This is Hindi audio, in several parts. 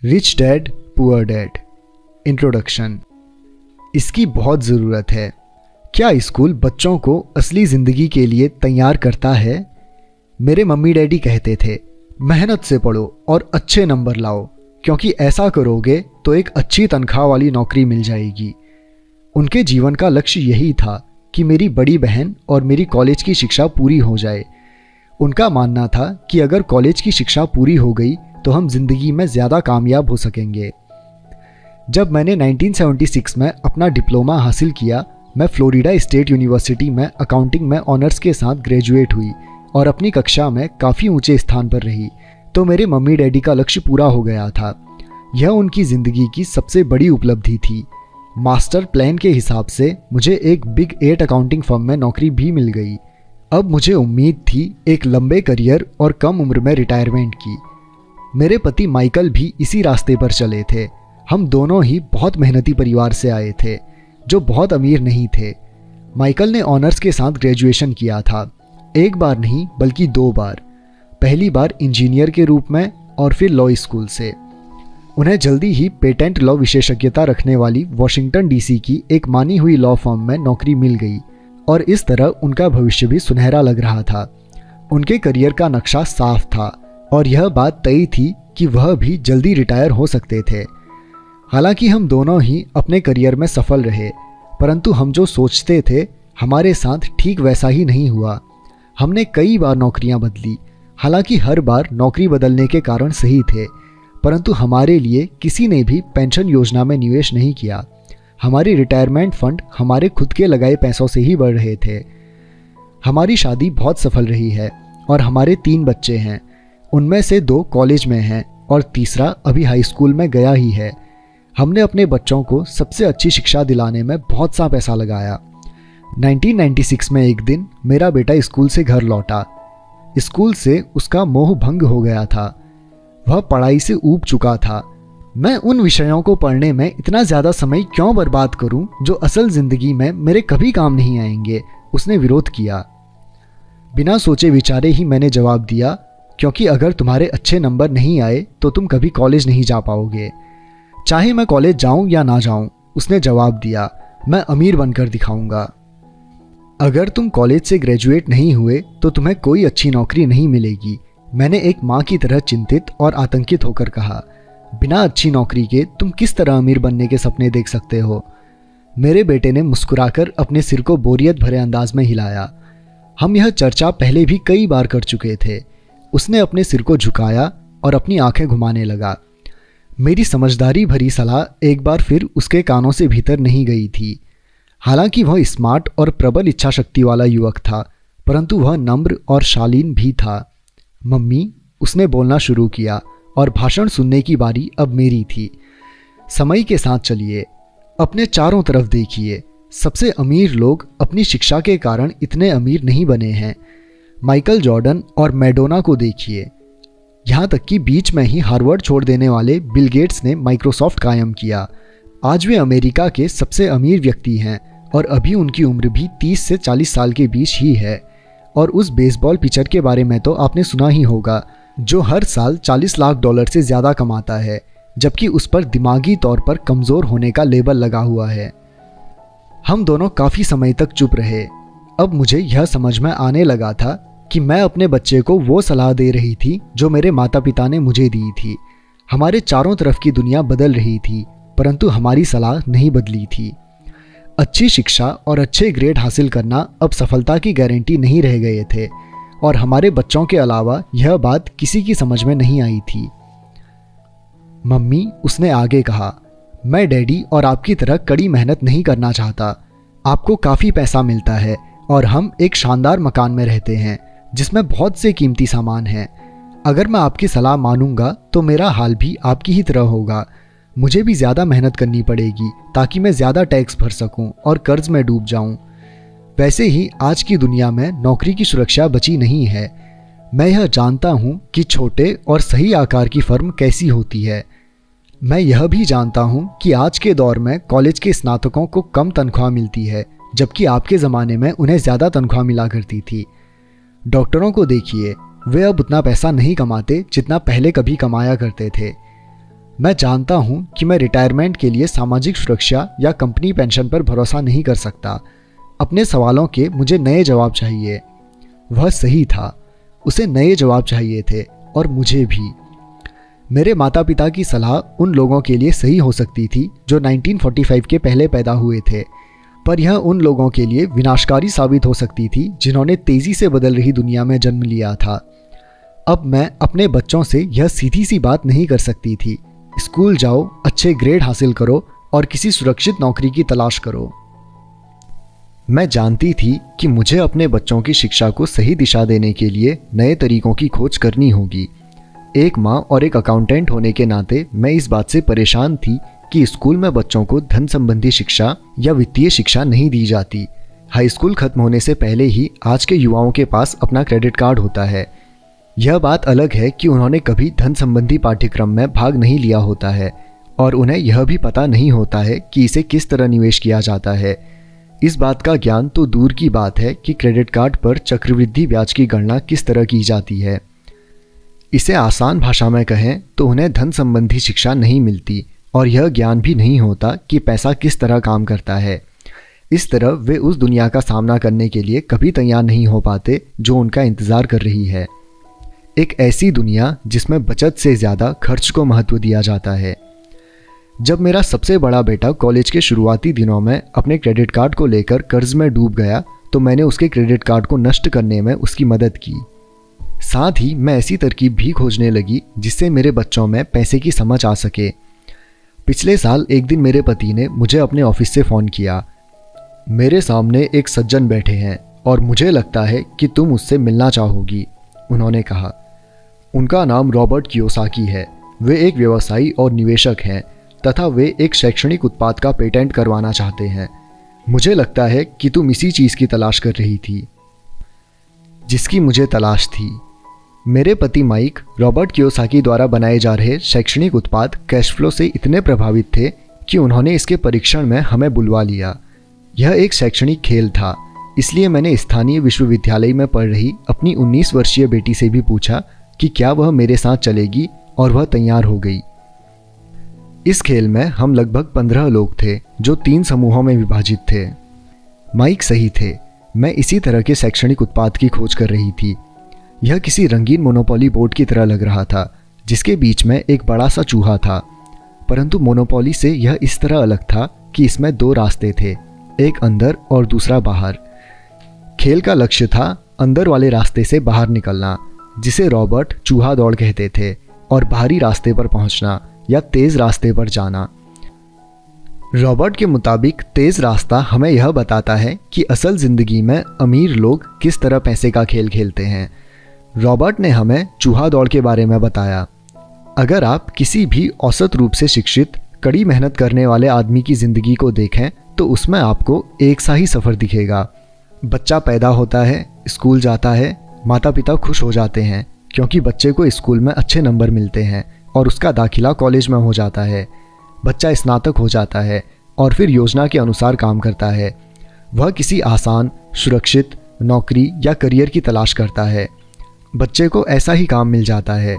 Rich dad poor dad introduction. इसकी बहुत ज़रूरत है। क्या स्कूल बच्चों को असली ज़िंदगी के लिए तैयार करता है? मेरे मम्मी डैडी कहते थे, मेहनत से पढ़ो और अच्छे नंबर लाओ, क्योंकि ऐसा करोगे तो एक अच्छी तनख्वाह वाली नौकरी मिल जाएगी। उनके जीवन का लक्ष्य यही था कि मेरी बड़ी बहन और मेरी कॉलेज की शिक्षा पूरी हो जाए। उनका मानना था कि अगर कॉलेज की शिक्षा पूरी हो गई तो हम जिंदगी में ज़्यादा कामयाब हो सकेंगे। जब मैंने 1976 में अपना डिप्लोमा हासिल किया, मैं फ्लोरिडा स्टेट यूनिवर्सिटी में अकाउंटिंग में ऑनर्स के साथ ग्रेजुएट हुई और अपनी कक्षा में काफ़ी ऊंचे स्थान पर रही, तो मेरे मम्मी डैडी का लक्ष्य पूरा हो गया था। यह उनकी ज़िंदगी की सबसे बड़ी उपलब्धि थी। मास्टर प्लान के हिसाब से मुझे एक बिग 8 अकाउंटिंग फर्म में नौकरी भी मिल गई। अब मुझे उम्मीद थी एक लंबे करियर और कम उम्र में रिटायरमेंट की। मेरे पति माइकल भी इसी रास्ते पर चले थे। हम दोनों ही बहुत मेहनती परिवार से आए थे, जो बहुत अमीर नहीं थे। माइकल ने ऑनर्स के साथ ग्रेजुएशन किया था, एक बार नहीं बल्कि 2 बार। पहली बार इंजीनियर के रूप में और फिर लॉ स्कूल से। उन्हें जल्दी ही पेटेंट लॉ विशेषज्ञता रखने वाली वॉशिंगटन डीसी की एक मानी हुई लॉ फर्म में नौकरी मिल गई और इस तरह उनका भविष्य भी सुनहरा लग रहा था। उनके करियर का नक्शा साफ था और यह बात तय थी कि वह भी जल्दी रिटायर हो सकते थे। हालांकि हम दोनों ही अपने करियर में सफल रहे, परंतु हम जो सोचते थे हमारे साथ ठीक वैसा ही नहीं हुआ। हमने कई बार नौकरियां बदली, हालांकि हर बार नौकरी बदलने के कारण सही थे, परंतु हमारे लिए किसी ने भी पेंशन योजना में निवेश नहीं किया। हमारे रिटायरमेंट फंड हमारे खुद के लगाए पैसों से ही बढ़ रहे थे। हमारी शादी बहुत सफल रही है और हमारे 3 बच्चे हैं। उनमें से 2 कॉलेज में हैं और तीसरा अभी हाई स्कूल में गया ही है। हमने अपने बच्चों को सबसे अच्छी शिक्षा दिलाने में बहुत सा पैसा लगाया। 1996 में एक दिन मेरा बेटा स्कूल से घर लौटा। स्कूल से उसका मोह भंग हो गया था। वह पढ़ाई से ऊब चुका था। मैं उन विषयों को पढ़ने में इतना ज़्यादा समय क्यों बर्बाद करूं जो असल ज़िंदगी में मेरे कभी काम नहीं आएंगे, उसने विरोध किया। बिना सोचे विचारे ही मैंने जवाब दिया, क्योंकि अगर तुम्हारे अच्छे नंबर नहीं आए तो तुम कभी कॉलेज नहीं जा पाओगे। चाहे मैं कॉलेज जाऊं या ना जाऊं, उसने जवाब दिया, मैं अमीर बनकर दिखाऊंगा। अगर तुम कॉलेज से ग्रेजुएट नहीं हुए तो तुम्हें कोई अच्छी नौकरी नहीं मिलेगी, मैंने एक माँ की तरह चिंतित और आतंकित होकर कहा। बिना अच्छी नौकरी के तुम किस तरह अमीर बनने के सपने देख सकते हो? मेरे बेटे ने मुस्कुराकर अपने सिर को बोरियत भरे अंदाज में हिलाया। हम यह चर्चा पहले भी कई बार कर चुके थे। उसने अपने सिर को झुकाया और अपनी आंखें घुमाने लगा। मेरी समझदारी भरी सलाह एक बार फिर उसके कानों से भीतर नहीं गई थी। हालांकि वह स्मार्ट और प्रबल इच्छा शक्ति वाला युवक था, परंतु वह नम्र और शालीन भी था। मम्मी, उसने बोलना शुरू किया और भाषण सुनने की बारी अब मेरी थी। समय के साथ चलिए, अपने चारों तरफ देखिए। सबसे अमीर लोग अपनी शिक्षा के कारण इतने अमीर नहीं बने हैं। माइकल जॉर्डन और मैडोना को देखिए। यहाँ तक कि बीच में ही हार्वर्ड छोड़ देने वाले बिल गेट्स ने माइक्रोसॉफ्ट कायम किया। आज वे अमेरिका के सबसे अमीर व्यक्ति हैं और अभी उनकी उम्र भी 30 से 40 साल के बीच ही है। और उस बेसबॉल पिचर के बारे में तो आपने सुना ही होगा, जो हर साल $40 लाख से ज़्यादा कमाता है, जबकि उस पर दिमागी तौर पर कमज़ोर होने का लेबल लगा हुआ है। हम दोनों काफ़ी समय तक चुप रहे। अब मुझे यह समझ में आने लगा था कि मैं अपने बच्चे को वो सलाह दे रही थी जो मेरे माता पिता ने मुझे दी थी। हमारे चारों तरफ की दुनिया बदल रही थी, परंतु हमारी सलाह नहीं बदली थी। अच्छी शिक्षा और अच्छे ग्रेड हासिल करना अब सफलता की गारंटी नहीं रह गए थे और हमारे बच्चों के अलावा यह बात किसी की समझ में नहीं आई थी। मम्मी, उसने आगे कहा, मैं डैडी और आपकी तरह कड़ी मेहनत नहीं करना चाहता। आपको काफ़ी पैसा मिलता है और हम एक शानदार मकान में रहते हैं जिसमें बहुत से कीमती सामान हैं। अगर मैं आपकी सलाह मानूंगा तो मेरा हाल भी आपकी ही तरह होगा। मुझे भी ज़्यादा मेहनत करनी पड़ेगी ताकि मैं ज़्यादा टैक्स भर सकूं और कर्ज में डूब जाऊं। वैसे ही आज की दुनिया में नौकरी की सुरक्षा बची नहीं है। मैं यह जानता हूं कि छोटे और सही आकार की फर्म कैसी होती है। मैं यह भी जानता हूं कि आज के दौर में कॉलेज के स्नातकों को कम तनख्वाह मिलती है, जबकि आपके ज़माने में उन्हें ज़्यादा तनख्वाह मिला करती थी। डॉक्टरों को देखिए, वे अब उतना पैसा नहीं कमाते जितना पहले कभी कमाया करते थे। मैं जानता हूँ कि मैं रिटायरमेंट के लिए सामाजिक सुरक्षा या कंपनी पेंशन पर भरोसा नहीं कर सकता। अपने सवालों के मुझे नए जवाब चाहिए। वह सही था, उसे नए जवाब चाहिए थे और मुझे भी। मेरे माता पिता की सलाह उन लोगों के लिए सही हो सकती थी जो 1945 के पहले पैदा हुए थे, पर यह उन लोगों के लिए विनाशकारी साबित हो सकती थी जिन्होंने तेज़ी से बदल रही दुनिया में जन्म लिया था। अब मैं अपने बच्चों से यह सीधी सी बात नहीं कर सकती थी, स्कूल जाओ, अच्छे ग्रेड हासिल करो और किसी सुरक्षित नौकरी की तलाश करो। मैं जानती थी कि मुझे अपने बच्चों की शिक्षा को सही दिशा देने के लिए नए तरीकों की खोज करनी होगी। एक माँ और एक अकाउंटेंट होने के नाते मैं इस बात से परेशान थी कि स्कूल में बच्चों को धन संबंधी शिक्षा या वित्तीय शिक्षा नहीं दी जाती। हाई स्कूल खत्म होने से पहले ही आज के युवाओं के पास अपना क्रेडिट कार्ड होता है। यह बात अलग है कि उन्होंने कभी धन संबंधी पाठ्यक्रम में भाग नहीं लिया होता है और उन्हें यह भी पता नहीं होता है कि इसे किस तरह निवेश किया जाता है। इस बात का ज्ञान तो दूर की बात है कि क्रेडिट कार्ड पर चक्रवृद्धि ब्याज की गणना किस तरह की जाती है। इसे आसान भाषा में कहें तो उन्हें धन संबंधी शिक्षा नहीं मिलती और यह ज्ञान भी नहीं होता कि पैसा किस तरह काम करता है। इस तरह वे उस दुनिया का सामना करने के लिए कभी तैयार नहीं हो पाते जो उनका इंतज़ार कर रही है। एक ऐसी दुनिया जिसमें बचत से ज़्यादा खर्च को महत्व दिया जाता है। जब मेरा सबसे बड़ा बेटा कॉलेज के शुरुआती दिनों में अपने क्रेडिट कार्ड को लेकर कर्ज में डूब गया तो मैंने उसके क्रेडिट कार्ड को नष्ट करने में उसकी मदद की। साथ ही मैं ऐसी तरकीब भी खोजने लगी जिससे मेरे बच्चों में पैसे की समझ आ सके। पिछले साल एक दिन मेरे पति ने मुझे अपने ऑफिस से फ़ोन किया। मेरे सामने एक सज्जन बैठे हैं और मुझे लगता है कि तुम उससे मिलना चाहोगी, उन्होंने कहा। उनका नाम रॉबर्ट कियोसाकी है। वे एक व्यवसायी और निवेशक हैं तथा वे एक शैक्षणिक उत्पाद का पेटेंट करवाना चाहते हैं। मुझे लगता है कि तुम इसी चीज़ की तलाश कर रही थी जिसकी मुझे तलाश थी। मेरे पति माइक रॉबर्ट कियोसाकी द्वारा बनाए जा रहे शैक्षणिक उत्पाद कैश फ्लो से इतने प्रभावित थे कि उन्होंने इसके परीक्षण में हमें बुलवा लिया। यह एक शैक्षणिक खेल था, इसलिए मैंने स्थानीय विश्वविद्यालय में पढ़ रही अपनी 19 वर्षीय बेटी से भी पूछा कि क्या वह मेरे साथ चलेगी और वह तैयार हो गई। इस खेल में हम लगभग 15 लोग थे जो 3 समूहों में विभाजित थे। माइक सही थे, मैं इसी तरह के शैक्षणिक उत्पाद की खोज कर रही थी। यह किसी रंगीन मोनोपोली बोर्ड की तरह लग रहा था जिसके बीच में एक बड़ा सा चूहा था, परंतु मोनोपोली से यह इस तरह अलग था कि इसमें 2 रास्ते थे, एक अंदर और दूसरा बाहर। खेल का लक्ष्य था अंदर वाले रास्ते से बाहर निकलना, जिसे रॉबर्ट चूहा दौड़ कहते थे, और बाहरी रास्ते पर पहुंचना या तेज रास्ते पर जाना। रॉबर्ट के मुताबिक तेज रास्ता हमें यह बताता है कि असल जिंदगी में अमीर लोग किस तरह पैसे का खेल खेलते हैं। रॉबर्ट ने हमें चूहा दौड़ के बारे में बताया। अगर आप किसी भी औसत रूप से शिक्षित, कड़ी मेहनत करने वाले आदमी की ज़िंदगी को देखें तो उसमें आपको एक सा ही सफ़र दिखेगा। बच्चा पैदा होता है, स्कूल जाता है, माता पिता खुश हो जाते हैं क्योंकि बच्चे को स्कूल में अच्छे नंबर मिलते हैं और उसका दाखिला कॉलेज में हो जाता है। बच्चा स्नातक हो जाता है और फिर योजना के अनुसार काम करता है। वह किसी आसान, सुरक्षित नौकरी या करियर की तलाश करता है। बच्चे को ऐसा ही काम मिल जाता है।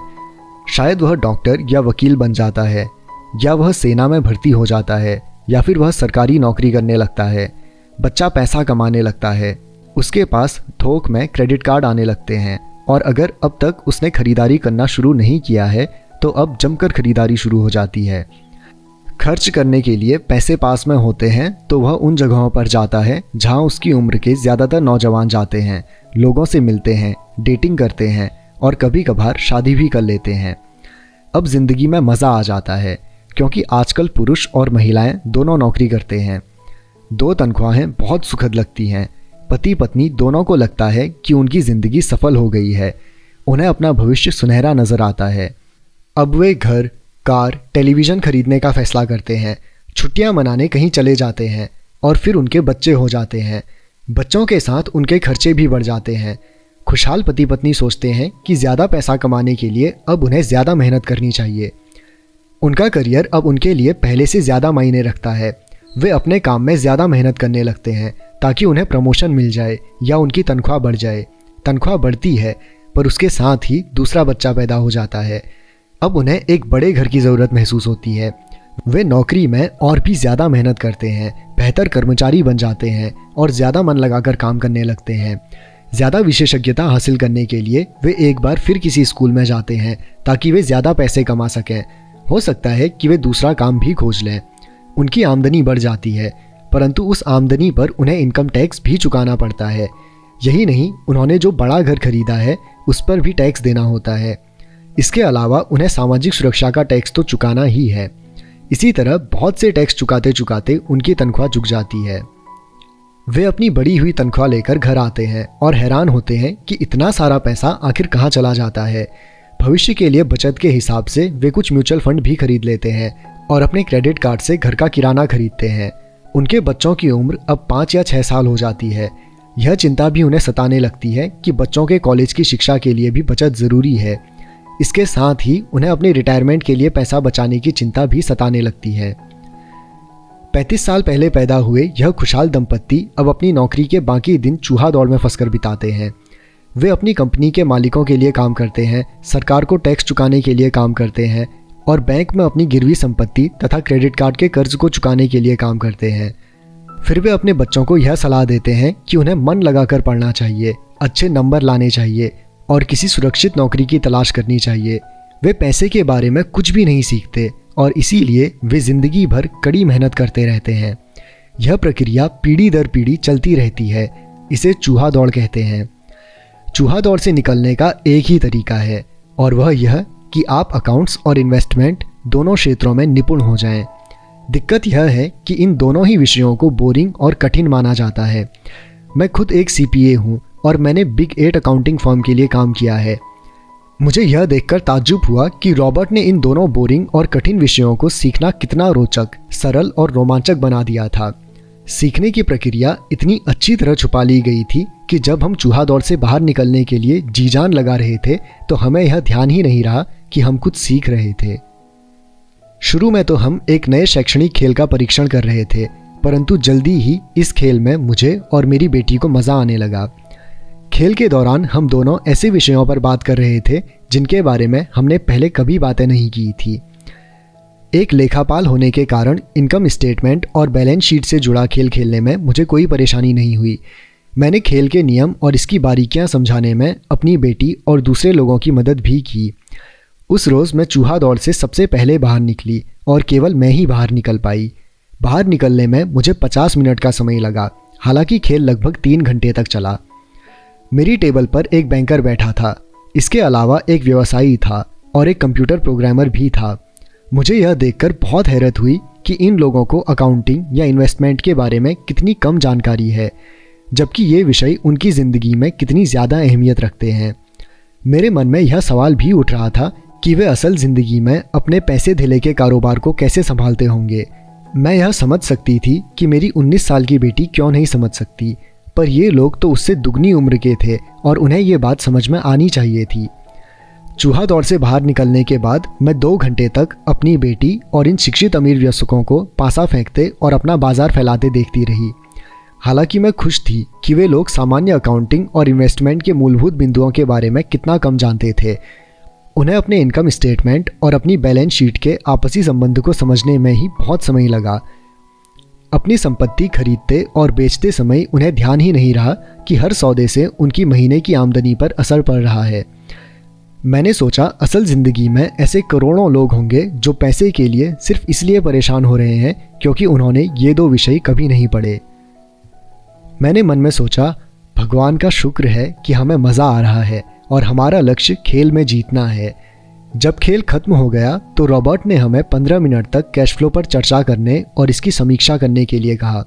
शायद वह डॉक्टर या वकील बन जाता है, या वह सेना में भर्ती हो जाता है, या फिर वह सरकारी नौकरी करने लगता है। बच्चा पैसा कमाने लगता है, उसके पास थोक में क्रेडिट कार्ड आने लगते हैं, और अगर अब तक उसने खरीदारी करना शुरू नहीं किया है तो अब जमकर खरीदारी शुरू हो जाती है। खर्च करने के लिए पैसे पास में होते हैं तो वह उन जगहों पर जाता है जहां उसकी उम्र के ज़्यादातर नौजवान जाते हैं, लोगों से मिलते हैं, डेटिंग करते हैं और कभी कभार शादी भी कर लेते हैं। अब ज़िंदगी में मज़ा आ जाता है क्योंकि आजकल पुरुष और महिलाएं दोनों नौकरी करते हैं। 2 तनख्वाहें बहुत सुखद लगती हैं। पति पत्नी दोनों को लगता है कि उनकी ज़िंदगी सफल हो गई है। उन्हें अपना भविष्य सुनहरा नज़र आता है। अब वे घर, कार, टेलीविज़न खरीदने का फैसला करते हैं, छुट्टियां मनाने कहीं चले जाते हैं और फिर उनके बच्चे हो जाते हैं। बच्चों के साथ उनके खर्चे भी बढ़ जाते हैं। खुशहाल पति पत्नी सोचते हैं कि ज़्यादा पैसा कमाने के लिए अब उन्हें ज़्यादा मेहनत करनी चाहिए। उनका करियर अब उनके लिए पहले से ज़्यादा मायने रखता है। वे अपने काम में ज़्यादा मेहनत करने लगते हैं ताकि उन्हें प्रमोशन मिल जाए या उनकी तनख्वाह बढ़ जाए। तनख्वाह बढ़ती है पर उसके साथ ही दूसरा बच्चा पैदा हो जाता है। अब उन्हें एक बड़े घर की ज़रूरत महसूस होती है। वे नौकरी में और भी ज़्यादा मेहनत करते हैं, बेहतर कर्मचारी बन जाते हैं और ज़्यादा मन लगाकर काम करने लगते हैं। ज़्यादा विशेषज्ञता हासिल करने के लिए वे एक बार फिर किसी स्कूल में जाते हैं ताकि वे ज़्यादा पैसे कमा सकें। हो सकता है कि वे दूसरा काम भी खोज लें। उनकी आमदनी बढ़ जाती है, परंतु उस आमदनी पर उन्हें इनकम टैक्स भी चुकाना पड़ता है। यही नहीं, उन्होंने जो बड़ा घर खरीदा है उस पर भी टैक्स देना होता है। इसके अलावा उन्हें सामाजिक सुरक्षा का टैक्स तो चुकाना ही है। इसी तरह बहुत से टैक्स चुकाते चुकाते उनकी तनख्वाह झुक जाती है। वे अपनी बढ़ी हुई तनख्वाह लेकर घर आते हैं और हैरान होते हैं कि इतना सारा पैसा आखिर कहाँ चला जाता है। भविष्य के लिए बचत के हिसाब से वे कुछ म्यूचुअल फंड भी खरीद लेते हैं और अपने क्रेडिट कार्ड से घर का किराना खरीदते हैं। उनके बच्चों की उम्र अब 5 या 6 साल हो जाती है। यह चिंता भी उन्हें सताने लगती है कि बच्चों के कॉलेज की शिक्षा के लिए भी बचत ज़रूरी है। इसके साथ ही उन्हें अपने रिटायरमेंट के लिए पैसा बचाने की चिंता भी सताने लगती है। 35 साल पहले पैदा हुए यह खुशहाल दंपत्ति अब अपनी नौकरी के बाकी दिन चूहा दौड़ में फंसकर बिताते हैं। वे अपनी कंपनी के मालिकों के लिए काम करते हैं, सरकार को टैक्स चुकाने के लिए काम करते हैं और बैंक में अपनी गिरवी संपत्ति तथा क्रेडिट कार्ड के कर्ज को चुकाने के लिए काम करते हैं। फिर वे अपने बच्चों को यह सलाह देते हैं कि उन्हें मन लगाकर पढ़ना चाहिए, अच्छे नंबर लाने चाहिए और किसी सुरक्षित नौकरी की तलाश करनी चाहिए। वे पैसे के बारे में कुछ भी नहीं सीखते और इसीलिए वे जिंदगी भर कड़ी मेहनत करते रहते हैं। यह प्रक्रिया पीढ़ी दर पीढ़ी चलती रहती है। इसे चूहा दौड़ कहते हैं। चूहा दौड़ से निकलने का एक ही तरीका है और वह यह कि आप अकाउंट्स और इन्वेस्टमेंट दोनों क्षेत्रों में निपुण हो जाएं। दिक्कत यह है कि इन दोनों ही विषयों को बोरिंग और कठिन माना जाता है। मैं खुद एक CPA हूँ और मैंने बिग 8 अकाउंटिंग फर्म के लिए काम किया है। मुझे यह देखकर ताज्जुब हुआ कि रॉबर्ट ने इन दोनों बोरिंग और कठिन विषयों को सीखना कितना रोचक, सरल और रोमांचक बना दिया था। सीखने की प्रक्रिया इतनी अच्छी तरह छुपा ली गई थी कि जब हम चूहा दौड़ से बाहर निकलने के लिए जी जान लगा रहे थे तो हमें यह ध्यान ही नहीं रहा कि हम कुछ सीख रहे थे। शुरू में तो हम एक नए शैक्षणिक खेल का परीक्षण कर रहे थे, परंतु जल्दी ही इस खेल में मुझे और मेरी बेटी को मज़ा आने लगा। खेल के दौरान हम दोनों ऐसे विषयों पर बात कर रहे थे जिनके बारे में हमने पहले कभी बातें नहीं की थी। एक लेखापाल होने के कारण इनकम स्टेटमेंट और बैलेंस शीट से जुड़ा खेल खेलने में मुझे कोई परेशानी नहीं हुई। मैंने खेल के नियम और इसकी बारीकियां समझाने में अपनी बेटी और दूसरे लोगों की मदद भी की। उस रोज़ मैं चूहा दौड़ से सबसे पहले बाहर निकली और केवल मैं ही बाहर निकल पाई। बाहर निकलने में मुझे 50 मिनट का समय लगा, हालांकि खेल लगभग 3 घंटे तक चला। मेरी टेबल पर एक बैंकर बैठा था, इसके अलावा एक व्यवसायी था और एक कंप्यूटर प्रोग्रामर भी था। मुझे यह देखकर बहुत हैरत हुई कि इन लोगों को अकाउंटिंग या इन्वेस्टमेंट के बारे में कितनी कम जानकारी है, जबकि ये विषय उनकी ज़िंदगी में कितनी ज़्यादा अहमियत रखते हैं। मेरे मन में यह सवाल भी उठ रहा था कि वे असल ज़िंदगी में अपने पैसे धेले के कारोबार को कैसे संभालते होंगे। मैं यह समझ सकती थी कि मेरी 19 साल की बेटी क्यों नहीं समझ सकती, पर ये लोग तो उससे दुगनी उम्र के थे और उन्हें ये बात समझ में आनी चाहिए थी। चूहा दौड़ से बाहर निकलने के बाद मैं 2 घंटे तक अपनी बेटी और इन शिक्षित अमीर वयस्कों को पासा फेंकते और अपना बाजार फैलाते देखती रही। हालांकि मैं खुश थी कि वे लोग सामान्य अकाउंटिंग और इन्वेस्टमेंट के मूलभूत बिंदुओं के बारे में कितना कम जानते थे। उन्हें अपने इनकम स्टेटमेंट और अपनी बैलेंस शीट के आपसी संबंध को समझने में ही बहुत समय लगा। अपनी संपत्ति खरीदते और बेचते समय उन्हें ध्यान ही नहीं रहा कि हर सौदे से उनकी महीने की आमदनी पर असर पड़ रहा है। मैंने सोचा असल ज़िंदगी में ऐसे करोड़ों लोग होंगे जो पैसे के लिए सिर्फ इसलिए परेशान हो रहे हैं क्योंकि उन्होंने ये 2 विषय कभी नहीं पढ़े। मैंने मन में सोचा, भगवान का शुक्र है कि हमें मज़ा आ रहा है और हमारा लक्ष्य खेल में जीतना है। जब खेल खत्म हो गया तो रॉबर्ट ने हमें 15 मिनट तक कैश फ्लो पर चर्चा करने और इसकी समीक्षा करने के लिए कहा।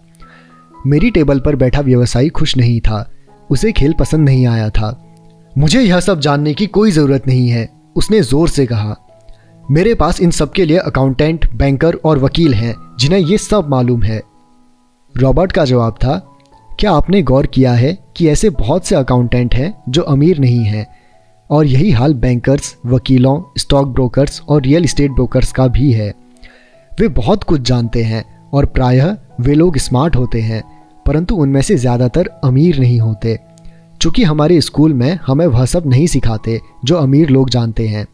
मेरी टेबल पर बैठा व्यवसायी खुश नहीं था, उसे खेल पसंद नहीं आया था। मुझे यह सब जानने की कोई ज़रूरत नहीं है, उसने ज़ोर से कहा। मेरे पास इन सब के लिए अकाउंटेंट, बैंकर और वकील हैं जिन्हें ये सब मालूम है। रॉबर्ट का जवाब था, क्या आपने गौर किया है कि ऐसे बहुत से अकाउंटेंट हैं जो अमीर नहीं हैं, और यही हाल बैंकर्स, वकीलों, स्टॉक ब्रोकर्स और रियल एस्टेट ब्रोकर्स का भी है। वे बहुत कुछ जानते हैं और प्रायः वे लोग स्मार्ट होते हैं, परंतु उनमें से ज़्यादातर अमीर नहीं होते। चूँकि हमारे स्कूल में हमें वह सब नहीं सिखाते जो अमीर लोग जानते हैं।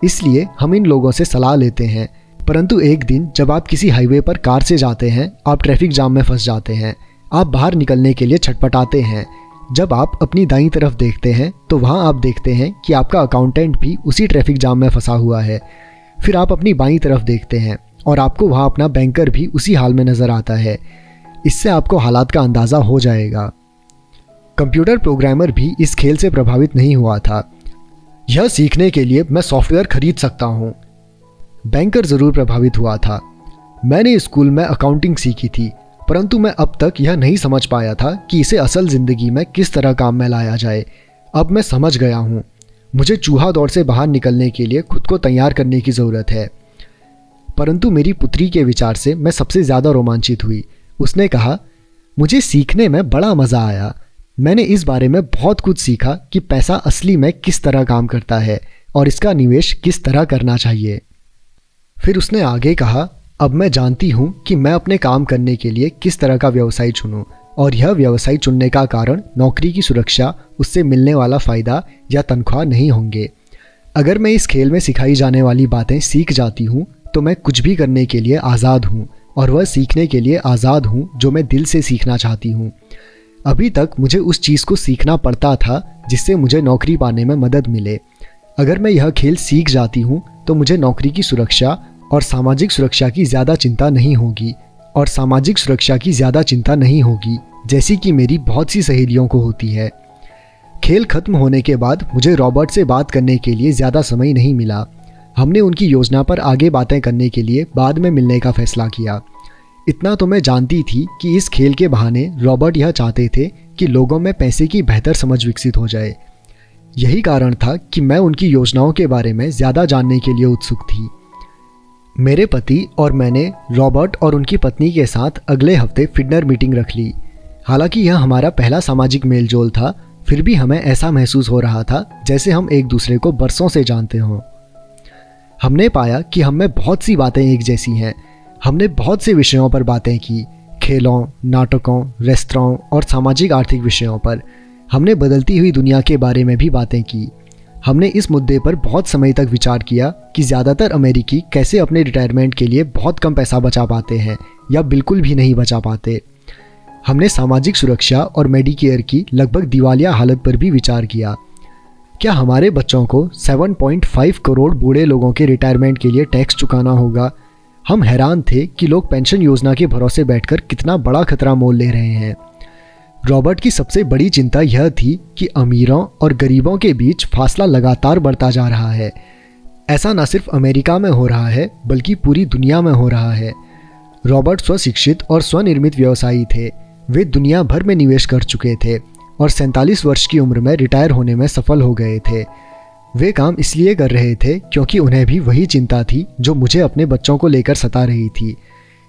इसलिए हम इन लोगों से सलाह लेते हैं। परंतु एक दिन जब आप किसी हाईवे पर कार से जाते हैं, आप ट्रैफिक जाम में फंस जाते हैं। आप बाहर निकलने के लिए छटपटाते हैं। जब आप अपनी दाईं तरफ देखते हैं तो वहाँ आप देखते हैं कि आपका अकाउंटेंट भी उसी ट्रैफिक जाम में फंसा हुआ है। फिर आप अपनी बाईं तरफ देखते हैं और आपको वहाँ अपना बैंकर भी उसी हाल में नज़र आता है। इससे आपको हालात का अंदाज़ा हो जाएगा। कंप्यूटर प्रोग्रामर भी इस खेल से प्रभावित नहीं हुआ था। यह सीखने के लिए मैं सॉफ्टवेयर खरीद सकता हूँ। बैंकर ज़रूर प्रभावित हुआ था। मैंने स्कूल में अकाउंटिंग सीखी थी, परंतु मैं अब तक यह नहीं समझ पाया था कि इसे असल ज़िंदगी में किस तरह काम में लाया जाए। अब मैं समझ गया हूँ। मुझे चूहा दौड़ से बाहर निकलने के लिए खुद को तैयार करने की ज़रूरत है। परंतु मेरी पुत्री के विचार से मैं सबसे ज़्यादा रोमांचित हुई। उसने कहा, मुझे सीखने में बड़ा मज़ा आया। मैंने इस बारे में बहुत कुछ सीखा कि पैसा असली में किस तरह काम करता है और इसका निवेश किस तरह करना चाहिए। फिर उसने आगे कहा, अब मैं जानती हूँ कि मैं अपने काम करने के लिए किस तरह का व्यवसाय चुनूँ, और यह व्यवसाय चुनने का कारण नौकरी की सुरक्षा, उससे मिलने वाला फ़ायदा या तनख्वाह नहीं होंगे। अगर मैं इस खेल में सिखाई जाने वाली बातें सीख जाती हूँ तो मैं कुछ भी करने के लिए आज़ाद हूँ, और वह सीखने के लिए आज़ाद हूँ जो मैं दिल से सीखना चाहती हूँ। अभी तक मुझे उस चीज़ को सीखना पड़ता था जिससे मुझे नौकरी पाने में मदद मिले। अगर मैं यह खेल सीख जाती हूँ तो मुझे नौकरी की सुरक्षा और सामाजिक सुरक्षा की ज़्यादा चिंता नहीं होगी, जैसी कि मेरी बहुत सी सहेलियों को होती है। खेल खत्म होने के बाद मुझे रॉबर्ट से बात करने के लिए ज़्यादा समय नहीं मिला। हमने उनकी योजना पर आगे बातें करने के लिए बाद में मिलने का फैसला किया। इतना तो मैं जानती थी कि इस खेल के बहाने रॉबर्ट यह चाहते थे कि लोगों में पैसे की बेहतर समझ विकसित हो जाए। यही कारण था कि मैं उनकी योजनाओं के बारे में ज़्यादा जानने के लिए उत्सुक थी। मेरे पति और मैंने रॉबर्ट और उनकी पत्नी के साथ अगले हफ्ते फिडनर मीटिंग रख ली। हालांकि यह हमारा पहला सामाजिक मेलजोल था, फिर भी हमें ऐसा महसूस हो रहा था जैसे हम एक दूसरे को बरसों से जानते हों। हमने पाया कि हम में बहुत सी बातें एक जैसी हैं। हमने बहुत से विषयों पर बातें की, खेलों, नाटकों, रेस्तरां और सामाजिक आर्थिक विषयों पर। हमने बदलती हुई दुनिया के बारे में भी बातें की। हमने इस मुद्दे पर बहुत समय तक विचार किया कि ज़्यादातर अमेरिकी कैसे अपने रिटायरमेंट के लिए बहुत कम पैसा बचा पाते हैं या बिल्कुल भी नहीं बचा पाते। हमने सामाजिक सुरक्षा और मेडिकेयर की लगभग दिवालिया हालत पर भी विचार किया। क्या हमारे बच्चों को 7.5 करोड़ बूढ़े लोगों के रिटायरमेंट के लिए टैक्स चुकाना होगा? हम हैरान थे कि लोग पेंशन योजना के भरोसे बैठकर कितना बड़ा खतरा मोल ले रहे हैं। रॉबर्ट की सबसे बड़ी चिंता यह थी कि अमीरों और गरीबों के बीच फासला लगातार बढ़ता जा रहा है। ऐसा न सिर्फ अमेरिका में हो रहा है बल्कि पूरी दुनिया में हो रहा है। रॉबर्ट स्वशिक्षित और स्वनिर्मित व्यवसायी थे। वे दुनिया भर में निवेश कर चुके थे और 47 वर्ष की उम्र में रिटायर होने में सफल हो गए थे। वे काम इसलिए कर रहे थे क्योंकि उन्हें भी वही चिंता थी जो मुझे अपने बच्चों को लेकर सता रही थी।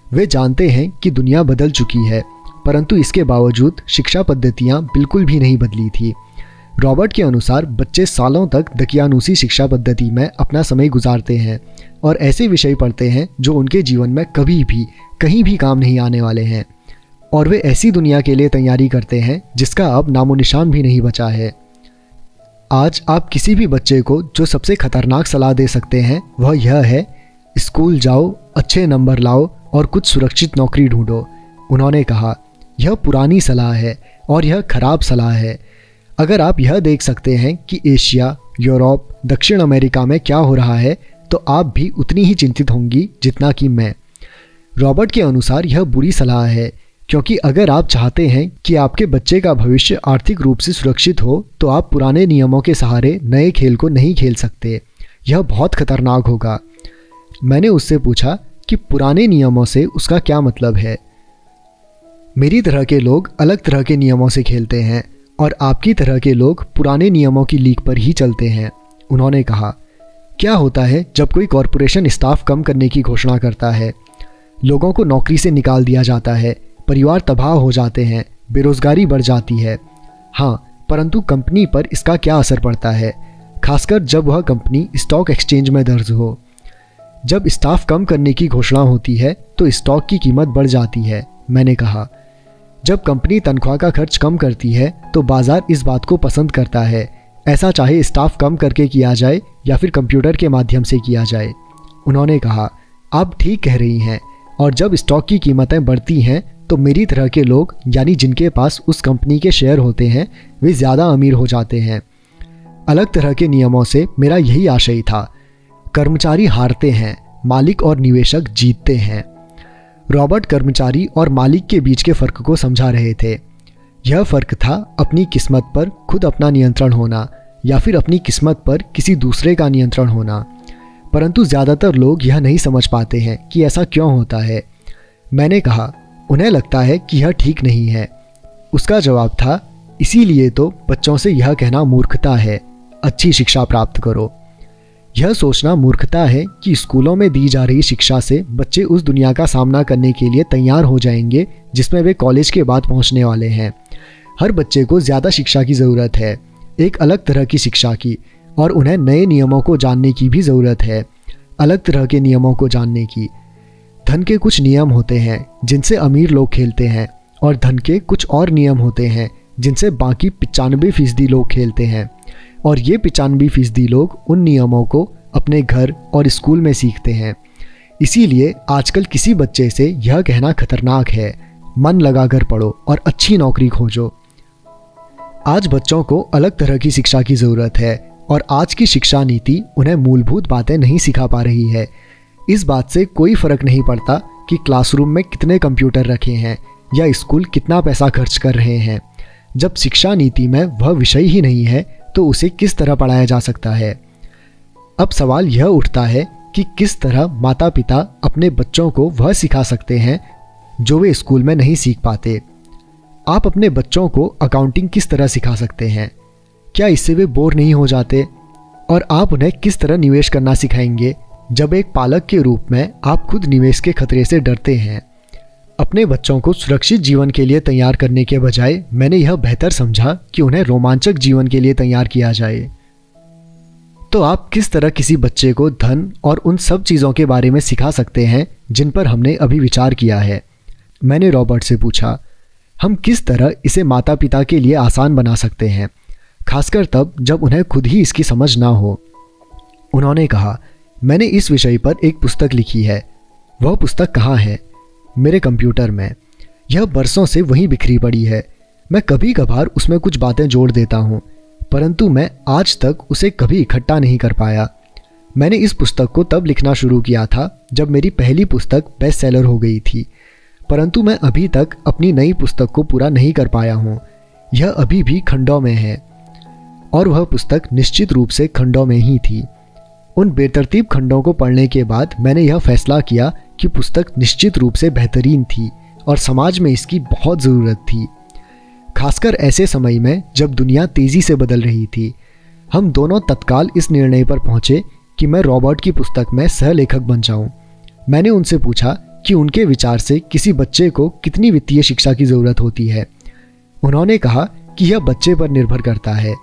वे जानते हैं कि दुनिया बदल चुकी है, परंतु इसके बावजूद शिक्षा पद्धतियाँ बिल्कुल भी नहीं बदली थी। रॉबर्ट के अनुसार बच्चे सालों तक दकियानूसी शिक्षा पद्धति में अपना समय गुजारते हैं और ऐसे विषय पढ़ते हैं जो उनके जीवन में कभी भी कहीं भी काम नहीं आने वाले हैं, और वे ऐसी दुनिया के लिए तैयारी करते हैं जिसका अब नामो निशान भी नहीं बचा है। आज आप किसी भी बच्चे को जो सबसे खतरनाक सलाह दे सकते हैं वह यह है, स्कूल जाओ, अच्छे नंबर लाओ और कुछ सुरक्षित नौकरी ढूंढो। उन्होंने कहा, यह पुरानी सलाह है और यह खराब सलाह है। अगर आप यह देख सकते हैं कि एशिया, यूरोप, दक्षिण अमेरिका में क्या हो रहा है तो आप भी उतनी ही चिंतित होंगी जितना कि मैं। रॉबर्ट के अनुसार यह बुरी सलाह है, क्योंकि अगर आप चाहते हैं कि आपके बच्चे का भविष्य आर्थिक रूप से सुरक्षित हो तो आप पुराने नियमों के सहारे नए खेल को नहीं खेल सकते। यह बहुत खतरनाक होगा। मैंने उससे पूछा कि पुराने नियमों से उसका क्या मतलब है। मेरी तरह के लोग अलग तरह के नियमों से खेलते हैं और आपकी तरह के लोग पुराने नियमों की लीक पर ही चलते हैं। उन्होंने कहा, क्या होता है जब कोई कॉरपोरेशन स्टाफ कम करने की घोषणा करता है? लोगों को नौकरी से निकाल दिया जाता है, परिवार तबाह हो जाते हैं, बेरोजगारी बढ़ जाती है। हाँ, परंतु कंपनी पर इसका क्या असर पड़ता है, खासकर जब वह कंपनी स्टॉक एक्सचेंज में दर्ज हो। जब स्टाफ कम करने की घोषणा होती है तो स्टॉक की कीमत बढ़ जाती है। मैंने कहा, जब कंपनी तनख्वाह का खर्च कम करती है तो बाजार इस बात को पसंद करता है। ऐसा चाहे स्टाफ कम करके किया जाए या फिर कंप्यूटर के माध्यम से किया जाए। उन्होंने कहा, आप ठीक कह रही हैं, और जब स्टॉक की कीमतें बढ़ती हैं तो मेरी तरह के लोग, यानी जिनके पास उस कंपनी के शेयर होते हैं, वे ज़्यादा अमीर हो जाते हैं। अलग तरह के नियमों से मेरा यही आशय था। कर्मचारी हारते हैं, मालिक और निवेशक जीतते हैं। रॉबर्ट कर्मचारी और मालिक के बीच के फ़र्क को समझा रहे थे। यह फ़र्क था अपनी किस्मत पर खुद अपना नियंत्रण होना या फिर अपनी किस्मत पर किसी दूसरे का नियंत्रण होना। परंतु ज़्यादातर लोग यह नहीं समझ पाते हैं कि ऐसा क्यों होता है। मैंने कहा, उन्हें लगता है कि यह ठीक नहीं है। उसका जवाब था, इसीलिए तो बच्चों से यह कहना मूर्खता है, अच्छी शिक्षा प्राप्त करो। यह सोचना मूर्खता है कि स्कूलों में दी जा रही शिक्षा से बच्चे उस दुनिया का सामना करने के लिए तैयार हो जाएंगे जिसमें वे कॉलेज के बाद पहुंचने वाले हैं। हर बच्चे को ज़्यादा शिक्षा की ज़रूरत है, एक अलग तरह की शिक्षा की, और उन्हें नए नियमों को जानने की भी ज़रूरत है, अलग तरह के नियमों को जानने की। धन के कुछ नियम होते हैं जिनसे अमीर लोग खेलते हैं, और धन के कुछ और नियम होते हैं जिनसे बाकी 95% लोग खेलते हैं, और ये 95% लोग उन नियमों को अपने घर और स्कूल में सीखते हैं। इसीलिए आजकल किसी बच्चे से यह कहना खतरनाक है, मन लगाकर पढ़ो और अच्छी नौकरी खोजो। आज बच्चों को अलग तरह की शिक्षा की ज़रूरत है, और आज की शिक्षा नीति उन्हें मूलभूत बातें नहीं सिखा पा रही है। इस बात से कोई फ़र्क नहीं पड़ता कि क्लासरूम में कितने कंप्यूटर रखे हैं या स्कूल कितना पैसा खर्च कर रहे हैं। जब शिक्षा नीति में वह विषय ही नहीं है तो उसे किस तरह पढ़ाया जा सकता है। अब सवाल यह उठता है कि किस तरह माता पिता अपने बच्चों को वह सिखा सकते हैं जो वे स्कूल में नहीं सीख पाते। आप अपने बच्चों को अकाउंटिंग किस तरह सिखा सकते हैं? क्या इससे वे बोर नहीं हो जाते? और आप उन्हें किस तरह निवेश करना सिखाएंगे जब एक पालक के रूप में आप खुद निवेश के खतरे से डरते हैं? अपने बच्चों को सुरक्षित जीवन के लिए तैयार करने के बजाय मैंने यह बेहतर समझा कि उन्हें रोमांचक जीवन के लिए तैयार किया जाए। तो आप किस तरह किसी बच्चे को धन और उन सब चीज़ों के बारे में सिखा सकते हैं जिन पर हमने अभी विचार किया है? मैंने रॉबर्ट से पूछा। हम किस तरह इसे माता पिता के लिए आसान बना सकते हैं, खासकर तब जब उन्हें खुद ही इसकी समझ ना हो? उन्होंने कहा, मैंने इस विषय पर एक पुस्तक लिखी है। वह पुस्तक कहाँ है? मेरे कंप्यूटर में। यह बरसों से वहीं बिखरी पड़ी है। मैं कभी कभार उसमें कुछ बातें जोड़ देता हूँ, परंतु मैं आज तक उसे कभी इकट्ठा नहीं कर पाया। मैंने इस पुस्तक को तब लिखना शुरू किया था जब मेरी पहली पुस्तक बेस्ट सेलर हो गई थी, परंतु मैं अभी तक अपनी नई पुस्तक को पूरा नहीं कर पाया हूँ। यह अभी भी खंडों में है, और वह पुस्तक निश्चित रूप से खंडों में ही थी। उन बेतरतीब खंडों को पढ़ने के बाद मैंने यह फैसला किया कि पुस्तक निश्चित रूप से बेहतरीन थी और समाज में इसकी बहुत ज़रूरत थी, खासकर ऐसे समय में जब दुनिया तेज़ी से बदल रही थी। हम दोनों तत्काल इस निर्णय पर पहुँचे कि मैं रॉबर्ट की पुस्तक में सहलेखक बन जाऊँ। मैंने उनसे पूछा कि उनके विचार से किसी बच्चे को कितनी वित्तीय शिक्षा की ज़रूरत होती है। उन्होंने कहा कि यह बच्चे पर निर्भर करता है।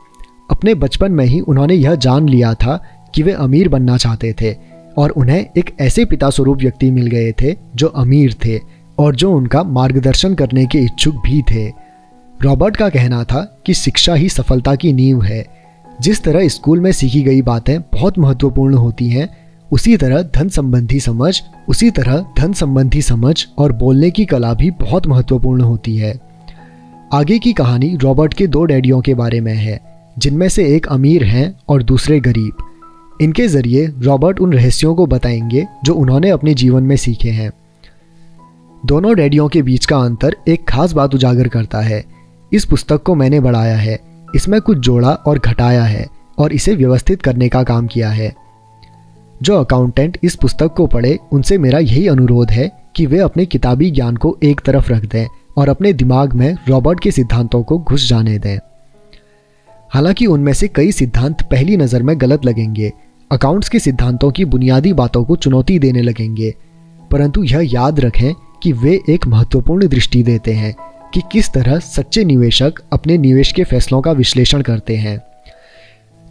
अपने बचपन में ही उन्होंने यह जान लिया था कि वे अमीर बनना चाहते थे, और उन्हें एक ऐसे पिता स्वरूप व्यक्ति मिल गए थे जो अमीर थे और जो उनका मार्गदर्शन करने के इच्छुक भी थे। रॉबर्ट का कहना था कि शिक्षा ही सफलता की नींव है। जिस तरह स्कूल में सीखी गई बातें बहुत महत्वपूर्ण होती हैं, उसी तरह धन संबंधी समझ और बोलने की कला भी बहुत महत्वपूर्ण होती है। आगे की कहानी रॉबर्ट के 2 डैडियों के बारे में है, जिनमें से एक अमीर हैं और दूसरे गरीब। इनके ज़रिए रॉबर्ट उन रहस्यों को बताएंगे जो उन्होंने अपने जीवन में सीखे हैं। दोनों डैडियों के बीच का अंतर एक खास बात उजागर करता है। इस पुस्तक को मैंने बढ़ाया है, इसमें कुछ जोड़ा और घटाया है और इसे व्यवस्थित करने का काम किया है। जो अकाउंटेंट इस पुस्तक को पढ़े उनसे मेरा यही अनुरोध है कि वे अपने किताबी ज्ञान को एक तरफ रख दें और अपने दिमाग में रॉबर्ट के सिद्धांतों को घुस जाने दें। हालांकि उनमें से कई सिद्धांत पहली नज़र में गलत लगेंगे, अकाउंट्स के सिद्धांतों की बुनियादी बातों को चुनौती देने लगेंगे, परंतु यह याद रखें कि वे एक महत्वपूर्ण दृष्टि देते हैं कि किस तरह सच्चे निवेशक अपने निवेश के फैसलों का विश्लेषण करते हैं।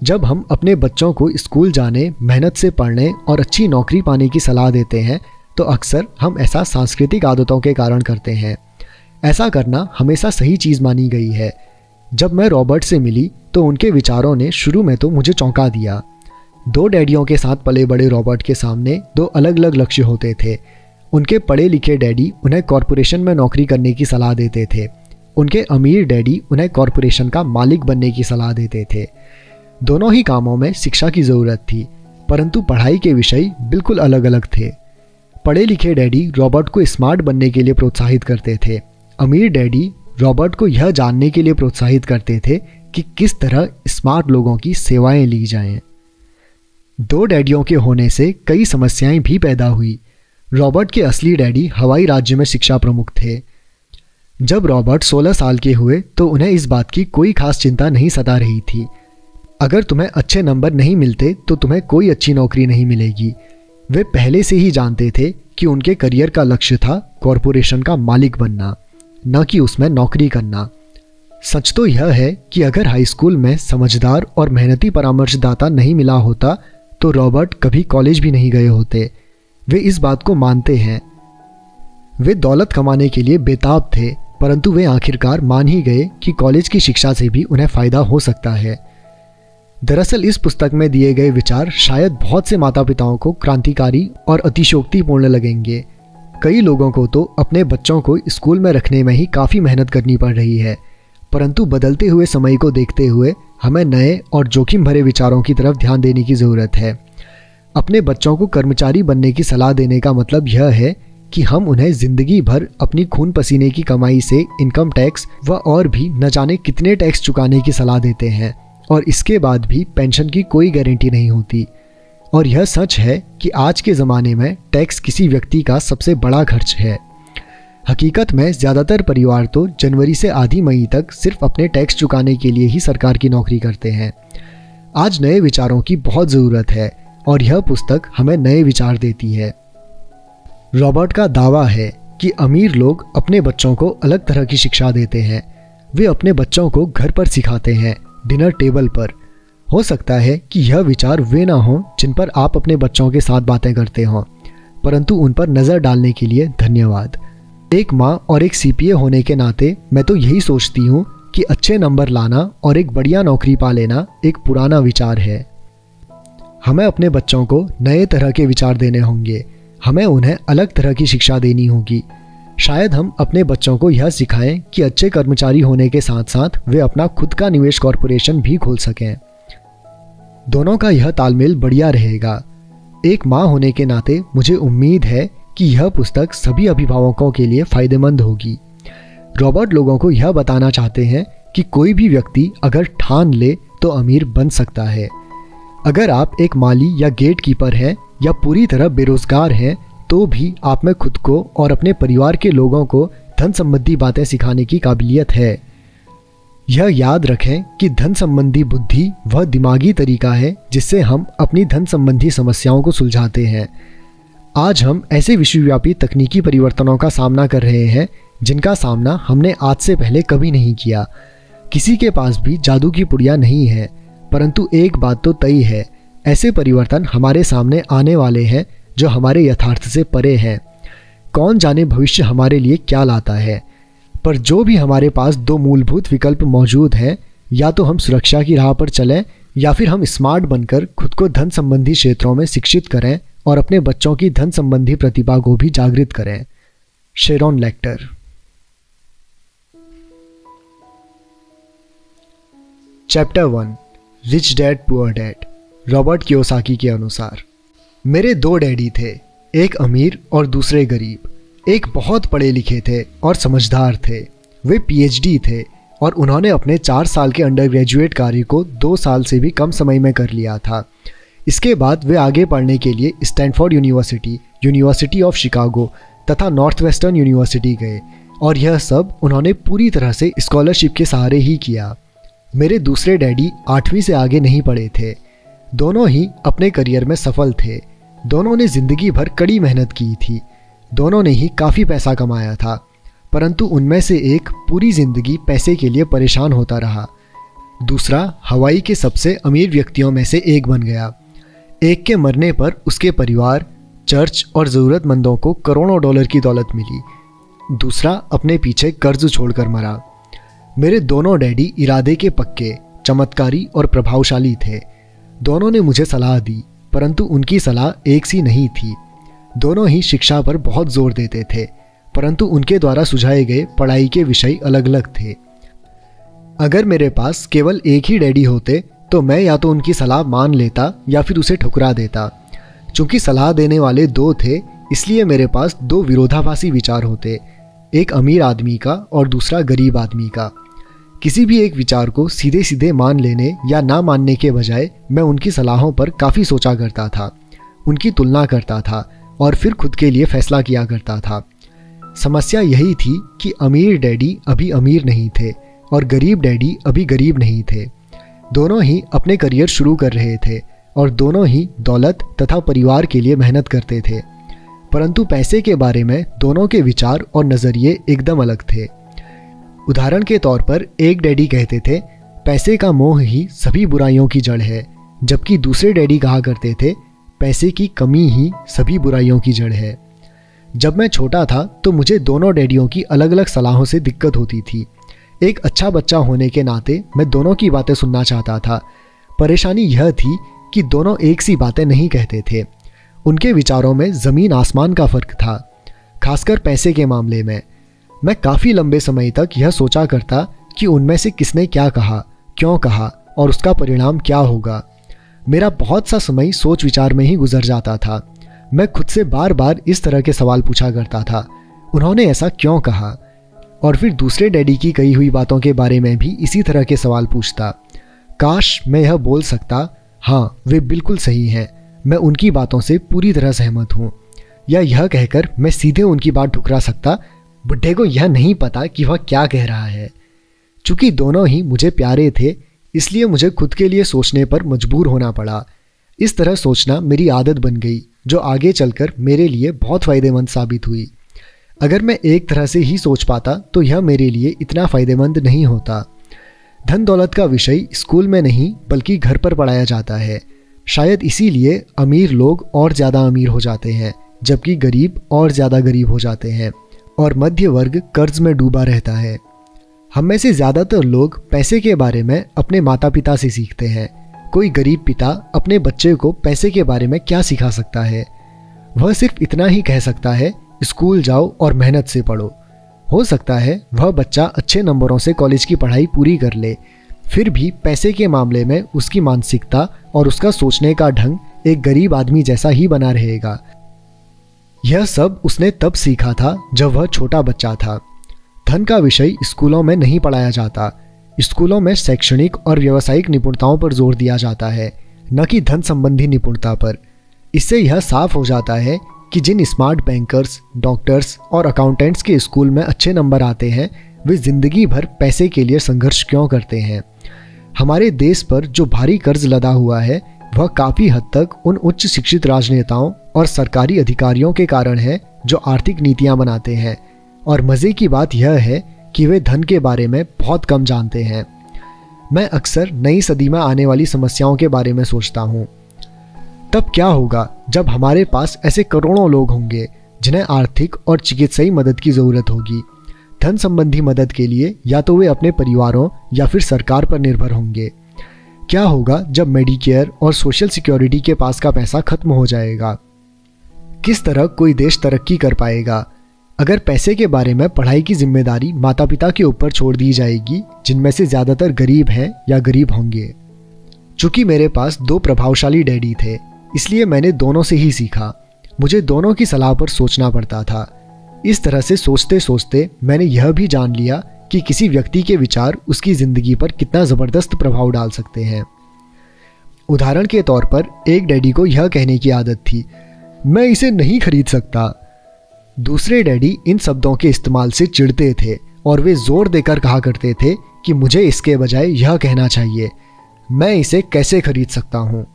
जब हम अपने बच्चों को स्कूल जाने, मेहनत से पढ़ने और अच्छी नौकरी पाने की सलाह देते हैं तो अक्सर हम ऐसा सांस्कृतिक आदतों के कारण करते हैं। ऐसा करना हमेशा सही चीज़ मानी गई है। जब मैं रॉबर्ट से मिली तो तो उनके विचारों ने शुरू में तो मुझे चौंका दिया। दो डैडियों के साथ पले बड़े रॉबर्ट के सामने दो अलग अलग लक्ष्य होते थे। उनके पढ़े लिखे डैडी उन्हें कॉरपोरेशन में नौकरी करने की सलाह देते थे। उनके अमीर डैडी उन्हें कॉरपोरेशन का मालिक बनने की सलाह देते थे। दोनों ही कामों में शिक्षा की ज़रूरत थी, परंतु पढ़ाई के विषय बिल्कुल अलग अलग थे। पढ़े लिखे डैडी रॉबर्ट को स्मार्ट बनने के लिए प्रोत्साहित करते थे। अमीर डैडी रॉबर्ट को यह जानने के लिए प्रोत्साहित करते थे कि किस तरह स्मार्ट लोगों की सेवाएं ली जाएं। दो डैडियों के होने से कई समस्याएं भी पैदा हुई। रॉबर्ट के असली डैडी हवाई राज्य में शिक्षा प्रमुख थे। जब रॉबर्ट 16 साल के हुए तो उन्हें इस बात की कोई खास चिंता नहीं सता रही थी। अगर तुम्हें अच्छे नंबर नहीं मिलते तो तुम्हें कोई अच्छी नौकरी नहीं मिलेगी। वे पहले से ही जानते थे कि उनके करियर का लक्ष्य था कॉरपोरेशन का मालिक बनना, न कि उसमें नौकरी करना। सच तो यह है कि अगर हाई स्कूल में समझदार और मेहनती परामर्शदाता नहीं मिला होता तो रॉबर्ट कभी कॉलेज भी नहीं गए होते। वे इस बात को मानते हैं। वे दौलत कमाने के लिए बेताब थे, परंतु वे आखिरकार मान ही गए कि कॉलेज की शिक्षा से भी उन्हें फ़ायदा हो सकता है। दरअसल इस पुस्तक में दिए गए विचार शायद बहुत से माता पिताओं को क्रांतिकारी और अतिशयोक्तिपूर्ण लगेंगे। कई लोगों को तो अपने बच्चों को स्कूल में रखने में ही काफ़ी मेहनत करनी पड़ रही है, परंतु बदलते हुए समय को देखते हुए हमें नए और जोखिम भरे विचारों की तरफ ध्यान देने की ज़रूरत है। अपने बच्चों को कर्मचारी बनने की सलाह देने का मतलब यह है कि हम उन्हें ज़िंदगी भर अपनी खून पसीने की कमाई से इनकम टैक्स व और भी न जाने कितने टैक्स चुकाने की सलाह देते हैं, और इसके बाद भी पेंशन की कोई गारंटी नहीं होती। और यह सच है कि आज के ज़माने में टैक्स किसी व्यक्ति का सबसे बड़ा खर्च है। हकीकत में ज़्यादातर परिवार तो जनवरी से आधी मई तक सिर्फ अपने टैक्स चुकाने के लिए ही सरकार की नौकरी करते हैं। आज नए विचारों की बहुत ज़रूरत है और यह पुस्तक हमें नए विचार देती है। रॉबर्ट का दावा है कि अमीर लोग अपने बच्चों को अलग तरह की शिक्षा देते हैं। वे अपने बच्चों को घर पर सिखाते हैं, डिनर टेबल पर। हो सकता है कि यह विचार वे ना हों जिन पर आप अपने बच्चों के साथ बातें करते हों, परंतु उन पर नज़र डालने के लिए धन्यवाद। एक माँ और एक सीपीए होने के नाते मैं तो यही सोचती हूँ कि अच्छे नंबर लाना और एक बढ़िया नौकरी पा लेना एक पुराना विचार है। हमें अपने बच्चों को नए तरह के विचार देने होंगे। हमें उन्हें अलग तरह की शिक्षा देनी होगी। शायद हम अपने बच्चों को यह सिखाएं कि अच्छे कर्मचारी होने के साथ साथ वे अपना खुद का निवेश कॉरपोरेशन भी खोल सकें। दोनों का यह तालमेल बढ़िया रहेगा। एक माँ होने के नाते मुझे उम्मीद है कि यह पुस्तक सभी अभिभावकों के लिए फ़ायदेमंद होगी। रॉबर्ट लोगों को यह बताना चाहते हैं कि कोई भी व्यक्ति अगर ठान ले तो अमीर बन सकता है। अगर आप एक माली या गेट कीपर हैं या पूरी तरह बेरोजगार हैं तो भी आप में खुद को और अपने परिवार के लोगों को धन संबंधी बातें सिखाने की काबिलियत है। यह याद रखें कि धन संबंधी बुद्धि वह दिमागी तरीका है जिससे हम अपनी धन संबंधी समस्याओं को सुलझाते हैं। आज हम ऐसे विश्वव्यापी तकनीकी परिवर्तनों का सामना कर रहे हैं जिनका सामना हमने आज से पहले कभी नहीं किया। किसी के पास भी जादू की पुड़िया नहीं है, परंतु एक बात तो तय है, ऐसे परिवर्तन हमारे सामने आने वाले हैं जो हमारे यथार्थ से परे हैं। कौन जाने भविष्य हमारे लिए क्या लाता है, पर जो भी हमारे पास दो मूलभूत विकल्प मौजूद हैं, या तो हम सुरक्षा की राह पर चलें या फिर हम स्मार्ट बनकर खुद को धन संबंधी क्षेत्रों में शिक्षित करें और अपने बच्चों की धन संबंधी प्रतिभा को भी जागृत करें। Sharon Lechter. Chapter 1 Rich dad poor Dad. Robert Kiyosaki के अनुसार, मेरे दो डैडी थे, एक अमीर और दूसरे गरीब। एक बहुत पढ़े लिखे थे और समझदार थे। वे पीएचडी थे और उन्होंने अपने 4 साल के अंडर ग्रेजुएट कार्य को 2 साल से भी कम समय में कर लिया था। इसके बाद वे आगे पढ़ने के लिए Stanford university, university of Chicago तथा नॉर्थ वेस्टर्न यूनिवर्सिटी गए, और यह सब उन्होंने पूरी तरह से स्कॉलरशिप के सहारे ही किया। मेरे दूसरे डैडी 8वीं से आगे नहीं पढ़े थे। दोनों ही अपने करियर में सफल थे। दोनों ने ज़िंदगी भर कड़ी मेहनत की थी। दोनों ने ही काफ़ी पैसा कमाया था, परंतु उनमें से एक पूरी ज़िंदगी पैसे के लिए परेशान होता रहा। दूसरा हवाई के सबसे अमीर व्यक्तियों में से एक बन गया। एक के मरने पर उसके परिवार, चर्च और ज़रूरतमंदों को करोड़ों डॉलर की दौलत मिली। दूसरा अपने पीछे कर्ज छोड़कर मरा। मेरे दोनों डैडी इरादे के पक्के, चमत्कारी और प्रभावशाली थे। दोनों ने मुझे सलाह दी, परंतु उनकी सलाह एक सी नहीं थी। दोनों ही शिक्षा पर बहुत जोर देते थे, परंतु उनके द्वारा सुझाए गए पढ़ाई के विषय अलग अलग थे। अगर मेरे पास केवल एक ही डैडी होते तो मैं या तो उनकी सलाह मान लेता या फिर उसे ठुकरा देता। चूंकि सलाह देने वाले दो थे, इसलिए मेरे पास दो विरोधाभासी विचार होते, एक अमीर आदमी का और दूसरा गरीब आदमी का। किसी भी एक विचार को सीधे सीधे मान लेने या ना मानने के बजाय मैं उनकी सलाहों पर काफ़ी सोचा करता था, उनकी तुलना करता था और फिर खुद के लिए फैसला किया करता था। समस्या यही थी कि अमीर डैडी अभी अमीर नहीं थे और गरीब डैडी अभी गरीब नहीं थे। दोनों ही अपने करियर शुरू कर रहे थे और दोनों ही दौलत तथा परिवार के लिए मेहनत करते थे, परंतु पैसे के बारे में दोनों के विचार और नज़रिए एकदम अलग थे। उदाहरण के तौर पर एक डैडी कहते थे पैसे का मोह ही सभी बुराइयों की जड़ है, जबकि दूसरे डैडी कहा करते थे पैसे की कमी ही सभी बुराइयों की जड़ है। जब मैं छोटा था तो मुझे दोनों डैडियों की अलग अलग सलाहों से दिक्कत होती थी। एक अच्छा बच्चा होने के नाते मैं दोनों की बातें सुनना चाहता था। परेशानी यह थी कि दोनों एक सी बातें नहीं कहते थे। उनके विचारों में ज़मीन आसमान का फ़र्क था, खासकर पैसे के मामले में। मैं काफ़ी लंबे समय तक यह सोचा करता कि उनमें से किसने क्या कहा, क्यों कहा और उसका परिणाम क्या होगा। मेरा बहुत सा समय सोच विचार में ही गुजर जाता था। मैं खुद से बार बार इस तरह के सवाल पूछा करता था, उन्होंने ऐसा क्यों कहा? और फिर दूसरे डैडी की कही हुई बातों के बारे में भी इसी तरह के सवाल पूछता। काश मैं यह बोल सकता, हाँ वे बिल्कुल सही हैं, मैं उनकी बातों से पूरी तरह सहमत हूँ, या यह कहकर मैं सीधे उनकी बात ठुकरा सकता, बुड्ढे को यह नहीं पता कि वह क्या कह रहा है। चूँकि दोनों ही मुझे प्यारे थे, इसलिए मुझे खुद के लिए सोचने पर मजबूर होना पड़ा। इस तरह सोचना मेरी आदत बन गई, जो आगे चलकर मेरे लिए बहुत फ़ायदेमंद साबित हुई। अगर मैं एक तरह से ही सोच पाता तो यह मेरे लिए इतना फ़ायदेमंद नहीं होता। धन दौलत का विषय स्कूल में नहीं बल्कि घर पर पढ़ाया जाता है। शायद इसीलिए अमीर लोग और ज़्यादा अमीर हो जाते हैं, जबकि गरीब और ज़्यादा गरीब हो जाते हैं और मध्य वर्ग कर्ज में डूबा रहता है। हम में से ज़्यादातर लोग पैसे के बारे में अपने माता पिता से सीखते हैं। कोई गरीब पिता अपने बच्चे को पैसे के बारे में क्या सिखा सकता है? वह सिर्फ इतना ही कह सकता है, स्कूल जाओ और मेहनत से पढ़ो। हो सकता है वह बच्चा अच्छे नंबरों से कॉलेज की पढ़ाई पूरी कर ले, फिर भी पैसे के मामले में उसकी मानसिकता और उसका सोचने का ढंग एक गरीब आदमी जैसा ही बना रहेगा। यह सब उसने तब सीखा था जब वह छोटा बच्चा था। धन का विषय स्कूलों में नहीं पढ़ाया जाता। स्कूलों में शैक्षणिक और व्यावसायिक निपुणताओं पर जोर दिया जाता है, न कि धन संबंधी निपुणता पर। इससे यह साफ हो जाता है कि जिन स्मार्ट बैंकर्स, डॉक्टर्स और अकाउंटेंट्स के स्कूल में अच्छे नंबर आते हैं, वे जिंदगी भर पैसे के लिए संघर्ष क्यों करते हैं। हमारे देश पर जो भारी कर्ज लदा हुआ है, वह काफ़ी हद तक उन उच्च शिक्षित राजनेताओं और सरकारी अधिकारियों के कारण है जो आर्थिक नीतियां बनाते हैं। और मज़े की बात यह है कि वे धन के बारे में बहुत कम जानते हैं। मैं अक्सर नई सदी में आने वाली समस्याओं के बारे में सोचता हूँ। तब क्या होगा जब हमारे पास ऐसे करोड़ों लोग होंगे जिन्हें आर्थिक और चिकित्साई मदद की ज़रूरत होगी। धन संबंधी मदद के लिए या तो वे अपने परिवारों या फिर सरकार पर निर्भर होंगे। क्या होगा जब मेडिकेयर और सोशल सिक्योरिटी के पास का पैसा खत्म हो जाएगा? किस तरह कोई देश तरक्की कर पाएगा? अगर पैसे के बारे में पढ़ाई की जिम्मेदारी माता पिता के ऊपर छोड़ दी जाएगी, जिनमें से ज़्यादातर गरीब हैं या गरीब होंगे। चूँकि मेरे पास दो प्रभावशाली डैडी थे, इसलिए मैंने दोनों से ही सीखा। मुझे दोनों की सलाह पर सोचना पड़ता था। इस तरह से सोचते सोचते मैंने यह भी जान लिया कि किसी व्यक्ति के विचार उसकी ज़िंदगी पर कितना ज़बरदस्त प्रभाव डाल सकते हैं। उदाहरण के तौर पर एक डैडी को यह कहने की आदत थी, मैं इसे नहीं खरीद सकता। दूसरे डैडी इन शब्दों के इस्तेमाल से चिढ़ते थे और वे जोर देकर कहा करते थे कि मुझे इसके बजाय यह कहना चाहिए, मैं इसे कैसे खरीद सकता हूँ।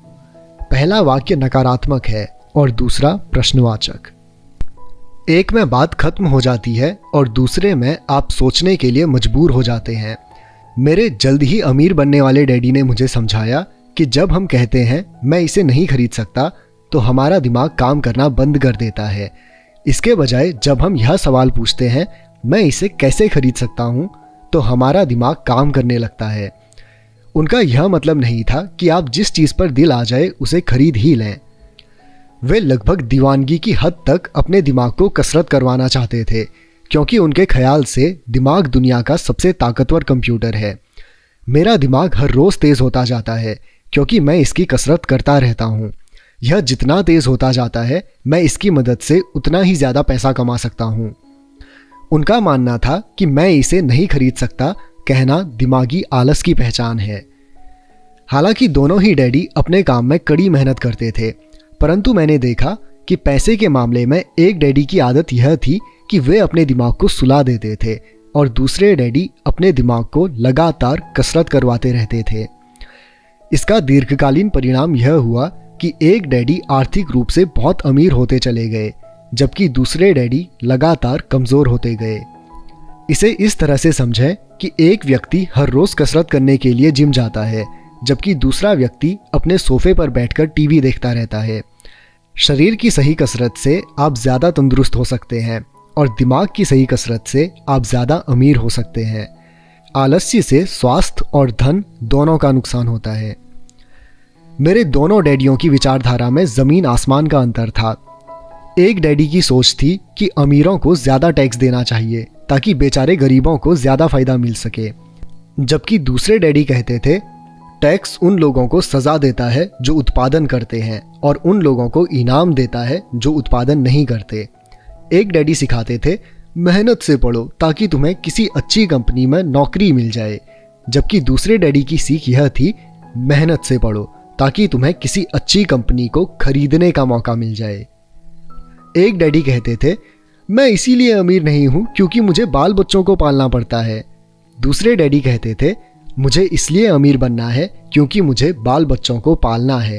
पहला वाक्य नकारात्मक है और दूसरा प्रश्नवाचक। एक में बात खत्म हो जाती है और दूसरे में आप सोचने के लिए मजबूर हो जाते हैं। मेरे जल्द ही अमीर बनने वाले डैडी ने मुझे समझाया कि जब हम कहते हैं मैं इसे नहीं खरीद सकता, तो हमारा दिमाग काम करना बंद कर देता है। इसके बजाय जब हम यह सवाल पूछते हैं मैं इसे कैसे खरीद सकता हूँ, तो हमारा दिमाग काम करने लगता है। उनका यह मतलब नहीं था कि आप जिस चीज़ पर दिल आ जाए उसे खरीद ही लें। वे लगभग दीवानगी की हद तक अपने दिमाग को कसरत करवाना चाहते थे, क्योंकि उनके ख्याल से दिमाग दुनिया का सबसे ताकतवर कंप्यूटर है। मेरा दिमाग हर रोज़ तेज़ होता जाता है क्योंकि मैं इसकी कसरत करता रहता हूँ। यह जितना तेज़ होता जाता है, मैं इसकी मदद से उतना ही ज़्यादा पैसा कमा सकता हूँ। उनका मानना था कि मैं इसे नहीं खरीद सकता कहना दिमागी आलस की पहचान है। हालांकि दोनों ही डैडी अपने काम में कड़ी मेहनत करते थे, परंतु मैंने देखा कि पैसे के मामले में एक डैडी की आदत यह थी कि वे अपने दिमाग को सुला देते थे और दूसरे डैडी अपने दिमाग को लगातार कसरत करवाते रहते थे। इसका दीर्घकालीन परिणाम यह हुआ कि एक डैडी आर्थिक रूप से बहुत अमीर होते चले गए, जबकि दूसरे डैडी लगातार कमज़ोर होते गए। इसे इस तरह से समझें कि एक व्यक्ति हर रोज़ कसरत करने के लिए जिम जाता है, जबकि दूसरा व्यक्ति अपने सोफे पर बैठकर टीवी देखता रहता है। शरीर की सही कसरत से आप ज़्यादा तंदुरुस्त हो सकते हैं और दिमाग की सही कसरत से आप ज़्यादा अमीर हो सकते हैं। आलस्य से स्वास्थ्य और धन दोनों का नुकसान होता है। मेरे दोनों डैडियों की विचारधारा में ज़मीन आसमान का अंतर था। एक डैडी की सोच थी कि अमीरों को ज़्यादा टैक्स देना चाहिए ताकि बेचारे गरीबों को ज़्यादा फ़ायदा मिल सके, जबकि दूसरे डैडी कहते थे टैक्स उन लोगों को सज़ा देता है जो उत्पादन करते हैं और उन लोगों को इनाम देता है जो उत्पादन नहीं करते। एक डैडी सिखाते थे मेहनत से पढ़ो ताकि तुम्हें किसी अच्छी कंपनी में नौकरी मिल जाए, जबकि दूसरे डैडी की सीख यह थी मेहनत से पढ़ो ताकि तुम्हें किसी अच्छी कंपनी को खरीदने का मौका मिल जाए। एक डैडी कहते थे मैं इसीलिए अमीर नहीं हूं क्योंकि मुझे बाल बच्चों को पालना पड़ता है। दूसरे डैडी कहते थे मुझे इसलिए अमीर बनना है क्योंकि मुझे बाल बच्चों को पालना है।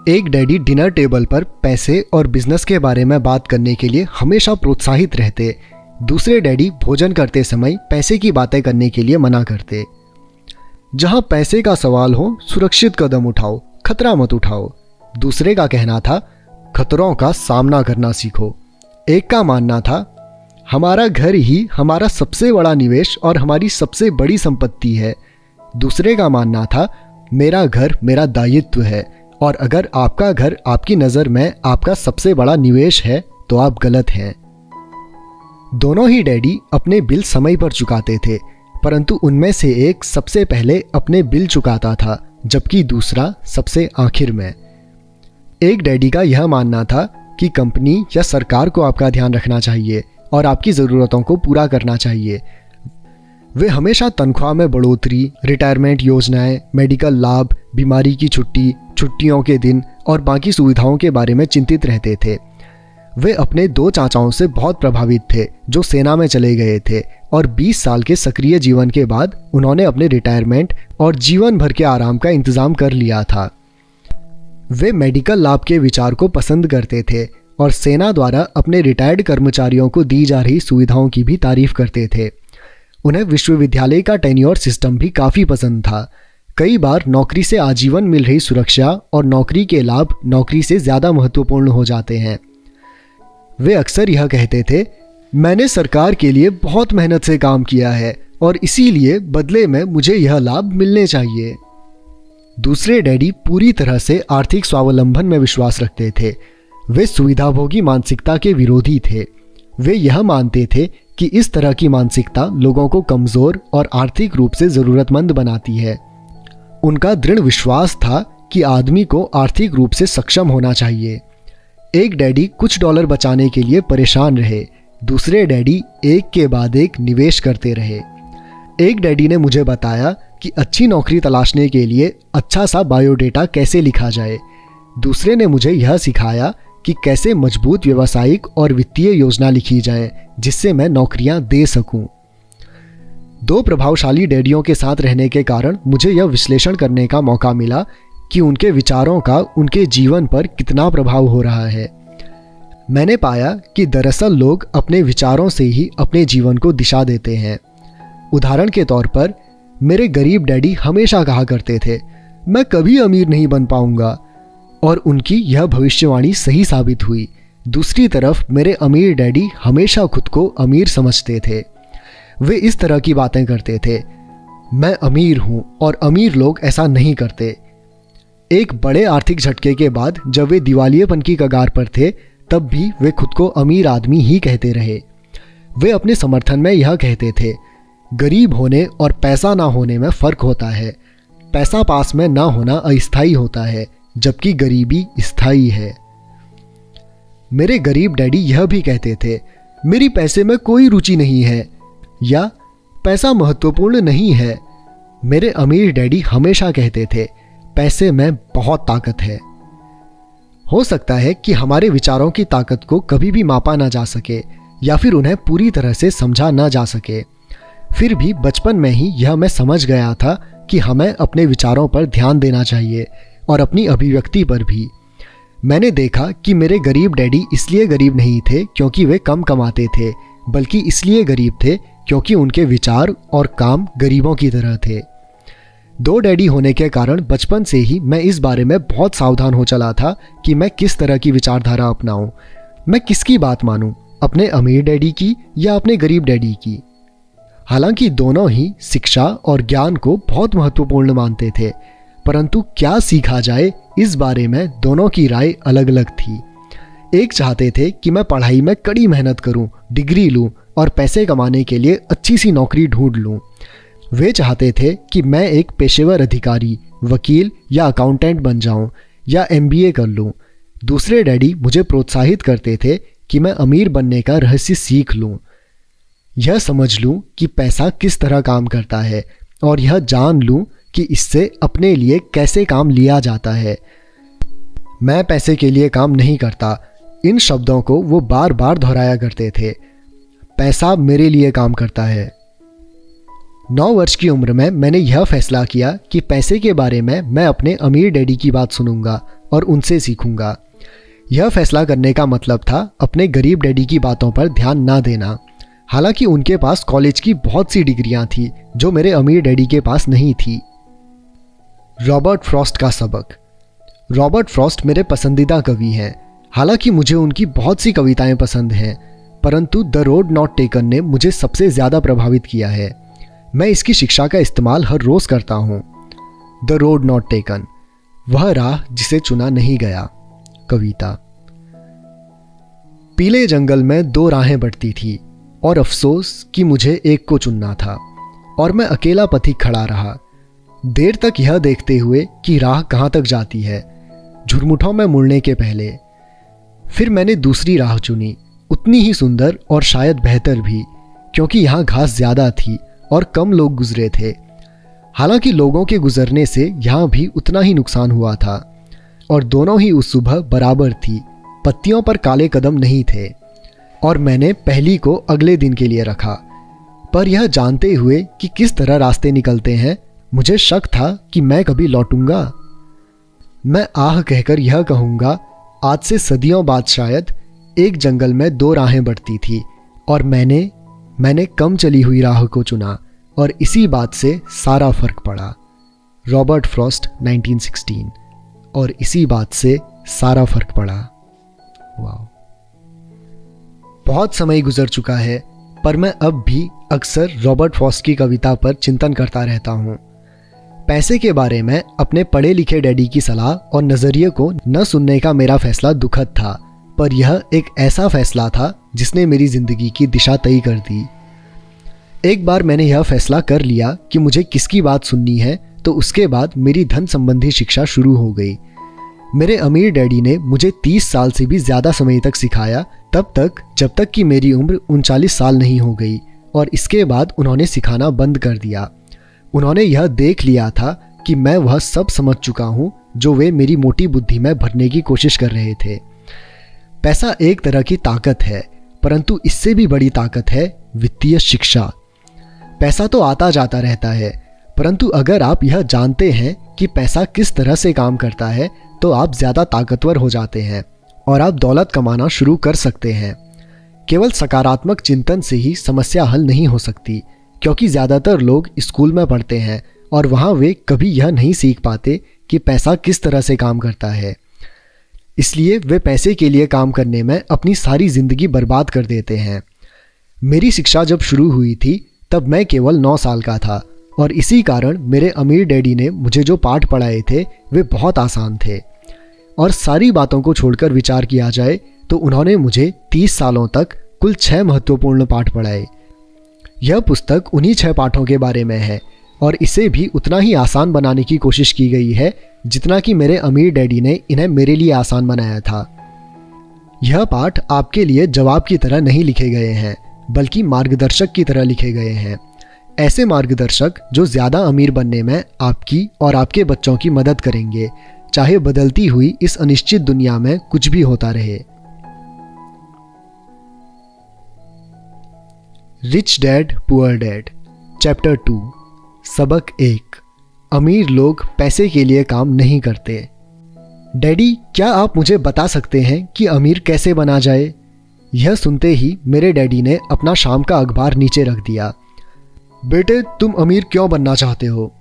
एक डैडी डिनर टेबल पर पैसे और बिजनेस के बारे में बात करने के लिए हमेशा प्रोत्साहित रहते, दूसरे डैडी भोजन करते समय पैसे की बातें करने के लिए मना करते। जहां पैसे का सवाल हो सुरक्षित कदम उठाओ, खतरा मत उठाओ। दूसरे का कहना था खतरों का सामना करना सीखो। एक का मानना था हमारा घर ही हमारा सबसे बड़ा निवेश और हमारी सबसे बड़ी संपत्ति है। दूसरे का मानना था मेरा घर मेरा दायित्व है और अगर आपका घर आपकी नज़र में आपका सबसे बड़ा निवेश है तो आप गलत हैं। दोनों ही डैडी अपने बिल समय पर चुकाते थे, परंतु उनमें से एक सबसे पहले अपने बिल चुकाता था जबकि दूसरा सबसे आखिर में। एक डैडी का यह मानना था कि कंपनी या सरकार को आपका ध्यान रखना चाहिए और आपकी ज़रूरतों को पूरा करना चाहिए। वे हमेशा तनख्वाह में बढ़ोतरी, रिटायरमेंट योजनाएं, मेडिकल लाभ, बीमारी की छुट्टी, छुट्टियों के दिन और बाकी सुविधाओं के बारे में चिंतित रहते थे। वे अपने 2 चाचाओं से बहुत प्रभावित थे जो सेना में चले गए थे और 20 साल के सक्रिय जीवन के बाद उन्होंने अपने रिटायरमेंट और जीवन भर के आराम का इंतज़ाम कर लिया था। वे मेडिकल लाभ के विचार को पसंद करते थे और सेना द्वारा अपने रिटायर्ड कर्मचारियों को दी जा रही सुविधाओं की भी तारीफ करते थे। उन्हें विश्वविद्यालय का टेन्योर सिस्टम भी काफ़ी पसंद था। कई बार नौकरी से आजीवन मिल रही सुरक्षा और नौकरी के लाभ नौकरी से ज़्यादा महत्वपूर्ण हो जाते हैं। वे अक्सर यह कहते थे मैंने सरकार के लिए बहुत मेहनत से काम किया है और इसीलिए बदले में मुझे यह लाभ मिलने चाहिए। दूसरे डैडी पूरी तरह से आर्थिक स्वावलंबन में विश्वास रखते थे। वे सुविधाभोगी मानसिकता के विरोधी थे। वे यह मानते थे कि इस तरह की मानसिकता लोगों को कमज़ोर और आर्थिक रूप से ज़रूरतमंद बनाती है। उनका दृढ़ विश्वास था कि आदमी को आर्थिक रूप से सक्षम होना चाहिए। एक डैडी कुछ डॉलर बचाने के लिए परेशान रहे, दूसरे डैडी एक के बाद एक निवेश करते रहे। एक डैडी ने मुझे बताया कि अच्छी नौकरी तलाशने के लिए अच्छा सा बायोडेटा कैसे लिखा जाए। दूसरे ने मुझे यह सिखाया कि कैसे मजबूत व्यावसायिक और वित्तीय योजना लिखी जाए जिससे मैं नौकरियां दे सकूं। 2 प्रभावशाली डैडियों के साथ रहने के कारण मुझे यह विश्लेषण करने का मौका मिला कि उनके विचारों का उनके जीवन पर कितना प्रभाव हो रहा है। मैंने पाया कि दरअसल लोग अपने विचारों से ही अपने जीवन को दिशा देते हैं। उदाहरण के तौर पर मेरे गरीब डैडी हमेशा कहा करते थे मैं कभी अमीर नहीं बन पाऊंगा, और उनकी यह भविष्यवाणी सही साबित हुई। दूसरी तरफ मेरे अमीर डैडी हमेशा खुद को अमीर समझते थे। वे इस तरह की बातें करते थे मैं अमीर हूं और अमीर लोग ऐसा नहीं करते। एक बड़े आर्थिक झटके के बाद जब वे दिवालियेपन की कगार पर थे, तब भी वे खुद को अमीर आदमी ही कहते रहे। वे अपने समर्थन में यह कहते थे, गरीब होने और पैसा ना होने में फ़र्क होता है। पैसा पास में ना होना अस्थायी होता है, जबकि गरीबी स्थायी है। मेरे गरीब डैडी यह भी कहते थे, मेरी पैसे में कोई रुचि नहीं है, या पैसा महत्वपूर्ण नहीं है। मेरे अमीर डैडी हमेशा कहते थे, पैसे में बहुत ताकत है। हो सकता है कि हमारे विचारों की ताकत को कभी भी मापा ना जा सके या फिर उन्हें पूरी तरह से समझा ना जा सके। फिर भी बचपन में ही यह मैं समझ गया था कि हमें अपने विचारों पर ध्यान देना चाहिए और अपनी अभिव्यक्ति पर भी। मैंने देखा कि मेरे गरीब डैडी इसलिए गरीब नहीं थे क्योंकि वे कम कमाते थे, बल्कि इसलिए गरीब थे क्योंकि उनके विचार और काम गरीबों की तरह थे। 2 डैडी होने के कारण बचपन से ही मैं इस बारे में बहुत सावधान हो चला था कि मैं किस तरह की विचारधारा अपनाऊं। मैं किसकी बात मानूं, अपने अमीर डैडी की या अपने गरीब डैडी की। हालांकि दोनों ही शिक्षा और ज्ञान को बहुत महत्वपूर्ण मानते थे, परंतु क्या सीखा जाए इस बारे में दोनों की राय अलग अलग थी। एक चाहते थे कि मैं पढ़ाई में कड़ी मेहनत करूं, डिग्री लूं और पैसे कमाने के लिए अच्छी सी नौकरी ढूंढ लूं। वे चाहते थे कि मैं एक पेशेवर अधिकारी, वकील या अकाउंटेंट बन जाऊं या MBA कर लूं। दूसरे डैडी मुझे प्रोत्साहित करते थे कि मैं अमीर बनने का रहस्य सीख लूं, यह समझ लूं कि पैसा किस तरह काम करता है और यह जान लूं कि इससे अपने लिए कैसे काम लिया जाता है। मैं पैसे के लिए काम नहीं करता, इन शब्दों को वो बार बार दोहराया करते थे। पैसा मेरे लिए काम करता है। 9 वर्ष की उम्र में मैंने यह फैसला किया कि पैसे के बारे में मैं अपने अमीर डैडी की बात सुनूंगा और उनसे सीखूंगा। यह फैसला करने का मतलब था अपने गरीब डैडी की बातों पर ध्यान ना देना। हालांकि उनके पास कॉलेज की बहुत सी डिग्रियां थी जो मेरे अमीर डैडी के पास नहीं थी। रॉबर्ट फ्रॉस्ट का सबक। रॉबर्ट फ्रॉस्ट मेरे पसंदीदा कवि हैं। हालांकि मुझे उनकी बहुत सी कविताएं पसंद हैं, परंतु द रोड नॉट टेकन ने मुझे सबसे ज़्यादा प्रभावित किया है। मैं इसकी शिक्षा का इस्तेमाल हर रोज़ करता हूँ। द रोड नॉट टेकन, वह राह जिसे चुना नहीं गया। कविता। पीले जंगल में 2 राहें बढ़ती थी और अफसोस कि मुझे एक को चुनना था, और मैं अकेला पथिक खड़ा रहा, देर तक यह देखते हुए कि राह कहाँ तक जाती है, झुरमुठों में मुड़ने के पहले। फिर मैंने दूसरी राह चुनी, उतनी ही सुंदर और शायद बेहतर भी, क्योंकि यहाँ घास ज़्यादा थी और कम लोग गुजरे थे। हालांकि लोगों के गुजरने से यहाँ भी उतना ही नुकसान हुआ था, और दोनों ही उस सुबह बराबर थी। पत्तियों पर काले कदम नहीं थे, और मैंने पहली को अगले दिन के लिए रखा। पर यह जानते हुए कि किस तरह रास्ते निकलते हैं, मुझे शक था कि मैं कभी लौटूंगा। मैं आह कहकर यह कहूँगा, आज से सदियों बाद शायद एक जंगल में 2 राहें बढ़ती थी और मैंने कम चली हुई राह को चुना, और इसी बात से सारा फर्क पड़ा। Robert Frost 1916। और इसी बात से सारा फर्क पड़ा। वाह। बहुत समय गुजर चुका है, पर मैं अब भी अक्सर रॉबर्ट फ्रॉस्ट की कविता पर चिंतन करता रहता हूँ। पैसे के बारे में अपने पढ़े लिखे डैडी की सलाह और नज़रिए को न सुनने का मेरा फैसला दुखद था, पर यह एक ऐसा फैसला था जिसने मेरी ज़िंदगी की दिशा तय कर दी। एक बार मैंने यह फैसला कर लिया कि मुझे किसकी बात सुननी है, तो उसके बाद मेरी धन संबंधी शिक्षा शुरू हो गई। मेरे अमीर डैडी ने मुझे 30 साल से भी ज़्यादा समय तक सिखाया, तब तक जब तक कि मेरी उम्र 39 साल नहीं हो गई, और इसके बाद उन्होंने सिखाना बंद कर दिया। उन्होंने यह देख लिया था कि मैं वह सब समझ चुका हूँ जो वे मेरी मोटी बुद्धि में भरने की कोशिश कर रहे थे। पैसा एक तरह की ताकत है, परंतु इससे भी बड़ी ताकत है वित्तीय शिक्षा। पैसा तो आता जाता रहता है, परंतु अगर आप यह जानते हैं कि पैसा किस तरह से काम करता है, तो आप ज़्यादा ताकतवर हो जाते हैं और आप दौलत कमाना शुरू कर सकते हैं। केवल सकारात्मक चिंतन से ही समस्या हल नहीं हो सकती, क्योंकि ज़्यादातर लोग स्कूल में पढ़ते हैं और वहाँ वे कभी यह नहीं सीख पाते कि पैसा किस तरह से काम करता है। इसलिए वे पैसे के लिए काम करने में अपनी सारी ज़िंदगी बर्बाद कर देते हैं। मेरी शिक्षा जब शुरू हुई थी तब मैं केवल 9 साल का था, और इसी कारण मेरे अमीर डैडी ने मुझे जो पाठ पढ़ाए थे वे बहुत आसान थे। और सारी बातों को छोड़कर विचार किया जाए तो उन्होंने मुझे 30 सालों तक कुल 6 महत्वपूर्ण पाठ पढ़ाए। यह पुस्तक उन्हीं 6 पाठों के बारे में है और इसे भी उतना ही आसान बनाने की कोशिश की गई है जितना कि मेरे अमीर डैडी ने इन्हें मेरे लिए आसान बनाया था। यह पाठ आपके लिए जवाब की तरह नहीं लिखे गए हैं, बल्कि मार्गदर्शक की तरह लिखे गए हैं। ऐसे मार्गदर्शक जो ज़्यादा अमीर बनने में आपकी और आपके बच्चों की मदद करेंगे, चाहे बदलती हुई इस अनिश्चित दुनिया में कुछ भी होता रहे। Rich dad poor dad, chapter 2, सबक 1, अमीर लोग पैसे के लिए काम नहीं करते। डैडी, क्या आप मुझे बता सकते हैं कि अमीर कैसे बना जाए? यह सुनते ही मेरे डैडी ने अपना शाम का अखबार नीचे रख दिया। बेटे, तुम अमीर क्यों बनना चाहते हो?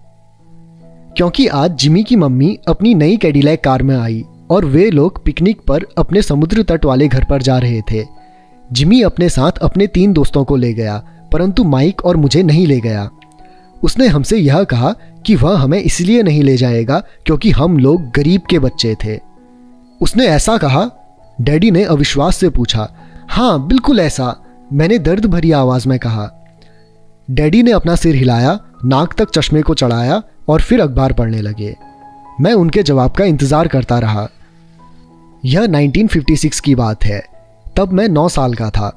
क्योंकि आज जिमी की मम्मी अपनी नई कैडिलैक कार में आई और वे लोग पिकनिक पर अपने समुद्र तट वाले घर पर जा रहे थे। जिमी अपने साथ अपने 3 दोस्तों को ले गया, परंतु माइक और मुझे नहीं ले गया। उसने हमसे यह कहा कि वह हमें इसलिए नहीं ले जाएगा क्योंकि हम लोग गरीब के बच्चे थे। उसने ऐसा कहा? डैडी ने अविश्वास से पूछा। हाँ, बिल्कुल ऐसा, मैंने दर्द भरी आवाज में कहा। डैडी ने अपना सिर हिलाया, नाक तक चश्मे को चढ़ाया और फिर अखबार पढ़ने लगे। मैं उनके जवाब का इंतजार करता रहा। यह 1956 की बात है। तब मैं 9 साल का था।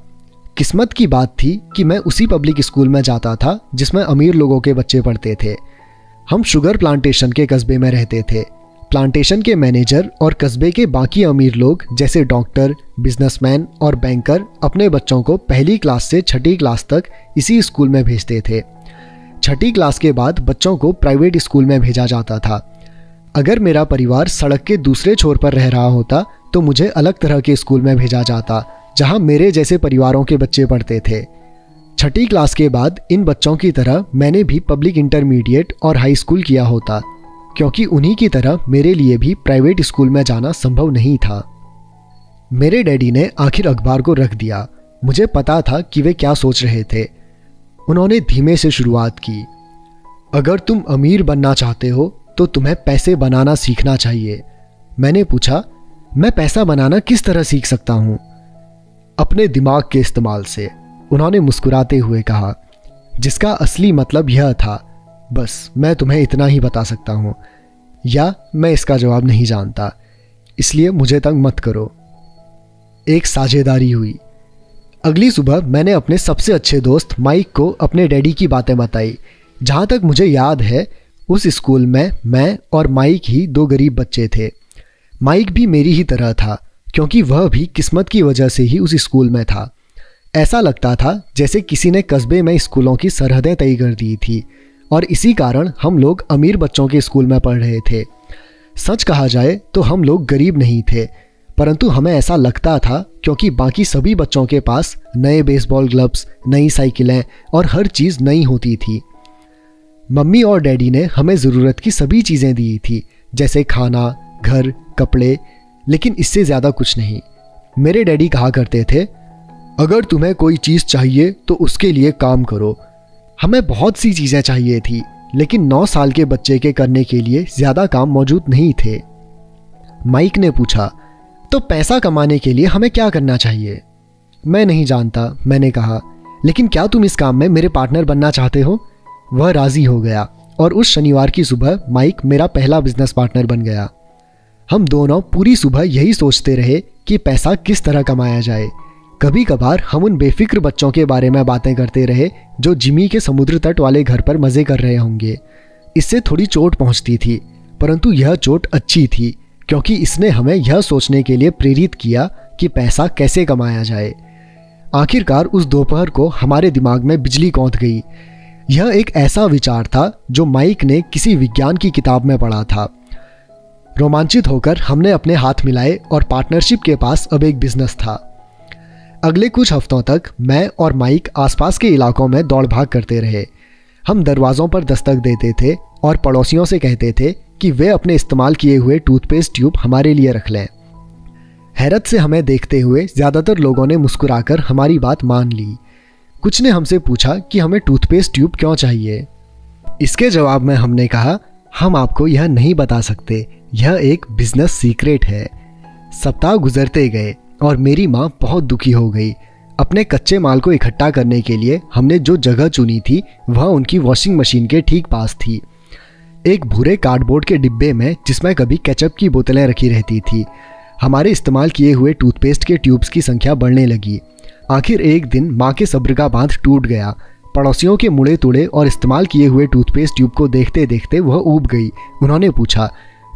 किस्मत की बात थी कि मैं उसी पब्लिक स्कूल में जाता था जिसमें अमीर लोगों के बच्चे पढ़ते थे। हम शुगर प्लांटेशन के कस्बे में रहते थे। प्लांटेशन के मैनेजर और कस्बे के बाकी अमीर लोग जैसे डॉक्टर, बिजनेसमैन और बैंकर अपने बच्चों को पहली क्लास से 6ठी क्लास तक इसी स्कूल में भेजते थे। 6ठी क्लास के बाद बच्चों को प्राइवेट स्कूल में भेजा जाता था। अगर मेरा परिवार सड़क के दूसरे छोर पर रह रहा होता तो मुझे अलग तरह के स्कूल में भेजा जाता जहां मेरे जैसे परिवारों के बच्चे पढ़ते थे। 6ठी क्लास के बाद इन बच्चों की तरह मैंने भी पब्लिक इंटरमीडिएट और हाई स्कूल किया होता, क्योंकि उन्हीं की तरह मेरे लिए भी प्राइवेट स्कूल में जाना संभव नहीं था। मेरे डैडी ने आखिर अखबार को रख दिया। मुझे पता था कि वे क्या सोच रहे थे। उन्होंने धीमे से शुरुआत की। अगर तुम अमीर बनना चाहते हो तो तुम्हें पैसे बनाना सीखना चाहिए। मैंने पूछा, मैं पैसा बनाना किस तरह सीख सकता हूँ? अपने दिमाग के इस्तेमाल से, उन्होंने मुस्कुराते हुए कहा, जिसका असली मतलब यह था, बस मैं तुम्हें इतना ही बता सकता हूँ, या मैं इसका जवाब नहीं जानता, इसलिए मुझे तंग मत करो। एक साझेदारी हुई। अगली सुबह मैंने अपने सबसे अच्छे दोस्त माइक को अपने डैडी की बातें बताई। जहाँ तक मुझे याद है, उस स्कूल में मैं और माइक ही 2 गरीब बच्चे थे। माइक भी मेरी ही तरह था, क्योंकि वह भी किस्मत की वजह से ही उस स्कूल में था। ऐसा लगता था जैसे किसी ने कस्बे में स्कूलों की सरहदें तय कर दी थी और इसी कारण हम लोग अमीर बच्चों के स्कूल में पढ़ रहे थे। सच कहा जाए तो हम लोग गरीब नहीं थे, परंतु हमें ऐसा लगता था क्योंकि बाकी सभी बच्चों के पास नए बेसबॉल ग्लव्स, नई साइकिलें और हर चीज़ नई होती थी। मम्मी और डैडी ने हमें ज़रूरत की सभी चीज़ें दी थी, जैसे खाना, घर, कपड़े, लेकिन इससे ज़्यादा कुछ नहीं। मेरे डैडी कहा करते थे, अगर तुम्हें कोई चीज़ चाहिए तो उसके लिए काम करो। हमें बहुत सी चीज़ें चाहिए थी, लेकिन 9 साल के बच्चे के करने के लिए ज़्यादा काम मौजूद नहीं थे। माइक ने पूछा, तो पैसा कमाने के लिए हमें क्या करना चाहिए? मैं नहीं जानता, मैंने कहा, लेकिन क्या तुम इस काम में मेरे पार्टनर बनना चाहते हो? वह राज़ी हो गया और उस शनिवार की सुबह माइक मेरा पहला बिजनेस पार्टनर बन गया। हम दोनों पूरी सुबह यही सोचते रहे कि पैसा किस तरह कमाया जाए। कभी कभार हम उन बेफिक्र बच्चों के बारे में बातें करते रहे जो जिमी के समुद्र तट वाले घर पर मज़े कर रहे होंगे। इससे थोड़ी चोट पहुंचती थी, परंतु यह चोट अच्छी थी क्योंकि इसने हमें यह सोचने के लिए प्रेरित किया कि पैसा कैसे कमाया जाए। आखिरकार उस दोपहर को हमारे दिमाग में बिजली कौंध गई। यह एक ऐसा विचार था जो माइक ने किसी विज्ञान की किताब में पढ़ा था। रोमांचित होकर हमने अपने हाथ मिलाए और पार्टनरशिप के पास अब एक बिजनेस था। अगले कुछ हफ्तों तक मैं और माइक आसपास के इलाकों में दौड़ भाग करते रहे। हम दरवाज़ों पर दस्तक देते थे और पड़ोसियों से कहते थे कि वे अपने इस्तेमाल किए हुए टूथपेस्ट ट्यूब हमारे लिए रख लें। हैरत से हमें देखते हुए ज़्यादातर लोगों ने मुस्कुराकर हमारी बात मान ली। कुछ ने हमसे पूछा कि हमें टूथपेस्ट ट्यूब क्यों चाहिए। इसके जवाब में हमने कहा, हम आपको यह नहीं बता सकते, यह एक बिजनेस सीक्रेट है। सप्ताह गुजरते गए और मेरी माँ बहुत दुखी हो गई। अपने कच्चे माल को इकट्ठा करने के लिए हमने जो जगह चुनी थी वह उनकी वॉशिंग मशीन के ठीक पास थी। एक भूरे कार्डबोर्ड के डिब्बे में जिसमें कभी केचप की बोतलें रखी रहती थी। हमारे इस्तेमाल किए हुए टूथपेस्ट के ट्यूब्स की संख्या बढ़ने लगी। आखिर एक दिन माँ के सब्र का बांध टूट गया। पड़ोसियों के मुड़े तुड़े और इस्तेमाल किए हुए टूथपेस्ट ट्यूब को देखते देखते वह ऊब गई। उन्होंने पूछा,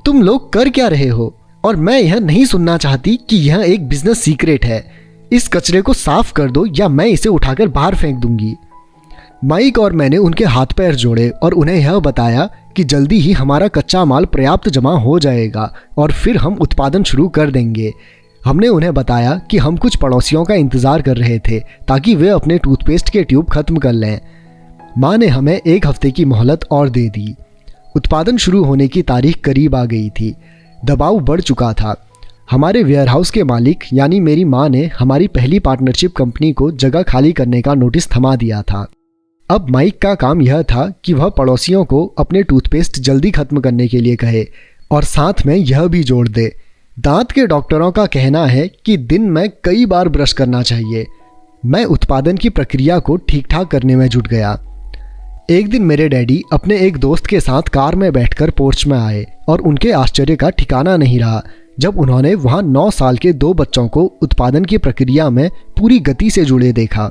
तुम लोग कर क्या रहे हो? और मैं यह नहीं सुनना चाहती कि यह एक बिजनेस सीक्रेट है। इस कचरे को साफ कर दो या मैं इसे उठाकर बाहर फेंक दूंगी। माइक और मैंने उनके हाथ पैर जोड़े और उन्हें यह बताया कि जल्दी ही हमारा कच्चा माल पर्याप्त जमा हो जाएगा और फिर हम उत्पादन शुरू कर देंगे। हमने उन्हें बताया कि हम कुछ पड़ोसियों का इंतज़ार कर रहे थे ताकि वे अपने टूथपेस्ट के ट्यूब खत्म कर लें। माँ ने हमें 1 हफ्ते की मोहलत और दे दी। उत्पादन शुरू होने की तारीख करीब आ गई थी। दबाव बढ़ चुका था। हमारे वेयरहाउस के मालिक यानी मेरी माँ ने हमारी पहली पार्टनरशिप कंपनी को जगह खाली करने का नोटिस थमा दिया था। अब माइक का काम यह था कि वह पड़ोसियों को अपने टूथपेस्ट जल्दी खत्म करने के लिए कहे और साथ में यह भी जोड़ दे, दांत के डॉक्टरों का कहना है कि दिन में कई बार ब्रश करना चाहिए। मैं उत्पादन की प्रक्रिया को ठीक ठाक करने में जुट गया। एक दिन मेरे डैडी अपने एक दोस्त के साथ कार में बैठकर पोर्च में आए और उनके आश्चर्य का ठिकाना नहीं रहा जब उन्होंने वहां 9 साल के 2 बच्चों को उत्पादन की प्रक्रिया में पूरी गति से जुड़े देखा।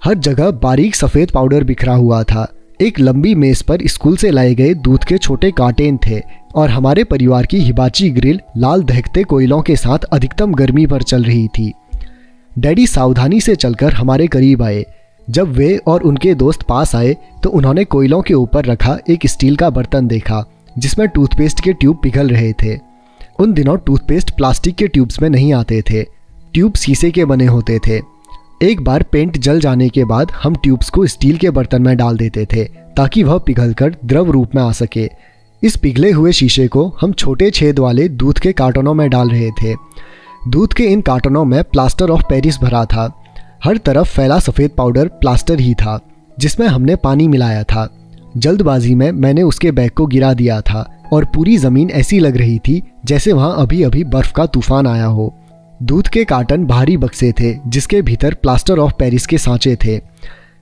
हर जगह बारीक सफ़ेद पाउडर बिखरा हुआ था। एक लंबी मेज पर स्कूल से लाए गए दूध के छोटे कार्टेन थे और हमारे परिवार की हिबाची ग्रिल लाल दहकते कोयलों के साथ अधिकतम गर्मी पर चल रही थी। डैडी सावधानी से चलकर हमारे करीब आए। जब वे और उनके दोस्त पास आए तो उन्होंने कोयलों के ऊपर रखा एक स्टील का बर्तन देखा जिसमें टूथपेस्ट के ट्यूब पिघल रहे थे। उन दिनों टूथपेस्ट प्लास्टिक के ट्यूब्स में नहीं आते थे, ट्यूब शीशे के बने होते थे। एक बार पेंट जल जाने के बाद हम ट्यूब्स को स्टील के बर्तन में डाल देते थे ताकि वह पिघलकर द्रव रूप में आ सके। इस पिघले हुए शीशे को हम छोटे छेद वाले दूध के कार्टनों में डाल रहे थे। दूध के इन कार्टनों में प्लास्टर ऑफ पेरिस भरा था। हर तरफ फैला सफ़ेद पाउडर प्लास्टर ही था जिसमें हमने पानी मिलाया था। जल्दबाजी में मैंने उसके बैग को गिरा दिया था और पूरी ज़मीन ऐसी लग रही थी जैसे वहाँ अभी अभी बर्फ़ का तूफान आया हो। दूध के कार्टन भारी बक्से थे जिसके भीतर प्लास्टर ऑफ पेरिस के सांचे थे।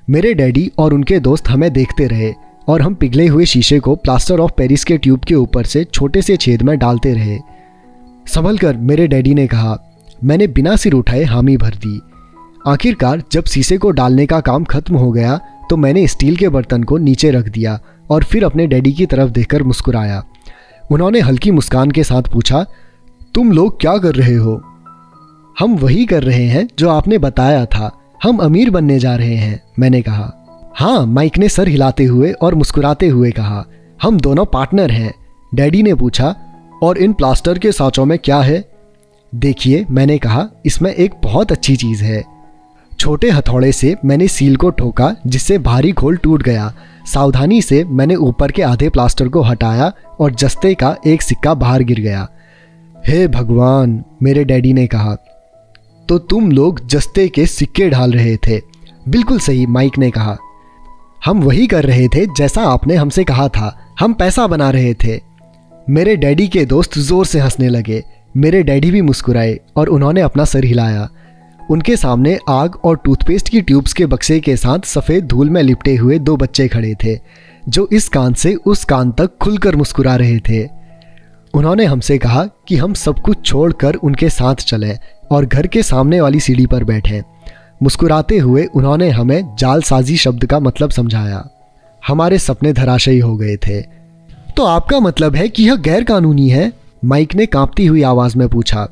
मेरे डैडी और उनके दोस्त हमें देखते रहे और हम पिघले हुए शीशे को प्लास्टर ऑफ पेरिस के ट्यूब के ऊपर से छोटे से छेद में डालते रहे। संभल कर, मेरे डैडी ने कहा। मैंने बिना सिर उठाए हामी भर दी। आखिरकार जब शीशे को डालने का काम खत्म हो गया तो मैंने स्टील के बर्तन को नीचे रख दिया और फिर अपने डैडी की तरफ देखकर मुस्कुराया। उन्होंने हल्की मुस्कान के साथ पूछा, तुम लोग क्या कर रहे हो? हम वही कर रहे हैं जो आपने बताया था, हम अमीर बनने जा रहे हैं, मैंने कहा। हाँ, माइक ने सर हिलाते हुए और मुस्कुराते हुए कहा। हम दोनों पार्टनर हैं। डैडी ने पूछा, और इन प्लास्टर के सांचों में क्या है? देखिए, मैंने कहा, इसमें एक बहुत अच्छी चीज़ है। छोटे हथौड़े से मैंने सील को ठोका जिससे भारी घोल टूट गया। सावधानी से मैंने ऊपर के आधे प्लास्टर को हटाया और जस्ते का एक सिक्का बाहर गिर गया। हे भगवान, मेरे डैडी ने कहा। तो तुम लोग जस्ते के सिक्के ढाल रहे थे? बिल्कुल सही, माइक ने कहा। हम वही कर रहे थे जैसा आपने हमसे कहा था, हम पैसा बना रहे थे। मेरे डैडी के दोस्त जोर से हंसने लगे। मेरे डैडी भी मुस्कुराए और उन्होंने अपना सर हिलाया। उनके सामने आग और टूथपेस्ट की ट्यूब्स के बक्से के साथ सफ़ेद धूल में लिपटे हुए 2 बच्चे खड़े थे जो इस कान से उस कान तक खुलकर मुस्कुरा रहे थे। उन्होंने हमसे कहा कि हम सब कुछ छोड़कर उनके साथ चलें और घर के सामने वाली सीढ़ी पर बैठें। मुस्कुराते हुए उन्होंने हमें जालसाजी शब्द का मतलब समझाया। हमारे सपने धराशायी हो गए थे। तो आपका मतलब है कि यह गैर कानूनी है? माइक ने कांपती हुई आवाज़ में पूछा।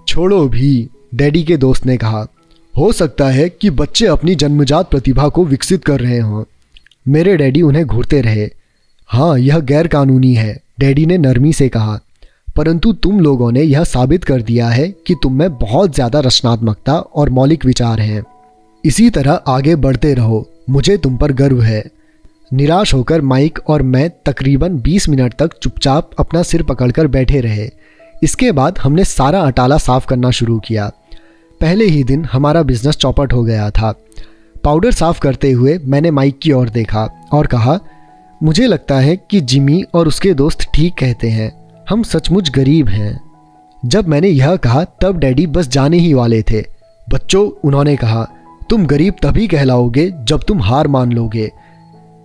छोड़ो भी, डैडी के दोस्त ने कहा। हो सकता है कि बच्चे अपनी जन्मजात प्रतिभा को विकसित कर रहे हों। मेरे डैडी उन्हें घूरते रहे। हाँ, यह गैर कानूनी है, डैडी ने नरमी से कहा। परंतु तुम लोगों ने यह साबित कर दिया है कि तुम में बहुत ज़्यादा रचनात्मकता और मौलिक विचार हैं। इसी तरह आगे बढ़ते रहो, मुझे तुम पर गर्व है। निराश होकर माइक और मैं तकरीबन 20 मिनट तक चुपचाप अपना सिर पकड़कर बैठे रहे। इसके बाद हमने सारा अटाला साफ करना शुरू किया। पहले ही दिन हमारा बिजनेस चौपट हो गया था। पाउडर साफ करते हुए मैंने माइक की ओर देखा और कहा, मुझे लगता है कि जिमी और उसके दोस्त ठीक कहते हैं, हम सचमुच गरीब हैं। जब मैंने यह कहा तब डैडी बस जाने ही वाले थे। बच्चों, उन्होंने कहा, तुम गरीब तभी कहलाओगे जब तुम हार मान लोगे।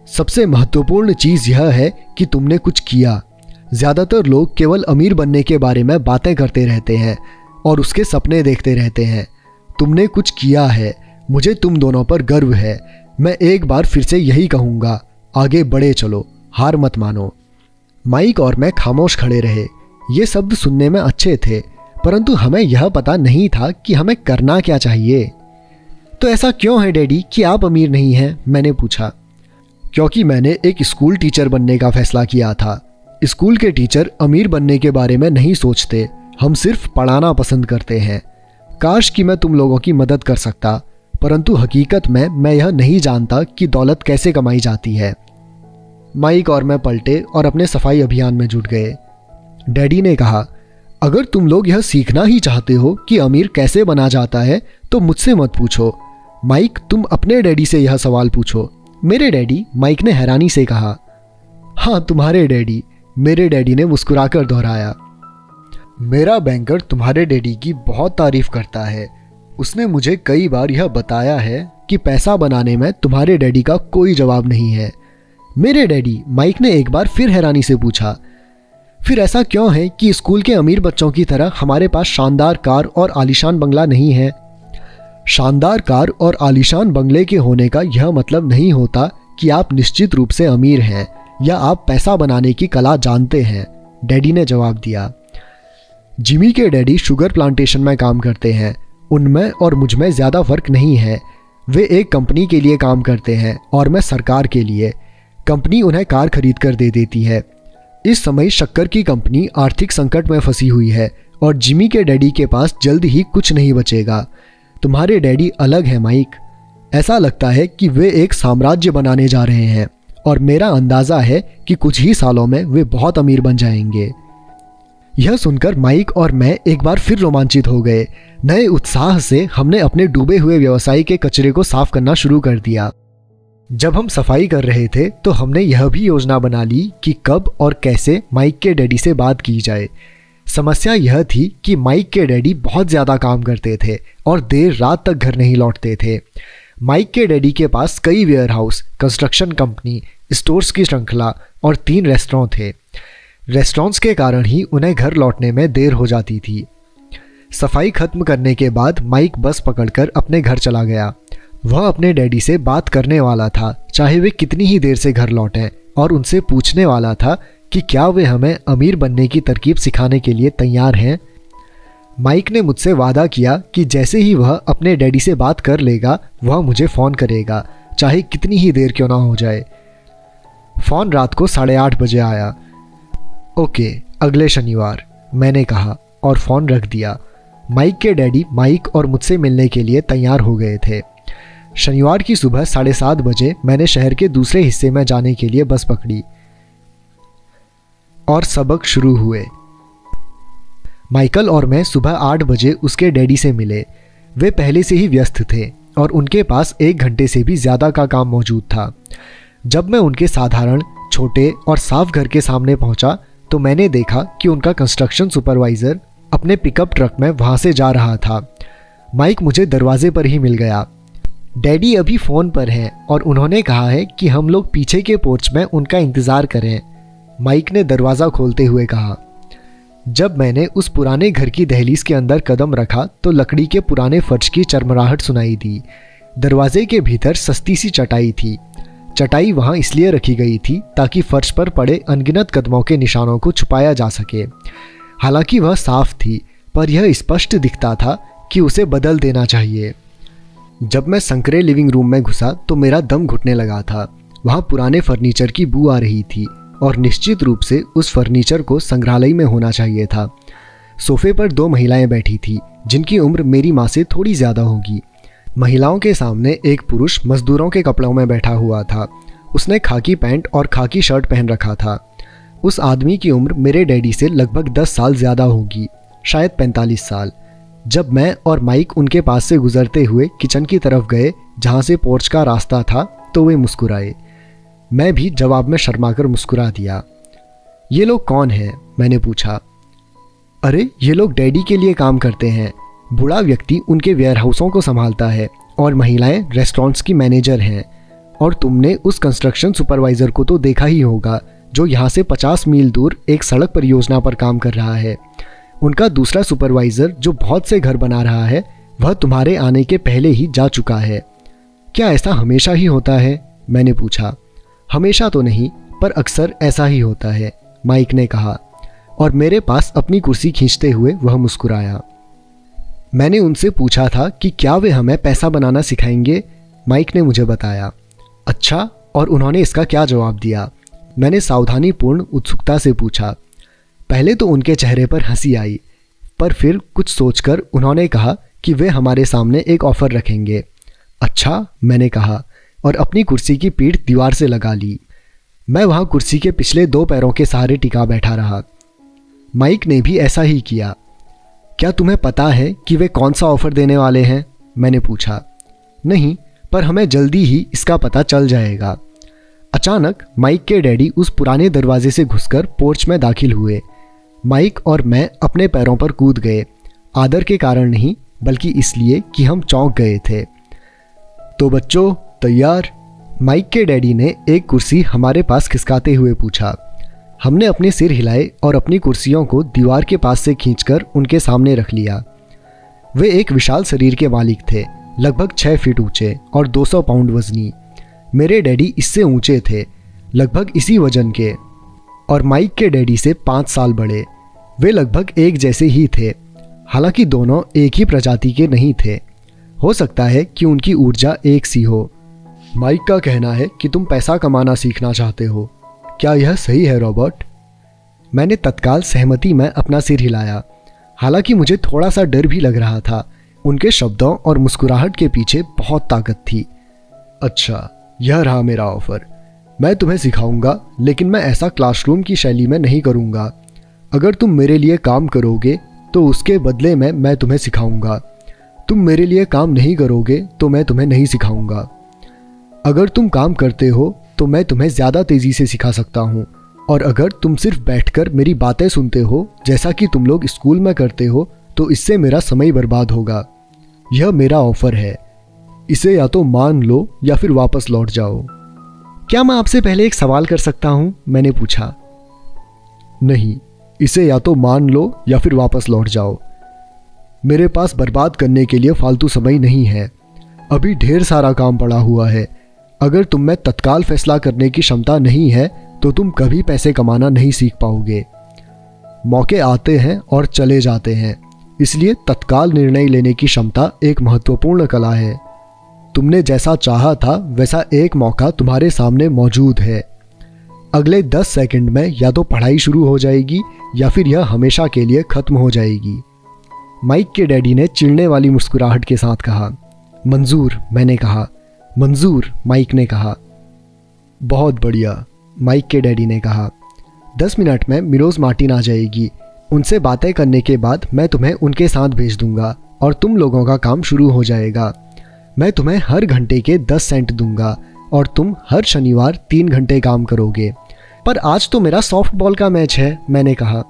सबसे महत्वपूर्ण चीज़ यह है कि तुमने कुछ किया। ज़्यादातर लोग केवल अमीर बनने के बारे में बातें करते रहते हैं और उसके सपने देखते रहते हैं। तुमने कुछ किया है, मुझे तुम दोनों पर गर्व है। मैं एक बार फिर से यही कहूँगा, आगे बढ़े चलो, हार मत मानो। माइक और मैं खामोश खड़े रहे। ये शब्द सुनने में अच्छे थे, परंतु हमें यह पता नहीं था कि हमें करना क्या चाहिए। तो ऐसा क्यों है डैडी कि आप अमीर नहीं हैं? मैंने पूछा। क्योंकि मैंने एक स्कूल टीचर बनने का फैसला किया था। स्कूल के टीचर अमीर बनने के बारे में नहीं सोचते, हम सिर्फ पढ़ाना पसंद करते हैं। काश कि मैं तुम लोगों की मदद कर सकता, परंतु हकीकत में मैं यह नहीं जानता कि दौलत कैसे कमाई जाती है। माइक और मैं पलटे और अपने सफाई अभियान में जुट गए। डैडी ने कहा, अगर तुम लोग यह सीखना ही चाहते हो कि अमीर कैसे बना जाता है तो मुझसे मत पूछो। माइक, तुम अपने डैडी से यह सवाल पूछो। मेरे डैडी? माइक ने हैरानी से कहा। हाँ, तुम्हारे डैडी, मेरे डैडी ने मुस्कुराकर दोहराया। मेरा बैंकर तुम्हारे डैडी की बहुत तारीफ करता है। उसने मुझे कई बार यह बताया है कि पैसा बनाने में तुम्हारे डैडी का कोई जवाब नहीं है। मेरे डैडी? माइक ने एक बार फिर हैरानी से पूछा। फिर ऐसा क्यों है कि स्कूल के अमीर बच्चों की तरह हमारे पास शानदार कार और आलीशान बंगला नहीं है? शानदार कार और आलीशान बंगले के होने का यह मतलब नहीं होता कि आप निश्चित रूप से अमीर हैं या आप पैसा बनाने की कला जानते हैं, डैडी ने जवाब दिया। जिमी के डैडी शुगर प्लांटेशन में काम करते हैं। उनमें और मुझ में ज़्यादा फर्क नहीं है। वे एक कंपनी के लिए काम करते हैं और मैं सरकार के लिए। कंपनी उन्हें कार खरीद कर दे देती है। इस समय शक्कर की कंपनी आर्थिक संकट में फंसी हुई है और जिमी के डैडी के पास जल्द ही कुछ नहीं बचेगा। तुम्हारे डैडी अलग है माइक। ऐसा लगता है कि वे एक साम्राज्य बनाने जा रहे हैं और मेरा अंदाज़ा है कि कुछ ही सालों में वे बहुत अमीर बन जाएंगे। यह सुनकर माइक और मैं एक बार फिर रोमांचित हो गए। नए उत्साह से हमने अपने डूबे हुए व्यवसाय के कचरे को साफ करना शुरू कर दिया। जब हम सफाई कर रहे थे तो हमने यह भी योजना बना ली कि कब और कैसे माइक के डैडी से बात की जाए। समस्या यह थी कि माइक के डैडी बहुत ज़्यादा काम करते थे और देर रात तक घर नहीं लौटते थे। माइक के डैडी के पास कई वेयरहाउस, कंस्ट्रक्शन कंपनी, स्टोर्स की श्रृंखला और 3 रेस्टोरेंट थे। रेस्टोरेंट्स के कारण ही उन्हें घर लौटने में देर हो जाती थी। सफाई खत्म करने के बाद माइक बस पकड़कर अपने घर चला गया। वह अपने डैडी से बात करने वाला था, चाहे वे कितनी ही देर से घर लौटें, और उनसे पूछने वाला था कि क्या वे हमें अमीर बनने की तरकीब सिखाने के लिए तैयार हैं। माइक ने मुझसे वादा किया कि जैसे ही वह अपने डैडी से बात कर लेगा वह मुझे फ़ोन करेगा, चाहे कितनी ही देर क्यों ना हो जाए। फ़ोन रात को 8:30 बजे आया। ओके, अगले शनिवार, मैंने कहा और फ़ोन रख दिया। माइक के डैडी माइक और मुझसे मिलने के लिए तैयार हो गए थे। शनिवार की सुबह 7:30 बजे मैंने शहर के दूसरे हिस्से में जाने के लिए बस पकड़ी और सबक शुरू हुए। माइकल और मैं सुबह 8 बजे उसके डैडी से मिले। वे पहले से ही व्यस्त थे और उनके पास 1 घंटे से भी ज़्यादा का काम मौजूद था। जब मैं उनके साधारण, छोटे और साफ घर के सामने पहुंचा तो मैंने देखा कि उनका कंस्ट्रक्शन सुपरवाइज़र अपने पिकअप ट्रक में वहां से जा रहा था। माइक मुझे दरवाजे पर ही मिल गया। डैडी अभी फ़ोन पर हैं और उन्होंने कहा है कि हम लोग पीछे के पोर्च में उनका इंतज़ार करें, माइक ने दरवाज़ा खोलते हुए कहा। जब मैंने उस पुराने घर की दहलीज के अंदर कदम रखा तो लकड़ी के पुराने फर्श की चरमराहट सुनाई दी। दरवाजे के भीतर सस्ती सी चटाई थी। चटाई वहाँ इसलिए रखी गई थी ताकि फर्श पर पड़े अनगिनत कदमों के निशानों को छुपाया जा सके। हालांकि वह साफ थी, पर यह स्पष्ट दिखता था कि उसे बदल देना चाहिए। जब मैं संकरे लिविंग रूम में घुसा तो मेरा दम घुटने लगा था। वहाँ पुराने फर्नीचर की बू आ रही थी और निश्चित रूप से उस फर्नीचर को संग्रहालय में होना चाहिए था। सोफे पर 2 महिलाएं बैठी थी जिनकी उम्र मेरी माँ से थोड़ी ज़्यादा होगी। महिलाओं के सामने एक पुरुष मजदूरों के कपड़ों में बैठा हुआ था। उसने खाकी पैंट और खाकी शर्ट पहन रखा था। उस आदमी की उम्र मेरे डैडी से लगभग 10 साल ज़्यादा होगी, शायद 45 साल। जब मैं और माइक उनके पास से गुजरते हुए किचन की तरफ गए जहाँ से पोर्च का रास्ता था तो वे मुस्कुराए। मैं भी जवाब में शर्माकर मुस्कुरा दिया। ये लोग कौन हैं? मैंने पूछा। अरे ये लोग डैडी के लिए काम करते हैं। बूढ़ा व्यक्ति उनके वेयरहाउसों को संभालता है और महिलाएं रेस्टोरेंट्स की मैनेजर हैं। और तुमने उस कंस्ट्रक्शन सुपरवाइज़र को तो देखा ही होगा जो यहाँ से 50 मील दूर एक सड़क परियोजना पर काम कर रहा है। उनका दूसरा सुपरवाइज़र जो बहुत से घर बना रहा है वह तुम्हारे आने के पहले ही जा चुका है। क्या ऐसा हमेशा ही होता है? मैंने पूछा। हमेशा तो नहीं, पर अक्सर ऐसा ही होता है, माइक ने कहा और मेरे पास अपनी कुर्सी खींचते हुए वह मुस्कुराया। मैंने उनसे पूछा था कि क्या वे हमें पैसा बनाना सिखाएंगे। माइक ने मुझे बताया। अच्छा, और उन्होंने इसका क्या जवाब दिया? मैंने सावधानीपूर्ण उत्सुकता से पूछा। पहले तो उनके चेहरे पर हंसी आई, पर फिर कुछ सोचकर उन्होंने कहा कि वे हमारे सामने एक ऑफ़र रखेंगे। अच्छा, मैंने कहा और अपनी कुर्सी की पीठ दीवार से लगा ली। मैं वहाँ कुर्सी के पिछले 2 पैरों के सहारे टिका बैठा रहा। माइक ने भी ऐसा ही किया। क्या तुम्हें पता है कि वे कौन सा ऑफ़र देने वाले हैं? मैंने पूछा। नहीं, पर हमें जल्दी ही इसका पता चल जाएगा। अचानक माइक के डैडी उस पुराने दरवाजे से घुसकर पोर्च में दाखिल हुए। माइक और मैं अपने पैरों पर कूद गए, आदर के कारण नहीं बल्कि इसलिए कि हम चौंक गए थे। तो बच्चों, तैयार? माइक के डैडी ने एक कुर्सी हमारे पास खिसकाते हुए पूछा। हमने अपने सिर हिलाए और अपनी कुर्सियों को दीवार के पास से खींचकर उनके सामने रख लिया। वे एक विशाल शरीर के मालिक थे, लगभग 6 फीट ऊंचे और 200 पाउंड वजनी। मेरे डैडी इससे ऊंचे थे, लगभग इसी वजन के, और माइक के डैडी से 5 साल बड़े। वे लगभग एक जैसे ही थे, हालांकि दोनों एक ही प्रजाति के नहीं थे। हो सकता है कि उनकी ऊर्जा एक सी हो। माइक का कहना है कि तुम पैसा कमाना सीखना चाहते हो। क्या यह सही है रॉबर्ट? मैंने तत्काल सहमति में अपना सिर हिलाया, हालांकि मुझे थोड़ा सा डर भी लग रहा था। उनके शब्दों और मुस्कुराहट के पीछे बहुत ताकत थी। अच्छा, यह रहा मेरा ऑफर। मैं तुम्हें सिखाऊंगा, लेकिन मैं ऐसा क्लासरूम की शैली में नहीं करूंगा। अगर तुम मेरे लिए काम करोगे तो उसके बदले में मैं तुम्हें सिखाऊंगा। तुम मेरे लिए काम नहीं करोगे तो मैं तुम्हें नहीं सिखाऊंगा। अगर तुम काम करते हो तो मैं तुम्हें ज़्यादा तेज़ी से सिखा सकता हूँ, और अगर तुम सिर्फ बैठकर मेरी बातें सुनते हो जैसा कि तुम लोग स्कूल में करते हो तो इससे मेरा समय बर्बाद होगा। यह मेरा ऑफ़र है, इसे या तो मान लो या फिर वापस लौट जाओ। क्या मैं आपसे पहले एक सवाल कर सकता हूँ? मैंने पूछा। नहीं, इसे या तो मान लो या फिर वापस लौट जाओ। मेरे पास बर्बाद करने के लिए फालतू समय नहीं है। अभी ढेर सारा काम पड़ा हुआ है। अगर तुम में तत्काल फैसला करने की क्षमता नहीं है तो तुम कभी पैसे कमाना नहीं सीख पाओगे। मौके आते हैं और चले जाते हैं, इसलिए तत्काल निर्णय लेने की क्षमता एक महत्वपूर्ण कला है। तुमने जैसा चाहा था वैसा एक मौका तुम्हारे सामने मौजूद है। अगले 10 सेकंड में या तो पढ़ाई शुरू हो जाएगी या फिर यह हमेशा के लिए ख़त्म हो जाएगी। माइक के डैडी ने चिढ़ने वाली मुस्कुराहट के साथ कहा। मंजूर, मैंने कहा। मंजूर, माइक ने कहा। बहुत बढ़िया, माइक के डैडी ने कहा। 10 मिनट में मिलोज मार्टिन आ जाएगी। उनसे बातें करने के बाद मैं तुम्हें उनके साथ भेज दूंगा और तुम लोगों का काम शुरू हो जाएगा। मैं तुम्हें हर घंटे के 10 सेंट दूंगा और तुम हर शनिवार 3 घंटे काम करोगे। पर आज तो मेरा सॉफ्टबॉल का मैच है, मैंने कहा।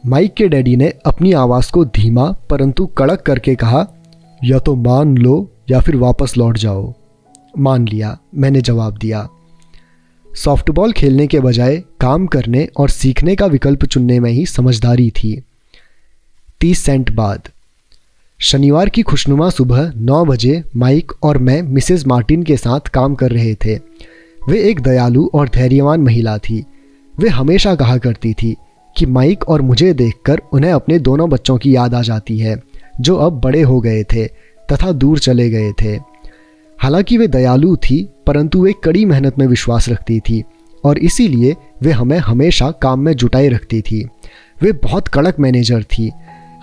माइक के डैडी ने अपनी आवाज़ को धीमा परंतु कड़क करके कहा, या तो मान लो या फिर वापस लौट जाओ। मान लिया, मैंने जवाब दिया। सॉफ्टबॉल खेलने के बजाय काम करने और सीखने का विकल्प चुनने में ही समझदारी थी। 30 सेंट बाद शनिवार की खुशनुमा सुबह 9 बजे माइक और मैं मिसेस मार्टिन के साथ काम कर रहे थे। वे एक दयालु और धैर्यवान महिला थी। वे हमेशा कहा करती थी कि माइक और मुझे देखकर उन्हें अपने दोनों बच्चों की याद आ जाती है जो अब बड़े हो गए थे तथा दूर चले गए थे। हालांकि वे दयालु थी, परंतु वे कड़ी मेहनत में विश्वास रखती थी और इसीलिए वे हमें हमेशा काम में जुटाए रखती थी। वे बहुत कड़क मैनेजर थी।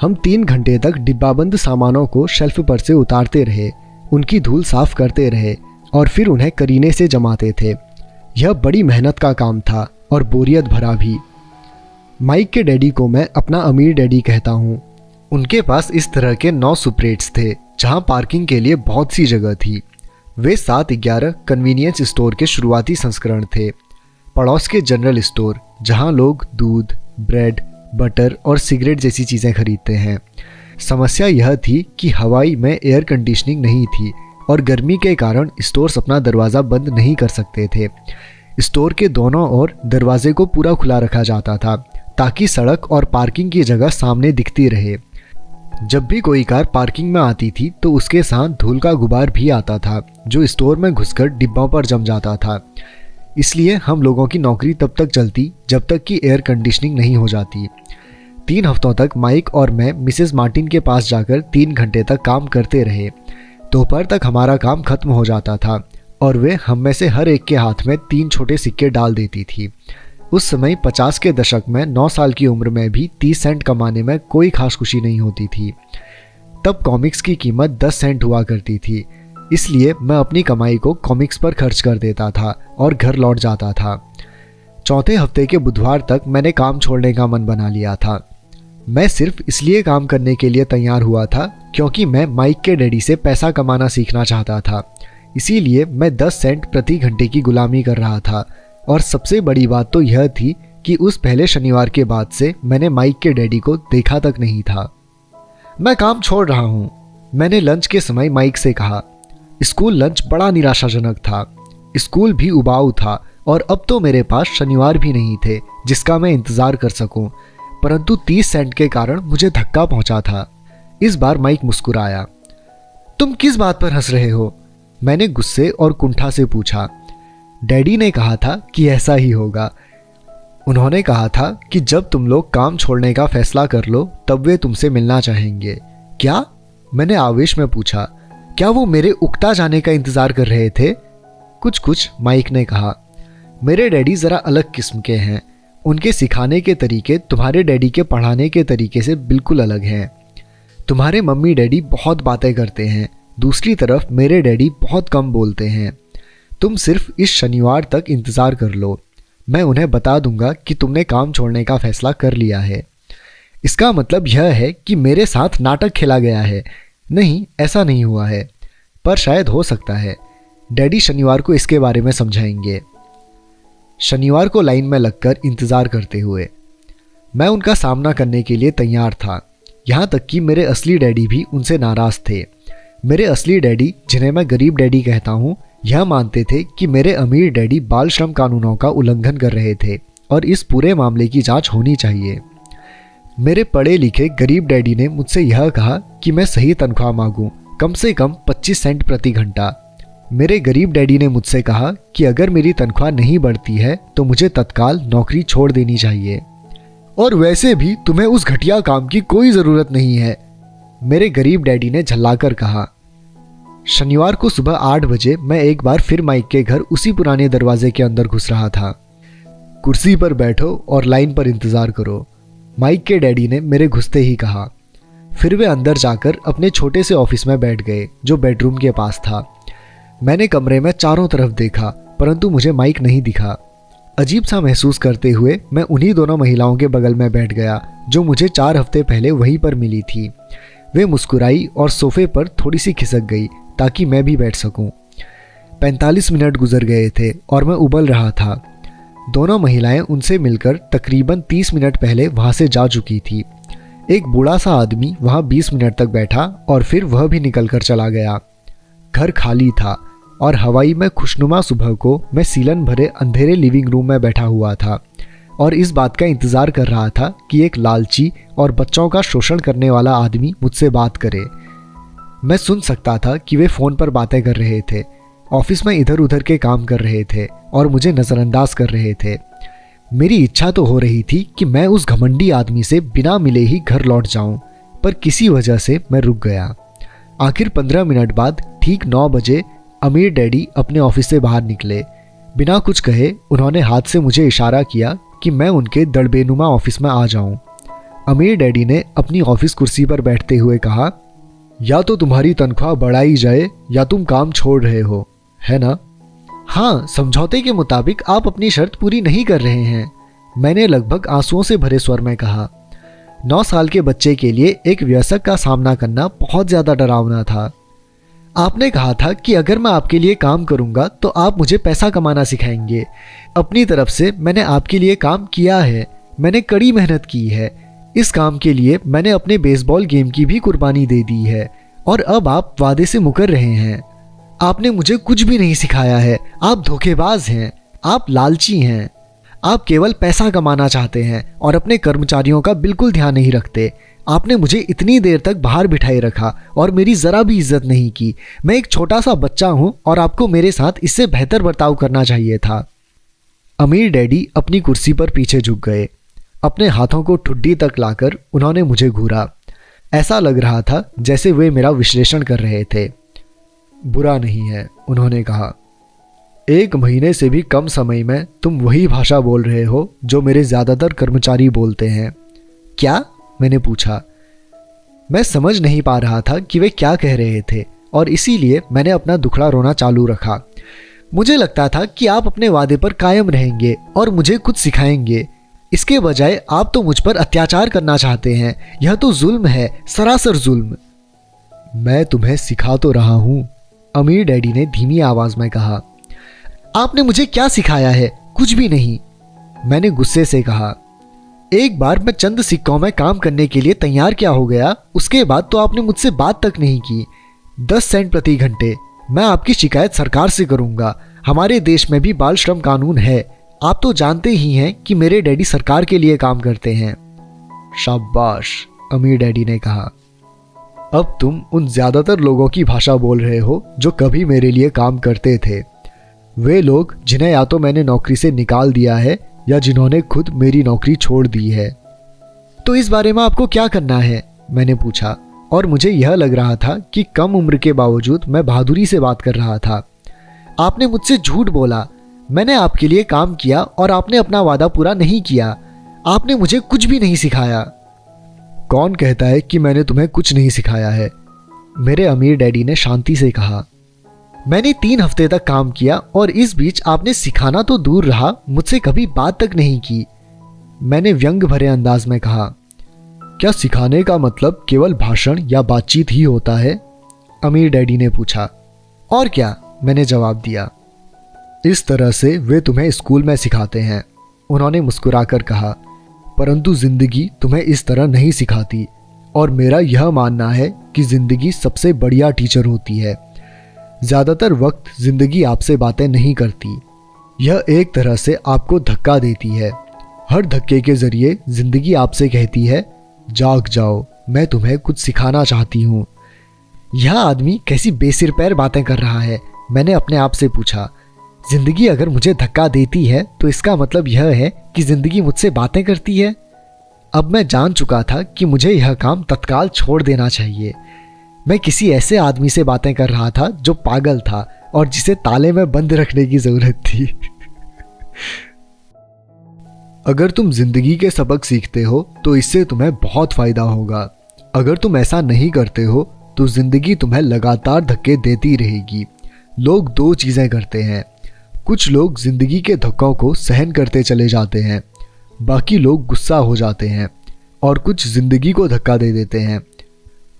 हम 3 घंटे तक डिब्बाबंद सामानों को शेल्फ पर से उतारते रहे, उनकी धूल साफ करते रहे और फिर उन्हें करीने से जमाते थे। यह बड़ी मेहनत का काम था और बोरियत भरा भी। माइक के डैडी को मैं अपना अमीर डैडी कहता हूँ। उनके पास इस तरह के 9 सुपरेट्स थे जहाँ पार्किंग के लिए बहुत सी जगह थी। वे 7-11 कन्वीनियंस स्टोर के शुरुआती संस्करण थे। पड़ोस के जनरल स्टोर जहां लोग दूध, ब्रेड, बटर और सिगरेट जैसी चीज़ें खरीदते हैं। समस्या यह थी कि हवाई में एयर कंडीशनिंग नहीं थी और गर्मी के कारण स्टोर्स अपना दरवाज़ा बंद नहीं कर सकते थे। स्टोर के दोनों ओर दरवाजे को पूरा खुला रखा जाता था ताकि सड़क और पार्किंग की जगह सामने दिखती रहे। जब भी कोई कार पार्किंग में आती थी तो उसके साथ धूल का गुबार भी आता था जो स्टोर में घुसकर डिब्बों पर जम जाता था। इसलिए हम लोगों की नौकरी तब तक चलती जब तक कि एयर कंडीशनिंग नहीं हो जाती। 3 हफ्तों तक माइक और मैं मिसेस मार्टिन के पास जाकर 3 घंटे तक काम करते रहे। दोपहर तक हमारा काम खत्म हो जाता था और वे हम में से हर एक के हाथ में 3 छोटे सिक्के डाल देती थी। उस समय 50 के दशक में 9 साल की उम्र में भी 30 सेंट कमाने में कोई खास खुशी नहीं होती थी। तब कॉमिक्स की कीमत 10 सेंट हुआ करती थी, इसलिए मैं अपनी कमाई को कॉमिक्स पर खर्च कर देता था और घर लौट जाता था। चौथे हफ्ते के बुधवार तक मैंने काम छोड़ने का मन बना लिया था। मैं सिर्फ इसलिए काम करने के लिए तैयार हुआ था क्योंकि मैं माइक के डैडी से पैसा कमाना सीखना चाहता था। इसीलिए मैं 10 सेंट प्रति घंटे की गुलामी कर रहा था। और सबसे बड़ी बात तो यह थी कि उस पहले शनिवार के बाद से मैंने माइक के डैडी को देखा तक नहीं था। मैं काम छोड़ रहा हूँ, मैंने लंच के समय माइक से कहा। स्कूल लंच बड़ा निराशाजनक था। स्कूल भी उबाऊ था और अब तो मेरे पास शनिवार भी नहीं थे जिसका मैं इंतज़ार कर सकूं। परंतु 30 सेंट के कारण मुझे धक्का पहुंचा था। इस बार माइक मुस्कुराया। तुम किस बात पर हंस रहे हो? मैंने गुस्से और कुंठा से पूछा। डैडी ने कहा था कि ऐसा ही होगा। उन्होंने कहा था कि जब तुम लोग काम छोड़ने का फैसला कर लो तब वे तुमसे मिलना चाहेंगे। क्या? मैंने आवेश में पूछा। क्या वो मेरे उकता जाने का इंतजार कर रहे थे? कुछ, माइक ने कहा। मेरे डैडी ज़रा अलग किस्म के हैं। उनके सिखाने के तरीके तुम्हारे डैडी के पढ़ाने के तरीके से बिल्कुल अलग हैं। तुम्हारे मम्मी डैडी बहुत बातें करते हैं, दूसरी तरफ मेरे डैडी बहुत कम बोलते हैं। तुम सिर्फ इस शनिवार तक इंतज़ार कर लो। मैं उन्हें बता दूंगा कि तुमने काम छोड़ने का फैसला कर लिया है। इसका मतलब यह है कि मेरे साथ नाटक खेला गया है। नहीं, ऐसा नहीं हुआ है, पर शायद हो सकता है। डैडी शनिवार को इसके बारे में समझाएंगे। शनिवार को लाइन में लगकर इंतज़ार करते हुए मैं उनका सामना करने के लिए तैयार था। यहाँ तक कि मेरे असली डैडी भी उनसे नाराज़ थे। मेरे असली डैडी, जिन्हें मैं गरीब डैडी कहता हूँ, यह मानते थे कि मेरे अमीर डैडी बाल श्रम कानूनों का उल्लंघन कर रहे थे और इस पूरे मामले की जांच होनी चाहिए। मेरे पढ़े लिखे गरीब डैडी ने मुझसे यह कहा कि मैं सही तनख्वाह मांगूं, कम से कम 25 सेंट प्रति घंटा। मेरे गरीब डैडी ने मुझसे कहा कि अगर मेरी तनख्वाह नहीं बढ़ती है तो मुझे तत्काल नौकरी छोड़ देनी चाहिए। और वैसे भी तुम्हें उस घटिया काम की कोई ज़रूरत नहीं है, मेरे गरीब डैडी ने झल्लाकर कहा। शनिवार को सुबह 8 बजे मैं एक बार फिर माइक के घर उसी पुराने दरवाजे के अंदर घुस रहा था। कुर्सी पर बैठो और लाइन पर इंतज़ार करो, माइक के डैडी ने मेरे घुसते ही कहा। फिर वे अंदर जाकर अपने छोटे से ऑफिस में बैठ गए जो बेडरूम के पास था। मैंने कमरे में चारों तरफ देखा परंतु मुझे माइक नहीं दिखा। अजीब सा महसूस करते हुए मैं उन्हीं दोनों महिलाओं के बगल में बैठ गया जो मुझे 4 हफ्ते पहले वहीं पर मिली थी। वे मुस्कुराई और सोफे पर थोड़ी सी खिसक गई ताकि मैं भी बैठ सकूं। 45 मिनट गुजर गए थे और मैं उबल रहा था। दोनों महिलाएं उनसे मिलकर तकरीबन 30 मिनट पहले वहां से जा चुकी थी। एक बूढ़ा सा आदमी वहां 20 मिनट तक बैठा और फिर वह भी निकल कर चला गया। घर खाली था और हवाई में खुशनुमा सुबह को मैं सीलन भरे अंधेरे लिविंग रूम में बैठा हुआ था और इस बात का इंतज़ार कर रहा था कि एक लालची और बच्चों का शोषण करने वाला आदमी मुझसे बात करे। मैं सुन सकता था कि वे फ़ोन पर बातें कर रहे थे, ऑफिस में इधर उधर के काम कर रहे थे और मुझे नज़रअंदाज कर रहे थे। मेरी इच्छा तो हो रही थी कि मैं उस घमंडी आदमी से बिना मिले ही घर लौट जाऊं, पर किसी वजह से मैं रुक गया। आखिर 15 मिनट बाद ठीक 9 बजे अमीर डैडी अपने ऑफिस से बाहर निकले। बिना कुछ कहे उन्होंने हाथ से मुझे इशारा किया कि मैं उनके दड़बेनुमा ऑफिस में आ जाऊं। अमीर डैडी ने अपनी ऑफिस कुर्सी पर बैठते हुए कहा, या तो तुम्हारी तनख्वाह बढ़ाई जाए या तुम काम छोड़ रहे हो, है ना? हाँ, समझौते के मुताबिक आप अपनी शर्त पूरी नहीं कर रहे हैं, मैंने लगभग आंसुओं से भरे स्वर में कहा। 9 साल के बच्चे के लिए एक वयस्क का सामना करना बहुत ज़्यादा डरावना था। आपने कहा था कि अगर मैं आपके लिए काम करूंगा तो आप मुझे पैसा कमाना सिखाएंगे। अपनी तरफ से मैंने आपके लिए काम किया है, मैंने कड़ी मेहनत की है। इस काम के लिए मैंने अपने बेसबॉल गेम की भी कुर्बानी दे दी है और अब आप वादे से मुकर रहे हैं। आपने मुझे कुछ भी नहीं सिखाया है। आप धोखेबाज हैं, आप लालची हैं, आप केवल पैसा कमाना चाहते हैं और अपने कर्मचारियों का बिल्कुल ध्यान नहीं रखते। आपने मुझे इतनी देर तक बाहर बिठाए रखा और मेरी ज़रा भी इज्जत नहीं की। मैं एक छोटा सा बच्चा हूँ और आपको मेरे साथ इससे बेहतर बर्ताव करना चाहिए था। अमीर डैडी अपनी कुर्सी पर पीछे झुक गए। अपने हाथों को ठुड्डी तक लाकर उन्होंने मुझे घूरा। ऐसा लग रहा था जैसे वे मेरा विश्लेषण कर रहे थे। बुरा नहीं है, उन्होंने कहा। 1 महीने से भी कम समय में तुम वही भाषा बोल रहे हो जो मेरे ज़्यादातर कर्मचारी बोलते हैं। क्या? मैंने पूछा। मैं समझ नहीं पा रहा था कि वे क्या कह रहे थे और इसीलिए मैंने अपना दुखड़ा रोना चालू रखा। मुझे लगता था कि आप अपने वादे पर कायम रहेंगे और मुझे कुछ सिखाएंगे। इसके बजाय आप तो मुझ पर अत्याचार करना चाहते हैं। यह तो जुल्म है, सरासर जुल्म। मैं तुम्हें सिखा तो रहा हूं, अमीर डैडी ने धीमी आवाज में कहा। आपने मुझे क्या सिखाया है? कुछ भी नहीं, मैंने गुस्से से कहा। एक बार मैं चंद सिक्कों में काम करने के लिए तैयार क्या हो गया, उसके बाद तो आपने मुझसे बात तक नहीं की। 10 सेंट प्रति घंटे। मैं आपकी शिकायत सरकार से करूंगा। हमारे देश में भी बाल श्रम कानून है। आप तो जानते ही हैं कि मेरे डैडी सरकार के लिए काम करते हैं। शाबाश, अमीर डैडी ने कहा। अब तुम उन ज्यादातर लोगों की भाषा बोल रहे हो जो कभी मेरे लिए काम करते थे। वे लोग जिन्हें या तो मैंने नौकरी से निकाल दिया है या जिन्होंने खुद मेरी नौकरी छोड़ दी है। तो इस बारे में आपको क्या करना है? मैंने पूछा और मुझे यह लग रहा था कि कम उम्र के बावजूद मैं बहादुरी से बात कर रहा था। आपने मुझसे झूठ बोला। मैंने आपके लिए काम किया और आपने अपना वादा पूरा नहीं किया। आपने मुझे कुछ भी नहीं सिखाया। कौन कहता है कि मैंने तुम्हें कुछ नहीं सिखाया है? मेरे अमीर डैडी ने शांति से कहा। मैंने 3 हफ्ते तक काम किया और इस बीच आपने सिखाना तो दूर रहा, मुझसे कभी बात तक नहीं की। मैंने व्यंग भरे अंदाज में कहा। क्या सिखाने का मतलब केवल भाषण या बातचीत ही होता है? अमीर डैडी ने पूछा। और क्या, मैंने जवाब दिया। इस तरह से वे तुम्हें स्कूल में सिखाते हैं, उन्होंने मुस्कुराकर कहा। परंतु जिंदगी तुम्हें इस तरह नहीं सिखाती और मेरा यह मानना है कि जिंदगी सबसे बढ़िया टीचर होती है। ज़्यादातर वक्त जिंदगी आपसे बातें नहीं करती, यह एक तरह से आपको धक्का देती है। हर धक्के के जरिए जिंदगी आपसे कहती है, जाग जाओ, मैं तुम्हें कुछ सिखाना चाहती हूँ। यह आदमी कैसी बेसिर पैर बातें कर रहा है, मैंने अपने आप से पूछा। जिंदगी अगर मुझे धक्का देती है तो इसका मतलब यह है कि जिंदगी मुझसे बातें करती है। अब मैं जान चुका था कि मुझे यह काम तत्काल छोड़ देना चाहिए। मैं किसी ऐसे आदमी से बातें कर रहा था जो पागल था और जिसे ताले में बंद रखने की जरूरत थी। अगर तुम जिंदगी के सबक सीखते हो तो इससे तुम्हें बहुत फायदा होगा। अगर तुम ऐसा नहीं करते हो तो जिंदगी तुम्हें लगातार धक्के देती रहेगी। लोग 2 चीजें करते हैं। कुछ लोग जिंदगी के धक्कों को सहन करते चले जाते हैं, बाकी लोग गुस्सा हो जाते हैं, और कुछ जिंदगी को धक्का दे देते हैं।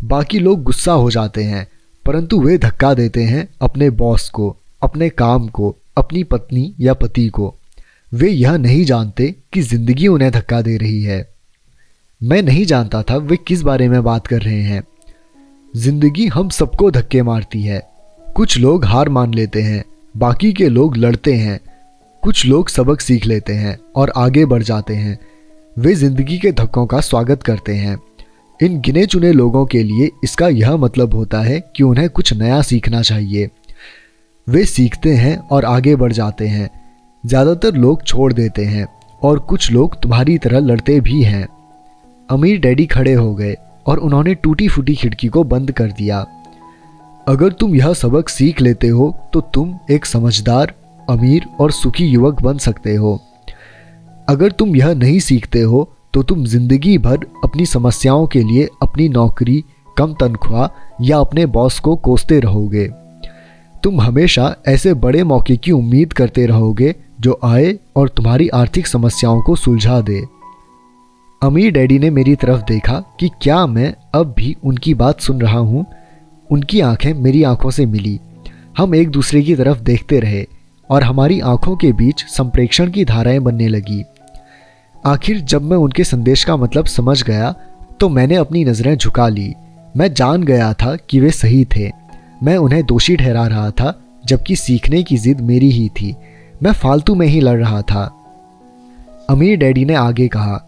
बाकी लोग गुस्सा हो जाते हैं परंतु वे धक्का देते हैं अपने बॉस को, अपने काम को, अपनी पत्नी या पति को। वे यह नहीं जानते कि जिंदगी उन्हें धक्का दे रही है। मैं नहीं जानता था वे किस बारे में बात कर रहे हैं। जिंदगी हम सबको धक्के मारती है। कुछ लोग हार मान लेते हैं, बाकी के लोग लड़ते हैं। कुछ लोग सबक सीख लेते हैं और आगे बढ़ जाते हैं। वे जिंदगी के धक्कों का स्वागत करते हैं। इन गिने चुने लोगों के लिए इसका यह मतलब होता है कि उन्हें कुछ नया सीखना चाहिए। वे सीखते हैं और आगे बढ़ जाते हैं। ज़्यादातर लोग छोड़ देते हैं और कुछ लोग तुम्हारी तरह लड़ते भी हैं। अमीर डैडी खड़े हो गए और उन्होंने टूटी फूटी खिड़की को बंद कर दिया। अगर तुम यह सबक सीख लेते हो तो तुम एक समझदार, अमीर और सुखी युवक बन सकते हो। अगर तुम यह नहीं सीखते हो तो तुम जिंदगी भर अपनी समस्याओं के लिए अपनी नौकरी, कम तनख्वाह या अपने बॉस को कोसते रहोगे। तुम हमेशा ऐसे बड़े मौके की उम्मीद करते रहोगे जो आए और तुम्हारी आर्थिक समस्याओं को सुलझा दे। अमीर डैडी ने मेरी तरफ देखा कि क्या मैं अब भी उनकी बात सुन रहा हूँ। उनकी आंखें मेरी आंखों से मिली। हम एक दूसरे की तरफ देखते रहे और हमारी आंखों के बीच संप्रेक्षण की धाराएं बनने लगी। आखिर जब मैं उनके संदेश का मतलब समझ गया तो मैंने अपनी नज़रें झुका ली। मैं जान गया था कि वे सही थे। मैं उन्हें दोषी ठहरा रहा था, जबकि सीखने की जिद मेरी ही थी। मैं फालतू में ही लड़ रहा था। अमीर डैडी ने आगे कहा,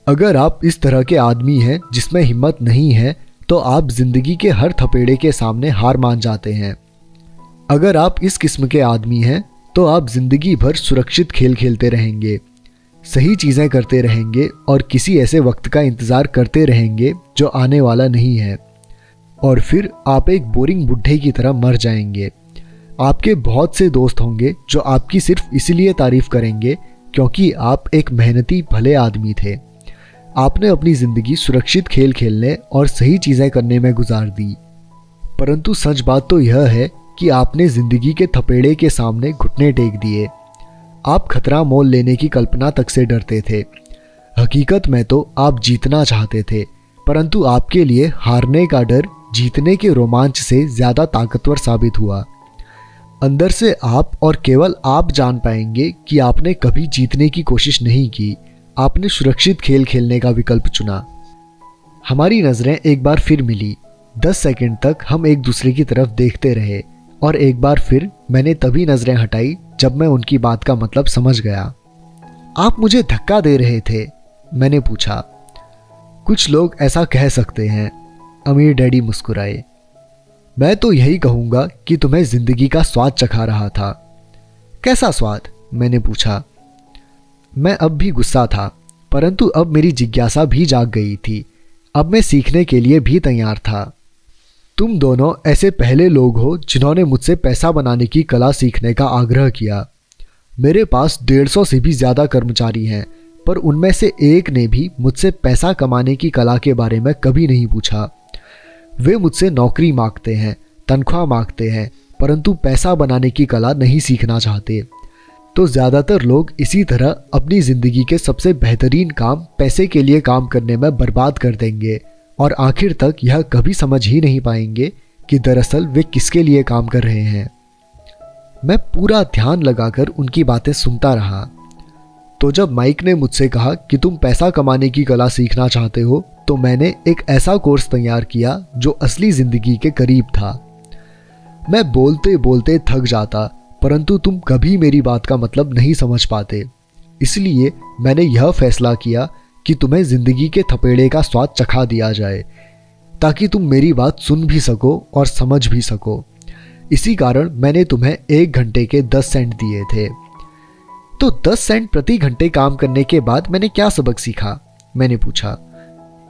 अगर आप इस तरह के आदमी हैं जिसमें हिम्मत नहीं है तो आप जिंदगी के हर थपेड़े के सामने हार मान जाते हैं। अगर आप इस किस्म के आदमी हैं तो आप जिंदगी भर सुरक्षित खेल खेलते रहेंगे, सही चीज़ें करते रहेंगे और किसी ऐसे वक्त का इंतज़ार करते रहेंगे जो आने वाला नहीं है, और फिर आप एक बोरिंग बुढ़े की तरह मर जाएंगे। आपके बहुत से दोस्त होंगे जो आपकी सिर्फ इसलिए तारीफ करेंगे क्योंकि आप एक मेहनती भले आदमी थे। आपने अपनी ज़िंदगी सुरक्षित खेल खेलने और सही चीज़ें करने में गुजार दी, परंतु सच बात तो यह है कि आपने ज़िंदगी के थपेड़े के सामने घुटने टेक दिए। आप खतरा मोल लेने की कल्पना तक से डरते थे। हकीकत में तो आप जीतना चाहते थे, परंतु आपके लिए हारने का डर जीतने के रोमांच से ज़्यादा ताकतवर साबित हुआ। अंदर से आप और केवल आप जान पाएंगे कि आपने कभी जीतने की कोशिश नहीं की। आपने सुरक्षित खेल खेलने का विकल्प चुना। हमारी नज़रें एक बार फिर मिली। 10 सेकंड तक हम एक दूसरे की तरफ देखते रहे और एक बार फिर मैंने तभी नज़रें हटाई जब मैं उनकी बात का मतलब समझ गया। आप मुझे धक्का दे रहे थे? मैंने पूछा। कुछ लोग ऐसा कह सकते हैं, अमीर डैडी मुस्कुराए। मैं तो यही कहूँगा कि तुम्हें ज़िंदगी का स्वाद चखा रहा था। कैसा स्वाद? मैंने पूछा। मैं अब भी गुस्सा था, परंतु अब मेरी जिज्ञासा भी जाग गई थी। अब मैं सीखने के लिए भी तैयार था। तुम दोनों ऐसे पहले लोग हो जिन्होंने मुझसे पैसा बनाने की कला सीखने का आग्रह किया। मेरे पास 150 से भी ज़्यादा कर्मचारी हैं, पर उनमें से एक ने भी मुझसे पैसा कमाने की कला के बारे में कभी नहीं पूछा। वे मुझसे नौकरी मांगते हैं, तनख्वाह मांगते हैं, परंतु पैसा बनाने की कला नहीं सीखना चाहते। तो ज़्यादातर लोग इसी तरह अपनी ज़िंदगी के सबसे बेहतरीन काम पैसे के लिए काम करने में बर्बाद कर देंगे और आखिर तक यह कभी समझ ही नहीं पाएंगे कि दरअसल वे किसके लिए काम कर रहे हैं। मैं पूरा ध्यान लगाकर उनकी बातें सुनता रहा। तो जब माइक ने मुझसे कहा कि तुम पैसा कमाने की कला सीखना चाहते हो, तो मैंने एक ऐसा कोर्स तैयार किया जो असली ज़िंदगी के करीब था। मैं बोलते बोलते थक जाता, परंतु तुम कभी मेरी बात का मतलब नहीं समझ पाते। इसलिए मैंने यह फैसला किया कि तुम्हें ज़िंदगी के थपेड़े का स्वाद चखा दिया जाए, ताकि तुम मेरी बात सुन भी सको और समझ भी सको। इसी कारण मैंने तुम्हें 1 घंटे के 10 सेंट दिए थे। तो 10 सेंट प्रति घंटे काम करने के बाद मैंने क्या सबक सीखा? मैंने पूछा।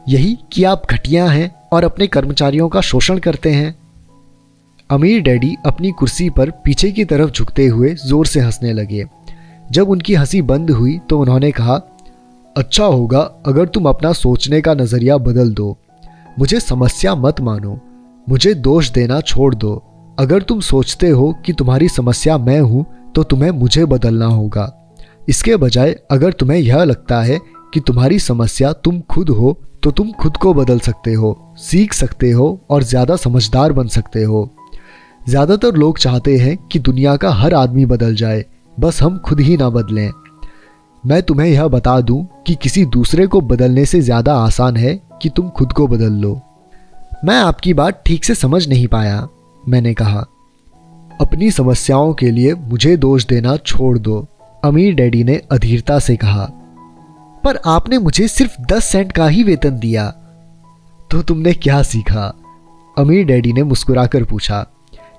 यही कि आप घटिया हैं और अपने कर्मचारियों का शोषण करते हैं। अमीर डैडी अपनी कुर्सी पर पीछे की तरफ झुकते हुए जोर से हंसने लगे। जब उनकी हंसी बंद हुई तो उन्होंने कहा, अच्छा होगा अगर तुम अपना सोचने का नज़रिया बदल दो। मुझे समस्या मत मानो, मुझे दोष देना छोड़ दो। अगर तुम सोचते हो कि तुम्हारी समस्या मैं हूँ तो तुम्हें मुझे बदलना होगा। इसके बजाय अगर तुम्हें यह लगता है कि तुम्हारी समस्या तुम खुद हो तो तुम खुद को बदल सकते हो, सीख सकते हो और ज़्यादा समझदार बन सकते हो। ज़्यादातर लोग चाहते हैं कि दुनिया का हर आदमी बदल जाए, बस हम खुद ही ना बदलें। मैं तुम्हें यह बता दूं कि किसी दूसरे को बदलने से ज़्यादा आसान है कि तुम खुद को बदल लो। मैं आपकी बात ठीक से समझ नहीं पाया, मैंने कहा। अपनी समस्याओं के लिए मुझे दोष देना छोड़ दो, अमीर डैडी ने अधीरता से कहा। पर आपने मुझे सिर्फ 10 सेंट का ही वेतन दिया। तो तुमने क्या सीखा? अमीर डैडी ने मुस्कुराकर पूछा।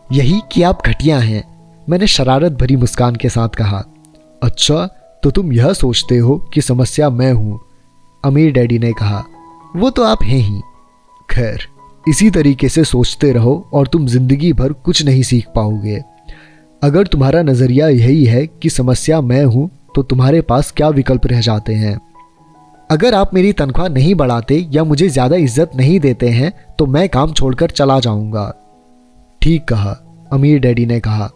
यही कि आप घटिया हैं, मैंने शरारत भरी मुस्कान के साथ कहा। अच्छा, तो तुम यह सोचते हो कि समस्या मैं हूँ? अमीर डैडी ने कहा। वो तो आप हैं ही। खैर, इसी तरीके से सोचते रहो और तुम जिंदगी भर कुछ नहीं सीख पाओगे। अगर तुम्हारा नज़रिया यही है कि समस्या मैं हूँ, तो तुम्हारे पास क्या विकल्प रह जाते हैं? अगर आप मेरी तनख्वाह नहीं बढ़ाते या मुझे ज़्यादा इज्जत नहीं देते हैं तो मैं काम छोड़कर चला जाऊँगा। ठीक कहा, अमीर डैडी ने कहा।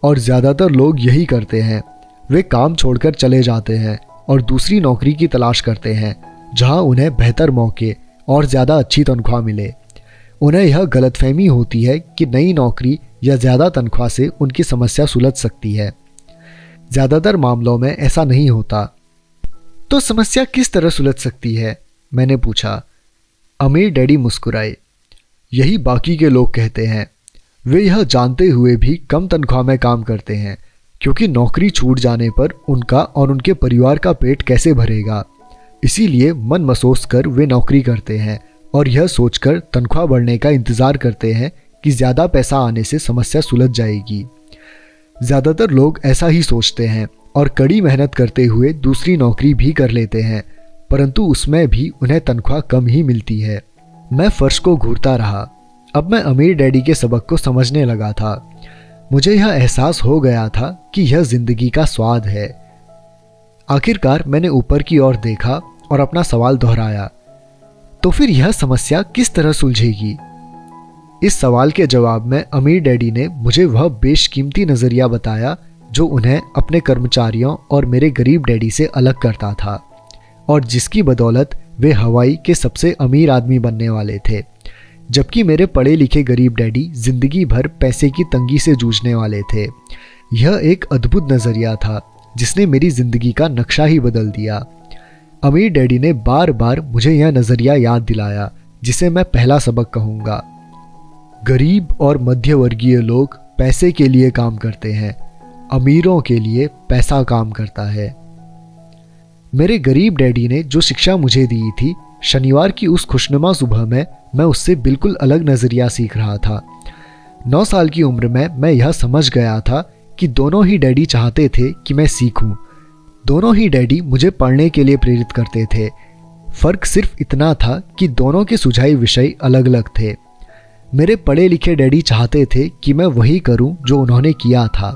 और ज़्यादातर लोग यही करते हैं। वे काम छोड़कर चले जाते हैं और दूसरी नौकरी की तलाश करते हैं जहां उन्हें बेहतर मौके और ज़्यादा अच्छी तनख्वाह मिले। उन्हें यह गलतफहमी होती है कि नई नौकरी या ज़्यादा तनख्वाह से उनकी समस्या सुलझ सकती है। ज़्यादातर मामलों में ऐसा नहीं होता। तो समस्या किस तरह सुलझ सकती है? मैंने पूछा। अमीर डैडी मुस्कुराए। यही बाकी के लोग कहते हैं। वे यह जानते हुए भी कम तनख्वाह में काम करते हैं, क्योंकि नौकरी छूट जाने पर उनका और उनके परिवार का पेट कैसे भरेगा। इसीलिए मन मसोस कर वे नौकरी करते हैं और यह सोचकर तनख्वाह बढ़ने का इंतज़ार करते हैं कि ज़्यादा पैसा आने से समस्या सुलझ जाएगी। ज़्यादातर लोग ऐसा ही सोचते हैं और कड़ी मेहनत करते हुए दूसरी नौकरी भी कर लेते हैं, परंतु उसमें भी उन्हें तनख्वाह कम ही मिलती है। मैं फर्श को घूरता रहा। अब मैं अमीर डैडी के सबक को समझने लगा था। मुझे यह एहसास हो गया था कि यह जिंदगी का स्वाद है। आखिरकार मैंने ऊपर की ओर देखा और अपना सवाल दोहराया। तो फिर यह समस्या किस तरह सुलझेगी? इस सवाल के जवाब में अमीर डैडी ने मुझे वह बेशकीमती नज़रिया बताया जो उन्हें अपने कर्मचारियों और मेरे गरीब डैडी से अलग करता था, और जिसकी बदौलत वे हवाई के सबसे अमीर आदमी बनने वाले थे, जबकि मेरे पढ़े लिखे गरीब डैडी जिंदगी भर पैसे की तंगी से जूझने वाले थे। यह एक अद्भुत नज़रिया था जिसने मेरी ज़िंदगी का नक्शा ही बदल दिया। अमीर डैडी ने बार बार मुझे यह नज़रिया याद दिलाया, जिसे मैं पहला सबक कहूँगा। गरीब और मध्यवर्गीय लोग पैसे के लिए काम करते हैं, अमीरों के लिए पैसा काम करता है। मेरे गरीब डैडी ने जो शिक्षा मुझे दी थी, शनिवार की उस खुशनुमा सुबह में मैं उससे बिल्कुल अलग नज़रिया सीख रहा था। 9 साल की उम्र में मैं यह समझ गया था कि दोनों ही डैडी चाहते थे कि मैं सीखूं। दोनों ही डैडी मुझे पढ़ने के लिए प्रेरित करते थे। फ़र्क सिर्फ इतना था कि दोनों के सुझाए विषय अलग अलग थे। मेरे पढ़े लिखे डैडी चाहते थे कि मैं वही करूं जो उन्होंने किया था।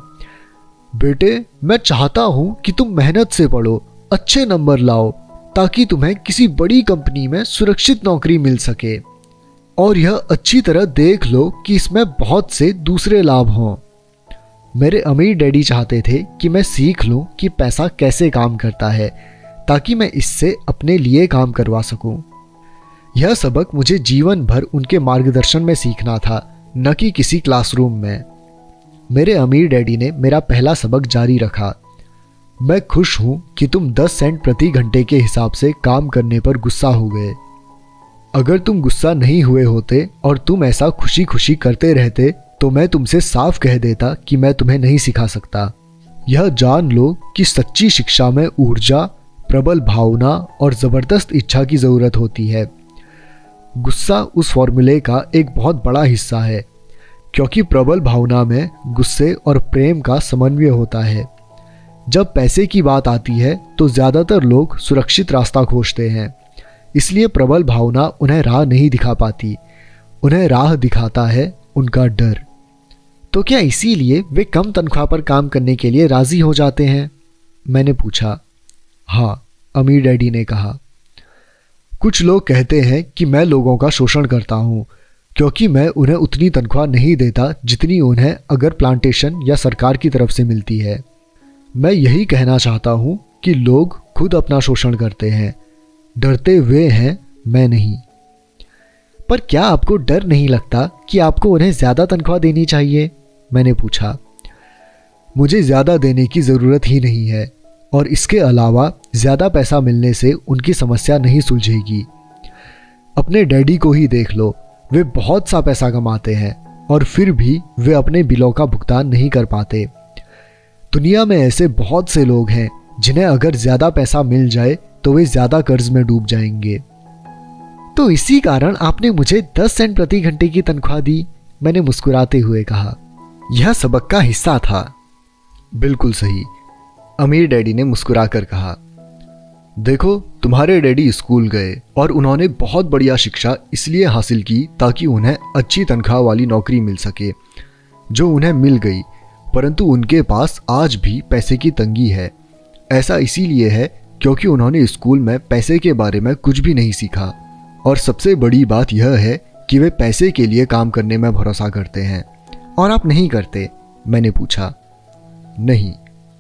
बेटे, मैं चाहता हूं कि तुम मेहनत से पढ़ो, अच्छे नंबर लाओ, ताकि तुम्हें किसी बड़ी कंपनी में सुरक्षित नौकरी मिल सके, और यह अच्छी तरह देख लो कि इसमें बहुत से दूसरे लाभ हों। मेरे अमीर डैडी चाहते थे कि मैं सीख लूं कि पैसा कैसे काम करता है, ताकि मैं इससे अपने लिए काम करवा सकूं। यह सबक मुझे जीवन भर उनके मार्गदर्शन में सीखना था, न कि किसी क्लासरूम में। मेरे अमीर डैडी ने मेरा पहला सबक जारी रखा। मैं खुश हूं कि तुम 10 सेंट प्रति घंटे के हिसाब से काम करने पर गुस्सा हो गए। अगर तुम गुस्सा नहीं हुए होते और तुम ऐसा खुशी खुशी करते रहते, तो मैं तुमसे साफ कह देता कि मैं तुम्हें नहीं सिखा सकता। यह जान लो कि सच्ची शिक्षा में ऊर्जा, प्रबल भावना और ज़बरदस्त इच्छा की ज़रूरत होती है। गुस्सा उस फॉर्मूले का एक बहुत बड़ा हिस्सा है, क्योंकि प्रबल भावना में गुस्से और प्रेम का समन्वय होता है। जब पैसे की बात आती है तो ज़्यादातर लोग सुरक्षित रास्ता खोजते हैं, इसलिए प्रबल भावना उन्हें राह नहीं दिखा पाती। उन्हें राह दिखाता है उनका डर। तो क्या इसीलिए वे कम तनख्वाह पर काम करने के लिए राज़ी हो जाते हैं? मैंने पूछा। हाँ, अमीर डैडी ने कहा। कुछ लोग कहते हैं कि मैं लोगों का शोषण करता हूँ, क्योंकि मैं उन्हें उतनी तनख्वाह नहीं देता जितनी उन्हें अगर प्लांटेशन या सरकार की तरफ से मिलती है। मैं यही कहना चाहता हूँ कि लोग खुद अपना शोषण करते हैं, डरते हुए हैं, मैं नहीं। पर क्या आपको डर नहीं लगता कि आपको उन्हें ज़्यादा तनख्वाह देनी चाहिए? मैंने पूछा। मुझे ज़्यादा देने की ज़रूरत ही नहीं है, और इसके अलावा ज़्यादा पैसा मिलने से उनकी समस्या नहीं सुलझेगी। अपने डैडी को ही देख लो, वे बहुत सा पैसा कमाते हैं और फिर भी वे अपने बिलों का भुगतान नहीं कर पाते। दुनिया में ऐसे बहुत से लोग हैं जिन्हें अगर ज़्यादा पैसा मिल जाए तो वे ज़्यादा कर्ज में डूब जाएंगे। तो इसी कारण आपने मुझे 10 सेंट प्रति घंटे की तनख्वाह दी, मैंने मुस्कुराते हुए कहा। यह सबक का हिस्सा था। बिल्कुल सही, अमीर डैडी ने मुस्कुराकर कहा। देखो, तुम्हारे डैडी स्कूल गए और उन्होंने बहुत बढ़िया शिक्षा इसलिए हासिल की ताकि उन्हें अच्छी तनख्वाह वाली नौकरी मिल सके, जो उन्हें मिल गई, परंतु उनके पास आज भी पैसे की तंगी है। ऐसा इसीलिए है क्योंकि उन्होंने स्कूल में पैसे के बारे में कुछ भी नहीं सीखा, और सबसे बड़ी बात यह है कि वे पैसे के लिए काम करने में भरोसा करते हैं। और आप नहीं करते? मैंने पूछा। नहीं,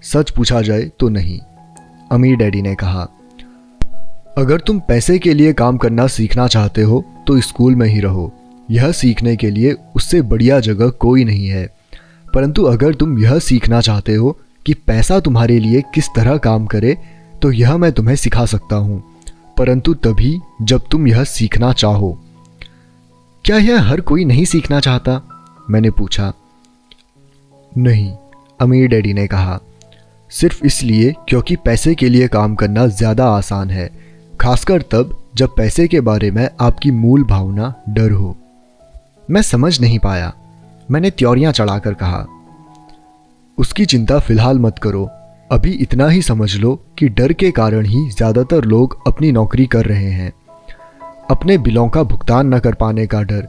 सच पूछा जाए तो नहीं, अमीर डैडी ने कहा। अगर तुम पैसे के लिए काम करना सीखना चाहते हो तो स्कूल में ही रहो, यह सीखने के लिए उससे बढ़िया जगह कोई नहीं है। परंतु अगर तुम यह सीखना चाहते हो कि पैसा तुम्हारे लिए किस तरह काम करे, तो यह मैं तुम्हें सिखा सकता हूँ, परंतु तभी जब तुम यह सीखना चाहो। क्या यह हर कोई नहीं सीखना चाहता? मैंने पूछा। नहीं, अमीर डैडी ने कहा, सिर्फ इसलिए क्योंकि पैसे के लिए काम करना ज़्यादा आसान है, खासकर तब जब पैसे के बारे में आपकी मूल भावना डर हो। मैं समझ नहीं पाया। मैंने त्योरियां चढ़ाकर कहा, उसकी चिंता फिलहाल मत करो, अभी इतना ही समझ लो कि डर के कारण ही ज़्यादातर लोग अपनी नौकरी कर रहे हैं। अपने बिलों का भुगतान न कर पाने का डर,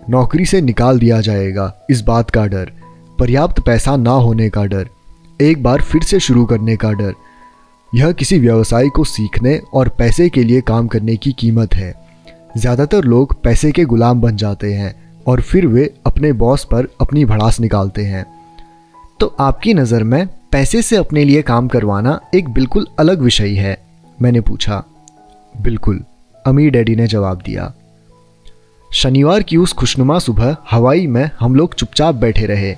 नौकरी से निकाल दिया जाएगा इस बात का डर, पर्याप्त पैसा ना होने का डर, एक बार फिर से शुरू करने का डर। यह किसी व्यवसाय को सीखने और पैसे के लिए काम करने की कीमत है। ज़्यादातर लोग पैसे के गुलाम बन जाते हैं और फिर वे अपने बॉस पर अपनी भड़ास निकालते हैं। तो आपकी नज़र में पैसे से अपने लिए काम करवाना एक बिल्कुल अलग विषय है? मैंने पूछा। बिल्कुल, अमीर डैडी ने जवाब दिया। शनिवार की उस खुशनुमा सुबह हवाई में हम लोग चुपचाप बैठे रहे।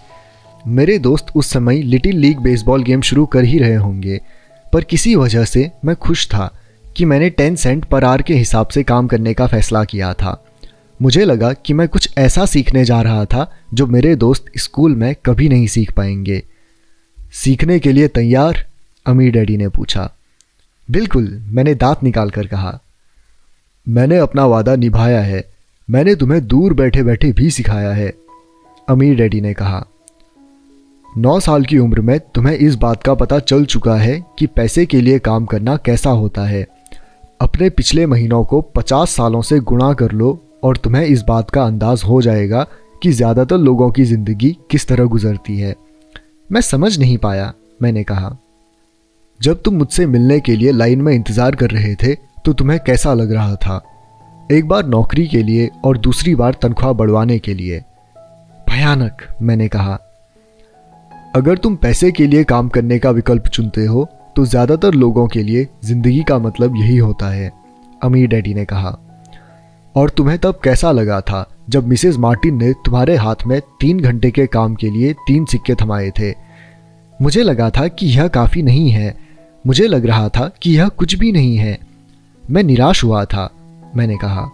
मेरे दोस्त उस समय लिटिल लीग बेसबॉल गेम शुरू कर ही रहे होंगे, पर किसी वजह से मैं खुश था कि मैंने 10 सेंट पर आवर के हिसाब से काम करने का फैसला किया था। मुझे लगा कि मैं कुछ ऐसा सीखने जा रहा था जो मेरे दोस्त स्कूल में कभी नहीं सीख पाएंगे। सीखने के लिए तैयार? अमीर डैडी ने पूछा। बिल्कुल, मैंने दांत निकाल कर कहा। मैंने अपना वादा निभाया है, मैंने तुम्हें दूर बैठे बैठे भी सिखाया है, अमीर डैडी ने कहा। 9 साल की उम्र में तुम्हें इस बात का पता चल चुका है कि पैसे के लिए काम करना कैसा होता है। अपने पिछले महीनों को 50 सालों से गुणा कर लो और तुम्हें इस बात का अंदाज हो जाएगा कि ज़्यादातर लोगों की ज़िंदगी किस तरह गुजरती है। मैं समझ नहीं पाया, मैंने कहा। जब तुम मुझसे मिलने के लिए लाइन में इंतज़ार कर रहे थे तो तुम्हें कैसा लग रहा था? एक बार नौकरी के लिए और दूसरी बार तनख्वाह बढ़वाने के लिए। भयानक, मैंने कहा। अगर तुम पैसे के लिए काम करने का विकल्प चुनते हो तो ज़्यादातर लोगों के लिए ज़िंदगी का मतलब यही होता है, अमीर डैडी ने कहा। और तुम्हें तब कैसा लगा था जब मिसेस मार्टिन ने तुम्हारे हाथ में 3 घंटे के काम के लिए 3 सिक्के थमाए थे? मुझे लगा था कि यह काफ़ी नहीं है, मुझे लग रहा था कि यह कुछ भी नहीं है। मैं निराश हुआ था, मैंने कहा।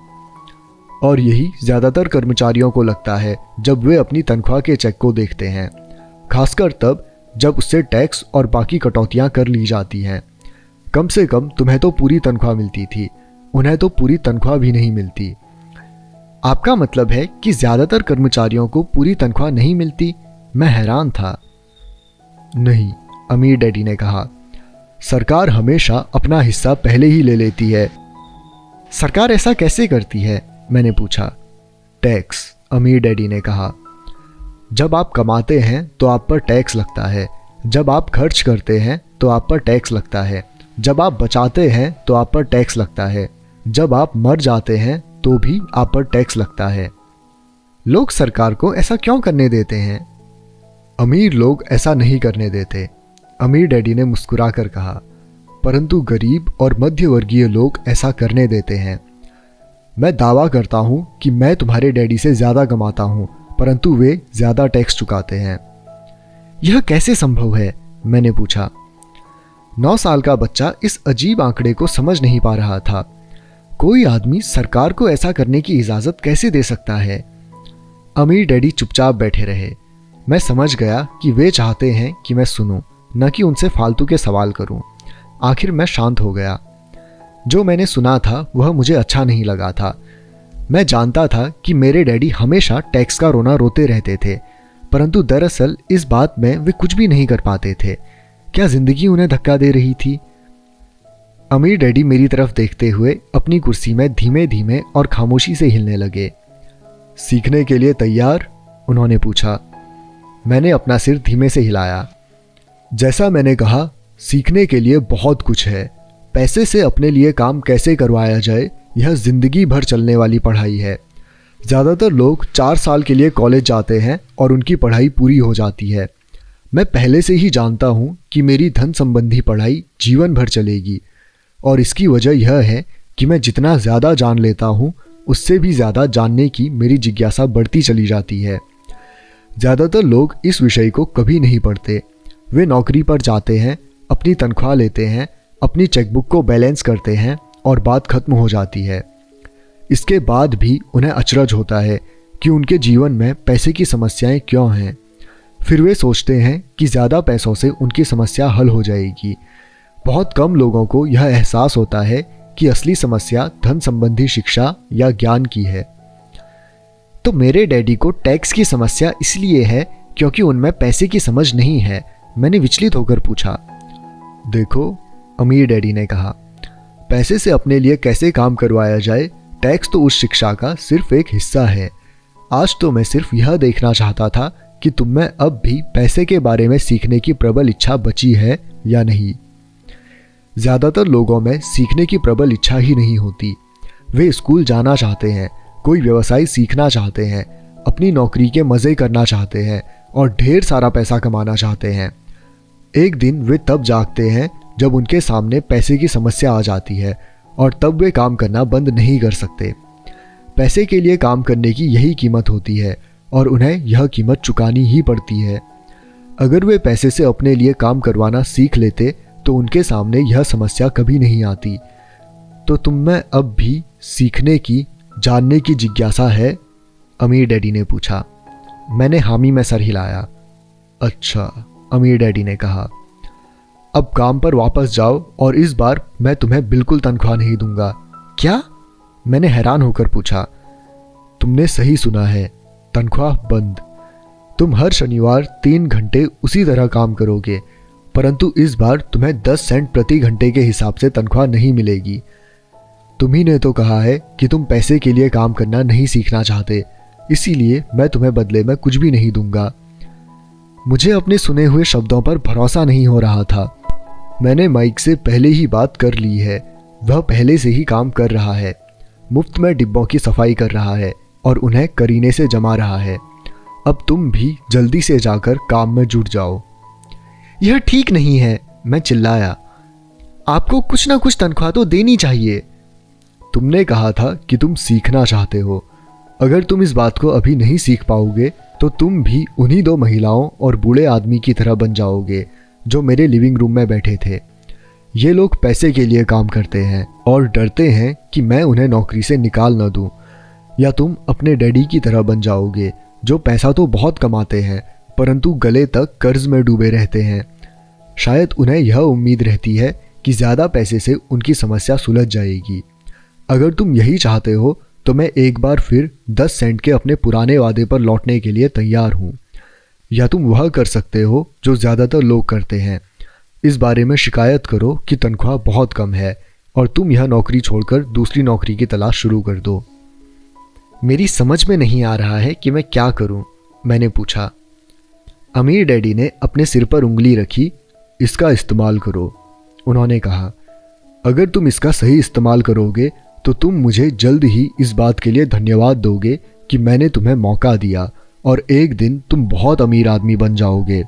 और यही ज़्यादातर कर्मचारियों को लगता है जब वे अपनी तनख्वाह के चेक को देखते हैं, खासकर तब जब उससे टैक्स और बाकी कटौतियां कर ली जाती हैं। कम से कम तुम्हें तो पूरी तनख्वाह मिलती थी, उन्हें तो पूरी तनख्वाह भी नहीं मिलती। आपका मतलब है कि ज़्यादातर कर्मचारियों को पूरी तनख्वाह नहीं मिलती? मैं हैरान था। नहीं, अमीर डैडी ने कहा, सरकार हमेशा अपना हिस्सा पहले ही ले लेती है। सरकार ऐसा कैसे करती है? मैंने पूछा। टैक्स, अमीर डैडी ने कहा। जब आप कमाते हैं तो आप पर टैक्स लगता है, जब आप खर्च करते हैं तो आप पर टैक्स लगता है, जब आप बचाते हैं तो आप पर टैक्स लगता है, जब आप मर जाते हैं तो भी आप पर टैक्स लगता है। लोग सरकार को ऐसा क्यों करने देते हैं? अमीर लोग ऐसा नहीं करने देते, अमीर डैडी ने मुस्कुरा कर कहा, परंतु गरीब और मध्यवर्गीय लोग ऐसा करने देते हैं। मैं दावा करता हूं कि मैं तुम्हारे डैडी से ज़्यादा कमाता हूं, परंतु वे ज़्यादा टैक्स चुकाते हैं। यह कैसे संभव है? मैंने पूछा। 9 साल का बच्चा इस अजीब आंकड़े को समझ नहीं पा रहा था। कोई आदमी सरकार को ऐसा करने की इजाज़त कैसे दे सकता है? अमीर डैडी चुपचाप बैठे रहे। मैं समझ गया कि वे चाहते हैं कि मैं सुनूं, न कि उनसे फालतू के सवाल करूं। आखिर मैं शांत हो गया। जो मैंने सुना था वह मुझे अच्छा नहीं लगा था। मैं जानता था कि मेरे डैडी हमेशा टैक्स का रोना रोते रहते थे, परंतु दरअसल इस बात में वे कुछ भी नहीं कर पाते थे। क्या जिंदगी उन्हें धक्का दे रही थी? अमीर डैडी मेरी तरफ देखते हुए अपनी कुर्सी में धीमे धीमे और खामोशी से हिलने लगे। सीखने के लिए तैयार? उन्होंने पूछा। मैंने अपना सिर धीमे से हिलाया। जैसा मैंने कहा, सीखने के लिए बहुत कुछ है। पैसे से अपने लिए काम कैसे करवाया जाए, यह जिंदगी भर चलने वाली पढ़ाई है। ज़्यादातर लोग 4 साल के लिए कॉलेज जाते हैं और उनकी पढ़ाई पूरी हो जाती है। मैं पहले से ही जानता हूँ कि मेरी धन संबंधी पढ़ाई जीवन भर चलेगी, और इसकी वजह यह है कि मैं जितना ज़्यादा जान लेता हूँ उससे भी ज़्यादा जानने की मेरी जिज्ञासा बढ़ती चली जाती है। ज़्यादातर लोग इस विषय को कभी नहीं पढ़ते। वे नौकरी पर जाते हैं, अपनी तनख्वाह लेते हैं, अपनी चेकबुक को बैलेंस करते हैं और बात खत्म हो जाती है। इसके बाद भी उन्हें अचरज होता है कि उनके जीवन में पैसे की समस्याएं क्यों हैं। फिर वे सोचते हैं कि ज़्यादा पैसों से उनकी समस्या हल हो जाएगी। बहुत कम लोगों को यह एहसास होता है कि असली समस्या धन संबंधी शिक्षा या ज्ञान की है। तो मेरे डैडी को टैक्स की समस्या इसलिए है क्योंकि उनमें पैसे की समझ नहीं है, मैंने विचलित होकर पूछा। देखो, अमीर डैडी ने कहा, पैसे से अपने लिए कैसे काम करवाया जाए, टैक्स तो उस शिक्षा का सिर्फ एक हिस्सा है। आज तो मैं सिर्फ यह देखना चाहता था कि तुम में अब भी पैसे के बारे में सीखने की प्रबल इच्छा बची है या नहीं। ज़्यादातर लोगों में सीखने की प्रबल इच्छा ही नहीं होती। वे स्कूल जाना चाहते हैं, कोई व्यवसाय सीखना चाहते हैं, अपनी नौकरी के मज़े करना चाहते हैं और ढेर सारा पैसा कमाना चाहते हैं। एक दिन वे तब जागते हैं जब उनके सामने पैसे की समस्या आ जाती है और तब वे काम करना बंद नहीं कर सकते। पैसे के लिए काम करने की यही कीमत होती है और उन्हें यह कीमत चुकानी ही पड़ती है। अगर वे पैसे से अपने लिए काम करवाना सीख लेते तो उनके सामने यह समस्या कभी नहीं आती। तो तुम में अब भी सीखने की, जानने की जिज्ञासा है? अमीर डैडी ने पूछा। मैंने हामी में सर हिलाया। अच्छा, अमीर डैडी ने कहा, अब काम पर वापस जाओ और इस बार मैं तुम्हें बिल्कुल तनख्वाह नहीं दूंगा। क्या? मैंने हैरान होकर पूछा। तुमने सही सुना है, तनख्वाह बंद। तुम हर शनिवार 3 घंटे उसी तरह काम करोगे, परंतु इस बार तुम्हें 10 सेंट प्रति घंटे के हिसाब से तनख्वाह नहीं मिलेगी। तुम्ही ने तो कहा है कि तुम पैसे के लिए काम करना नहीं सीखना चाहते, इसीलिए मैं तुम्हें बदले में कुछ भी नहीं दूंगा। मुझे अपने सुने हुए शब्दों पर भरोसा नहीं हो रहा था। मैंने माइक से पहले ही बात कर ली है, वह पहले से ही काम कर रहा है, मुफ्त में डिब्बों की सफाई कर रहा है और उन्हें करीने से जमा रहा है। अब तुम भी जल्दी से जाकर काम में जुट जाओ। यह ठीक नहीं है, मैं चिल्लाया। आपको कुछ ना कुछ तनख्वाह तो देनी चाहिए। तुमने कहा था कि तुम सीखना चाहते हो। अगर तुम इस बात को अभी नहीं सीख पाओगे तो तुम भी उन्हीं 2 महिलाओं और बूढ़े आदमी की तरह बन जाओगे जो मेरे लिविंग रूम में बैठे थे। ये लोग पैसे के लिए काम करते हैं और डरते हैं कि मैं उन्हें नौकरी से निकाल न दूं, या तुम अपने डैडी की तरह बन जाओगे जो पैसा तो बहुत कमाते हैं परंतु गले तक कर्ज में डूबे रहते हैं। शायद उन्हें यह उम्मीद रहती है कि ज़्यादा पैसे से उनकी समस्या सुलझ जाएगी। अगर तुम यही चाहते हो तो मैं एक बार फिर 10 सेंट के अपने पुराने वादे पर लौटने के लिए तैयार हूँ। या तुम वह कर सकते हो जो ज़्यादातर लोग करते हैं, इस बारे में शिकायत करो कि तनख्वाह बहुत कम है और तुम यह नौकरी छोड़कर दूसरी नौकरी की तलाश शुरू कर दो। मेरी समझ में नहीं आ रहा है कि मैं क्या करूं, मैंने पूछा। अमीर डैडी ने अपने सिर पर उंगली रखी। इसका इस्तेमाल करो, उन्होंने कहा। अगर तुम इसका सही इस्तेमाल करोगे तो तुम मुझे जल्द ही इस बात के लिए धन्यवाद दोगे कि मैंने तुम्हें मौका दिया और एक दिन तुम बहुत अमीर आदमी बन जाओगे।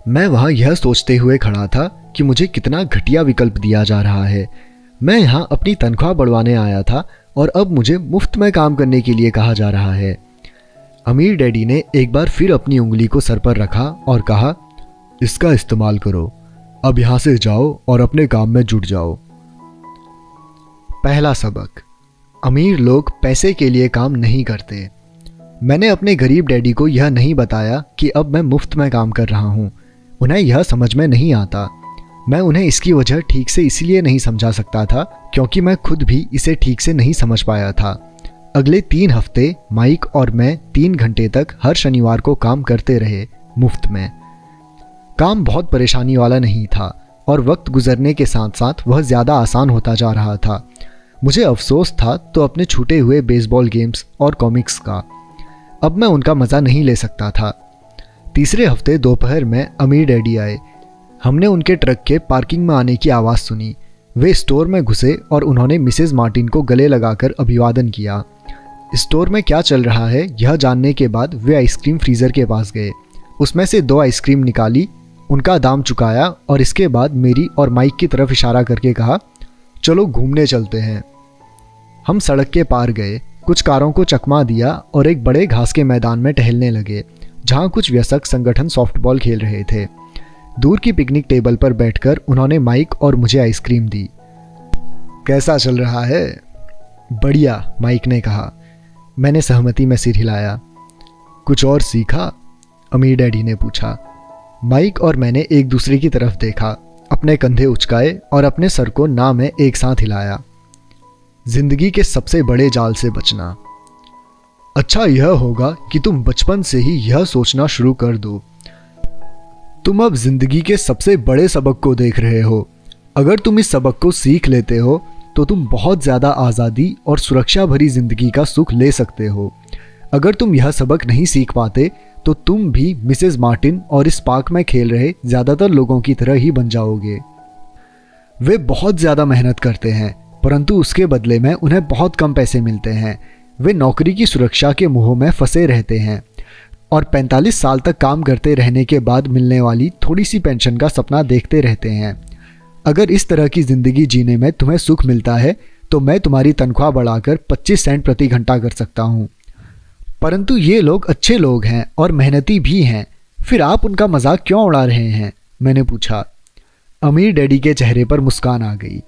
मैं वहाँ यह सोचते हुए खड़ा था कि मुझे कितना घटिया विकल्प दिया जा रहा है। मैं यहाँ अपनी तनख्वाह बढ़वाने आया था और अब मुझे मुफ्त में काम करने के लिए कहा जा रहा है। अमीर डैडी ने एक बार फिर अपनी उंगली को सर पर रखा और कहा, इसका इस्तेमाल करो। अब यहाँ से जाओ और अपने काम में जुट जाओ। पहला सबक, अमीर लोग पैसे के लिए काम नहीं करते। मैंने अपने गरीब डैडी को यह नहीं बताया कि अब मैं मुफ्त में काम कर रहा हूँ। उन्हें यह समझ में नहीं आता। मैं उन्हें इसकी वजह ठीक से इसलिए नहीं समझा सकता था क्योंकि मैं खुद भी इसे ठीक से नहीं समझ पाया था। अगले 3 हफ्ते माइक और मैं 3 घंटे तक हर शनिवार को काम करते रहे, मुफ्त में। काम बहुत परेशानी वाला नहीं था और वक्त गुजरने के साथ साथ वह ज़्यादा आसान होता जा रहा था। मुझे अफसोस था तो अपने छूटे हुए बेसबॉल गेम्स और कॉमिक्स का। अब मैं उनका मज़ा नहीं ले सकता था। तीसरे हफ्ते दोपहर में अमीर डैडी आए। हमने उनके ट्रक के पार्किंग में आने की आवाज़ सुनी। वे स्टोर में घुसे और उन्होंने मिसेस मार्टिन को गले लगाकर अभिवादन किया। स्टोर में क्या चल रहा है यह जानने के बाद वे आइसक्रीम फ्रीज़र के पास गए। उसमें से 2 आइसक्रीम निकाली, उनका दाम चुकाया और इसके बाद मेरी और माइक की तरफ इशारा करके कहा, चलो घूमने चलते हैं। हम सड़क के पार गए, कुछ कारों को चकमा दिया और एक बड़े घास के मैदान में टहलने लगे जहाँ कुछ वयस्क संगठन सॉफ्टबॉल खेल रहे थे। दूर की पिकनिक टेबल पर बैठकर उन्होंने माइक और मुझे आइसक्रीम दी। कैसा चल रहा है? बढ़िया, माइक ने कहा। मैंने सहमति में सिर हिलाया। कुछ और सीखा? अमीर डैडी ने पूछा। माइक और मैंने एक दूसरे की तरफ देखा, अपने कंधे उचकाए और अपने सर को ना में एक साथ हिलाया। जिंदगी के सबसे बड़े जाल से बचना। अच्छा यह होगा कि तुम बचपन से ही यह सोचना शुरू कर दो। तुम अब जिंदगी के सबसे बड़े सबक को देख रहे हो। अगर तुम इस सबक को सीख लेते हो तो तुम बहुत ज़्यादा आज़ादी और सुरक्षा भरी जिंदगी का सुख ले सकते हो। अगर तुम यह सबक नहीं सीख पाते तो तुम भी मिसेस मार्टिन और इस पार्क में खेल रहे ज़्यादातर लोगों की तरह ही बन जाओगे। वे बहुत ज़्यादा मेहनत करते हैं परंतु उसके बदले में उन्हें बहुत कम पैसे मिलते हैं। वे नौकरी की सुरक्षा के मोह में फंसे रहते हैं और 45 साल तक काम करते रहने के बाद मिलने वाली थोड़ी सी पेंशन का सपना देखते रहते हैं। अगर इस तरह की ज़िंदगी जीने में तुम्हें सुख मिलता है तो मैं तुम्हारी तनख्वाह बढ़ाकर 25 सेंट प्रति घंटा कर सकता हूँ। परंतु ये लोग अच्छे लोग हैं और मेहनती भी हैं, फिर आप उनका मजाक क्यों उड़ा रहे हैं? मैंने पूछा। अमीर डैडी के चेहरे पर मुस्कान आ गई।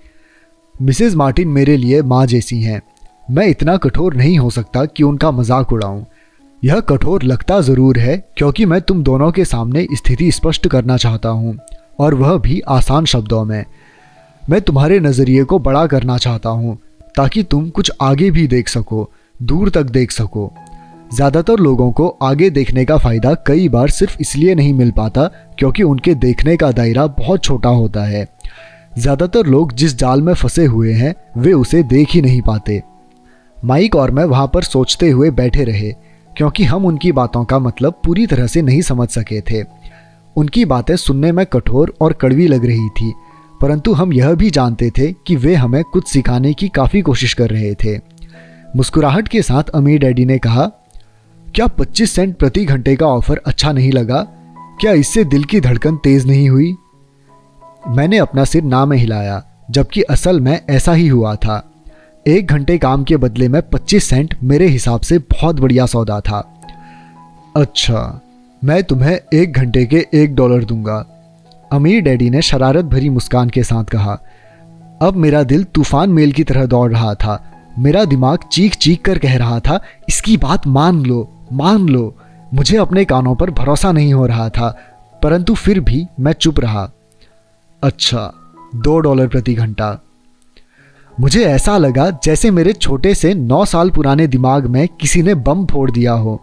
मिसेस मार्टिन मेरे लिए माँ जैसी हैं। मैं इतना कठोर नहीं हो सकता कि उनका मजाक उड़ाऊं। यह कठोर लगता ज़रूर है क्योंकि मैं तुम दोनों के सामने स्थिति स्पष्ट करना चाहता हूँ और वह भी आसान शब्दों में। मैं तुम्हारे नज़रिए को बड़ा करना चाहता हूँ ताकि तुम कुछ आगे भी देख सको, दूर तक देख सको। ज़्यादातर लोगों को आगे देखने का फ़ायदा कई बार सिर्फ इसलिए नहीं मिल पाता क्योंकि उनके देखने का दायरा बहुत छोटा होता है। ज़्यादातर लोग जिस जाल में फंसे हुए हैं वे उसे देख ही नहीं पाते। माइक और मैं वहाँ पर सोचते हुए बैठे रहे क्योंकि हम उनकी बातों का मतलब पूरी तरह से नहीं समझ सके थे। उनकी बातें सुनने में कठोर और कड़वी लग रही थी परंतु हम यह भी जानते थे कि वे हमें कुछ सिखाने की काफ़ी कोशिश कर रहे थे। मुस्कुराहट के साथ अमीर डैडी ने कहा, क्या 25 सेंट प्रति घंटे का ऑफर अच्छा नहीं लगा? क्या इससे दिल की धड़कन तेज नहीं हुई? मैंने अपना सिर ना में हिलाया, जबकि असल में ऐसा ही हुआ था। 1 घंटे काम के बदले में 25 सेंट मेरे हिसाब से बहुत बढ़िया सौदा था। अच्छा, मैं तुम्हें 1 घंटे के $1 दूंगा, अमीर डैडी ने शरारत भरी मुस्कान के साथ कहा। अब मेरा दिल तूफान मेल की तरह दौड़ रहा था। मेरा दिमाग चीख चीख कर कह रहा था, इसकी बात मान लो, मान लो। मुझे अपने कानों पर भरोसा नहीं हो रहा था परंतु फिर भी मैं चुप रहा। अच्छा, $2 प्रति घंटा। मुझे ऐसा लगा जैसे मेरे छोटे से 9 साल पुराने दिमाग में किसी ने बम फोड़ दिया हो।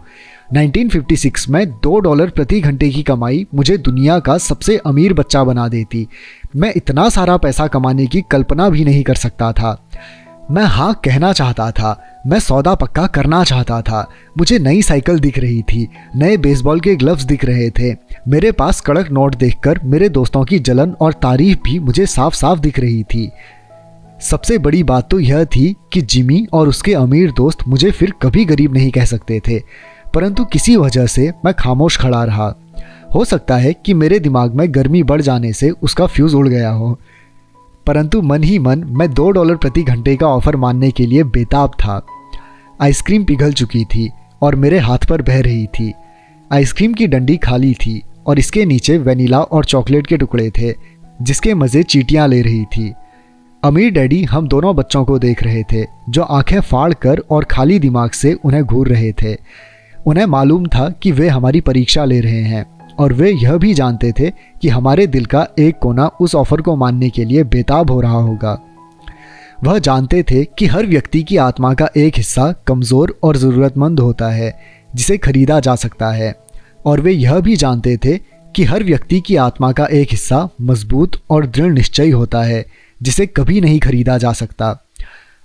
1956 में $2 प्रति घंटे की कमाई मुझे दुनिया का सबसे अमीर बच्चा बना देती। मैं इतना सारा पैसा कमाने की कल्पना भी नहीं कर सकता था। मैं हाँ कहना चाहता था, मैं सौदा पक्का करना चाहता था। मुझे नई साइकिल दिख रही थी, नए बेसबॉल के ग्लव्स दिख रहे थे। मेरे पास कड़क नोट देखकर मेरे दोस्तों की जलन और तारीफ भी मुझे साफ साफ दिख रही थी। सबसे बड़ी बात तो यह थी कि जिमी और उसके अमीर दोस्त मुझे फिर कभी गरीब नहीं कह सकते थे, परंतु किसी वजह से मैं खामोश खड़ा रहा। हो सकता है कि मेरे दिमाग में गर्मी बढ़ जाने से उसका फ्यूज़ उड़ गया हो, परंतु मन ही मन मैं $2 प्रति घंटे का ऑफर मानने के लिए बेताब था। आइसक्रीम पिघल चुकी थी और मेरे हाथ पर बह रही थी। आइसक्रीम की डंडी खाली थी और इसके नीचे वेनिला और चॉकलेट के टुकड़े थे जिसके मज़े चींटियाँ ले रही थी। अमीर डैडी हम दोनों बच्चों को देख रहे थे जो आंखें फाड़ कर और खाली दिमाग से उन्हें घूर रहे थे। उन्हें मालूम था कि वे हमारी परीक्षा ले रहे हैं और वे यह भी जानते थे कि हमारे दिल का एक कोना उस ऑफर को मानने के लिए बेताब हो रहा होगा। वह जानते थे कि हर व्यक्ति की आत्मा का एक हिस्सा कमज़ोर और ज़रूरतमंद होता है जिसे खरीदा जा सकता है, और वे यह भी जानते थे कि हर व्यक्ति की आत्मा का एक हिस्सा मजबूत और दृढ़ निश्चयी होता है जिसे कभी नहीं खरीदा जा सकता।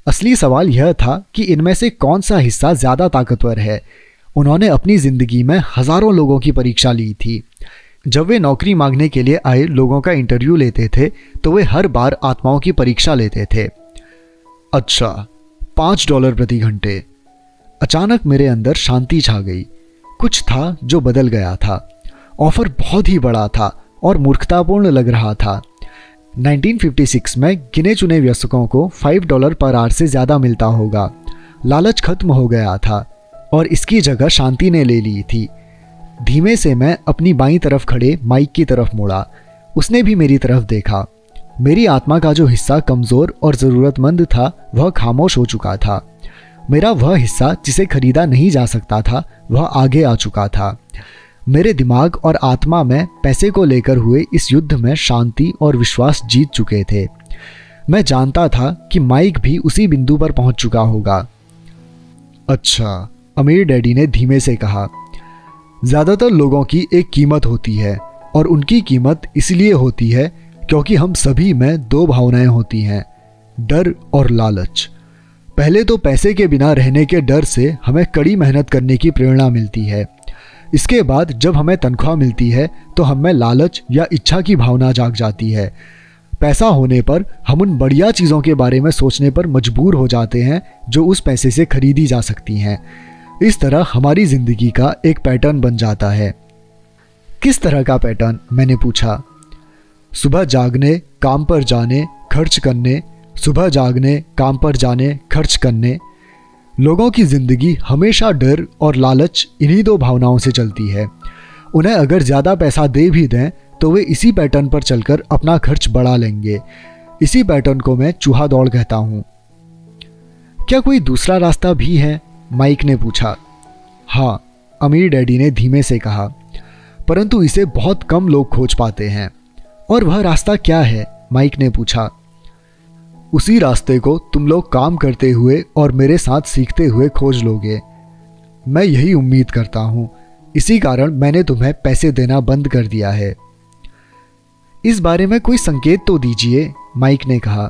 असली सवाल यह था कि इनमें से कौन सा हिस्सा ज़्यादा ताकतवर है। उन्होंने अपनी ज़िंदगी में हज़ारों लोगों की परीक्षा ली थी। जब वे नौकरी मांगने के लिए आए लोगों का इंटरव्यू लेते थे तो वे हर बार आत्माओं की परीक्षा लेते थे। अच्छा, $5 प्रति घंटे। अचानक मेरे अंदर शांति छा गई। कुछ था जो बदल गया था। ऑफर बहुत ही बड़ा था और मूर्खतापूर्ण लग रहा था। 1956 में गिने चुने वयस्कों को $5 पर आवर से ज़्यादा मिलता होगा। लालच खत्म हो गया था और इसकी जगह शांति ने ले ली थी। धीमे से मैं अपनी बाईं तरफ खड़े माइक की तरफ मुड़ा। उसने भी मेरी तरफ देखा। मेरी आत्मा का जो हिस्सा कमज़ोर और ज़रूरतमंद था वह खामोश हो चुका था। मेरा वह हिस्सा जिसे खरीदा नहीं जा सकता था वह आगे आ चुका था। मेरे दिमाग और आत्मा में पैसे को लेकर हुए इस युद्ध में शांति और विश्वास जीत चुके थे। मैं जानता था कि माइक भी उसी बिंदु पर पहुंच चुका होगा। अच्छा, अमीर डैडी ने धीमे से कहा, ज़्यादातर लोगों की एक कीमत होती है और उनकी कीमत इसलिए होती है क्योंकि हम सभी में दो भावनाएं होती हैं, डर और लालच। पहले तो पैसे के बिना रहने के डर से हमें कड़ी मेहनत करने की प्रेरणा मिलती है। इसके बाद जब हमें तनख्वाह मिलती है तो हमें लालच या इच्छा की भावना जाग जाती है। पैसा होने पर हम उन बढ़िया चीज़ों के बारे में सोचने पर मजबूर हो जाते हैं जो उस पैसे से खरीदी जा सकती हैं। इस तरह हमारी ज़िंदगी का एक पैटर्न बन जाता है। किस तरह का पैटर्न? मैंने पूछा। सुबह जागने, काम पर जाने, खर्च करने, सुबह जागने, काम पर जाने, खर्च करने। लोगों की ज़िंदगी हमेशा डर और लालच इन्हीं दो भावनाओं से चलती है। उन्हें अगर ज़्यादा पैसा दे भी दें तो वे इसी पैटर्न पर चलकर अपना खर्च बढ़ा लेंगे। इसी पैटर्न को मैं चूहा दौड़ कहता हूँ। क्या कोई दूसरा रास्ता भी है? माइक ने पूछा। हाँ, अमीर डैडी ने धीमे से कहा, परंतु इसे बहुत कम लोग खोज पाते हैं। और वह रास्ता क्या है? माइक ने पूछा। उसी रास्ते को तुम लोग काम करते हुए और मेरे साथ सीखते हुए खोज लोगे। मैं यही उम्मीद करता हूँ। इसी कारण मैंने तुम्हें पैसे देना बंद कर दिया है। इस बारे में कोई संकेत तो दीजिए, माइक ने कहा।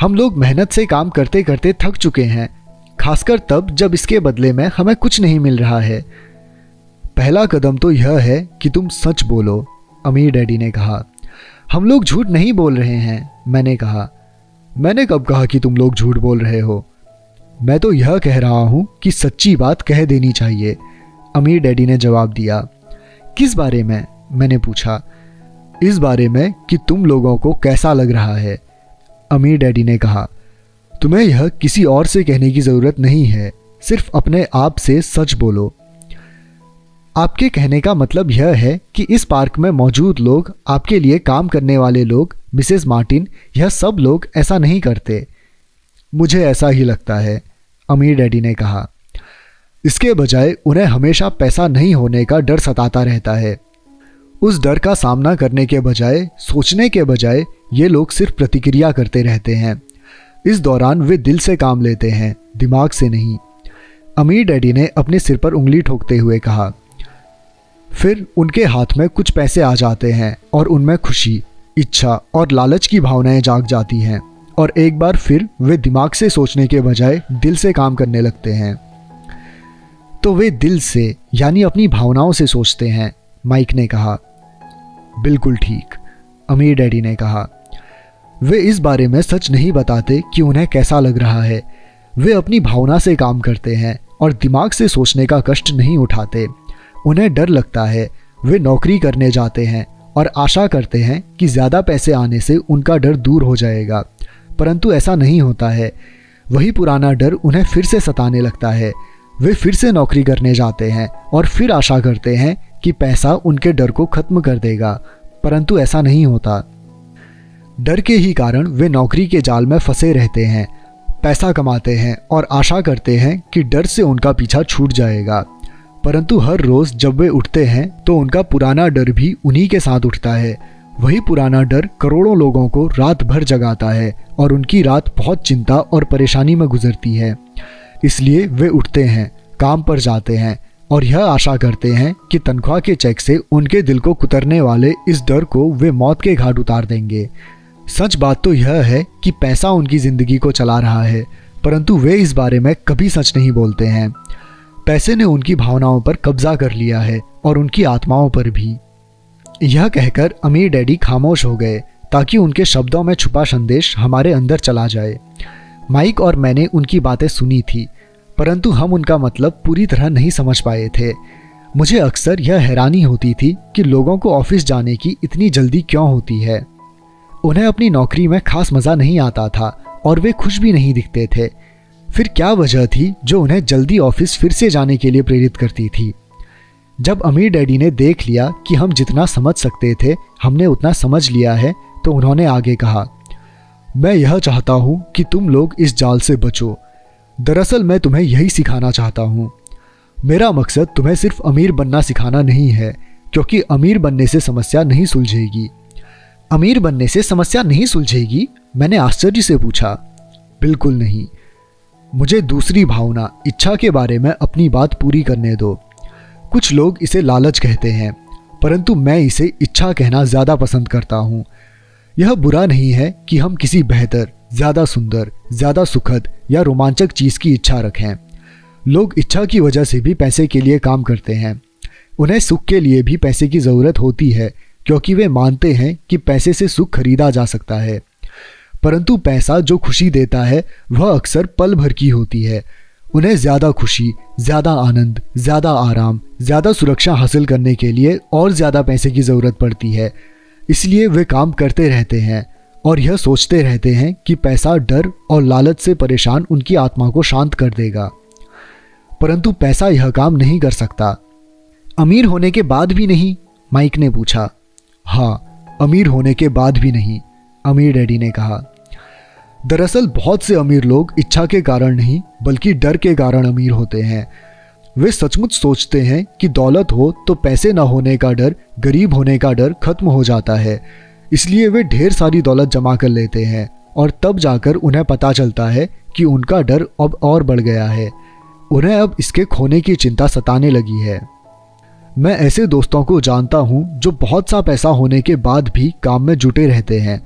हम लोग मेहनत से काम करते करते थक चुके हैं, खासकर तब जब इसके बदले में हमें कुछ नहीं मिल रहा है। पहला कदम तो यह है कि तुम सच बोलो, अमीर डैडी ने कहा। हम लोग झूठ नहीं बोल रहे हैं, मैंने कहा। मैंने कब कहा कि तुम लोग झूठ बोल रहे हो? मैं तो यह कह रहा हूँ कि सच्ची बात कह देनी चाहिए, अमीर डैडी ने जवाब दिया। किस बारे में? मैंने पूछा। इस बारे में कि तुम लोगों को कैसा लग रहा है, अमीर डैडी ने कहा। तुम्हें यह किसी और से कहने की ज़रूरत नहीं है, सिर्फ अपने आप से सच बोलो। आपके कहने का मतलब यह है कि इस पार्क में मौजूद लोग, आपके लिए काम करने वाले लोग, मिसेस मार्टिन, यह सब लोग ऐसा नहीं करते। मुझे ऐसा ही लगता है, अमीर डैडी ने कहा। इसके बजाय उन्हें हमेशा पैसा नहीं होने का डर सताता रहता है। उस डर का सामना करने के बजाय, सोचने के बजाय, ये लोग सिर्फ प्रतिक्रिया करते रहते हैं। इस दौरान वे दिल से काम लेते हैं, दिमाग से नहीं। अमीर डैडी ने अपने सिर पर उंगली ठोकते हुए कहा। फिर उनके हाथ में कुछ पैसे आ जाते हैं और उनमें खुशी, इच्छा और लालच की भावनाएं जाग जाती हैं और एक बार फिर वे दिमाग से सोचने के बजाय दिल से काम करने लगते हैं। तो वे दिल से यानी अपनी भावनाओं से सोचते हैं, माइक ने कहा। बिल्कुल ठीक, अमीर डैडी ने कहा। वे इस बारे में सच नहीं बताते कि उन्हें कैसा लग रहा है। वे अपनी भावना से काम करते हैं और दिमाग से सोचने का कष्ट नहीं उठाते। उन्हें डर लगता है, वे नौकरी करने जाते हैं और आशा करते हैं कि ज़्यादा पैसे आने से उनका डर दूर हो जाएगा, परंतु ऐसा नहीं होता है। वही पुराना डर उन्हें फिर से सताने लगता है। वे फिर से नौकरी करने जाते हैं और फिर आशा करते हैं कि पैसा उनके डर को खत्म कर देगा, परंतु ऐसा नहीं होता। डर के ही कारण वे नौकरी के जाल में फंसे रहते हैं, पैसा कमाते हैं और आशा करते हैं कि डर से उनका पीछा छूट जाएगा, परंतु हर रोज़ जब वे उठते हैं तो उनका पुराना डर भी उन्हीं के साथ उठता है। वही पुराना डर करोड़ों लोगों को रात भर जगाता है और उनकी रात बहुत चिंता और परेशानी में गुजरती है। इसलिए वे उठते हैं, काम पर जाते हैं और यह आशा करते हैं कि तनख्वाह के चेक से उनके दिल को कुतरने वाले इस डर को वे मौत के घाट उतार देंगे। सच बात तो यह है कि पैसा उनकी ज़िंदगी को चला रहा है, परंतु वे इस बारे में कभी सच नहीं बोलते हैं। पैसे ने उनकी भावनाओं पर कब्जा कर लिया है और उनकी आत्माओं पर भी। यह कहकर अमीर डैडी खामोश हो गए ताकि उनके शब्दों में छुपा संदेश हमारे अंदर चला जाए। माइक और मैंने उनकी बातें सुनी थी, परंतु हम उनका मतलब पूरी तरह नहीं समझ पाए थे। मुझे अक्सर यह हैरानी होती थी कि लोगों को ऑफिस जाने की इतनी जल्दी क्यों होती है। उन्हें अपनी नौकरी में खास मज़ा नहीं आता था और वे खुश भी नहीं दिखते थे। फिर क्या वजह थी जो उन्हें जल्दी ऑफिस फिर से जाने के लिए प्रेरित करती थी? जब अमीर डैडी ने देख लिया कि हम जितना समझ सकते थे हमने उतना समझ लिया है, तो उन्होंने आगे कहा, मैं यह चाहता हूँ कि तुम लोग इस जाल से बचो। दरअसल मैं तुम्हें यही सिखाना चाहता हूँ। मेरा मकसद तुम्हें सिर्फ अमीर बनना सिखाना नहीं है, क्योंकि अमीर बनने से समस्या नहीं सुलझेगी। अमीर बनने से समस्या नहीं सुलझेगी? मैंने आश्चर्य से पूछा। बिल्कुल नहीं। मुझे दूसरी भावना, इच्छा के बारे में अपनी बात पूरी करने दो। कुछ लोग इसे लालच कहते हैं, परंतु मैं इसे इच्छा कहना ज़्यादा पसंद करता हूँ। यह बुरा नहीं है कि हम किसी बेहतर, ज़्यादा सुंदर, ज़्यादा सुखद या रोमांचक चीज़ की इच्छा रखें। लोग इच्छा की वजह से भी पैसे के लिए काम करते हैं। उन्हें सुख के लिए भी पैसे की ज़रूरत होती है, क्योंकि वे मानते हैं कि पैसे से सुख खरीदा जा सकता है। परंतु पैसा जो खुशी देता है वह अक्सर पल भर की होती है। उन्हें ज़्यादा खुशी, ज़्यादा आनंद, ज़्यादा आराम, ज़्यादा सुरक्षा हासिल करने के लिए और ज़्यादा पैसे की ज़रूरत पड़ती है। इसलिए वे काम करते रहते हैं और यह सोचते रहते हैं कि पैसा डर और लालच से परेशान उनकी आत्मा को शांत कर देगा। परंतु पैसा यह काम नहीं कर सकता। अमीर होने के बाद भी नहीं? माइक ने पूछा। हाँ, अमीर होने के बाद भी नहीं, अमीर डैडी ने कहा। दरअसल बहुत से अमीर लोग इच्छा के कारण नहीं बल्कि डर के कारण अमीर होते हैं। वे सचमुच सोचते हैं कि दौलत हो तो पैसे न होने का डर, गरीब होने का डर खत्म हो जाता है। इसलिए वे ढेर सारी दौलत जमा कर लेते हैं और तब जाकर उन्हें पता चलता है कि उनका डर अब और बढ़ गया है। उन्हें अब इसके खोने की चिंता सताने लगी है। मैं ऐसे दोस्तों को जानता हूँ जो बहुत सा पैसा होने के बाद भी काम में जुटे रहते हैं।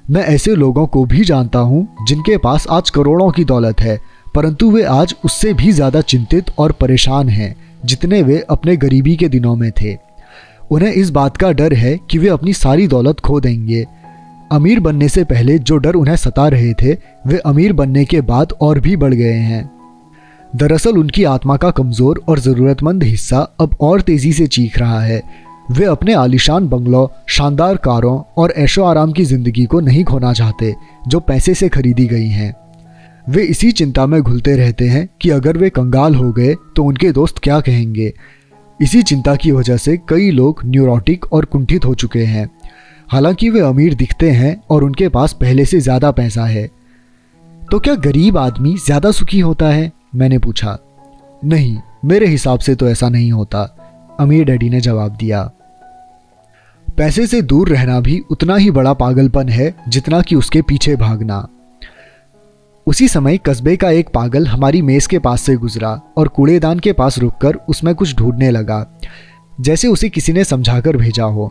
मैं ऐसे लोगों को भी जानता हूँ जिनके पास आज करोड़ों की दौलत है, परंतु वे आज उससे भी ज़्यादा चिंतित और परेशान हैं जितने वे अपने गरीबी के दिनों में थे। उन्हें इस बात का डर है कि वे अपनी सारी दौलत खो देंगे। अमीर बनने से पहले जो डर उन्हें सता रहे थे वे अमीर बनने के बाद और भी बढ़ गए हैं। दरअसल उनकी आत्मा का कमज़ोर और ज़रूरतमंद हिस्सा अब और तेज़ी से चीख रहा है। वे अपने आलीशान बंगलों, शानदार कारों और ऐशो आराम की ज़िंदगी को नहीं खोना चाहते जो पैसे से खरीदी गई हैं। वे इसी चिंता में घुलते रहते हैं कि अगर वे कंगाल हो गए तो उनके दोस्त क्या कहेंगे। इसी चिंता की वजह से कई लोग न्यूरोटिक और कुंठित हो चुके हैं। हालांकि वे अमीर दिखते हैं और उनके पास पहले से ज़्यादा पैसा है। तो क्या गरीब आदमी ज़्यादा सुखी होता है? मैंने पूछा। नहीं, मेरे हिसाब से तो ऐसा नहीं होता, अमीर डैडी ने जवाब दिया। पैसे से दूर रहना भी उतना ही बड़ा पागलपन है जितना कि उसके पीछे भागना। उसी समय कस्बे का एक पागल हमारी मेज के पास से गुजरा और कूड़ेदान के पास रुककर उसमें कुछ ढूंढने लगा, जैसे उसे किसी ने समझाकर भेजा हो।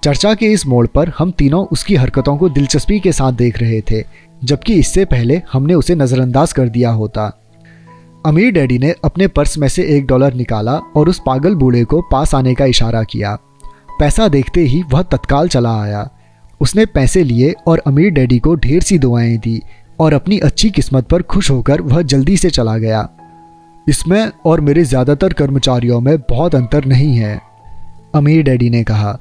चर्चा के इस मोड़ पर हम तीनों उसकी हरकतों को दिलचस्पी के साथ देख रहे थे, जबकि इससे पहले हमने उसे नज़रअंदाज कर दिया होता। अमीर डैडी ने अपने पर्स में से $1 निकाला और उस पागल बूढ़े को पास आने का इशारा किया। पैसा देखते ही वह तत्काल चला आया। उसने पैसे लिए और अमीर डैडी को ढेर सी दुआएं दी और अपनी अच्छी किस्मत पर खुश होकर वह जल्दी से चला गया। इसमें और मेरे ज़्यादातर कर्मचारियों में बहुत अंतर नहीं है, अमीर डैडी ने कहा।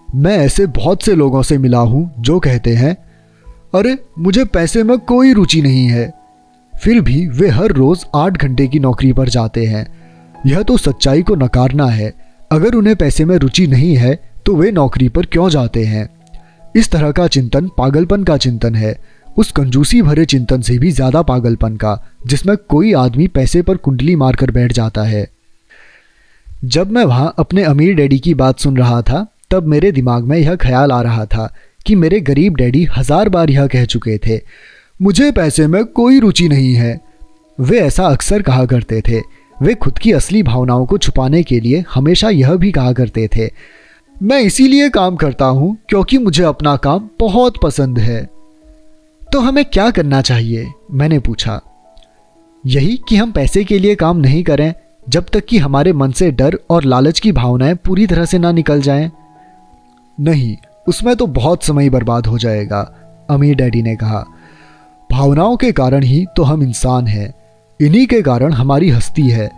मैं ऐसे बहुत से लोगों से मिला हूँ जो कहते हैं, अरे मुझे पैसे में कोई रुचि नहीं है, फिर भी वे हर रोज़ 8 घंटे की नौकरी पर जाते हैं। यह तो सच्चाई को नकारना है। अगर उन्हें पैसे में रुचि नहीं है तो वे नौकरी पर क्यों जाते हैं? इस तरह का चिंतन पागलपन का चिंतन है, उस कंजूसी भरे चिंतन से भी ज़्यादा पागलपन का, जिसमें कोई आदमी पैसे पर कुंडली मारकर बैठ जाता है। जब मैं वहाँ अपने अमीर डैडी की बात सुन रहा था तब मेरे दिमाग में यह ख्याल आ रहा था कि मेरे गरीब डैडी 1000 बार यह कह चुके थे, मुझे पैसे में कोई रुचि नहीं है। वे ऐसा अक्सर कहा करते थे। वे खुद की असली भावनाओं को छुपाने के लिए हमेशा यह भी कहा करते थे, मैं इसीलिए काम करता हूँ क्योंकि मुझे अपना काम बहुत पसंद है। तो हमें क्या करना चाहिए? मैंने पूछा। यही कि हम पैसे के लिए काम नहीं करें जब तक कि हमारे मन से डर और लालच की भावनाएं पूरी तरह से ना निकल जाएं। नहीं, उसमें तो बहुत समय बर्बाद हो जाएगा, अमीर डैडी ने कहा। भावनाओं के कारण ही तो हम इंसान हैं, इन्हीं के कारण हमारी हस्ती है।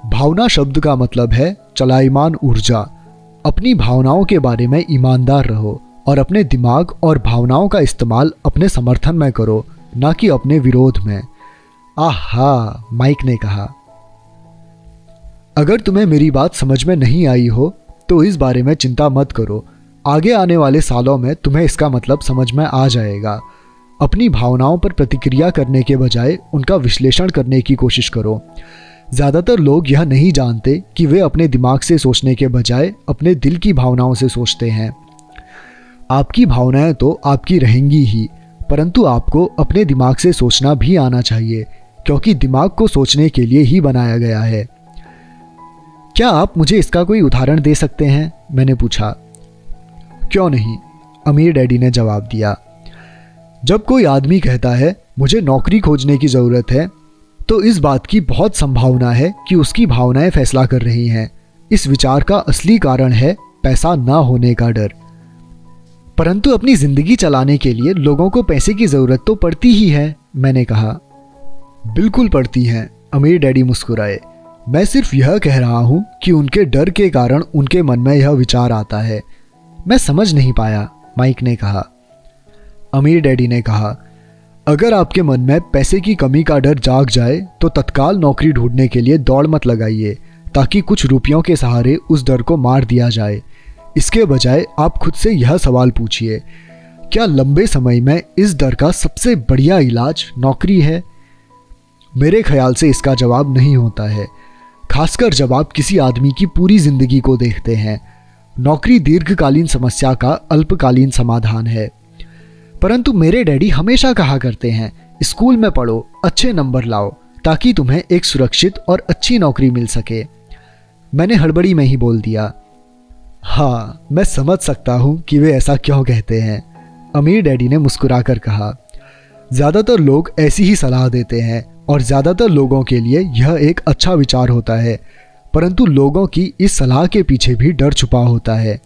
भावना शब्द का मतलब है चलायमान ऊर्जा। अपनी भावनाओं के बारे में ईमानदार रहो और अपने दिमाग और भावनाओं का इस्तेमाल अपने समर्थन में करो, ना कि अपने विरोध में। आहा, माइक ने कहा। अगर तुम्हें मेरी बात समझ में नहीं आई हो तो इस बारे में चिंता मत करो। आगे आने वाले सालों में तुम्हें इसका मतलब समझ में आ जाएगा। अपनी भावनाओं पर प्रतिक्रिया करने के बजाय उनका विश्लेषण करने की कोशिश करो। ज़्यादातर लोग यह नहीं जानते कि वे अपने दिमाग से सोचने के बजाय अपने दिल की भावनाओं से सोचते हैं। आपकी भावनाएं तो आपकी रहेंगी ही, परंतु आपको अपने दिमाग से सोचना भी आना चाहिए, क्योंकि दिमाग को सोचने के लिए ही बनाया गया है। क्या आप मुझे इसका कोई उदाहरण दे सकते हैं? मैंने पूछा। क्यों नहीं, अमीर डैडी ने जवाब दिया। जब कोई आदमी कहता है मुझे नौकरी खोजने की ज़रूरत है, तो इस बात की बहुत संभावना है कि उसकी भावनाएं फैसला कर रही हैं। इस विचार का असली कारण है पैसा ना होने का डर। परंतु अपनी ज़िंदगी चलाने के लिए लोगों को पैसे की ज़रूरत तो पड़ती ही है, मैंने कहा। बिल्कुल पड़ती है, अमीर डैडी मुस्कुराए। मैं सिर्फ यह कह रहा हूँ कि उनके डर के कारण उनके मन में यह विचार आता है। मैं समझ नहीं पाया, माइक ने कहा। अमीर डैडी ने कहा, अगर आपके मन में पैसे की कमी का डर जाग जाए तो तत्काल नौकरी ढूंढने के लिए दौड़ मत लगाइए, ताकि कुछ रुपयों के सहारे उस डर को मार दिया जाए। इसके बजाय आप खुद से यह सवाल पूछिए, क्या लंबे समय में इस डर का सबसे बढ़िया इलाज नौकरी है? मेरे ख्याल से इसका जवाब नहीं होता है, खासकर जब आप किसी आदमी की पूरी जिंदगी को देखते हैं। नौकरी दीर्घकालीन समस्या का अल्पकालीन समाधान है। परंतु मेरे डैडी हमेशा कहा करते हैं, स्कूल में पढ़ो, अच्छे नंबर लाओ, ताकि तुम्हें एक सुरक्षित और अच्छी नौकरी मिल सके। मैंने हड़बड़ी में ही बोल दिया, हाँ, मैं समझ सकता हूँ कि वे ऐसा क्यों कहते हैं। अमीर डैडी ने मुस्कुराकर कहा, ज़्यादातर लोग ऐसी ही सलाह देते हैं और ज़्यादातर लोगों के लिए यह एक अच्छा विचार होता है, परंतु लोगों की इस सलाह के पीछे भी डर छुपा होता है।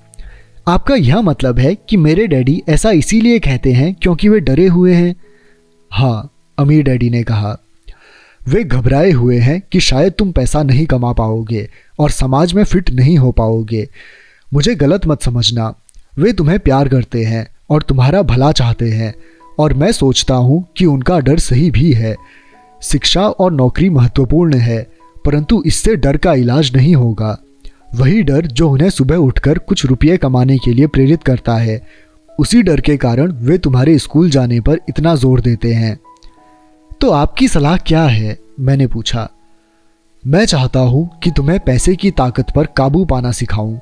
आपका यह मतलब है कि मेरे डैडी ऐसा इसीलिए कहते हैं क्योंकि वे डरे हुए हैं? हाँ, अमीर डैडी ने कहा। वे घबराए हुए हैं कि शायद तुम पैसा नहीं कमा पाओगे और समाज में फिट नहीं हो पाओगे। मुझे गलत मत समझना, वे तुम्हें प्यार करते हैं और तुम्हारा भला चाहते हैं, और मैं सोचता हूँ कि उनका डर सही भी है। शिक्षा और नौकरी महत्वपूर्ण है, परंतु इससे डर का इलाज नहीं होगा। वही डर जो उन्हें सुबह उठकर कुछ रुपये कमाने के लिए प्रेरित करता है, उसी डर के कारण वे तुम्हारे स्कूल जाने पर इतना जोर देते हैं। तो आपकी सलाह क्या है? मैंने पूछा। मैं चाहता हूँ कि तुम्हें पैसे की ताकत पर काबू पाना सिखाऊं।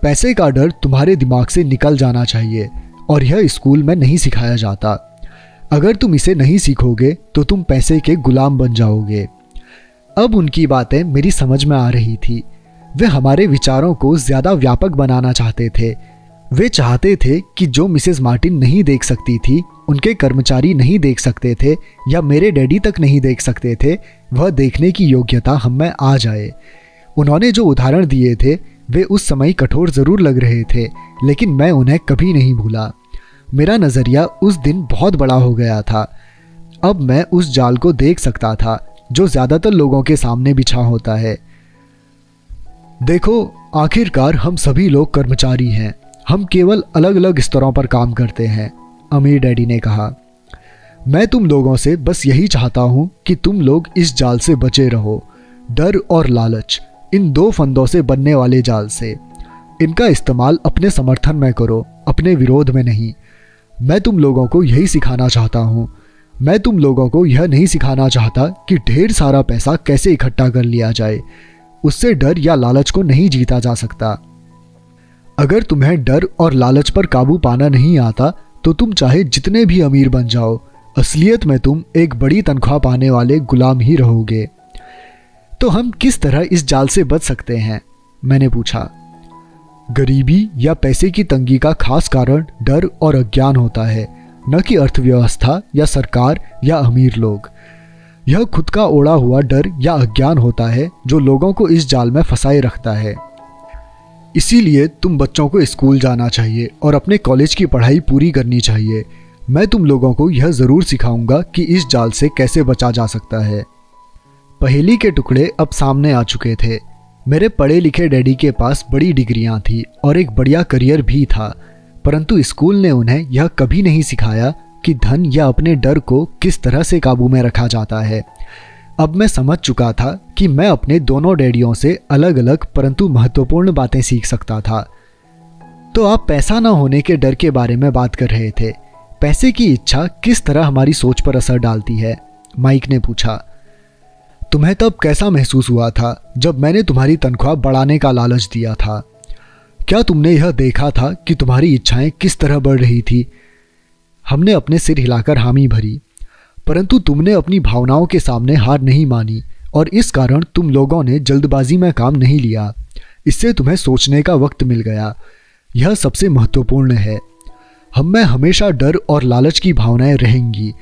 पैसे का डर तुम्हारे दिमाग से निकल जाना चाहिए, और यह स्कूल में नहीं सिखाया जाता। अगर तुम इसे नहीं सीखोगे तो तुम पैसे के गुलाम बन जाओगे। अब उनकी बातें मेरी समझ में आ रही थी। वे हमारे विचारों को ज़्यादा व्यापक बनाना चाहते थे। वे चाहते थे कि जो मिसेस मार्टिन नहीं देख सकती थी, उनके कर्मचारी नहीं देख सकते थे, या मेरे डैडी तक नहीं देख सकते थे, वह देखने की योग्यता हम में आ जाए। उन्होंने जो उदाहरण दिए थे वे उस समय कठोर ज़रूर लग रहे थे, लेकिन मैं उन्हें कभी नहीं भूला। मेरा नज़रिया उस दिन बहुत बड़ा हो गया था। अब मैं उस जाल को देख सकता था जो ज़्यादातर लोगों के सामने बिछा होता है। देखो, आखिरकार हम सभी लोग कर्मचारी हैं। हम केवल अलग अलग स्तरों पर काम करते हैं, अमीर डैडी ने कहा। मैं तुम लोगों से बस यही चाहता हूँ कि तुम लोग इस जाल से बचे रहो। डर और लालच, इन दो फंदों से बनने वाले जाल से। इनका इस्तेमाल अपने समर्थन में करो, अपने विरोध में नहीं। मैं तुम लोगों को यही सिखाना चाहता हूँ। मैं तुम लोगों को यह नहीं सिखाना चाहता कि ढेर सारा पैसा कैसे इकट्ठा कर लिया जाए। उससे डर या लालच को नहीं जीता जा सकता। अगर तुम्हें डर और लालच पर काबू पाना नहीं आता तो तुम चाहे जितने भी अमीर बन जाओ, असलियत में तुम एक बड़ी तनख्वाह पाने वाले गुलाम ही रहोगे। तो हम किस तरह इस जाल से बच सकते हैं? मैंने पूछा। गरीबी या पैसे की तंगी का खास कारण डर और अज्ञान होता है, न कि अर्थव्यवस्था या सरकार या अमीर लोग। यह खुद का ओढ़ा हुआ डर या अज्ञान होता है जो लोगों को इस जाल में फंसाए रखता है। इसीलिए तुम बच्चों को स्कूल जाना चाहिए और अपने कॉलेज की पढ़ाई पूरी करनी चाहिए। मैं तुम लोगों को यह ज़रूर सिखाऊंगा कि इस जाल से कैसे बचा जा सकता है। पहेली के टुकड़े अब सामने आ चुके थे। मेरे पढ़े लिखे डैडी के पास बड़ी डिग्रियां थी और एक बढ़िया करियर भी था, परंतु स्कूल ने उन्हें यह कभी नहीं सिखाया कि धन या अपने डर को किस तरह से काबू में रखा जाता है। अब मैं समझ चुका था कि मैं अपने दोनों डैडियों से अलग अलग परंतु महत्वपूर्ण बातें सीख सकता था। तो आप पैसा न होने के डर के बारे में बात कर रहे थे। पैसे की इच्छा किस तरह हमारी सोच पर असर डालती है? माइक ने पूछा। तुम्हें तब कैसा महसूस हुआ था जब मैंने तुम्हारी तनख्वाह बढ़ाने का लालच दिया था? क्या तुमने यह देखा था कि तुम्हारी इच्छाएं किस तरह बढ़ रही थी? हमने अपने सिर हिलाकर हामी भरी, परंतु तुमने अपनी भावनाओं के सामने हार नहीं मानी और इस कारण तुम लोगों ने जल्दबाजी में काम नहीं लिया। इससे तुम्हें सोचने का वक्त मिल गया। यह सबसे महत्वपूर्ण है। हम में हमेशा डर और लालच की भावनाएं रहेंगी।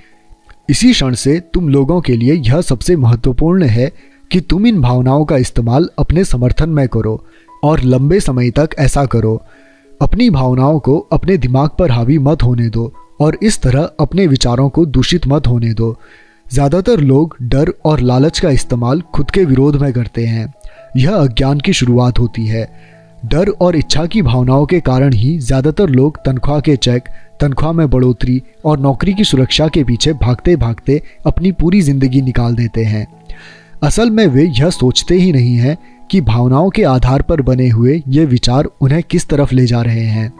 इसी क्षण से तुम लोगों के लिए यह सबसे महत्वपूर्ण है कि तुम इन भावनाओं का इस्तेमाल अपने समर्थन में करो और लंबे समय तक ऐसा करो। अपनी भावनाओं को अपने दिमाग पर हावी मत होने दो और इस तरह अपने विचारों को दूषित मत होने दो। ज़्यादातर लोग डर और लालच का इस्तेमाल खुद के विरोध में करते हैं। यह अज्ञान की शुरुआत होती है। डर और इच्छा की भावनाओं के कारण ही ज़्यादातर लोग तनख्वाह के चेक, तनख्वाह में बढ़ोतरी और नौकरी की सुरक्षा के पीछे भागते भागते अपनी पूरी ज़िंदगी निकाल देते हैं। असल में वे यह सोचते ही नहीं हैं कि भावनाओं के आधार पर बने हुए ये विचार उन्हें किस तरफ ले जा रहे हैं।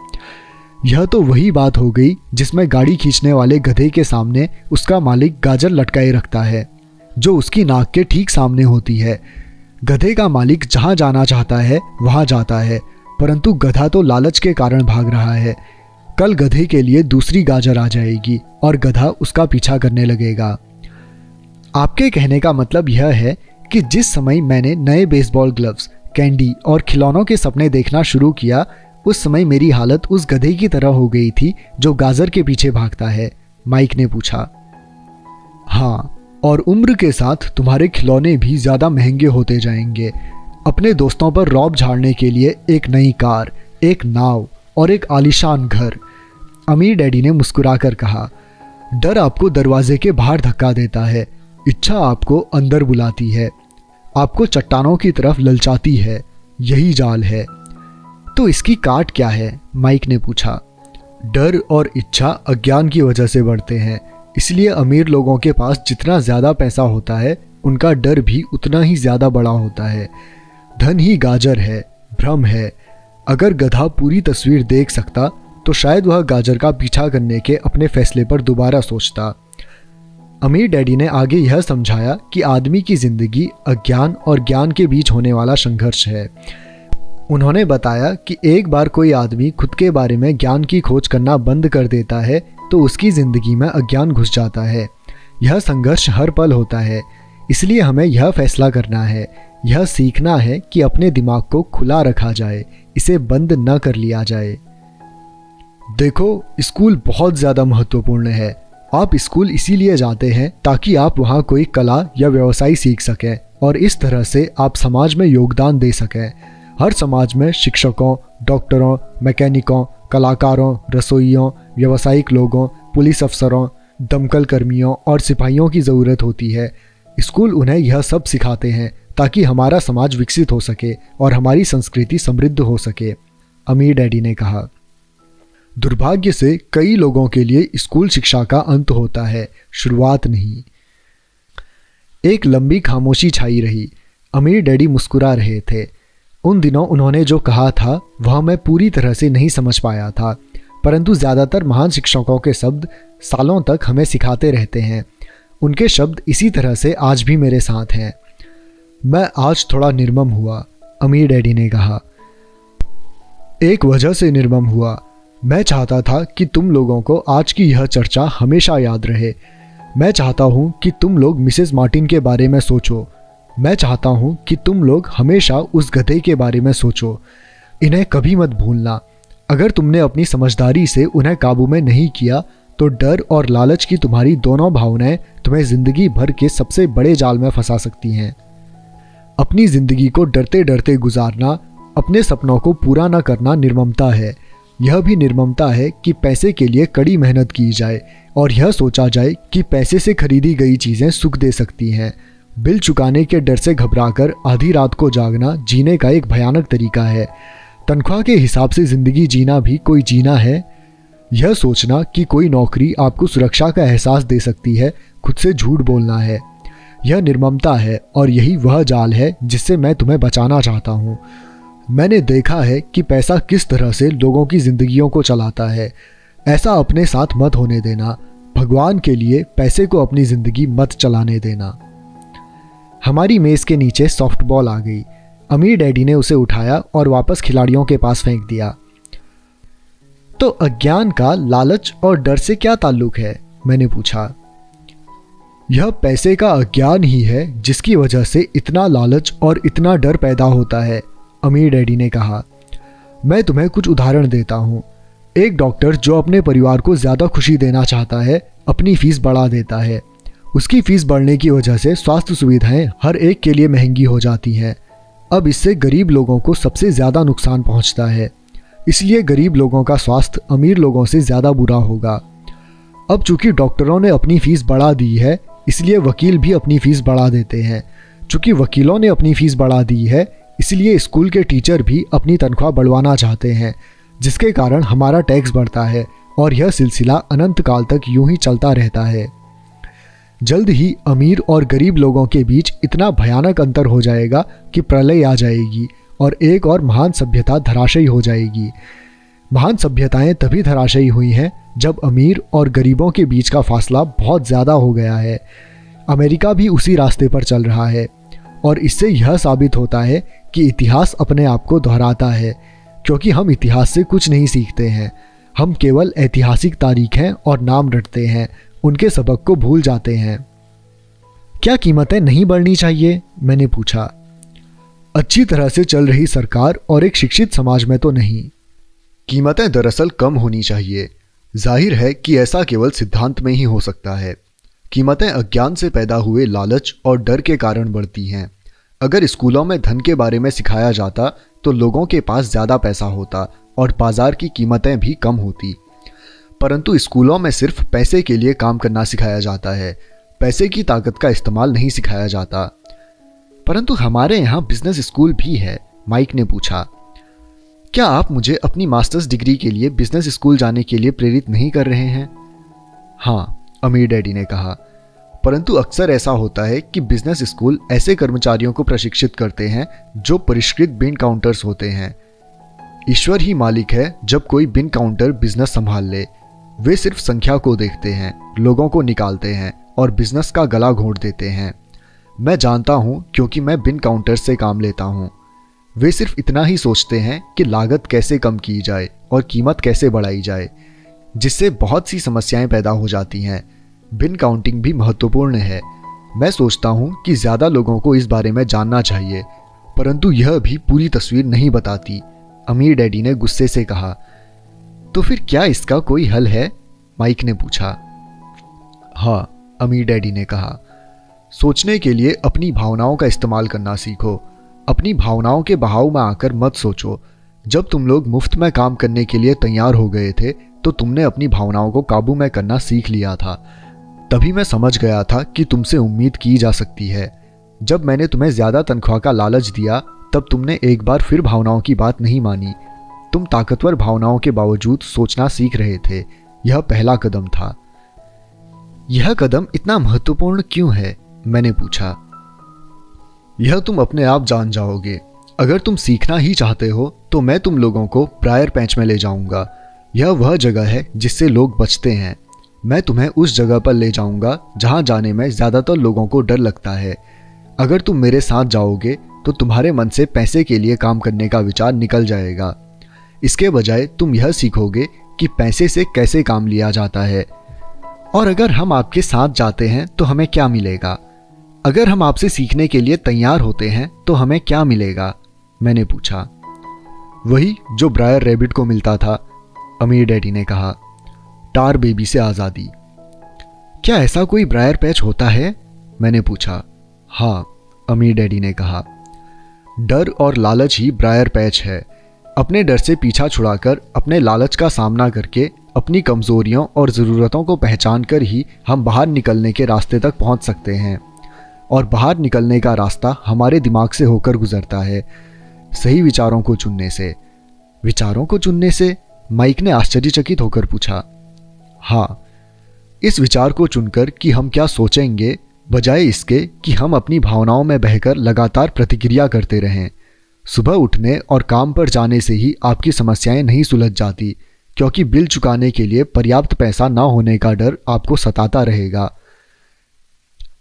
यह तो वही बात हो गई जिसमें गाड़ी खींचने वाले गधे के सामने उसका मालिक गाजर लटकाए रखता है, जो उसकी नाक के ठीक सामने होती है। गधे का मालिक जहाँ जाना चाहता है वहाँ जाता है, परंतु गधा तो लालच के कारण भाग रहा है। कल गधे के लिए दूसरी गाजर आ जाएगी और गधा उसका पीछा करने लगेगा। आपके कहने का मतलब यह है कि जिस समय मैंने नए बेसबॉल ग्लव्स, कैंडी और खिलौनों के सपने देखना शुरू किया, उस समय मेरी हालत उस गधे की तरह हो गई थी जो गाजर के पीछे भागता है? माइक ने पूछा। हाँ, और उम्र के साथ तुम्हारे खिलौने भी ज़्यादा महंगे होते जाएंगे। अपने दोस्तों पर रौब झाड़ने के लिए एक नई कार, एक नाव और एक आलीशान घर। अमीर डैडी ने मुस्कुराकर कहा। डर आपको दरवाजे के बाहर धक्का देता है, इच्छा आपको अंदर बुलाती है, आपको चट्टानों की तरफ ललचाती है। यही जाल है। तो इसकी काट क्या है? माइक ने पूछा। डर और इच्छा अज्ञान की वजह से बढ़ते हैं। इसलिए अमीर लोगों के पास जितना ज़्यादा पैसा होता है, उनका डर भी उतना ही ज़्यादा बड़ा होता है। धन ही गाजर है, भ्रम है। अगर गधा पूरी तस्वीर देख सकता तो शायद वह गाजर का पीछा करने के अपने फैसले पर दोबारा सोचता। अमीर डैडी ने आगे यह समझाया कि आदमी की ज़िंदगी अज्ञान और ज्ञान के बीच होने वाला संघर्ष है। उन्होंने बताया कि एक बार कोई आदमी खुद के बारे में ज्ञान की खोज करना बंद कर देता है तो उसकी ज़िंदगी में अज्ञान घुस जाता है। यह संघर्ष हर पल होता है। इसलिए हमें यह फैसला करना है, यह सीखना है कि अपने दिमाग को खुला रखा जाए, इसे बंद न कर लिया जाए। देखो, स्कूल बहुत ज़्यादा महत्वपूर्ण है। आप स्कूल इसीलिए जाते हैं ताकि आप वहाँ कोई कला या व्यवसाय सीख सकें और इस तरह से आप समाज में योगदान दे सकें। हर समाज में शिक्षकों, डॉक्टरों, मैकेनिकों, कलाकारों, रसोइयों, व्यावसायिक लोगों, पुलिस अफसरों, दमकल कर्मियों और सिपाहियों की ज़रूरत होती है। स्कूल उन्हें यह सब सिखाते हैं ताकि हमारा समाज विकसित हो सके और हमारी संस्कृति समृद्ध हो सके, अमीर डैडी ने कहा। दुर्भाग्य से कई लोगों के लिए स्कूल शिक्षा का अंत होता है, शुरुआत नहीं। एक लंबी खामोशी छाई रही। अमीर डैडी मुस्कुरा रहे थे। उन दिनों उन्होंने जो कहा था वह मैं पूरी तरह से नहीं समझ पाया था, परंतु ज़्यादातर महान शिक्षकों के शब्द सालों तक हमें सिखाते रहते हैं। उनके शब्द इसी तरह से आज भी मेरे साथ हैं। मैं आज थोड़ा निर्मम हुआ, अमीर डैडी ने कहा। एक वजह से निर्मम हुआ। मैं चाहता था कि तुम लोगों को आज की यह चर्चा हमेशा याद रहे। मैं चाहता हूँ कि तुम लोग मिसेस मार्टिन के बारे में सोचो। मैं चाहता हूँ कि तुम लोग हमेशा उस गधे के बारे में सोचो। इन्हें कभी मत भूलना। अगर तुमने अपनी समझदारी से उन्हें काबू में नहीं किया तो डर और लालच की तुम्हारी दोनों भावनाएं तुम्हें ज़िंदगी भर के सबसे बड़े जाल में फंसा सकती हैं। अपनी ज़िंदगी को डरते डरते गुजारना, अपने सपनों को पूरा न करना निर्ममता है। यह भी निर्ममता है कि पैसे के लिए कड़ी मेहनत की जाए और यह सोचा जाए कि पैसे से खरीदी गई चीज़ें सुख दे सकती हैं। बिल चुकाने के डर से घबराकर आधी रात को जागना जीने का एक भयानक तरीका है। तनख्वाह के हिसाब से ज़िंदगी जीना भी कोई जीना है? यह सोचना कि कोई नौकरी आपको सुरक्षा का एहसास दे सकती है खुद से झूठ बोलना है। यह निर्ममता है और यही वह जाल है जिससे मैं तुम्हें बचाना चाहता हूँ। मैंने देखा है कि पैसा किस तरह से लोगों की जिंदगियों को चलाता है। ऐसा अपने साथ मत होने देना। भगवान के लिए पैसे को अपनी जिंदगी मत चलाने देना। हमारी मेज़ के नीचे सॉफ्टबॉल आ गई। अमीर डैडी ने उसे उठाया और वापस खिलाड़ियों के पास फेंक दिया। तो अज्ञान का लालच और डर से क्या ताल्लुक है? मैंने पूछा। यह पैसे का अज्ञान ही है जिसकी वजह से इतना लालच और इतना डर पैदा होता है, अमीर डैडी ने कहा। मैं तुम्हें कुछ उदाहरण देता हूँ। एक डॉक्टर जो अपने परिवार को ज़्यादा खुशी देना चाहता है अपनी फीस बढ़ा देता है। उसकी फीस बढ़ने की वजह से स्वास्थ्य सुविधाएं हर एक के लिए महंगी हो जाती हैं। अब इससे गरीब लोगों को सबसे ज़्यादा नुकसान पहुंचता है। इसलिए गरीब लोगों का स्वास्थ्य अमीर लोगों से ज़्यादा बुरा होगा। अब चूंकि डॉक्टरों ने अपनी फ़ीस बढ़ा दी है, इसलिए वकील भी अपनी फ़ीस बढ़ा देते हैं। चूंकि वकीलों ने अपनी फ़ीस बढ़ा दी है, इसलिए स्कूल के टीचर भी अपनी तनख्वाह बढ़वाना चाहते हैं, जिसके कारण हमारा टैक्स बढ़ता है और यह सिलसिला अनंत काल तक यूं ही चलता रहता है। जल्द ही अमीर और गरीब लोगों के बीच इतना भयानक अंतर हो जाएगा कि प्रलय आ जाएगी और एक और महान सभ्यता धराशायी हो जाएगी। महान सभ्यताएं तभी धराशायी हुई हैं जब अमीर और गरीबों के बीच का फासला बहुत ज़्यादा हो गया है। अमेरिका भी उसी रास्ते पर चल रहा है और इससे यह साबित होता है कि इतिहास अपने आप को दोहराता है, क्योंकि हम इतिहास से कुछ नहीं सीखते हैं। हम केवल ऐतिहासिक तारीखें और नाम रटते हैं, उनके सबक को भूल जाते हैं। क्या कीमतें नहीं बढ़नी चाहिए? मैंने पूछा। अच्छी तरह से चल रही सरकार और एक शिक्षित समाज में तो नहीं। कीमतें दरअसल कम होनी चाहिए। जाहिर है कि ऐसा केवल सिद्धांत में ही हो सकता है। कीमतें अज्ञान से पैदा हुए लालच और डर के कारण बढ़ती हैं। अगर स्कूलों में धन के बारे में सिखाया जाता तो लोगों के पास ज़्यादा पैसा होता और बाजार की कीमतें भी कम होती। परंतु स्कूलों में सिर्फ पैसे के लिए काम करना सिखाया जाता है, पैसे की ताकत का इस्तेमाल नहीं सिखाया जाता। परंतु हमारे यहाँ बिजनेस स्कूल भी है, माइक ने पूछा। क्या आप मुझे अपनी मास्टर्स डिग्री के लिए बिजनेस स्कूल जाने के लिए प्रेरित नहीं कर रहे हैं? हाँ, अमीर डैडी ने कहा। परंतु अक्सर ऐसा होता है कि बिजनेस स्कूल ऐसे कर्मचारियों को प्रशिक्षित करते हैं जो परिष्कृत बिन काउंटर्स होते हैं। ईश्वर ही मालिक है जब कोई बिन काउंटर बिजनेस संभाल ले। वे सिर्फ संख्या को देखते हैं, लोगों को निकालते हैं और बिजनेस का गला घोंट देते हैं। मैं जानता हूँ क्योंकि मैं बिन काउंटर से काम लेता हूँ। वे सिर्फ इतना ही सोचते हैं कि लागत कैसे कम की जाए और कीमत कैसे बढ़ाई जाए, जिससे बहुत सी समस्याएं पैदा हो जाती हैं। बिन काउंटिंग भी महत्वपूर्ण है। मैं सोचता हूँ कि ज़्यादा लोगों को इस बारे में जानना चाहिए, परंतु यह भी पूरी तस्वीर नहीं बताती, अमीर डैडी ने गुस्से से कहा। तो फिर क्या इसका कोई हल है? माइक ने पूछा। हाँ, अमीर डैडी ने कहा। सोचने के लिए अपनी भावनाओं का इस्तेमाल करना सीखो। अपनी भावनाओं के बहाव में आकर मत सोचो। जब तुम लोग मुफ्त में काम करने के लिए तैयार हो गए थे तो तुमने अपनी भावनाओं को काबू में करना सीख लिया था। तभी मैं समझ गया था कि तुमसे उम्मीद की जा सकती है। जब मैंने तुम्हें ज़्यादा तनख्वाह का लालच दिया तब तुमने एक बार फिर भावनाओं की बात नहीं मानी। तुम ताकतवर भावनाओं के बावजूद सोचना सीख रहे थे। यह पहला कदम था। यह कदम इतना महत्वपूर्ण क्यों है? मैंने पूछा। यह तुम अपने आप जान जाओगे। अगर तुम सीखना ही चाहते हो तो मैं तुम लोगों को ब्रायर पैंच में ले जाऊंगा। यह वह जगह है जिससे लोग बचते हैं। मैं तुम्हें उस जगह पर ले जाऊंगा जहां जाने में ज़्यादातर लोगों को डर लगता है। अगर तुम मेरे साथ जाओगे तो तुम्हारे मन से पैसे के लिए काम करने का विचार निकल जाएगा। इसके बजाय तुम यह सीखोगे कि पैसे से कैसे काम लिया जाता है। और अगर हम आपके साथ जाते हैं तो हमें क्या मिलेगा? अगर हम आपसे सीखने के लिए तैयार होते हैं तो हमें क्या मिलेगा? मैंने पूछा। वही जो ब्रायर रैबिट को मिलता था, अमीर डैडी ने कहा। टार बेबी से आज़ादी। क्या ऐसा कोई ब्रायर पैच होता है? मैंने पूछा। हाँ, अमीर डैडी ने कहा। डर और लालच ही ब्रायर पैच है। अपने डर से पीछा छुड़ाकर अपने लालच का सामना करके अपनी कमज़ोरियों और ज़रूरतों को पहचान कर ही हम बाहर निकलने के रास्ते तक पहुंच सकते हैं। और बाहर निकलने का रास्ता हमारे दिमाग से होकर गुजरता है, सही विचारों को चुनने से। विचारों को चुनने से? माइक ने आश्चर्यचकित होकर पूछा। हाँ, इस विचार को चुनकर कि हम क्या सोचेंगे, बजाय इसके कि हम अपनी भावनाओं में बहकर लगातार प्रतिक्रिया करते रहें। सुबह उठने और काम पर जाने से ही आपकी समस्याएं नहीं सुलझ जाती, क्योंकि बिल चुकाने के लिए पर्याप्त पैसा ना होने का डर आपको सताता रहेगा।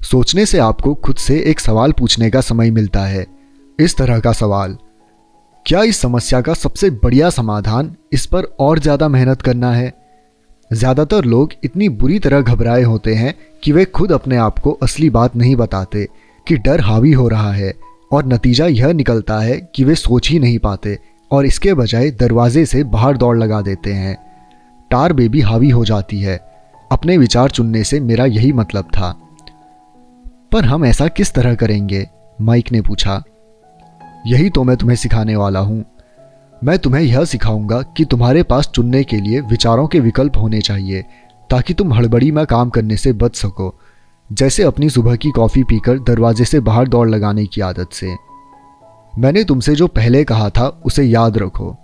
सोचने से आपको खुद से एक सवाल पूछने का समय मिलता है। इस तरह का सवाल, क्या इस समस्या का सबसे बढ़िया समाधान इस पर और ज़्यादा मेहनत करना है? ज़्यादातर लोग इतनी बुरी तरह घबराए होते हैं कि वे खुद अपने आप को असली बात नहीं बताते कि डर हावी हो रहा है, और नतीजा यह निकलता है कि वे सोच ही नहीं पाते और इसके बजाय दरवाजे से बाहर दौड़ लगा देते हैं। टार बेबी हावी हो जाती है। अपने विचार चुनने से मेरा यही मतलब था। पर हम ऐसा किस तरह करेंगे? माइक ने पूछा। यही तो मैं तुम्हें सिखाने वाला हूँ। मैं तुम्हें यह सिखाऊंगा कि तुम्हारे पास चुनने के लिए विचारों के विकल्प होने चाहिए, ताकि तुम हड़बड़ी में काम करने से बच सको, जैसे अपनी सुबह की कॉफ़ी पीकर दरवाजे से बाहर दौड़ लगाने की आदत से। मैंने तुमसे जो पहले कहा था उसे याद रखो।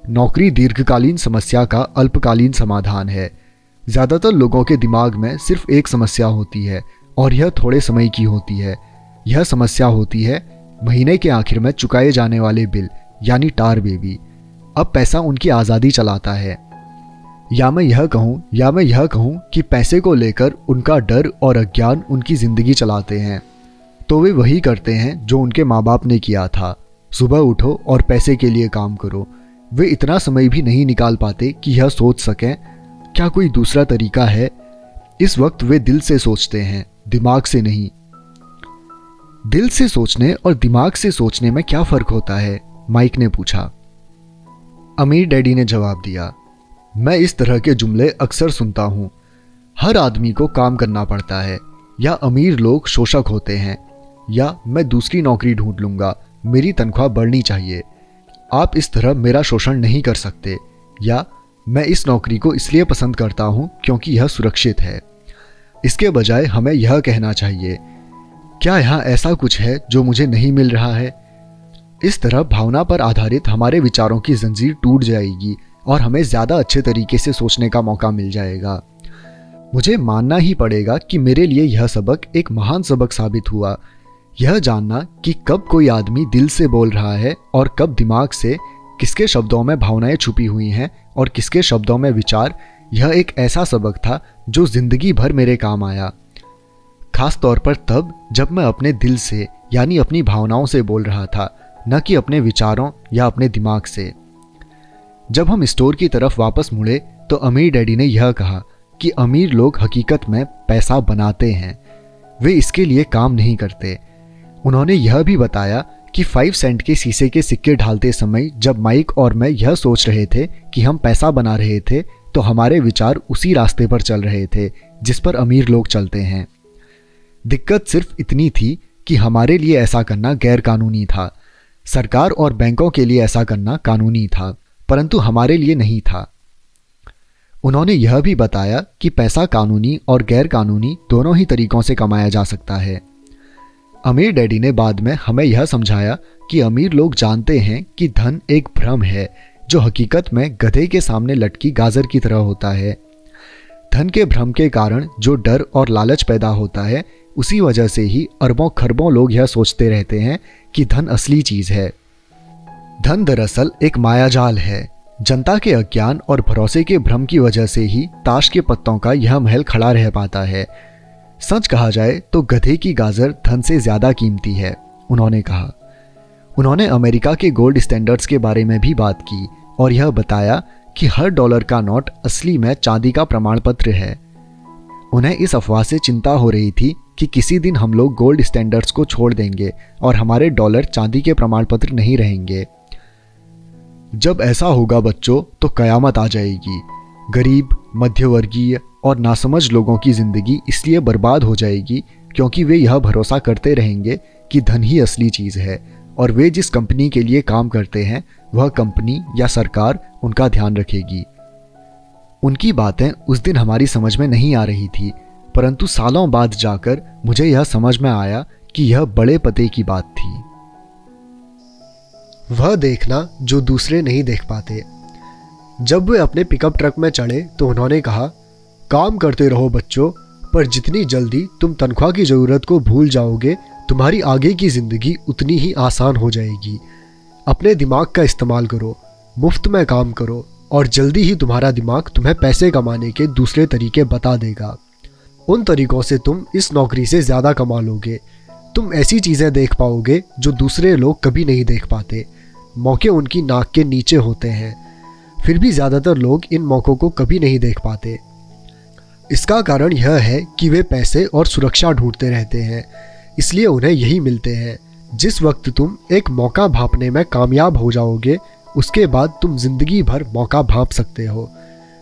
नौकरी दीर्घकालीन समस्या का अल्पकालीन समाधान है। ज़्यादातर लोगों के दिमाग में सिर्फ एक समस्या होती है, और यह थोड़े समय की होती है। यह समस्या होती है महीने के आखिर में चुकाए जाने वाले बिल, यानी टार बेबी। अब पैसा उनकी आज़ादी चलाता है। या मैं यह कहूँ कि पैसे को लेकर उनका डर और अज्ञान उनकी ज़िंदगी चलाते हैं। तो वे वही करते हैं जो उनके माँ बाप ने किया था। सुबह उठो और पैसे के लिए काम करो। वे इतना समय भी नहीं निकाल पाते कि यह सोच सकें क्या कोई दूसरा तरीका है। इस वक्त वे दिल से सोचते हैं, दिमाग से नहीं। दिल से सोचने और दिमाग से सोचने में क्या फ़र्क होता है? माइक ने पूछा। अमीर डैडी ने जवाब दिया, मैं इस तरह के जुमले अक्सर सुनता हूँ। हर आदमी को काम करना पड़ता है, या अमीर लोग शोषक होते हैं, या मैं दूसरी नौकरी ढूंढ लूँगा, मेरी तनख्वाह बढ़नी चाहिए। आप इस तरह मेरा शोषण नहीं कर सकते, या मैं इस नौकरी को इसलिए पसंद करता हूँ क्योंकि यह सुरक्षित है। इसके बजाय हमें यह कहना चाहिए, क्या यहाँ ऐसा कुछ है जो मुझे नहीं मिल रहा है? इस तरह भावना पर आधारित हमारे विचारों की जंजीर टूट जाएगी और हमें ज़्यादा अच्छे तरीके से सोचने का मौका मिल जाएगा। मुझे मानना ही पड़ेगा कि मेरे लिए यह सबक एक महान सबक साबित हुआ। यह जानना कि कब कोई आदमी दिल से बोल रहा है और कब दिमाग से, किसके शब्दों में भावनाएं छुपी हुई हैं और किसके शब्दों में विचार, यह एक ऐसा सबक था जो जिंदगी भर मेरे काम आया। खास तौर पर तब जब मैं अपने दिल से, यानी अपनी भावनाओं से बोल रहा था, न कि अपने विचारों या अपने दिमाग से। जब हम स्टोर की तरफ वापस मुड़े तो अमीर डैडी ने यह कहा कि अमीर लोग हकीकत में पैसा बनाते हैं, वे इसके लिए काम नहीं करते। उन्होंने यह भी बताया कि 5 सेंट के शीशे के सिक्के ढालते समय जब माइक और मैं यह सोच रहे थे कि हम पैसा बना रहे थे, तो हमारे विचार उसी रास्ते पर चल रहे थे जिस पर अमीर लोग चलते हैं। दिक्कत सिर्फ इतनी थी कि हमारे लिए ऐसा करना गैर कानूनी था। सरकार और बैंकों के लिए ऐसा करना कानूनी था, परंतु हमारे लिए नहीं था। उन्होंने यह भी बताया कि पैसा कानूनी और गैर कानूनी दोनों ही तरीकों से कमाया जा सकता है। अमीर डैडी ने बाद में हमें यह समझाया कि अमीर लोग जानते हैं कि धन एक भ्रम है जो हकीकत में गधे के सामने लटकी गाजर की तरह होता है। धन के भ्रम के कारण जो डर और लालच पैदा होता है, उसी वजह से ही अरबों खरबों लोग यह सोचते रहते हैं कि धन असली चीज है। धन दरअसल एक मायाजाल है। जनता के अज्ञान और भरोसे के भ्रम की वजह से ही ताश के पत्तों का यह महल खड़ा रह पाता है। सच कहा जाए तो गधे की गाजर धन से ज्यादा कीमती है, उन्होंने कहा। उन्होंने अमेरिका के गोल्ड स्टैंडर्ड्स के बारे में भी बात की और यह बताया कि हर डॉलर का नोट असली में चांदी का प्रमाण पत्र है। उन्हें इस अफवाह से चिंता हो रही थी कि किसी दिन हम लोग गोल्ड स्टैंडर्ड्स को छोड़ देंगे और हमारे डॉलर चांदी के प्रमाण पत्र नहीं रहेंगे। जब ऐसा होगा बच्चों, तो कयामत आ जाएगी। गरीब, मध्यवर्गीय और नासमझ लोगों की जिंदगी इसलिए बर्बाद हो जाएगी क्योंकि वे यह भरोसा करते रहेंगे कि धन ही असली चीज़ है और वे जिस कंपनी के लिए काम करते हैं वह कंपनी या सरकार उनका ध्यान रखेगी। उनकी बातें उस दिन हमारी समझ में नहीं आ रही थी, परंतु सालों बाद जाकर मुझे यह समझ में आया कि यह बड़े पते की बात थी। वह देखना जो दूसरे नहीं देख पाते। जब वे अपने पिकअप ट्रक में चढ़े तो उन्होंने कहा, काम करते रहो बच्चों, पर जितनी जल्दी तुम तनख्वाह की ज़रूरत को भूल जाओगे तुम्हारी आगे की ज़िंदगी उतनी ही आसान हो जाएगी। अपने दिमाग का इस्तेमाल करो, मुफ्त में काम करो और जल्दी ही तुम्हारा दिमाग तुम्हें पैसे कमाने के दूसरे तरीके बता देगा। उन तरीकों से तुम इस नौकरी से ज़्यादा कमा लोगे। तुम ऐसी चीज़ें देख पाओगे जो दूसरे लोग कभी नहीं देख पाते। मौके उनकी नाक के नीचे होते हैं, फिर भी ज़्यादातर लोग इन मौक़ों को कभी नहीं देख पाते। इसका कारण यह है कि वे पैसे और सुरक्षा ढूंढते रहते हैं, इसलिए उन्हें यही मिलते हैं। जिस वक्त तुम एक मौका भांपने में कामयाब हो जाओगे उसके बाद तुम जिंदगी भर मौका भांप सकते हो।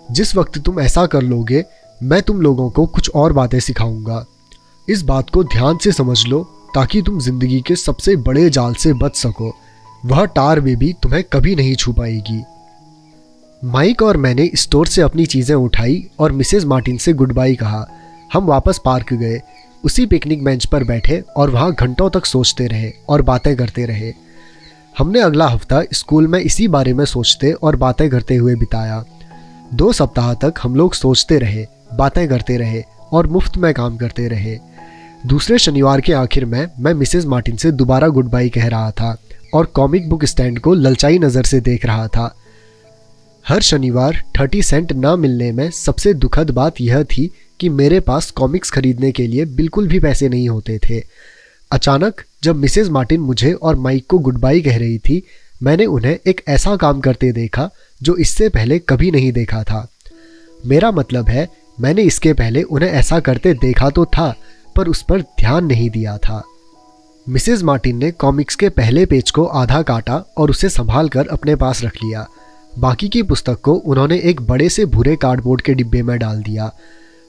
जिस वक्त तुम ऐसा कर लोगे मैं तुम लोगों को कुछ और बातें सिखाऊंगा। इस बात को ध्यान से समझ लो ताकि तुम जिंदगी के सबसे बड़े जाल से बच सको। वह टार बेबी तुम्हें कभी नहीं छू पाएगी। माइक और मैंने स्टोर से अपनी चीज़ें उठाई और मिसेज मार्टिन से गुड बाय कहा। हम वापस पार्क गए, उसी पिकनिक बेंच पर बैठे और वहाँ घंटों तक सोचते रहे और बातें करते रहे। हमने अगला हफ्ता स्कूल में इसी बारे में सोचते और बातें करते हुए बिताया। 2 सप्ताह तक हम लोग सोचते रहे, बातें करते रहे और मुफ्त में काम करते रहे। दूसरे शनिवार के आखिर में मैं मिसेज मार्टिन से दोबारा गुड बाय कह रहा था और कॉमिक बुक स्टैंड को ललचाई नज़र से देख रहा था। हर शनिवार 30 सेंट ना मिलने में सबसे दुखद बात यह थी कि मेरे पास कॉमिक्स खरीदने के लिए बिल्कुल भी पैसे नहीं होते थे। अचानक जब मिसेज मार्टिन मुझे और माइक को गुड बाय कह रही थी, मैंने उन्हें एक ऐसा काम करते देखा जो इससे पहले कभी नहीं देखा था। मेरा मतलब है मैंने इसके पहले उन्हें ऐसा करते देखा तो था, पर उस पर ध्यान नहीं दिया था। मिसेज मार्टिन ने कॉमिक्स के पहले पेज को आधा काटा और उसे संभाल कर अपने पास रख लिया। बाकी की पुस्तक को उन्होंने एक बड़े से भूरे कार्डबोर्ड के डिब्बे में डाल दिया।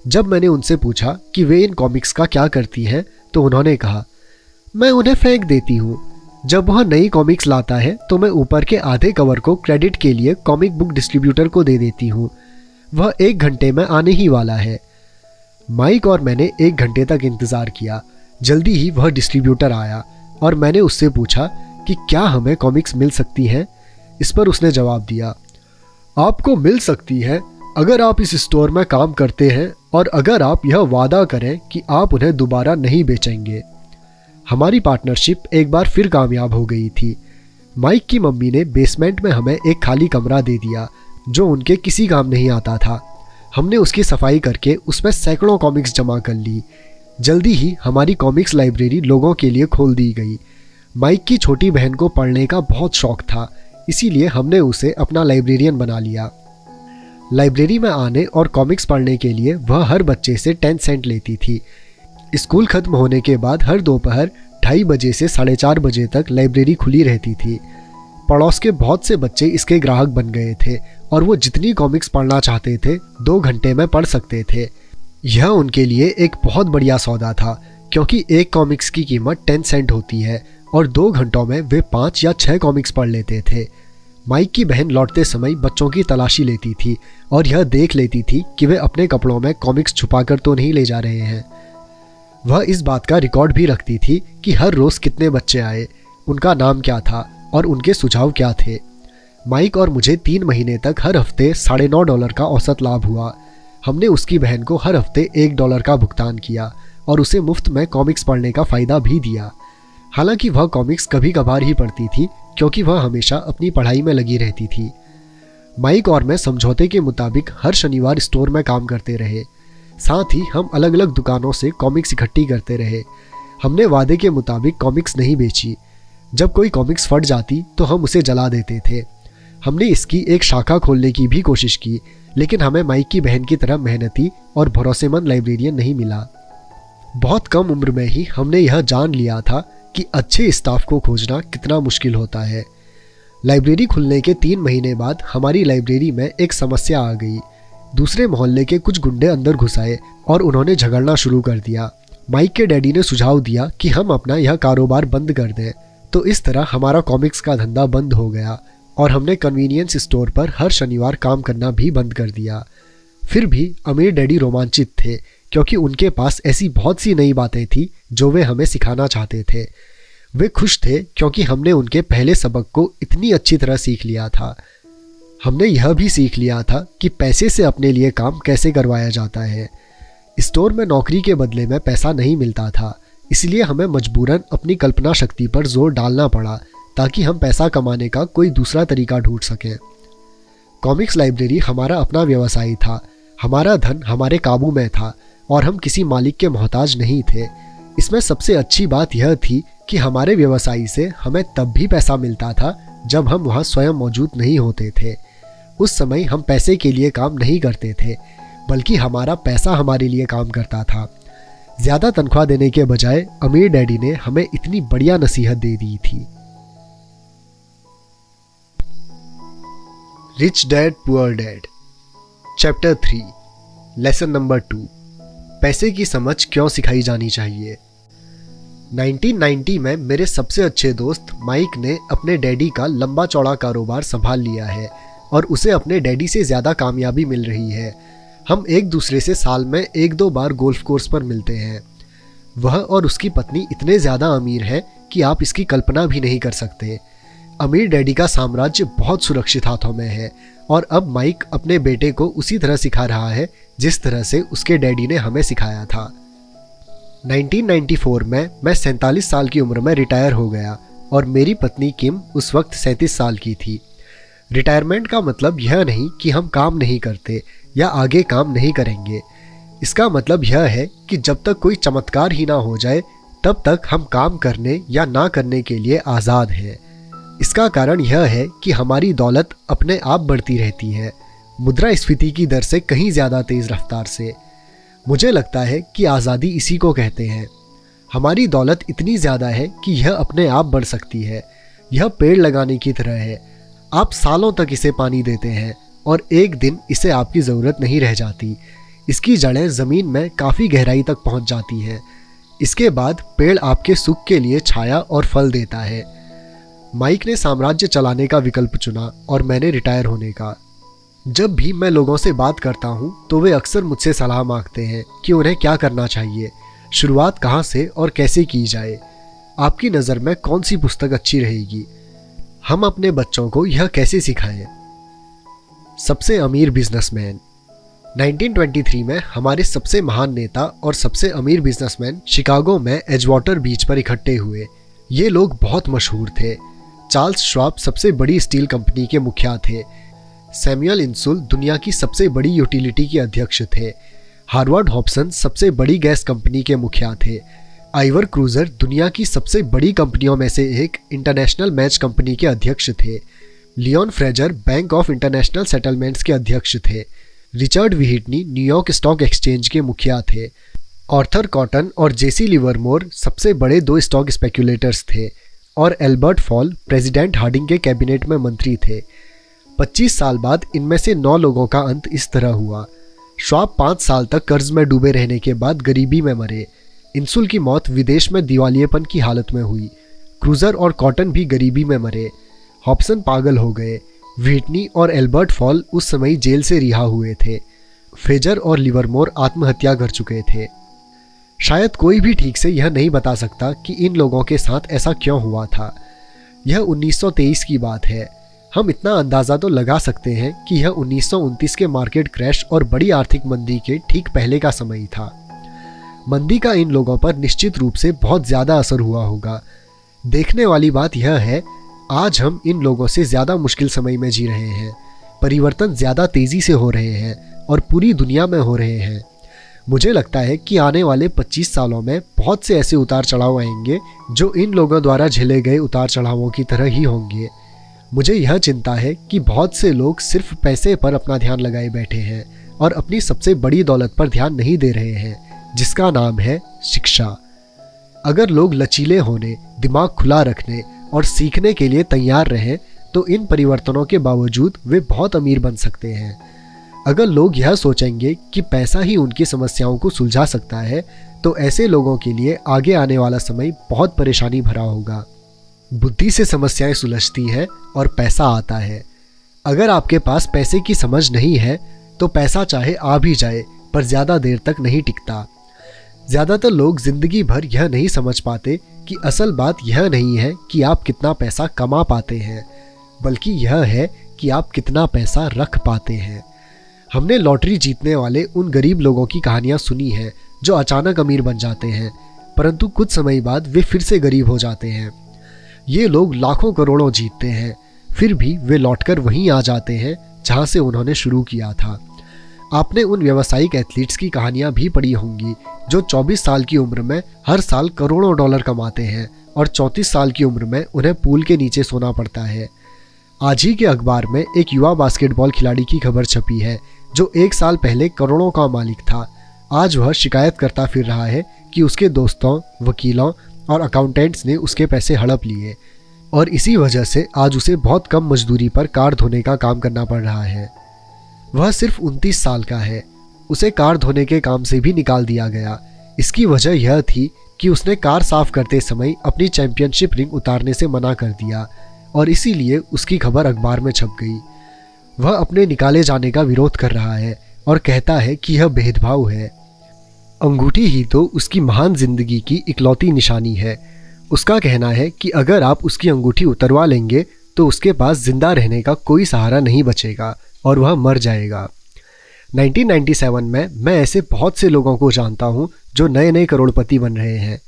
जब मैंने उनसे पूछा कि वे इन कॉमिक्स का क्या करती हैं, तो उन्होंने कहा, मैं उन्हें फेंक देती हूँ। जब वह नई कॉमिक्स लाता है तो मैं ऊपर के आधे कवर को क्रेडिट के लिए कॉमिक बुक डिस्ट्रीब्यूटर को दे देती हूँ। वह 1 घंटे में आने ही वाला है। माइक और मैंने 1 घंटे तक इंतज़ार किया। जल्दी ही वह डिस्ट्रीब्यूटर आया और मैंने उससे पूछा कि क्या हमें कॉमिक्स मिल सकती हैं। इस पर उसने जवाब दिया, आपको मिल सकती है अगर आप इस स्टोर में काम करते हैं और अगर आप यह वादा करें कि आप उन्हें दोबारा नहीं बेचेंगे। हमारी पार्टनरशिप एक बार फिर कामयाब हो गई थी। माइक की मम्मी ने बेसमेंट में हमें एक खाली कमरा दे दिया जो उनके किसी काम नहीं आता था। हमने उसकी सफाई करके उसमें सैकड़ों कॉमिक्स जमा कर ली। जल्दी ही हमारी कॉमिक्स लाइब्रेरी लोगों के लिए खोल दी गई। माइक की छोटी बहन को पढ़ने का बहुत शौक था, इसीलिए हमने उसे अपना लाइब्रेरियन बना लिया। लाइब्रेरी में आने और कॉमिक्स पढ़ने के लिए वह हर बच्चे से 10 सेंट लेती थी। स्कूल खत्म होने के बाद हर दोपहर 2:30 बजे से 4:30 बजे तक लाइब्रेरी खुली रहती थी। पड़ोस के बहुत से बच्चे इसके ग्राहक बन गए थे और वो जितनी कॉमिक्स पढ़ना चाहते थे 2 घंटे में पढ़ सकते थे। यह उनके लिए एक बहुत बढ़िया सौदा था, क्योंकि एक कॉमिक्स की कीमत 10 सेंट होती है और 2 घंटों में वे 5 या 6 कॉमिक्स पढ़ लेते थे। माइक की बहन लौटते समय बच्चों की तलाशी लेती थी और यह देख लेती थी कि वे अपने कपड़ों में कॉमिक्स छुपाकर तो नहीं ले जा रहे हैं। वह इस बात का रिकॉर्ड भी रखती थी कि हर रोज़ कितने बच्चे आए, उनका नाम क्या था और उनके सुझाव क्या थे। माइक और मुझे 3 महीने तक हर हफ्ते $9.5 का औसत लाभ हुआ। हमने उसकी बहन को हर हफ्ते $1 का भुगतान किया और उसे मुफ्त में कॉमिक्स पढ़ने का फ़ायदा भी दिया। हालांकि वह कॉमिक्स कभी कभार ही पढ़ती थी, क्योंकि वह हमेशा अपनी पढ़ाई में लगी रहती थी। माइक और मैं समझौते के मुताबिक हर शनिवार स्टोर में काम करते रहे। साथ ही हम अलग अलग दुकानों से कॉमिक्स इकट्ठी करते रहे। हमने वादे के मुताबिक कॉमिक्स नहीं बेची। जब कोई कॉमिक्स फट जाती तो हम उसे जला देते थे। हमने इसकी एक शाखा खोलने की भी कोशिश की, लेकिन हमें माइक की बहन की तरह मेहनती और भरोसेमंद लाइब्रेरियन नहीं मिला। बहुत कम उम्र में ही हमने यह जान लिया था कि अच्छे स्टाफ को खोजना कितना मुश्किल होता है। लाइब्रेरी खुलने के 3 महीने बाद हमारी लाइब्रेरी में एक समस्या आ गई। दूसरे मोहल्ले के कुछ गुंडे अंदर घुस आए और उन्होंने झगड़ना शुरू कर दिया। माइक के डैडी ने सुझाव दिया कि हम अपना यह कारोबार बंद कर दें, तो इस तरह हमारा कॉमिक्स का धंधा बंद हो गया और हमने कन्वीनियंस स्टोर पर हर शनिवार काम करना भी बंद कर दिया। फिर भी अमीर डैडी रोमांचित थे, क्योंकि उनके पास ऐसी बहुत सी नई बातें थी जो वे हमें सिखाना चाहते थे। वे खुश थे क्योंकि हमने उनके पहले सबक को इतनी अच्छी तरह सीख लिया था। हमने यह भी सीख लिया था कि पैसे से अपने लिए काम कैसे करवाया जाता है। स्टोर में नौकरी के बदले में पैसा नहीं मिलता था, इसलिए हमें मजबूरन अपनी कल्पना शक्ति पर जोर डालना पड़ा ताकि हम पैसा कमाने का कोई दूसरा तरीका ढूंढ सकें। कॉमिक्स लाइब्रेरी हमारा अपना व्यवसाय था। हमारा धन हमारे काबू में था और हम किसी मालिक के मोहताज नहीं थे। इसमें सबसे अच्छी बात यह थी कि हमारे व्यवसाय से हमें तब भी पैसा मिलता था जब हम वहाँ स्वयं मौजूद नहीं होते थे। उस समय हम पैसे के लिए काम नहीं करते थे, बल्कि हमारा पैसा हमारे लिए काम करता था। ज़्यादा तनख्वाह देने के बजाय अमीर डैडी ने हमें इतनी बढ़िया नसीहत दे दी थी। Rich dad poor dad, chapter 3, lesson number 2, पैसे की समझ क्यों सिखाई जानी चाहिए। 1990 में मेरे सबसे अच्छे दोस्त माइक ने अपने डैडी का लंबा चौड़ा कारोबार संभाल लिया है और उसे अपने डैडी से ज़्यादा कामयाबी मिल रही है। हम एक दूसरे से साल में 1-2 बार गोल्फ कोर्स पर मिलते हैं। वह और उसकी पत्नी इतने ज़्यादा अमीर हैं कि आप इसकी कल्पना भी नहीं कर सकते। अमीर डैडी का साम्राज्य बहुत सुरक्षित हाथों में है और अब माइक अपने बेटे को उसी तरह सिखा रहा है जिस तरह से उसके डैडी ने हमें सिखाया था। 1994 में मैं 47 साल की उम्र में रिटायर हो गया और मेरी पत्नी किम उस वक्त 37 साल की थी। रिटायरमेंट का मतलब यह नहीं कि हम काम नहीं करते या आगे काम नहीं करेंगे। इसका मतलब यह है कि जब तक कोई चमत्कार ही ना हो जाए तब तक हम काम करने या ना करने के लिए आज़ाद हैं। इसका कारण यह है कि हमारी दौलत अपने आप बढ़ती रहती है, मुद्रास्फीति की दर से कहीं ज़्यादा तेज़ रफ्तार से। मुझे लगता है कि आज़ादी इसी को कहते हैं। हमारी दौलत इतनी ज़्यादा है कि यह अपने आप बढ़ सकती है। यह पेड़ लगाने की तरह है। आप सालों तक इसे पानी देते हैं और एक दिन इसे आपकी ज़रूरत नहीं रह जाती। इसकी जड़ें ज़मीन में काफ़ी गहराई तक पहुंच जाती हैं। इसके बाद पेड़ आपके सुख के लिए छाया और फल देता है। माइक ने साम्राज्य चलाने का विकल्प चुना और मैंने रिटायर होने का। जब भी मैं लोगों से बात करता हूँ तो वे अक्सर मुझसे सलाह मांगते हैं कि उन्हें क्या करना चाहिए, शुरुआत कहाँ से और कैसे की जाए। आपकी नज़र में कौन सी पुस्तक अच्छी रहेगी? हम अपने बच्चों को यह कैसे सिखाएं? सबसे अमीर बिजनेसमैन। 1923 में हमारे सबसे महान नेता और सबसे अमीर बिजनेसमैन शिकागो में एजवाटर बीच पर इकट्ठे हुए। ये लोग बहुत मशहूर थे। चार्ल्स श्वाब सबसे बड़ी स्टील कंपनी के मुखिया थे। सैमुअल इंसुल दुनिया की सबसे बड़ी यूटिलिटी के अध्यक्ष थे। हार्वर्ड हॉब्सन सबसे बड़ी गैस कंपनी के मुखिया थे। आइवर क्रूजर दुनिया की सबसे बड़ी कंपनियों में से एक इंटरनेशनल मैच कंपनी के अध्यक्ष थे। Leon Fraser Bank of International Settlements के अध्यक्ष थे। Richard Whitney New York Stock Exchange के मुखिया थे। आर्थर कॉटन और जेसी लिवरमोर सबसे बड़े 2 स्टॉक स्पेक्यूलेटर्स थे और एल्बर्ट फॉल प्रेसिडेंट हार्डिंग के कैबिनेट में मंत्री थे। 25 साल बाद इनमें से 9 लोगों का अंत इस तरह हुआ। श्वाब 5 साल तक कर्ज में डूबे रहने के बाद गरीबी में मरे। इंसुल की मौत विदेश में दिवालियेपन की हालत में हुई। क्रूजर और कॉटन भी गरीबी में मरे। हॉब्सन पागल हो गए। व्हिटनी और एल्बर्ट फॉल उस समय जेल से रिहा हुए थे। फ्रेजर और लिवरमोर आत्महत्या कर चुके थे। शायद कोई भी ठीक से यह नहीं बता सकता कि इन लोगों के साथ ऐसा क्यों हुआ था। यह 1923 की बात है। हम इतना अंदाज़ा तो लगा सकते हैं कि यह 1929 के मार्केट क्रैश और बड़ी आर्थिक मंदी के ठीक पहले का समय था। मंदी का इन लोगों पर निश्चित रूप से बहुत ज़्यादा असर हुआ होगा। देखने वाली बात यह है, आज हम इन लोगों से ज़्यादा मुश्किल समय में जी रहे हैं। परिवर्तन ज़्यादा तेज़ी से हो रहे हैं और पूरी दुनिया में हो रहे हैं। मुझे लगता है कि आने वाले 25 सालों में बहुत से ऐसे उतार चढ़ाव आएंगे जो इन लोगों द्वारा झेले गए उतार चढ़ावों की तरह ही होंगे। मुझे यह चिंता है कि बहुत से लोग सिर्फ पैसे पर अपना ध्यान लगाए बैठे हैं और अपनी सबसे बड़ी दौलत पर ध्यान नहीं दे रहे हैं, जिसका नाम है शिक्षा। अगर लोग लचीले होने, दिमाग खुला रखने और सीखने के लिए तैयार रहें तो इन परिवर्तनों के बावजूद वे बहुत अमीर बन सकते हैं। अगर लोग यह सोचेंगे कि पैसा ही उनकी समस्याओं को सुलझा सकता है तो ऐसे लोगों के लिए आगे आने वाला समय बहुत परेशानी भरा होगा। बुद्धि से समस्याएं सुलझती हैं और पैसा आता है। अगर आपके पास पैसे की समझ नहीं है तो पैसा चाहे आ भी जाए पर ज़्यादा देर तक नहीं टिकता। ज़्यादातर लोग ज़िंदगी भर यह नहीं समझ पाते कि असल बात यह नहीं है कि आप कितना पैसा कमा पाते हैं, बल्कि यह है कि आप कितना पैसा रख पाते हैं। हमने लॉटरी जीतने वाले उन गरीब लोगों की कहानियाँ सुनी हैं जो अचानक अमीर बन जाते हैं, परंतु कुछ समय बाद वे फिर से गरीब हो जाते हैं। ये लोग लाखों करोड़ों जीतते हैं, फिर भी वे लौटकर वहीं आ जाते हैं जहाँ से उन्होंने शुरू किया था। आपने उन व्यावसायिक एथलीट्स की कहानियाँ भी पढ़ी होंगी जो 24 साल की उम्र में हर साल करोड़ों डॉलर कमाते हैं और 34 साल की उम्र में उन्हें पूल के नीचे सोना पड़ता है। आज ही के अखबार में एक युवा बास्केटबॉल खिलाड़ी की खबर छपी है जो 1 साल पहले करोड़ों का मालिक था। आज वह शिकायत करता फिर रहा है कि उसके दोस्तों, वकीलों और अकाउंटेंट्स ने उसके पैसे हड़प लिए और इसी वजह से आज उसे बहुत कम मजदूरी पर कार धोने का काम करना पड़ रहा है। वह सिर्फ 29 साल का है। उसे कार धोने के काम से भी निकाल दिया गया। इसकी वजह यह थी कि उसने कार साफ करते समय अपनी चैंपियनशिप रिंग उतारने से मना कर दिया और इसीलिए उसकी खबर अखबार में छप गई। वह अपने निकाले जाने का विरोध कर रहा है और कहता है कि यह भेदभाव है। अंगूठी ही तो उसकी महान जिंदगी की इकलौती निशानी है। उसका कहना है कि अगर आप उसकी अंगूठी उतरवा लेंगे तो उसके पास जिंदा रहने का कोई सहारा नहीं बचेगा और वह मर जाएगा। 1997 में मैं ऐसे बहुत से लोगों को जानता हूँ जो नए नए करोड़पति बन रहे हैं।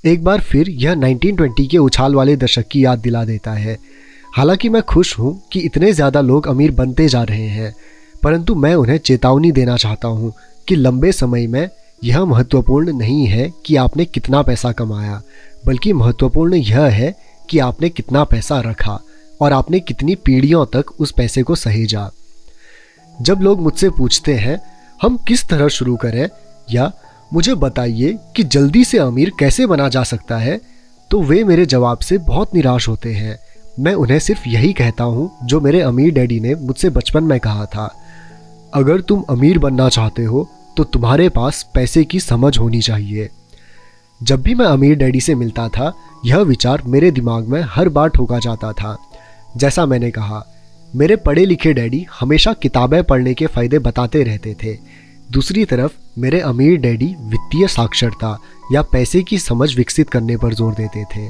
एक बार फिर यह 1920 के उछाल वाले दशक की याद दिला देता है। हालांकि मैं खुश हूँ कि इतने ज़्यादा लोग अमीर बनते जा रहे हैं, परंतु मैं उन्हें चेतावनी देना चाहता हूँ कि लंबे समय में यह महत्वपूर्ण नहीं है कि आपने कितना पैसा कमाया, बल्कि महत्वपूर्ण यह है कि आपने कितना पैसा रखा और आपने कितनी पीढ़ियों तक उस पैसे को सहेजा। जब लोग मुझसे पूछते हैं हम किस तरह शुरू करें या मुझे बताइए कि जल्दी से अमीर कैसे बना जा सकता है, तो वे मेरे जवाब से बहुत निराश होते हैं। मैं उन्हें सिर्फ यही कहता हूँ जो मेरे अमीर डैडी ने मुझसे बचपन में कहा था, अगर तुम अमीर बनना चाहते हो तो तुम्हारे पास पैसे की समझ होनी चाहिए। जब भी मैं अमीर डैडी से मिलता था यह विचार मेरे दिमाग में हर बार ठोका जाता था। जैसा मैंने कहा, मेरे पढ़े लिखे डैडी हमेशा किताबें पढ़ने के फ़ायदे बताते रहते थे। दूसरी तरफ मेरे अमीर डैडी वित्तीय साक्षरता या पैसे की समझ विकसित करने पर जोर देते थे।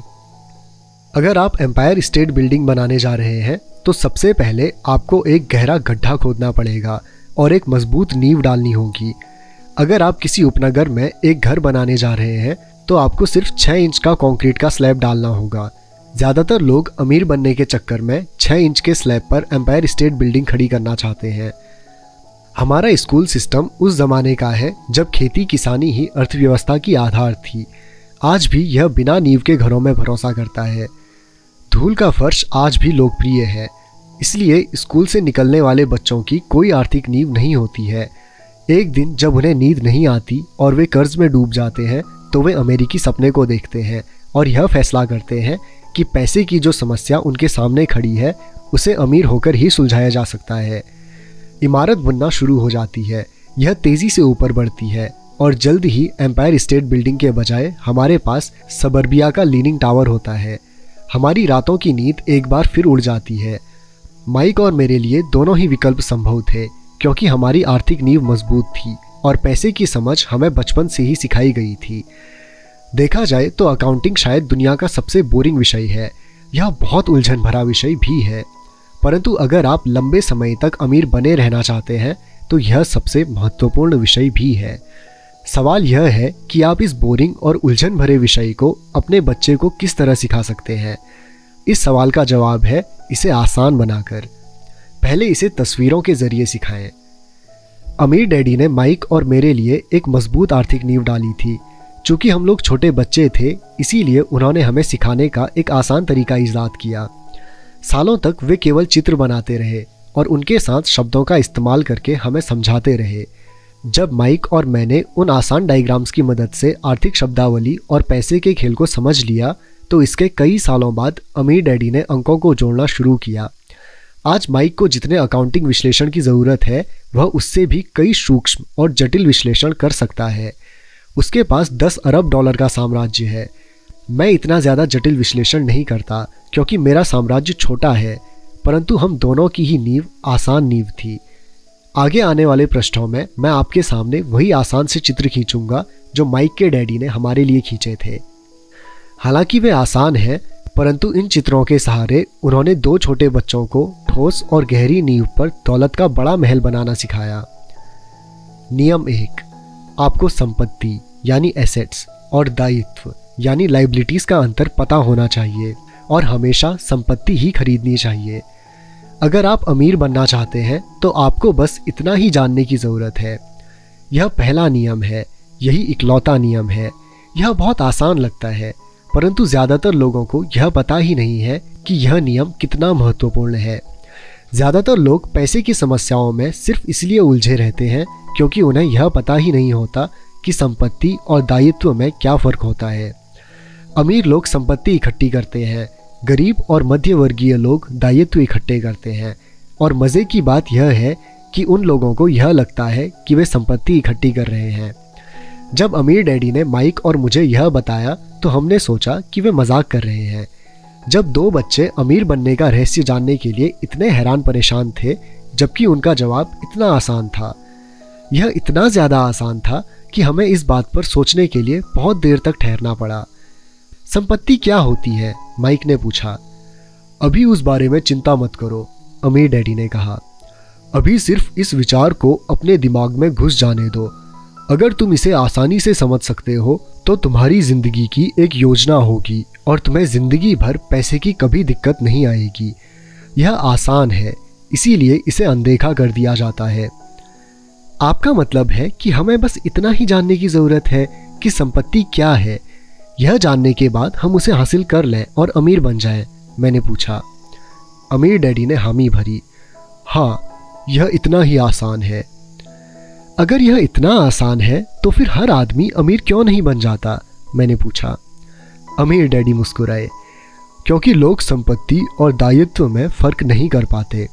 अगर आप एम्पायर स्टेट बिल्डिंग बनाने जा रहे हैं तो सबसे पहले आपको एक गहरा गड्ढा खोदना पड़ेगा और एक मजबूत नींव डालनी होगी। अगर आप किसी उपनगर में एक घर बनाने जा रहे हैं तो आपको सिर्फ 6 इंच का कंक्रीट का स्लैब डालना होगा। ज़्यादातर लोग अमीर बनने के चक्कर में 6 इंच के स्लैब पर एम्पायर स्टेट बिल्डिंग खड़ी करना चाहते हैं। हमारा स्कूल सिस्टम उस ज़माने का है जब खेती किसानी ही अर्थव्यवस्था की आधार थी। आज भी यह बिना नींव के घरों में भरोसा करता है। धूल का फर्श आज भी लोकप्रिय है, इसलिए स्कूल से निकलने वाले बच्चों की कोई आर्थिक नींव नहीं होती है। एक दिन जब उन्हें नींद नहीं आती और वे कर्ज में डूब जाते हैं तो वे अमेरिकी सपने को देखते हैं और यह फैसला करते हैं कि पैसे की जो समस्या उनके सामने खड़ी है उसे अमीर होकर ही सुलझाया जा सकता है। इमारत बनना शुरू हो जाती है। यह तेज़ी से ऊपर बढ़ती है और जल्द ही एम्पायर स्टेट बिल्डिंग के बजाय हमारे पास सबर्बिया का लीनिंग टावर होता है। हमारी रातों की नींद एक बार फिर उड़ जाती है। माइक और मेरे लिए दोनों ही विकल्प संभव थे क्योंकि हमारी आर्थिक नींव मजबूत थी और पैसे की समझ हमें बचपन से ही सिखाई गई थी। देखा जाए तो अकाउंटिंग शायद दुनिया का सबसे बोरिंग विषय है। यह बहुत उलझन भरा विषय भी है, परंतु अगर आप लंबे समय तक अमीर बने रहना चाहते हैं तो यह सबसे महत्वपूर्ण विषय भी है। सवाल यह है कि आप इस बोरिंग और उलझन भरे विषय को अपने बच्चे को किस तरह सिखा सकते हैं। इस सवाल का जवाब है इसे आसान बनाकर। पहले इसे तस्वीरों के जरिए सिखाएं। अमीर डैडी ने माइक और मेरे लिए एक मजबूत आर्थिक नींव डाली थी। चूँकि हम लोग छोटे बच्चे थे इसीलिए उन्होंने हमें सिखाने का एक आसान तरीका ईजाद किया। सालों तक वे केवल चित्र बनाते रहे और उनके साथ शब्दों का इस्तेमाल करके हमें समझाते रहे। जब माइक और मैंने उन आसान डायग्राम्स की मदद से आर्थिक शब्दावली और पैसे के खेल को समझ लिया तो इसके कई सालों बाद अमीर डैडी ने अंकों को जोड़ना शुरू किया। आज माइक को जितने अकाउंटिंग विश्लेषण की ज़रूरत है वह उससे भी कई सूक्ष्म और जटिल विश्लेषण कर सकता है। उसके पास 10 अरब डॉलर का साम्राज्य है। मैं इतना ज़्यादा जटिल विश्लेषण नहीं करता क्योंकि मेरा साम्राज्य छोटा है, परंतु हम दोनों की ही नींव आसान नींव थी। आगे आने वाले पृष्ठों में मैं आपके सामने वही आसान से चित्र खींचूंगा जो माइक के डैडी ने हमारे लिए खींचे थे। हालांकि वे आसान हैं, परंतु इन चित्रों के सहारे उन्होंने 2 छोटे बच्चों को ठोस और गहरी नींव पर दौलत का बड़ा महल बनाना सिखाया। नियम 1, आपको संपत्ति यानी एसेट्स और दायित्व यानी लायबिलिटीज का अंतर पता होना चाहिए और हमेशा संपत्ति ही खरीदनी चाहिए। अगर आप अमीर बनना चाहते हैं तो आपको बस इतना ही जानने की ज़रूरत है। यह पहला नियम है, यही इकलौता नियम है। यह बहुत आसान लगता है, परंतु ज़्यादातर लोगों को यह पता ही नहीं है कि यह नियम कितना महत्वपूर्ण है। ज़्यादातर लोग पैसे की समस्याओं में सिर्फ इसलिए उलझे रहते हैं क्योंकि उन्हें यह पता ही नहीं होता कि संपत्ति और दायित्व में क्या फ़र्क होता है। अमीर लोग संपत्ति इकट्ठी करते हैं, गरीब और मध्य वर्गीय लोग दायित्व इकट्ठे करते हैं। और मज़े की बात यह है कि उन लोगों को यह लगता है कि वे संपत्ति इकट्ठी कर रहे हैं। जब अमीर डैडी ने माइक और मुझे यह बताया तो हमने सोचा कि वे मजाक कर रहे हैं। जब दो बच्चे अमीर बनने का रहस्य जानने के लिए इतने हैरान परेशान थे, जबकि उनका जवाब इतना आसान था। यह इतना ज़्यादा आसान था कि हमें इस बात पर सोचने के लिए बहुत देर तक ठहरना पड़ा। संपत्ति क्या होती है? माइक ने पूछा। अभी उस बारे में चिंता मत करो, अमीर डैडी ने कहा। अभी सिर्फ इस विचार को अपने दिमाग में घुस जाने दो। अगर तुम इसे आसानी से समझ सकते हो तो तुम्हारी जिंदगी की एक योजना होगी और तुम्हें जिंदगी भर पैसे की कभी दिक्कत नहीं आएगी। यह आसान है, इसीलिए इसे अनदेखा कर दिया जाता है। आपका मतलब है कि हमें बस इतना ही जानने की ज़रूरत है कि संपत्ति क्या है। यह जानने के बाद हम उसे हासिल कर लें और अमीर बन जाएं, मैंने पूछा। अमीर डैडी ने हामी भरी। हाँ, यह इतना ही आसान है। अगर यह इतना आसान है तो फिर हर आदमी अमीर क्यों नहीं बन जाता? मैंने पूछा। अमीर डैडी मुस्कुराए। क्योंकि लोग संपत्ति और दायित्व में फ़र्क नहीं कर पाते।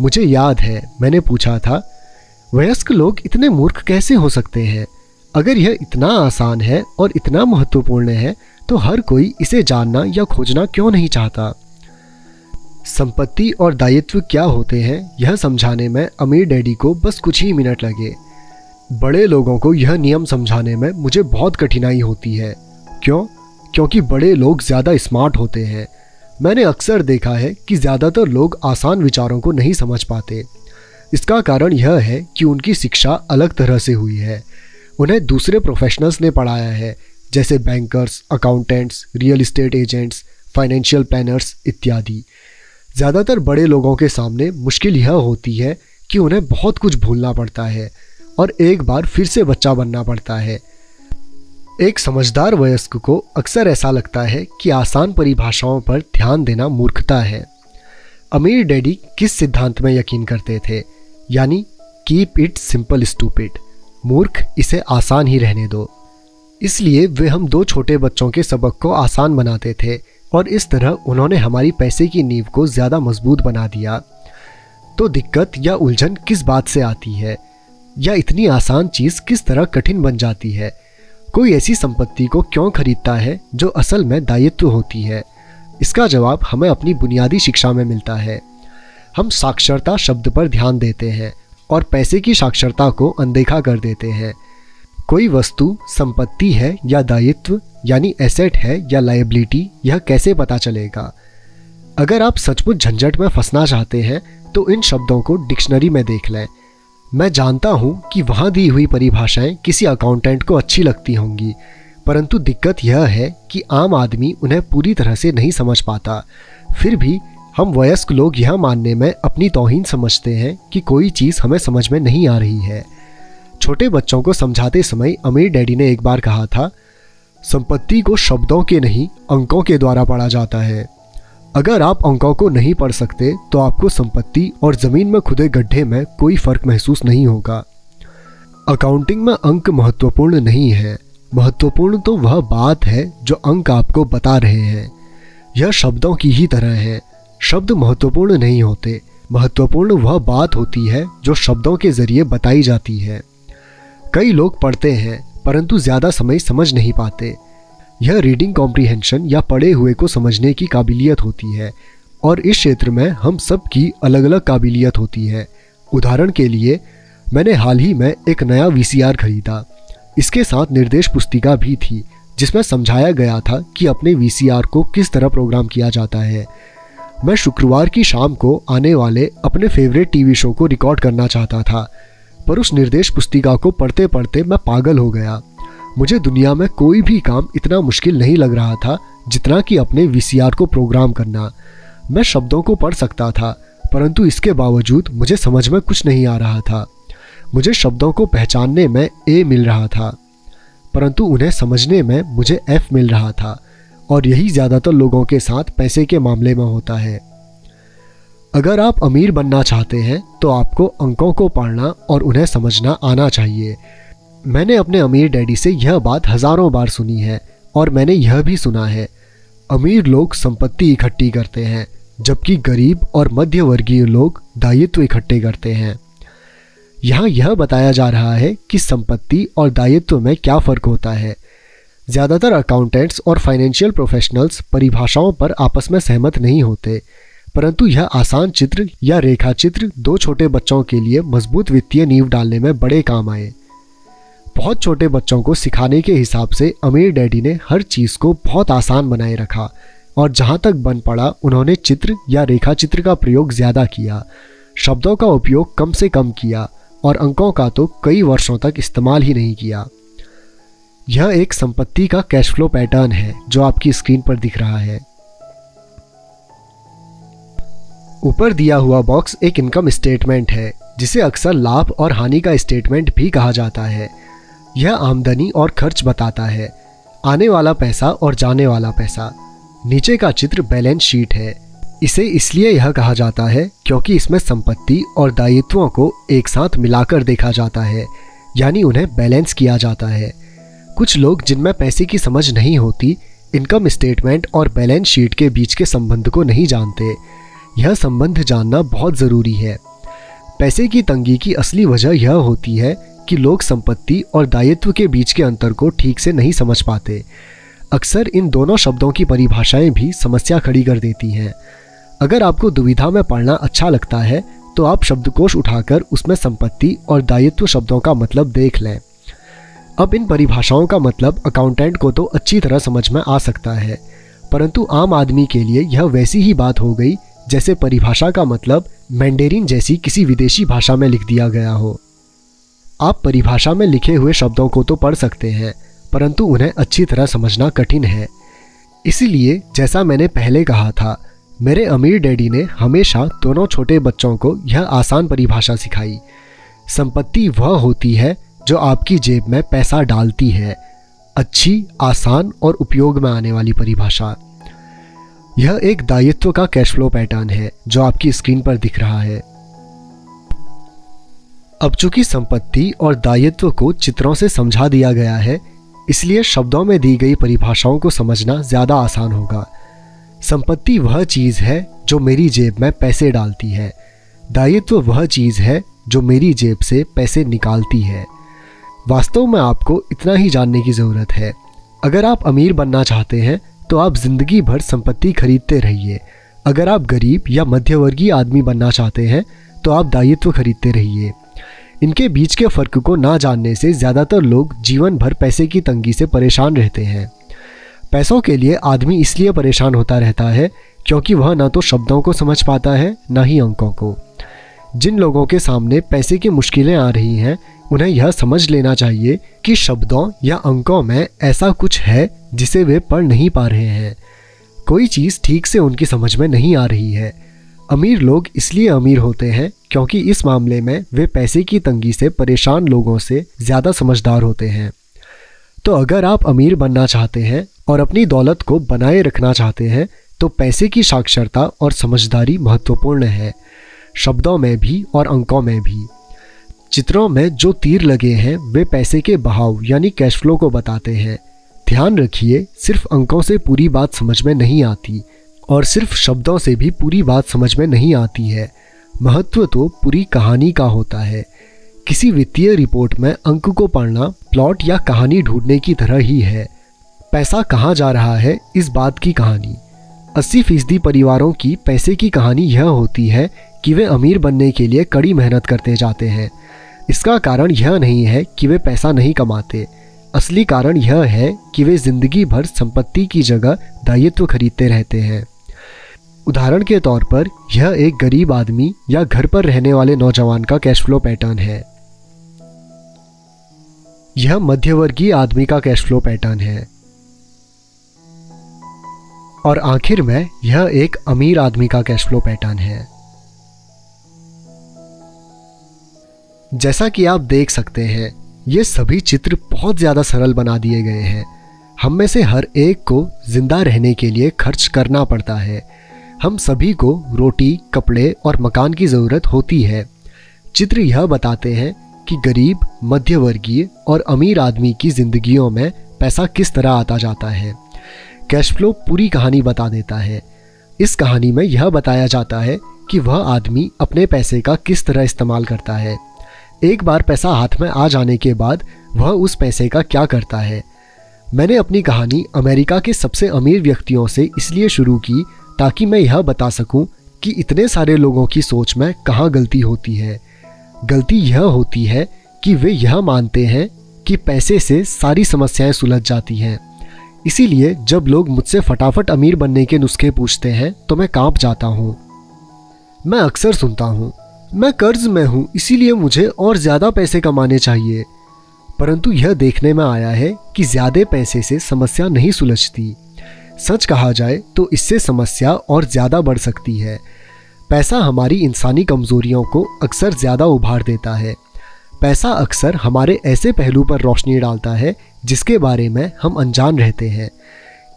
मुझे याद है मैंने पूछा था, वयस्क लोग इतने मूर्ख कैसे हो सकते हैं? अगर यह इतना आसान है और इतना महत्वपूर्ण है तो हर कोई इसे जानना या खोजना क्यों नहीं चाहता? संपत्ति और दायित्व क्या होते हैं यह समझाने में अमीर डैडी को बस कुछ ही मिनट लगे। बड़े लोगों को यह नियम समझाने में मुझे बहुत कठिनाई होती है। क्यों? क्योंकि बड़े लोग ज़्यादा स्मार्ट होते हैं। मैंने अक्सर देखा है कि ज़्यादातर लोग आसान विचारों को नहीं समझ पाते। इसका कारण यह है कि उनकी शिक्षा अलग तरह से हुई है। उन्हें दूसरे प्रोफेशनल्स ने पढ़ाया है, जैसे bankers, accountants, real estate agents, financial planners इत्यादि। ज़्यादातर बड़े लोगों के सामने मुश्किल यह होती है कि उन्हें बहुत कुछ भूलना पड़ता है और एक बार फिर से बच्चा बनना पड़ता है। एक समझदार वयस्क को अक्सर ऐसा लगता है कि आसान परिभाषाओं पर ध्यान देना मूर्खता है। अमीर डैडी किस सिद्धांत में यकीन करते थे? यानी कीप इट सिंपल स्टूपिड, मूर्ख इसे आसान ही रहने दो। इसलिए वे हम दो छोटे बच्चों के सबक को आसान बनाते थे और इस तरह उन्होंने हमारी पैसे की नींव को ज़्यादा मजबूत बना दिया। तो दिक्कत या उलझन किस बात से आती है? या इतनी आसान चीज़ किस तरह कठिन बन जाती है? कोई ऐसी संपत्ति को क्यों खरीदता है जो असल में दायित्व होती है? इसका जवाब हमें अपनी बुनियादी शिक्षा में मिलता है। हम साक्षरता शब्द पर ध्यान देते हैं और पैसे की साक्षरता को अनदेखा कर देते हैं। कोई वस्तु संपत्ति है या दायित्व, यानी एसेट है या लायबिलिटी, यह कैसे पता चलेगा? अगर आप सचमुच झंझट में फंसना चाहते हैं तो इन शब्दों को डिक्शनरी में देख लें। मैं जानता हूँ कि वहाँ दी हुई परिभाषाएं किसी अकाउंटेंट को अच्छी लगती होंगी, परंतु दिक्कत यह है कि आम आदमी उन्हें पूरी तरह से नहीं समझ पाता। फिर भी हम वयस्क लोग यह मानने में अपनी तौहीन समझते हैं कि कोई चीज़ हमें समझ में नहीं आ रही है। छोटे बच्चों को समझाते समय अमीर डैडी ने एक बार कहा था, संपत्ति को शब्दों के नहीं अंकों के द्वारा पढ़ा जाता है। अगर आप अंकों को नहीं पढ़ सकते तो आपको संपत्ति और ज़मीन में खुदे गड्ढे में कोई फ़र्क महसूस नहीं होगा। अकाउंटिंग में अंक महत्वपूर्ण नहीं है, महत्वपूर्ण तो वह बात है जो अंक आपको बता रहे हैं। यह शब्दों की ही तरह है, शब्द महत्वपूर्ण नहीं होते, महत्वपूर्ण वह बात होती है जो शब्दों के ज़रिए बताई जाती है। कई लोग पढ़ते हैं परंतु ज़्यादा समय समझ नहीं पाते। यह रीडिंग कॉम्प्रीहेंशन या पढ़े हुए को समझने की काबिलियत होती है और इस क्षेत्र में हम सब की अलग अलग काबिलियत होती है। उदाहरण के लिए मैंने हाल ही में एक नया VCR खरीदा। इसके साथ निर्देश पुस्तिका भी थी जिसमें समझाया गया था कि अपने VCR को किस तरह प्रोग्राम किया जाता है। मैं शुक्रवार की शाम को आने वाले अपने फेवरेट टीवी शो को रिकॉर्ड करना चाहता था, पर उस निर्देश पुस्तिका को पढ़ते पढ़ते मैं पागल हो गया। मुझे दुनिया में कोई भी काम इतना मुश्किल नहीं लग रहा था जितना कि अपने वीसीआर को प्रोग्राम करना। मैं शब्दों को पढ़ सकता था, परंतु इसके बावजूद मुझे समझ में कुछ नहीं आ रहा था। मुझे शब्दों को पहचानने में ए मिल रहा था, परंतु उन्हें समझने में मुझे एफ मिल रहा था, और यही ज़्यादातर लोगों के साथ पैसे के मामले में होता है। अगर आप अमीर बनना चाहते हैं तो आपको अंकों को पढ़ना और उन्हें समझना आना चाहिए। मैंने अपने अमीर डैडी से यह बात हज़ारों बार सुनी है, और मैंने यह भी सुना है, अमीर लोग संपत्ति इकट्ठी करते हैं, जबकि गरीब और मध्य वर्गीय लोग दायित्व इकट्ठे करते हैं। यहाँ यह बताया जा रहा है कि संपत्ति और दायित्व में क्या फ़र्क होता है। ज़्यादातर अकाउंटेंट्स और फाइनेंशियल प्रोफेशनल्स परिभाषाओं पर आपस में सहमत नहीं होते, परंतु यह आसान चित्र या रेखा चित्र दो छोटे बच्चों के लिए मजबूत वित्तीय नींव डालने में बड़े काम आए। बहुत छोटे बच्चों को सिखाने के हिसाब से अमीर डैडी ने हर चीज़ को बहुत आसान बनाए रखा, और जहाँ तक बन पड़ा उन्होंने चित्र या रेखा चित्र का प्रयोग ज़्यादा किया, शब्दों का उपयोग कम से कम किया, और अंकों का तो कई वर्षों तक इस्तेमाल ही नहीं किया। यह एक संपत्ति का कैश फ्लो पैटर्न है जो आपकी स्क्रीन पर दिख रहा है। ऊपर दिया हुआ बॉक्स एक इनकम स्टेटमेंट है, जिसे अक्सर लाभ और हानि का स्टेटमेंट भी कहा जाता है। यह आमदनी और खर्च बताता है, आने वाला पैसा और जाने वाला पैसा। नीचे का चित्र बैलेंस शीट है। इसे इसलिए यह कहा जाता है क्योंकि इसमें संपत्ति और दायित्वों को एक साथ मिलाकर देखा जाता है, यानी उन्हें बैलेंस किया जाता है। कुछ लोग जिनमें पैसे की समझ नहीं होती, इनकम स्टेटमेंट और बैलेंस शीट के बीच के संबंध को नहीं जानते। यह संबंध जानना बहुत ज़रूरी है। पैसे की तंगी की असली वजह यह होती है कि लोग संपत्ति और दायित्व के बीच के अंतर को ठीक से नहीं समझ पाते। अक्सर इन दोनों शब्दों की परिभाषाएं भी समस्या खड़ी कर देती हैं। अगर आपको दुविधा में पढ़ना अच्छा लगता है तो आप शब्दकोश उठाकर उसमें संपत्ति और दायित्व शब्दों का मतलब देख लें। अब इन परिभाषाओं का मतलब अकाउंटेंट को तो अच्छी तरह समझ में आ सकता है, परंतु आम आदमी के लिए यह वैसी ही बात हो गई जैसे परिभाषा का मतलब मैंडेरिन जैसी किसी विदेशी भाषा में लिख दिया गया हो। आप परिभाषा में लिखे हुए शब्दों को तो पढ़ सकते हैं, परंतु उन्हें अच्छी तरह समझना कठिन है। इसीलिए जैसा मैंने पहले कहा था, मेरे अमीर डैडी ने हमेशा दोनों छोटे बच्चों को यह आसान परिभाषा सिखाई। संपत्ति वह होती है जो आपकी जेब में पैसा डालती है। अच्छी, आसान और उपयोग में आने वाली परिभाषा। यह एक दायित्व का कैश फ्लो पैटर्न है जो आपकी स्क्रीन पर दिख रहा है। अब चूंकि संपत्ति और दायित्व को चित्रों से समझा दिया गया है, इसलिए शब्दों में दी गई परिभाषाओं को समझना ज़्यादा आसान होगा। संपत्ति वह चीज़ है जो मेरी जेब में पैसे डालती है। दायित्व वह चीज़ है जो मेरी जेब से पैसे निकालती है। वास्तव में आपको इतना ही जानने की ज़रूरत है। अगर आप अमीर बनना चाहते हैं तो आप ज़िंदगी भर संपत्ति खरीदते रहिए। अगर आप गरीब या मध्यवर्गीय आदमी बनना चाहते हैं तो आप दायित्व खरीदते रहिए। इनके बीच के फ़र्क को ना जानने से ज़्यादातर लोग जीवन भर पैसे की तंगी से परेशान रहते हैं। पैसों के लिए आदमी इसलिए परेशान होता रहता है क्योंकि वह ना तो शब्दों को समझ पाता है, ना ही अंकों को। जिन लोगों के सामने पैसे की मुश्किलें आ रही हैं, उन्हें यह समझ लेना चाहिए कि शब्दों या अंकों में ऐसा कुछ है जिसे वे पढ़ नहीं पा रहे हैं। कोई चीज़ ठीक से उनकी समझ में नहीं आ रही है। अमीर लोग इसलिए अमीर होते हैं क्योंकि इस मामले में वे पैसे की तंगी से परेशान लोगों से ज़्यादा समझदार होते हैं। तो अगर आप अमीर बनना चाहते हैं और अपनी दौलत को बनाए रखना चाहते हैं तो पैसे की साक्षरता और समझदारी महत्वपूर्ण है, शब्दों में भी और अंकों में भी। चित्रों में जो तीर लगे हैं वे पैसे के बहाव यानी कैश फ्लो को बताते हैं। ध्यान रखिए, सिर्फ अंकों से पूरी बात समझ में नहीं आती और सिर्फ शब्दों से भी पूरी बात समझ में नहीं आती है। महत्व तो पूरी कहानी का होता है। किसी वित्तीय रिपोर्ट में अंक को पढ़ना प्लॉट या कहानी ढूंढने की तरह ही है। पैसा कहाँ जा रहा है, इस बात की कहानी। 80% परिवारों की पैसे की कहानी यह होती है कि वे अमीर बनने के लिए कड़ी मेहनत करते जाते हैं। इसका कारण यह नहीं है कि वे पैसा नहीं कमाते। असली कारण यह है कि वे जिंदगी भर संपत्ति की जगह दायित्व खरीदते रहते हैं। उदाहरण के तौर पर यह एक गरीब आदमी या घर पर रहने वाले नौजवान का कैश फ्लो पैटर्न है। यह मध्यवर्गीय आदमी का कैश फ्लो पैटर्न है। और आखिर में यह एक अमीर आदमी का कैश फ्लो पैटर्न है। जैसा कि आप देख सकते हैं, ये सभी चित्र बहुत ज़्यादा सरल बना दिए गए हैं। हम में से हर एक को जिंदा रहने के लिए खर्च करना पड़ता है। हम सभी को रोटी, कपड़े और मकान की ज़रूरत होती है। चित्र यह बताते हैं कि गरीब, मध्यवर्गीय और अमीर आदमी की ज़िंदगियों में पैसा किस तरह आता जाता है। कैश फ्लो पूरी कहानी बता देता है। इस कहानी में यह बताया जाता है कि वह आदमी अपने पैसे का किस तरह इस्तेमाल करता है। एक बार पैसा हाथ में आ जाने के बाद वह उस पैसे का क्या करता है। मैंने अपनी कहानी अमेरिका के सबसे अमीर व्यक्तियों से इसलिए शुरू की ताकि मैं यह बता सकूं कि इतने सारे लोगों की सोच में कहाँ गलती होती है। गलती यह होती है कि वे यह मानते हैं कि पैसे से सारी समस्याएं सुलझ जाती हैं। इसीलिए जब लोग मुझसे फटाफट अमीर बनने के नुस्खे पूछते हैं तो मैं कांप जाता हूँ। मैं अक्सर सुनता हूँ, मैं कर्ज में हूँ इसीलिए मुझे और ज़्यादा पैसे कमाने चाहिए। परंतु यह देखने में आया है कि ज़्यादा पैसे से समस्या नहीं सुलझती। सच कहा जाए तो इससे समस्या और ज़्यादा बढ़ सकती है। पैसा हमारी इंसानी कमज़ोरियों को अक्सर ज़्यादा उभार देता है। पैसा अक्सर हमारे ऐसे पहलू पर रोशनी डालता है जिसके बारे में हम अनजान रहते हैं।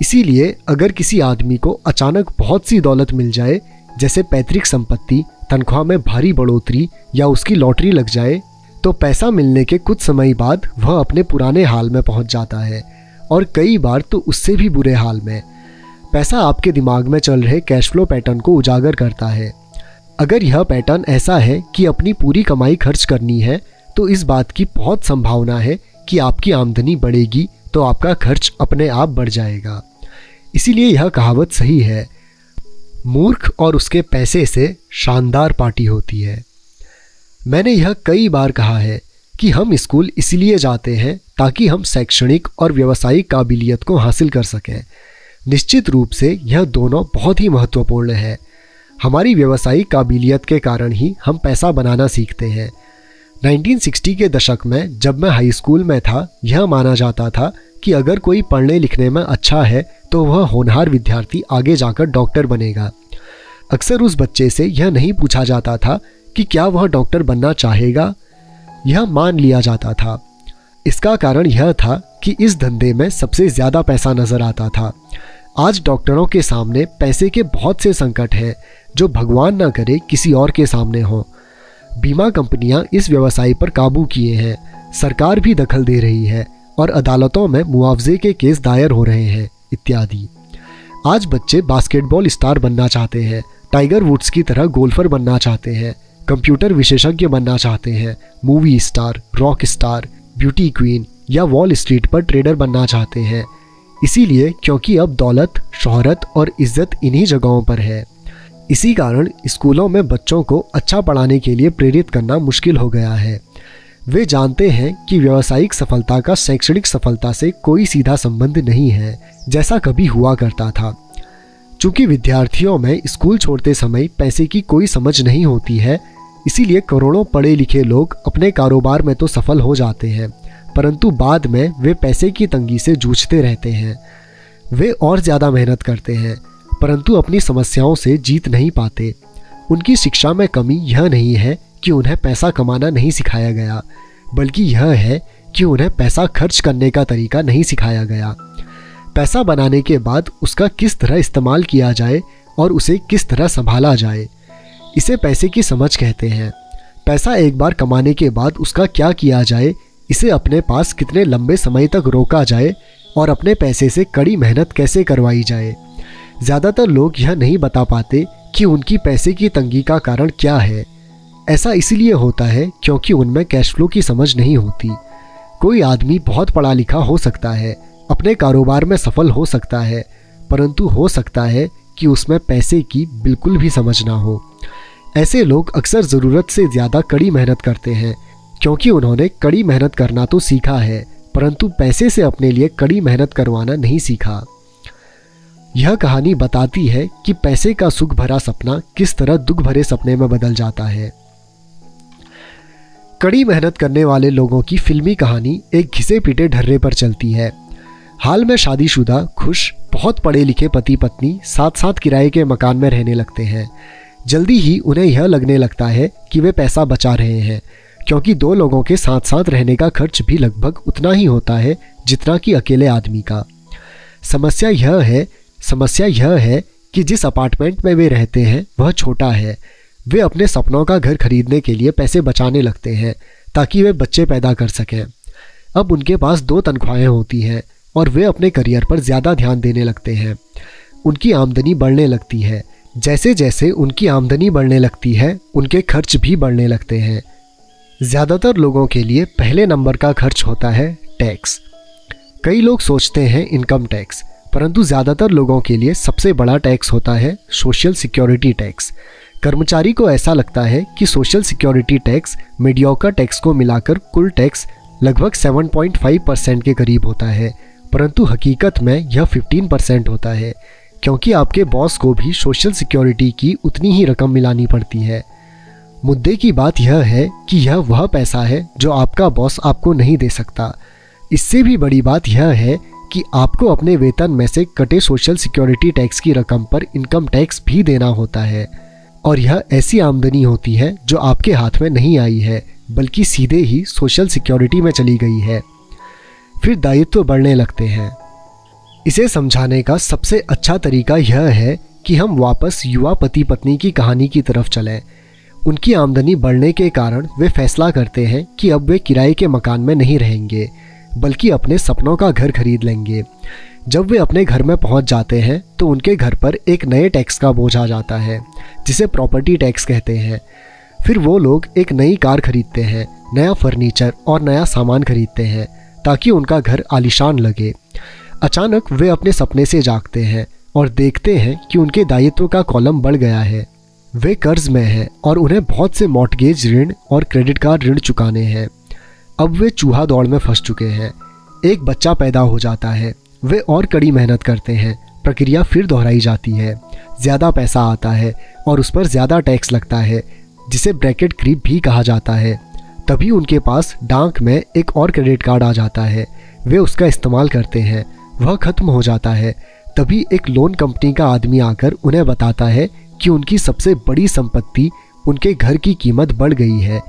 इसीलिए अगर किसी आदमी को अचानक बहुत सी दौलत मिल जाए, जैसे पैतृक संपत्ति, तनख्वाह में भारी बढ़ोतरी या उसकी लॉटरी लग जाए, तो पैसा मिलने के कुछ समय बाद वह अपने पुराने हाल में पहुंच जाता है और कई बार तो उससे भी बुरे हाल में। पैसा आपके दिमाग में चल रहे कैश फ्लो पैटर्न को उजागर करता है। अगर यह पैटर्न ऐसा है कि अपनी पूरी कमाई खर्च करनी है, तो इस बात की बहुत संभावना है कि आपकी आमदनी बढ़ेगी तो आपका खर्च अपने आप बढ़ जाएगा। इसीलिए यह कहावत सही है, मूर्ख और उसके पैसे से शानदार पार्टी होती है। मैंने यह कई बार कहा है कि हम स्कूल इसलिए जाते हैं ताकि हम शैक्षणिक और व्यावसायिक काबिलियत को हासिल कर सकें। निश्चित रूप से यह दोनों बहुत ही महत्वपूर्ण है। हमारी व्यावसायिक काबिलियत के कारण ही हम पैसा बनाना सीखते हैं। 1960 के दशक में जब मैं हाई स्कूल में था, यह माना जाता था कि अगर कोई पढ़ने लिखने में अच्छा है तो वह होनहार विद्यार्थी आगे जाकर डॉक्टर बनेगा। अक्सर उस बच्चे से यह नहीं पूछा जाता था कि क्या वह डॉक्टर बनना चाहेगा, यह मान लिया जाता था। इसका कारण यह था कि इस धंधे में सबसे ज़्यादा पैसा नज़र आता था। आज डॉक्टरों के सामने पैसे के बहुत से संकट हैं जो भगवान ना करे किसी और के सामने हों। बीमा कंपनियां इस व्यवसाय पर काबू किए हैं, सरकार भी दखल दे रही है और अदालतों में मुआवजे के केस दायर हो रहे हैं इत्यादि। आज बच्चे बास्केटबॉल स्टार बनना चाहते हैं, टाइगर वुड्स की तरह गोल्फर बनना चाहते हैं, कंप्यूटर विशेषज्ञ बनना चाहते हैं, movie star, rock star, beauty queen या वॉल स्ट्रीट पर ट्रेडर बनना चाहते हैं। इसीलिए क्योंकि अब दौलत, शोहरत और इज्जत इन्हीं जगहों पर है। इसी कारण स्कूलों में बच्चों को अच्छा पढ़ाने के लिए प्रेरित करना मुश्किल हो गया है। वे जानते हैं कि व्यावसायिक सफलता का शैक्षणिक सफलता से कोई सीधा संबंध नहीं है, जैसा कभी हुआ करता था। चूंकि विद्यार्थियों में स्कूल छोड़ते समय पैसे की कोई समझ नहीं होती है, इसीलिए करोड़ों पढ़े लिखे लोग अपने कारोबार में तो सफल हो जाते हैं, परंतु बाद में वे पैसे की तंगी से जूझते रहते हैं। वे और ज़्यादा मेहनत करते हैं परंतु अपनी समस्याओं से जीत नहीं पाते। उनकी शिक्षा में कमी यह नहीं है कि उन्हें पैसा कमाना नहीं सिखाया गया, बल्कि यह है कि उन्हें पैसा खर्च करने का तरीका नहीं सिखाया गया। पैसा बनाने के बाद उसका किस तरह इस्तेमाल किया जाए और उसे किस तरह संभाला जाए, इसे पैसे की समझ कहते हैं। पैसा एक बार कमाने के बाद उसका क्या किया जाए, इसे अपने पास कितने लंबे समय तक रोका जाए और अपने पैसे से कड़ी मेहनत कैसे करवाई जाए। ज़्यादातर लोग यह नहीं बता पाते कि उनकी पैसे की तंगी का कारण क्या है। ऐसा इसलिए होता है क्योंकि उनमें कैश फ्लो की समझ नहीं होती। कोई आदमी बहुत पढ़ा लिखा हो सकता है, अपने कारोबार में सफल हो सकता है, परंतु हो सकता है कि उसमें पैसे की बिल्कुल भी समझ ना हो। ऐसे लोग अक्सर ज़रूरत से ज़्यादा कड़ी मेहनत करते हैं क्योंकि उन्होंने कड़ी मेहनत करना तो सीखा है, परंतु पैसे से अपने लिए कड़ी मेहनत करवाना नहीं सीखा। यह कहानी बताती है कि पैसे का सुख भरा सपना किस तरह दुख भरे सपने में बदल जाता है। कड़ी मेहनत करने वाले लोगों की फिल्मी कहानी एक घिसे पीटे ढर्रे पर चलती है। हाल में शादीशुदा, खुश, बहुत पढ़े लिखे पति पत्नी साथ साथ किराए के मकान में रहने लगते हैं। जल्दी ही उन्हें यह लगने लगता है कि वे पैसा बचा रहे हैं, क्योंकि दो लोगों के साथ साथ रहने का खर्च भी लगभग उतना ही होता है जितना कि अकेले आदमी का। समस्या यह है कि जिस अपार्टमेंट में वे रहते हैं वह छोटा है। वे अपने सपनों का घर खरीदने के लिए पैसे बचाने लगते हैं ताकि वे बच्चे पैदा कर सकें। अब उनके पास 2 तनख्वाहें होती हैं और वे अपने करियर पर ज़्यादा ध्यान देने लगते हैं। उनकी आमदनी बढ़ने लगती है। जैसे जैसे उनकी आमदनी बढ़ने लगती है, उनके खर्च भी बढ़ने लगते हैं। ज़्यादातर लोगों के लिए पहले नंबर का खर्च होता है टैक्स। कई लोग सोचते हैं इनकम टैक्स, परंतु ज़्यादातर लोगों के लिए सबसे बड़ा टैक्स होता है सोशल सिक्योरिटी टैक्स। कर्मचारी को ऐसा लगता है कि social security tax mediocre tax को मिलाकर कुल टैक्स लगभग 7.5% के करीब होता है, परंतु हकीकत में यह 15% होता है, क्योंकि आपके बॉस को भी सोशल सिक्योरिटी की उतनी ही रकम मिलानी पड़ती है। मुद्दे की बात यह है कि यह वह पैसा है जो आपका बॉस आपको नहीं दे सकता। इससे भी बड़ी बात यह है कि आपको अपने वेतन में से कटे सोशल सिक्योरिटी टैक्स की रकम पर इनकम टैक्स भी देना होता है, और यह ऐसी आमदनी होती है जो आपके हाथ में नहीं आई है, बल्कि सीधे ही सोशल सिक्योरिटी में चली गई है। फिर दायित्व बढ़ने लगते हैं। इसे समझाने का सबसे अच्छा तरीका यह है कि हम वापस युवा पति पत्नी की कहानी की तरफ चलें। उनकी आमदनी बढ़ने के कारण वे फैसला करते हैं कि अब वे किराए के मकान में नहीं रहेंगे, बल्कि अपने सपनों का घर खरीद लेंगे। जब वे अपने घर में पहुंच जाते हैं तो उनके घर पर एक नए टैक्स का बोझ आ जाता है, जिसे प्रॉपर्टी टैक्स कहते हैं। फिर वो लोग एक नई कार खरीदते हैं, नया फर्नीचर और नया सामान खरीदते हैं ताकि उनका घर आलीशान लगे। अचानक वे अपने सपने से जागते हैं और देखते हैं कि उनके दायित्व का कॉलम बढ़ गया है। वे कर्ज में हैं और उन्हें बहुत से मॉर्टगेज ऋण और क्रेडिट कार्ड ऋण चुकाने हैं। अब वे चूहा दौड़ में फंस चुके हैं। एक बच्चा पैदा हो जाता है। वे और कड़ी मेहनत करते हैं। प्रक्रिया फिर दोहराई जाती है। ज़्यादा पैसा आता है और उस पर ज़्यादा टैक्स लगता है, जिसे ब्रैकेट क्रीप भी कहा जाता है। तभी उनके पास डाक में एक और क्रेडिट कार्ड आ जाता है। वे उसका इस्तेमाल करते हैं। वह ख़त्म हो जाता है। तभी एक लोन कंपनी का आदमी आकर उन्हें बताता है कि उनकी सबसे बड़ी संपत्ति, उनके घर की कीमत बढ़ गई है।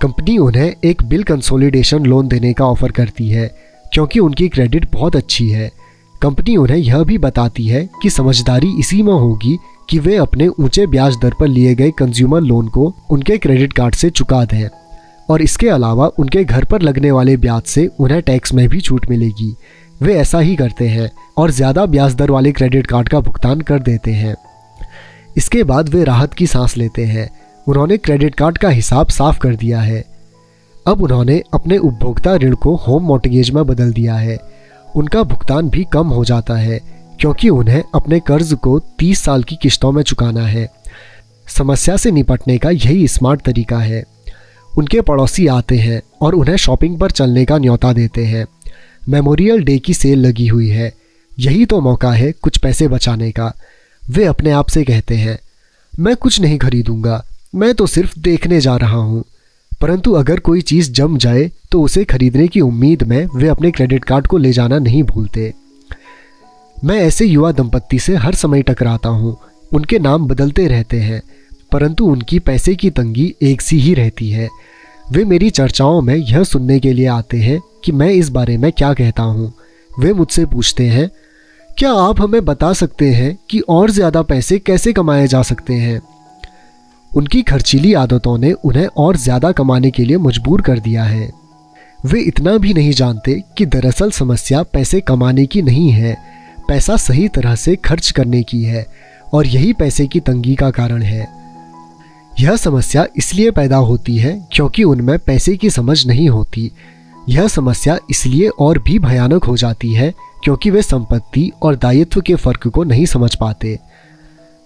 कंपनी उन्हें एक बिल कंसोलिडेशन लोन देने का ऑफ़र करती है, क्योंकि उनकी क्रेडिट बहुत अच्छी है। कंपनी उन्हें यह भी बताती है कि समझदारी इसी में होगी कि वे अपने ऊंचे ब्याज दर पर लिए गए कंज्यूमर लोन को उनके क्रेडिट कार्ड से चुका दें, और इसके अलावा उनके घर पर लगने वाले ब्याज से उन्हें टैक्स में भी छूट मिलेगी। वे ऐसा ही करते हैं और ज़्यादा ब्याज दर वाले क्रेडिट कार्ड का भुगतान कर देते हैं। इसके बाद वे राहत की सांस लेते हैं। उन्होंने क्रेडिट कार्ड का हिसाब साफ कर दिया है। अब उन्होंने अपने उपभोक्ता ऋण को होम मॉर्टगेज में बदल दिया है। उनका भुगतान भी कम हो जाता है, क्योंकि उन्हें अपने कर्ज को 30 साल की किश्तों में चुकाना है। समस्या से निपटने का यही स्मार्ट तरीका है। उनके पड़ोसी आते हैं और उन्हें शॉपिंग पर चलने का न्योता देते हैं। मेमोरियल डे की सेल लगी हुई है, यही तो मौका है कुछ पैसे बचाने का। वे अपने आप से कहते हैं, मैं कुछ नहीं खरीदूंगा, मैं तो सिर्फ देखने जा रहा हूँ। परंतु अगर कोई चीज़ जम जाए तो उसे खरीदने की उम्मीद में वे अपने क्रेडिट कार्ड को ले जाना नहीं भूलते। मैं ऐसे युवा दंपत्ति से हर समय टकराता हूँ। उनके नाम बदलते रहते हैं, परंतु उनकी पैसे की तंगी एक सी ही रहती है। वे मेरी चर्चाओं में यह सुनने के लिए आते हैं कि मैं इस बारे में क्या कहता हूँ। वे मुझसे पूछते हैं, क्या आप हमें बता सकते हैं कि और ज़्यादा पैसे कैसे कमाए जा सकते हैं? उनकी खर्चीली आदतों ने उन्हें और ज़्यादा कमाने के लिए मजबूर कर दिया है। वे इतना भी नहीं जानते कि दरअसल समस्या पैसे कमाने की नहीं है, पैसा सही तरह से खर्च करने की है, और यही पैसे की तंगी का कारण है। यह समस्या इसलिए पैदा होती है क्योंकि उनमें पैसे की समझ नहीं होती। यह समस्या इसलिए और भी भयानक हो जाती है क्योंकि वे संपत्ति और दायित्व के फ़र्क को नहीं समझ पाते।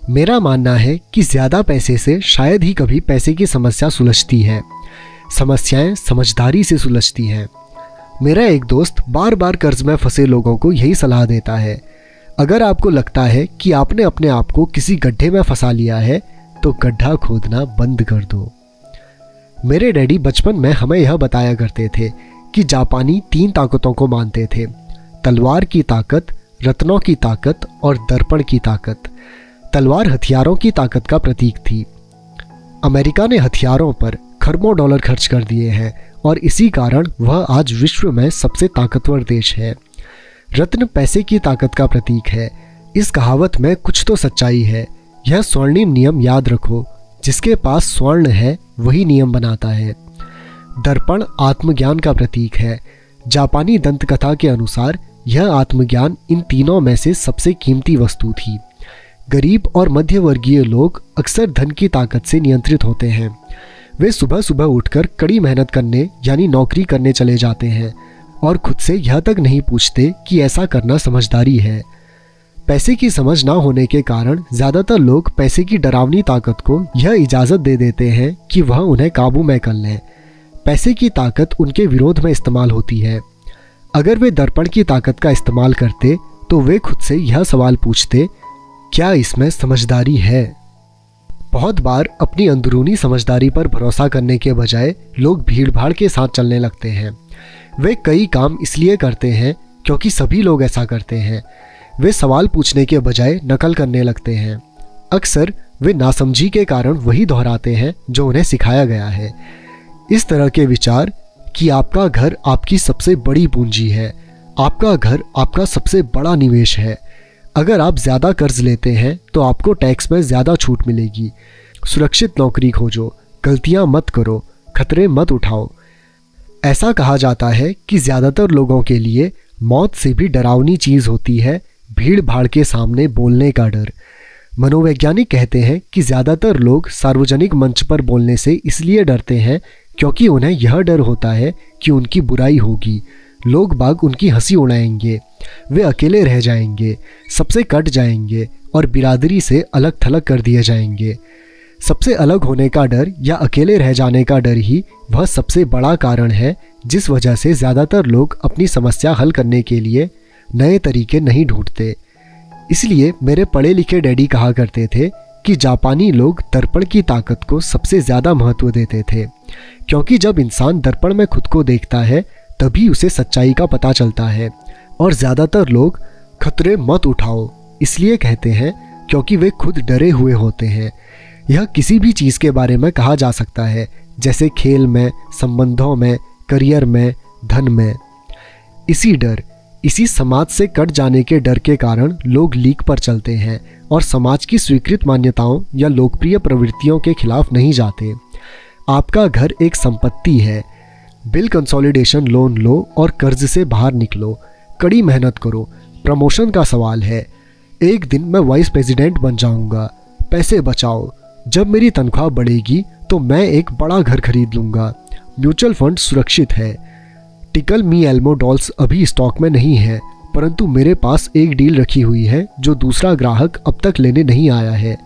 मेरा मानना है कि ज़्यादा पैसे से शायद ही कभी पैसे की समस्या सुलझती है। समस्याएं समझदारी से सुलझती हैं। मेरा एक दोस्त बार बार कर्ज में फंसे लोगों को यही सलाह देता है, अगर आपको लगता है कि आपने अपने आप को किसी गड्ढे में फंसा लिया है तो गड्ढा खोदना बंद कर दो। मेरे डैडी बचपन में हमें यह बताया करते थे कि जापानी 3 ताकतों को मानते थे: तलवार की ताकत, रत्नों की ताकत और दर्पण की ताकत। तलवार हथियारों की ताकत का प्रतीक थी। अमेरिका ने हथियारों पर खरबों डॉलर खर्च कर दिए हैं और इसी कारण वह आज विश्व में सबसे ताकतवर देश है। रत्न पैसे की ताकत का प्रतीक है। इस कहावत में कुछ तो सच्चाई है। यह स्वर्णिम नियम याद रखो: जिसके पास स्वर्ण है वही नियम बनाता है। दर्पण आत्मज्ञान का प्रतीक है। जापानी दंतकथा के अनुसार यह आत्मज्ञान इन तीनों में से सबसे कीमती वस्तु थी। गरीब और मध्यवर्गीय लोग अक्सर धन की ताकत से नियंत्रित होते हैं। वे सुबह सुबह उठकर कड़ी मेहनत करने यानी नौकरी करने चले जाते हैं और खुद से यह तक नहीं पूछते कि ऐसा करना समझदारी है। पैसे की समझ ना होने के कारण ज़्यादातर लोग पैसे की डरावनी ताकत को यह इजाज़त दे देते हैं कि वह उन्हें काबू में कर लें। पैसे की ताकत उनके विरोध में इस्तेमाल होती है। अगर वे दर्पण की ताकत का इस्तेमाल करते तो वे खुद से यह सवाल पूछते, क्या इसमें समझदारी है? बहुत बार अपनी अंदरूनी समझदारी पर भरोसा करने के बजाय लोग भीड़भाड़ के साथ चलने लगते हैं। वे कई काम इसलिए करते हैं क्योंकि सभी लोग ऐसा करते हैं। वे सवाल पूछने के बजाय नकल करने लगते हैं। अक्सर वे नासमझी के कारण वही दोहराते हैं जो उन्हें सिखाया गया है। इस तरह के विचार कि आपका घर आपकी सबसे बड़ी पूंजी है, आपका घर आपका सबसे बड़ा निवेश है, अगर आप ज़्यादा कर्ज लेते हैं तो आपको टैक्स में ज़्यादा छूट मिलेगी, सुरक्षित नौकरी खोजो, गलतियां मत करो, खतरे मत उठाओ। ऐसा कहा जाता है कि ज़्यादातर लोगों के लिए मौत से भी डरावनी चीज़ होती है भीड़ भाड़ के सामने बोलने का डर। मनोवैज्ञानिक कहते हैं कि ज़्यादातर लोग सार्वजनिक मंच पर बोलने से इसलिए डरते हैं क्योंकि उन्हें यह डर होता है कि उनकी बुराई होगी, लोग बाग उनकी हंसी उड़ाएंगे, वे अकेले रह जाएंगे, सबसे कट जाएंगे और बिरादरी से अलग थलग कर दिए जाएंगे। सबसे अलग होने का डर या अकेले रह जाने का डर ही वह सबसे बड़ा कारण है जिस वजह से ज़्यादातर लोग अपनी समस्या हल करने के लिए नए तरीके नहीं ढूंढते। इसलिए मेरे पढ़े लिखे डैडी कहा करते थे कि जापानी लोग दर्पण की ताकत को सबसे ज़्यादा महत्व देते थे, क्योंकि जब इंसान दर्पण में खुद को देखता है तभी उसे सच्चाई का पता चलता है। और ज़्यादातर लोग खतरे मत उठाओ इसलिए कहते हैं क्योंकि वे खुद डरे हुए होते हैं। यह किसी भी चीज़ के बारे में कहा जा सकता है, जैसे खेल में, संबंधों में, करियर में, धन में। इसी समाज से कट जाने के डर के कारण लोग लीक पर चलते हैं और समाज की स्वीकृत मान्यताओं या लोकप्रिय प्रवृत्तियों के खिलाफ नहीं जाते। आपका घर एक संपत्ति है। बिल कंसोलिडेशन लोन लो और कर्ज से बाहर निकलो, कड़ी मेहनत करो। प्रमोशन का सवाल है, एक दिन मैं वाइस प्रेसिडेंट बन जाऊंगा। पैसे बचाओ, जब मेरी तनख्वाह बढ़ेगी तो मैं एक बड़ा घर खरीद लूंगा। म्यूचुअल फंड सुरक्षित है। टिकल मी एल्मो डॉल्स अभी स्टॉक में नहीं है, परंतु मेरे पास एक डील रखी हुई है जो दूसरा ग्राहक अब तक लेने नहीं आया है।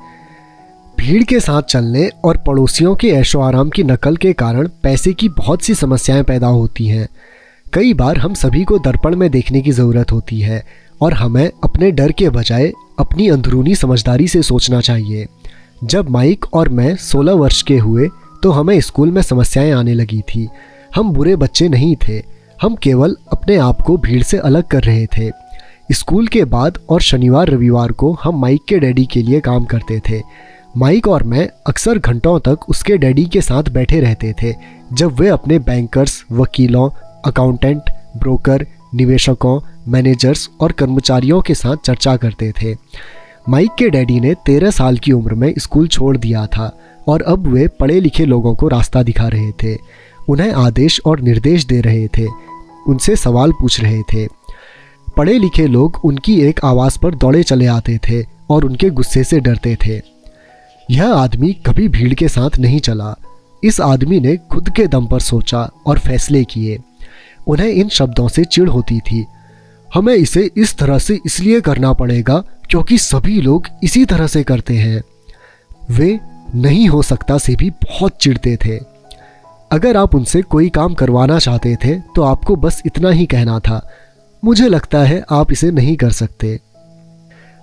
भीड़ के साथ चलने और पड़ोसियों के ऐशो आराम की नकल के कारण पैसे की बहुत सी समस्याएं पैदा होती हैं। कई बार हम सभी को दर्पण में देखने की ज़रूरत होती है और हमें अपने डर के बजाय अपनी अंदरूनी समझदारी से सोचना चाहिए। जब माइक और मैं 16 वर्ष के हुए तो हमें स्कूल में समस्याएं आने लगी थी। हम बुरे बच्चे नहीं थे, हम केवल अपने आप को भीड़ से अलग कर रहे थे। स्कूल के बाद और शनिवार रविवार को हम माइक के डैडी के लिए काम करते थे। माइक और मैं अक्सर घंटों तक उसके डैडी के साथ बैठे रहते थे जब वे अपने बैंकर्स, वकीलों, अकाउंटेंट, ब्रोकर, निवेशकों, मैनेजर्स और कर्मचारियों के साथ चर्चा करते थे। माइक के डैडी ने 13 साल की उम्र में स्कूल छोड़ दिया था और अब वे पढ़े लिखे लोगों को रास्ता दिखा रहे थे, उन्हें आदेश और निर्देश दे रहे थे, उनसे सवाल पूछ रहे थे। पढ़े लिखे लोग उनकी एक आवाज़ पर दौड़े चले आते थे और उनके गुस्से से डरते थे। यह आदमी कभी भीड़ के साथ नहीं चला। इस आदमी ने खुद के दम पर सोचा और फैसले किए। उन्हें इन शब्दों से चिढ़ होती थी, हमें इसे इस तरह से इसलिए करना पड़ेगा क्योंकि सभी लोग इसी तरह से करते हैं। वे नहीं हो सकता से भी बहुत चिढ़ते थे। अगर आप उनसे कोई काम करवाना चाहते थे तो आपको बस इतना ही कहना था, मुझे लगता है आप इसे नहीं कर सकते।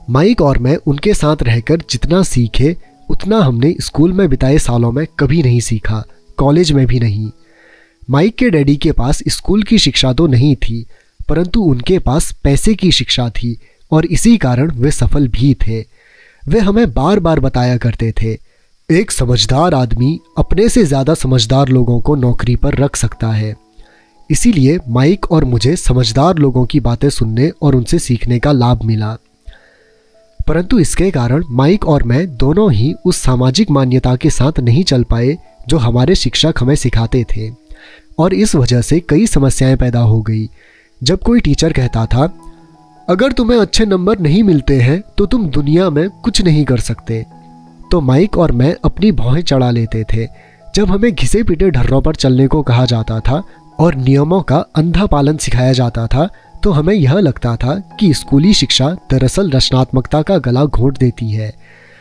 माइक और मैं उनके साथ रहकर जितना सीखे उतना हमने स्कूल में बिताए सालों में कभी नहीं सीखा, कॉलेज में भी नहीं। माइक के डैडी के पास स्कूल की शिक्षा तो नहीं थी, परंतु उनके पास पैसे की शिक्षा थी और इसी कारण वे सफल भी थे। वे हमें बार बार बताया करते थे, एक समझदार आदमी अपने से ज़्यादा समझदार लोगों को नौकरी पर रख सकता है। इसीलिए माइक और मुझे समझदार लोगों की बातें सुनने और उनसे सीखने का लाभ मिला। परंतु इसके कारण माइक और मैं दोनों ही उस सामाजिक मान्यता के साथ नहीं चल पाए जो हमारे शिक्षक हमें सिखाते थे, और इस वजह से कई समस्याएं पैदा हो गई। जब कोई टीचर कहता था, अगर तुम्हें अच्छे नंबर नहीं मिलते हैं तो तुम दुनिया में कुछ नहीं कर सकते, तो माइक और मैं अपनी भौहें चढ़ा लेते थे। जब हमें घिसे पीटे ढर्रों पर चलने को कहा जाता था और नियमों का अंधा पालन सिखाया जाता था, तो हमें यह लगता था कि स्कूली शिक्षा दरअसल रचनात्मकता का गला घोंट देती है।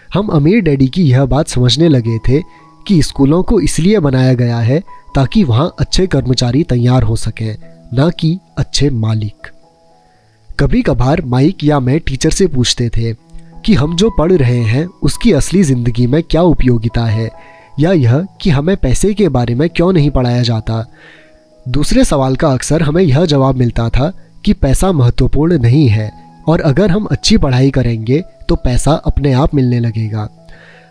हम अमीर डैडी की यह बात समझने लगे थे कि स्कूलों को इसलिए बनाया गया है ताकि वहाँ अच्छे कर्मचारी तैयार हो सकें, ना कि अच्छे मालिक। कभी कभार माइक या मैं टीचर से पूछते थे कि हम जो पढ़ रहे हैं उसकी असली ज़िंदगी में क्या उपयोगिता है, या यह कि हमें पैसे के बारे में क्यों नहीं पढ़ाया जाता। दूसरे सवाल का अक्सर हमें यह जवाब मिलता था कि पैसा महत्वपूर्ण नहीं है और अगर हम अच्छी पढ़ाई करेंगे तो पैसा अपने आप मिलने लगेगा।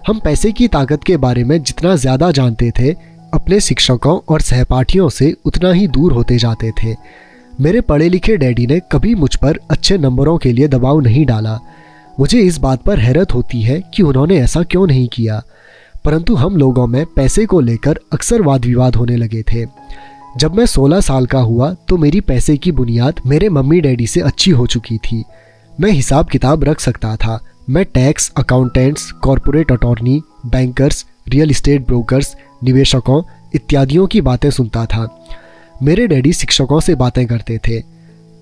हम पैसे की ताकत के बारे में जितना ज़्यादा जानते थे, अपने शिक्षकों और सहपाठियों से उतना ही दूर होते जाते थे। मेरे पढ़े लिखे डैडी ने कभी मुझ पर अच्छे नंबरों के लिए दबाव नहीं डाला। मुझे इस बात पर हैरत होती है कि उन्होंने ऐसा क्यों नहीं किया, परंतु हम लोगों में पैसे को लेकर अक्सर वाद विवाद होने लगे थे। जब मैं 16 साल का हुआ तो मेरी पैसे की बुनियाद मेरे मम्मी डैडी से अच्छी हो चुकी थी। मैं हिसाब किताब रख सकता था। मैं tax, accountants, corporate attorney, bankers, real estate brokers, निवेशकों इत्यादियों की बातें सुनता था। मेरे डैडी शिक्षकों से बातें करते थे।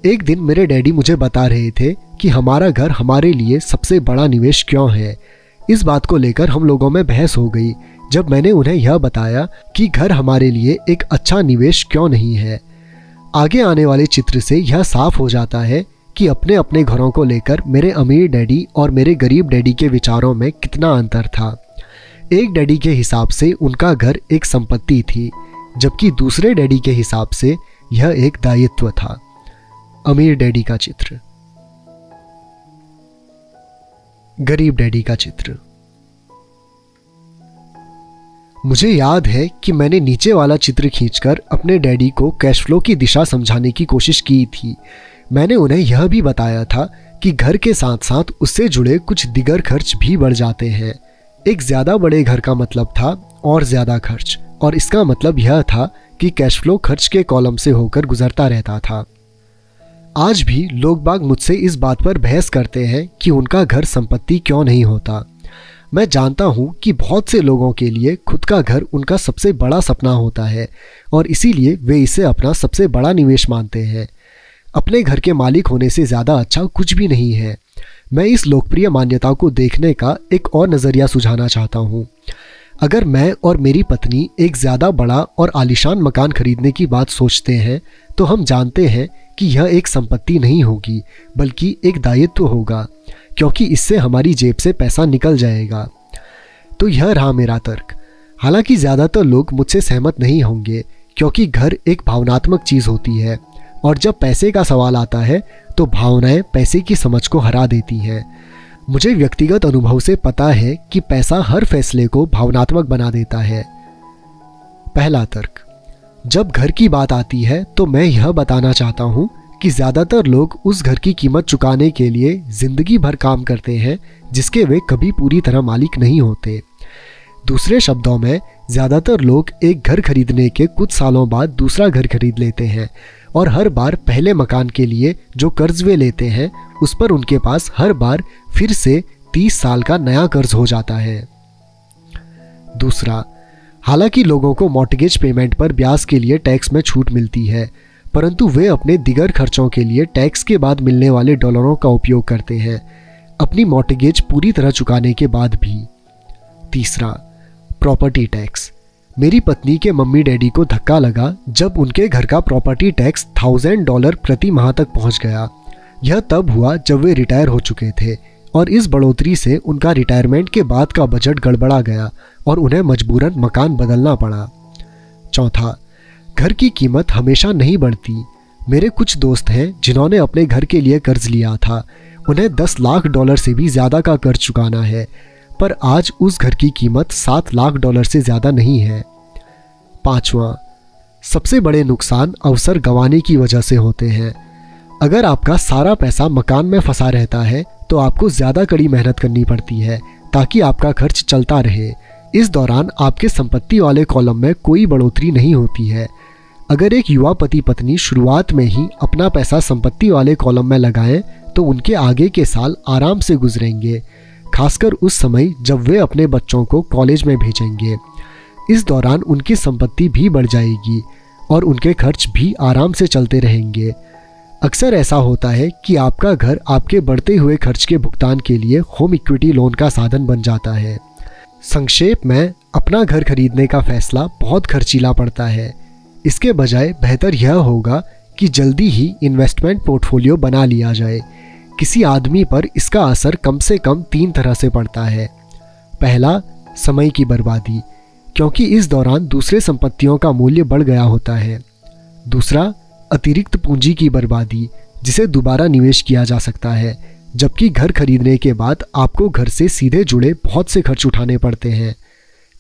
एक दिन मेरे डैडी मुझे बता रहे थे कि हमारा घर हमारे लिए सबसे बड़ा निवेश क्यों है। इस बात को लेकर हम लोगों में बहस हो गई जब मैंने उन्हें यह बताया कि घर हमारे लिए एक अच्छा निवेश क्यों नहीं है। आगे आने वाले चित्र से यह साफ हो जाता है कि अपने अपने घरों को लेकर मेरे अमीर डैडी और मेरे गरीब डैडी के विचारों में कितना अंतर था। एक डैडी के हिसाब से उनका घर एक संपत्ति थी, जबकि दूसरे डैडी के हिसाब से यह एक दायित्व था। अमीर डैडी का चित्र, गरीब डैडी का चित्र। मुझे याद है कि मैंने नीचे वाला चित्र खींचकर अपने डैडी को कैश फ्लो की दिशा समझाने की कोशिश की थी। मैंने उन्हें यह भी बताया था कि घर के साथ साथ उससे जुड़े कुछ दिगर खर्च भी बढ़ जाते हैं। एक ज़्यादा बड़े घर का मतलब था और ज़्यादा खर्च, और इसका मतलब यह था कि कैश फ्लो खर्च के कॉलम से होकर गुजरता रहता था। आज भी लोग बाग मुझसे इस बात पर बहस करते हैं कि उनका घर संपत्ति क्यों नहीं होता। मैं जानता हूँ कि बहुत से लोगों के लिए खुद का घर उनका सबसे बड़ा सपना होता है और इसीलिए वे इसे अपना सबसे बड़ा निवेश मानते हैं। अपने घर के मालिक होने से ज़्यादा अच्छा कुछ भी नहीं है। मैं इस लोकप्रिय मान्यता को देखने का एक और नज़रिया सुझाना चाहता हूँ। अगर मैं और मेरी पत्नी एक ज़्यादा बड़ा और आलीशान मकान खरीदने की बात सोचते हैं तो हम जानते हैं कि यह एक संपत्ति नहीं होगी बल्कि एक दायित्व होगा, क्योंकि इससे हमारी जेब से पैसा निकल जाएगा। तो यह रहा मेरा तर्क। हालांकि ज़्यादातर लोग मुझसे सहमत नहीं होंगे, क्योंकि घर एक भावनात्मक चीज़ होती है और जब पैसे का सवाल आता है तो भावनाएं पैसे की समझ को हरा देती हैं। मुझे व्यक्तिगत अनुभव से पता है कि पैसा हर फैसले को भावनात्मक बना देता है। पहला तर्क, जब घर की बात आती है तो मैं यह बताना चाहता हूँ कि ज़्यादातर लोग उस घर की कीमत चुकाने के लिए ज़िंदगी भर काम करते हैं जिसके वे कभी पूरी तरह मालिक नहीं होते। दूसरे शब्दों में, ज़्यादातर लोग एक घर खरीदने के कुछ सालों बाद दूसरा घर खरीद लेते हैं और हर बार पहले मकान के लिए जो कर्ज वे लेते हैं उस पर उनके पास हर बार फिर से 30 साल का नया कर्ज हो जाता है। दूसरा, हालांकि लोगों को मॉर्टगेज पेमेंट पर ब्याज के लिए टैक्स में छूट मिलती है, परंतु वे अपने दिगर खर्चों के लिए टैक्स के बाद मिलने वाले डॉलरों का उपयोग करते हैं, अपनी मॉर्टगेज पूरी तरह चुकाने के बाद भी। तीसरा, प्रॉपर्टी टैक्स। मेरी पत्नी के मम्मी डैडी को धक्का लगा जब उनके घर का प्रॉपर्टी टैक्स $1000 प्रति माह तक पहुंच गया। यह तब हुआ जब वे रिटायर हो चुके थे और इस बढ़ोतरी से उनका रिटायरमेंट के बाद का बजट गड़बड़ा गया और उन्हें मजबूरन मकान बदलना पड़ा। चौथा, घर की कीमत हमेशा नहीं बढ़ती। मेरे कुछ दोस्त हैं जिन्होंने अपने घर के लिए कर्ज लिया था। उन्हें $10 लाख से भी ज़्यादा का कर्ज चुकाना है, पर आज उस घर की कीमत $7 लाख से ज़्यादा नहीं है। पांचवा, सबसे बड़े नुकसान अवसर गंवाने की वजह से होते हैं। अगर आपका सारा पैसा मकान में फंसा रहता है तो आपको ज़्यादा कड़ी मेहनत करनी पड़ती है ताकि आपका खर्च चलता रहे। इस दौरान आपके संपत्ति वाले कॉलम में कोई बढ़ोतरी नहीं होती है। अगर एक युवा पति पत्नी शुरुआत में ही अपना पैसा संपत्ति वाले कॉलम में लगाएं तो उनके आगे के साल आराम से गुजरेंगे, खासकर उस समय जब वे अपने बच्चों को कॉलेज में भेजेंगे। इस दौरान उनकी संपत्ति भी बढ़ जाएगी और उनके खर्च भी आराम से चलते रहेंगे। अक्सर ऐसा होता है कि आपका घर आपके बढ़ते हुए खर्च के भुगतान के लिए होम इक्विटी लोन का साधन बन जाता है। संक्षेप में, अपना घर खरीदने का फैसला बहुत खर्चीला पड़ता है। इसके बजाय बेहतर यह होगा कि जल्दी ही इन्वेस्टमेंट पोर्टफोलियो बना लिया जाए। किसी आदमी पर इसका असर कम से कम 3 तरह से पड़ता है। पहला, समय की बर्बादी, क्योंकि इस दौरान दूसरे संपत्तियों का मूल्य बढ़ गया होता है। दूसरा, अतिरिक्त पूंजी की बर्बादी, जिसे दोबारा निवेश किया जा सकता है, जबकि घर खरीदने के बाद आपको घर से सीधे जुड़े बहुत से खर्च उठाने पड़ते हैं।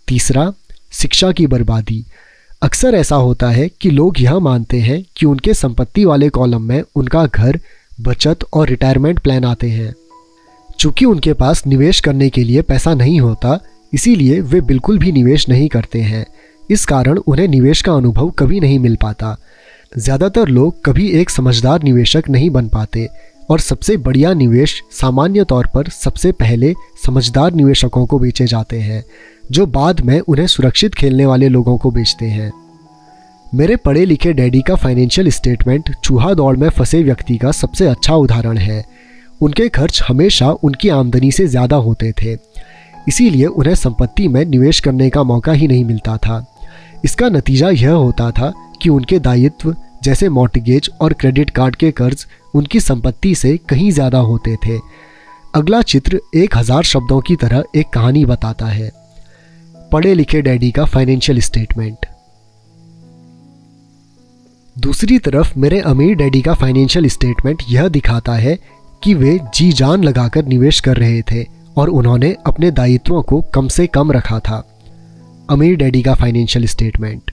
तीसरा, शिक्षा की बर्बादी। अक्सर ऐसा होता है कि लोग यह मानते हैं कि उनके संपत्ति वाले कॉलम में उनका घर, बचत और रिटायरमेंट प्लान आते हैं। चूंकि उनके पास निवेश करने के लिए पैसा नहीं होता, इसीलिए वे बिल्कुल भी निवेश नहीं करते हैं। इस कारण उन्हें निवेश का अनुभव कभी नहीं मिल पाता। ज़्यादातर लोग कभी एक समझदार निवेशक नहीं बन पाते और सबसे बढ़िया निवेश सामान्य तौर पर सबसे पहले समझदार निवेशकों को बेचे जाते हैं, जो बाद में उन्हें सुरक्षित खेलने वाले लोगों को बेचते हैं। मेरे पढ़े लिखे डैडी का फाइनेंशियल स्टेटमेंट चूहा दौड़ में फंसे व्यक्ति का सबसे अच्छा उदाहरण है। उनके खर्च हमेशा उनकी आमदनी से ज़्यादा होते थे, इसीलिए उन्हें संपत्ति में निवेश करने का मौका ही नहीं मिलता था। इसका नतीजा यह होता था कि उनके दायित्व जैसे मॉर्टगेज और क्रेडिट कार्ड के कर्ज उनकी संपत्ति से कहीं ज़्यादा होते थे। अगला चित्र 1000 शब्दों की तरह एक कहानी बताता है। पढ़े लिखे डैडी का फाइनेंशियल स्टेटमेंट। दूसरी तरफ मेरे अमीर डैडी का फाइनेंशियल स्टेटमेंट यह दिखाता है कि वे जी जान लगाकर निवेश कर रहे थे और उन्होंने अपने दायित्वों को कम से कम रखा था। अमीर डैडी का फाइनेंशियल स्टेटमेंट।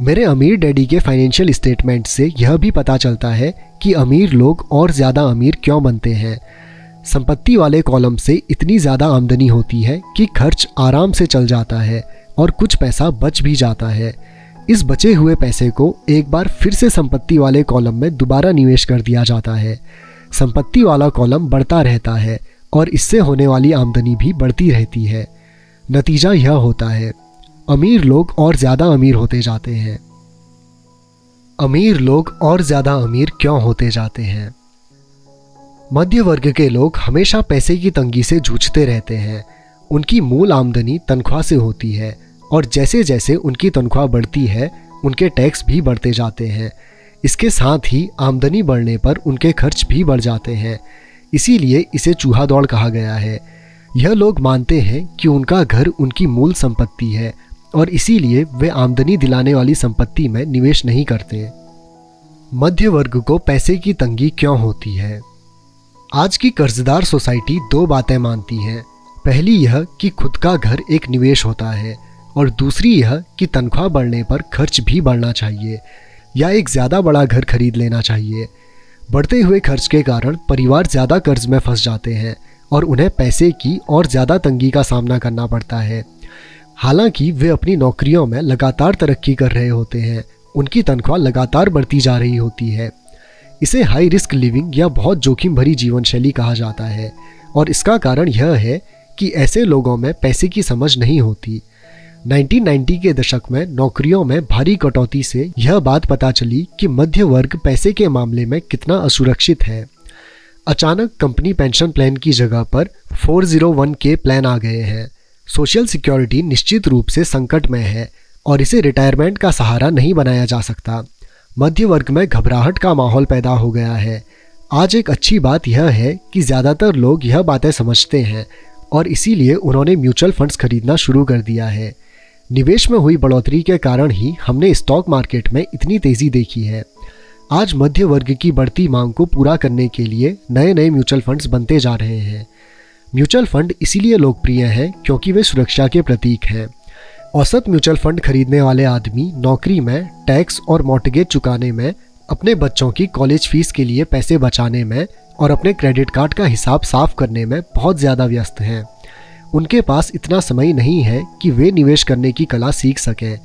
मेरे अमीर डैडी के फाइनेंशियल स्टेटमेंट से यह भी पता चलता है कि अमीर लोग और ज़्यादा अमीर क्यों बनते हैं। संपत्ति वाले कॉलम से इतनी ज़्यादा आमदनी होती है कि खर्च आराम से चल जाता है और कुछ पैसा बच भी जाता है। इस बचे हुए पैसे को एक बार फिर से संपत्ति वाले कॉलम में दोबारा निवेश कर दिया जाता है। संपत्ति वाला कॉलम बढ़ता रहता है और इससे होने वाली आमदनी भी बढ़ती रहती है। नतीजा यह होता है, अमीर लोग और ज़्यादा अमीर होते जाते हैं। अमीर लोग और ज़्यादा अमीर क्यों होते जाते हैं? मध्य वर्ग के लोग हमेशा पैसे की तंगी से जूझते रहते हैं। उनकी मूल आमदनी तनख्वाह से होती है और जैसे जैसे उनकी तनख्वाह बढ़ती है उनके टैक्स भी बढ़ते जाते हैं। इसके साथ ही आमदनी बढ़ने पर उनके खर्च भी बढ़ जाते हैं। इसीलिए इसे चूहा दौड़ कहा गया है। यह लोग मानते हैं कि उनका घर उनकी मूल संपत्ति है और इसीलिए वे आमदनी दिलाने वाली संपत्ति में निवेश नहीं करते। मध्य वर्ग को पैसे की तंगी क्यों होती है? आज की कर्जदार सोसाइटी 2 बातें मानती है। पहली यह कि खुद का घर एक निवेश होता है और दूसरी यह कि तनख्वाह बढ़ने पर खर्च भी बढ़ना चाहिए या एक ज़्यादा बड़ा घर खरीद लेना चाहिए। बढ़ते हुए खर्च के कारण परिवार ज़्यादा कर्ज में फंस जाते हैं और उन्हें पैसे की और ज़्यादा तंगी का सामना करना पड़ता है। हालांकि वे अपनी नौकरियों में लगातार तरक्की कर रहे होते हैं, उनकी तनख्वाह लगातार बढ़ती जा रही होती है। इसे हाई रिस्क लिविंग या बहुत जोखिम भरी जीवन शैली कहा जाता है और इसका कारण यह है कि ऐसे लोगों में पैसे की समझ नहीं होती। 1990 के दशक में नौकरियों में भारी कटौती से यह बात पता चली कि मध्य वर्ग पैसे के मामले में कितना असुरक्षित है। अचानक कंपनी पेंशन प्लान की जगह पर 401k प्लान आ गए हैं। सोशल सिक्योरिटी निश्चित रूप से संकट में है और इसे रिटायरमेंट का सहारा नहीं बनाया जा सकता। मध्य वर्ग में घबराहट का माहौल पैदा हो गया है। आज एक अच्छी बात यह है कि ज़्यादातर लोग यह बातें समझते हैं और इसीलिए उन्होंने म्यूचुअल फंड्स खरीदना शुरू कर दिया है। निवेश में हुई बढ़ोतरी के कारण ही हमने स्टॉक मार्केट में इतनी तेज़ी देखी है। आज मध्य वर्ग की बढ़ती मांग को पूरा करने के लिए नए नए म्यूचुअल फंड्स बनते जा रहे हैं। म्यूचुअल फंड इसीलिए लोकप्रिय हैं क्योंकि वे सुरक्षा के प्रतीक हैं। औसत म्यूचुअल फंड खरीदने वाले आदमी नौकरी में, टैक्स और मॉर्टगेज चुकाने में, अपने बच्चों की कॉलेज फीस के लिए पैसे बचाने में और अपने क्रेडिट कार्ड का हिसाब साफ करने में बहुत ज़्यादा व्यस्त हैं। उनके पास इतना समय नहीं है कि वे निवेश करने की कला सीख सकें,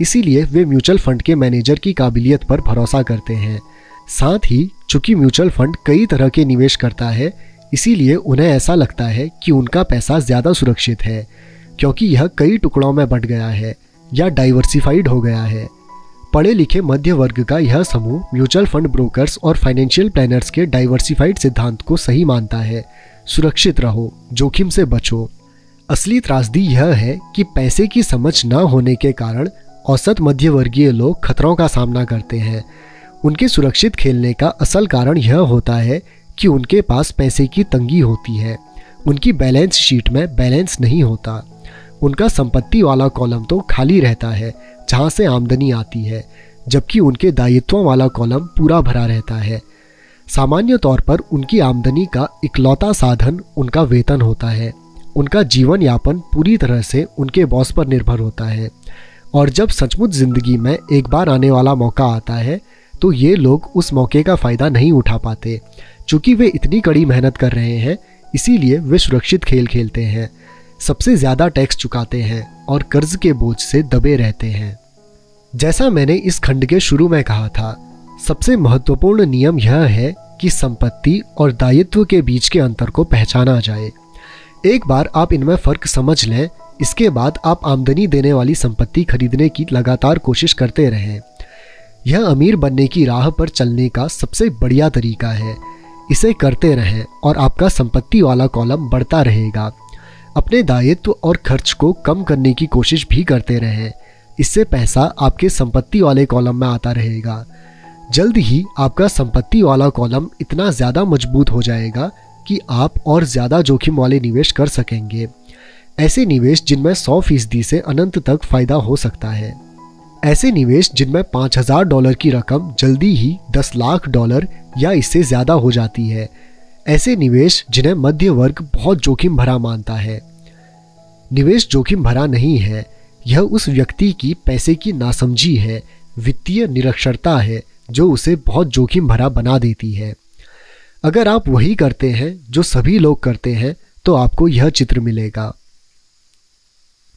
इसीलिए वे म्यूचुअल फंड के मैनेजर की काबिलियत पर भरोसा करते हैं। साथ ही चूंकि म्यूचुअल फंड कई तरह के निवेश करता है, इसीलिए उन्हें ऐसा लगता है कि उनका पैसा ज़्यादा सुरक्षित है क्योंकि यह कई टुकड़ों में बंट गया है या डाइवर्सिफाइड हो गया है। पढ़े लिखे मध्य वर्ग का यह समूह म्यूचुअल फंड ब्रोकर्स और फाइनेंशियल प्लानर्स के डाइवर्सिफाइड सिद्धांत को सही मानता है। सुरक्षित रहो, जोखिम से बचो। असली त्रासदी यह है कि पैसे की समझ न होने के कारण औसत मध्यवर्गीय लोग खतरों का सामना करते हैं। उनके सुरक्षित खेलने का असल कारण यह होता है कि उनके पास पैसे की तंगी होती है। उनकी बैलेंस शीट में बैलेंस नहीं होता। उनका संपत्ति वाला कॉलम तो खाली रहता है जहाँ से आमदनी आती है, जबकि उनके दायित्वों वाला कॉलम पूरा भरा रहता है। सामान्य तौर पर उनकी आमदनी का इकलौता साधन उनका वेतन होता है। उनका जीवन यापन पूरी तरह से उनके बॉस पर निर्भर होता है और जब सचमुच ज़िंदगी में एक बार आने वाला मौका आता है तो ये लोग उस मौके का फ़ायदा नहीं उठा पाते। चूँकि वे इतनी कड़ी मेहनत कर रहे हैं, इसीलिए वे सुरक्षित खेल खेलते हैं, सबसे ज़्यादा टैक्स चुकाते हैं और कर्ज के बोझ से दबे रहते हैं। जैसा मैंने इस खंड के शुरू में कहा था, सबसे महत्वपूर्ण नियम यह है कि संपत्ति और दायित्व के बीच के अंतर को पहचाना जाए। एक बार आप इनमें फ़र्क समझ लें, इसके बाद आप आमदनी देने वाली संपत्ति खरीदने की लगातार कोशिश करते रहें। यह अमीर बनने की राह पर चलने का सबसे बढ़िया तरीका है। इसे करते रहें और आपका संपत्ति वाला कॉलम बढ़ता रहेगा। अपने दायित्व और खर्च को कम करने की कोशिश भी करते रहें। इससे पैसा आपके संपत्ति वाले कॉलम में आता रहेगा। जल्द ही आपका संपत्ति वाला कॉलम इतना ज़्यादा मजबूत हो जाएगा कि आप और ज़्यादा जोखिम वाले निवेश कर सकेंगे। ऐसे निवेश जिनमें 100% से अनंत तक फ़ायदा हो सकता है। ऐसे निवेश जिनमें $5000 की रकम जल्दी ही $10 लाख या इससे ज़्यादा हो जाती है। ऐसे निवेश जिन्हें मध्य वर्ग बहुत जोखिम भरा मानता है। निवेश जोखिम भरा नहीं है, यह उस व्यक्ति की पैसे की नासमझी है, वित्तीय निरक्षरता है जो उसे बहुत जोखिम भरा बना देती है। अगर आप वही करते हैं जो सभी लोग करते हैं तो आपको यह चित्र मिलेगा।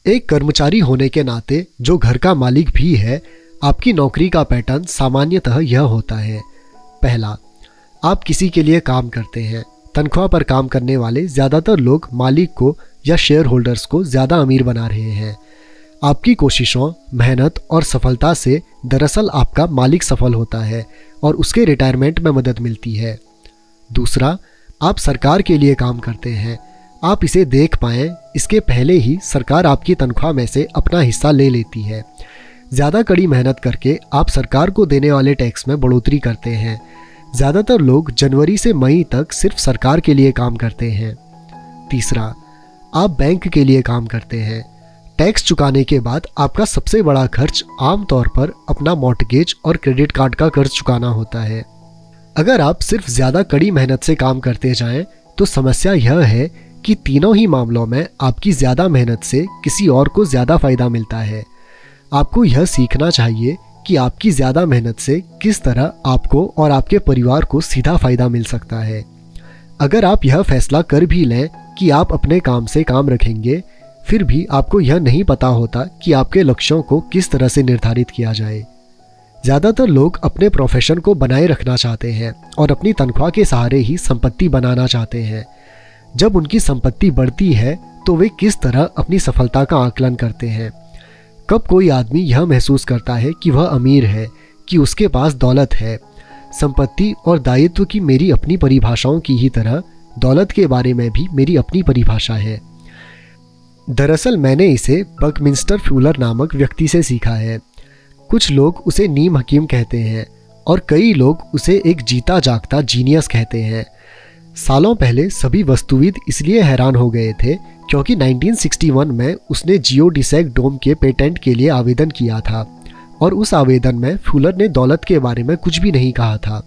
एक कर्मचारी होने के नाते जो घर का मालिक भी है, आपकी नौकरी का पैटर्न सामान्यतः यह होता है। पहला, आप किसी के लिए काम करते हैं। तनख्वाह पर काम करने वाले ज़्यादातर लोग मालिक को या शेयर होल्डर्स को ज़्यादा अमीर बना रहे हैं। आपकी कोशिशों, मेहनत और सफलता से दरअसल आपका मालिक सफल होता है और उसके रिटायरमेंट में मदद मिलती है। दूसरा, आप सरकार के लिए काम करते हैं। आप इसे देख पाएँ इसके पहले ही सरकार आपकी तनख्वाह में से अपना हिस्सा ले लेती है। ज़्यादा कड़ी मेहनत करके आप सरकार को देने वाले टैक्स में बढ़ोतरी करते हैं। ज़्यादातर लोग जनवरी से मई तक सिर्फ सरकार के लिए काम करते हैं। तीसरा, आप बैंक के लिए काम करते हैं। टैक्स चुकाने के बाद आपका सबसे बड़ा खर्च आमतौर पर अपना मॉर्टगेज और क्रेडिट कार्ड का कर्ज चुकाना होता है। अगर आप सिर्फ ज़्यादा कड़ी मेहनत से काम करते जाएं, तो समस्या यह है कि तीनों ही मामलों में आपकी ज़्यादा मेहनत से किसी और को ज़्यादा फ़ायदा मिलता है। आपको यह सीखना चाहिए कि आपकी ज़्यादा मेहनत से किस तरह आपको और आपके परिवार को सीधा फ़ायदा मिल सकता है। अगर आप यह फैसला कर भी लें कि आप अपने काम से काम रखेंगे, फिर भी आपको यह नहीं पता होता कि आपके लक्ष्यों को किस तरह से निर्धारित किया जाए। ज़्यादातर लोग अपने प्रोफेशन को बनाए रखना चाहते हैं और अपनी तनख्वाह के सहारे ही संपत्ति बनाना चाहते हैं। जब उनकी संपत्ति बढ़ती है तो वे किस तरह अपनी सफलता का आकलन करते हैं। कब कोई आदमी यह महसूस करता है कि वह अमीर है, कि उसके पास दौलत है। संपत्ति और दायित्व की मेरी अपनी परिभाषाओं की ही तरह दौलत के बारे में भी मेरी अपनी परिभाषा है। दरअसल मैंने इसे बकमिंस्टर फ्यूलर नामक व्यक्ति से सीखा है। कुछ लोग उसे नीम हकीम कहते हैं और कई लोग उसे एक जीता जागता जीनियस कहते हैं। सालों पहले सभी वस्तुविद इसलिए हैरान हो गए थे क्योंकि 1961 में उसने जियोडिसेक डोम के पेटेंट के लिए आवेदन किया था और उस आवेदन में फुलर ने दौलत के बारे में कुछ भी नहीं कहा था।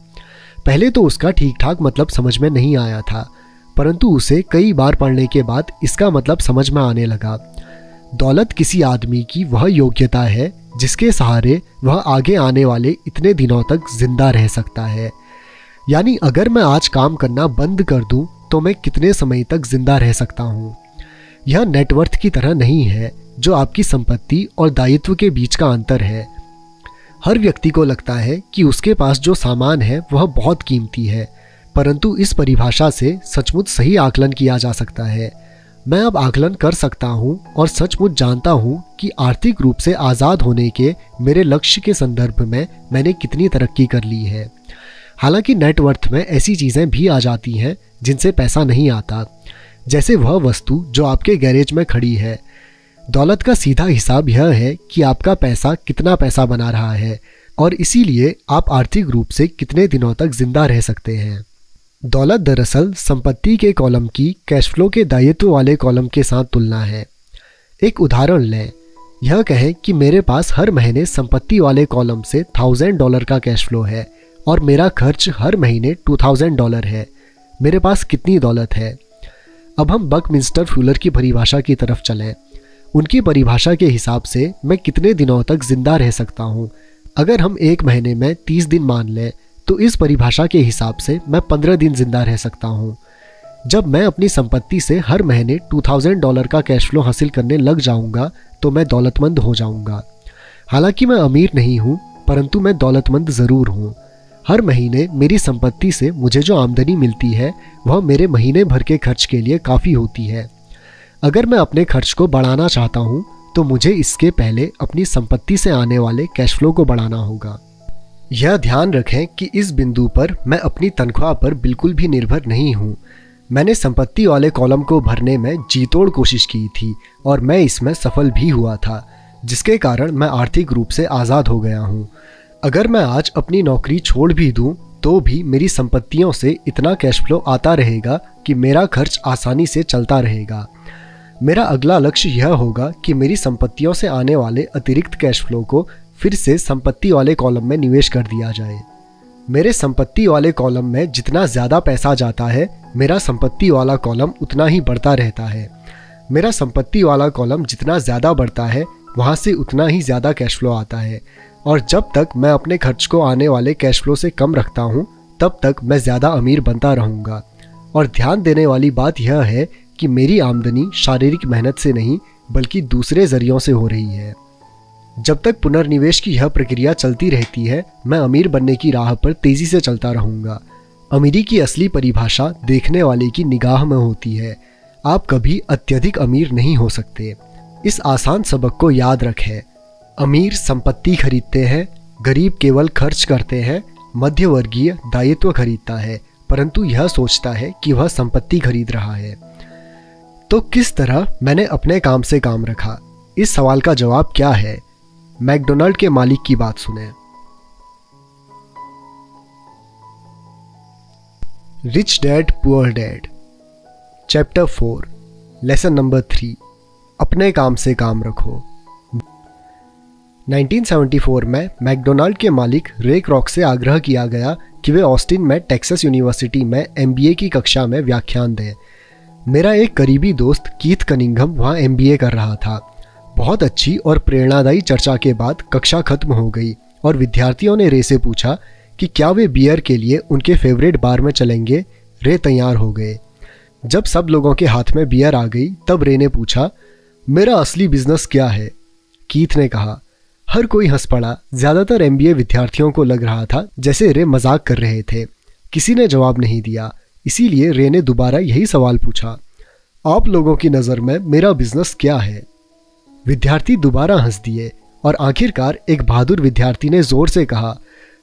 पहले तो उसका ठीक ठाक मतलब समझ में नहीं आया था, परंतु उसे कई बार पढ़ने के बाद इसका मतलब समझ में आने लगा। दौलत किसी आदमी की वह योग्यता है जिसके सहारे वह आगे आने वाले इतने दिनों तक जिंदा रह सकता है। यानी अगर मैं आज काम करना बंद कर दूं तो मैं कितने समय तक जिंदा रह सकता हूं। यह नेटवर्थ की तरह नहीं है जो आपकी संपत्ति और दायित्व के बीच का अंतर है। हर व्यक्ति को लगता है कि उसके पास जो सामान है वह बहुत कीमती है, परंतु इस परिभाषा से सचमुच सही आकलन किया जा सकता है। मैं अब आकलन कर सकता हूं और सचमुच जानता हूं कि आर्थिक रूप से आज़ाद होने के मेरे लक्ष्य के संदर्भ में मैंने कितनी तरक्की कर ली है। हालांकि नेटवर्थ में ऐसी चीज़ें भी आ जाती हैं जिनसे पैसा नहीं आता, जैसे वह वस्तु जो आपके गैरेज में खड़ी है। दौलत का सीधा हिसाब यह है कि आपका पैसा कितना पैसा बना रहा है और इसीलिए आप आर्थिक रूप से कितने दिनों तक जिंदा रह सकते हैं। दौलत दरअसल संपत्ति के कॉलम की कैश फ्लो के दायित्व वाले कॉलम के साथ तुलना है। एक उदाहरण लें, यह कहें कि मेरे पास हर महीने संपत्ति वाले कॉलम से $1000 का कैश फ्लो है और मेरा खर्च हर महीने $2000 है। मेरे पास कितनी दौलत है? अब हम बकमिंस्टर फुलर की परिभाषा की तरफ चलें। उनकी परिभाषा के हिसाब से मैं कितने दिनों तक जिंदा रह सकता हूँ। अगर हम एक महीने में 30 दिन मान लें तो इस परिभाषा के हिसाब से मैं 15 दिन जिंदा रह सकता हूँ। जब मैं अपनी संपत्ति से हर महीने $2000 का कैश फ्लो हासिल करने लग जाऊंगा तो मैं दौलतमंद हो जाऊंगा। हालांकि मैं अमीर नहीं हूँ, परंतु मैं दौलतमंद ज़रूर हूँ। हर महीने मेरी संपत्ति से मुझे जो आमदनी मिलती है वह मेरे महीने भर के खर्च के लिए काफ़ी होती है। अगर मैं अपने खर्च को बढ़ाना चाहता हूँ तो मुझे इसके पहले अपनी संपत्ति से आने वाले कैश फ्लो को बढ़ाना होगा। यह ध्यान रखें कि इस बिंदु पर मैं अपनी तनख्वाह पर बिल्कुल भी निर्भर नहीं हूँ। मैंने संपत्ति वाले कॉलम को भरने में जीतोड़ कोशिश की थी और मैं इसमें सफल भी हुआ था, जिसके कारण मैं आर्थिक रूप से आज़ाद हो गया हूँ। अगर मैं आज अपनी नौकरी छोड़ भी दूं तो भी मेरी संपत्तियों से इतना कैश फ्लो आता रहेगा कि मेरा खर्च आसानी से चलता रहेगा। मेरा अगला लक्ष्य यह होगा कि मेरी संपत्तियों से आने वाले अतिरिक्त कैश फ्लो को फिर से संपत्ति वाले कॉलम में निवेश कर दिया जाए। मेरे संपत्ति वाले कॉलम में जितना ज़्यादा पैसा जाता है, मेरा संपत्ति वाला कॉलम उतना ही बढ़ता रहता है। मेरा संपत्ति वाला कॉलम जितना ज़्यादा बढ़ता है, वहाँ से उतना ही ज़्यादा कैश फ्लो आता है और जब तक मैं अपने खर्च को आने वाले कैश फ्लो से कम रखता हूँ, तब तक मैं ज़्यादा अमीर बनता रहूँगा। और ध्यान देने वाली बात यह है कि मेरी आमदनी शारीरिक मेहनत से नहीं बल्कि दूसरे ज़रियों से हो रही है। जब तक पुनर्निवेश की यह प्रक्रिया चलती रहती है, मैं अमीर बनने की राह पर तेज़ी से चलता रहूँगा। अमीरी की असली परिभाषा देखने वाले की निगाह में होती है। आप कभी अत्यधिक अमीर नहीं हो सकते। इस आसान सबक को याद रखें। अमीर संपत्ति खरीदते हैं, गरीब केवल खर्च करते हैं, मध्यवर्गीय दायित्व खरीदता है, परंतु यह सोचता है कि वह संपत्ति खरीद रहा है। तो किस तरह मैंने अपने काम से काम रखा? इस सवाल का जवाब क्या है? मैकडोनाल्ड के मालिक की बात सुने। Rich dad poor dad, chapter 4, lesson number 3, अपने काम से काम रखो। 1974 में मैकडोनाल्ड के मालिक रे क्रॉक से आग्रह किया गया कि वे ऑस्टिन में टेक्सास यूनिवर्सिटी में MBA की कक्षा में व्याख्यान दें। मेरा एक करीबी दोस्त कीथ कनिंघम वहाँ MBA कर रहा था। बहुत अच्छी और प्रेरणादायी चर्चा के बाद कक्षा खत्म हो गई और विद्यार्थियों ने रे से पूछा कि क्या वे बियर के लिए उनके फेवरेट बार में चलेंगे। रे तैयार हो गए। जब सब लोगों के हाथ में बियर आ गई तब रे ने पूछा, मेरा असली बिजनेस क्या है? कीथ ने कहा। हर कोई हंस पड़ा। ज़्यादातर MBA विद्यार्थियों को लग रहा था जैसे रे मजाक कर रहे थे। किसी ने जवाब नहीं दिया, इसीलिए रे ने दोबारा यही सवाल पूछा, आप लोगों की नज़र में मेरा बिजनेस क्या है? विद्यार्थी दोबारा हंस दिए और आखिरकार एक बहादुर विद्यार्थी ने जोर से कहा,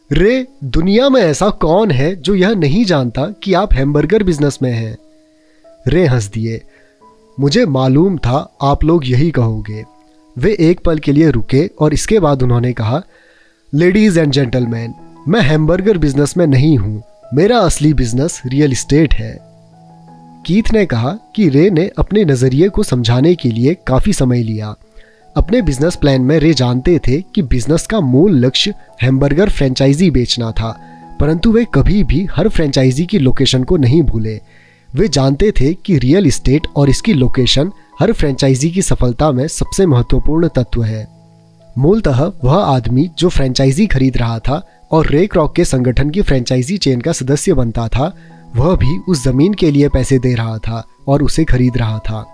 रे, दुनिया में ऐसा कौन है जो यह नहीं जानता कि आप हैमबर्गर बिजनेस में हैं? रे हंस दिए। मुझे मालूम था आप लोग यही कहोगे। वे एक पल के लिए रुके और इसके बाद उन्होंने कहा, लेडीज़ एंड जेंटलमैन, मैं हैमबर्गर बिजनेस में नहीं हूँ, मेरा असली बिजनेस रियल इस्टेट है। कीथ ने कहा कि रे ने अपने नज़रिए को समझाने के लिए काफ़ी समय लिया। अपने बिजनेस प्लान में रे जानते थे कि बिजनेस का मूल लक्ष्य हैमबर्गर फ्रेंचाइजी बेचना था, परंतु वे कभी भी हर फ्रेंचाइजी की लोकेशन को नहीं भूले। वे जानते थे कि रियल इस्टेट और इसकी लोकेशन हर फ्रेंचाइजी की सफलता में सबसे महत्वपूर्ण तत्व है। मूलतः वह आदमी जो फ्रेंचाइजी खरीद रहा था और रे क्रॉक के संगठन की फ्रेंचाइजी चेन का सदस्य बनता था, वह भी उस जमीन के लिए पैसे दे रहा था और उसे खरीद रहा था।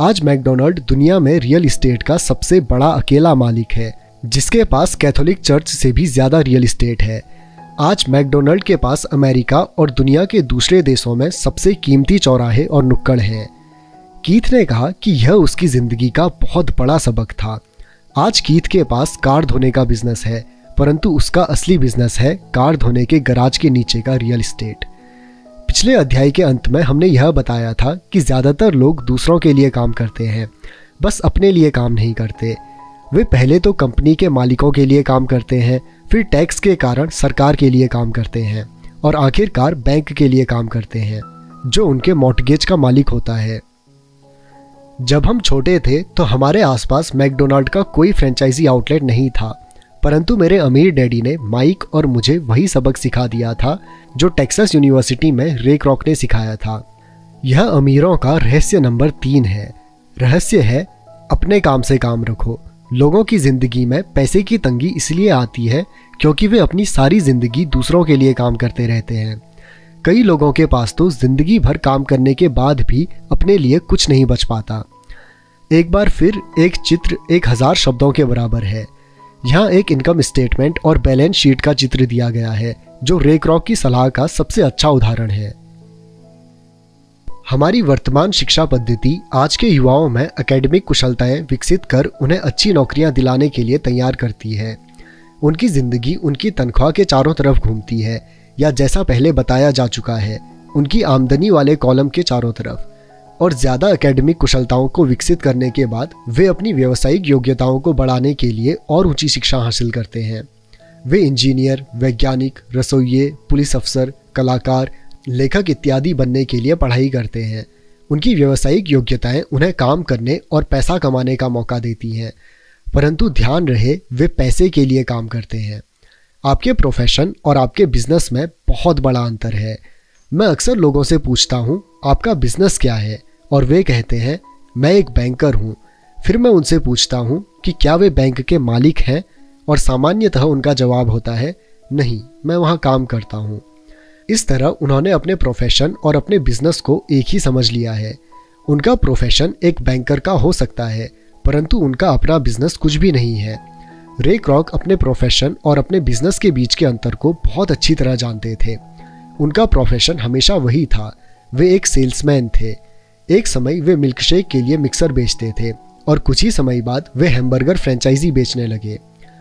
आज मैकडोनाल्ड दुनिया में रियल इस्टेट का सबसे बड़ा अकेला मालिक है, जिसके पास कैथोलिक चर्च से भी ज्यादा रियल इस्टेट है। आज मैकडोनाल्ड के पास अमेरिका और दुनिया के दूसरे देशों में सबसे कीमती चौराहे और नुक्कड़ हैं। कीथ ने कहा कि यह उसकी जिंदगी का बहुत बड़ा सबक था। आज कीथ के पास कार धोने का बिजनेस है, परंतु उसका असली बिजनेस है कार धोने के गराज के नीचे का रियल इस्टेट। पिछले अध्याय के अंत में हमने यह बताया था कि ज़्यादातर लोग दूसरों के लिए काम करते हैं, बस अपने लिए काम नहीं करते। वे पहले तो कंपनी के मालिकों के लिए काम करते हैं, फिर टैक्स के कारण सरकार के लिए काम करते हैं और आखिरकार बैंक के लिए काम करते हैं, जो उनके मॉर्टगेज का मालिक होता है। जब हम छोटे थे तो हमारे आसपास मैकडोनाल्ड का कोई फ्रेंचाइजी आउटलेट नहीं था, परंतु मेरे अमीर डैडी ने माइक और मुझे वही सबक सिखा दिया था जो टेक्सास यूनिवर्सिटी में रे क्रॉक ने सिखाया था। यह अमीरों का रहस्य नंबर 3 है। रहस्य है अपने काम से काम रखो। लोगों की जिंदगी में पैसे की तंगी इसलिए आती है क्योंकि वे अपनी सारी जिंदगी दूसरों के लिए काम करते रहते हैं। कई लोगों के पास तो जिंदगी भर काम करने के बाद भी अपने लिए कुछ नहीं बच पाता। एक बार फिर एक चित्र 1000 शब्दों के बराबर है। यहाँ एक इनकम स्टेटमेंट और बैलेंस शीट का चित्र दिया गया है, जो रे क्रॉक की सलाह का सबसे अच्छा उदाहरण है। हमारी वर्तमान शिक्षा पद्धति आज के युवाओं में एकेडमिक कुशलताएं विकसित कर उन्हें अच्छी नौकरियां दिलाने के लिए तैयार करती है। उनकी जिंदगी उनकी तनख्वाह के चारों तरफ घूमती है, या जैसा पहले बताया जा चुका है, उनकी आमदनी वाले कॉलम के चारों तरफ। और ज़्यादा एकेडमिक कुशलताओं को विकसित करने के बाद वे अपनी व्यावसायिक योग्यताओं को बढ़ाने के लिए और ऊंची शिक्षा हासिल करते हैं। वे इंजीनियर, वैज्ञानिक, रसोइये, पुलिस अफसर, कलाकार, लेखक इत्यादि बनने के लिए पढ़ाई करते हैं। उनकी व्यावसायिक योग्यताएं उन्हें काम करने और पैसा कमाने का मौका देती हैं, परंतु ध्यान रहे वे पैसे के लिए काम करते हैं। आपके प्रोफेशन और आपके बिजनेस में बहुत बड़ा अंतर है। मैं अक्सर लोगों से पूछता हूँ, आपका बिजनेस क्या है? और वे कहते हैं, मैं एक बैंकर हूँ। फिर मैं उनसे पूछता हूँ कि क्या वे बैंक के मालिक हैं? और सामान्यतः उनका जवाब होता है, नहीं, मैं वहाँ काम करता हूँ। इस तरह उन्होंने अपने प्रोफेशन और अपने बिजनेस को एक ही समझ लिया है। उनका प्रोफेशन एक बैंकर का हो सकता है, परंतु उनका अपना बिजनेस कुछ भी नहीं है। रे क्रॉक अपने प्रोफेशन और अपने बिजनेस के बीच के अंतर को बहुत अच्छी तरह जानते थे। उनका प्रोफेशन हमेशा वही था, वे एक सेल्समैन थे। एक समय वे मिल्कशेक के लिए मिक्सर बेचते थे और कुछ ही समय बाद वे हैमबर्गर फ्रेंचाइजी बेचने लगे।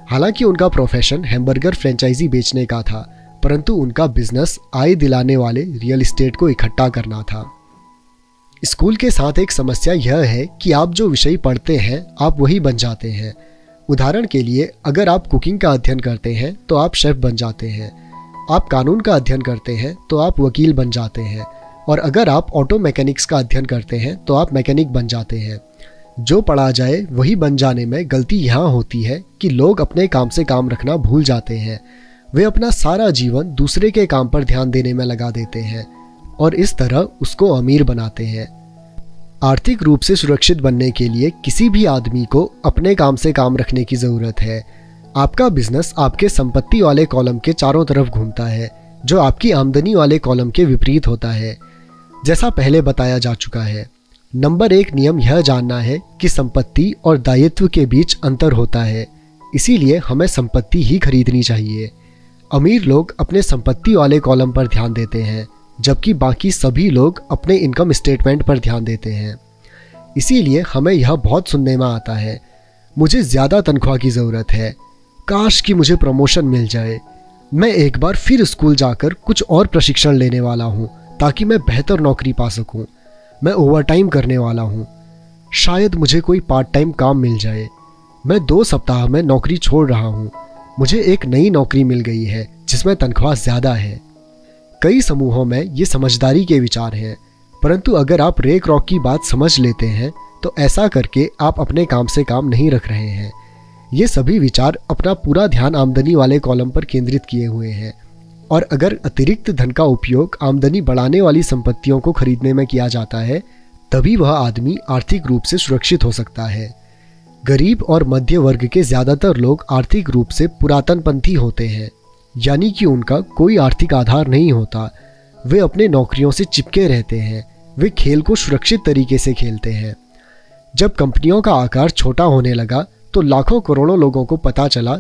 हालांकि उनका प्रोफेशन हैमबर्गर फ्रेंचाइजी बेचने का था, परंतु उनका बिजनेस आय दिलाने वाले रियल एस्टेट को इकट्ठा करना था। स्कूल के साथ एक समस्या यह है कि आप जो विषय पढ़ते हैं आप वही बन जाते हैं। उदाहरण के लिए, अगर आप कुकिंग का अध्ययन करते हैं तो आप शेफ बन जाते हैं। आप कानून का अध्ययन करते हैं तो आप वकील बन जाते हैं, और अगर आप ऑटो मैकेनिक्स का अध्ययन करते हैं तो आप मैकेनिक बन जाते हैं। जो पढ़ा जाए वही बन जाने में गलती यहाँ होती है कि लोग अपने काम से काम रखना भूल जाते हैं। वे अपना सारा जीवन दूसरे के काम पर ध्यान देने में लगा देते हैं और इस तरह उसको अमीर बनाते हैं। आर्थिक रूप से सुरक्षित बनने के लिए किसी भी आदमी को अपने काम से काम रखने की ज़रूरत है। आपका बिजनेस आपके संपत्ति वाले कॉलम के चारों तरफ घूमता है, जो आपकी आमदनी वाले कॉलम के विपरीत होता है। जैसा पहले बताया जा चुका है, नंबर 1 नियम यह जानना है कि संपत्ति और दायित्व के बीच अंतर होता है, इसीलिए हमें संपत्ति ही खरीदनी चाहिए। अमीर लोग अपने संपत्ति वाले कॉलम पर ध्यान देते हैं, जबकि बाकी सभी लोग अपने इनकम स्टेटमेंट पर ध्यान देते हैं। इसीलिए हमें यह बहुत सुनने में आता है, मुझे ज़्यादा तनख्वाह की ज़रूरत है, काश कि मुझे प्रमोशन मिल जाए, मैं एक बार फिर स्कूल जाकर कुछ और प्रशिक्षण लेने वाला हूँ ताकि मैं बेहतर नौकरी पा सकूँ, मैं ओवरटाइम करने वाला हूँ, शायद मुझे कोई पार्ट टाइम काम मिल जाए, मैं 2 सप्ताह में नौकरी छोड़ रहा हूँ, मुझे एक नई नौकरी मिल गई है जिसमें तनख्वाह ज़्यादा है। कई समूहों में ये समझदारी के विचार हैं, परंतु अगर आप रे क्रॉक की बात समझ लेते हैं तो ऐसा करके आप अपने काम से काम नहीं रख रहे हैं। ये सभी विचार अपना पूरा ध्यान आमदनी वाले कॉलम पर केंद्रित किए हुए हैं, और अगर अतिरिक्त धन का उपयोग आमदनी बढ़ाने वाली संपत्तियों को खरीदने में किया जाता है तभी वह आदमी आर्थिक रूप से सुरक्षित हो सकता है। गरीब और मध्य वर्ग के ज़्यादातर लोग आर्थिक रूप से पुरातनपंथी होते हैं, यानी कि उनका कोई आर्थिक आधार नहीं होता। वे अपने नौकरियों से चिपके रहते हैं। वे खेल को सुरक्षित तरीके से खेलते हैं। जब कंपनियों का आकार छोटा होने लगा तो लाखों करोड़ों लोगों को पता चला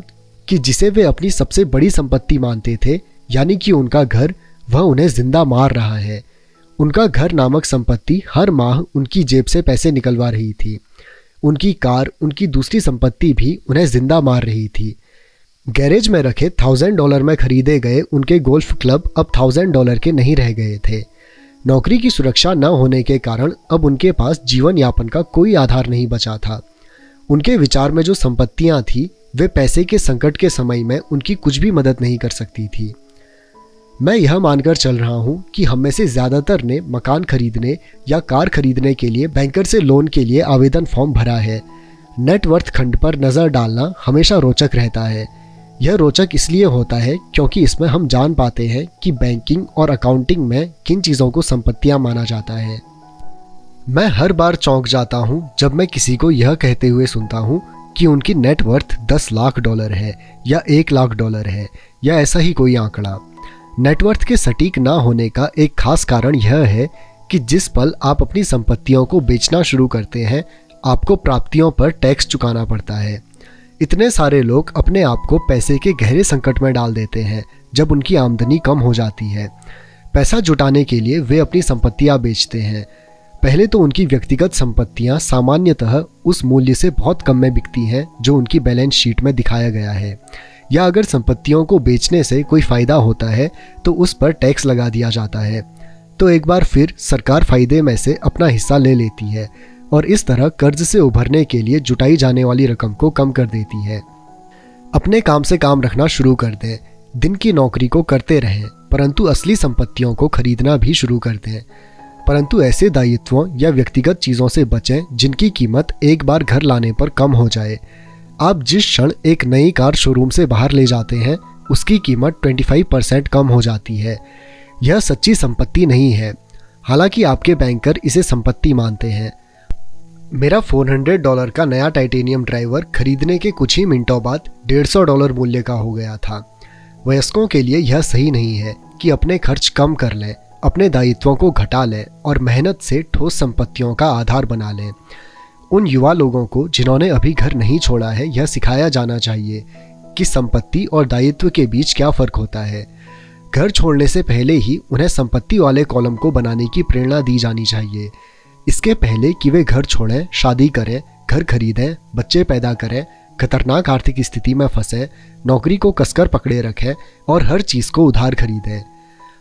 कि जिसे वे अपनी सबसे बड़ी संपत्ति मानते थे, यानी कि उनका घर, वह उन्हें जिंदा मार रहा है। उनका घर नामक संपत्ति हर माह उनकी जेब से पैसे निकलवा रही थी। उनकी कार, उनकी दूसरी संपत्ति भी उन्हें जिंदा मार रही थी। गैरेज में रखे $1000 में खरीदे गए उनके गोल्फ क्लब अब $1000 के नहीं रह गए थे। नौकरी की सुरक्षा न होने के कारण अब उनके पास जीवन यापन का कोई आधार नहीं बचा था। उनके विचार में जो संपत्तियां थी वे पैसे के संकट के समय में उनकी कुछ भी मदद नहीं कर सकती थी। मैं यह मानकर चल रहा हूं कि हम में से ज़्यादातर ने मकान खरीदने या कार खरीदने के लिए बैंकर से लोन के लिए आवेदन फॉर्म भरा है। नेटवर्थ खंड पर नज़र डालना हमेशा रोचक रहता है। यह रोचक इसलिए होता है क्योंकि इसमें हम जान पाते हैं कि बैंकिंग और अकाउंटिंग में किन चीज़ों को संपत्तियां माना जाता है। मैं हर बार चौंक जाता हूं जब मैं किसी को यह कहते हुए सुनता हूं कि उनकी नेटवर्थ $10 लाख है या $1 लाख है या ऐसा ही कोई आंकड़ा। नेटवर्थ के सटीक ना होने का एक खास कारण यह है कि जिस पल आप अपनी संपत्तियों को बेचना शुरू करते हैं आपको प्राप्तियों पर टैक्स चुकाना पड़ता है। इतने सारे लोग अपने आप को पैसे के गहरे संकट में डाल देते हैं जब उनकी आमदनी कम हो जाती है। पैसा जुटाने के लिए वे अपनी संपत्तियां बेचते हैं। पहले तो उनकी व्यक्तिगत संपत्तियां सामान्यतः उस मूल्य से बहुत कम में बिकती हैं जो उनकी बैलेंस शीट में दिखाया गया है, या अगर संपत्तियों को बेचने से कोई फ़ायदा होता है तो उस पर टैक्स लगा दिया जाता है। तो एक बार फिर सरकार फ़ायदे में से अपना हिस्सा ले लेती है और इस तरह कर्ज से उभरने के लिए जुटाई जाने वाली रकम को कम कर देती है। अपने काम से काम रखना शुरू कर दें, दिन की नौकरी को करते रहें, परंतु असली संपत्तियों को खरीदना भी शुरू कर दें। परंतु ऐसे दायित्वों या व्यक्तिगत चीज़ों से बचें जिनकी कीमत एक बार घर लाने पर कम हो जाए। आप जिस क्षण एक नई कार शोरूम से बाहर ले जाते हैं उसकी कीमत 25% कम हो जाती है। यह सच्ची संपत्ति नहीं है, हालांकि आपके बैंकर इसे संपत्ति मानते हैं। मेरा $400 का नया टाइटेनियम ड्राइवर खरीदने के कुछ ही मिनटों बाद $150 मूल्य का हो गया था। वयस्कों के लिए यह सही नहीं है कि अपने खर्च कम कर लें, अपने दायित्वों को घटा लें और मेहनत से ठोस संपत्तियों का आधार बना लें। उन युवा लोगों को जिन्होंने अभी घर नहीं छोड़ा है यह सिखाया जाना चाहिए कि संपत्ति और दायित्व के बीच क्या फ़र्क होता है। घर छोड़ने से पहले ही उन्हें संपत्ति वाले कॉलम को बनाने की प्रेरणा दी जानी चाहिए। इसके पहले कि वे घर छोड़ें, शादी करें, घर खरीदें, बच्चे पैदा करें, खतरनाक आर्थिक स्थिति में फंसें, नौकरी को कसकर पकड़े रखें और हर चीज़ को उधार खरीदें।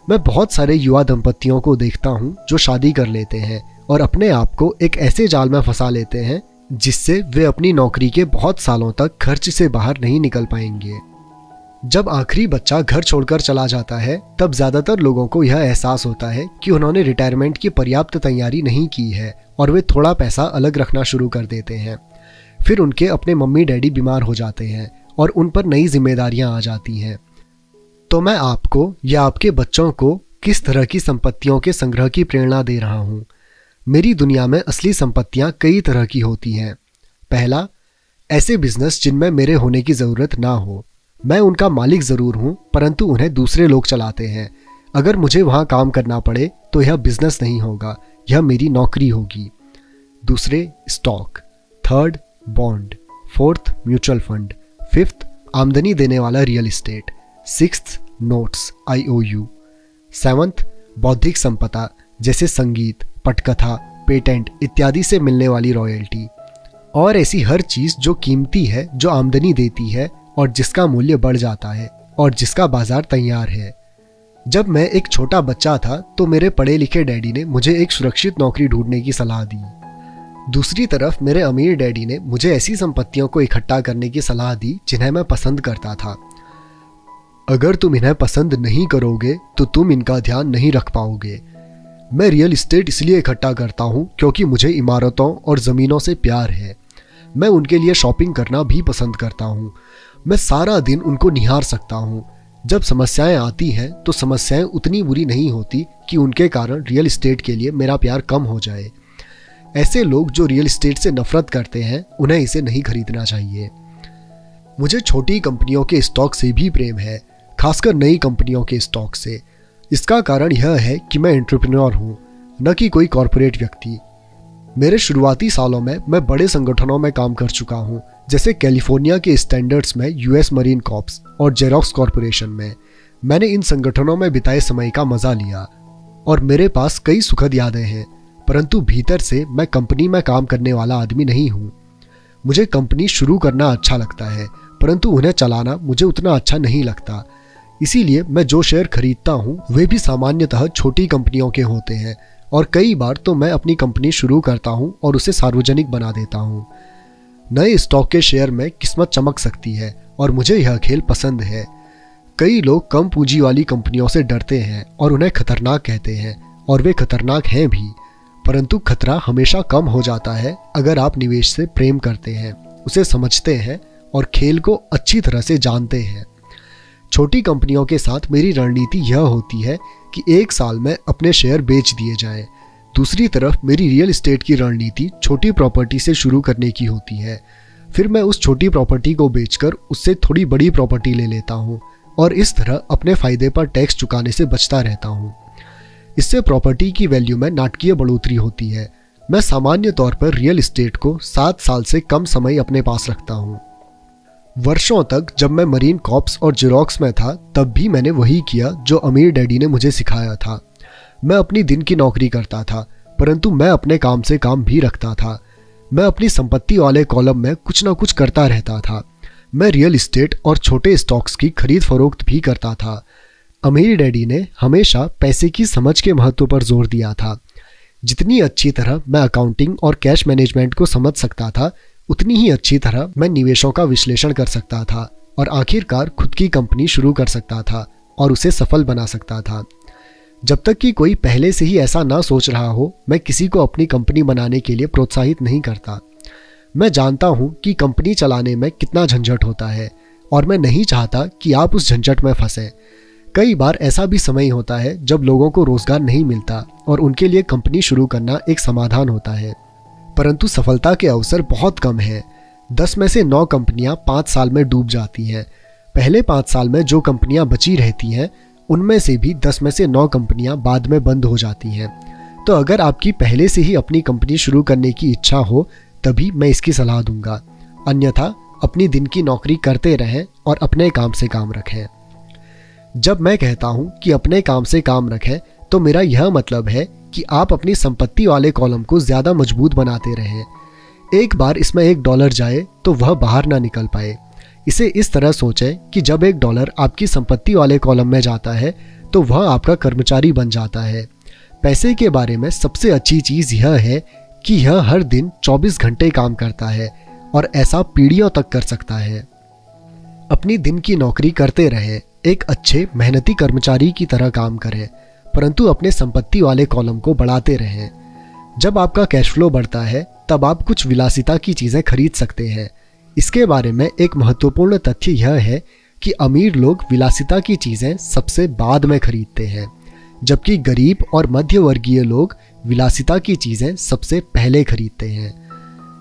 मैं बहुत सारे युवा दंपतियों को देखता हूँ जो शादी कर लेते हैं और अपने आप को एक ऐसे जाल में फंसा लेते हैं जिससे वे अपनी नौकरी के बहुत सालों तक खर्च से बाहर नहीं निकल पाएंगे। जब आखिरी बच्चा घर छोड़कर चला जाता है तब ज़्यादातर लोगों को यह एहसास होता है कि उन्होंने रिटायरमेंट की पर्याप्त तैयारी नहीं की है और वे थोड़ा पैसा अलग रखना शुरू कर देते हैं। फिर उनके अपने मम्मी डैडी बीमार हो जाते हैं और उन पर नई जिम्मेदारियां आ जाती हैं। तो मैं आपको या आपके बच्चों को किस तरह की संपत्तियों के संग्रह की प्रेरणा दे रहा हूँ। मेरी दुनिया में असली संपत्तियां कई तरह की होती हैं। पहला, ऐसे बिजनेस जिनमें मेरे होने की ज़रूरत ना हो। मैं उनका मालिक ज़रूर हूँ परंतु उन्हें दूसरे लोग चलाते हैं। अगर मुझे वहाँ काम करना पड़े तो यह बिजनेस नहीं होगा, यह मेरी नौकरी होगी। दूसरे, stock. Third, bond. Fourth, mutual fund. Fifth, आमदनी देने वाला real estate. Sixth, notes IOU। Seventh, बौद्धिक संपदा जैसे संगीत, पटकथा, पेटेंट इत्यादि से मिलने वाली रॉयल्टी। और ऐसी हर चीज़ जो कीमती है, जो आमदनी देती है और जिसका मूल्य बढ़ जाता है और जिसका बाजार तैयार है। जब मैं एक छोटा बच्चा था तो मेरे पढ़े लिखे डैडी ने मुझे एक सुरक्षित नौकरी ढूंढने की सलाह दी। दूसरी तरफ मेरे अमीर डैडी ने मुझे ऐसी संपत्तियों को इकट्ठा करने की सलाह दी जिन्हें मैं पसंद करता था। अगर तुम इन्हें पसंद नहीं करोगे तो तुम इनका ध्यान नहीं रख पाओगे। मैं रियल इस्टेट इसलिए इकट्ठा करता हूँ क्योंकि मुझे इमारतों और ज़मीनों से प्यार है। मैं उनके लिए शॉपिंग करना भी पसंद करता हूँ। मैं सारा दिन उनको निहार सकता हूँ। जब समस्याएं आती हैं तो समस्याएं उतनी बुरी नहीं होती कि उनके कारण रियल इस्टेट के लिए मेरा प्यार कम हो जाए। ऐसे लोग जो रियल इस्टेट से नफरत करते हैं उन्हें इसे नहीं खरीदना चाहिए। मुझे छोटी कंपनियों के स्टॉक से भी प्रेम है, खासकर नई कंपनियों के स्टॉक से। इसका कारण यह है कि मैं एंटरप्रेन्योर हूँ, न कि कोई कॉरपोरेट व्यक्ति। मेरे शुरुआती सालों में मैं बड़े संगठनों में काम कर चुका हूँ, जैसे कैलिफोर्निया के स्टैंडर्ड्स में यूएस मरीन कॉर्प्स और जेरोक्स कॉरपोरेशन में। मैंने इन संगठनों में बिताए समय का मजा लिया और मेरे पास कई सुखद यादें हैं, परंतु भीतर से मैं कंपनी में काम करने वाला आदमी नहीं हूँ। मुझे कंपनी शुरू करना अच्छा लगता है, परंतु उन्हें चलाना मुझे उतना अच्छा नहीं लगता। इसीलिए मैं जो शेयर खरीदता हूँ वे भी सामान्यतः छोटी कंपनियों के होते हैं और कई बार तो मैं अपनी कंपनी शुरू करता हूँ और उसे सार्वजनिक बना देता हूँ। नए स्टॉक के शेयर में किस्मत चमक सकती है और मुझे यह खेल पसंद है। कई लोग कम पूंजी वाली कंपनियों से डरते हैं और उन्हें खतरनाक कहते हैं, और वे खतरनाक हैं भी, परंतु खतरा हमेशा कम हो जाता है अगर आप निवेश से प्रेम करते हैं, उसे समझते हैं और खेल को अच्छी तरह से जानते हैं। छोटी कंपनियों के साथ मेरी रणनीति यह होती है कि 1 साल में अपने शेयर बेच दिए जाएं। दूसरी तरफ मेरी रियल एस्टेट की रणनीति छोटी प्रॉपर्टी से शुरू करने की होती है। फिर मैं उस छोटी प्रॉपर्टी को बेचकर उससे थोड़ी बड़ी प्रॉपर्टी ले लेता हूँ और इस तरह अपने फायदे पर टैक्स चुकाने से बचता रहता हूँ। इससे प्रॉपर्टी की वैल्यू में नाटकीय बढ़ोतरी होती है। मैं सामान्य तौर पर रियल एस्टेट को 7 साल से कम समय अपने पास रखता हूँ। वर्षों तक जब मैं मरीन कॉर्प्स और जेरोक्स में था तब भी मैंने वही किया जो अमीर डैडी ने मुझे सिखाया था। मैं अपनी दिन की नौकरी करता था, परंतु मैं अपने काम से काम भी रखता था। मैं अपनी संपत्ति वाले कॉलम में कुछ ना कुछ करता रहता था। मैं रियल एस्टेट और छोटे स्टॉक्स की खरीद फरोख्त भी करता था। अमीर डैडी ने हमेशा पैसे की समझ के महत्व पर जोर दिया था। जितनी अच्छी तरह मैं अकाउंटिंग और कैश मैनेजमेंट को समझ सकता था, उतनी ही अच्छी तरह मैं निवेशों का विश्लेषण कर सकता था और आखिरकार खुद की कंपनी शुरू कर सकता था और उसे सफल बना सकता था। जब तक कि कोई पहले से ही ऐसा ना सोच रहा हो, मैं किसी को अपनी कंपनी बनाने के लिए प्रोत्साहित नहीं करता। मैं जानता हूं कि कंपनी चलाने में कितना झंझट होता है और मैं नहीं चाहता कि आप उस झंझट में फंसें। कई बार ऐसा भी समय होता है जब लोगों को रोजगार नहीं मिलता और उनके लिए कंपनी शुरू करना एक समाधान होता है, परंतु सफलता के अवसर बहुत कम हैं। 10 में से 9 कंपनियां 5 साल में डूब जाती हैं। पहले 5 साल में जो कंपनियां बची रहती हैं उनमें से भी 10 में से 9 कंपनियां बाद में बंद हो जाती हैं। तो अगर आपकी पहले से ही अपनी कंपनी शुरू करने की इच्छा हो तभी मैं इसकी सलाह दूंगा, अन्यथा अपनी दिन की नौकरी करते रहें और अपने काम से काम रखें। जब मैं कहता हूं कि अपने काम से काम रखें तो मेरा यह मतलब है कि आप अपनी संपत्ति वाले कॉलम को ज़्यादा मजबूत बनाते रहें। एक बार इसमें $1 जाए तो वह बाहर ना निकल पाए। इसे इस तरह सोचें कि जब $1 आपकी संपत्ति वाले कॉलम में जाता है तो वह आपका कर्मचारी बन जाता है। पैसे के बारे में सबसे अच्छी चीज़ यह है कि यह हर दिन 24 घंटे काम करता है और ऐसा पीढ़ियों तक कर सकता है। अपनी दिन की नौकरी करते रहें, एक अच्छे मेहनती कर्मचारी की तरह काम करें, परंतु अपने संपत्ति वाले कॉलम को बढ़ाते रहें। जब आपका कैश फ्लो बढ़ता है तब आप कुछ विलासिता की चीज़ें खरीद सकते हैं। इसके बारे में एक महत्वपूर्ण तथ्य यह है कि अमीर लोग विलासिता की चीज़ें सबसे बाद में खरीदते हैं, जबकि गरीब और मध्य वर्गीय लोग विलासिता की चीज़ें सबसे पहले खरीदते हैं।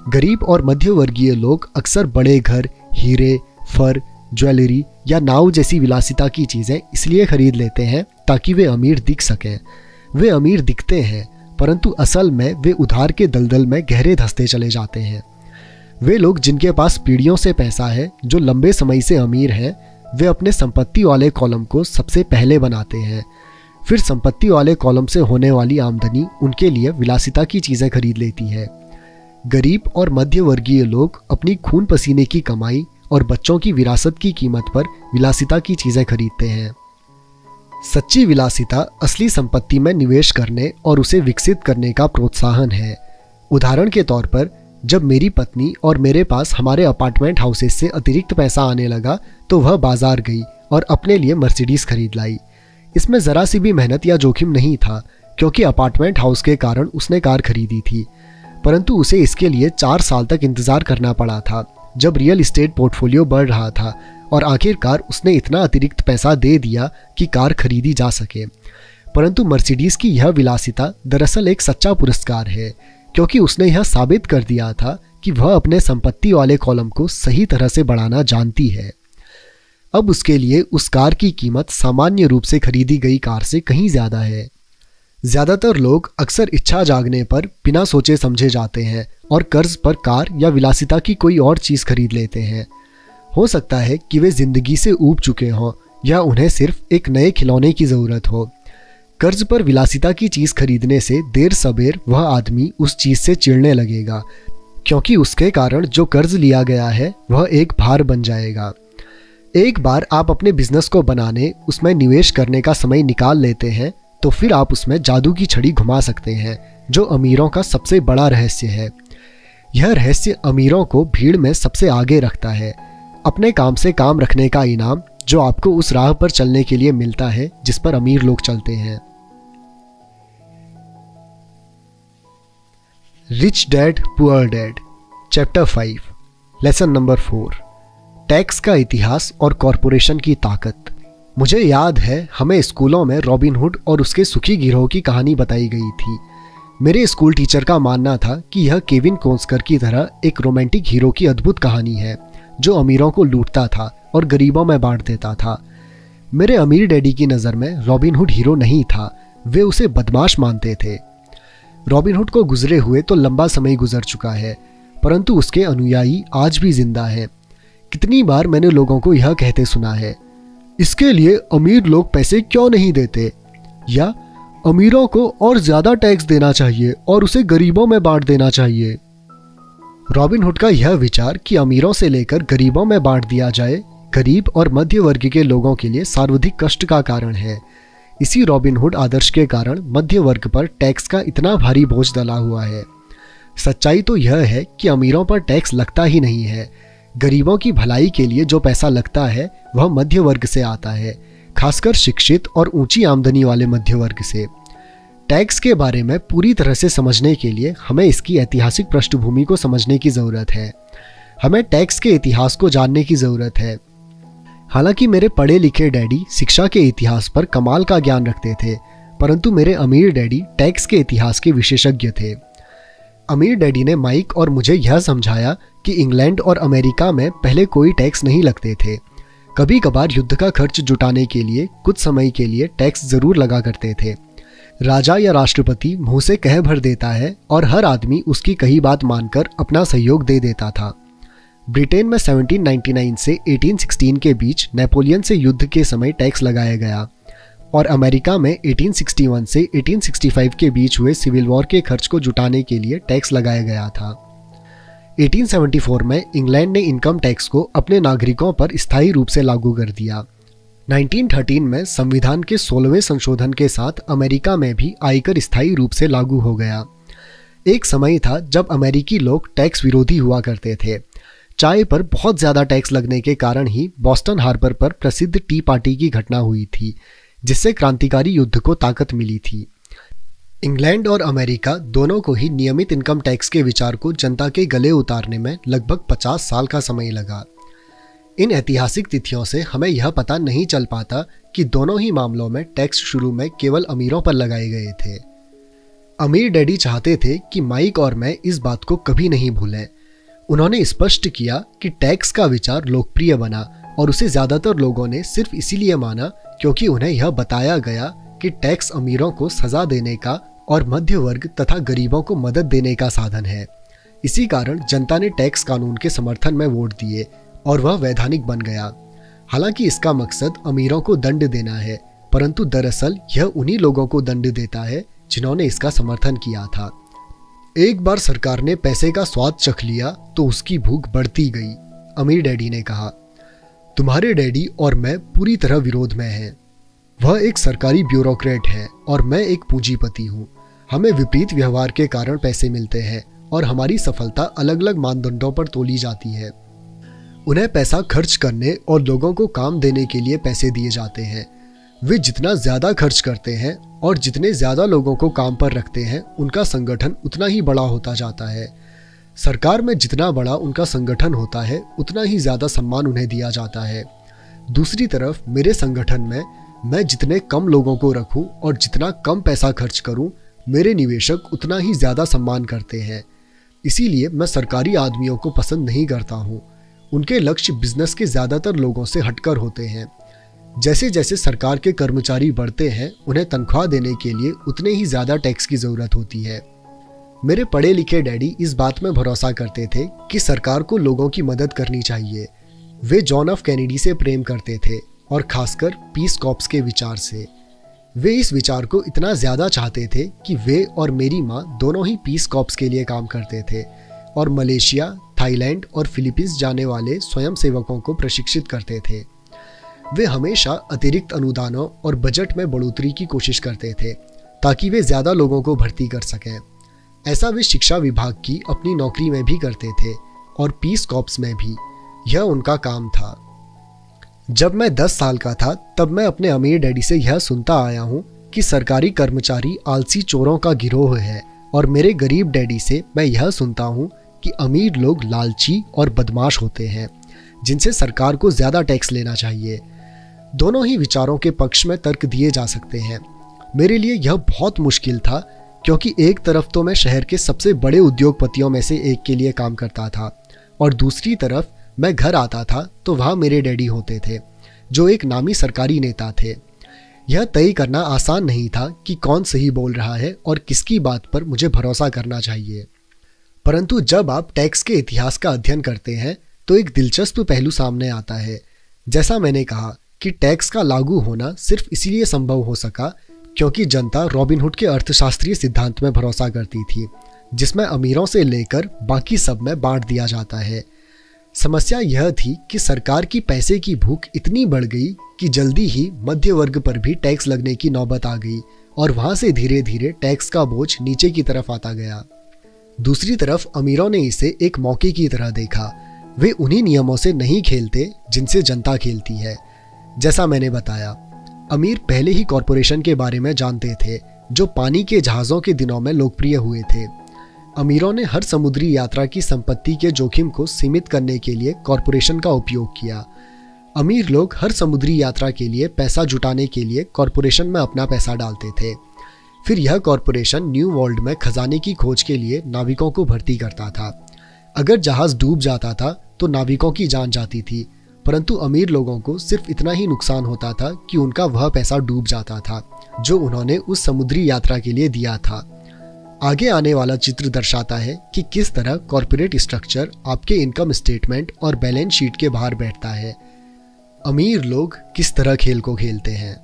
गरीब और मध्य वर्गीय लोग अक्सर बड़े घर, हीरे, फर, ज्वेलरी या नाव जैसी विलासिता की चीज़ें इसलिए खरीद लेते हैं ताकि वे अमीर दिख सकें। वे अमीर दिखते हैं, परंतु असल में वे उधार के दलदल में गहरे धंसते चले जाते हैं। वे लोग जिनके पास पीढ़ियों से पैसा है, जो लंबे समय से अमीर हैं, वे अपने संपत्ति वाले कॉलम को सबसे पहले बनाते हैं। फिर संपत्ति वाले कॉलम से होने वाली आमदनी उनके लिए विलासिता की चीज़ें खरीद लेती है। गरीब और मध्य वर्गीय लोग अपनी खून पसीने की कमाई और बच्चों की विरासत की कीमत पर विलासिता की चीज़ें खरीदते हैं। सच्ची विलासिता असली संपत्ति में निवेश करने और उसे विकसित करने का प्रोत्साहन है। उदाहरण के तौर पर जब मेरी पत्नी और मेरे पास हमारे अपार्टमेंट हाउसेस से अतिरिक्त पैसा आने लगा तो वह बाजार गई और अपने लिए मर्सिडीज खरीद लाई। इसमें ज़रा सी भी मेहनत या जोखिम नहीं था, क्योंकि अपार्टमेंट हाउस के कारण उसने कार खरीदी थी, परंतु उसे इसके लिए 4 साल तक इंतज़ार करना पड़ा था, जब रियल इस्टेट पोर्टफोलियो बढ़ रहा था, और आखिरकार उसने इतना अतिरिक्त पैसा दे दिया कि कार खरीदी जा सके। परंतु मर्सिडीज़ की यह विलासिता दरअसल एक सच्चा पुरस्कार है, क्योंकि उसने यह साबित कर दिया था कि वह अपने संपत्ति वाले कॉलम को सही तरह से बढ़ाना जानती है। अब उसके लिए उस कार की कीमत सामान्य रूप से खरीदी गई कार से कहीं ज़्यादा है। ज़्यादातर लोग अक्सर इच्छा जागने पर बिना सोचे समझे जाते हैं और कर्ज पर कार या विलासिता की कोई और चीज़ खरीद लेते हैं। हो सकता है कि वे ज़िंदगी से ऊब चुके हों या उन्हें सिर्फ एक नए खिलौने की ज़रूरत हो। कर्ज पर विलासिता की चीज़ खरीदने से देर सबेर वह आदमी उस चीज़ से चिढ़ने लगेगा, क्योंकि उसके कारण जो कर्ज लिया गया है वह एक भार बन जाएगा। एक बार आप अपने बिजनेस को बनाने, उसमें निवेश करने का समय निकाल लेते हैं तो फिर आप उसमें जादू की छड़ी घुमा सकते हैं, जो अमीरों का सबसे बड़ा रहस्य है। यह रहस्य अमीरों को भीड़ में सबसे आगे रखता है। अपने काम से काम रखने का इनाम जो आपको उस राह पर चलने के लिए मिलता है जिस पर अमीर लोग चलते हैं। Rich dad poor dad, chapter 5, lesson number 4, tax का इतिहास और कॉरपोरेशन की ताकत। मुझे याद है हमें स्कूलों में रॉबिन हुड और उसके सुखी गिरोह की कहानी बताई गई थी। मेरे स्कूल टीचर का मानना था कि यह केविन कोन्स्कर की तरह एक रोमांटिक हीरो की अद्भुत कहानी है, जो अमीरों को लूटता था और गरीबों में बांट देता था। मेरे अमीर डैडी की नज़र में रॉबिन हुड हीरो नहीं था, वे उसे बदमाश मानते थे। रॉबिन हुड को गुजरे हुए तो लंबा समय गुजर चुका है, परंतु उसके अनुयायी आज भी जिंदा हैं। कितनी बार मैंने लोगों को यह कहते सुना है, इसके लिए अमीर लोग पैसे क्यों नहीं देते, या अमीरों को और ज्यादा टैक्स देना चाहिए और उसे गरीबों में बांट देना चाहिए। रॉबिन हुड का यह विचार कि अमीरों से लेकर गरीबों में बांट दिया जाए, गरीब और मध्य वर्ग के लोगों के लिए सर्वाधिक कष्ट का कारण है। इसी रॉबिन हुड आदर्श के कारण मध्य वर्ग पर टैक्स का इतना भारी बोझ डला हुआ है। सच्चाई तो यह है कि अमीरों पर टैक्स लगता ही नहीं है। गरीबों की भलाई के लिए जो पैसा लगता है वह मध्य वर्ग से आता है, खासकर शिक्षित और ऊंची आमदनी वाले मध्य वर्ग से। टैक्स के बारे में पूरी तरह से समझने के लिए हमें इसकी ऐतिहासिक पृष्ठभूमि को समझने की ज़रूरत है। हमें टैक्स के इतिहास को जानने की ज़रूरत है। हालांकि मेरे पढ़े लिखे डैडी शिक्षा के इतिहास पर कमाल का ज्ञान रखते थे, परंतु मेरे अमीर डैडी टैक्स के इतिहास के विशेषज्ञ थे। अमीर डैडी ने माइक और मुझे यह समझाया कि इंग्लैंड और अमेरिका में पहले कोई टैक्स नहीं लगते थे। कभी कभार युद्ध का खर्च जुटाने के लिए कुछ समय के लिए टैक्स जरूर लगा करते थे। राजा या राष्ट्रपति मुंह से कह भर देता है और हर आदमी उसकी कही बात मानकर अपना सहयोग दे देता था। ब्रिटेन में 1799 से 1816 के बीच नेपोलियन से युद्ध के समय टैक्स लगाया गया, और अमेरिका में 1861 से 1865 के बीच हुए सिविल वॉर के खर्च को जुटाने के लिए टैक्स लगाया गया था। 1874 में इंग्लैंड ने इनकम टैक्स को अपने नागरिकों पर स्थायी रूप से लागू कर दिया। 1913 में संविधान के 16वें संशोधन के साथ अमेरिका में भी आयकर स्थायी रूप से लागू हो गया। एक समय था जब अमेरिकी लोग टैक्स विरोधी हुआ करते थे। चाय पर बहुत ज़्यादा टैक्स लगने के कारण ही बॉस्टन हार्बर पर प्रसिद्ध टी पार्टी की घटना हुई थी, जिससे क्रांतिकारी युद्ध को ताकत मिली थी। इंग्लैंड और अमेरिका दोनों को ही नियमित इनकम टैक्स के विचार को जनता के गले उतारने में लगभग 50 साल का समय लगा। इन ऐतिहासिक तिथियों से हमें यह पता नहीं चल पाता कि दोनों ही मामलों में टैक्स शुरू में केवल अमीरों पर लगाए गए थे। अमीर डैडी चाहते थे कि माइक और मैं इस बात को कभी नहीं भूलें। उन्होंने स्पष्ट किया कि टैक्स का विचार लोकप्रिय बना और उसे ज़्यादातर लोगों ने सिर्फ इसीलिए माना क्योंकि उन्हें यह बताया गया कि टैक्स अमीरों को सजा देने का और मध्य वर्ग तथा गरीबों को मदद देने का साधन है। इसी कारण जनता ने टैक्स कानून के समर्थन में वोट दिए और वह वैधानिक बन गया। हालांकि इसका मकसद अमीरों को दंड देना है, परंतु दरअसल यह उन्हीं लोगों को दंड देता है जिन्होंने इसका समर्थन किया था। एक बार सरकार ने पैसे का स्वाद चख लिया तो उसकी भूख बढ़ती गई, अमीर डैडी ने कहा। तुम्हारे डैडी और मैं पूरी तरह विरोध में हैं। वह एक सरकारी ब्यूरोक्रेट है और मैं एक पूंजीपति हूँ। हमें विपरीत व्यवहार के कारण पैसे मिलते हैं और हमारी सफलता अलग अलग मानदंडों पर तोली जाती है। उन्हें पैसा खर्च करने और लोगों को काम देने के लिए पैसे दिए जाते हैं। वे जितना ज़्यादा खर्च करते हैं और जितने ज़्यादा लोगों को काम पर रखते हैं, उनका संगठन उतना ही बड़ा होता जाता है। सरकार में जितना बड़ा उनका संगठन होता है, उतना ही ज़्यादा सम्मान उन्हें दिया जाता है। दूसरी तरफ मेरे संगठन में मैं जितने कम लोगों को रखूं और जितना कम पैसा खर्च करूं, मेरे निवेशक उतना ही ज़्यादा सम्मान करते हैं। इसीलिए मैं सरकारी आदमियों को पसंद नहीं करता हूं। उनके लक्ष्य बिजनेस के ज़्यादातर लोगों से हटकर होते हैं। जैसे जैसे सरकार के कर्मचारी बढ़ते हैं, उन्हें तनख्वाह देने के लिए उतने ही ज़्यादा टैक्स की ज़रूरत होती है। मेरे पढ़े लिखे डैडी इस बात में भरोसा करते थे कि सरकार को लोगों की मदद करनी चाहिए। वे जॉन एफ कैनेडी से प्रेम करते थे और खासकर पीस कॉर्प्स के विचार से। वे इस विचार को इतना ज़्यादा चाहते थे कि वे और मेरी माँ दोनों ही पीस कॉर्प्स के लिए काम करते थे और मलेशिया, थाईलैंड और फिलीपींस जाने वाले स्वयंसेवकों को प्रशिक्षित करते थे। वे हमेशा अतिरिक्त अनुदानों और बजट में बढ़ोतरी की कोशिश करते थे ताकि वे ज़्यादा लोगों को भर्ती कर सकें। ऐसा वे शिक्षा विभाग की अपनी नौकरी में भी करते थे और पीस कॉर्प्स में भी। यह उनका काम था। जब मैं 10 साल का था, तब मैं अपने अमीर डैडी से यह सुनता आया हूँ कि सरकारी कर्मचारी आलसी चोरों का गिरोह है, और मेरे गरीब डैडी से मैं यह सुनता हूँ कि अमीर लोग लालची और बदमाश होते हैं जिनसे सरकार को ज़्यादा टैक्स लेना चाहिए। दोनों ही विचारों के पक्ष में तर्क दिए जा सकते हैं। मेरे लिए यह बहुत मुश्किल था, क्योंकि एक तरफ तो मैं शहर के सबसे बड़े उद्योगपतियों में से एक के लिए काम करता था और दूसरी तरफ मैं घर आता था तो वहाँ मेरे डैडी होते थे, जो एक नामी सरकारी नेता थे। यह तय करना आसान नहीं था कि कौन सही बोल रहा है और किसकी बात पर मुझे भरोसा करना चाहिए। परंतु जब आप टैक्स के इतिहास का अध्ययन करते हैं तो एक दिलचस्प पहलू सामने आता है। जैसा मैंने कहा कि टैक्स का लागू होना सिर्फ इसलिए संभव हो सका क्योंकि जनता रॉबिनहुड के अर्थशास्त्रीय सिद्धांत में भरोसा करती थी, जिसमें अमीरों से लेकर बाकी सब में बांट दिया जाता है। समस्या यह थी कि सरकार की पैसे की भूख इतनी बढ़ गई कि जल्दी ही मध्य वर्ग पर भी टैक्स लगने की नौबत आ गई और वहां से धीरे धीरे टैक्स का बोझ नीचे की तरफ आता गया। दूसरी तरफ अमीरों ने इसे एक मौके की तरह देखा। वे उन्हीं नियमों से नहीं खेलते जिनसे जनता खेलती है। जैसा मैंने बताया, अमीर पहले ही कॉरपोरेशन के बारे में जानते थे, जो पानी के जहाज़ों के दिनों में लोकप्रिय हुए थे। अमीरों ने हर समुद्री यात्रा की संपत्ति के जोखिम को सीमित करने के लिए कॉरपोरेशन का उपयोग किया। अमीर लोग हर समुद्री यात्रा के लिए पैसा जुटाने के लिए कॉरपोरेशन में अपना पैसा डालते थे। फिर यह कॉरपोरेशन न्यू वर्ल्ड में खजाने की खोज के लिए नाविकों को भर्ती करता था। अगर जहाज़ डूब जाता था तो नाविकों की जान जाती थी, परंतु अमीर लोगों को सिर्फ इतना ही नुकसान होता था कि उनका वह पैसा डूब जाता था जो उन्होंने उस समुद्री यात्रा के लिए दिया था। आगे आने वाला चित्र दर्शाता है कि किस तरह कॉर्पोरेट स्ट्रक्चर आपके इनकम स्टेटमेंट और बैलेंस शीट के बाहर बैठता है। अमीर लोग किस तरह खेल को खेलते हैं।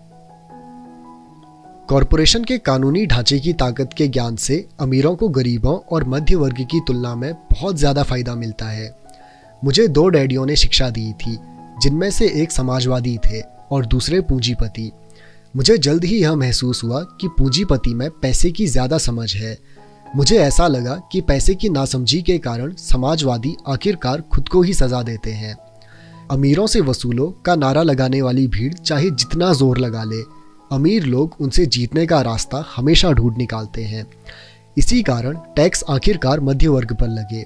कॉरपोरेशन के कानूनी ढांचे की ताकत के ज्ञान से अमीरों को गरीबों और मध्य वर्ग की तुलना में बहुत ज़्यादा फायदा मिलता है। मुझे 2 डैडियों ने शिक्षा दी थी, जिनमें से एक समाजवादी थे और दूसरे पूंजीपति। मुझे जल्द ही यह महसूस हुआ कि पूंजीपति में पैसे की ज़्यादा समझ है। मुझे ऐसा लगा कि पैसे की नासमझी के कारण समाजवादी आखिरकार खुद को ही सज़ा देते हैं। अमीरों से वसूलो का नारा लगाने वाली भीड़ चाहे जितना जोर लगा ले, अमीर लोग उनसे जीतने का रास्ता हमेशा ढूंढ निकालते हैं। इसी कारण टैक्स आखिरकार मध्य वर्ग पर लगे।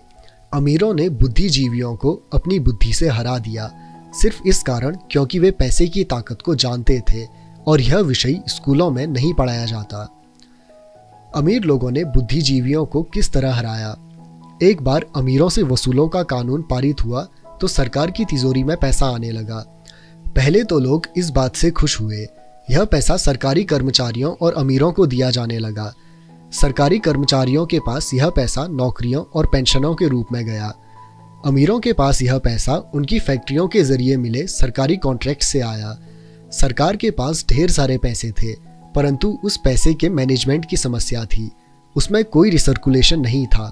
अमीरों ने बुद्धिजीवियों को अपनी बुद्धि से हरा दिया, सिर्फ इस कारण क्योंकि वे पैसे की ताकत को जानते थे और यह विषय स्कूलों में नहीं पढ़ाया जाता। अमीर लोगों ने बुद्धिजीवियों को किस तरह हराया। एक बार अमीरों से वसूलों का कानून पारित हुआ तो सरकार की तिजोरी में पैसा आने लगा। पहले तो लोग इस बात से खुश हुए। यह पैसा सरकारी कर्मचारियों और अमीरों को दिया जाने लगा। सरकारी कर्मचारियों के पास यह पैसा नौकरियों और पेंशनों के रूप में गया। अमीरों के पास यह पैसा उनकी फैक्ट्रियों के जरिए मिले सरकारी कॉन्ट्रैक्ट से आया। सरकार के पास ढेर सारे पैसे थे, परंतु उस पैसे के मैनेजमेंट की समस्या थी। उसमें कोई रिसर्कुलेशन नहीं था।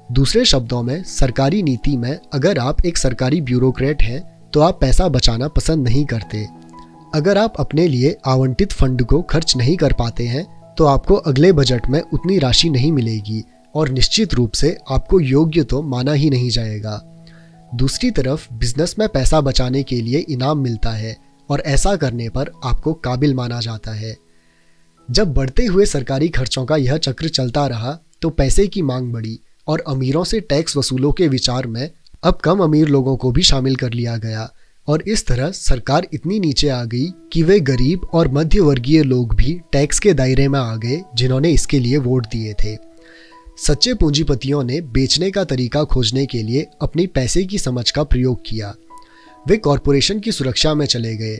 दूसरे शब्दों में, सरकारी नीति में अगर आप एक सरकारी ब्यूरोक्रेट हैं तो आप पैसा बचाना पसंद नहीं करते। अगर आप अपने लिए आवंटित फंड को खर्च नहीं कर पाते हैं तो आपको अगले बजट में उतनी राशि नहीं मिलेगी। और निश्चित रूप से आपको योग्य तो माना ही नहीं जाएगा। दूसरी तरफ बिजनेस में पैसा बचाने के लिए इनाम मिलता है और ऐसा करने पर आपको काबिल माना जाता है। जब बढ़ते हुए सरकारी खर्चों का यह चक्र चलता रहा तो पैसे की मांग बढ़ी और अमीरों से टैक्स वसूलों के विचार में अब कम अमीर लोगों को भी शामिल कर लिया गया और इस तरह सरकार इतनी नीचे आ गई कि वे गरीब और मध्य वर्गीय लोग भी टैक्स के दायरे में आ गए जिन्होंने इसके लिए वोट दिए थे। सच्चे पूंजीपतियों ने बेचने का तरीका खोजने के लिए अपनी पैसे की समझ का प्रयोग किया। वे कॉरपोरेशन की सुरक्षा में चले गए।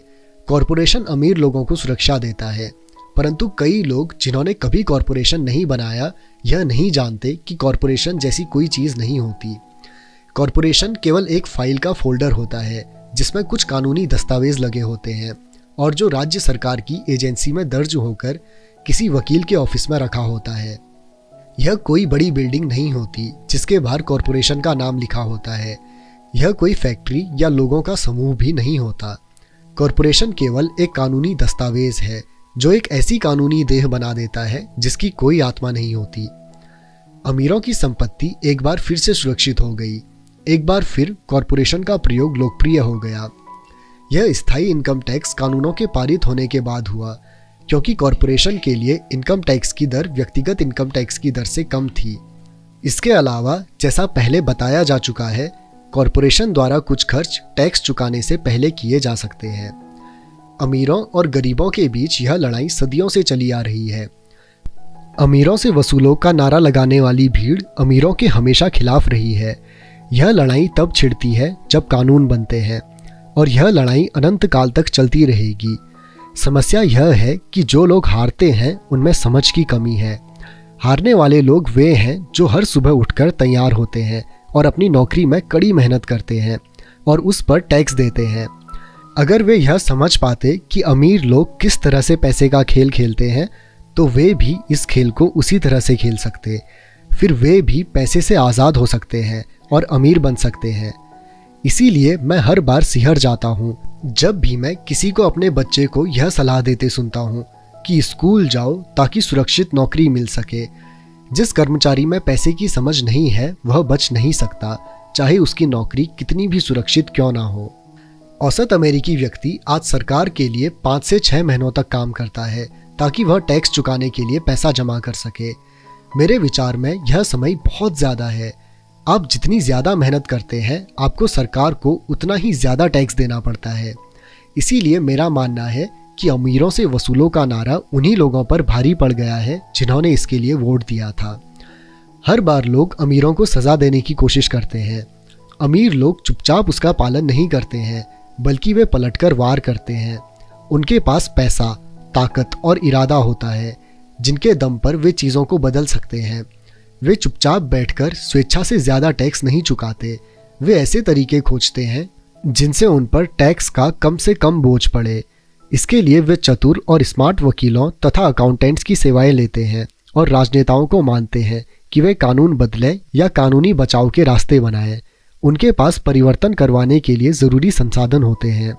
कॉरपोरेशन अमीर लोगों को सुरक्षा देता है, परंतु कई लोग जिन्होंने कभी कॉरपोरेशन नहीं बनाया यह नहीं जानते कि कॉरपोरेशन जैसी कोई चीज़ नहीं होती। कॉरपोरेशन केवल एक फाइल का फोल्डर होता है जिसमें कुछ कानूनी दस्तावेज लगे होते हैं और जो राज्य सरकार की एजेंसी में दर्ज होकर किसी वकील के ऑफिस में रखा होता है। यह कोई बड़ी बिल्डिंग नहीं होती जिसके बाहर कॉरपोरेशन का नाम लिखा होता है। यह कोई फैक्ट्री या लोगों का समूह भी नहीं होता। कॉरपोरेशन केवल एक कानूनी दस्तावेज है जो एक ऐसी कानूनी देह बना देता है जिसकी कोई आत्मा नहीं होती। अमीरों की संपत्ति एक बार फिर से सुरक्षित हो गई। एक बार फिर कॉरपोरेशन का प्रयोग लोकप्रिय हो गया। यह स्थायी इनकम टैक्स कानूनों के पारित होने के बाद हुआ, क्योंकि कॉरपोरेशन के लिए इनकम टैक्स की दर व्यक्तिगत इनकम टैक्स की दर से कम थी। इसके अलावा जैसा पहले बताया जा चुका है, कॉरपोरेशन द्वारा कुछ खर्च टैक्स चुकाने से पहले किए जा सकते हैं। अमीरों और गरीबों के बीच यह लड़ाई सदियों से चली आ रही है। अमीरों से वसूलों का नारा लगाने वाली भीड़ अमीरों के हमेशा खिलाफ रही है। यह लड़ाई तब छिड़ती है जब कानून बनते हैं और यह लड़ाई अनंत काल तक चलती रहेगी। समस्या यह है कि जो लोग हारते हैं उनमें समझ की कमी है। हारने वाले लोग वे हैं जो हर सुबह उठकर तैयार होते हैं और अपनी नौकरी में कड़ी मेहनत करते हैं और उस पर टैक्स देते हैं। अगर वे यह समझ पाते कि अमीर लोग किस तरह से पैसे का खेल खेलते हैं तो वे भी इस खेल को उसी तरह से खेल सकते। फिर वे भी पैसे से आज़ाद हो सकते हैं और अमीर बन सकते हैं। इसीलिए मैं हर बार सिहर जाता हूँ जब भी मैं किसी को अपने बच्चे को यह सलाह देते सुनता हूँ कि स्कूल जाओ ताकि सुरक्षित नौकरी मिल सके। जिस कर्मचारी में पैसे की समझ नहीं है वह बच नहीं सकता, चाहे उसकी नौकरी कितनी भी सुरक्षित क्यों ना हो। औसत अमेरिकी व्यक्ति आज सरकार के लिए 5 से 6 महीनों तक काम करता है ताकि वह टैक्स चुकाने के लिए पैसा जमा कर सके। मेरे विचार में यह समय बहुत ज़्यादा है। आप जितनी ज़्यादा मेहनत करते हैं आपको सरकार को उतना ही ज़्यादा टैक्स देना पड़ता है। इसीलिए मेरा मानना है कि अमीरों से वसूलों का नारा उन्हीं लोगों पर भारी पड़ गया है जिन्होंने इसके लिए वोट दिया था। हर बार लोग अमीरों को सज़ा देने की कोशिश करते हैं। अमीर लोग चुपचाप उसका पालन नहीं करते हैं, बल्कि वे पलटकर वार करते हैं। उनके पास पैसा, ताकत और इरादा होता है जिनके दम पर वे चीज़ों को बदल सकते हैं। वे चुपचाप बैठकर स्वेच्छा से ज़्यादा टैक्स नहीं चुकाते। वे ऐसे तरीके खोजते हैं जिनसे उन पर टैक्स का कम से कम बोझ पड़े। इसके लिए वे चतुर और स्मार्ट वकीलों तथा अकाउंटेंट्स की सेवाएं लेते हैं और राजनेताओं को मानते हैं कि वे कानून बदलें या कानूनी बचाव के रास्ते बनाएं। उनके पास परिवर्तन करवाने के लिए ज़रूरी संसाधन होते हैं।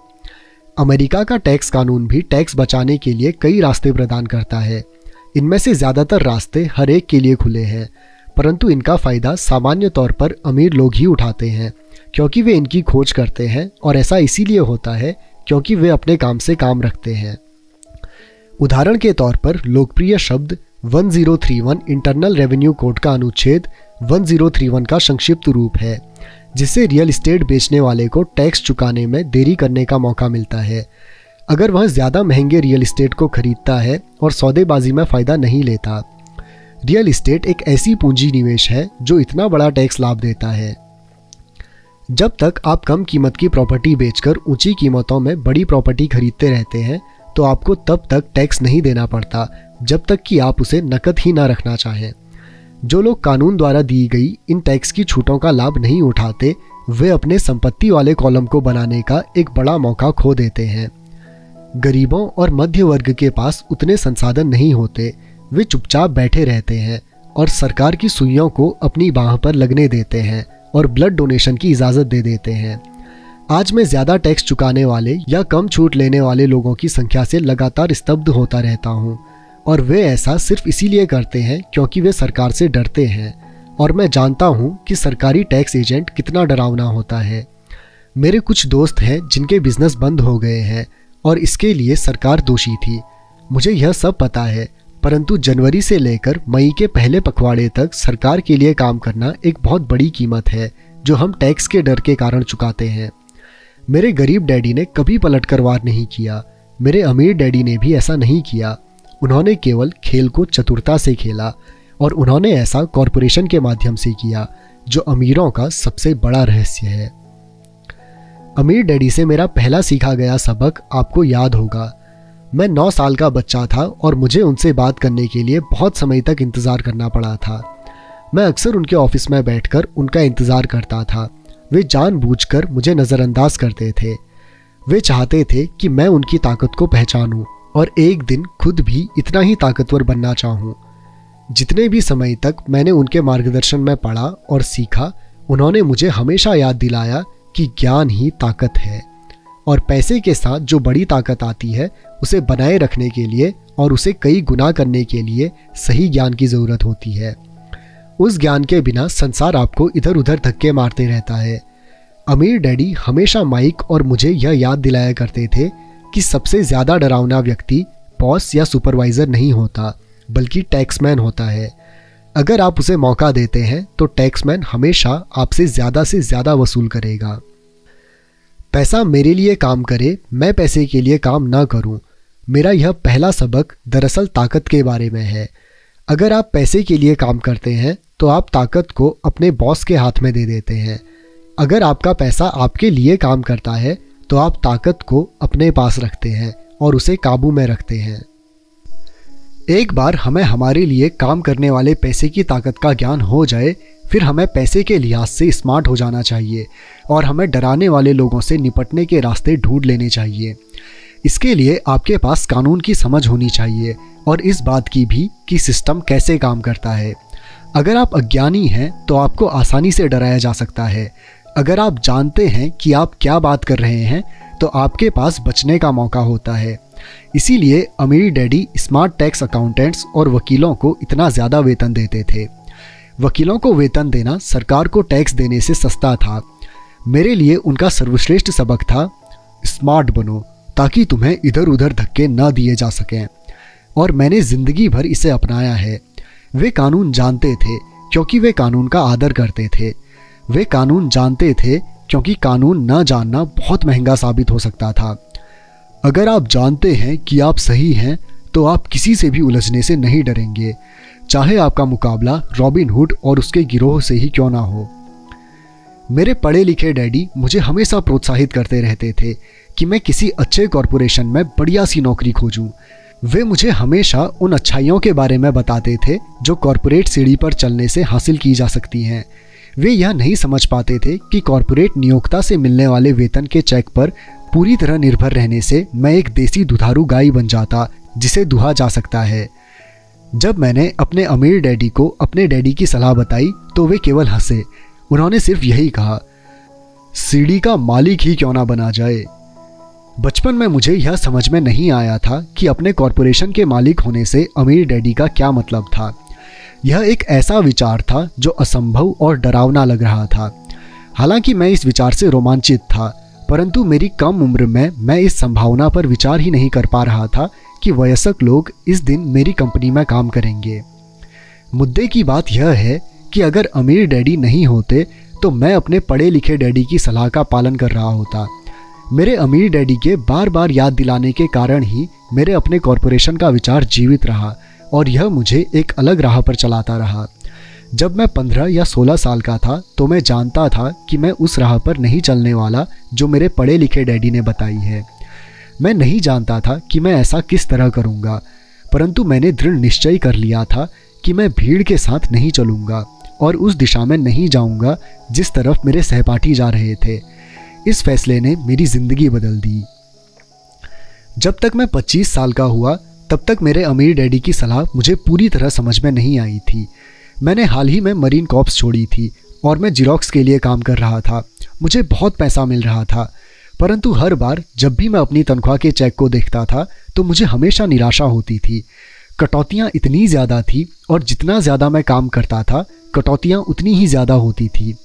अमेरिका का टैक्स कानून भी टैक्स बचाने के लिए कई रास्ते प्रदान करता है। इनमें से ज़्यादातर रास्ते हर एक के लिए खुले हैं, परंतु इनका फ़ायदा सामान्य तौर पर अमीर लोग ही उठाते हैं, क्योंकि वे इनकी खोज करते हैं और ऐसा इसीलिए होता है क्योंकि वे अपने काम से काम रखते हैं। उदाहरण के तौर पर लोकप्रिय शब्द 1031 इंटरनल रेवेन्यू कोड का अनुच्छेद 1031 का संक्षिप्त रूप है, जिससे रियल एस्टेट बेचने वाले को टैक्स चुकाने में देरी करने का मौका मिलता है। अगर वह ज़्यादा महंगे रियल एस्टेट को खरीदता है और सौदेबाजी में फ़ायदा नहीं लेता। रियल एस्टेट एक ऐसी पूंजी निवेश है जो इतना बड़ा टैक्स लाभ देता है। जब तक आप कम कीमत की प्रॉपर्टी बेचकर ऊंची कीमतों में बड़ी प्रॉपर्टी खरीदते रहते हैं तो आपको तब तक टैक्स नहीं देना पड़ता जब तक कि आप उसे नकद ही ना रखना चाहें। जो लोग कानून द्वारा दी गई इन टैक्स की छूटों का लाभ नहीं उठाते वे अपने संपत्ति वाले कॉलम को बनाने का एक बड़ा मौका खो देते हैं। गरीबों और मध्य वर्ग के पास उतने संसाधन नहीं होते। वे चुपचाप बैठे रहते हैं और सरकार की सुइयों को अपनी बाह पर लगने देते हैं और ब्लड डोनेशन की इजाज़त दे देते हैं। आज मैं ज़्यादा टैक्स चुकाने वाले या कम छूट लेने वाले लोगों की संख्या से लगातार स्तब्ध होता रहता हूँ, और वे ऐसा सिर्फ इसीलिए करते हैं क्योंकि वे सरकार से डरते हैं। और मैं जानता हूँ कि सरकारी टैक्स एजेंट कितना डरावना होता है। मेरे कुछ दोस्त हैं जिनके बिजनेस बंद हो गए हैं और इसके लिए सरकार दोषी थी। मुझे यह सब पता है, परंतु जनवरी से लेकर मई के पहले पखवाड़े तक सरकार के लिए काम करना एक बहुत बड़ी कीमत है जो हम टैक्स के डर के कारण चुकाते हैं। मेरे गरीब डैडी ने कभी पलटकर वार नहीं किया। मेरे अमीर डैडी ने भी ऐसा नहीं किया। उन्होंने केवल खेल को चतुरता से खेला और उन्होंने ऐसा कॉरपोरेशन के माध्यम से किया, जो अमीरों का सबसे बड़ा रहस्य है। अमीर डैडी से मेरा पहला सीखा गया सबक आपको याद होगा। मैं 9 साल का बच्चा था और मुझे उनसे बात करने के लिए बहुत समय तक इंतज़ार करना पड़ा था। मैं अक्सर उनके ऑफिस में बैठकर उनका इंतज़ार करता था। वे जानबूझकर मुझे नज़रअंदाज करते थे। वे चाहते थे कि मैं उनकी ताकत को पहचानूं और एक दिन खुद भी इतना ही ताकतवर बनना चाहूं। जितने भी समय तक मैंने उनके मार्गदर्शन में पढ़ा और सीखा, उन्होंने मुझे हमेशा याद दिलाया कि ज्ञान ही ताकत है और पैसे के साथ जो बड़ी ताकत आती है उसे बनाए रखने के लिए और उसे कई गुना करने के लिए सही ज्ञान की ज़रूरत होती है। उस ज्ञान के बिना संसार आपको इधर उधर धक्के मारते रहता है। अमीर डैडी हमेशा माइक और मुझे यह याद दिलाया करते थे कि सबसे ज़्यादा डरावना व्यक्ति बॉस या सुपरवाइज़र नहीं होता, बल्कि टैक्समैन होता है। अगर आप उसे मौका देते हैं तो टैक्समैन हमेशा आपसे ज़्यादा वसूल करेगा। पैसा मेरे लिए काम करे, मैं पैसे के लिए काम ना करूं। मेरा यह पहला सबक दरअसल ताकत के बारे में है। अगर आप पैसे के लिए काम करते हैं तो आप ताकत को अपने बॉस के हाथ में दे देते हैं। अगर आपका पैसा आपके लिए काम करता है तो आप ताकत को अपने पास रखते हैं और उसे काबू में रखते हैं। एक बार हमें हमारे लिए काम करने वाले पैसे की ताकत का ज्ञान हो जाए, फिर हमें पैसे के लिहाज से स्मार्ट हो जाना चाहिए और हमें डराने वाले लोगों से निपटने के रास्ते ढूंढ लेने चाहिए। इसके लिए आपके पास कानून की समझ होनी चाहिए और इस बात की भी कि सिस्टम कैसे काम करता है। अगर आप अज्ञानी हैं तो आपको आसानी से डराया जा सकता है। अगर आप जानते हैं कि आप क्या बात कर रहे हैं तो आपके पास बचने का मौका होता है। इसीलिए अमीर डैडी स्मार्ट टैक्स अकाउंटेंट्स और वकीलों को इतना ज़्यादा वेतन देते थे। वकीलों को वेतन देना सरकार को टैक्स देने से सस्ता था। मेरे लिए उनका सर्वश्रेष्ठ सबक था, स्मार्ट बनो ताकि तुम्हें इधर उधर धक्के न दिए जा सकें। और मैंने ज़िंदगी भर इसे अपनाया है। वे कानून जानते थे क्योंकि वे कानून का आदर करते थे। वे कानून जानते थे क्योंकि कानून न जानना बहुत महंगा साबित हो सकता था। अगर आप जानते हैं कि आप सही हैं तो आप किसी से भी उलझने से नहीं डरेंगे, चाहे आपका मुकाबला रॉबिन हुड और उसके गिरोह से ही क्यों ना हो। मेरे पढ़े लिखे डैडी मुझे हमेशा प्रोत्साहित करते रहते थे कि मैं किसी अच्छे कॉरपोरेशन में बढ़िया सी नौकरी खोजूं। वे मुझे हमेशा उन अच्छाइयों के बारे में बताते थे जो कॉरपोरेट सीढ़ी पर चलने से हासिल की जा सकती हैं। वे यह नहीं समझ पाते थे कि कॉरपोरेट नियोक्ता से मिलने वाले वेतन के चेक पर पूरी तरह निर्भर रहने से मैं एक देसी दुधारू गाय बन जाता जिसे दुहा जा सकता है। जब मैंने अपने अमीर डैडी को अपने डैडी की सलाह बताई तो वे केवल हंसे। उन्होंने सिर्फ यही कहा, सीढ़ी का मालिक ही क्यों ना बना जाए। बचपन में मुझे यह समझ में नहीं आया था कि अपने कॉरपोरेशन के मालिक होने से अमीर डैडी का क्या मतलब था। यह एक ऐसा विचार था जो असंभव और डरावना लग रहा था। हालांकि मैं इस विचार से रोमांचित था, परंतु मेरी कम उम्र में मैं इस संभावना पर विचार ही नहीं कर पा रहा था कि वयस्क लोग इस दिन मेरी कंपनी में काम करेंगे। मुद्दे की बात यह है कि अगर अमीर डैडी नहीं होते तो मैं अपने पढ़े लिखे डैडी की सलाह का पालन कर रहा होता। मेरे अमीर डैडी के बार बार याद दिलाने के कारण ही मेरे अपने कॉरपोरेशन का विचार जीवित रहा और यह मुझे एक अलग राह पर चलाता रहा। जब मैं 15 या 16 साल का था तो मैं जानता था कि मैं उस राह पर नहीं चलने वाला जो मेरे पढ़े लिखे डैडी ने बताई है। मैं नहीं जानता था कि मैं ऐसा किस तरह करूँगा, परंतु मैंने दृढ़ निश्चय कर लिया था कि मैं भीड़ के साथ नहीं चलूँगा और उस दिशा में नहीं जाऊँगा जिस तरफ मेरे सहपाठी जा रहे थे। इस फैसले ने मेरी ज़िंदगी बदल दी। जब तक मैं 25 साल का हुआ तब तक मेरे अमीर डैडी की सलाह मुझे पूरी तरह समझ में नहीं आई थी। मैंने हाल ही में मरीन कॉर्प्स छोड़ी थी और मैं जिरोक्स के लिए काम कर रहा था। मुझे बहुत पैसा मिल रहा था, परंतु हर बार जब भी मैं अपनी तनख्वाह के चेक को देखता था तो मुझे हमेशा निराशा होती थी। कटौतियाँ इतनी ज़्यादा थी और जितना ज़्यादा मैं काम करता था कटौतियाँ उतनी ही ज़्यादा होती थी।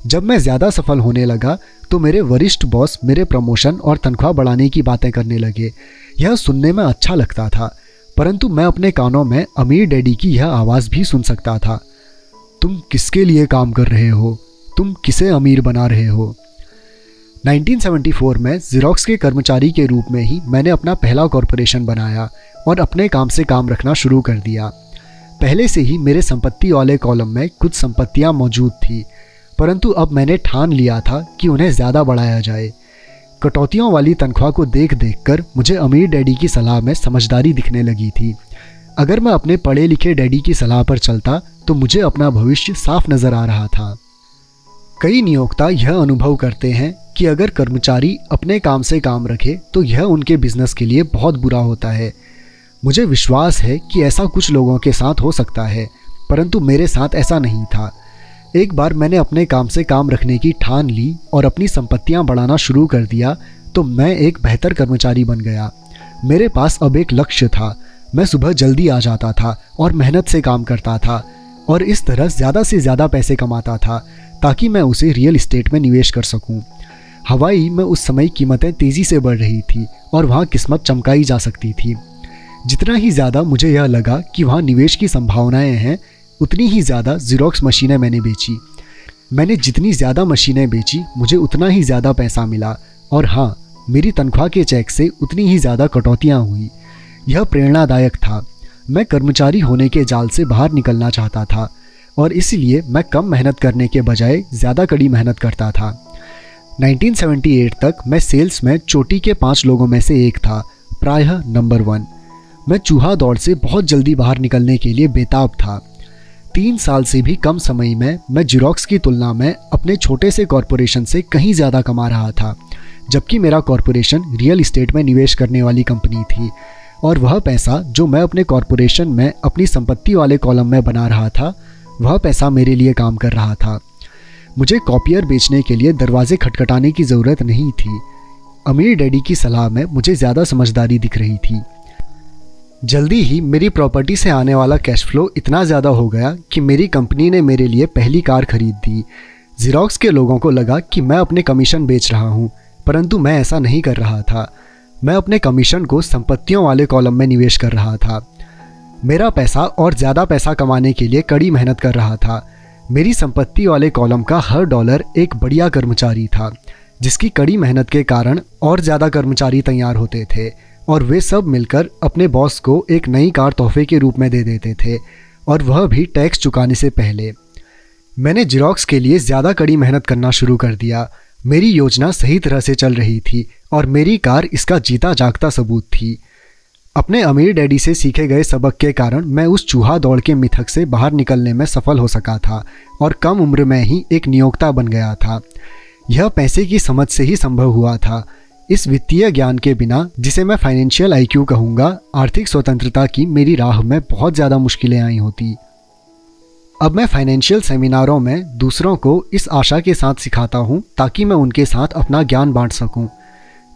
जब मैं ज़्यादा सफल होने लगा तो मेरे वरिष्ठ बॉस मेरे प्रमोशन और तनख्वाह बढ़ाने की बातें करने लगे। यह सुनने में अच्छा लगता था, परंतु मैं अपने कानों में अमीर डैडी की यह आवाज़ भी सुन सकता था, तुम किसके लिए काम कर रहे हो, तुम किसे अमीर बना रहे हो। 1974 में ज़ेरॉक्स के कर्मचारी के रूप में ही मैंने अपना पहला कॉरपोरेशन बनाया और अपने काम से काम रखना शुरू कर दिया। पहले से ही मेरे संपत्ति वाले कॉलम में कुछ संपत्तियां मौजूद थी, परंतु अब मैंने ठान लिया था कि उन्हें ज़्यादा बढ़ाया जाए। कटौतियों वाली तनख्वाह को देख कर मुझे अमीर डैडी की सलाह में समझदारी दिखने लगी थी। अगर मैं अपने पढ़े लिखे डैडी की सलाह पर चलता तो मुझे अपना भविष्य साफ नज़र आ रहा था। कई नियोक्ता यह अनुभव करते हैं कि अगर कर्मचारी अपने काम से काम रखे तो यह उनके बिजनेस के लिए बहुत बुरा होता है। मुझे विश्वास है कि ऐसा कुछ लोगों के साथ हो सकता है, परंतु मेरे साथ ऐसा नहीं था। एक बार मैंने अपने काम से काम रखने की ठान ली और अपनी संपत्तियां बढ़ाना शुरू कर दिया तो मैं एक बेहतर कर्मचारी बन गया। मेरे पास अब एक लक्ष्य था। मैं सुबह जल्दी आ जाता था और मेहनत से काम करता था और इस तरह ज़्यादा से ज़्यादा पैसे कमाता था ताकि मैं उसे रियल एस्टेट में निवेश कर सकूं। हवाई में उस समय कीमतें तेज़ी से बढ़ रही थी और वहाँ किस्मत चमकाई जा सकती थी। जितना ही ज़्यादा मुझे यह लगा कि वहाँ निवेश की संभावनाएं हैं, उतनी ही ज़्यादा ज़ेरॉक्स मशीनें मैंने बेची। मैंने जितनी ज़्यादा मशीनें बेची मुझे उतना ही ज़्यादा पैसा मिला और हाँ, मेरी तनख्वाह के चेक से उतनी ही ज़्यादा कटौतियाँ हुई। यह प्रेरणादायक था। मैं कर्मचारी होने के जाल से बाहर निकलना चाहता था और इसलिए मैं कम मेहनत करने के बजाय ज़्यादा कड़ी मेहनत करता था। 1978 तक मैं सेल्स में चोटी के 5 लोगों में से एक था, प्रायः नंबर 1। मैं चूहा दौड़ से बहुत जल्दी बाहर निकलने के लिए बेताब था। 3 साल से भी कम समय में मैं ज़ेरॉक्स की तुलना में अपने छोटे से कॉरपोरेशन से कहीं ज़्यादा कमा रहा था, जबकि मेरा कॉरपोरेशन रियल एस्टेट में निवेश करने वाली कंपनी थी और वह पैसा जो मैं अपने कॉरपोरेशन में अपनी संपत्ति वाले कॉलम में बना रहा था, वह पैसा मेरे लिए काम कर रहा था। मुझे कॉपियर बेचने के लिए दरवाजे खटखटाने की ज़रूरत नहीं थी। अमीर डैडी की सलाह में मुझे ज़्यादा समझदारी दिख रही थी। जल्दी ही मेरी प्रॉपर्टी से आने वाला कैश फ्लो इतना ज़्यादा हो गया कि मेरी कंपनी ने मेरे लिए पहली कार खरीद दी। ज़ेरॉक्स के लोगों को लगा कि मैं अपने कमीशन बेच रहा हूँ, परंतु मैं ऐसा नहीं कर रहा था। मैं अपने कमीशन को संपत्तियों वाले कॉलम में निवेश कर रहा था। मेरा पैसा और ज़्यादा पैसा कमाने के लिए कड़ी मेहनत कर रहा था। मेरी संपत्ति वाले कॉलम का हर डॉलर एक बढ़िया कर्मचारी था, जिसकी कड़ी मेहनत के कारण और ज़्यादा कर्मचारी तैयार होते थे और वे सब मिलकर अपने बॉस को एक नई कार तोहफे के रूप में दे देते थे, और वह भी टैक्स चुकाने से पहले। मैंने ज़ेरॉक्स के लिए ज़्यादा कड़ी मेहनत करना शुरू कर दिया। मेरी योजना सही तरह से चल रही थी और मेरी कार इसका जीता जागता सबूत थी। अपने अमीर डैडी से सीखे गए सबक के कारण मैं उस चूहा दौड़ के मिथक से बाहर निकलने में सफल हो सका था और कम उम्र में ही एक नियोक्ता बन गया था। यह पैसे की समझ से ही संभव हुआ था। इस वित्तीय ज्ञान के बिना, जिसे मैं फाइनेंशियल IQ कहूँगा, आर्थिक स्वतंत्रता की मेरी राह में बहुत ज़्यादा मुश्किलें आई होती। अब मैं फाइनेंशियल सेमिनारों में दूसरों को इस आशा के साथ सिखाता हूँ ताकि मैं उनके साथ अपना ज्ञान बांट सकूँ।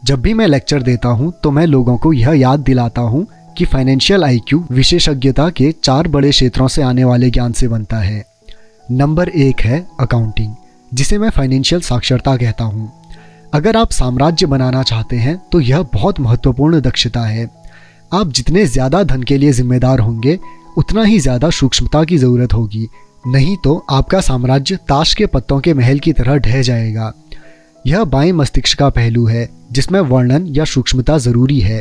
जब भी मैं लेक्चर देता हूँ तो मैं लोगों को यह याद दिलाता हूँ कि फाइनेंशियल IQ विशेषज्ञता के 4 बड़े क्षेत्रों से आने वाले ज्ञान से बनता है। नंबर 1 है अकाउंटिंग, जिसे मैं फाइनेंशियल साक्षरता कहता हूँ। अगर आप साम्राज्य बनाना चाहते हैं तो यह बहुत महत्वपूर्ण दक्षता है। आप जितने ज़्यादा धन के लिए जिम्मेदार होंगे, उतना ही ज़्यादा सूक्ष्मता की ज़रूरत होगी, नहीं तो आपका साम्राज्य ताश के पत्तों के महल की तरह ढह जाएगा। यह बाएं मस्तिष्क का पहलू है जिसमें वर्णन या सूक्ष्मता ज़रूरी है।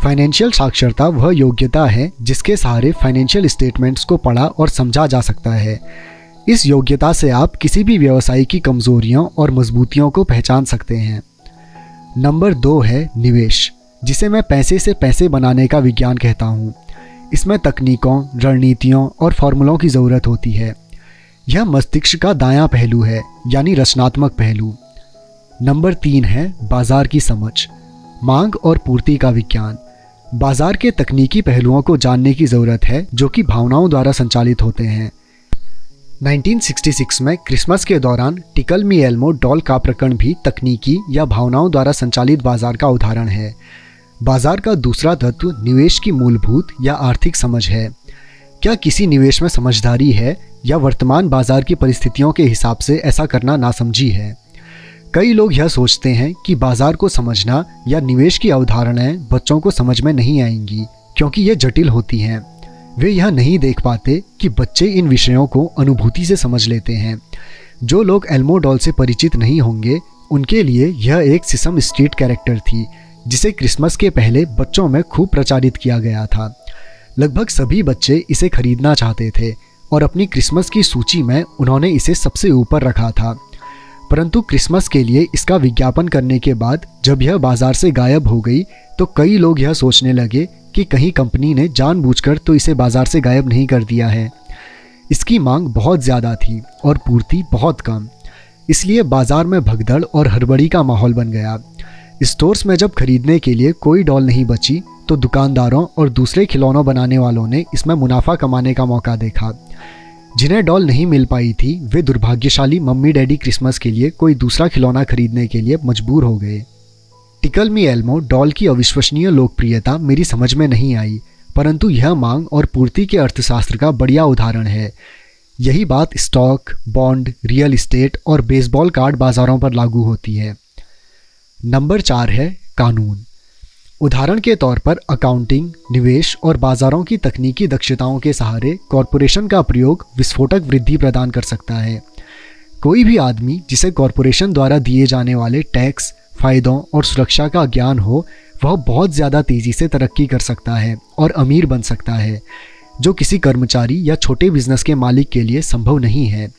फाइनेंशियल साक्षरता वह योग्यता है जिसके सहारे फाइनेंशियल स्टेटमेंट्स को पढ़ा और समझा जा सकता है। इस योग्यता से आप किसी भी व्यवसाय की कमजोरियों और मजबूतियों को पहचान सकते हैं। नंबर 2 है निवेश, जिसे मैं पैसे से पैसे बनाने का विज्ञान कहता हूँ। इसमें तकनीकों, रणनीतियों और फॉर्मूलों की ज़रूरत होती है। यह मस्तिष्क का दायां पहलू है, यानी रचनात्मक पहलू। नंबर 3 है बाजार की समझ, मांग और पूर्ति का विज्ञान। बाजार के तकनीकी पहलुओं को जानने की ज़रूरत है जो कि भावनाओं द्वारा संचालित होते हैं। 1966 में क्रिसमस के दौरान टिकल मी एल्मो डॉल का प्रकरण भी तकनीकी या भावनाओं द्वारा संचालित बाजार का उदाहरण है। बाजार का दूसरा तत्व निवेश की मूलभूत या आर्थिक समझ है। क्या किसी निवेश में समझदारी है या वर्तमान बाजार की परिस्थितियों के हिसाब से ऐसा करना नासमझी है। कई लोग यह सोचते हैं कि बाजार को समझना या निवेश की अवधारणाएं बच्चों को समझ में नहीं आएंगी क्योंकि ये जटिल होती हैं। वे यह नहीं देख पाते कि बच्चे इन विषयों को अनुभूति से समझ लेते हैं। जो लोग एल्मो डॉल से परिचित नहीं होंगे उनके लिए यह एक सिसम स्ट्रीट कैरेक्टर थी जिसे क्रिसमस के पहले बच्चों में खूब प्रचारित किया गया था। लगभग सभी बच्चे इसे खरीदना चाहते थे और अपनी क्रिसमस की सूची में उन्होंने इसे सबसे ऊपर रखा था। परंतु क्रिसमस के लिए इसका विज्ञापन करने के बाद जब यह बाजार से गायब हो गई तो कई लोग यह सोचने लगे कि कहीं कंपनी ने जानबूझकर तो इसे बाजार से गायब नहीं कर दिया है। इसकी मांग बहुत ज़्यादा थी और पूर्ति बहुत कम, इसलिए बाजार में भगदड़ और हड़बड़ी का माहौल बन गया। स्टोर्स में जब खरीदने के लिए कोई डॉल नहीं बची तो दुकानदारों और दूसरे खिलौनों बनाने वालों ने इसमें मुनाफा कमाने का मौका देखा। जिन्हें डॉल नहीं मिल पाई थी वे दुर्भाग्यशाली मम्मी डैडी क्रिसमस के लिए कोई दूसरा खिलौना खरीदने के लिए मजबूर हो गए। टिकल मी एल्मो डॉल की अविश्वसनीय लोकप्रियता मेरी समझ में नहीं आई, परंतु यह मांग और पूर्ति के अर्थशास्त्र का बढ़िया उदाहरण है। यही बात स्टॉक, बॉन्ड, रियल एस्टेट और बेसबॉल कार्ड बाजारों पर लागू होती है। नंबर 4 है कानून। उदाहरण के तौर पर अकाउंटिंग, निवेश और बाजारों की तकनीकी दक्षताओं के सहारे कॉरपोरेशन का प्रयोग विस्फोटक वृद्धि प्रदान कर सकता है। कोई भी आदमी जिसे कॉरपोरेशन द्वारा दिए जाने वाले टैक्स, फायदों और सुरक्षा का ज्ञान हो वह बहुत ज़्यादा तेज़ी से तरक्की कर सकता है और अमीर बन सकता है, जो किसी कर्मचारी या छोटे बिजनेस के मालिक के लिए संभव नहीं है।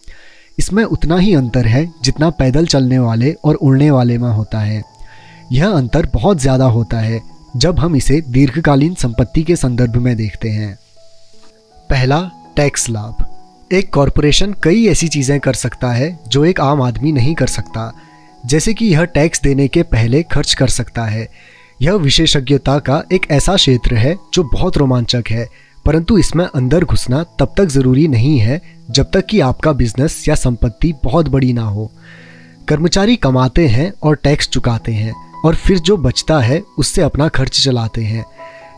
इसमें उतना ही अंतर है जितना पैदल चलने वाले और उड़ने वाले में होता है। यह अंतर बहुत ज़्यादा होता है जब हम इसे दीर्घकालीन संपत्ति के संदर्भ में देखते हैं। पहला, टैक्स लाभ। एक कॉरपोरेशन कई ऐसी चीज़ें कर सकता है जो एक आम आदमी नहीं कर सकता, जैसे कि यह टैक्स देने के पहले खर्च कर सकता है। यह विशेषज्ञता का एक ऐसा क्षेत्र है जो बहुत रोमांचक है, परंतु इसमें अंदर घुसना तब तक ज़रूरी नहीं है जब तक कि आपका बिजनेस या संपत्ति बहुत बड़ी ना हो। कर्मचारी कमाते हैं और टैक्स चुकाते हैं और फिर जो बचता है उससे अपना खर्च चलाते हैं।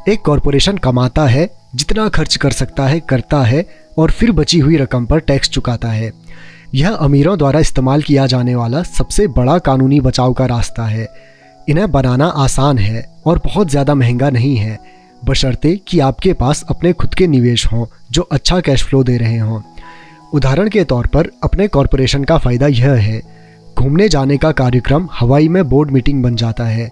एक कॉरपोरेशन कमाता है, जितना खर्च कर सकता है करता है और फिर बची हुई रकम पर टैक्स चुकाता है। यह अमीरों द्वारा इस्तेमाल किया जाने वाला सबसे बड़ा कानूनी बचाव का रास्ता है। इन्हें बनाना आसान है और बहुत ज़्यादा महंगा नहीं है, बशर्ते कि आपके पास अपने खुद के निवेश हों जो अच्छा कैश फ्लो दे रहे हों। उदाहरण के तौर पर अपने कॉरपोरेशन का फ़ायदा यह है, घूमने जाने का कार्यक्रम हवाई में बोर्ड मीटिंग बन जाता है,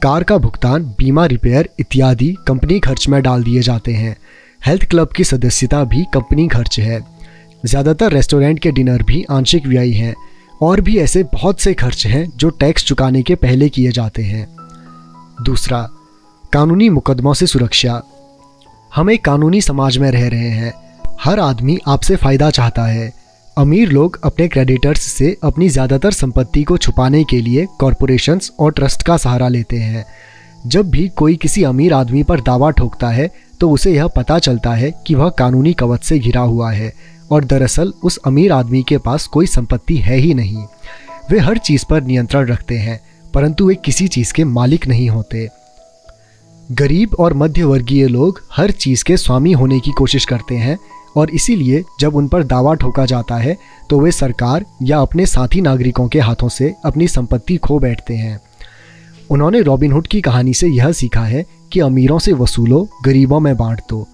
कार का भुगतान, बीमा, रिपेयर इत्यादि कंपनी खर्च में डाल दिए जाते हैं। हेल्थ क्लब की सदस्यता भी कंपनी खर्च है। ज़्यादातर रेस्टोरेंट के डिनर भी आंशिक व्यय हैं और भी ऐसे बहुत से खर्च हैं जो टैक्स चुकाने के पहले किए जाते हैं। दूसरा, कानूनी मुकदमों से सुरक्षा। हम एक कानूनी समाज में रह रहे हैं। हर आदमी आपसे फ़ायदा चाहता है। अमीर लोग अपने क्रेडिटर्स से अपनी ज़्यादातर संपत्ति को छुपाने के लिए कॉरपोरेशंस और ट्रस्ट का सहारा लेते हैं। जब भी कोई किसी अमीर आदमी पर दावा ठोकता है तो उसे यह पता चलता है कि वह कानूनी कवच से घिरा हुआ है और दरअसल उस अमीर आदमी के पास कोई संपत्ति है ही नहीं। वे हर चीज़ पर नियंत्रण रखते हैं, परंतु वे किसी चीज़ के मालिक नहीं होते। गरीब और मध्यवर्गीय लोग हर चीज़ के स्वामी होने की कोशिश करते हैं और इसीलिए जब उन पर दावा ठोका जाता है तो वे सरकार या अपने साथी नागरिकों के हाथों से अपनी संपत्ति खो बैठते हैं। उन्होंने रॉबिनहुड की कहानी से यह सीखा है कि अमीरों से वसूलो, गरीबों में बांट दो।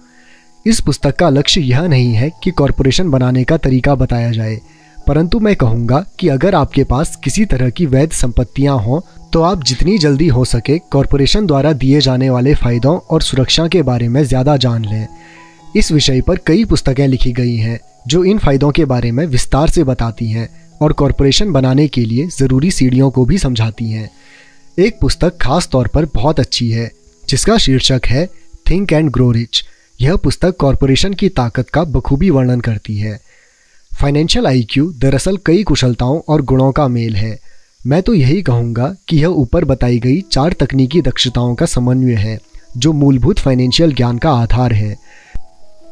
इस पुस्तक का लक्ष्य यह नहीं है कि कॉरपोरेशन बनाने का तरीका बताया जाए, परंतु मैं कहूँगा कि अगर आपके पास किसी तरह की वैध संपत्तियाँ हों तो आप जितनी जल्दी हो सके कॉरपोरेशन द्वारा दिए जाने वाले फ़ायदों और सुरक्षा के बारे में ज़्यादा जान लें। इस विषय पर कई पुस्तकें लिखी गई हैं जो इन फ़ायदों के बारे में विस्तार से बताती हैं और कॉरपोरेशन बनाने के लिए ज़रूरी सीढ़ियों को भी समझाती हैं। एक पुस्तक खास तौर पर बहुत अच्छी है जिसका शीर्षक है थिंक एंड ग्रो रिच। यह पुस्तक कॉरपोरेशन की ताकत का बखूबी वर्णन करती है। फाइनेंशियल IQ दरअसल कई कुशलताओं और गुणों का मेल है। मैं तो यही कहूँगा कि यह ऊपर बताई गई 4 तकनीकी दक्षताओं का समन्वय है जो मूलभूत फाइनेंशियल ज्ञान का आधार है।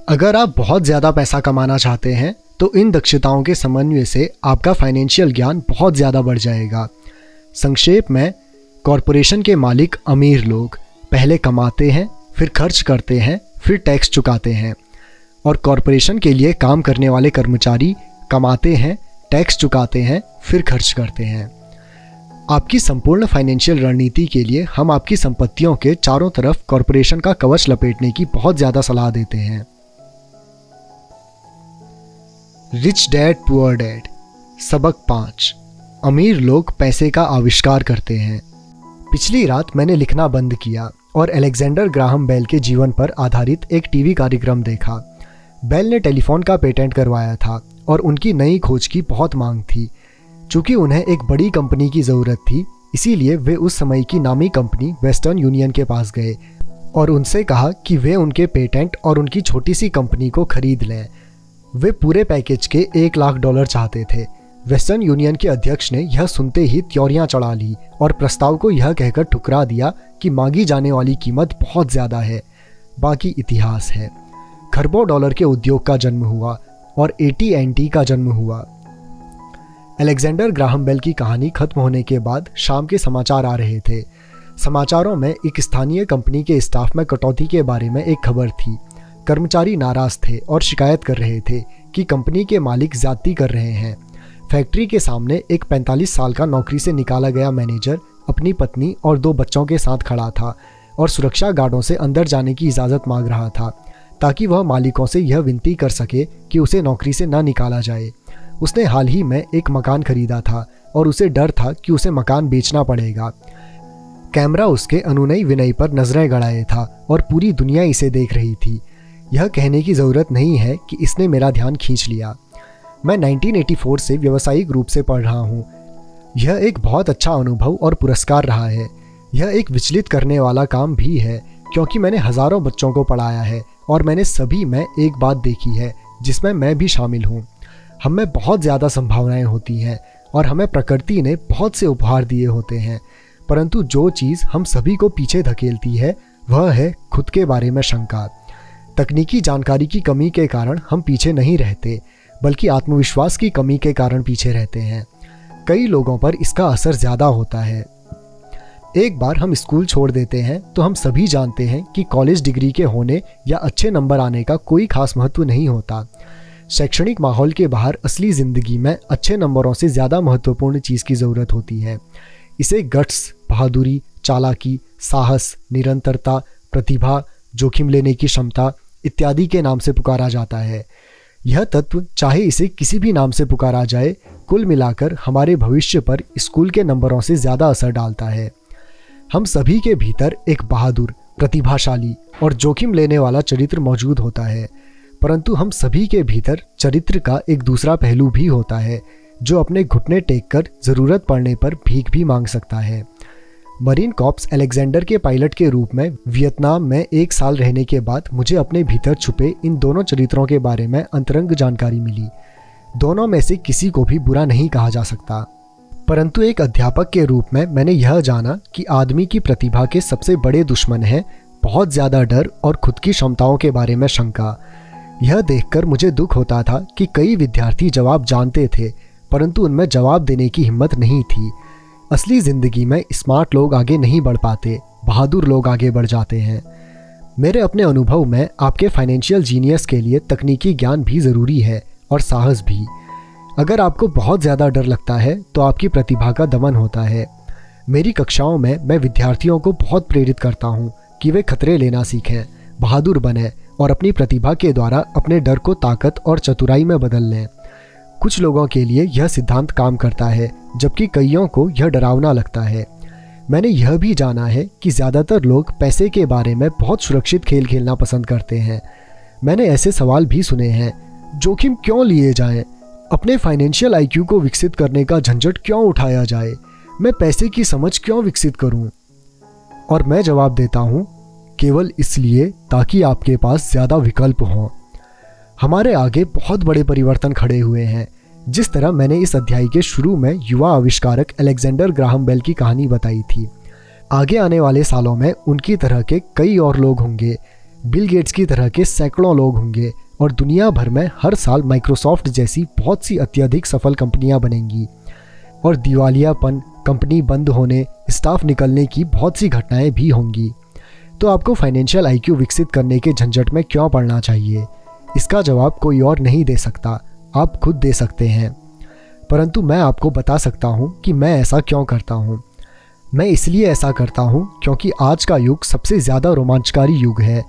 अगर आप बहुत ज़्यादा पैसा कमाना चाहते हैं तो इन दक्षताओं के समन्वय से आपका फाइनेंशियल ज्ञान बहुत ज़्यादा बढ़ जाएगा। संक्षेप में, कॉरपोरेशन के मालिक अमीर लोग पहले कमाते हैं, फिर खर्च करते हैं, फिर टैक्स चुकाते हैं। और कॉरपोरेशन के लिए काम करने वाले कर्मचारी कमाते हैं, टैक्स चुकाते हैं, फिर खर्च करते हैं। आपकी संपूर्ण फाइनेंशियल रणनीति के लिए हम आपकी संपत्तियों के चारों तरफ कॉरपोरेशन का कवच लपेटने की बहुत ज़्यादा सलाह देते हैं। Rich dad poor dad. सबक 5। अमीर लोग पैसे का आविष्कार करते हैं। पिछली रात मैंने लिखना बंद किया और अलेक्जेंडर ग्राहम बेल के जीवन पर आधारित एक टीवी कार्यक्रम देखा। बेल ने टेलीफोन का पेटेंट करवाया था और उनकी नई खोज की बहुत मांग थी। चूँकि उन्हें एक बड़ी कंपनी की ज़रूरत थी, इसीलिए वे उस समय की नामी कंपनी वेस्टर्न यूनियन के पास गए और उनसे कहा कि वे उनके पेटेंट और उनकी छोटी सी कंपनी को खरीद लें। वे पूरे पैकेज के $1 लाख चाहते थे। वेस्टर्न यूनियन के अध्यक्ष ने यह सुनते ही त्योरियां चढ़ा ली और प्रस्ताव को यह कहकर ठुकरा दिया कि मांगी जाने वाली कीमत बहुत ज़्यादा है। बाकी इतिहास है। खरबों डॉलर के उद्योग का जन्म हुआ और AT&T का जन्म हुआ। अलेक्जेंडर ग्राहम बेल की कहानी खत्म होने के बाद शाम के समाचार आ रहे थे। समाचारों में एक स्थानीय कंपनी के स्टाफ में कटौती के बारे में एक खबर थी। कर्मचारी नाराज थे और शिकायत कर रहे थे कि कंपनी के मालिक ज्यादती कर रहे हैं। फैक्ट्री के सामने एक 45 साल का नौकरी से निकाला गया मैनेजर अपनी पत्नी और 2 बच्चों के साथ खड़ा था और सुरक्षा गार्डों से अंदर जाने की इजाज़त मांग रहा था ताकि वह मालिकों से यह विनती कर सके कि उसे नौकरी से न निकाला जाए। उसने हाल ही में एक मकान खरीदा था और उसे डर था कि उसे मकान बेचना पड़ेगा। कैमरा उसके अनुनय विनय पर नजरें गड़ाए था और पूरी दुनिया इसे देख रही थी। यह कहने की ज़रूरत नहीं है कि इसने मेरा ध्यान खींच लिया। मैं 1984 से व्यावसायिक रूप से पढ़ रहा हूँ। यह एक बहुत अच्छा अनुभव और पुरस्कार रहा है। यह एक विचलित करने वाला काम भी है क्योंकि मैंने हज़ारों बच्चों को पढ़ाया है और मैंने सभी में एक बात देखी है जिसमें मैं भी शामिल हूँ। हम में बहुत ज़्यादा संभावनाएं होती हैं और हमें प्रकृति ने बहुत से उपहार दिए होते हैं, परंतु जो चीज़ हम सभी को पीछे धकेलती है वह है खुद के बारे में शंका। तकनीकी जानकारी की कमी के कारण हम पीछे नहीं रहते, बल्कि आत्मविश्वास की कमी के कारण पीछे रहते हैं। कई लोगों पर इसका असर ज़्यादा होता है। एक बार हम स्कूल छोड़ देते हैं तो हम सभी जानते हैं कि कॉलेज डिग्री के होने या अच्छे नंबर आने का कोई खास महत्व नहीं होता। शैक्षणिक माहौल के बाहर असली ज़िंदगी में अच्छे नंबरों से ज़्यादा महत्वपूर्ण चीज़ की ज़रूरत होती है। इसे गट्स, बहादुरी, चालाकी, साहस, निरंतरता, प्रतिभा, जोखिम लेने की क्षमता इत्यादि के नाम से पुकारा जाता है। यह तत्व, चाहे इसे किसी भी नाम से पुकारा जाए, कुल मिलाकर हमारे भविष्य पर स्कूल के नंबरों से ज़्यादा असर डालता है। हम सभी के भीतर एक बहादुर, प्रतिभाशाली और जोखिम लेने वाला चरित्र मौजूद होता है, परंतु हम सभी के भीतर चरित्र का एक दूसरा पहलू भी होता है जो अपने घुटने टेक कर ज़रूरत पड़ने पर भीख भी मांग सकता है। मरीन कॉर्प्स अलेक्जेंडर के पायलट के रूप में वियतनाम में 1 साल रहने के बाद मुझे अपने भीतर छुपे इन दोनों चरित्रों के बारे में अंतरंग जानकारी मिली। दोनों में से किसी को भी बुरा नहीं कहा जा सकता, परंतु एक अध्यापक के रूप में मैंने यह जाना कि आदमी की प्रतिभा के सबसे बड़े दुश्मन हैं बहुत ज़्यादा डर और खुद की क्षमताओं के बारे में शंका। यह देखकर मुझे दुख होता था कि कई विद्यार्थी जवाब जानते थे परंतु उनमें जवाब देने की हिम्मत नहीं थी। असली ज़िंदगी में स्मार्ट लोग आगे नहीं बढ़ पाते, बहादुर लोग आगे बढ़ जाते हैं। मेरे अपने अनुभव में आपके फाइनेंशियल जीनियस के लिए तकनीकी ज्ञान भी ज़रूरी है और साहस भी। अगर आपको बहुत ज़्यादा डर लगता है तो आपकी प्रतिभा का दमन होता है। मेरी कक्षाओं में मैं विद्यार्थियों को बहुत प्रेरित करता हूँ कि वे खतरे लेना सीखें, बहादुर बने और अपनी प्रतिभा के द्वारा अपने डर को ताकत और चतुराई में बदल लें। कुछ लोगों के लिए यह सिद्धांत काम करता है जबकि कईयों को यह डरावना लगता है। मैंने यह भी जाना है कि ज़्यादातर लोग पैसे के बारे में बहुत सुरक्षित खेल खेलना पसंद करते हैं। मैंने ऐसे सवाल भी सुने हैं, जोखिम क्यों लिए जाएं? अपने फाइनेंशियल IQ को विकसित करने का झंझट क्यों उठाया जाए? मैं पैसे की समझ क्यों विकसित करूं? और मैं जवाब देता हूं, केवल इसलिए ताकि आपके पास ज़्यादा विकल्प हों। हमारे आगे बहुत बड़े परिवर्तन खड़े हुए हैं। जिस तरह मैंने इस अध्याय के शुरू में युवा आविष्कारक अलेक्जेंडर ग्राहम बेल की कहानी बताई थी, आगे आने वाले सालों में उनकी तरह के कई और लोग होंगे। बिल गेट्स की तरह के सैकड़ों लोग होंगे और दुनिया भर में हर साल माइक्रोसॉफ्ट जैसी बहुत सी अत्यधिक सफल कंपनियां बनेंगी और दिवालियापन, कंपनी बंद होने, स्टाफ निकलने की बहुत सी घटनाएं भी होंगी। तो आपको फाइनेंशियल आईक्यू विकसित करने के झंझट में क्यों पड़ना चाहिए? इसका जवाब कोई और नहीं दे सकता, आप खुद दे सकते हैं। परंतु मैं आपको बता सकता हूँ कि मैं ऐसा क्यों करता हूँ। मैं इसलिए ऐसा करता हूँ क्योंकि आज का युग सबसे ज़्यादा रोमांचकारी युग है।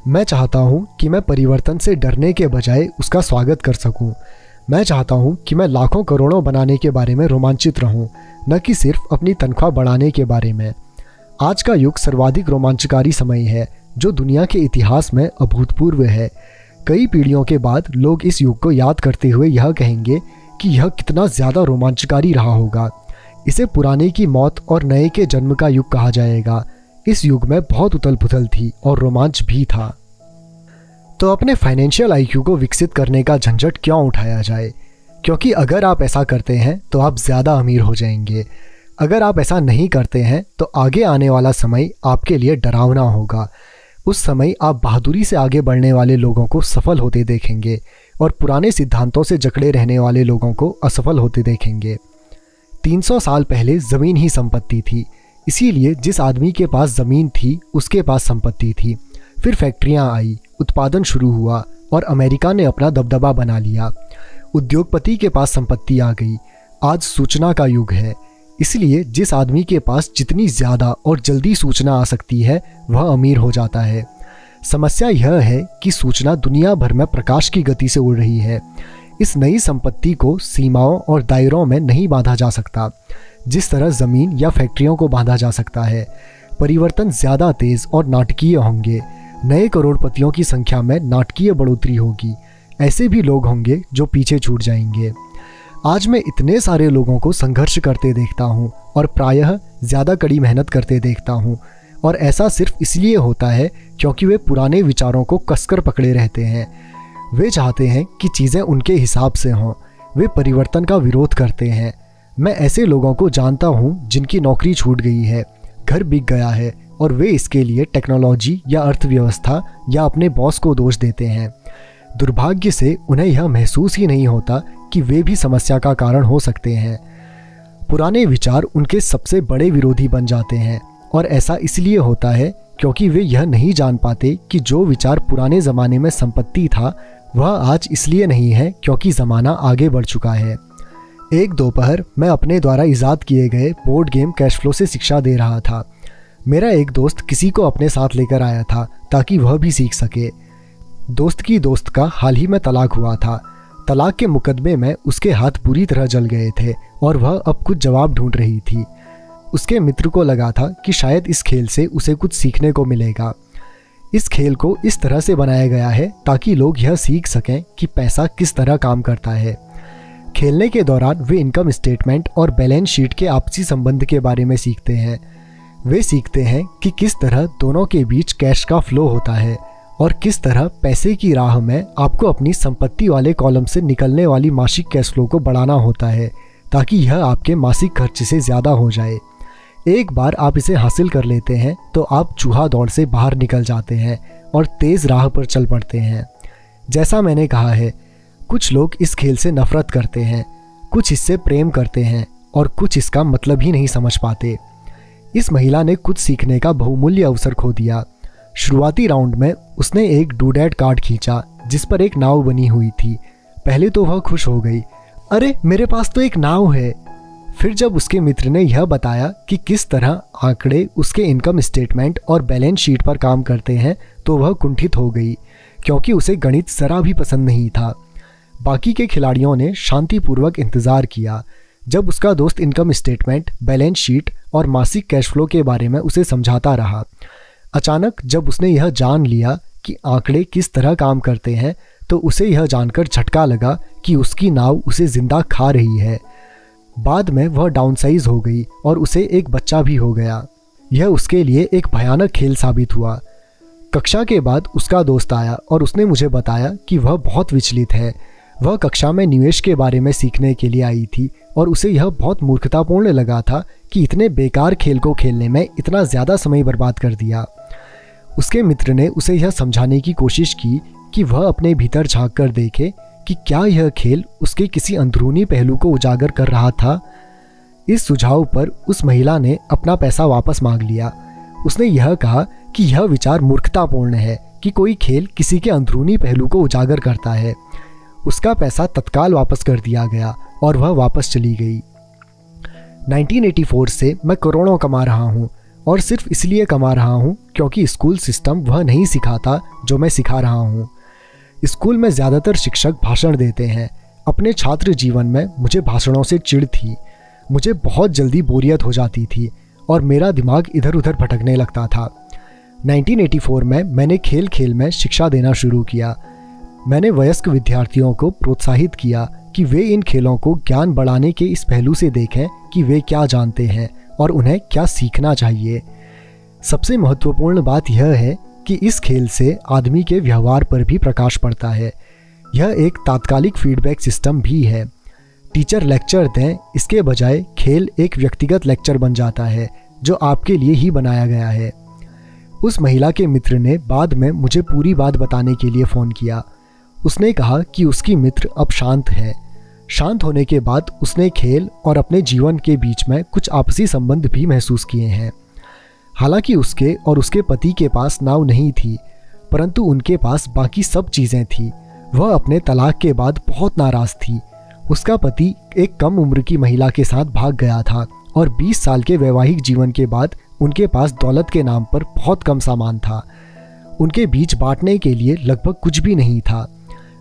मैं चाहता हूँ कि मैं परिवर्तन से डरने के बजाय उसका स्वागत कर सकूँ। मैं चाहता हूँ कि मैं लाखों करोड़ों बनाने के बारे में रोमांचित रहूँ, न कि सिर्फ अपनी तनख्वाह बढ़ाने के बारे में। आज का युग सर्वाधिक रोमांचकारी समय है जो दुनिया के इतिहास में अभूतपूर्व है। कई पीढ़ियों के बाद लोग इस युग को याद करते हुए यह कहेंगे कि यह कितना ज़्यादा रोमांचकारी रहा होगा। इसे पुराने की मौत और नए के जन्म का युग कहा जाएगा। इस युग में बहुत उथल पुथल थी और रोमांच भी था। तो अपने फाइनेंशियल आईक्यू को विकसित करने का झंझट क्यों उठाया जाए? क्योंकि अगर आप ऐसा करते हैं तो आप ज़्यादा अमीर हो जाएंगे। अगर आप ऐसा नहीं करते हैं तो आगे आने वाला समय आपके लिए डरावना होगा। उस समय आप बहादुरी से आगे बढ़ने वाले लोगों को सफल होते देखेंगे और पुराने सिद्धांतों से जकड़े रहने वाले लोगों को असफल होते देखेंगे। 300 साल पहले ज़मीन ही संपत्ति थी, इसीलिए जिस आदमी के पास ज़मीन थी उसके पास संपत्ति थी। फिर फैक्ट्रियाँ आई, उत्पादन शुरू हुआ और अमेरिका ने अपना दबदबा बना लिया। उद्योगपति के पास संपत्ति आ गई। आज सूचना का युग है, इसलिए जिस आदमी के पास जितनी ज़्यादा और जल्दी सूचना आ सकती है वह अमीर हो जाता है। समस्या यह है कि सूचना दुनिया भर में प्रकाश की गति से उड़ रही है। इस नई संपत्ति को सीमाओं और दायरों में नहीं बांधा जा सकता, जिस तरह ज़मीन या फैक्ट्रियों को बांधा जा सकता है। परिवर्तन ज़्यादा तेज़ और नाटकीय होंगे। नए करोड़पतियों की संख्या में नाटकीय बढ़ोतरी होगी। ऐसे भी लोग होंगे जो पीछे छूट जाएंगे। आज मैं इतने सारे लोगों को संघर्ष करते देखता हूँ और प्रायः ज़्यादा कड़ी मेहनत करते देखता हूँ, और ऐसा सिर्फ इसलिए होता है क्योंकि वे पुराने विचारों को कसकर पकड़े रहते हैं। वे चाहते हैं कि चीज़ें उनके हिसाब से हों। वे परिवर्तन का विरोध करते हैं। मैं ऐसे लोगों को जानता हूँ जिनकी नौकरी छूट गई है, घर बिक गया है, और वे इसके लिए टेक्नोलॉजी या अर्थव्यवस्था या अपने बॉस को दोष देते हैं। दुर्भाग्य से उन्हें यह महसूस ही नहीं होता कि वे भी समस्या का कारण हो सकते हैं। पुराने विचार उनके सबसे बड़े विरोधी बन जाते हैं, और ऐसा इसलिए होता है क्योंकि वे यह नहीं जान पाते कि जो विचार पुराने ज़माने में संपत्ति था वह आज इसलिए नहीं है क्योंकि ज़माना आगे बढ़ चुका है। एक दोपहर मैं अपने द्वारा इजाद किए गए बोर्ड गेम कैश फ्लो से शिक्षा दे रहा था। मेरा एक दोस्त किसी को अपने साथ लेकर आया था ताकि वह भी सीख सके। दोस्त की दोस्त का हाल ही में तलाक हुआ था। तलाक के मुकदमे में उसके हाथ बुरी तरह जल गए थे और वह अब कुछ जवाब ढूंढ रही थी। उसके मित्र को लगा था कि शायद इस खेल से उसे कुछ सीखने को मिलेगा। इस खेल को इस तरह से बनाया गया है ताकि लोग यह सीख सकें कि पैसा किस तरह काम करता है। खेलने के दौरान वे इनकम स्टेटमेंट और बैलेंस शीट के आपसी संबंध के बारे में सीखते हैं। वे सीखते हैं कि किस तरह दोनों के बीच कैश का फ्लो होता है और किस तरह पैसे की राह में आपको अपनी संपत्ति वाले कॉलम से निकलने वाली मासिक कैश फ्लो को बढ़ाना होता है ताकि यह आपके मासिक खर्च से ज़्यादा हो जाए। एक बार आप इसे हासिल कर लेते हैं तो आप चूहा दौड़ से बाहर निकल जाते हैं और तेज़ राह पर चल पड़ते हैं। जैसा मैंने कहा है, कुछ लोग इस खेल से नफरत करते हैं, कुछ इससे प्रेम करते हैं और कुछ इसका मतलब ही नहीं समझ पाते। इस महिला ने कुछ सीखने का बहुमूल्य अवसर खो दिया। शुरुआती राउंड में उसने एक डूडैड कार्ड खींचा जिस पर एक नाव बनी हुई थी। पहले तो वह खुश हो गई, अरे मेरे पास तो एक नाव है। फिर जब उसके मित्र ने यह बताया कि किस तरह आंकड़े उसके इनकम स्टेटमेंट और बैलेंस शीट पर काम करते हैं तो वह कुंठित हो गई, क्योंकि उसे गणित जरा भी पसंद नहीं था। बाकी के खिलाड़ियों ने शांतिपूर्वक इंतज़ार किया जब उसका दोस्त इनकम स्टेटमेंट, बैलेंस शीट और मासिक कैश फ्लो के बारे में उसे समझाता रहा। अचानक जब उसने यह जान लिया कि आंकड़े किस तरह काम करते हैं तो उसे यह जानकर झटका लगा कि उसकी नाव उसे जिंदा खा रही है। बाद में वह डाउनसाइज हो गई और उसे एक बच्चा भी हो गया। यह उसके लिए एक भयानक खेल साबित हुआ। कक्षा के बाद उसका दोस्त आया और उसने मुझे बताया कि वह बहुत विचलित है। वह कक्षा में निवेश के बारे में सीखने के लिए आई थी और उसे यह बहुत मूर्खतापूर्ण लगा था कि इतने बेकार खेल को खेलने में इतना ज़्यादा समय बर्बाद कर दिया। उसके मित्र ने उसे यह समझाने की कोशिश की कि वह अपने भीतर झांक कर देखे कि क्या यह खेल उसके किसी अंदरूनी पहलू को उजागर कर रहा था। इस सुझाव पर उस महिला ने अपना पैसा वापस मांग लिया। उसने यह कहा कि यह विचार मूर्खतापूर्ण है कि कोई खेल किसी के अंदरूनी पहलू को उजागर करता है। उसका पैसा तत्काल वापस कर दिया गया और वह वापस चली गई। 1984 से मैं करोड़ों कमा रहा हूँ और सिर्फ इसलिए कमा रहा हूँ क्योंकि स्कूल सिस्टम वह नहीं सिखाता जो मैं सिखा रहा हूँ। स्कूल में ज़्यादातर शिक्षक भाषण देते हैं। अपने छात्र जीवन में मुझे भाषणों से चिढ़ थी। मुझे बहुत जल्दी बोरियत हो जाती थी और मेरा दिमाग इधर उधर भटकने लगता था। 1984 में मैंने खेल खेल में शिक्षा देना शुरू किया। मैंने वयस्क विद्यार्थियों को प्रोत्साहित किया कि वे इन खेलों को ज्ञान बढ़ाने के इस पहलू से देखें कि वे क्या जानते हैं और उन्हें क्या सीखना चाहिए। सबसे महत्वपूर्ण बात यह है कि इस खेल से आदमी के व्यवहार पर भी प्रकाश पड़ता है। यह एक तात्कालिक फीडबैक सिस्टम भी है। टीचर लेक्चर दें, इसके बजाय खेल एक व्यक्तिगत लेक्चर बन जाता है जो आपके लिए ही बनाया गया है। उस महिला के मित्र ने बाद में मुझे पूरी बात बताने के लिए फ़ोन किया। उसने कहा कि उसकी मित्र अब शांत है। शांत होने के बाद उसने खेल और अपने जीवन के बीच में कुछ आपसी संबंध भी महसूस किए हैं। हालांकि उसके और उसके पति के पास नाव नहीं थी, परंतु उनके पास बाकी सब चीज़ें थी। वह अपने तलाक के बाद बहुत नाराज़ थी। उसका पति एक कम उम्र की महिला के साथ भाग गया था और 20 साल के वैवाहिक जीवन के बाद उनके पास दौलत के नाम पर बहुत कम सामान था। उनके बीच बांटने के लिए लगभग कुछ भी नहीं था।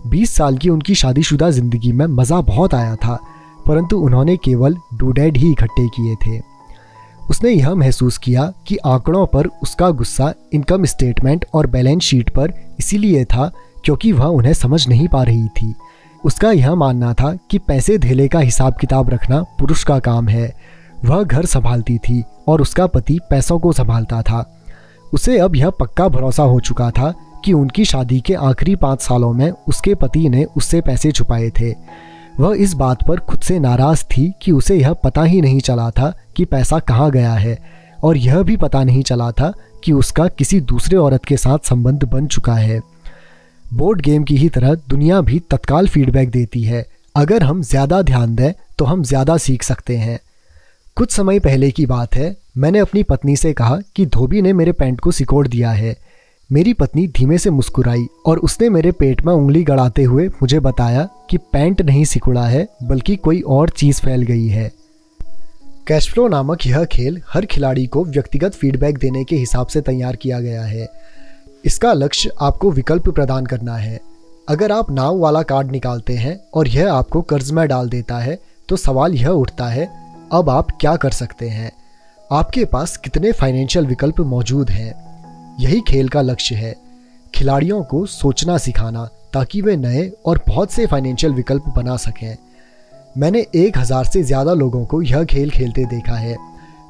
20 साल की उनकी शादीशुदा ज़िंदगी में मज़ा बहुत आया था, परंतु उन्होंने केवल डूडेड ही इकट्ठे किए थे। उसने यह महसूस किया कि आंकड़ों पर उसका गुस्सा इनकम स्टेटमेंट और बैलेंस शीट पर इसीलिए था क्योंकि वह उन्हें समझ नहीं पा रही थी। उसका यह मानना था कि पैसे धेले का हिसाब किताब रखना पुरुष का काम है। वह घर संभालती थी और उसका पति पैसों को संभालता था। उसे अब यह पक्का भरोसा हो चुका था कि उनकी शादी के आखिरी 5 सालों में उसके पति ने उससे पैसे छुपाए थे। वह इस बात पर खुद से नाराज़ थी कि उसे यह पता ही नहीं चला था कि पैसा कहाँ गया है, और यह भी पता नहीं चला था कि उसका किसी दूसरे औरत के साथ संबंध बन चुका है। बोर्ड गेम की ही तरह दुनिया भी तत्काल फीडबैक देती है। अगर हम ज़्यादा ध्यान दें तो हम ज़्यादा सीख सकते हैं। कुछ समय पहले की बात है, मैंने अपनी पत्नी से कहा कि धोबी ने मेरे पैंट को सिकोड़ दिया है। मेरी पत्नी धीमे से मुस्कुराई और उसने मेरे पेट में उंगली गड़ाते हुए मुझे बताया कि पैंट नहीं सिकुड़ा है बल्कि कोई और चीज़ फैल गई है। कैश फ्लो नामक यह खेल हर खिलाड़ी को व्यक्तिगत फीडबैक देने के हिसाब से तैयार किया गया है। इसका लक्ष्य आपको विकल्प प्रदान करना है। अगर आप नाव वाला कार्ड निकालते हैं और यह आपको कर्ज में डाल देता है तो सवाल यह उठता है, अब आप क्या कर सकते हैं? आपके पास कितने फाइनेंशियल विकल्प मौजूद हैं? यही खेल का लक्ष्य है, खिलाड़ियों को सोचना सिखाना ताकि वे नए और बहुत से फाइनेंशियल विकल्प बना सकें। मैंने 1000 से ज़्यादा लोगों को यह खेल खेलते देखा है।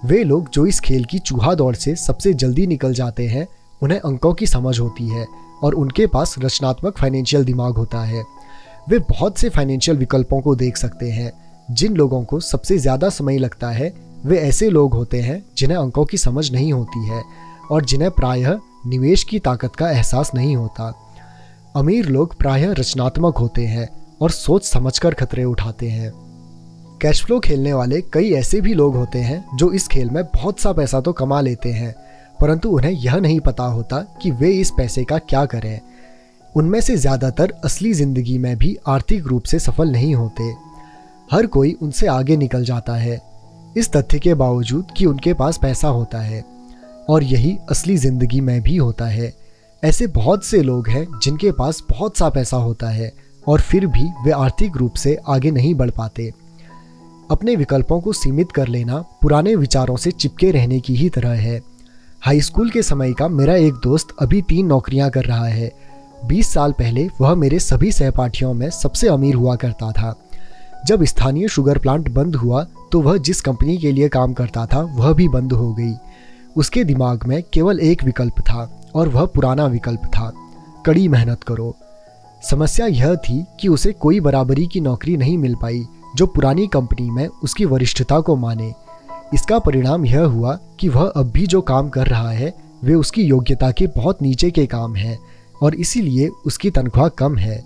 वे लोग जो इस खेल की चूहा दौड़ से सबसे जल्दी निकल जाते हैं, उन्हें अंकों की समझ होती है और उनके पास रचनात्मक फाइनेंशियल दिमाग होता है। वे बहुत से फाइनेंशियल विकल्पों को देख सकते हैं। जिन लोगों को सबसे ज़्यादा समय लगता है वे ऐसे लोग होते हैं जिन्हें अंकों की समझ नहीं होती है और जिन्हें प्रायः निवेश की ताकत का एहसास नहीं होता। अमीर लोग प्रायः रचनात्मक होते हैं और सोच समझकर खतरे उठाते हैं। कैश फ्लो खेलने वाले कई ऐसे भी लोग होते हैं जो इस खेल में बहुत सा पैसा तो कमा लेते हैं, परंतु उन्हें यह नहीं पता होता कि वे इस पैसे का क्या करें। उनमें से ज़्यादातर असली ज़िंदगी में भी आर्थिक रूप से सफल नहीं होते। हर कोई उनसे आगे निकल जाता है, इस तथ्य के बावजूद कि उनके पास पैसा होता है, और यही असली ज़िंदगी में भी होता है। ऐसे बहुत से लोग हैं जिनके पास बहुत सा पैसा होता है और फिर भी वे आर्थिक रूप से आगे नहीं बढ़ पाते। अपने विकल्पों को सीमित कर लेना पुराने विचारों से चिपके रहने की ही तरह है। हाई स्कूल के समय का मेरा एक दोस्त अभी 3 नौकरियां कर रहा है। 20 साल पहले वह मेरे सभी सहपाठियों में सबसे अमीर हुआ करता था। जब स्थानीय शुगर प्लांट बंद हुआ तो वह जिस कंपनी के लिए काम करता था वह भी बंद हो गई। उसके दिमाग में केवल एक विकल्प था और वह पुराना विकल्प था, कड़ी मेहनत करो। समस्या यह थी कि उसे कोई बराबरी की नौकरी नहीं मिल पाई जो पुरानी कंपनी में उसकी वरिष्ठता को माने। इसका परिणाम यह हुआ कि वह अब भी जो काम कर रहा है वे उसकी योग्यता के बहुत नीचे के काम हैं और इसीलिए उसकी तनख्वाह कम है।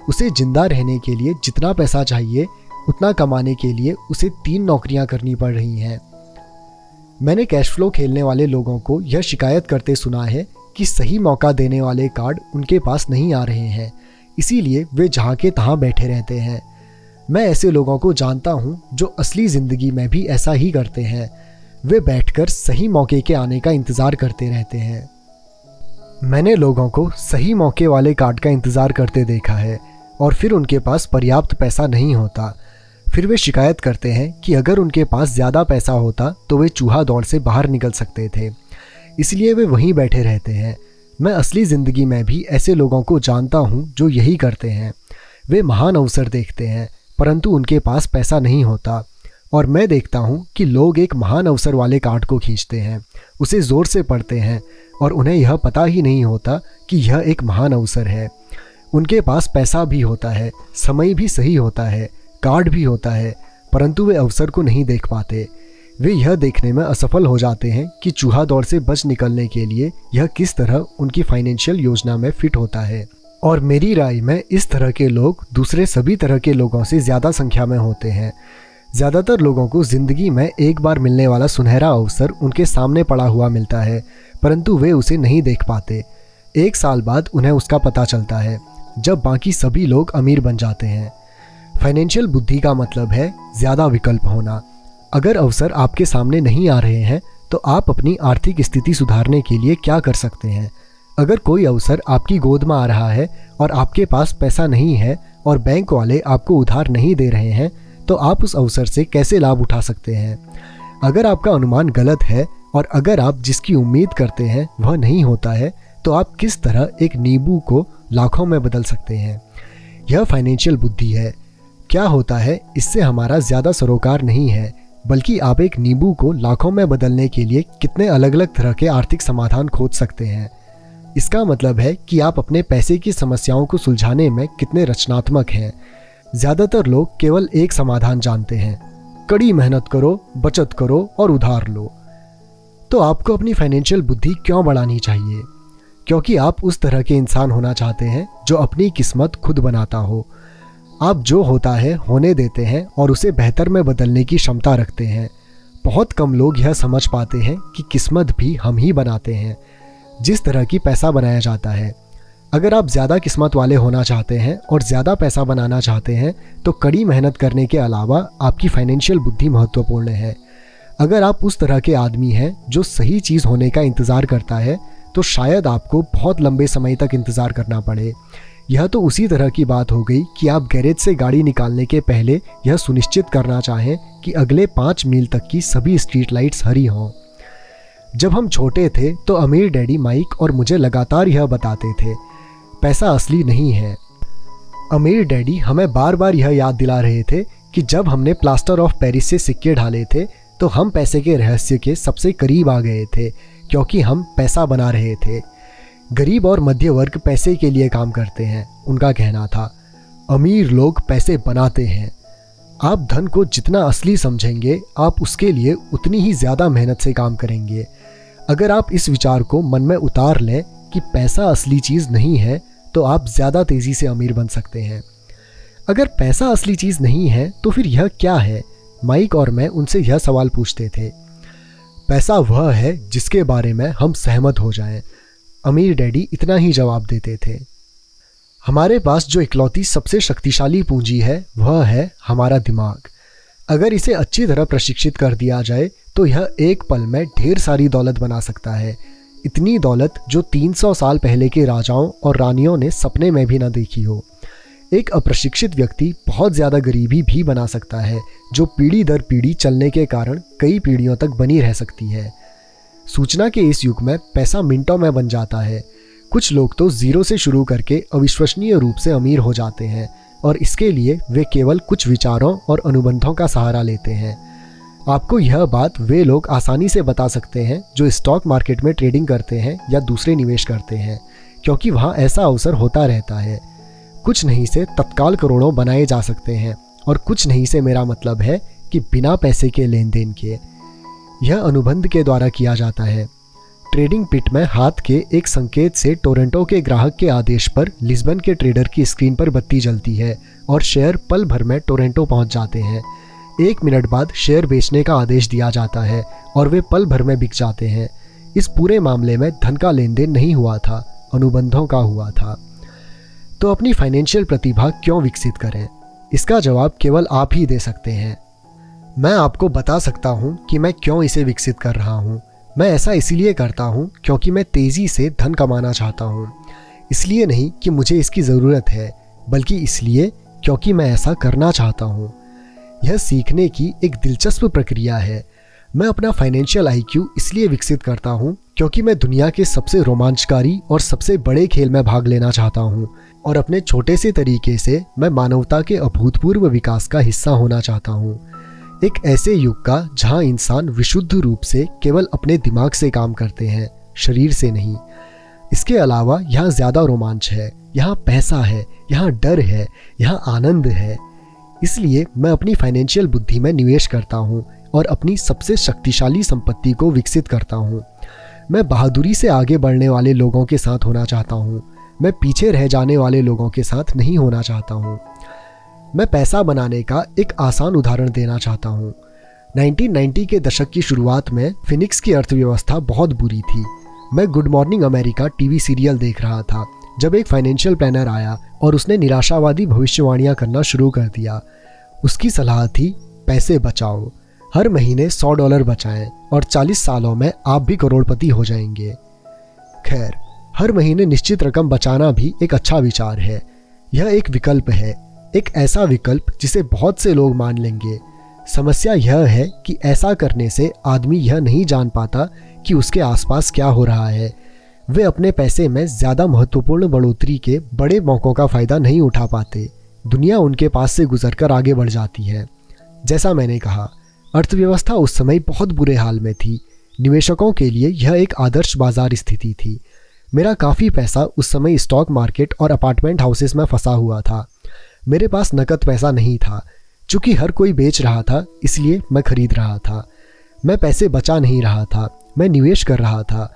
उसे जिंदा रहने के लिए जितना पैसा चाहिए उतना कमाने के लिए उसे 3 नौकरियां करनी पड़ रही हैं। मैंने कैश फ्लो खेलने वाले लोगों को यह शिकायत करते सुना है कि सही मौका देने वाले कार्ड उनके पास नहीं आ रहे हैं, इसीलिए वे जहाँ के तहाँ बैठे रहते हैं। मैं ऐसे लोगों को जानता हूँ जो असली ज़िंदगी में भी ऐसा ही करते हैं। वे बैठकर सही मौके के आने का इंतज़ार करते रहते हैं। मैंने लोगों को सही मौके वाले कार्ड का इंतज़ार करते देखा है और फिर उनके पास पर्याप्त पैसा नहीं होता। फिर वे शिकायत करते हैं कि अगर उनके पास ज़्यादा पैसा होता तो वे चूहा दौड़ से बाहर निकल सकते थे, इसलिए वे वहीं बैठे रहते हैं। मैं असली ज़िंदगी में भी ऐसे लोगों को जानता हूँ जो यही करते हैं। वे महान अवसर देखते हैं परंतु उनके पास पैसा नहीं होता, और मैं देखता हूँ कि लोग एक महान अवसर वाले कार्ड को खींचते हैं, उसे ज़ोर से पढ़ते हैं और उन्हें यह पता ही नहीं होता कि यह एक महान अवसर है। उनके पास पैसा भी होता है, समय भी सही होता है, कार्ड भी होता है, परंतु वे अवसर को नहीं देख पाते। वे यह देखने में असफल हो जाते हैं कि चूहा दौड़ से बच निकलने के लिए यह किस तरह उनकी फाइनेंशियल योजना में फिट होता है। और मेरी राय में इस तरह के लोग दूसरे सभी तरह के लोगों से ज़्यादा संख्या में होते हैं। ज़्यादातर लोगों को ज़िंदगी में एक बार मिलने वाला सुनहरा अवसर उनके सामने पड़ा हुआ मिलता है, परंतु वे उसे नहीं देख पाते। 1 साल बाद उन्हें उसका पता चलता है, जब बाकी सभी लोग अमीर बन जाते हैं। फाइनेंशियल बुद्धि का मतलब है ज़्यादा विकल्प होना। अगर अवसर आपके सामने नहीं आ रहे हैं तो आप अपनी आर्थिक स्थिति सुधारने के लिए क्या कर सकते हैं। अगर कोई अवसर आपकी गोद में आ रहा है और आपके पास पैसा नहीं है और बैंक वाले आपको उधार नहीं दे रहे हैं, तो आप उस अवसर से कैसे लाभ उठा सकते हैं। अगर आपका अनुमान गलत है और अगर आप जिसकी उम्मीद करते हैं वह नहीं होता है, तो आप किस तरह एक नींबू को लाखों में बदल सकते हैं। यह फाइनेंशियल बुद्धि है। क्या होता है, इससे हमारा ज़्यादा सरोकार नहीं है, बल्कि आप एक नींबू को लाखों में बदलने के लिए कितने अलग अलग तरह के आर्थिक समाधान खोज सकते हैं। इसका मतलब है कि आप अपने पैसे की समस्याओं को सुलझाने में कितने रचनात्मक हैं। ज़्यादातर लोग केवल एक समाधान जानते हैं, कड़ी मेहनत करो, बचत करो और उधार लो। तो आपको अपनी फाइनेंशियल बुद्धि क्यों बढ़ानी चाहिए? क्योंकि आप उस तरह के इंसान होना चाहते हैं जो अपनी किस्मत खुद बनाता हो। आप जो होता है होने देते हैं और उसे बेहतर में बदलने की क्षमता रखते हैं। बहुत कम लोग यह समझ पाते हैं कि किस्मत भी हम ही बनाते हैं, जिस तरह की पैसा बनाया जाता है। अगर आप ज़्यादा किस्मत वाले होना चाहते हैं और ज़्यादा पैसा बनाना चाहते हैं तो कड़ी मेहनत करने के अलावा आपकी फाइनेंशियल बुद्धि महत्वपूर्ण है। अगर आप उस तरह के आदमी हैं जो सही चीज़ होने का इंतज़ार करता है, तो शायद आपको बहुत लंबे समय तक इंतज़ार करना पड़े। यह तो उसी तरह की बात हो गई कि आप गैरेज से गाड़ी निकालने के पहले यह सुनिश्चित करना चाहें कि अगले 5 मील तक की सभी स्ट्रीट लाइट्स हरी हों। जब हम छोटे थे तो अमीर डैडी माइक और मुझे लगातार यह बताते थे, पैसा असली नहीं है। अमीर डैडी हमें बार बार यह याद दिला रहे थे कि जब हमने प्लास्टर ऑफ पेरिस से सिक्के ढाले थे तो हम पैसे के रहस्य के सबसे करीब आ गए थे, क्योंकि हम पैसा बना रहे थे। गरीब और मध्य वर्ग पैसे के लिए काम करते हैं, उनका कहना था। अमीर लोग पैसे बनाते हैं। आप धन को जितना असली समझेंगे, आप उसके लिए उतनी ही ज़्यादा मेहनत से काम करेंगे। अगर आप इस विचार को मन में उतार लें कि पैसा असली चीज़ नहीं है, तो आप ज़्यादा तेज़ी से अमीर बन सकते हैं। अगर पैसा असली चीज़ नहीं है तो फिर यह क्या है? माइक और मैं उनसे यह सवाल पूछते थे। पैसा वह है जिसके बारे में हम सहमत हो जाएं, अमीर डैडी इतना ही जवाब देते थे। हमारे पास जो इकलौती सबसे शक्तिशाली पूंजी है वह है हमारा दिमाग। अगर इसे अच्छी तरह प्रशिक्षित कर दिया जाए तो यह एक पल में ढेर सारी दौलत बना सकता है। इतनी दौलत जो 300 साल पहले के राजाओं और रानियों ने सपने में भी न देखी हो। एक अप्रशिक्षित व्यक्ति बहुत ज़्यादा गरीबी भी बना सकता है, जो पीढ़ी दर पीढ़ी चलने के कारण कई पीढ़ियों तक बनी रह सकती है। सूचना के इस युग में पैसा मिनटों में बन जाता है। कुछ लोग तो ज़ीरो से शुरू करके अविश्वसनीय रूप से अमीर हो जाते हैं और इसके लिए वे केवल कुछ विचारों और अनुबंधों का सहारा लेते हैं। आपको यह बात वे लोग आसानी से बता सकते हैं जो स्टॉक मार्केट में ट्रेडिंग करते हैं या दूसरे निवेश करते हैं, क्योंकि वहाँ ऐसा अवसर होता रहता है। कुछ नहीं से तत्काल करोड़ों बनाए जा सकते हैं, और कुछ नहीं से मेरा मतलब है कि बिना पैसे के लेन देन के। यह अनुबंध के द्वारा किया जाता है। ट्रेडिंग पिट में हाथ के एक संकेत से टोरंटो के ग्राहक के आदेश पर लिस्बन के ट्रेडर की स्क्रीन पर बत्ती जलती है और शेयर पल भर में टोरंटो पहुंच जाते हैं। 1 मिनट बाद शेयर बेचने का आदेश दिया जाता है और वे पल भर में बिक जाते हैं। इस पूरे मामले में धन का लेन देन नहीं हुआ था, अनुबंधों का हुआ था। तो अपनी फाइनेंशियल प्रतिभा क्यों विकसित करें? इसका जवाब केवल आप ही दे सकते हैं। मैं आपको बता सकता हूँ कि मैं क्यों इसे विकसित कर रहा हूँ। मैं ऐसा इसीलिए करता हूँ क्योंकि मैं तेज़ी से धन कमाना चाहता हूँ। इसलिए नहीं कि मुझे इसकी ज़रूरत है, बल्कि इसलिए क्योंकि मैं ऐसा करना चाहता हूँ। यह सीखने की एक दिलचस्प प्रक्रिया है। मैं अपना फाइनेंशियल IQ इसलिए विकसित करता हूँ क्योंकि मैं दुनिया के सबसे रोमांचकारी और सबसे बड़े खेल में भाग लेना चाहता हूँ और अपने छोटे से तरीके से मैं मानवता के अभूतपूर्व विकास का हिस्सा होना चाहता हूँ। एक ऐसे युग का जहाँ इंसान विशुद्ध रूप से केवल अपने दिमाग से काम करते हैं, शरीर से नहीं। इसके अलावा यहाँ ज़्यादा रोमांच है, यहाँ पैसा है, यहाँ डर है, यहाँ आनंद है। इसलिए मैं अपनी फाइनेंशियल बुद्धि में निवेश करता हूँ और अपनी सबसे शक्तिशाली संपत्ति को विकसित करता हूँ। मैं बहादुरी से आगे बढ़ने वाले लोगों के साथ होना चाहता हूँ। मैं पीछे रह जाने वाले लोगों के साथ नहीं होना चाहता हूँ। मैं पैसा बनाने का एक आसान उदाहरण देना चाहता हूँ। 1990 के दशक की शुरुआत में फिनिक्स की अर्थव्यवस्था बहुत बुरी थी। मैं good morning America TV serial देख रहा था जब एक फाइनेंशियल प्लानर आया और उसने निराशावादी भविष्यवाणियां करना शुरू कर दिया। उसकी सलाह थी, पैसे बचाओ, हर महीने $100 बचाएं और 40 सालों में आप भी करोड़पति हो जाएंगे। खैर, हर महीने निश्चित रकम बचाना भी एक अच्छा विचार है। यह एक विकल्प है, एक ऐसा विकल्प जिसे बहुत से लोग मान लेंगे। समस्या यह है कि ऐसा करने से आदमी यह नहीं जान पाता कि उसके आसपास क्या हो रहा है। वे अपने पैसे में ज़्यादा महत्वपूर्ण बढ़ोतरी के बड़े मौक़ों का फ़ायदा नहीं उठा पाते। दुनिया उनके पास से गुजरकर आगे बढ़ जाती है। जैसा मैंने कहा, अर्थव्यवस्था उस समय बहुत बुरे हाल में थी। निवेशकों के लिए यह एक आदर्श बाजार स्थिति थी। मेरा काफ़ी पैसा उस समय स्टॉक मार्केट और अपार्टमेंट हाउसेस में फंसा हुआ था। मेरे पास नकद पैसा नहीं था। चूँकि हर कोई बेच रहा था, इसलिए मैं खरीद रहा था। मैं पैसे बचा नहीं रहा था, मैं निवेश कर रहा था।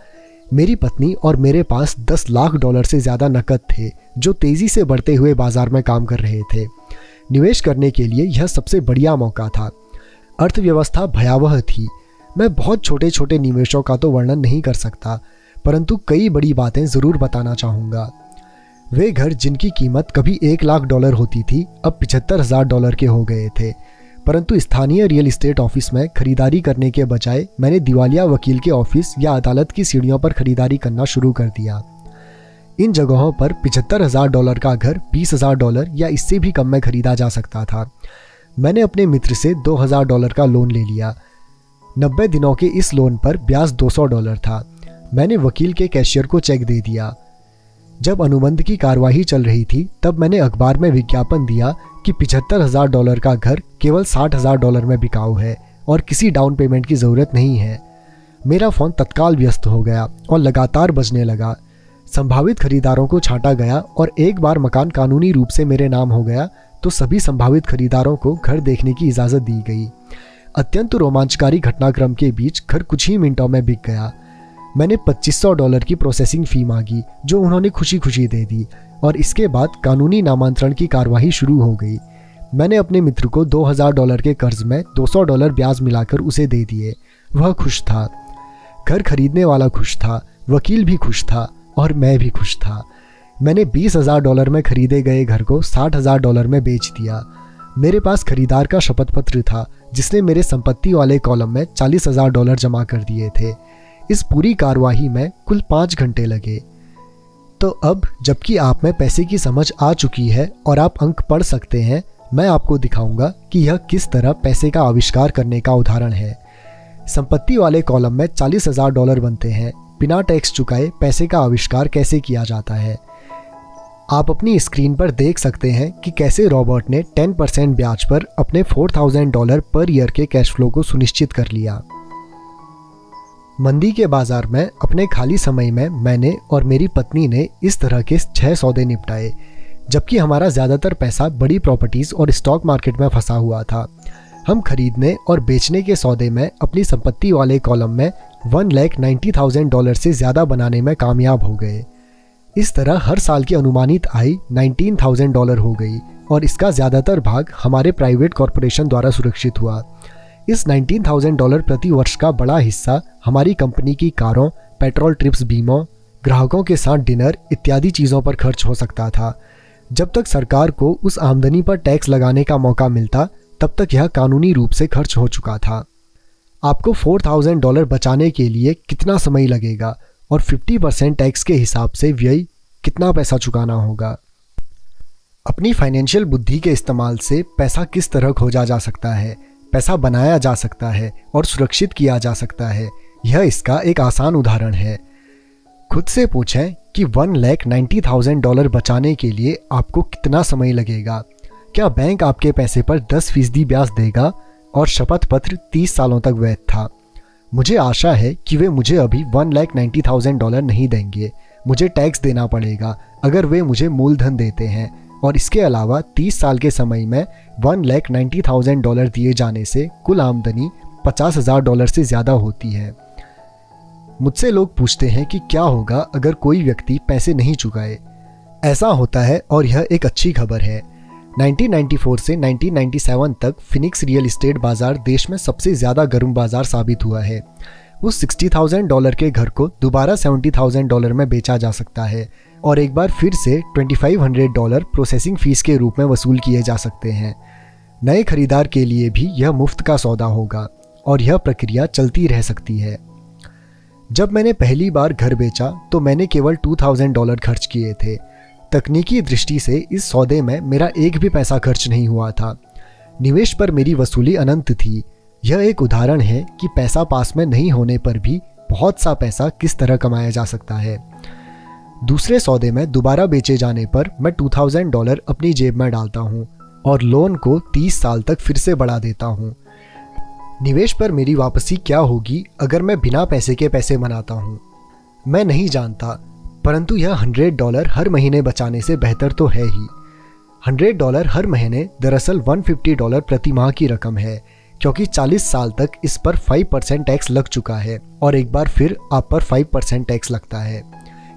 मेरी पत्नी और मेरे पास $10 लाख से ज़्यादा नकद थे जो तेज़ी से बढ़ते हुए बाजार में काम कर रहे थे। निवेश करने के लिए यह सबसे बढ़िया मौका था। अर्थव्यवस्था भयावह थी। मैं बहुत छोटे छोटे निवेशों का तो वर्णन नहीं कर सकता, परंतु कई बड़ी बातें ज़रूर बताना चाहूँगा। वे घर जिनकी कीमत कभी $1 लाख होती थी, अब $75,000 के हो गए थे। परंतु स्थानीय रियल एस्टेट ऑफिस में खरीदारी करने के बजाय मैंने दिवालिया वकील के ऑफिस या अदालत की सीढ़ियों पर खरीदारी करना शुरू कर दिया। इन जगहों पर $75,000 का घर $20,000 या इससे भी कम में खरीदा जा सकता था। मैंने अपने मित्र से $2,000 का लोन ले लिया। 90 दिनों के इस लोन पर ब्याज $200 था। मैंने वकील के कैशियर को चेक दे दिया। जब अनुबंध की कार्यवाही चल रही थी, तब मैंने अखबार में विज्ञापन दिया कि $75,000 का घर केवल $60,000 में बिकाऊ है और किसी डाउन पेमेंट की ज़रूरत नहीं है। मेरा फ़ोन तत्काल व्यस्त हो गया और लगातार बजने लगा। संभावित खरीदारों को छांटा गया और एक बार मकान कानूनी रूप से मेरे नाम हो गया तो सभी संभावित खरीदारों को घर देखने की इजाज़त दी गई। अत्यंत रोमांचकारी घटनाक्रम के बीच घर कुछ ही मिनटों में बिक गया। मैंने $2,500 की प्रोसेसिंग फ़ी मांगी जो उन्होंने खुशी खुशी दे दी और इसके बाद कानूनी नामांतरण की कार्यवाही शुरू हो गई। मैंने अपने मित्र को $2,000 के कर्ज में $200 ब्याज मिलाकर उसे दे दिए। वह खुश था, घर खरीदने वाला खुश था, वकील भी खुश था और मैं भी खुश था। मैंने $20,000 में खरीदे गए घर को $60,000 में बेच दिया। मेरे पास खरीदार का शपथ पत्र था जिसने मेरे संपत्ति वाले कॉलम में $40,000 जमा कर दिए थे। इस पूरी कार्यवाही में कुल 5 घंटे लगे। तो अब जबकि आप में पैसे की समझ आ चुकी है और आप अंक पढ़ सकते हैं, मैं आपको दिखाऊंगा कि यह किस तरह पैसे का आविष्कार करने का उदाहरण है। संपत्ति वाले कॉलम में $40,000 बनते हैं। बिना टैक्स चुकाए पैसे का आविष्कार कैसे किया जाता है। आप अपनी स्क्रीन पर देख सकते हैं कि कैसे रॉबर्ट ने 10% ब्याज पर अपने $4,000 पर ईयर के कैश फ्लो को सुनिश्चित कर लिया। मंदी के बाजार में अपने खाली समय में मैंने और मेरी पत्नी ने इस तरह के 6 सौदे निपटाए, जबकि हमारा ज़्यादातर पैसा बड़ी प्रॉपर्टीज़ और स्टॉक मार्केट में फंसा हुआ था। हम खरीदने और बेचने के सौदे में अपनी संपत्ति वाले कॉलम में $1,90,000 से ज़्यादा बनाने में कामयाब हो गए। इस तरह हर साल की अनुमानित आय $19,000 हो गई और इसका ज़्यादातर भाग हमारे प्राइवेट कॉरपोरेशन द्वारा सुरक्षित हुआ। इस $19,000 प्रति वर्ष का बड़ा हिस्सा हमारी कंपनी की कारों, पेट्रोल ट्रिप्स बीमों, ग्राहकों के साथ डिनर इत्यादि चीज़ों पर खर्च हो सकता था। जब तक सरकार को उस आमदनी पर टैक्स लगाने का मौका मिलता तब तक यह कानूनी रूप से खर्च हो चुका था। आपको $4,000 बचाने के लिए कितना समय लगेगा और 50% टैक्स के हिसाब से व्यय कितना पैसा चुकाना होगा। अपनी फाइनेंशियल बुद्धि के इस्तेमाल से पैसा किस तरह खोजा जा सकता है, पैसा बनाया जा सकता है और सुरक्षित किया जा सकता है, यह इसका एक आसान उदाहरण है। खुद से पूछें कि $1,90,000 बचाने के लिए आपको कितना समय लगेगा। क्या बैंक आपके पैसे पर 10% ब्याज देगा और शपथ पत्र 30 सालों तक वैध था। मुझे आशा है कि वे मुझे अभी $1,90,000 नहीं देंगे। मुझे टैक्स देना पड़ेगा अगर वे मुझे मूलधन देते हैं, और इसके अलावा 30 साल के समय में $1,90,000 दिए जाने से कुल आमदनी $50,000 से ज़्यादा होती है। मुझसे लोग पूछते हैं कि क्या होगा अगर कोई व्यक्ति पैसे नहीं चुकाए। ऐसा होता है और यह एक अच्छी खबर है। 1994 से 1997 तक फिनिक्स रियल एस्टेट बाजार देश में सबसे ज़्यादा गर्म बाजार साबित हुआ है। उस $60,000 के घर को दोबारा $70,000 में बेचा जा सकता है और एक बार फिर से $2,500 प्रोसेसिंग फीस के रूप में वसूल किए जा सकते हैं। नए खरीदार के लिए भी यह मुफ्त का सौदा होगा और यह प्रक्रिया चलती रह सकती है। जब मैंने पहली बार घर बेचा तो मैंने केवल $2,000 खर्च किए थे। तकनीकी दृष्टि से इस सौदे में मेरा एक भी पैसा खर्च नहीं हुआ था। निवेश पर मेरी वसूली अनंत थी। यह एक उदाहरण है कि पैसा पास में नहीं होने पर भी बहुत सा पैसा किस तरह कमाया जा सकता है। दूसरे सौदे में दोबारा बेचे जाने पर मैं $2,000 अपनी जेब में डालता हूँ और लोन को 30 साल तक फिर से बढ़ा देता हूँ। निवेश पर मेरी वापसी क्या होगी अगर मैं बिना पैसे के पैसे बनाता हूँ, मैं नहीं जानता, परंतु यह $100 हर महीने बचाने से बेहतर तो है ही। $100 हर महीने दरअसल $150 प्रति माह की रकम है, क्योंकि 40 साल तक इस पर 5% टैक्स लग चुका है और एक बार फिर आप पर 5% टैक्स लगता है।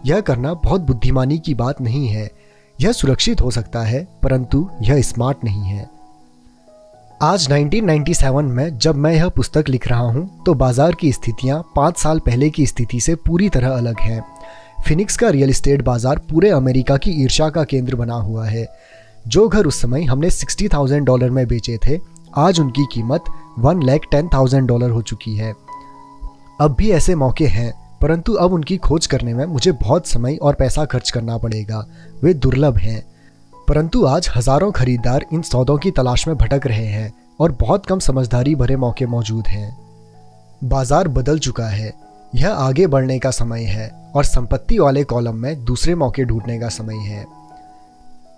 यह करना बहुत बुद्धिमानी की बात नहीं है। यह सुरक्षित हो सकता है परंतु यह स्मार्ट नहीं है। आज 1997 में जब मैं यह पुस्तक लिख रहा हूँ तो बाजार की स्थितियाँ 5 साल पहले की स्थिति से पूरी तरह अलग हैं। फिनिक्स का रियल एस्टेट बाजार पूरे अमेरिका की ईर्ष्या का केंद्र बना हुआ है। जो घर उस समय हमने $60,000 में बेचे थे, आज उनकी कीमत $1,10,000 हो चुकी है। अब भी ऐसे मौके हैं, परंतु अब उनकी खोज करने में मुझे बहुत समय और पैसा खर्च करना पड़ेगा। वे दुर्लभ हैं, परंतु आज हजारों खरीदार इन सौदों की तलाश में भटक रहे हैं और बहुत कम समझदारी भरे मौके मौजूद हैं। बाजार बदल चुका है। यह आगे बढ़ने का समय है और संपत्ति वाले कॉलम में दूसरे मौके ढूंढने का समय है।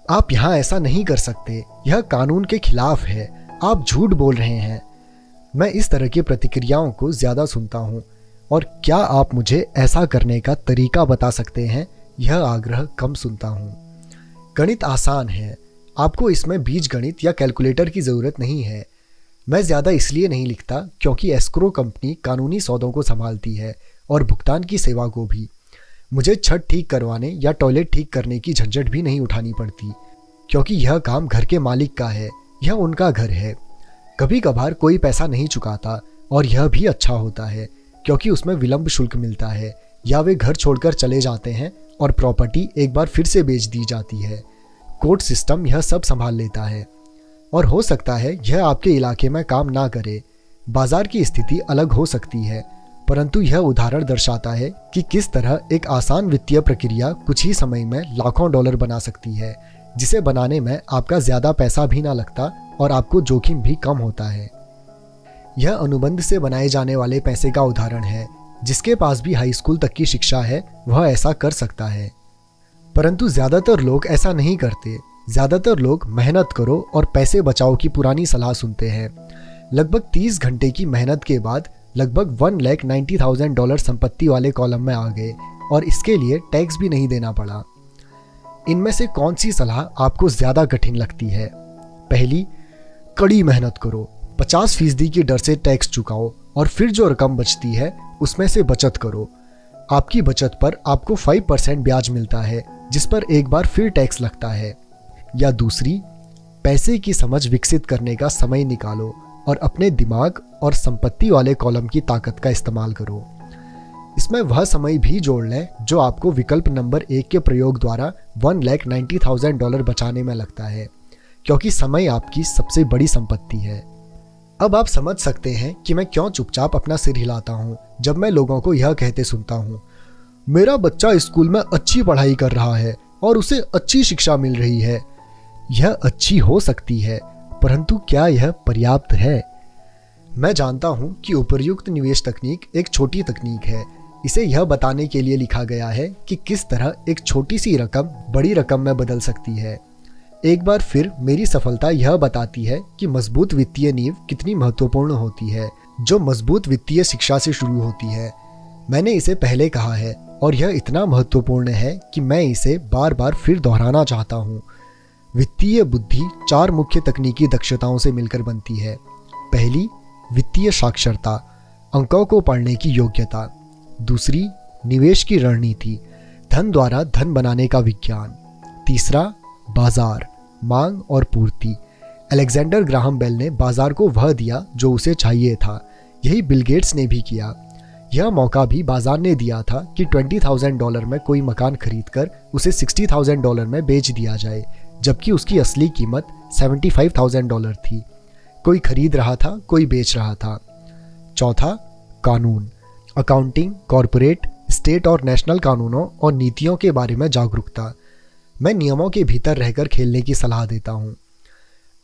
आप यहाँ ऐसा नहीं कर सकते, यह कानून के खिलाफ है, आप झूठ बोल रहे हैं। मैं इस तरह की प्रतिक्रियाओं को ज़्यादा सुनता हूँ और क्या आप मुझे ऐसा करने का तरीका बता सकते हैं, यह आग्रह कम सुनता हूँ। गणित आसान है, आपको इसमें बीजगणित या कैलकुलेटर की ज़रूरत नहीं है। मैं ज़्यादा इसलिए नहीं लिखता क्योंकि एस्क्रो कंपनी कानूनी सौदों को संभालती है और भुगतान की सेवा को भी। मुझे छत ठीक करवाने या टॉयलेट ठीक करने की झंझट भी नहीं उठानी पड़ती, क्योंकि यह काम घर के मालिक का है, यह उनका घर है। कभी कभार कोई पैसा नहीं चुकाता और यह भी अच्छा होता है, क्योंकि उसमें विलंब शुल्क मिलता है, या वे घर छोड़कर चले जाते हैं और प्रॉपर्टी एक बार फिर से बेच दी जाती है। कोर्ट सिस्टम यह सब संभाल लेता है और हो सकता है यह आपके इलाके में काम ना करे। बाजार की स्थिति अलग हो सकती है, परंतु यह उदाहरण दर्शाता है कि किस तरह एक आसान वित्तीय प्रक्रिया कुछ ही समय में लाखों डॉलर बना सकती है, जिसे बनाने में आपका ज़्यादा पैसा भी ना लगता और आपको जोखिम भी कम होता है। यह अनुबंध से बनाए जाने वाले पैसे का उदाहरण है। जिसके पास भी हाई स्कूल तक की शिक्षा है वह ऐसा कर सकता है, परंतु ज़्यादातर लोग ऐसा नहीं करते। ज़्यादातर लोग मेहनत करो और पैसे बचाओ की पुरानी सलाह सुनते हैं। लगभग 30 घंटे की मेहनत के बाद लगभग $1,90,000 संपत्ति वाले कॉलम में आ गए और इसके लिए टैक्स भी नहीं देना पड़ा। इनमें से कौन सी सलाह आपको ज़्यादा कठिन लगती है? पहली, कड़ी मेहनत करो, 50% की दर से टैक्स चुकाओ और फिर जो रकम बचती है उसमें से बचत करो। आपकी बचत पर आपको 5% ब्याज मिलता है, जिस पर एक बार फिर टैक्स लगता है। या दूसरी, पैसे की समझ विकसित करने का समय निकालो और अपने दिमाग और संपत्ति वाले कॉलम की ताकत का इस्तेमाल करो। इसमें वह समय भी जोड़ लें जो आपको विकल्प नंबर 1 के प्रयोग द्वारा $1,90,000 बचाने में लगता है, क्योंकि समय आपकी सबसे बड़ी संपत्ति है। अब आप समझ सकते हैं कि मैं क्यों चुपचाप अपना सिर हिलाता हूँ जब मैं लोगों को यह कहते सुनता हूँ, मेरा बच्चा स्कूल में अच्छी पढ़ाई कर रहा है और उसे अच्छी शिक्षा मिल रही है। यह अच्छी हो सकती है, परंतु क्या यह पर्याप्त है? मैं जानता हूं कि उपर्युक्त निवेश तकनीक एक छोटी तकनीक है। इसे यह बताने के लिए लिखा गया है कि किस तरह एक छोटी सी रकम बड़ी रकम में बदल सकती है। एक बार फिर मेरी सफलता यह बताती है कि मजबूत वित्तीय नींव कितनी महत्वपूर्ण होती है, जो मजबूत वित्तीय शिक्षा से शुरू होती है। मैंने इसे पहले कहा है और यह इतना महत्वपूर्ण है कि मैं इसे बार बार फिर दोहराना चाहता हूँ। वित्तीय बुद्धि 4 मुख्य तकनीकी दक्षताओं से मिलकर बनती है। पहली, वित्तीय साक्षरता, अंकों को पढ़ने की योग्यता। दूसरी, निवेश की रणनीति, धन द्वारा धन बनाने का विज्ञान। तीसरा, बाजार, मांग और पूर्ति। अलेक्जेंडर ग्राहम बेल ने बाजार को वह दिया जो उसे चाहिए था। यही बिल गेट्स ने भी किया। यह मौका भी बाजार ने दिया था कि $20,000 में कोई मकान खरीदकर उसे $60,000 में बेच दिया जाए, जबकि उसकी असली कीमत $75,000 थी। कोई खरीद रहा था, कोई बेच रहा था। चौथा, कानून, अकाउंटिंग, कॉरपोरेट, स्टेट और नेशनल कानूनों और नीतियों के बारे में जागरूकता। मैं नियमों के भीतर रहकर खेलने की सलाह देता हूँ।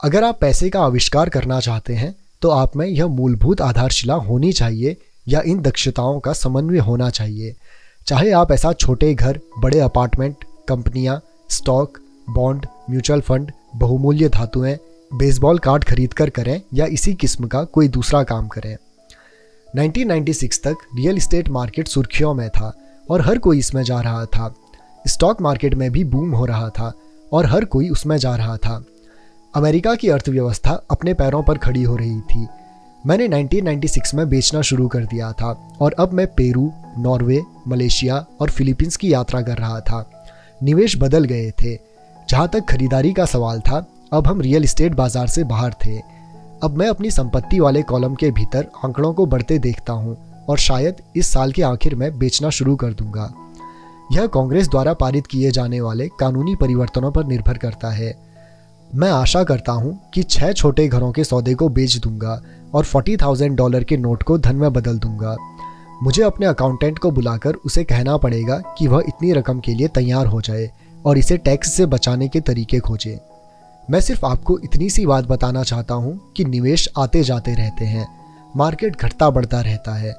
अगर आप पैसे का आविष्कार करना चाहते हैं तो आप में यह मूलभूत आधारशिला होनी चाहिए या इन दक्षताओं का समन्वय होना चाहिए। चाहे आप ऐसा छोटे घर, बड़े अपार्टमेंट, कंपनियां, स्टॉक, बॉन्ड, म्यूचुअल फंड, बहुमूल्य धातुएं, बेसबॉल कार्ड खरीद कर करें या इसी किस्म का कोई दूसरा काम करें। 1996 तक रियल एस्टेट मार्केट सुर्खियों में था और हर कोई इसमें जा रहा था। स्टॉक मार्केट में भी बूम हो रहा था और हर कोई उसमें जा रहा था। अमेरिका की अर्थव्यवस्था अपने पैरों पर खड़ी हो रही थी। मैंने 1996 में बेचना शुरू कर दिया था और अब मैं पेरू, नॉर्वे, मलेशिया और फिलीपींस की यात्रा कर रहा था। निवेश बदल गए थे। जहाँ तक खरीदारी का सवाल था, अब हम रियल एस्टेट बाजार से बाहर थे। अब मैं अपनी संपत्ति वाले कॉलम के भीतर आंकड़ों को बढ़ते देखता हूँ और शायद इस साल के आखिर में बेचना शुरू कर दूंगा। यह कांग्रेस द्वारा पारित किए जाने वाले कानूनी परिवर्तनों पर निर्भर करता है। मैं आशा करता हूं कि 6 छोटे घरों के सौदे को बेच दूंगा और $40,000 के नोट को धन में बदल दूंगा। मुझे अपने अकाउंटेंट को बुलाकर उसे कहना पड़ेगा कि वह इतनी रकम के लिए तैयार हो जाए और इसे टैक्स से बचाने के तरीके खोजे। मैं सिर्फ आपको इतनी सी बात बताना चाहता हूं कि निवेश आते जाते रहते हैं, मार्केट घटता बढ़ता रहता है,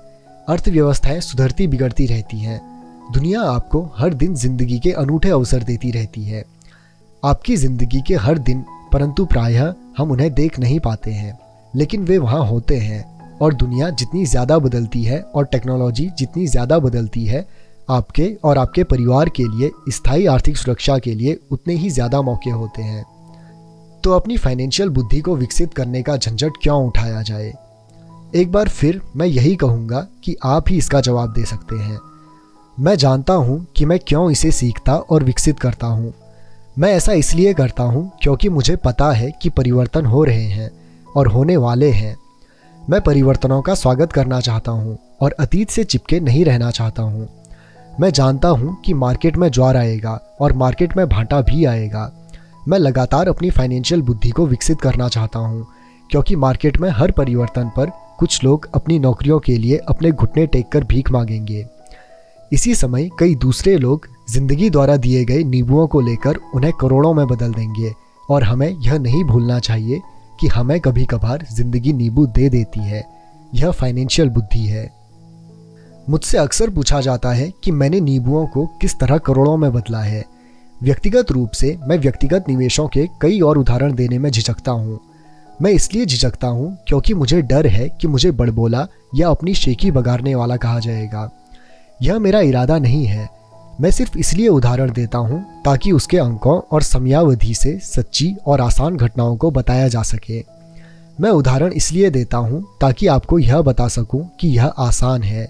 अर्थव्यवस्थाएं सुधरती बिगड़ती रहती हैं, दुनिया आपको हर दिन जिंदगी के अनूठे अवसर देती रहती है। आपकी जिंदगी के हर दिन, परंतु प्रायः हम उन्हें देख नहीं पाते हैं, लेकिन वे वहाँ होते हैं। और दुनिया जितनी ज़्यादा बदलती है और टेक्नोलॉजी जितनी ज़्यादा बदलती है, आपके और आपके परिवार के लिए स्थायी आर्थिक सुरक्षा के लिए उतने ही ज़्यादा मौके होते हैं। तो अपनी फाइनेंशियल बुद्धि को विकसित करने का झंझट क्यों उठाया जाए? एक बार फिर मैं यही कहूँगा कि आप ही इसका जवाब दे सकते हैं। मैं जानता हूँ कि मैं क्यों इसे सीखता और विकसित करता हूँ। मैं ऐसा इसलिए करता हूँ क्योंकि मुझे पता है कि परिवर्तन हो रहे हैं और होने वाले हैं। मैं परिवर्तनों का स्वागत करना चाहता हूँ और अतीत से चिपके नहीं रहना चाहता हूँ। मैं जानता हूँ कि मार्केट में ज्वार आएगा और मार्केट में भाटा भी आएगा। मैं लगातार अपनी फाइनेंशियल बुद्धि को विकसित करना चाहता हूँ क्योंकि मार्केट में हर परिवर्तन पर कुछ लोग अपनी नौकरियों के लिए अपने घुटने टेक कर भीख मांगेंगे। इसी समय कई दूसरे लोग जिंदगी द्वारा दिए गए नींबुओं को लेकर उन्हें करोड़ों में बदल देंगे। और हमें यह नहीं भूलना चाहिए कि हमें कभी कभार जिंदगी नींबू दे देती है। यह फाइनेंशियल बुद्धि है। मुझसे अक्सर पूछा जाता है कि मैंने नींबुओं को किस तरह करोड़ों में बदला है। व्यक्तिगत रूप से मैं व्यक्तिगत निवेशों के कई और उदाहरण देने में झिझकता हूँ। मैं इसलिए झिझकता हूँ क्योंकि मुझे डर है कि मुझे बड़बोला या अपनी शेखी बगाड़ने वाला कहा जाएगा। यह मेरा इरादा नहीं है। मैं सिर्फ इसलिए उदाहरण देता हूँ ताकि उसके अंकों और समयावधि से सच्ची और आसान घटनाओं को बताया जा सके। मैं उदाहरण इसलिए देता हूँ ताकि आपको यह बता सकूँ कि यह आसान है।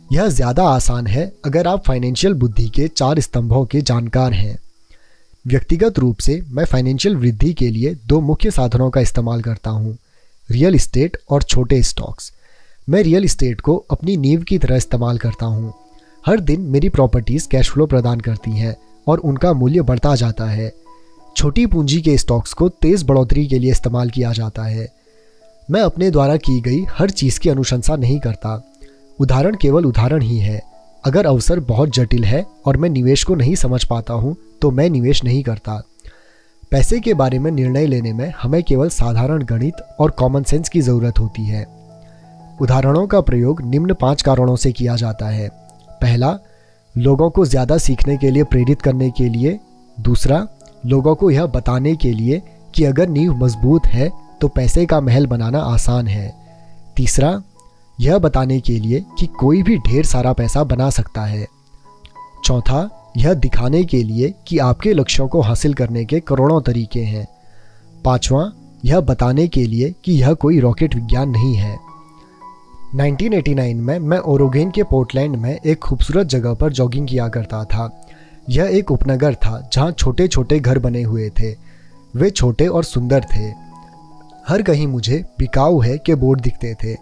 यह ज़्यादा आसान है अगर आप फाइनेंशियल बुद्धि के 4 स्तंभों के जानकार हैं। व्यक्तिगत रूप से मैं फाइनेंशियल वृद्धि के लिए 2 मुख्य साधनों का इस्तेमाल करता हूँ, रियल इस्टेट और छोटे स्टॉक्स। मैं रियल इस्टेट को अपनी नींव की तरह इस्तेमाल करता हूँ। हर दिन मेरी प्रॉपर्टीज़ कैश फ्लो प्रदान करती हैं और उनका मूल्य बढ़ता जाता है। छोटी पूंजी के स्टॉक्स को तेज़ बढ़ोतरी के लिए इस्तेमाल किया जाता है। मैं अपने द्वारा की गई हर चीज़ की अनुशंसा नहीं करता। उदाहरण केवल उदाहरण ही है। अगर अवसर बहुत जटिल है और मैं निवेश को नहीं समझ पाता हूँ तो मैं निवेश नहीं करता। पैसे के बारे में निर्णय लेने में हमें केवल साधारण गणित और कॉमन सेंस की ज़रूरत होती है। उदाहरणों का प्रयोग निम्न 5 कारणों से किया जाता है। पहला, लोगों को ज़्यादा सीखने के लिए प्रेरित करने के लिए। दूसरा, लोगों को यह बताने के लिए कि अगर नींव मजबूत है तो पैसे का महल बनाना आसान है। तीसरा, यह बताने के लिए कि कोई भी ढेर सारा पैसा बना सकता है। चौथा, यह दिखाने के लिए कि आपके लक्ष्यों को हासिल करने के करोड़ों तरीके हैं। पांचवा, यह बताने के लिए कि यह कोई रॉकेट विज्ञान नहीं है। 1989 में मैं ओरेगन के पोर्टलैंड में एक खूबसूरत जगह पर जॉगिंग किया करता था। यह एक उपनगर था जहाँ छोटे छोटे घर बने हुए थे। वे छोटे और सुंदर थे। हर कहीं मुझे बिकाऊ है के बोर्ड दिखते थे।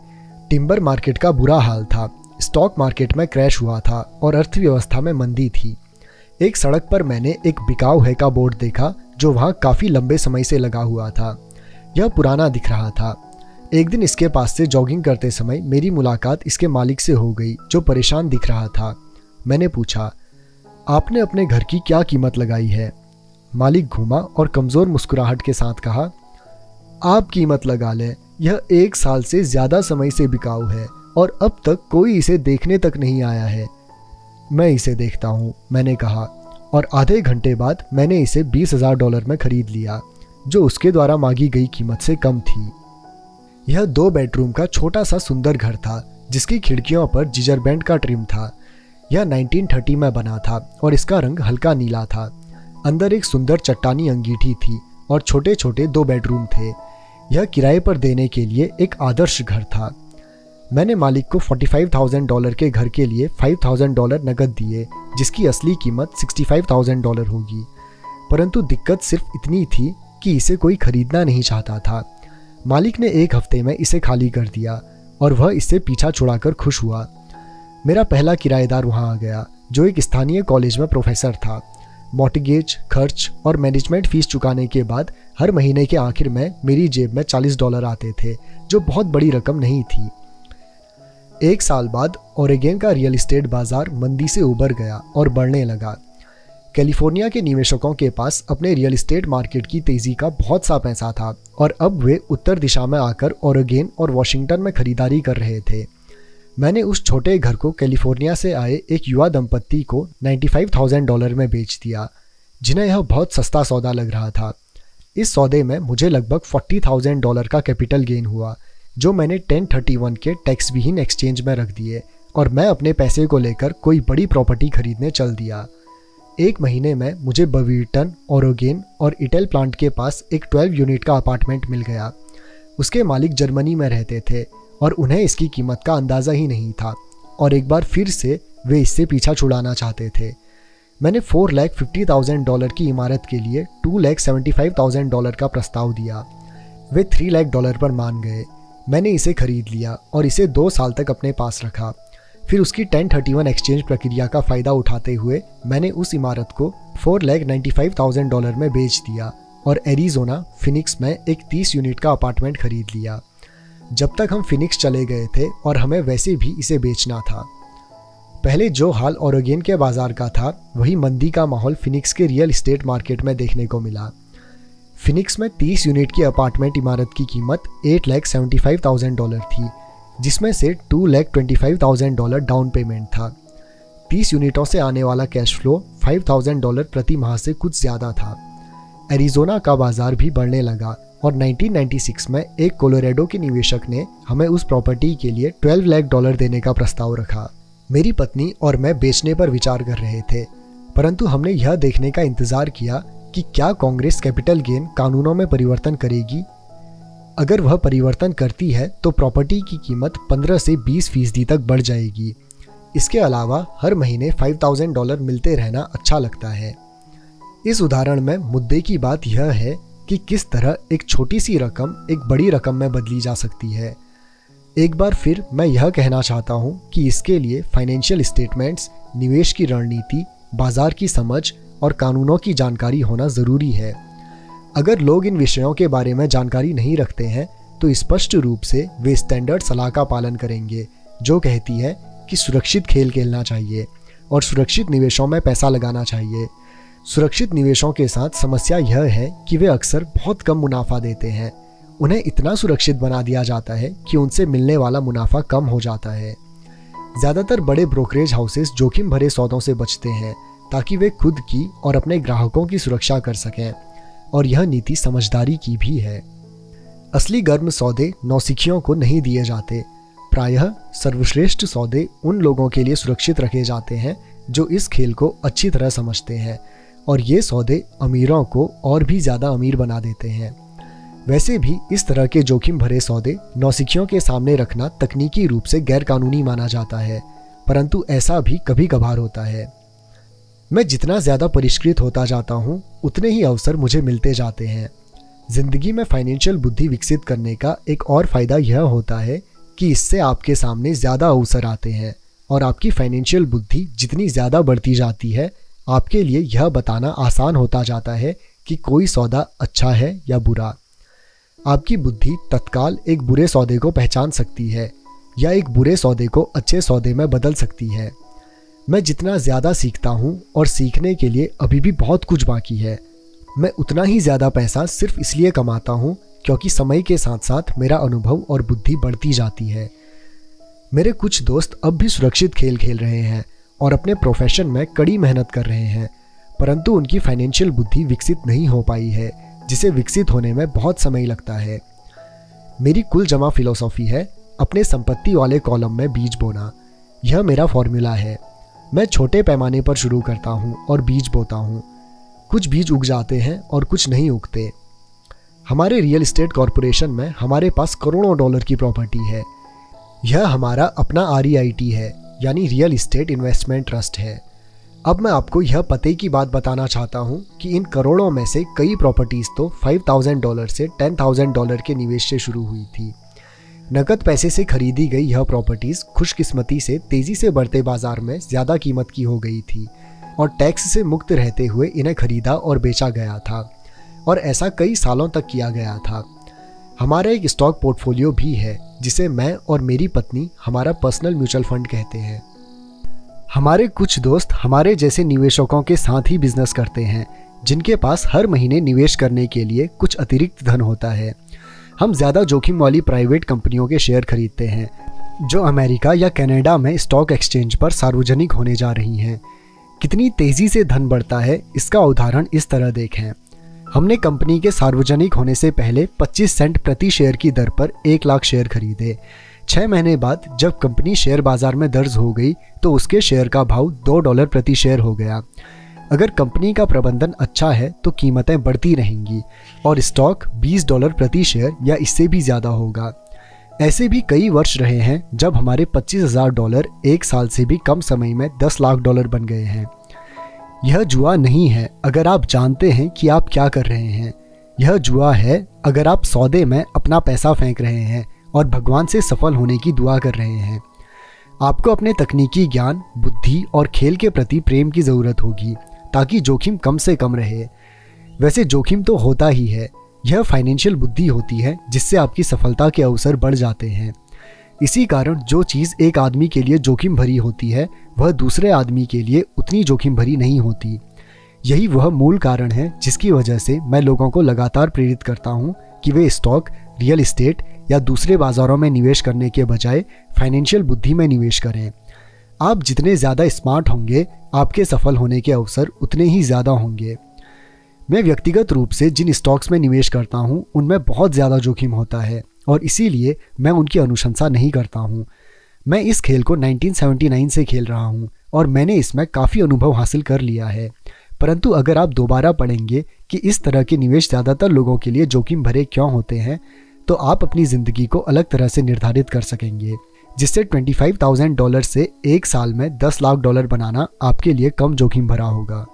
टिम्बर मार्केट का बुरा हाल था। स्टॉक मार्केट में क्रैश हुआ था और अर्थव्यवस्था में मंदी थी। एक सड़क पर मैंने एक बिकाऊ है का बोर्ड देखा जो वहाँ काफ़ी लंबे समय से लगा हुआ था। यह पुराना दिख रहा था। एक दिन इसके पास से जॉगिंग करते समय मेरी मुलाकात इसके मालिक से हो गई जो परेशान दिख रहा था। मैंने पूछा, आपने अपने घर की क्या कीमत लगाई है? मालिक घूमा और कमज़ोर मुस्कुराहट के साथ कहा, आप कीमत लगा लें, यह 1 साल से ज़्यादा समय से बिकाऊ है और अब तक कोई इसे देखने तक नहीं आया है। मैं इसे देखता हूँ, मैंने कहा, और आधे घंटे बाद मैंने इसे $20,000 में खरीद लिया, जो उसके द्वारा मांगी गई कीमत से कम थी। यह 2 बेडरूम का छोटा सा सुंदर घर था जिसकी खिड़कियों पर जिजर बैंड का ट्रिम था। यह 1930 में बना था और इसका रंग हल्का नीला था। अंदर एक सुंदर चट्टानी अंगीठी थी और छोटे छोटे 2 बेडरूम थे। यह किराए पर देने के लिए एक आदर्श घर था। मैंने मालिक को $45,000 के घर के लिए $5,000 नकद दिए, जिसकी असली कीमत $65,000 होगी। परंतु दिक्कत सिर्फ इतनी थी कि इसे कोई खरीदना नहीं चाहता था। मालिक ने 1 हफ्ते में इसे खाली कर दिया और वह इससे पीछा छुड़ाकर खुश हुआ। मेरा पहला किराएदार वहाँ आ गया, जो एक स्थानीय कॉलेज में प्रोफेसर था। मॉर्टगेज, खर्च और मैनेजमेंट फीस चुकाने के बाद हर महीने के आखिर में मेरी जेब में $40 आते थे, जो बहुत बड़ी रकम नहीं थी। 1 साल बाद ओरेगन का रियल एस्टेट बाजार मंदी से उबर गया और बढ़ने लगा। कैलिफोर्निया के निवेशकों के पास अपने रियल एस्टेट मार्केट की तेज़ी का बहुत सा पैसा था और अब वे उत्तर दिशा में आकर ओरेगन और वॉशिंगटन में खरीदारी कर रहे थे। मैंने उस छोटे घर को कैलिफोर्निया से आए एक युवा दंपत्ति को $95,000 में बेच दिया, जिन्हें यह बहुत सस्ता सौदा लग रहा था। इस सौदे में मुझे लगभग $40,000 का कैपिटल गेन हुआ, जो मैंने 1031 के टैक्स विहीन एक्सचेंज में रख दिए और मैं अपने पैसे को लेकर कोई बड़ी प्रॉपर्टी खरीदने चल दिया। 1 महीने में मुझे बवीर्टन, ओरेगन और इटेल प्लांट के पास एक 12 यूनिट का अपार्टमेंट मिल गया। उसके मालिक जर्मनी में रहते थे और उन्हें इसकी कीमत का अंदाज़ा ही नहीं था और एक बार फिर से वे इससे पीछा छुड़ाना चाहते थे। मैंने $450,000 की इमारत के लिए $275,000 का प्रस्ताव दिया। वे $3 लाख पर मान गए। मैंने इसे खरीद लिया और इसे 2 साल तक अपने पास रखा। फिर उसकी 1031 एक्सचेंज प्रक्रिया का फ़ायदा उठाते हुए मैंने उस इमारत को $495,000 में बेच दिया और एरिज़ोना फिनिक्स में एक 30 यूनिट का अपार्टमेंट खरीद लिया। जब तक हम फिनिक्स चले गए थे और हमें वैसे भी इसे बेचना था। पहले जो हाल ओरेगन के बाजार का था, वही मंदी का माहौल फिनिक्स के रियल एस्टेट मार्केट में देखने को मिला। फिनिक्स में 30 यूनिट की अपार्टमेंट इमारत की कीमत $8,75,000 थी, जिसमें से $2,25,000 डाउन पेमेंट था। 30 यूनिटों से आने वाला कैश फ्लो $5,000 प्रति माह से कुछ ज़्यादा था। एरिज़ोना का बाजार भी बढ़ने लगा और 1996 में एक कोलोराडो के निवेशक ने हमें उस प्रॉपर्टी के लिए $12 लाख देने का प्रस्ताव रखा। मेरी पत्नी और मैं बेचने पर विचार कर रहे थे, परंतु हमने यह देखने का इंतज़ार किया कि क्या कांग्रेस कैपिटल गेन कानूनों में परिवर्तन करेगी। अगर वह परिवर्तन करती है तो प्रॉपर्टी की कीमत 15 से 20% तक बढ़ जाएगी। इसके अलावा हर महीने $5,000 मिलते रहना अच्छा लगता है। इस उदाहरण में मुद्दे की बात यह है कि किस तरह एक छोटी सी रकम एक बड़ी रकम में बदली जा सकती है। एक बार फिर मैं यह कहना चाहता हूँ कि इसके लिए फाइनेंशियल स्टेटमेंट्स, निवेश की रणनीति, बाजार की समझ और कानूनों की जानकारी होना ज़रूरी है। अगर लोग इन विषयों के बारे में जानकारी नहीं रखते हैं तो स्पष्ट रूप से वे स्टैंडर्ड सलाह का पालन करेंगे जो कहती है कि सुरक्षित खेल खेलना चाहिए और सुरक्षित निवेशों में पैसा लगाना चाहिए। सुरक्षित निवेशों के साथ समस्या यह है कि वे अक्सर बहुत कम मुनाफा देते हैं। उन्हें इतना सुरक्षित बना दिया जाता है कि उनसे मिलने वाला मुनाफा कम हो जाता है। ज़्यादातर बड़े ब्रोकरेज हाउसेस जोखिम भरे सौदों से बचते हैं ताकि वे खुद की और अपने ग्राहकों की सुरक्षा कर सकें, और यह नीति समझदारी की भी है। असली गर्म सौदे नौसिखियों को नहीं दिए जाते। प्रायः सर्वश्रेष्ठ सौदे उन लोगों के लिए सुरक्षित रखे जाते हैं जो इस खेल को अच्छी तरह समझते हैं, और ये सौदे अमीरों को और भी ज़्यादा अमीर बना देते हैं। वैसे भी इस तरह के जोखिम भरे सौदे नौसिखियों के सामने रखना तकनीकी रूप से गैरकानूनी माना जाता है, परंतु ऐसा भी कभी कभार होता है। मैं जितना ज़्यादा परिष्कृत होता जाता हूँ उतने ही अवसर मुझे मिलते जाते हैं। ज़िंदगी में फाइनेंशियल बुद्धि विकसित करने का एक और फ़ायदा यह होता है कि इससे आपके सामने ज़्यादा अवसर आते हैं, और आपकी फाइनेंशियल बुद्धि जितनी ज़्यादा बढ़ती जाती है आपके लिए यह बताना आसान होता जाता है कि कोई सौदा अच्छा है या बुरा। आपकी बुद्धि तत्काल एक बुरे सौदे को पहचान सकती है या एक बुरे सौदे को अच्छे सौदे में बदल सकती है। मैं जितना ज़्यादा सीखता हूँ, और सीखने के लिए अभी भी बहुत कुछ बाकी है, मैं उतना ही ज़्यादा पैसा सिर्फ इसलिए कमाता हूँ क्योंकि समय के साथ साथ मेरा अनुभव और बुद्धि बढ़ती जाती है। मेरे कुछ दोस्त अब भी सुरक्षित खेल खेल रहे हैं और अपने प्रोफेशन में कड़ी मेहनत कर रहे हैं, परंतु उनकी फाइनेंशियल बुद्धि विकसित नहीं हो पाई है, जिसे विकसित होने में बहुत समय लगता है। मेरी कुल जमा फिलॉसफी है अपने संपत्ति वाले कॉलम में बीज बोना। यह मेरा फॉर्मूला है। मैं छोटे पैमाने पर शुरू करता हूँ और बीज बोता हूँ। कुछ बीज उग जाते हैं और कुछ नहीं उगते। हमारे रियल एस्टेट कॉरपोरेशन में हमारे पास करोड़ों डॉलर की प्रॉपर्टी है। यह हमारा अपना REIT है, यानी रियल एस्टेट इन्वेस्टमेंट ट्रस्ट है। अब मैं आपको यह पते की बात बताना चाहता हूँ कि इन करोड़ों में से कई प्रॉपर्टीज़ तो $5,000 से $10,000 के निवेश से शुरू हुई थी। नकद पैसे से खरीदी गई यह प्रॉपर्टीज़ खुशकिस्मती से तेज़ी से बढ़ते बाजार में ज़्यादा कीमत की हो गई थी, और टैक्स से मुक्त रहते हुए इन्हें खरीदा और बेचा गया था, और ऐसा कई सालों तक किया गया था। हमारा एक स्टॉक पोर्टफोलियो भी है जिसे मैं और मेरी पत्नी हमारा पर्सनल म्यूचुअल फंड कहते हैं। हमारे कुछ दोस्त हमारे जैसे निवेशकों के साथ ही बिजनेस करते हैं जिनके पास हर महीने निवेश करने के लिए कुछ अतिरिक्त धन होता है। हम ज़्यादा जोखिम वाली प्राइवेट कंपनियों के शेयर खरीदते हैं जो अमेरिका या कनाडा में स्टॉक एक्सचेंज पर सार्वजनिक होने जा रही हैं। कितनी तेज़ी से धन बढ़ता है इसका उदाहरण इस तरह देखें। हमने कंपनी के सार्वजनिक होने से पहले 25 सेंट प्रति शेयर की दर पर 1 लाख शेयर खरीदे। 6 महीने बाद जब कंपनी शेयर बाजार में दर्ज हो गई तो उसके शेयर का भाव $2 प्रति शेयर हो गया। अगर कंपनी का प्रबंधन अच्छा है तो कीमतें बढ़ती रहेंगी और स्टॉक $20 प्रति शेयर या इससे भी ज़्यादा होगा। ऐसे भी कई वर्ष रहे हैं जब हमारे $25,000 1 साल से भी कम समय में $10 लाख बन गए हैं। यह जुआ नहीं है अगर आप जानते हैं कि आप क्या कर रहे हैं। यह जुआ है अगर आप सौदे में अपना पैसा फेंक रहे हैं और भगवान से सफल होने की दुआ कर रहे हैं। आपको अपने तकनीकी ज्ञान, बुद्धि और खेल के प्रति प्रेम की ज़रूरत होगी ताकि जोखिम कम से कम रहे। वैसे जोखिम तो होता ही है, यह फाइनेंशियल बुद्धि होती है जिससे आपकी सफलता के अवसर बढ़ जाते हैं। इसी कारण जो चीज़ एक आदमी के लिए जोखिम भरी होती है वह दूसरे आदमी के लिए उतनी जोखिम भरी नहीं होती। यही वह मूल कारण है जिसकी वजह से मैं लोगों को लगातार प्रेरित करता हूँ कि वे स्टॉक, रियल एस्टेट या दूसरे बाज़ारों में निवेश करने के बजाय फाइनेंशियल बुद्धि में निवेश करें। आप जितने ज़्यादा स्मार्ट होंगे आपके सफल होने के अवसर उतने ही ज़्यादा होंगे। मैं व्यक्तिगत रूप से जिन स्टॉक्स में निवेश करता हूँ उनमें बहुत ज़्यादा जोखिम होता है और इसीलिए मैं उनकी अनुशंसा नहीं करता हूँ। मैं इस खेल को 1979 से खेल रहा हूँ और मैंने इसमें काफ़ी अनुभव हासिल कर लिया है। परंतु अगर आप दोबारा पढ़ेंगे कि इस तरह के निवेश ज़्यादातर लोगों के लिए जोखिम भरे क्यों होते हैं तो आप अपनी ज़िंदगी को अलग तरह से निर्धारित कर सकेंगे, जिससे $25,000 से 1 साल में $10 लाख बनाना आपके लिए कम जोखिम भरा होगा।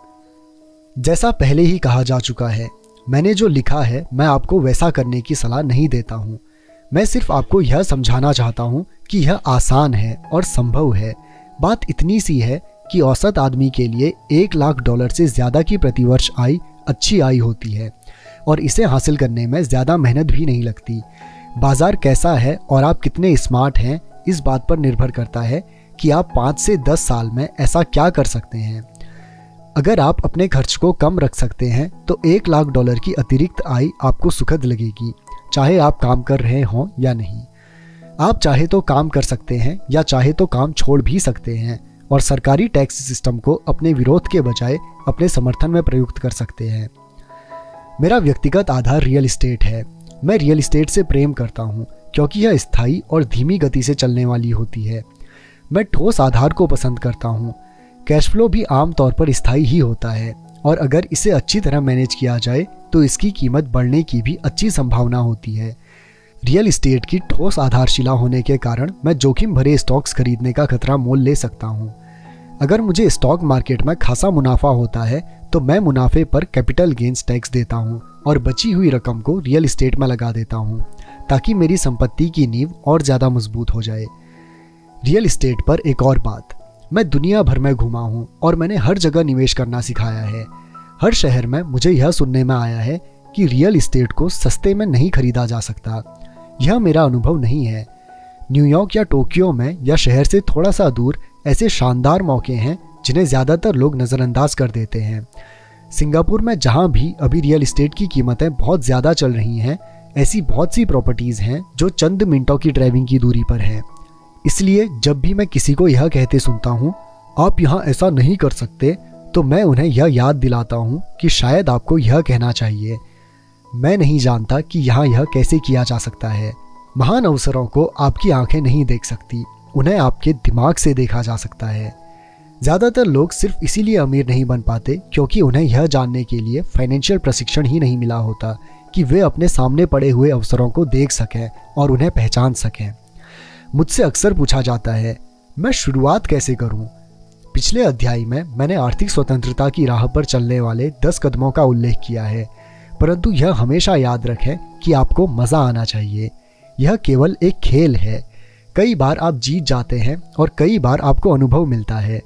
जैसा पहले ही कहा जा चुका है, मैंने जो लिखा है मैं आपको वैसा करने की सलाह नहीं देता हूँ। मैं सिर्फ आपको यह समझाना चाहता हूँ कि यह आसान है और संभव है। बात इतनी सी है कि औसत आदमी के लिए $1,00,000 से ज़्यादा की प्रतिवर्ष आय अच्छी आय होती है और इसे हासिल करने में ज़्यादा मेहनत भी नहीं लगती। बाज़ार कैसा है और आप कितने स्मार्ट हैं, इस बात पर निर्भर करता है कि आप 5 से 10 साल में ऐसा क्या कर सकते हैं। अगर आप अपने खर्च को कम रख सकते हैं तो $1,00,000 की अतिरिक्त आय आपको सुखद लगेगी, चाहे आप काम कर रहे हों या नहीं। आप चाहे तो काम कर सकते हैं या चाहे तो काम छोड़ भी सकते हैं और सरकारी टैक्स सिस्टम को अपने विरोध के बजाय अपने समर्थन में प्रयुक्त कर सकते हैं। मेरा व्यक्तिगत आधार रियल इस्टेट है। मैं रियल इस्टेट से प्रेम करता हूँ क्योंकि यह स्थायी और धीमी गति से चलने वाली होती है। मैं ठोस आधार को पसंद करता हूँ। कैश फ्लो भी आमतौर पर स्थायी ही होता है और अगर इसे अच्छी तरह मैनेज किया जाए तो इसकी कीमत बढ़ने की भी अच्छी संभावना होती है। रियल इस्टेट की ठोस आधारशिला होने के कारण मैं जोखिम भरे स्टॉक्स खरीदने का खतरा मोल ले सकता हूँ। अगर मुझे स्टॉक मार्केट में खासा मुनाफा होता है तो मैं मुनाफे पर कैपिटल गेन्स टैक्स देता हूँ और बची हुई रकम को रियल इस्टेट में लगा देता हूँ ताकि मेरी संपत्ति की नींव और ज़्यादा मजबूत हो जाए। रियल इस्टेट पर एक और बात, मैं दुनिया भर में घूमा हूँ और मैंने हर जगह निवेश करना सिखाया है। हर शहर में मुझे यह सुनने में आया है कि रियल इस्टेट को सस्ते में नहीं खरीदा जा सकता। यह मेरा अनुभव नहीं है। न्यूयॉर्क या टोक्यो में या शहर से थोड़ा सा दूर ऐसे शानदार मौके हैं जिन्हें ज़्यादातर लोग नज़रअंदाज कर देते हैं। सिंगापुर में जहाँ भी अभी रियल इस्टेट की कीमतें बहुत ज़्यादा चल रही हैं, ऐसी बहुत सी प्रॉपर्टीज़ हैं जो चंद मिनटों की ड्राइविंग की दूरी पर हैं। इसलिए जब भी मैं किसी को यह कहते सुनता हूँ आप यहाँ ऐसा नहीं कर सकते, तो मैं उन्हें यह याद दिलाता हूँ कि शायद आपको यह कहना चाहिए, मैं नहीं जानता कि यहाँ यह कैसे किया जा सकता है। महान अवसरों को आपकी आंखें नहीं देख सकती, उन्हें आपके दिमाग से देखा जा सकता है। ज़्यादातर लोग सिर्फ इसीलिए अमीर नहीं बन पाते क्योंकि उन्हें यह जानने के लिए फाइनेंशियल प्रशिक्षण ही नहीं मिला होता कि वे अपने सामने पड़े हुए अवसरों को देख सकें और उन्हें पहचान सकें। मुझसे अक्सर पूछा जाता है, मैं शुरुआत कैसे करूं? पिछले अध्याय में मैंने आर्थिक स्वतंत्रता की राह पर चलने वाले 10 कदमों का उल्लेख किया है, परंतु यह हमेशा याद रखें कि आपको मज़ा आना चाहिए। यह केवल एक खेल है। कई बार आप जीत जाते हैं और कई बार आपको अनुभव मिलता है,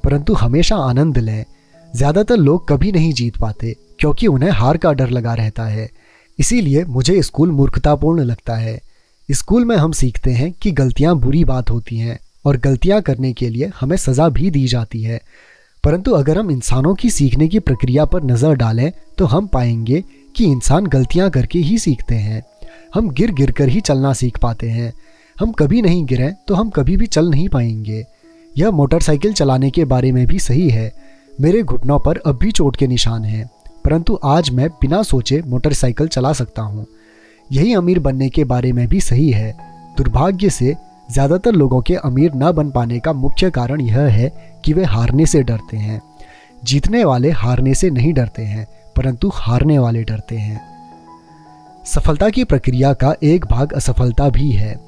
परंतु हमेशा आनंद लें। ज़्यादातर लोग कभी नहीं जीत पाते क्योंकि उन्हें हार का डर लगा रहता है। इसीलिए मुझे स्कूल मूर्खतापूर्ण लगता है। स्कूल में हम सीखते हैं कि गलतियां बुरी बात होती हैं और गलतियां करने के लिए हमें सज़ा भी दी जाती है, परंतु अगर हम इंसानों की सीखने की प्रक्रिया पर नज़र डालें तो हम पाएंगे कि इंसान गलतियां करके ही सीखते हैं। हम गिर गिर कर ही चलना सीख पाते हैं। हम कभी नहीं गिरें तो हम कभी भी चल नहीं पाएंगे। यह मोटरसाइकिल चलाने के बारे में भी सही है। मेरे घुटनों पर अब भी चोट के निशान हैं, परंतु आज मैं बिना सोचे मोटरसाइकिल चला सकता हूँ। यही अमीर बनने के बारे में भी सही है। दुर्भाग्य से ज़्यादातर लोगों के अमीर न बन पाने का मुख्य कारण यह है कि वे हारने से डरते हैं। जीतने वाले हारने से नहीं डरते हैं, परंतु हारने वाले डरते हैं। सफलता की प्रक्रिया का एक भाग असफलता भी है।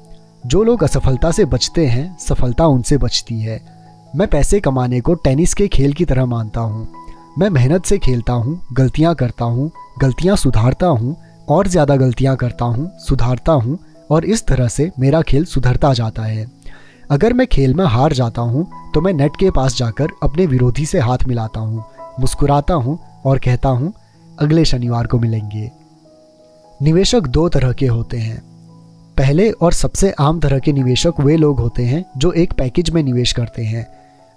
जो लोग असफलता से बचते हैं, सफलता उनसे बचती है। मैं पैसे कमाने को टेनिस के खेल की तरह मानता हूँ। मैं मेहनत से खेलता हूँ, गलतियाँ करता हूँ, गलतियाँ सुधारता हूँ और ज़्यादा गलतियाँ करता हूँ, सुधारता हूँ और इस तरह से मेरा खेल सुधरता जाता है। अगर मैं खेल में हार जाता हूँ तो मैं नेट के पास जाकर अपने विरोधी से हाथ मिलाता हूँ, मुस्कुराता हूँ और कहता हूँ अगले शनिवार को मिलेंगे। निवेशक 2 तरह के होते हैं। पहले और सबसे आम तरह के निवेशक वे लोग होते हैं जो एक पैकेज में निवेश करते हैं।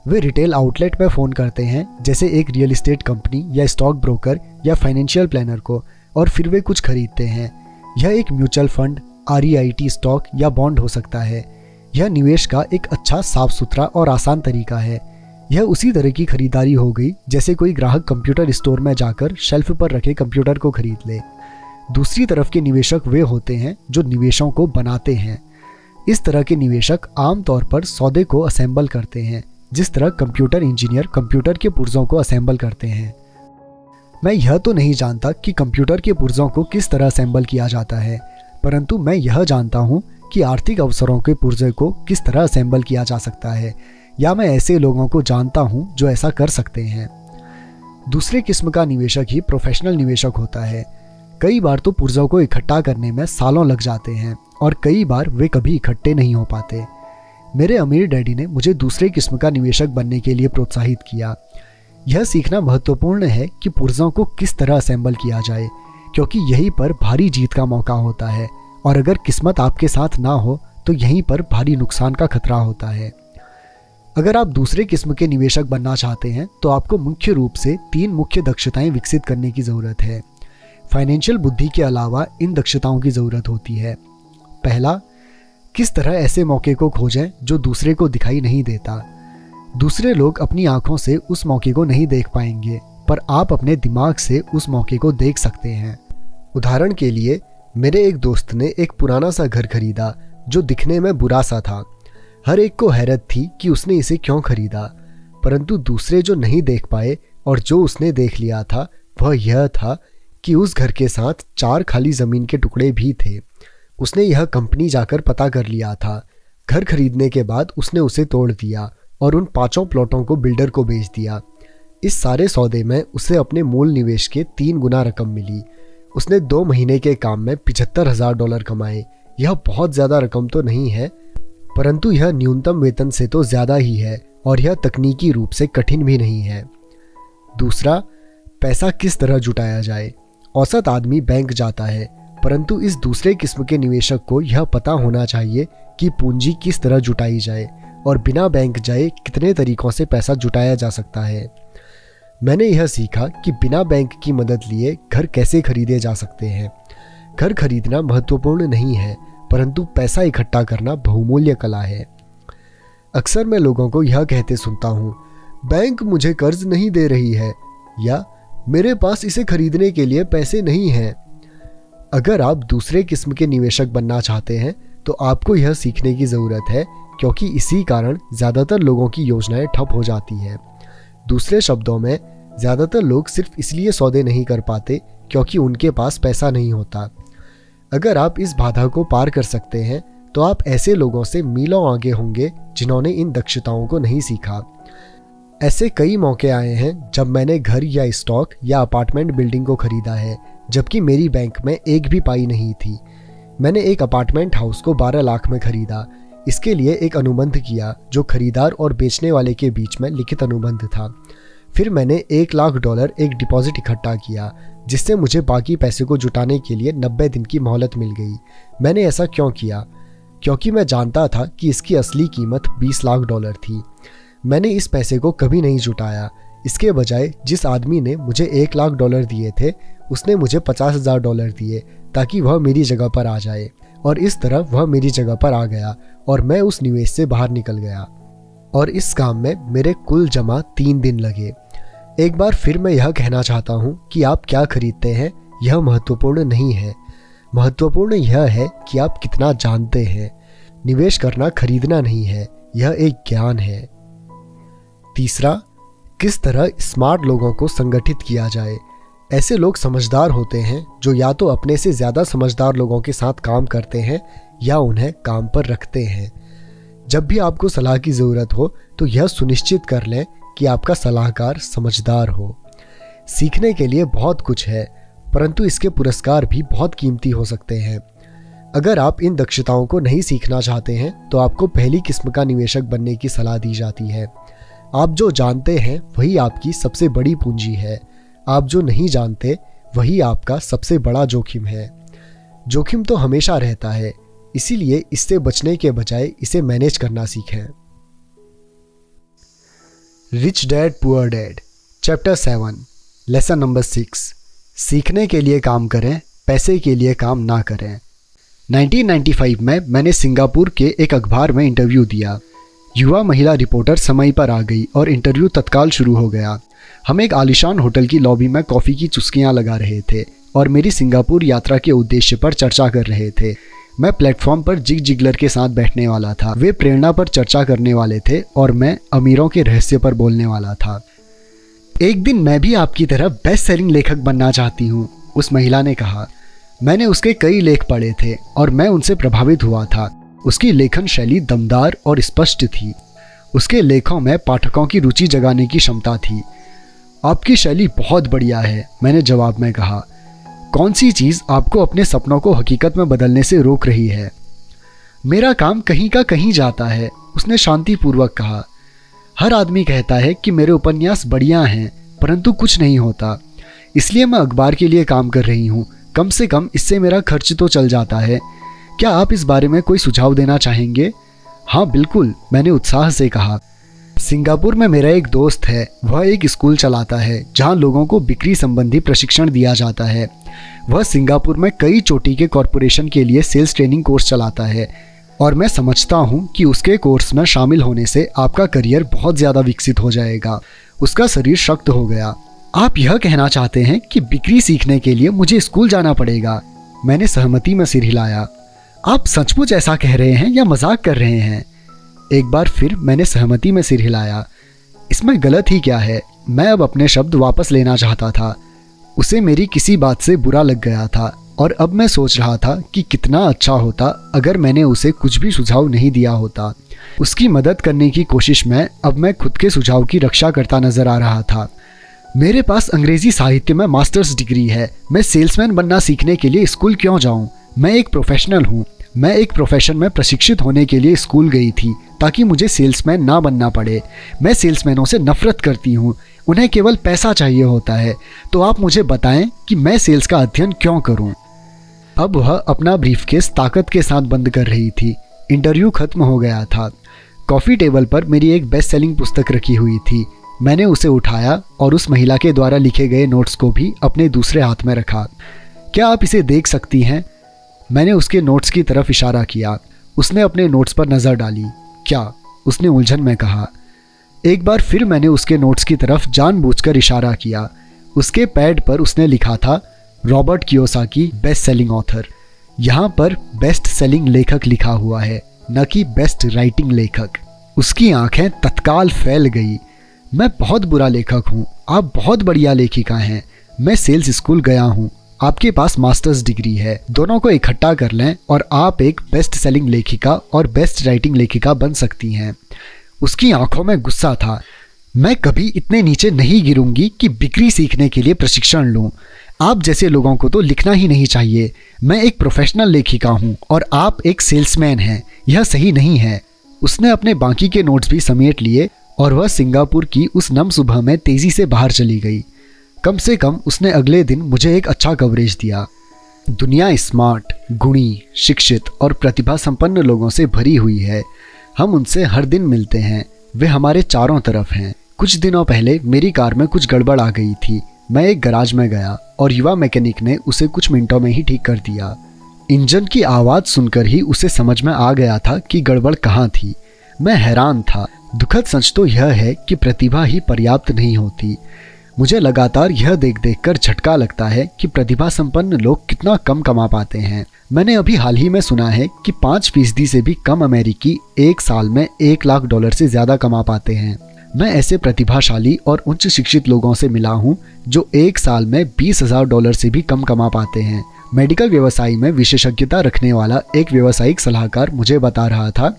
वे रिटेल आउटलेट में फ़ोन करते हैं, जैसे एक रियल एस्टेट कंपनी या स्टॉक ब्रोकर या फाइनेंशियल प्लानर को, और फिर वे कुछ खरीदते हैं। यह एक म्यूचुअल फंड, REIT स्टॉक या बॉन्ड हो सकता है। यह निवेश का एक अच्छा, साफ सुथरा और आसान तरीका है। यह उसी तरह की खरीदारी हो गई जैसे कोई ग्राहक कंप्यूटर स्टोर में जाकर शेल्फ पर रखे कंप्यूटर को खरीद ले। दूसरी तरफ के निवेशक वे होते हैं जो निवेशों को बनाते हैं। इस तरह के निवेशक आमतौर पर सौदे को असेंबल करते हैं, जिस तरह कंप्यूटर इंजीनियर कंप्यूटर के पुर्जों को असेंबल करते हैं। मैं यह तो नहीं जानता कि कंप्यूटर के पुर्जों को किस तरह असेंबल किया जाता है, परंतु मैं यह जानता हूँ कि आर्थिक अवसरों के पुर्जे को किस तरह असेंबल किया जा सकता है, या मैं ऐसे लोगों को जानता हूँ जो ऐसा कर सकते हैं। दूसरे किस्म का निवेशक ही प्रोफेशनल निवेशक होता है। कई बार तो पुर्जों को इकट्ठा करने में सालों लग जाते हैं और कई बार वे कभी इकट्ठे नहीं हो पाते। मेरे अमीर डैडी ने मुझे दूसरे किस्म का निवेशक बनने के लिए प्रोत्साहित किया। यह सीखना महत्वपूर्ण है कि पुर्जों को किस तरह असेंबल किया जाए, क्योंकि यहीं पर भारी जीत का मौका होता है और अगर किस्मत आपके साथ ना हो तो यहीं पर भारी नुकसान का खतरा होता है। अगर आप दूसरे किस्म के निवेशक बनना चाहते हैं तो आपको मुख्य रूप से 3 मुख्य दक्षताएं विकसित करने की ज़रूरत है। फाइनेंशियल बुद्धि के अलावा इन दक्षताओं की ज़रूरत होती है। पहला, किस तरह ऐसे मौके को खोजें जो दूसरे को दिखाई नहीं देता। दूसरे लोग अपनी आंखों से उस मौके को नहीं देख पाएंगे, पर आप अपने दिमाग से उस मौके को देख सकते हैं। उदाहरण के लिए, मेरे एक दोस्त ने एक पुराना सा घर खरीदा जो दिखने में बुरा सा था। हर एक को हैरत थी कि उसने इसे क्यों खरीदा, परंतु दूसरे जो नहीं देख पाए और जो उसने देख लिया था वह यह था कि उस घर के साथ 4 खाली ज़मीन के टुकड़े भी थे। उसने यह कंपनी जाकर पता कर लिया था। घर खरीदने के बाद उसने उसे तोड़ दिया और उन 5 प्लॉटों को बिल्डर को बेच दिया। इस सारे सौदे में उसे अपने मूल निवेश के 3 गुना रकम मिली। उसने 2 महीने के काम में $75,000 कमाए। यह बहुत ज़्यादा रकम तो नहीं है, परंतु यह न्यूनतम वेतन से तो ज़्यादा ही है और यह तकनीकी रूप से कठिन भी नहीं है। दूसरा, पैसा किस तरह जुटाया जाए। औसत आदमी बैंक जाता है, परंतु इस दूसरे किस्म के निवेशक को यह पता होना चाहिए कि पूंजी किस तरह जुटाई जाए और बिना बैंक जाए कितने तरीकों से पैसा जुटाया जा सकता है। मैंने यह सीखा कि बिना बैंक की मदद लिए घर कैसे खरीदे जा सकते हैं। घर खरीदना महत्वपूर्ण नहीं है, परंतु पैसा इकट्ठा करना बहुमूल्य कला है। अक्सर मैं लोगों को यह कहते सुनता हूँ, बैंक मुझे कर्ज नहीं दे रही है, या मेरे पास इसे खरीदने के लिए पैसे नहीं हैं। अगर आप दूसरे किस्म के निवेशक बनना चाहते हैं तो आपको यह सीखने की ज़रूरत है, क्योंकि इसी कारण ज़्यादातर लोगों की योजनाएं ठप हो जाती हैं। दूसरे शब्दों में, ज़्यादातर लोग सिर्फ इसलिए सौदे नहीं कर पाते क्योंकि उनके पास पैसा नहीं होता। अगर आप इस बाधा को पार कर सकते हैं तो आप ऐसे लोगों से मीलों आगे होंगे जिन्होंने इन दक्षताओं को नहीं सीखा। ऐसे कई मौके आए हैं जब मैंने घर या स्टॉक या अपार्टमेंट बिल्डिंग को खरीदा है, जबकि मेरी बैंक में एक भी पाई नहीं थी। मैंने एक अपार्टमेंट हाउस को 12 लाख में खरीदा। इसके लिए एक अनुबंध किया जो खरीदार और बेचने वाले के बीच में लिखित अनुबंध था। फिर मैंने $1 लाख एक डिपॉजिट इकट्ठा किया, जिससे मुझे बाकी पैसे को जुटाने के लिए 90 दिन की मोहलत मिल गई। मैंने ऐसा क्यों किया? क्योंकि मैं जानता था कि इसकी असली कीमत $20 लाख थी। मैंने इस पैसे को कभी नहीं जुटाया। इसके बजाय जिस आदमी ने मुझे $1 लाख दिए थे, उसने मुझे $50,000 दिए ताकि वह मेरी जगह पर आ जाए, और इस तरह वह मेरी जगह पर आ गया और मैं उस निवेश से बाहर निकल गया। और इस काम में मेरे कुल जमा 3 दिन लगे। एक बार फिर मैं यह कहना चाहता हूँ कि आप क्या खरीदते हैं यह महत्वपूर्ण नहीं है। महत्वपूर्ण यह है कि आप कितना जानते हैं। निवेश करना खरीदना नहीं है, यह एक ज्ञान है। तीसरा, किस तरह स्मार्ट लोगों को संगठित किया जाए। ऐसे लोग समझदार होते हैं जो या तो अपने से ज़्यादा समझदार लोगों के साथ काम करते हैं या उन्हें काम पर रखते हैं। जब भी आपको सलाह की ज़रूरत हो तो यह सुनिश्चित कर लें कि आपका सलाहकार समझदार हो। सीखने के लिए बहुत कुछ है, परंतु इसके पुरस्कार भी बहुत कीमती हो सकते हैं। अगर आप इन दक्षताओं को नहीं सीखना चाहते हैं तो आपको पहली किस्म का निवेशक बनने की सलाह दी जाती है। आप जो जानते हैं वही आपकी सबसे बड़ी पूंजी है। आप जो नहीं जानते वही आपका सबसे बड़ा जोखिम है। जोखिम तो हमेशा रहता है, इसीलिए इससे बचने के बजाय इसे मैनेज करना सीखें। Rich dad poor dad, chapter 7, lesson number 6। सीखने के लिए काम करें, पैसे के लिए काम ना करें। 1995 में मैंने सिंगापुर के एक अखबार में इंटरव्यू दिया। युवा महिला रिपोर्टर समय पर आ गई और इंटरव्यू तत्काल शुरू हो गया। हम एक आलीशान होटल की लॉबी में कॉफ़ी की चुस्कियां लगा रहे थे और मेरी सिंगापुर यात्रा के उद्देश्य पर चर्चा कर रहे थे। मैं प्लेटफॉर्म पर जिग जिगलर के साथ बैठने वाला था। वे प्रेरणा पर चर्चा करने वाले थे और मैं अमीरों के रहस्य पर बोलने वाला था। एक दिन मैं भी आपकी तरह बेस्ट सेलिंग लेखक बनना चाहती हूँ, उस महिला ने कहा। मैंने उसके कई लेख पढ़े थे और मैं उनसे प्रभावित हुआ था। उसकी लेखन शैली दमदार और स्पष्ट थी। उसके लेखों में पाठकों की रुचि जगाने की क्षमता थी। आपकी शैली बहुत बढ़िया है, मैंने जवाब में कहा। कौन सी चीज़ आपको अपने सपनों को हकीकत में बदलने से रोक रही है? मेरा काम कहीं का कहीं जाता है, उसने शांतिपूर्वक कहा। हर आदमी कहता है कि मेरे उपन्यास बढ़िया हैं, परंतु कुछ नहीं होता। इसलिए मैं अखबार के लिए काम कर रही हूँ। कम से कम इससे मेरा खर्च तो चल जाता है। क्या आप इस बारे में कोई सुझाव देना चाहेंगे? हाँ बिल्कुल, मैंने उत्साह से कहा। सिंगापुर में मेरा एक दोस्त है, वह एक स्कूल चलाता है जहाँ लोगों को बिक्री संबंधी प्रशिक्षण दिया जाता है। वह सिंगापुर में कई चोटी के कॉरपोरेशन के लिए सेल्स ट्रेनिंग कोर्स चलाता है और मैं समझता हूँ कि उसके कोर्स में शामिल होने से आपका करियर बहुत ज़्यादा विकसित हो जाएगा। उसका शरीर शक्त हो गया। आप यह कहना चाहते हैं कि बिक्री सीखने के लिए मुझे स्कूल जाना पड़ेगा? मैंने सहमति में सिर हिलाया। आप सचमुच ऐसा कह रहे हैं या मजाक कर रहे हैं? एक बार फिर मैंने सहमति में सिर हिलाया। इसमें गलत ही क्या है? मैं अब अपने शब्द वापस लेना चाहता था। उसे मेरी किसी बात से बुरा लग गया था और अब मैं सोच रहा था कि कितना अच्छा होता अगर मैंने उसे कुछ भी सुझाव नहीं दिया होता। उसकी मदद करने की कोशिश में अब मैं खुद के सुझाव की रक्षा करता नजर आ रहा था। मेरे पास अंग्रेजी साहित्य में मास्टर्स डिग्री है। मैं सेल्समैन बनना सीखने के लिए स्कूल क्यों जाऊं? मैं एक प्रोफेशनल हूं। मैं एक प्रोफेशन में प्रशिक्षित होने के लिए स्कूल गई थी ताकि मुझे सेल्समैन ना बनना पड़े। मैं सेल्समैनों से नफरत करती हूँ। उन्हें केवल पैसा चाहिए होता है। तो आप मुझे बताएं कि मैं सेल्स का अध्ययन क्यों करूं? अब वह अपना ब्रीफकेस ताकत के साथ बंद कर रही थी। इंटरव्यू खत्म हो गया था। कॉफ़ी टेबल पर मेरी एक बेस्ट सेलिंग पुस्तक रखी हुई थी। मैंने उसे उठाया और उस महिला के द्वारा लिखे गए नोट्स को भी अपने दूसरे हाथ में रखा। क्या आप इसे देख सकती हैं? मैंने उसके नोट्स की तरफ इशारा किया। उसने अपने नोट्स पर नज़र डाली। क्या? उसने उलझन में कहा। एक बार फिर मैंने उसके नोट्स की तरफ जानबूझकर इशारा किया। उसके पैड पर उसने लिखा था Robert Kiyosaki best selling author. यहाँ पर बेस्ट सेलिंग लेखक लिखा हुआ है, न कि बेस्ट राइटिंग लेखक। उसकी आंखें तत्काल फैल गई। मैं बहुत बुरा लेखक हूँ, आप बहुत बढ़िया लेखिका हैं। मैं सेल्स स्कूल गया हूँ, आपके पास मास्टर्स डिग्री है। दोनों को इकट्ठा कर लें और आप एक बेस्ट सेलिंग लेखिका और बेस्ट राइटिंग लेखिका बन सकती हैं। उसकी आंखों में गुस्सा था। मैं कभी इतने नीचे नहीं गिरूंगी कि बिक्री सीखने के लिए प्रशिक्षण लूं। आप जैसे लोगों को तो लिखना ही नहीं चाहिए। मैं एक प्रोफेशनल लेखिका हूं और आप एक सेल्समैन हैं। यह सही नहीं है। उसने अपने बाकी के नोट्स भी समेट लिए और वह सिंगापुर की उस नम सुबह में तेजी से बाहर चली गई। कम से कम उसने अगले दिन मुझे एक अच्छा कवरेज दिया। दुनिया स्मार्ट, गुणी, शिक्षित और प्रतिभा संपन्न लोगों से भरी हुई है। हम उनसे हर दिन मिलते हैं। वे हमारे चारों तरफ हैं। कुछ दिनों पहले मेरी कार में कुछ गड़बड़ आ गई थी। मैं एक गराज में गया और युवा मैकेनिक ने उसे कुछ मिनटों में ही ठीक कर दिया। इंजन की आवाज़ सुनकर ही उसे समझ में आ गया था कि गड़बड़ कहाँ थी। मैं हैरान था। दुखद सच तो यह है कि प्रतिभा ही पर्याप्त नहीं होती। मुझे लगातार यह देख देख कर झटका लगता है कि प्रतिभा संपन्न लोग कितना कम कमा पाते हैं। मैंने अभी हाल ही में सुना है कि 5% से भी कम अमेरिकी एक साल में $1 लाख से ज़्यादा कमा पाते हैं। मैं ऐसे प्रतिभाशाली और उच्च शिक्षित लोगों से मिला हूँ जो एक साल में $20,000 से भी कम कमा पाते हैं। मेडिकल व्यवसाय में विशेषज्ञता रखने वाला एक व्यावसायिक सलाहकार मुझे बता रहा था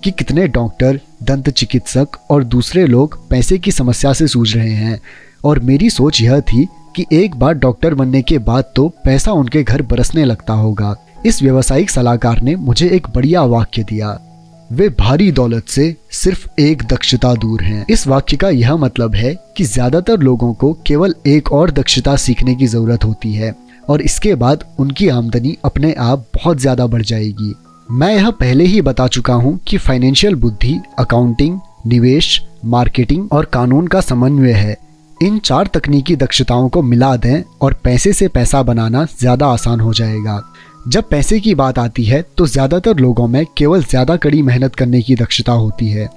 कि कितने डॉक्टर, दंत चिकित्सक और दूसरे लोग पैसे की समस्या से जूझ रहे हैं। और मेरी सोच यह थी कि एक बार डॉक्टर बनने के बाद तो पैसा उनके घर बरसने लगता होगा। इस व्यावसायिक सलाहकार ने मुझे एक बढ़िया वाक्य दिया। वे भारी दौलत से सिर्फ एक दक्षता दूर हैं। इस वाक्य का यह मतलब है कि ज्यादातर लोगों को केवल एक और दक्षता सीखने की जरूरत होती है और इसके बाद उनकी आमदनी अपने आप बहुत ज्यादा बढ़ जाएगी। मैं यह पहले ही बता चुका हूँ कि फाइनेंशियल बुद्धि, अकाउंटिंग, निवेश, मार्केटिंग और कानून का समन्वय है। इन 4 तकनीकी दक्षताओं को मिला दें और पैसे से पैसा बनाना ज़्यादा आसान हो जाएगा। जब पैसे की बात आती है तो ज़्यादातर लोगों में केवल ज़्यादा कड़ी मेहनत करने की दक्षता होती है।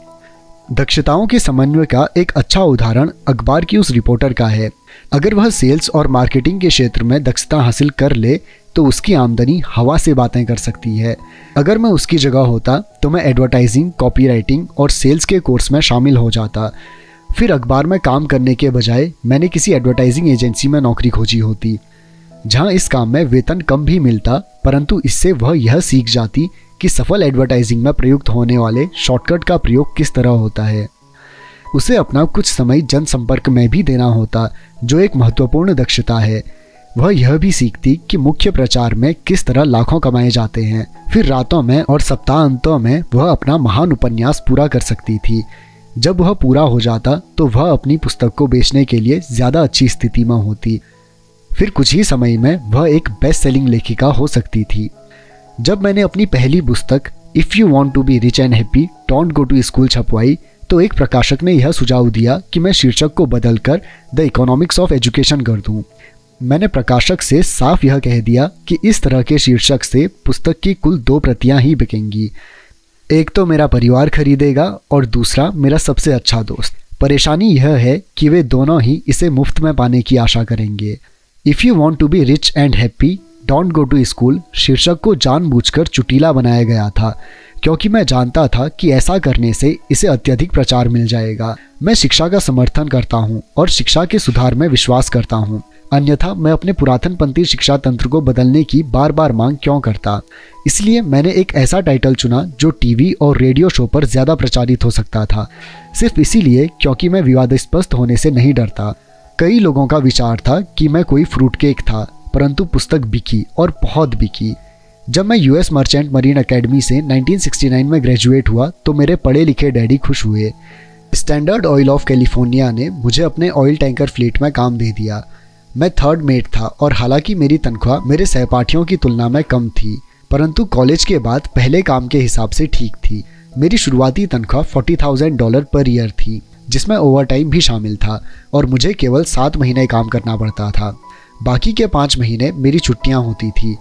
दक्षताओं के समन्वय का एक अच्छा उदाहरण अखबार की उस रिपोर्टर का है। अगर वह सेल्स और मार्केटिंग के क्षेत्र में दक्षता हासिल कर ले तो उसकी आमदनी हवा से बातें कर सकती है। अगर मैं उसकी जगह होता तो मैं एडवर्टाइजिंग, कॉपीराइटिंग और सेल्स के कोर्स में शामिल हो जाता। फिर अखबार में काम करने के बजाय मैंने किसी एडवर्टाइजिंग एजेंसी में नौकरी खोजी होती, जहां इस काम में वेतन कम भी मिलता, परंतु इससे वह यह सीख जाती कि सफल एडवर्टाइजिंग में प्रयुक्त होने वाले शॉर्टकट का प्रयोग किस तरह होता है। उसे अपना कुछ समय जनसंपर्क में भी देना होता, जो एक महत्वपूर्ण दक्षता है। वह यह भी सीखती कि मुख्य प्रचार में किस तरह लाखों कमाए जाते हैं। फिर रातों में और सप्ताहांतों में वह अपना महान उपन्यास पूरा कर सकती थी। जब वह पूरा हो जाता तो वह अपनी पुस्तक को बेचने के लिए ज़्यादा अच्छी स्थिति में होती। फिर कुछ ही समय में वह एक बेस्ट सेलिंग लेखिका हो सकती थी। जब मैंने अपनी पहली पुस्तक if you want to be rich and happy don't go to school छपवाई तो एक प्रकाशक ने यह सुझाव दिया कि मैं शीर्षक को बदलकर द इकोनॉमिक्स ऑफ एजुकेशन कर दूं। मैंने प्रकाशक से साफ यह कह दिया कि इस तरह के शीर्षक से पुस्तक की कुल 2 प्रतियां ही बिकेंगी। एक तो मेरा परिवार खरीदेगा और दूसरा मेरा सबसे अच्छा दोस्त। परेशानी यह है कि वे दोनों ही इसे मुफ्त में पाने की आशा करेंगे। If you want to be rich and happy don't go to school शीर्षक को जानबूझकर चुटीला बनाया गया था, क्योंकि मैं जानता था कि ऐसा करने से इसे अत्यधिक प्रचार मिल जाएगा। मैं शिक्षा का समर्थन करता हूँ और शिक्षा के सुधार में विश्वास करता हूँ, अन्यथा मैं अपने पुरातनपंथी शिक्षा तंत्र को बदलने की बार बार मांग क्यों करता। इसलिए मैंने एक ऐसा टाइटल चुना जो टीवी और रेडियो शो पर ज़्यादा प्रचारित हो सकता था, सिर्फ इसीलिए क्योंकि मैं विवादास्पद होने से नहीं डरता। कई लोगों का विचार था कि मैं कोई फ्रूट केक था, परंतु पुस्तक बिकी और बहुत बिकी। जब मैं यूएस मर्चेंट मरीन एकेडमी से 1969 में ग्रेजुएट हुआ तो मेरे पढ़े लिखे डैडी खुश हुए। स्टैंडर्ड ऑयल ऑफ कैलिफोर्निया ने मुझे अपने ऑयल टैंकर फ्लीट में काम दे दिया। मैं 3rd मेट था और हालांकि मेरी तनख्वाह मेरे सहपाठियों की तुलना में कम थी, परंतु कॉलेज के बाद पहले काम के हिसाब से ठीक थी। मेरी शुरुआती तनख्वाह $40,000 पर ईयर थी, जिसमें ओवरटाइम भी शामिल था और मुझे केवल 7 महीने काम करना पड़ता था। बाकी के 5 महीने मेरी छुट्टियां होती थी।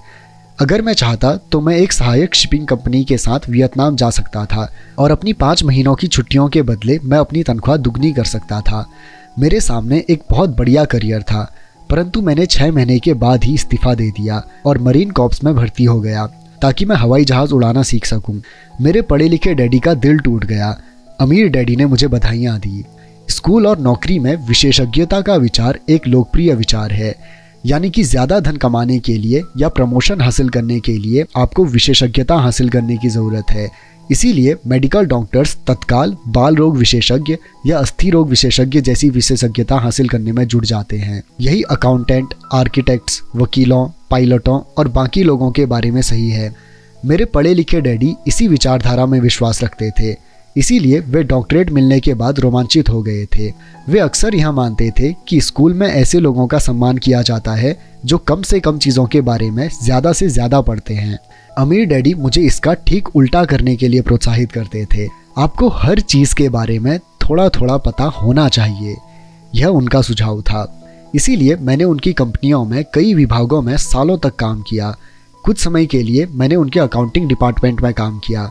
अगर मैं चाहता तो मैं एक सहायक शिपिंग कंपनी के साथ वियतनाम जा सकता था और अपनी 5 महीनों की छुट्टियों के बदले मैं अपनी तनख्वाह दुगनी कर सकता था। मेरे सामने एक बहुत बढ़िया करियर था, परंतु मैंने 6 महीने के बाद ही इस्तीफा दे दिया और मरीन कॉर्प्स में भर्ती हो गया ताकि मैं हवाई जहाज़ उड़ाना सीख सकूं। मेरे पढ़े लिखे डैडी का दिल टूट गया। अमीर डैडी ने मुझे बधाइयाँ दी। स्कूल और नौकरी में विशेषज्ञता का विचार एक लोकप्रिय विचार है, यानी कि ज़्यादा धन कमाने के लिए या प्रमोशन हासिल करने के लिए आपको विशेषज्ञता हासिल करने की ज़रूरत है। इसीलिए मेडिकल डॉक्टर्स तत्काल बाल रोग विशेषज्ञ या अस्थि रोग विशेषज्ञ जैसी विशेषज्ञता हासिल करने में जुट जाते हैं। यही अकाउंटेंट, आर्किटेक्ट्स, वकीलों, पायलटों और बाकी लोगों के बारे में सही है। मेरे पढ़े लिखे डैडी इसी विचारधारा में विश्वास रखते थे, इसीलिए वे डॉक्टरेट मिलने के बाद रोमांचित हो गए थे। वे अक्सर यह मानते थे कि स्कूल में ऐसे लोगों का सम्मान किया जाता है जो कम से कम चीज़ों के बारे में ज़्यादा से ज़्यादा पढ़ते हैं। अमीर डैडी मुझे इसका ठीक उल्टा करने के लिए प्रोत्साहित करते थे। आपको हर चीज़ के बारे में थोड़ा थोड़ा पता होना चाहिए, यह उनका सुझाव था। इसीलिए मैंने उनकी कंपनियों में कई विभागों में सालों तक काम किया। कुछ समय के लिए मैंने उनके अकाउंटिंग डिपार्टमेंट में काम किया।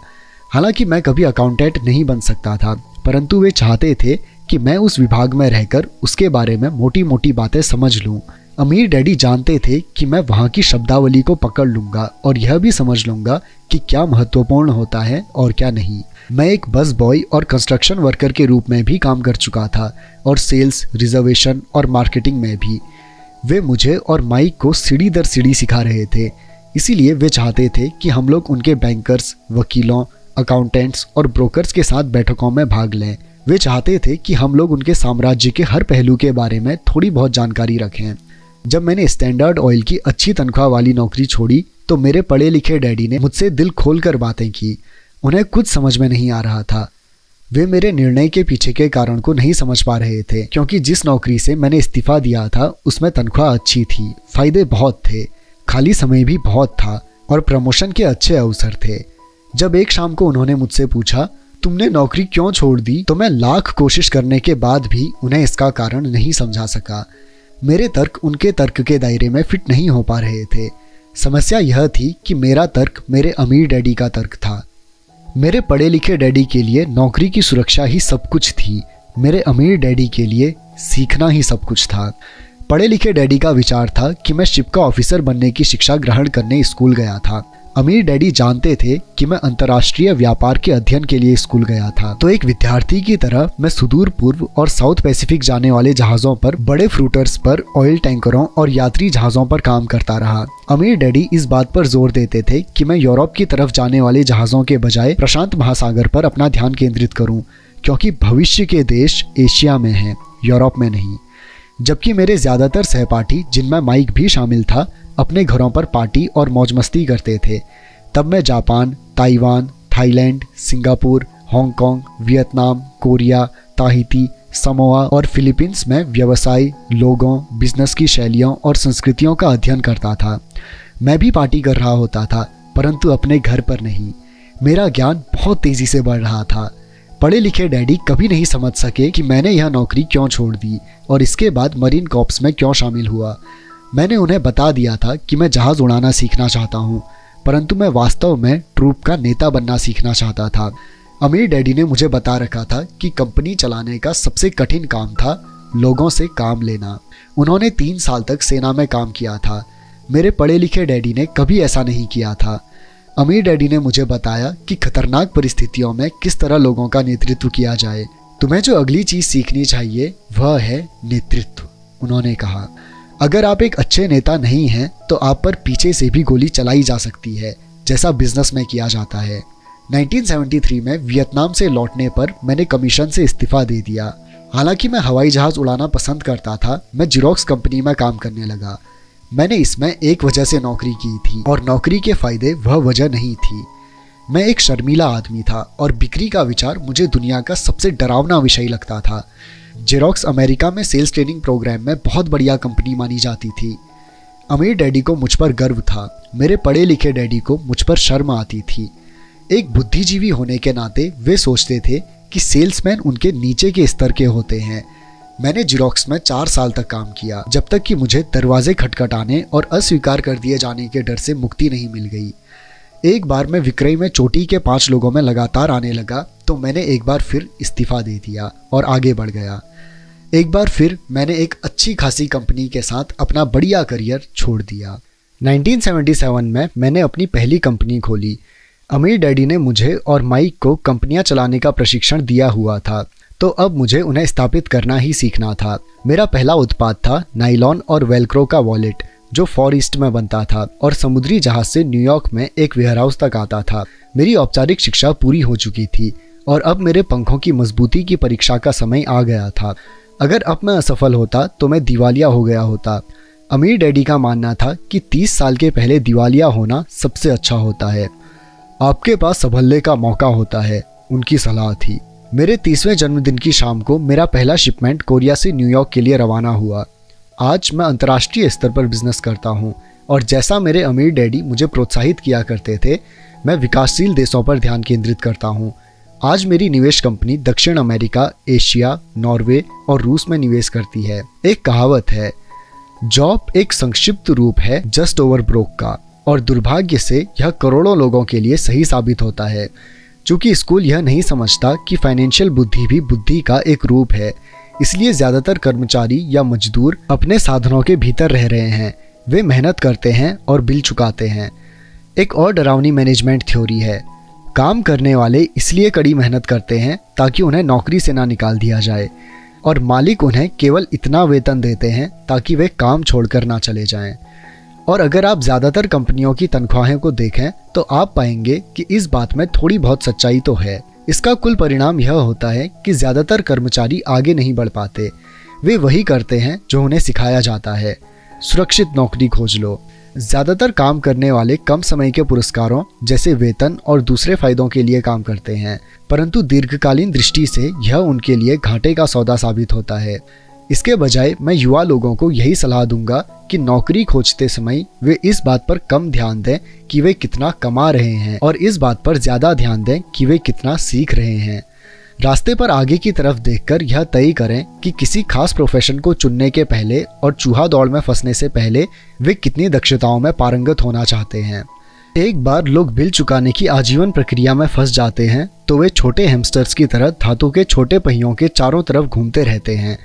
हालांकि मैं कभी अकाउंटेंट नहीं बन सकता था, परंतु वे चाहते थे कि मैं उस विभाग में रहकर उसके बारे में मोटी मोटी बातें समझ लूं। अमीर डैडी जानते थे कि मैं वहाँ की शब्दावली को पकड़ लूँगा और यह भी समझ लूँगा कि क्या महत्वपूर्ण होता है और क्या नहीं। मैं एक बस बॉय और कंस्ट्रक्शन वर्कर के रूप में भी काम कर चुका था और सेल्स, रिजर्वेशन और मार्केटिंग में भी। वे मुझे और माइक को सीढ़ी दर सीढ़ी सिखा रहे थे। इसीलिए वे चाहते थे कि हम लोग उनके बैंकर्स, वकीलों, अकाउंटेंट्स और ब्रोकर्स के साथ बैठकों में भाग लें। वे चाहते थे कि हम लोग उनके साम्राज्य के हर पहलू के बारे में थोड़ी बहुत जानकारी रखें। जब मैंने स्टैंडर्ड ऑयल की अच्छी तनख्वाह वाली नौकरी छोड़ी तो मेरे पढ़े लिखे डैडी ने मुझसे दिल खोलकर बातें की। उन्हें कुछ समझ में नहीं आ रहा था। वे मेरे निर्णय के पीछे के कारण को नहीं समझ पा रहे थे, क्योंकि जिस नौकरी से मैंने इस्तीफा दिया था उसमें तनख्वाह अच्छी थी, फायदे बहुत थे, खाली समय भी बहुत था और प्रमोशन के अच्छे अवसर थे। जब एक शाम को उन्होंने मुझसे पूछा, तुमने नौकरी क्यों छोड़ दी, तो मैं लाख कोशिश करने के बाद भी उन्हें इसका कारण नहीं समझा सका। मेरे तर्क उनके तर्क के दायरे में फिट नहीं हो पा रहे थे। समस्या यह थी कि मेरा तर्क मेरे अमीर डैडी का तर्क था। मेरे पढ़े लिखे डैडी के लिए नौकरी की सुरक्षा ही सब कुछ थी, मेरे अमीर डैडी के लिए सीखना ही सब कुछ था। पढ़े लिखे डैडी का विचार था कि मैं शिप का ऑफिसर बनने की शिक्षा ग्रहण करने स्कूल गया था। अमीर डैडी जानते थे कि मैं अंतर्राष्ट्रीय व्यापार के अध्ययन के लिए स्कूल गया था, तो एक विद्यार्थी की तरह मैं सुदूर पूर्व और साउथ पैसिफिक जाने वाले जहाज़ों पर, बड़े फ्रूटर्स पर, ऑयल टैंकरों और यात्री जहाज़ों पर काम करता रहा। अमीर डैडी इस बात पर जोर देते थे कि मैं यूरोप की तरफ जाने वाले जहाज़ों के बजाय प्रशांत महासागर पर अपना ध्यान केंद्रित करूं, क्योंकि भविष्य के देश एशिया में हैं, यूरोप में नहीं। जबकि मेरे ज़्यादातर सहपाठी, जिनमें माइक भी शामिल था, अपने घरों पर पार्टी और मौज मस्ती करते थे, तब मैं Japan, Taiwan, Thailand, Singapore, Hong Kong, Vietnam, Korea, Tahiti, Samoa और फिलीपींस में व्यवसाय, लोगों, बिजनेस की शैलियों और संस्कृतियों का अध्ययन करता था। मैं भी पार्टी कर रहा होता था, परंतु अपने घर पर नहीं। मेरा ज्ञान बहुत तेज़ी से बढ़ रहा था। पढ़े लिखे डैडी कभी नहीं समझ सके कि मैंने यह नौकरी क्यों छोड़ दी और इसके बाद मरीन कॉर्प्स में क्यों शामिल हुआ। मैंने उन्हें बता दिया था कि मैं जहाज़ उड़ाना सीखना चाहता हूँ, परंतु मैं वास्तव में ट्रूप का नेता बनना सीखना चाहता था। अमीर डैडी ने मुझे बता रखा था कि कंपनी चलाने का सबसे कठिन काम था लोगों से काम लेना। उन्होंने 3 साल तक सेना में काम किया था। मेरे पढ़े लिखे डैडी ने कभी ऐसा नहीं किया था। अमीर डैडी ने मुझे बताया कि खतरनाक परिस्थितियों में किस तरह लोगों का नेतृत्व किया जाए। तुम्हें जो अगली चीज़ सीखनी चाहिए वह है नेतृत्व, उन्होंने कहा। अगर आप एक अच्छे नेता नहीं हैं तो आप पर पीछे से भी गोली चलाई जा सकती है, जैसा बिजनेस में किया जाता है। 1973 में वियतनाम से लौटने पर मैंने कमीशन से इस्तीफा दे दिया। हालांकि मैं हवाई जहाज़ उड़ाना पसंद करता था, मैं जिरोक्स कंपनी में काम करने लगा। मैंने इसमें एक वजह से नौकरी की थी और नौकरी के फ़ायदे वह वजह नहीं थी। मैं एक शर्मीला आदमी था और बिक्री का विचार मुझे दुनिया का सबसे डरावना विषय लगता था। जिरोक्स अमेरिका में सेल्स ट्रेनिंग प्रोग्राम में बहुत बढ़िया कंपनी मानी जाती थी। अमीर डैडी को मुझ पर गर्व था, मेरे पढ़े लिखे डैडी को मुझ पर शर्म आती थी। एक बुद्धिजीवी होने के नाते वे सोचते थे कि सेल्समैन उनके नीचे के स्तर के होते हैं। मैंने जिरोक्स में 4 साल तक काम किया, जब तक कि मुझे दरवाजे खटखटाने और अस्वीकार कर दिए जाने के डर से मुक्ति नहीं मिल गई। एक बार मैं विक्रय में चोटी के 5 लोगों में लगातार आने लगा तो मैंने एक बार फिर इस्तीफा दे दिया और आगे बढ़ गया। एक बार फिर मैंने एक अच्छी खासी कंपनी के साथ अपना बढ़िया करियर छोड़ दिया। 1977 में मैंने अपनी पहली कंपनी खोली। अमीर डैडी ने मुझे और माइक को कंपनियां चलाने का प्रशिक्षण दिया हुआ था, तो अब मुझे उन्हें स्थापित करना ही सीखना था। मेरा पहला उत्पाद था नाइलॉन और वेलक्रो का वॉलेट, जो फॉर ईस्ट में बनता था और समुद्री जहाज से न्यूयॉर्क में एक वेयरहाउस तक आता था। मेरी औपचारिक शिक्षा पूरी हो चुकी थी और अब मेरे पंखों की मजबूती की परीक्षा का समय आ गया था। अगर अब मैं असफल होता तो मैं दिवालिया हो गया होता। अमीर डैडी का मानना था कि 30 साल के पहले दिवालिया होना सबसे अच्छा होता है, आपके पास संभलने का मौका होता है, उनकी सलाह थी। मेरे 30वें जन्मदिन की शाम को मेरा पहला शिपमेंट कोरिया से न्यूयॉर्क के लिए रवाना हुआ। आज मैं अंतर्राष्ट्रीय स्तर पर बिजनेस करता हूँ और जैसा मेरे अमीर डैडी मुझे प्रोत्साहित किया करते थे, मैं विकासशील देशों पर ध्यान केंद्रित करता हूँ। आज मेरी निवेश कंपनी दक्षिण अमेरिका, एशिया, नॉर्वे और रूस में निवेश करती है। एक कहावत है, जॉब एक संक्षिप्त रूप है जस्ट ओवर ब्रोक का, और दुर्भाग्य से यह करोड़ों लोगों के लिए सही साबित होता है। चूँकि स्कूल यह नहीं समझता कि फाइनेंशियल बुद्धि भी बुद्धि का एक रूप है, इसलिए ज़्यादातर कर्मचारी या मजदूर अपने साधनों के भीतर रह रहे हैं। वे मेहनत करते हैं और बिल चुकाते हैं। एक और डरावनी मैनेजमेंट थ्योरी है, काम करने वाले इसलिए कड़ी मेहनत करते हैं ताकि उन्हें नौकरी से ना निकाल दिया जाए, और मालिक उन्हें केवल इतना वेतन देते हैं ताकि वे काम छोड़कर ना चले जाएं। और अगर आप ज़्यादातर कंपनियों की तनख्वाहें को देखें तो आप पाएंगे कि इस बात में थोड़ी बहुत सच्चाई तो है। इसका कुल परिणाम यह होता है कि ज़्यादातर कर्मचारी आगे नहीं बढ़ पाते। वे वही करते हैं जो उन्हें सिखाया जाता है। सुरक्षित नौकरी खोज लो। ज़्यादातर काम करने वाले कम समय के पुरस्कारों जैसे वेतन और दूसरे फायदों के लिए काम करते हैं, परंतु दीर्घकालीन दृष्टि से यह उनके लिए घाटे का सौदा साबित होता है। इसके बजाय मैं युवा लोगों को यही सलाह दूंगा कि नौकरी खोजते समय वे इस बात पर कम ध्यान दें कि वे कितना कमा रहे हैं और इस बात पर ज़्यादा ध्यान दें कि वे कितना सीख रहे हैं। रास्ते पर आगे की तरफ देखकर यह तय करें कि किसी खास प्रोफेशन को चुनने के पहले और चूहा दौड़ में फंसने से पहले वे कितनी दक्षताओं में पारंगत होना चाहते हैं। एक बार लोग बिल चुकाने की आजीवन प्रक्रिया में फंस जाते हैं तो वे छोटे हैमस्टर्स की तरह धातु के छोटे पहियों के चारों तरफ घूमते रहते हैं।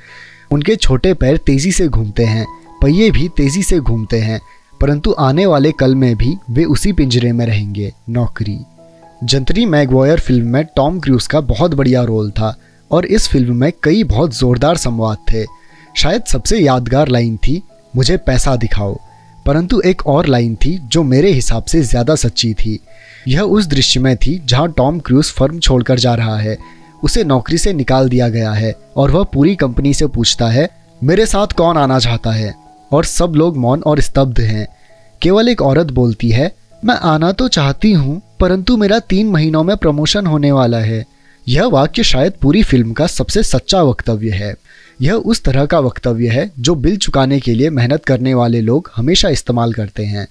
उनके छोटे पैर तेजी से घूमते हैं, पहिए भी तेजी से घूमते हैं, परंतु आने वाले कल में भी वे उसी पिंजरे में रहेंगे, नौकरी। जंतरी मैगवायर फिल्म में टॉम क्रूज का बहुत बढ़िया रोल था और इस फिल्म में कई बहुत ज़ोरदार संवाद थे। शायद सबसे यादगार लाइन थी, मुझे पैसा दिखाओ, परंतु एक और लाइन थी जो मेरे हिसाब से ज़्यादा सच्ची थी। यह उस दृश्य में थी जहां टॉम क्रूज फर्म छोड़कर जा रहा है उसे नौकरी से निकाल दिया गया है और वह पूरी कंपनी से पूछता है, मेरे साथ कौन आना चाहता है? और सब लोग मौन और स्तब्ध हैं। केवल एक औरत बोलती है, मैं आना तो चाहती हूँ, परंतु मेरा 3 महीनों में प्रमोशन होने वाला है। यह वाक्य शायद पूरी फिल्म का सबसे सच्चा वक्तव्य है। यह उस तरह का वक्तव्य है जो बिल चुकाने के लिए मेहनत करने वाले लोग हमेशा इस्तेमाल करते हैं।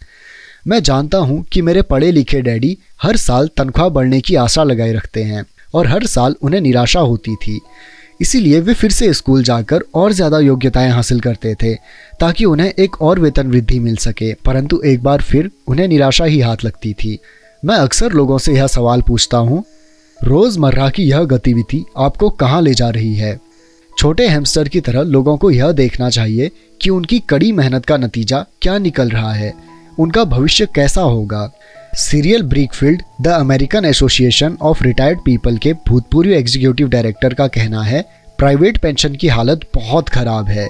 मैं जानता हूँ कि मेरे पढ़े लिखे डैडी हर साल तनख्वाह बढ़ने की आशा लगाए रखते हैं और हर साल उन्हें निराशा होती थी। इसीलिए वे फिर से स्कूल जाकर और ज़्यादा योग्यताएं हासिल करते थे ताकि उन्हें एक और वेतन वृद्धि मिल सके, परंतु एक बार फिर उन्हें निराशा ही हाथ लगती थी। मैं अक्सर लोगों से यह सवाल पूछता हूँ, रोज़मर्रा की यह गतिविधि आपको कहाँ ले जा रही है? छोटे हैमस्टर की तरह लोगों को यह देखना चाहिए कि उनकी कड़ी मेहनत का नतीजा क्या निकल रहा है, उनका भविष्य कैसा होगा। Cyril Brickfield the American Association of Retired People के भूतपूर्व एग्जीक्यूटिव डायरेक्टर का कहना है, प्राइवेट पेंशन की हालत बहुत खराब है।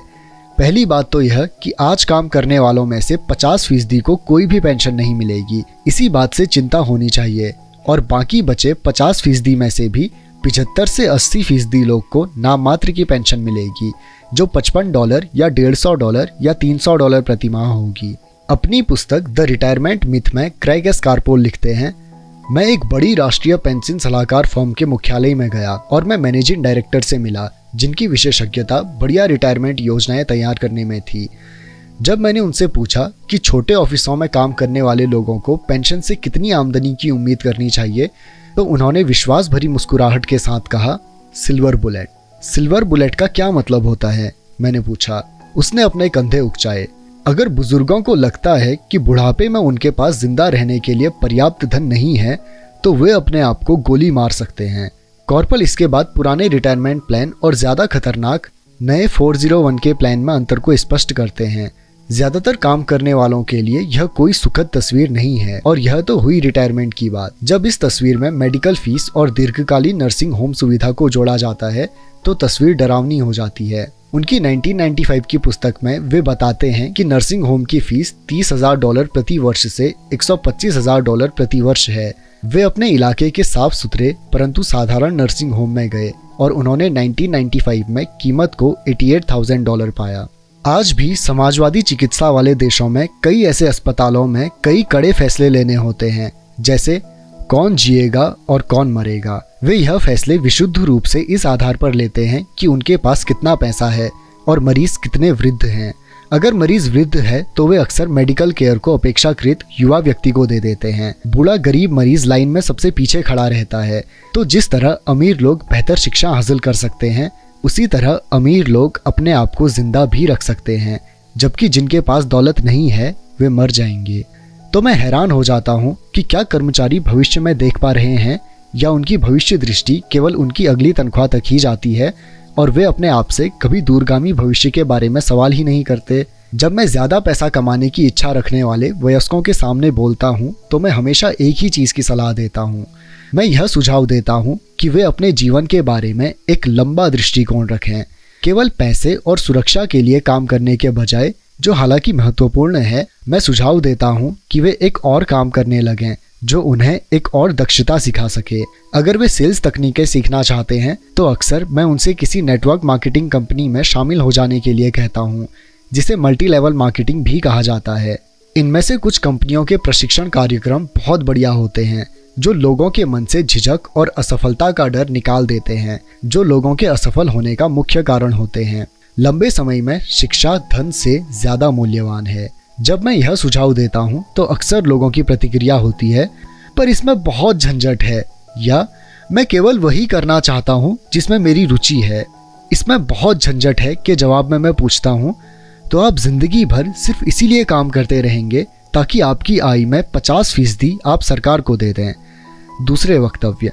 पहली बात तो यह कि आज काम करने वालों में से 50% को कोई भी पेंशन नहीं मिलेगी। इसी बात से चिंता होनी चाहिए। और बाकी बचे 50% में से भी 75 से 80% लोग को नाम मात्र की पेंशन मिलेगी, जो $55 या $150 या $300 प्रति माह होगी। अपनी पुस्तक द रिटायरमेंट मिथ में क्रेग स्कारपोल लिखते हैं, मैं एक बड़ी राष्ट्रीय पेंशन सलाहकार फर्म के मुख्यालय में गया और मैं मैनेजिंग डायरेक्टर से मिला, जिनकी विशेषज्ञता बढ़िया रिटायरमेंट योजनाएं तैयार करने में थी। जब मैंने उनसे पूछा कि छोटे ऑफिसों में काम करने वाले लोगों को पेंशन से कितनी आमदनी की उम्मीद करनी चाहिए, तो उन्होंने विश्वास भरी मुस्कुराहट के साथ कहा, सिल्वर बुलेट। सिल्वर बुलेट का क्या मतलब होता है? मैंने पूछा। उसने अपने कंधे उकचाए। अगर बुजुर्गों को लगता है कि बुढ़ापे में उनके पास जिंदा रहने के लिए पर्याप्त धन नहीं है, तो वे अपने आप को गोली मार सकते हैं। कॉर्पल इसके बाद पुराने रिटायरमेंट प्लान और ज्यादा खतरनाक नए 401 के प्लान में अंतर को स्पष्ट करते हैं। ज्यादातर काम करने वालों के लिए यह कोई सुखद तस्वीर नहीं है, और यह तो हुई रिटायरमेंट की बात। जब इस तस्वीर में मेडिकल फीस और दीर्घकालीन नर्सिंग होम सुविधा को जोड़ा जाता है तो तस्वीर डरावनी हो जाती है। उनकी 1995 की पुस्तक में वे बताते हैं कि नर्सिंग होम की फीस $30,000 प्रति वर्ष से $125,000 प्रति वर्ष है। वे अपने इलाके के साफ सुथरे परंतु साधारण नर्सिंग होम में गए और उन्होंने 1995 में कीमत को $88,000 पाया। आज भी समाजवादी चिकित्सा वाले देशों में कई ऐसे अस्पतालों में कई कड़े फैसले लेने होते हैं, जैसे कौन जिएगा और कौन मरेगा। वे यह फैसले विशुद्ध रूप से इस आधार पर लेते हैं कि उनके पास कितना पैसा है और मरीज कितने वृद्ध हैं। अगर मरीज वृद्ध है तो वे अक्सर मेडिकल केयर को अपेक्षाकृत युवा व्यक्ति को दे देते हैं। बूढ़ा गरीब मरीज लाइन में सबसे पीछे खड़ा रहता है। तो जिस तरह अमीर लोग बेहतर शिक्षा हासिल कर सकते हैं, उसी तरह अमीर लोग अपने आप को जिंदा भी रख सकते हैं, जबकि जिनके पास दौलत नहीं है वे मर जाएंगे। तो मैं हैरान हो जाता हूँ कि क्या कर्मचारी भविष्य में देख पा रहे हैं, या उनकी भविष्य दृष्टि केवल उनकी अगली तनख्वाह तक ही जाती है और वे अपने आप से कभी दूरगामी भविष्य के बारे में सवाल ही नहीं करते। जब मैं ज़्यादा पैसा कमाने की इच्छा रखने वाले वयस्कों के सामने बोलता हूँ तो मैं हमेशा एक ही चीज़ की सलाह देता हूँ। मैं यह सुझाव देता हूँ कि वे अपने जीवन के बारे में एक लंबा दृष्टिकोण रखें, केवल पैसे और सुरक्षा के लिए काम करने के बजाय, जो हालांकि महत्वपूर्ण है। मैं सुझाव देता हूँ कि वे एक और काम करने लगें जो उन्हें एक और दक्षता सिखा सके। अगर वे सेल्स तकनीकें सीखना चाहते हैं तो अक्सर मैं उनसे किसी नेटवर्क मार्केटिंग कंपनी में शामिल हो जाने के लिए कहता हूँ, जिसे मल्टी लेवल मार्केटिंग भी कहा जाता है। इनमें से कुछ कंपनियों के प्रशिक्षण कार्यक्रम बहुत बढ़िया होते हैं, जो लोगों के मन से झिझक और असफलता का डर निकाल देते हैं, जो लोगों के असफल होने का मुख्य कारण होते हैं। लंबे समय में शिक्षा धन से ज्यादा मूल्यवान है। जब मैं यह सुझाव देता हूँ तो अक्सर लोगों की प्रतिक्रिया होती है, पर इसमें बहुत झंझट है, या मैं केवल वही करना चाहता हूँ जिसमें मेरी रुचि है। इसमें बहुत झंझट है के जवाब में मैं पूछता हूँ, तो आप जिंदगी भर सिर्फ इसीलिए काम करते रहेंगे ताकि आपकी आय में 50% आप सरकार को दे दें। दूसरे वक्तव्य,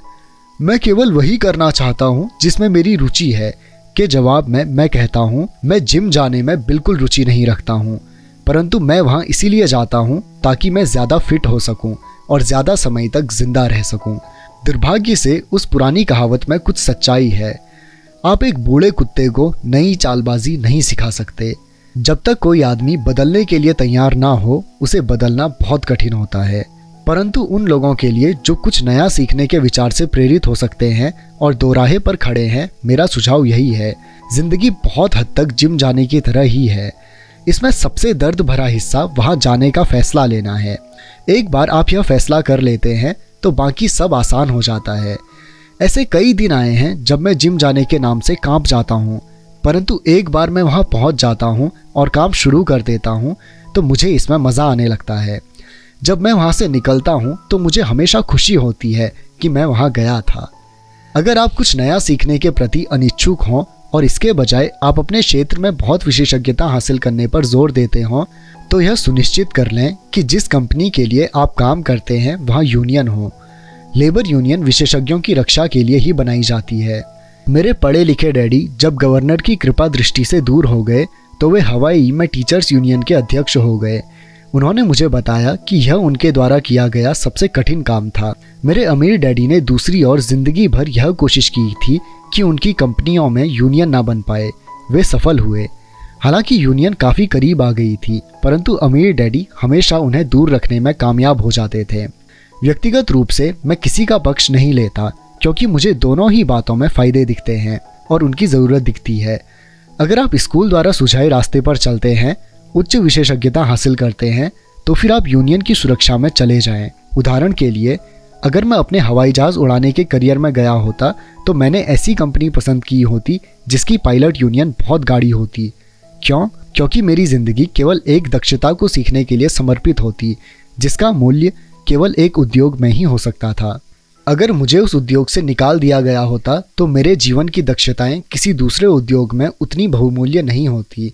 मैं केवल वही करना चाहता हूँ जिसमें मेरी रुचि है के जवाब में मैं कहता हूँ, मैं जिम जाने में बिल्कुल रुचि नहीं रखता हूँ, परंतु मैं वहाँ इसीलिए जाता हूँ ताकि मैं ज़्यादा फिट हो सकूँ और ज़्यादा समय तक जिंदा रह सकूँ। दुर्भाग्य से उस पुरानी कहावत में कुछ सच्चाई है। आप एक बूढ़े कुत्ते को नई चालबाजी नहीं सिखा सकते। जब तक कोई आदमी बदलने के लिए तैयार ना हो, उसे बदलना बहुत कठिन होता है। परंतु उन लोगों के लिए जो कुछ नया सीखने के विचार से प्रेरित हो सकते हैं और दोराहे पर खड़े हैं, मेरा सुझाव यही है, जिंदगी बहुत हद तक जिम जाने की तरह ही है। इसमें सबसे दर्द भरा हिस्सा वहां जाने का फैसला लेना है। एक बार आप यह फैसला कर लेते हैं तो बाकी सब आसान हो जाता है। ऐसे कई दिन आए हैं जब मैं जिम जाने के नाम से कांप जाता हूँ, परंतु एक बार मैं वहाँ पहुँच जाता हूँ और काम शुरू कर देता हूँ तो मुझे इसमें मज़ा आने लगता है। जब मैं वहाँ से निकलता हूँ तो मुझे हमेशा खुशी होती है कि मैं वहाँ गया था। अगर आप कुछ नया सीखने के प्रति अनिच्छुक हों और इसके बजाय आप अपने क्षेत्र में बहुत विशेषज्ञता हासिल करने पर जोर देते हों, तो यह सुनिश्चित कर लें कि जिस कंपनी के लिए आप काम करते हैं वहाँ यूनियन हो। लेबर यूनियन विशेषज्ञों की रक्षा के लिए ही बनाई जाती है। मेरे पढ़े लिखे डैडी जब गवर्नर की कृपा दृष्टि से दूर हो गए तो वे हवाई में टीचर्स यूनियन के अध्यक्ष हो गए। उन्होंने मुझे बताया कि यह उनके द्वारा किया गया सबसे कठिन काम था। मेरे अमीर डैडी ने दूसरी ओर जिंदगी भर यह कोशिश की थी कि उनकी कंपनियों में यूनियन ना बन पाए। वे सफल हुए। हालांकि यूनियन काफ़ी करीब आ गई थी, परंतु अमीर डैडी हमेशा उन्हें दूर रखने में कामयाब हो जाते थे। व्यक्तिगत रूप से मैं किसी का पक्ष नहीं लेता, क्योंकि मुझे दोनों ही बातों में फ़ायदे दिखते हैं और उनकी ज़रूरत दिखती है। अगर आप स्कूल द्वारा सुझाए रास्ते पर चलते हैं, उच्च विशेषज्ञता हासिल करते हैं, तो फिर आप यूनियन की सुरक्षा में चले जाएं। उदाहरण के लिए, अगर मैं अपने हवाई जहाज़ उड़ाने के करियर में गया होता तो मैंने ऐसी कंपनी पसंद की होती जिसकी पायलट यूनियन बहुत गाढ़ी होती। क्यों? क्योंकि मेरी ज़िंदगी केवल एक दक्षता को सीखने के लिए समर्पित होती, जिसका मूल्य केवल एक उद्योग में ही हो सकता था। अगर मुझे उस उद्योग से निकाल दिया गया होता तो मेरे जीवन की दक्षताएं किसी दूसरे उद्योग में उतनी बहुमूल्य नहीं होती।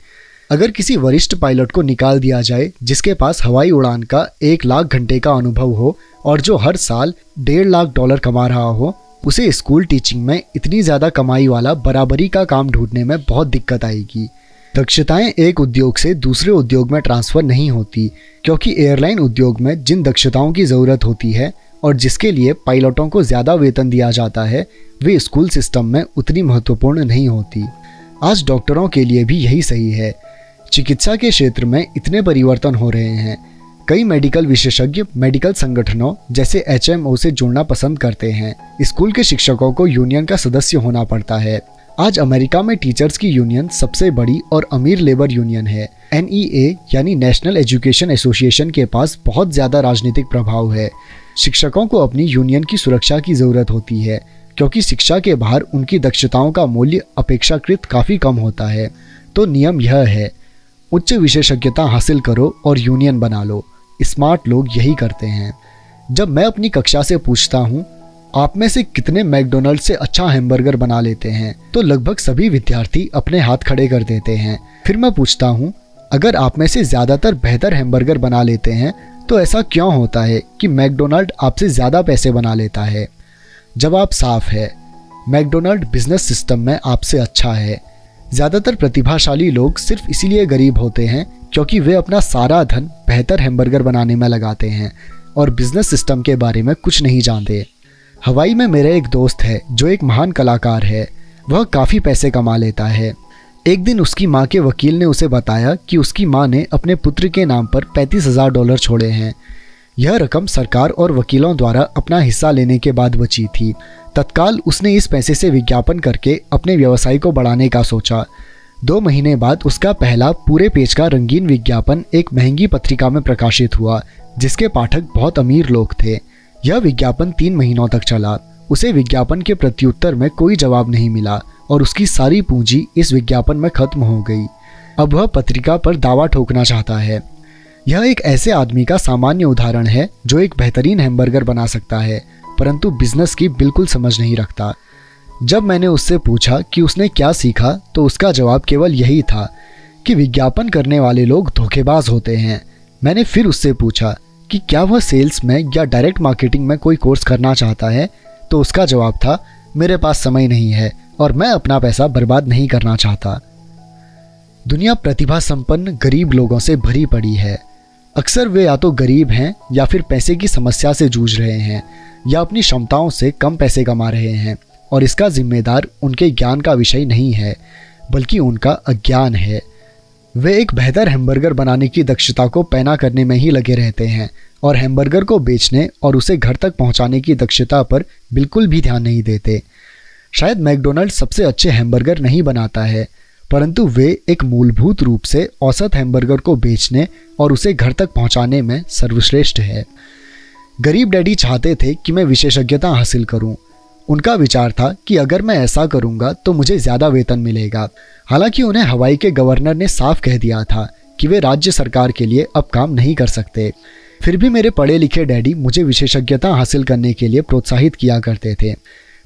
अगर किसी वरिष्ठ पायलट को निकाल दिया जाए जिसके पास हवाई उड़ान का 1 लाख घंटे का अनुभव हो और जो हर साल $1.5 लाख कमा रहा हो, उसे स्कूल टीचिंग में इतनी ज़्यादा कमाई वाला बराबरी का काम ढूंढने में बहुत दिक्कत आएगी। दक्षताएं एक उद्योग से दूसरे उद्योग में ट्रांसफ़र नहीं होती, क्योंकि एयरलाइन उद्योग में जिन दक्षताओं की ज़रूरत होती है और जिसके लिए पायलटों को ज़्यादा वेतन दिया जाता है, वे स्कूल सिस्टम में उतनी महत्वपूर्ण नहीं होती। आज डॉक्टरों के लिए भी यही सही है। चिकित्सा के क्षेत्र में इतने परिवर्तन हो रहे हैं। कई मेडिकल विशेषज्ञ मेडिकल संगठनों जैसे HMO से जुड़ना पसंद करते हैं। स्कूल के शिक्षकों को यूनियन का सदस्य होना पड़ता है। आज अमेरिका में टीचर्स की यूनियन सबसे बड़ी और अमीर लेबर यूनियन है। NEA यानी नेशनल एजुकेशन एसोसिएशन के पास बहुत ज़्यादा राजनीतिक प्रभाव है। शिक्षकों को अपनी यूनियन की सुरक्षा की ज़रूरत होती है, क्योंकि शिक्षा के बाहर उनकी दक्षताओं का मूल्य अपेक्षाकृत काफ़ी कम होता है। तो नियम यह है, उच्च विशेषज्ञता हासिल करो और यूनियन बना लो। स्मार्ट लोग यही करते हैं। जब मैं अपनी कक्षा से पूछता हूँ, आप में से कितने मैकडोनल्ड से अच्छा हैमबर्गर बना लेते हैं, तो लगभग सभी विद्यार्थी अपने हाथ खड़े कर देते हैं। फिर मैं पूछता हूँ, अगर आप में से ज़्यादातर बेहतर हैमबर्गर बना लेते हैं तो ऐसा क्यों होता है कि मैकडोनल्ड आपसे ज़्यादा पैसे बना लेता है? जवाब साफ है, मैकडोनल्ड बिजनेस सिस्टम में आपसे अच्छा है। ज़्यादातर प्रतिभाशाली लोग सिर्फ इसीलिए गरीब होते हैं क्योंकि वे अपना सारा धन बेहतर हैमबर्गर बनाने में लगाते हैं और बिजनेस सिस्टम के बारे में कुछ नहीं जानते। हवाई में मेरा एक दोस्त है जो एक महान कलाकार है। वह काफ़ी पैसे कमा लेता है। एक दिन उसकी माँ के वकील ने उसे बताया कि उसकी माँ ने अपने पुत्र के नाम पर $35,000 छोड़े हैं। यह रकम सरकार और वकीलों द्वारा अपना हिस्सा लेने के बाद बची थी। तत्काल उसने इस पैसे से विज्ञापन करके अपने व्यवसाय को बढ़ाने का सोचा। 2 महीने बाद उसका पहला पूरे पेज का रंगीन विज्ञापन एक महंगी पत्रिका में प्रकाशित हुआ, जिसके पाठक बहुत अमीर लोग थे। यह विज्ञापन 3 महीनों तक चला। उसे विज्ञापन के प्रत्युत्तर में कोई जवाब नहीं मिला और उसकी सारी पूंजी इस विज्ञापन में खत्म हो गई। अब वह पत्रिका पर दावा ठोकना चाहता है। यह एक ऐसे आदमी का सामान्य उदाहरण है जो एक बेहतरीन हैमबर्गर बना सकता है, परंतु बिजनेस की बिल्कुल समझ नहीं रखता। जब मैंने उससे पूछा कि उसने क्या सीखा, तो उसका जवाब केवल यही था कि विज्ञापन करने वाले लोग धोखेबाज होते हैं। मैंने फिर उससे पूछा कि क्या वह सेल्स में या डायरेक्ट मार्केटिंग में कोई कोर्स करना चाहता है, तो उसका जवाब था, मेरे पास समय नहीं है और मैं अपना पैसा बर्बाद नहीं करना चाहता। दुनिया प्रतिभा संपन्न गरीब लोगों से भरी पड़ी है। अक्सर वे या तो गरीब हैं या फिर पैसे की समस्या से जूझ रहे हैं या अपनी क्षमताओं से कम पैसे कमा रहे हैं, और इसका जिम्मेदार उनके ज्ञान का विषय नहीं है बल्कि उनका अज्ञान है। वे एक बेहतर हैमबर्गर बनाने की दक्षता को पैना करने में ही लगे रहते हैं और हैमबर्गर को बेचने और उसे घर तक पहुंचाने की दक्षता पर बिल्कुल भी ध्यान नहीं देते। शायद मैकडोनल्ड सबसे अच्छे हैमबर्गर नहीं बनाता है, परंतु वे एक मूलभूत रूप से औसत हैमबर्गर को बेचने और उसे घर तक पहुंचाने में सर्वश्रेष्ठ है। गरीब डैडी चाहते थे कि मैं विशेषज्ञता हासिल करूं। उनका विचार था कि अगर मैं ऐसा करूंगा तो मुझे ज़्यादा वेतन मिलेगा। हालांकि उन्हें हवाई के गवर्नर ने साफ कह दिया था कि वे राज्य सरकार के लिए अब काम नहीं कर सकते। फिर भी मेरे पढ़े लिखे डैडी मुझे विशेषज्ञता हासिल करने के लिए प्रोत्साहित किया करते थे।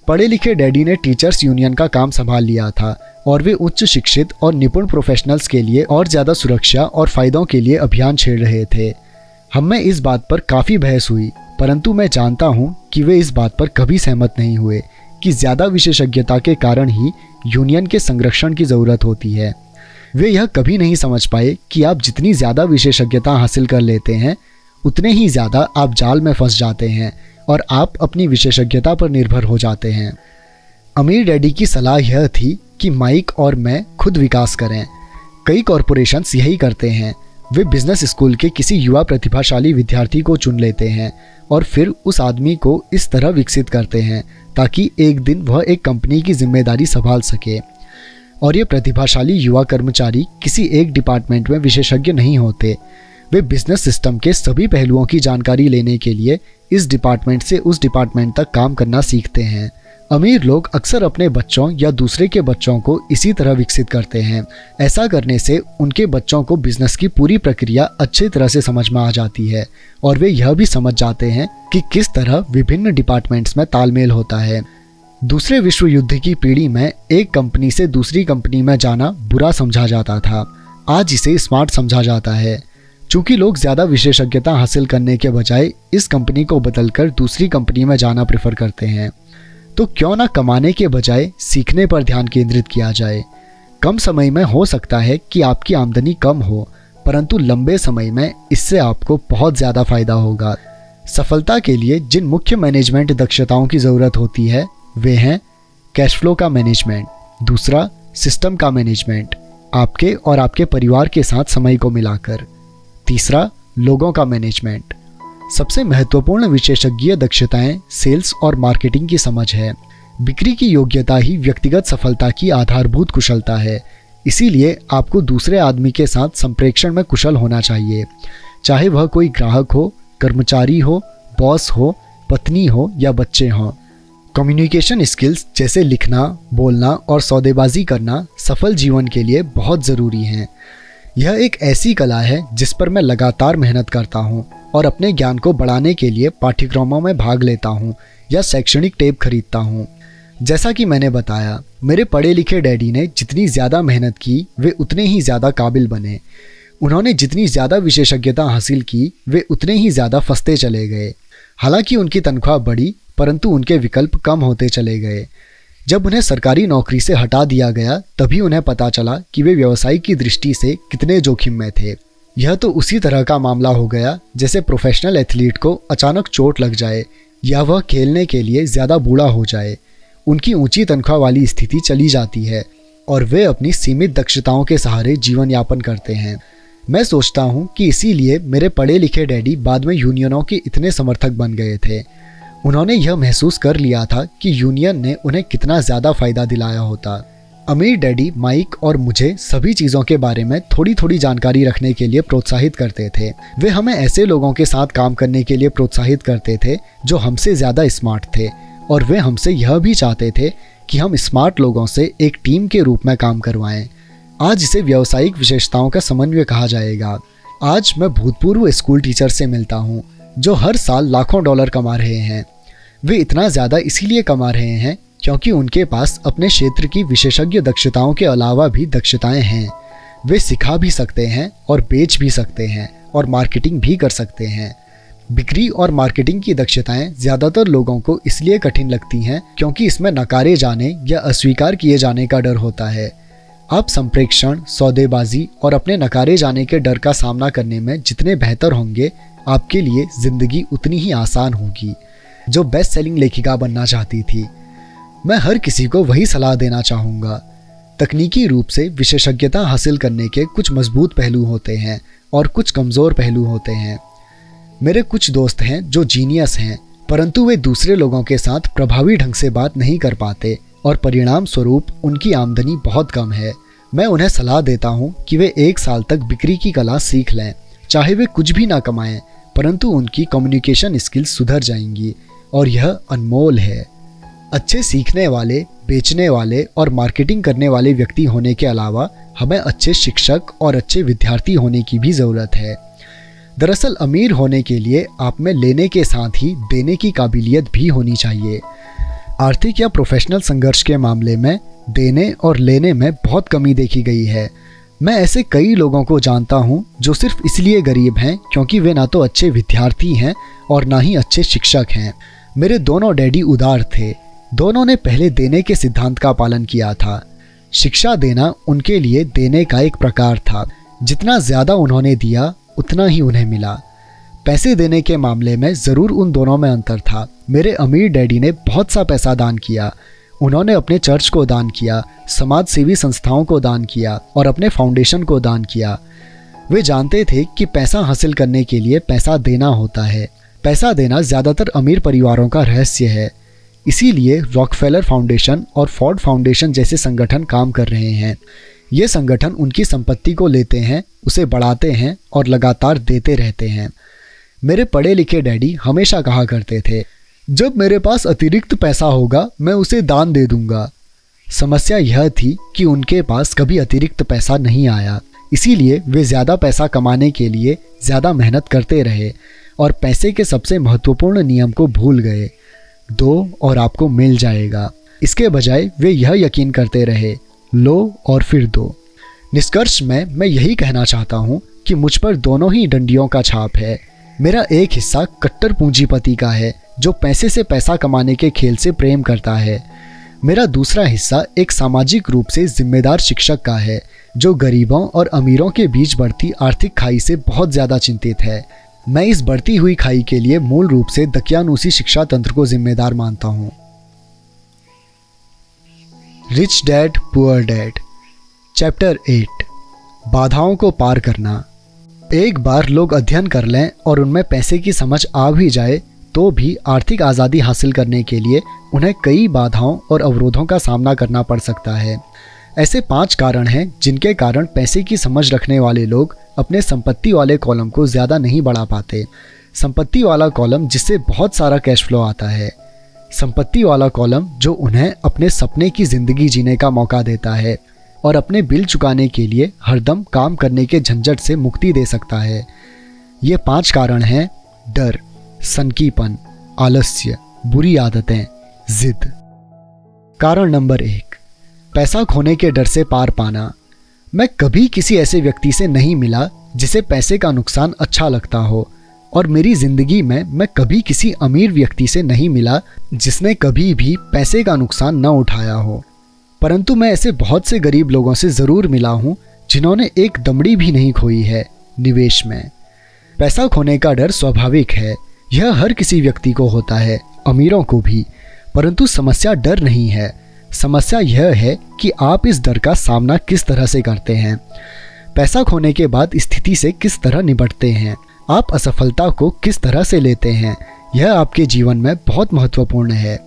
पढ़े लिखे डैडी ने टीचर्स यूनियन का काम संभाल लिया था और वे उच्च शिक्षित और निपुण प्रोफेशनल्स के लिए और ज़्यादा सुरक्षा और फ़ायदों के लिए अभियान छेड़ रहे थे। हम में इस बात पर काफ़ी बहस हुई, परंतु मैं जानता हूँ कि वे इस बात पर कभी सहमत नहीं हुए कि ज़्यादा विशेषज्ञता के कारण ही यूनियन के संरक्षण की ज़रूरत होती है। वे यह कभी नहीं समझ पाए कि आप जितनी ज़्यादा विशेषज्ञता हासिल कर लेते हैं उतने ही ज़्यादा आप जाल में फंस जाते हैं और आप अपनी विशेषज्ञता पर निर्भर हो जाते हैं। अमीर डैडी की सलाह यह थी कि माइक और मैं खुद विकास करें। कई कॉरपोरेशंस यही करते हैं। वे बिजनेस स्कूल के किसी युवा प्रतिभाशाली विद्यार्थी को चुन लेते हैं और फिर उस आदमी को इस तरह विकसित करते हैं ताकि एक दिन वह एक कंपनी की जिम्मेदारी संभाल सके। और ये प्रतिभाशाली युवा कर्मचारी किसी एक डिपार्टमेंट में विशेषज्ञ नहीं होते। वे बिजनेस सिस्टम के सभी पहलुओं की जानकारी लेने के लिए इस डिपार्टमेंट से उस डिपार्टमेंट तक काम करना सीखते हैं। अमीर लोग अक्सर अपने बच्चों या दूसरे के बच्चों को इसी तरह विकसित करते हैं। ऐसा करने से उनके बच्चों को बिजनेस की पूरी प्रक्रिया अच्छी तरह से समझ में आ जाती है और वे यह भी समझ जाते हैं कि किस तरह विभिन्न डिपार्टमेंट्स में तालमेल होता है। दूसरे विश्व युद्ध की पीढ़ी में एक कंपनी से दूसरी कंपनी में जाना बुरा समझा जाता था। आज इसे स्मार्ट समझा जाता है। चूँकि लोग ज़्यादा विशेषज्ञता हासिल करने के बजाय इस कंपनी को बदलकर दूसरी कंपनी में जाना प्रेफर करते हैं, तो क्यों ना कमाने के बजाय सीखने पर ध्यान केंद्रित किया जाए। कम समय में हो सकता है कि आपकी आमदनी कम हो, परंतु लंबे समय में इससे आपको बहुत ज़्यादा फायदा होगा। सफलता के लिए जिन मुख्य मैनेजमेंट दक्षताओं की ज़रूरत होती है वे हैं कैश फ्लो का मैनेजमेंट, दूसरा सिस्टम का मैनेजमेंट, आपके और आपके परिवार के साथ समय को मिलाकर, तीसरा लोगों का मैनेजमेंट। सबसे महत्वपूर्ण विशेषज्ञीय दक्षताएं सेल्स और मार्केटिंग की समझ है। बिक्री की योग्यता ही व्यक्तिगत सफलता की आधारभूत कुशलता है। इसीलिए आपको दूसरे आदमी के साथ संप्रेषण में कुशल होना चाहिए, चाहे वह कोई ग्राहक हो, कर्मचारी हो, बॉस हो, पत्नी हो या बच्चे हों। कम्युनिकेशन स्किल्स जैसे लिखना, बोलना और सौदेबाजी करना सफल जीवन के लिए बहुत ज़रूरी हैं। यह एक ऐसी कला है जिस पर मैं लगातार मेहनत करता हूँ और अपने ज्ञान को बढ़ाने के लिए पाठ्यक्रमों में भाग लेता हूँ या शैक्षणिक टेप खरीदता हूँ। जैसा कि मैंने बताया, मेरे पढ़े लिखे डैडी ने जितनी ज़्यादा मेहनत की वे उतने ही ज़्यादा काबिल बने। उन्होंने जितनी ज़्यादा विशेषज्ञता हासिल की वे उतने ही ज़्यादा फंसते चले गए। हालांकि उनकी तनख्वाह बढ़ी, परंतु उनके विकल्प कम होते चले गए। जब उन्हें सरकारी नौकरी से हटा दिया गया तभी उन्हें पता चला कि वे व्यवसाय की दृष्टि से कितने जोखिम में थे। यह तो उसी तरह का मामला हो गया जैसे प्रोफेशनल एथलीट को अचानक चोट लग जाए या वह खेलने के लिए ज़्यादा बूढ़ा हो जाए। उनकी ऊंची तनख्वाह वाली स्थिति चली जाती है और वे अपनी सीमित दक्षताओं के सहारे जीवन यापन करते हैं। मैं सोचता हूँ कि इसीलिए मेरे पढ़े लिखे डैडी बाद में यूनियनों के इतने समर्थक बन गए थे। उन्होंने यह महसूस कर लिया था कि यूनियन ने उन्हें कितना ज़्यादा फ़ायदा दिलाया होता। अमीर डैडी माइक और मुझे सभी चीज़ों के बारे में थोड़ी थोड़ी जानकारी रखने के लिए प्रोत्साहित करते थे। वे हमें ऐसे लोगों के साथ काम करने के लिए प्रोत्साहित करते थे जो हमसे ज़्यादा स्मार्ट थे और वे हमसे यह भी चाहते थे कि हम स्मार्ट लोगों से एक टीम के रूप में काम करवाएं। आज इसे व्यावसायिक विशेषताओं का समन्वय कहा जाएगा। आज मैं भूतपूर्व स्कूल टीचर से मिलता हूँ जो हर साल लाखों डॉलर कमा रहे हैं। वे इतना ज़्यादा इसीलिए कमा रहे हैं क्योंकि उनके पास अपने क्षेत्र की विशेषज्ञ दक्षताओं के अलावा भी दक्षताएं हैं। वे सिखा भी सकते हैं और बेच भी सकते हैं और मार्केटिंग भी कर सकते हैं। बिक्री और मार्केटिंग की दक्षताएं ज़्यादातर लोगों को इसलिए कठिन लगती हैं क्योंकि इसमें नकारे जाने या अस्वीकार किए जाने का डर होता है। आप संप्रेषण, सौदेबाजी और अपने नकारे जाने के डर का सामना करने में जितने बेहतर होंगे, आपके लिए ज़िंदगी उतनी ही आसान होगी। जो बेस्ट सेलिंग लेखिका बनना चाहती थी, मैं हर किसी को वही सलाह देना चाहूँगा। तकनीकी रूप से विशेषज्ञता हासिल करने के कुछ मजबूत पहलू होते हैं और कुछ कमज़ोर पहलू होते हैं। मेरे कुछ दोस्त हैं जो जीनियस हैं, परंतु वे दूसरे लोगों के साथ प्रभावी ढंग से बात नहीं कर पाते और परिणाम स्वरूप उनकी आमदनी बहुत कम है। मैं उन्हें सलाह देता हूँ कि वे 1 साल तक बिक्री की कला सीख लें, चाहे वे कुछ भी ना कमाएं, परंतु उनकी कम्युनिकेशन स्किल्स सुधर जाएंगी और यह अनमोल है। अच्छे सीखने वाले, बेचने वाले और मार्केटिंग करने वाले व्यक्ति होने के अलावा हमें अच्छे शिक्षक और अच्छे विद्यार्थी होने की भी ज़रूरत है। दरअसल अमीर होने के लिए आप में लेने के साथ ही देने की काबिलियत भी होनी चाहिए। आर्थिक या प्रोफेशनल संघर्ष के मामले में देने और लेने में बहुत कमी देखी गई है। मैं ऐसे कई लोगों को जानता हूँ जो सिर्फ इसलिए गरीब हैं क्योंकि वे ना तो अच्छे विद्यार्थी हैं और ना ही अच्छे शिक्षक हैं। मेरे दोनों डैडी उदार थे। दोनों ने पहले देने के सिद्धांत का पालन किया था। शिक्षा देना उनके लिए देने का एक प्रकार था। जितना ज़्यादा उन्होंने दिया उतना ही उन्हें मिला। पैसे देने के मामले में ज़रूर उन दोनों में अंतर था। मेरे अमीर डैडी ने बहुत सा पैसा दान किया। उन्होंने अपने चर्च को दान किया, समाज सेवी संस्थाओं को दान किया और अपने फाउंडेशन को दान किया। वे जानते थे कि पैसा हासिल करने के लिए पैसा देना होता है। पैसा देना ज़्यादातर अमीर परिवारों का रहस्य है। इसीलिए रॉकफेलर फाउंडेशन और फोर्ड फाउंडेशन जैसे संगठन काम कर रहे हैं। ये संगठन उनकी संपत्ति को लेते हैं, उसे बढ़ाते हैं और लगातार देते रहते हैं। मेरे पढ़े लिखे डैडी हमेशा कहा करते थे, जब मेरे पास अतिरिक्त पैसा होगा मैं उसे दान दे दूंगा। समस्या यह थी कि उनके पास कभी अतिरिक्त पैसा नहीं आया, इसीलिए वे ज़्यादा पैसा कमाने के लिए ज़्यादा मेहनत करते रहे और पैसे के सबसे महत्वपूर्ण नियम को भूल गए, दो और आपको मिल जाएगा। इसके बजाय वे यह यकीन करते रहे, लो और फिर दो। निष्कर्ष में मैं यही कहना चाहता हूँ कि मुझ पर दोनों ही डंडियों का छाप है। मेरा एक हिस्सा कट्टर पूंजीपति का है जो पैसे से पैसा कमाने के खेल से प्रेम करता है। मेरा दूसरा हिस्सा एक सामाजिक रूप से जिम्मेदार शिक्षक का है जो गरीबों और अमीरों के बीच बढ़ती आर्थिक खाई से बहुत ज़्यादा चिंतित है। मैं इस बढ़ती हुई खाई के लिए मूल रूप से दकियानूसी शिक्षा तंत्र को जिम्मेदार मानता हूँ। Rich dad poor dad, chapter 8, बाधाओं को पार करना। एक बार लोग अध्ययन कर लें और उनमें पैसे की समझ आ भी जाए तो भी आर्थिक आज़ादी हासिल करने के लिए उन्हें कई बाधाओं और अवरोधों का सामना करना पड़ सकता है। ऐसे 5 कारण हैं जिनके कारण पैसे की समझ रखने वाले लोग अपने संपत्ति वाले कॉलम को ज़्यादा नहीं बढ़ा पाते। संपत्ति वाला कॉलम जिससे बहुत सारा कैश फ्लो आता है। संपत्ति वाला कॉलम जो उन्हें अपने सपने की ज़िंदगी जीने का मौका देता है और अपने बिल चुकाने के लिए हरदम काम करने के झंझट से मुक्ति दे सकता है। ये 5 कारण हैं: डर, सनकीपन, आलस्य, बुरी आदतें, जिद। कारण नंबर 1, पैसा खोने के डर से पार पाना। मैं कभी किसी ऐसे व्यक्ति से नहीं मिला जिसे पैसे का नुकसान अच्छा लगता हो, और मेरी ज़िंदगी में मैं कभी किसी अमीर व्यक्ति से नहीं मिला जिसने कभी भी पैसे का नुकसान न उठाया हो। परंतु मैं ऐसे बहुत से गरीब लोगों से ज़रूर मिला हूँ जिन्होंने एक दमड़ी भी नहीं खोई है निवेश में। पैसा खोने का डर स्वाभाविक है, यह हर किसी व्यक्ति को होता है, अमीरों को भी। परंतु समस्या डर नहीं है, समस्या यह है कि आप इस डर का सामना किस तरह से करते हैं। पैसा खोने के बाद स्थिति से किस तरह निपटते हैं, आप असफलता को किस तरह से लेते हैं, यह आपके जीवन में बहुत महत्वपूर्ण है।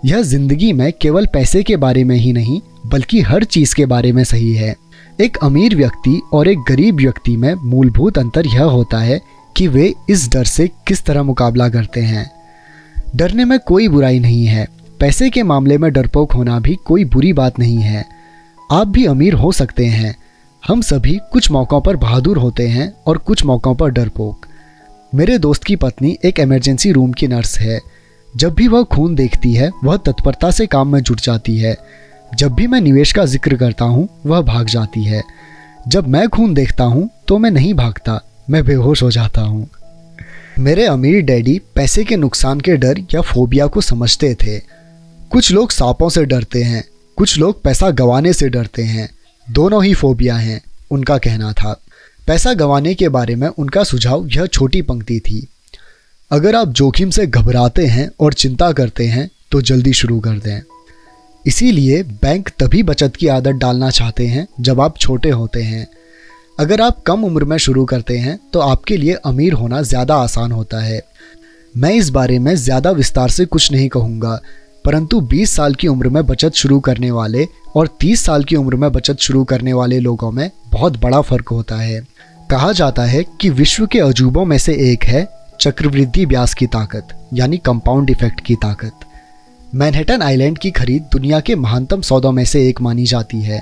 यह जिंदगी में केवल पैसे के बारे में ही नहीं बल्कि हर चीज़ के बारे में सही है। एक अमीर व्यक्ति और एक गरीब व्यक्ति में मूलभूत अंतर यह होता है कि वे इस डर से किस तरह मुकाबला करते हैं। डरने में कोई बुराई नहीं है। पैसे के मामले में डरपोक होना भी कोई बुरी बात नहीं है। आप भी अमीर हो सकते हैं। हम सभी कुछ मौक़ों पर बहादुर होते हैं और कुछ मौक़ों पर डरपोक। मेरे दोस्त की पत्नी एक इमरजेंसी रूम की नर्स है। जब भी वह खून देखती है वह तत्परता से काम में जुट जाती है। जब भी मैं निवेश का जिक्र करता हूँ वह भाग जाती है। जब मैं खून देखता हूँ तो मैं नहीं भागता, मैं बेहोश हो जाता हूँ। मेरे अमीर डैडी पैसे के नुकसान के डर या फोबिया को समझते थे। कुछ लोग सांपों से डरते हैं, कुछ लोग पैसा गंवाने से डरते हैं। दोनों ही फोबिया हैं, उनका कहना था। पैसा गंवाने के बारे में उनका सुझाव यह छोटी पंक्ति थी: अगर आप जोखिम से घबराते हैं और चिंता करते हैं तो जल्दी शुरू कर दें। इसीलिए बैंक तभी बचत की आदत डालना चाहते हैं जब आप छोटे होते हैं। अगर आप कम उम्र में शुरू करते हैं तो आपके लिए अमीर होना ज़्यादा आसान होता है। मैं इस बारे में ज़्यादा विस्तार से कुछ नहीं कहूँगा, परंतु 20 साल की उम्र में बचत शुरू करने वाले और 30 साल की उम्र में बचत शुरू करने वाले लोगों में बहुत बड़ा फ़र्क होता है। कहा जाता है कि विश्व के अजूबों में से एक है चक्रवृद्धि ब्याज की ताकत, यानी कंपाउंड इफेक्ट की ताकत। मैनहट्टन आइलैंड की खरीद दुनिया के महानतम सौदों में से एक मानी जाती है।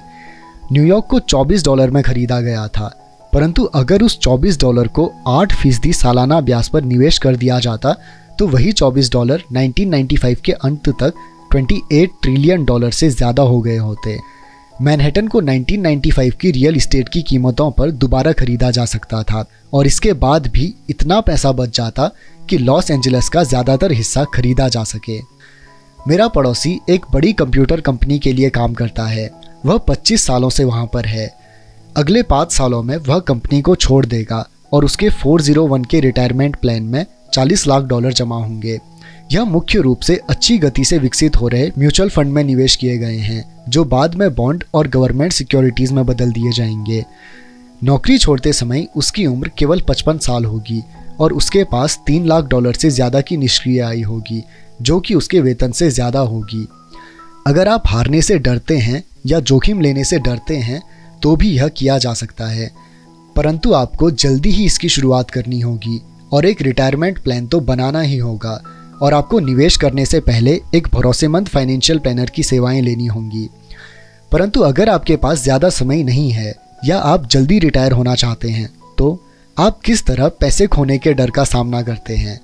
न्यूयॉर्क को $24 में खरीदा गया था, परंतु अगर उस $24 को 8% सालाना ब्याज पर निवेश कर दिया जाता तो वही $24 1995 के अंत तक $28 ट्रिलियन से ज़्यादा हो गए होते। मैनहट्टन को 1995 की रियल इस्टेट की कीमतों पर दोबारा खरीदा जा सकता था और इसके बाद भी इतना पैसा बच जाता कि लॉस एंजलिस का ज़्यादातर हिस्सा खरीदा जा सके। मेरा पड़ोसी एक बड़ी कंप्यूटर कंपनी के लिए काम करता है। वह 25 सालों से वहाँ पर है। अगले 5 सालों में वह कंपनी को छोड़ देगा और उसके 401 के रिटायरमेंट प्लान में $40 लाख जमा होंगे। यह मुख्य रूप से अच्छी गति से विकसित हो रहे म्यूचुअल फंड में निवेश किए गए हैं, जो बाद में बॉन्ड और गवर्नमेंट सिक्योरिटीज़ में बदल दिए जाएंगे। नौकरी छोड़ते समय उसकी उम्र केवल 55 साल होगी और उसके पास $3 लाख से ज़्यादा की निष्क्रिय आय होगी, जो कि उसके वेतन से ज़्यादा होगी। अगर आप हारने से डरते हैं या जोखिम लेने से डरते हैं तो भी यह किया जा सकता है, परंतु आपको जल्दी ही इसकी शुरुआत करनी होगी और एक रिटायरमेंट प्लान तो बनाना ही होगा और आपको निवेश करने से पहले एक भरोसेमंद फाइनेंशियल प्लानर की सेवाएं लेनी होंगी। परंतु अगर आपके पास ज़्यादा समय नहीं है या आप जल्दी रिटायर होना चाहते हैं तो आप किस तरह पैसे खोने के डर का सामना करते हैं?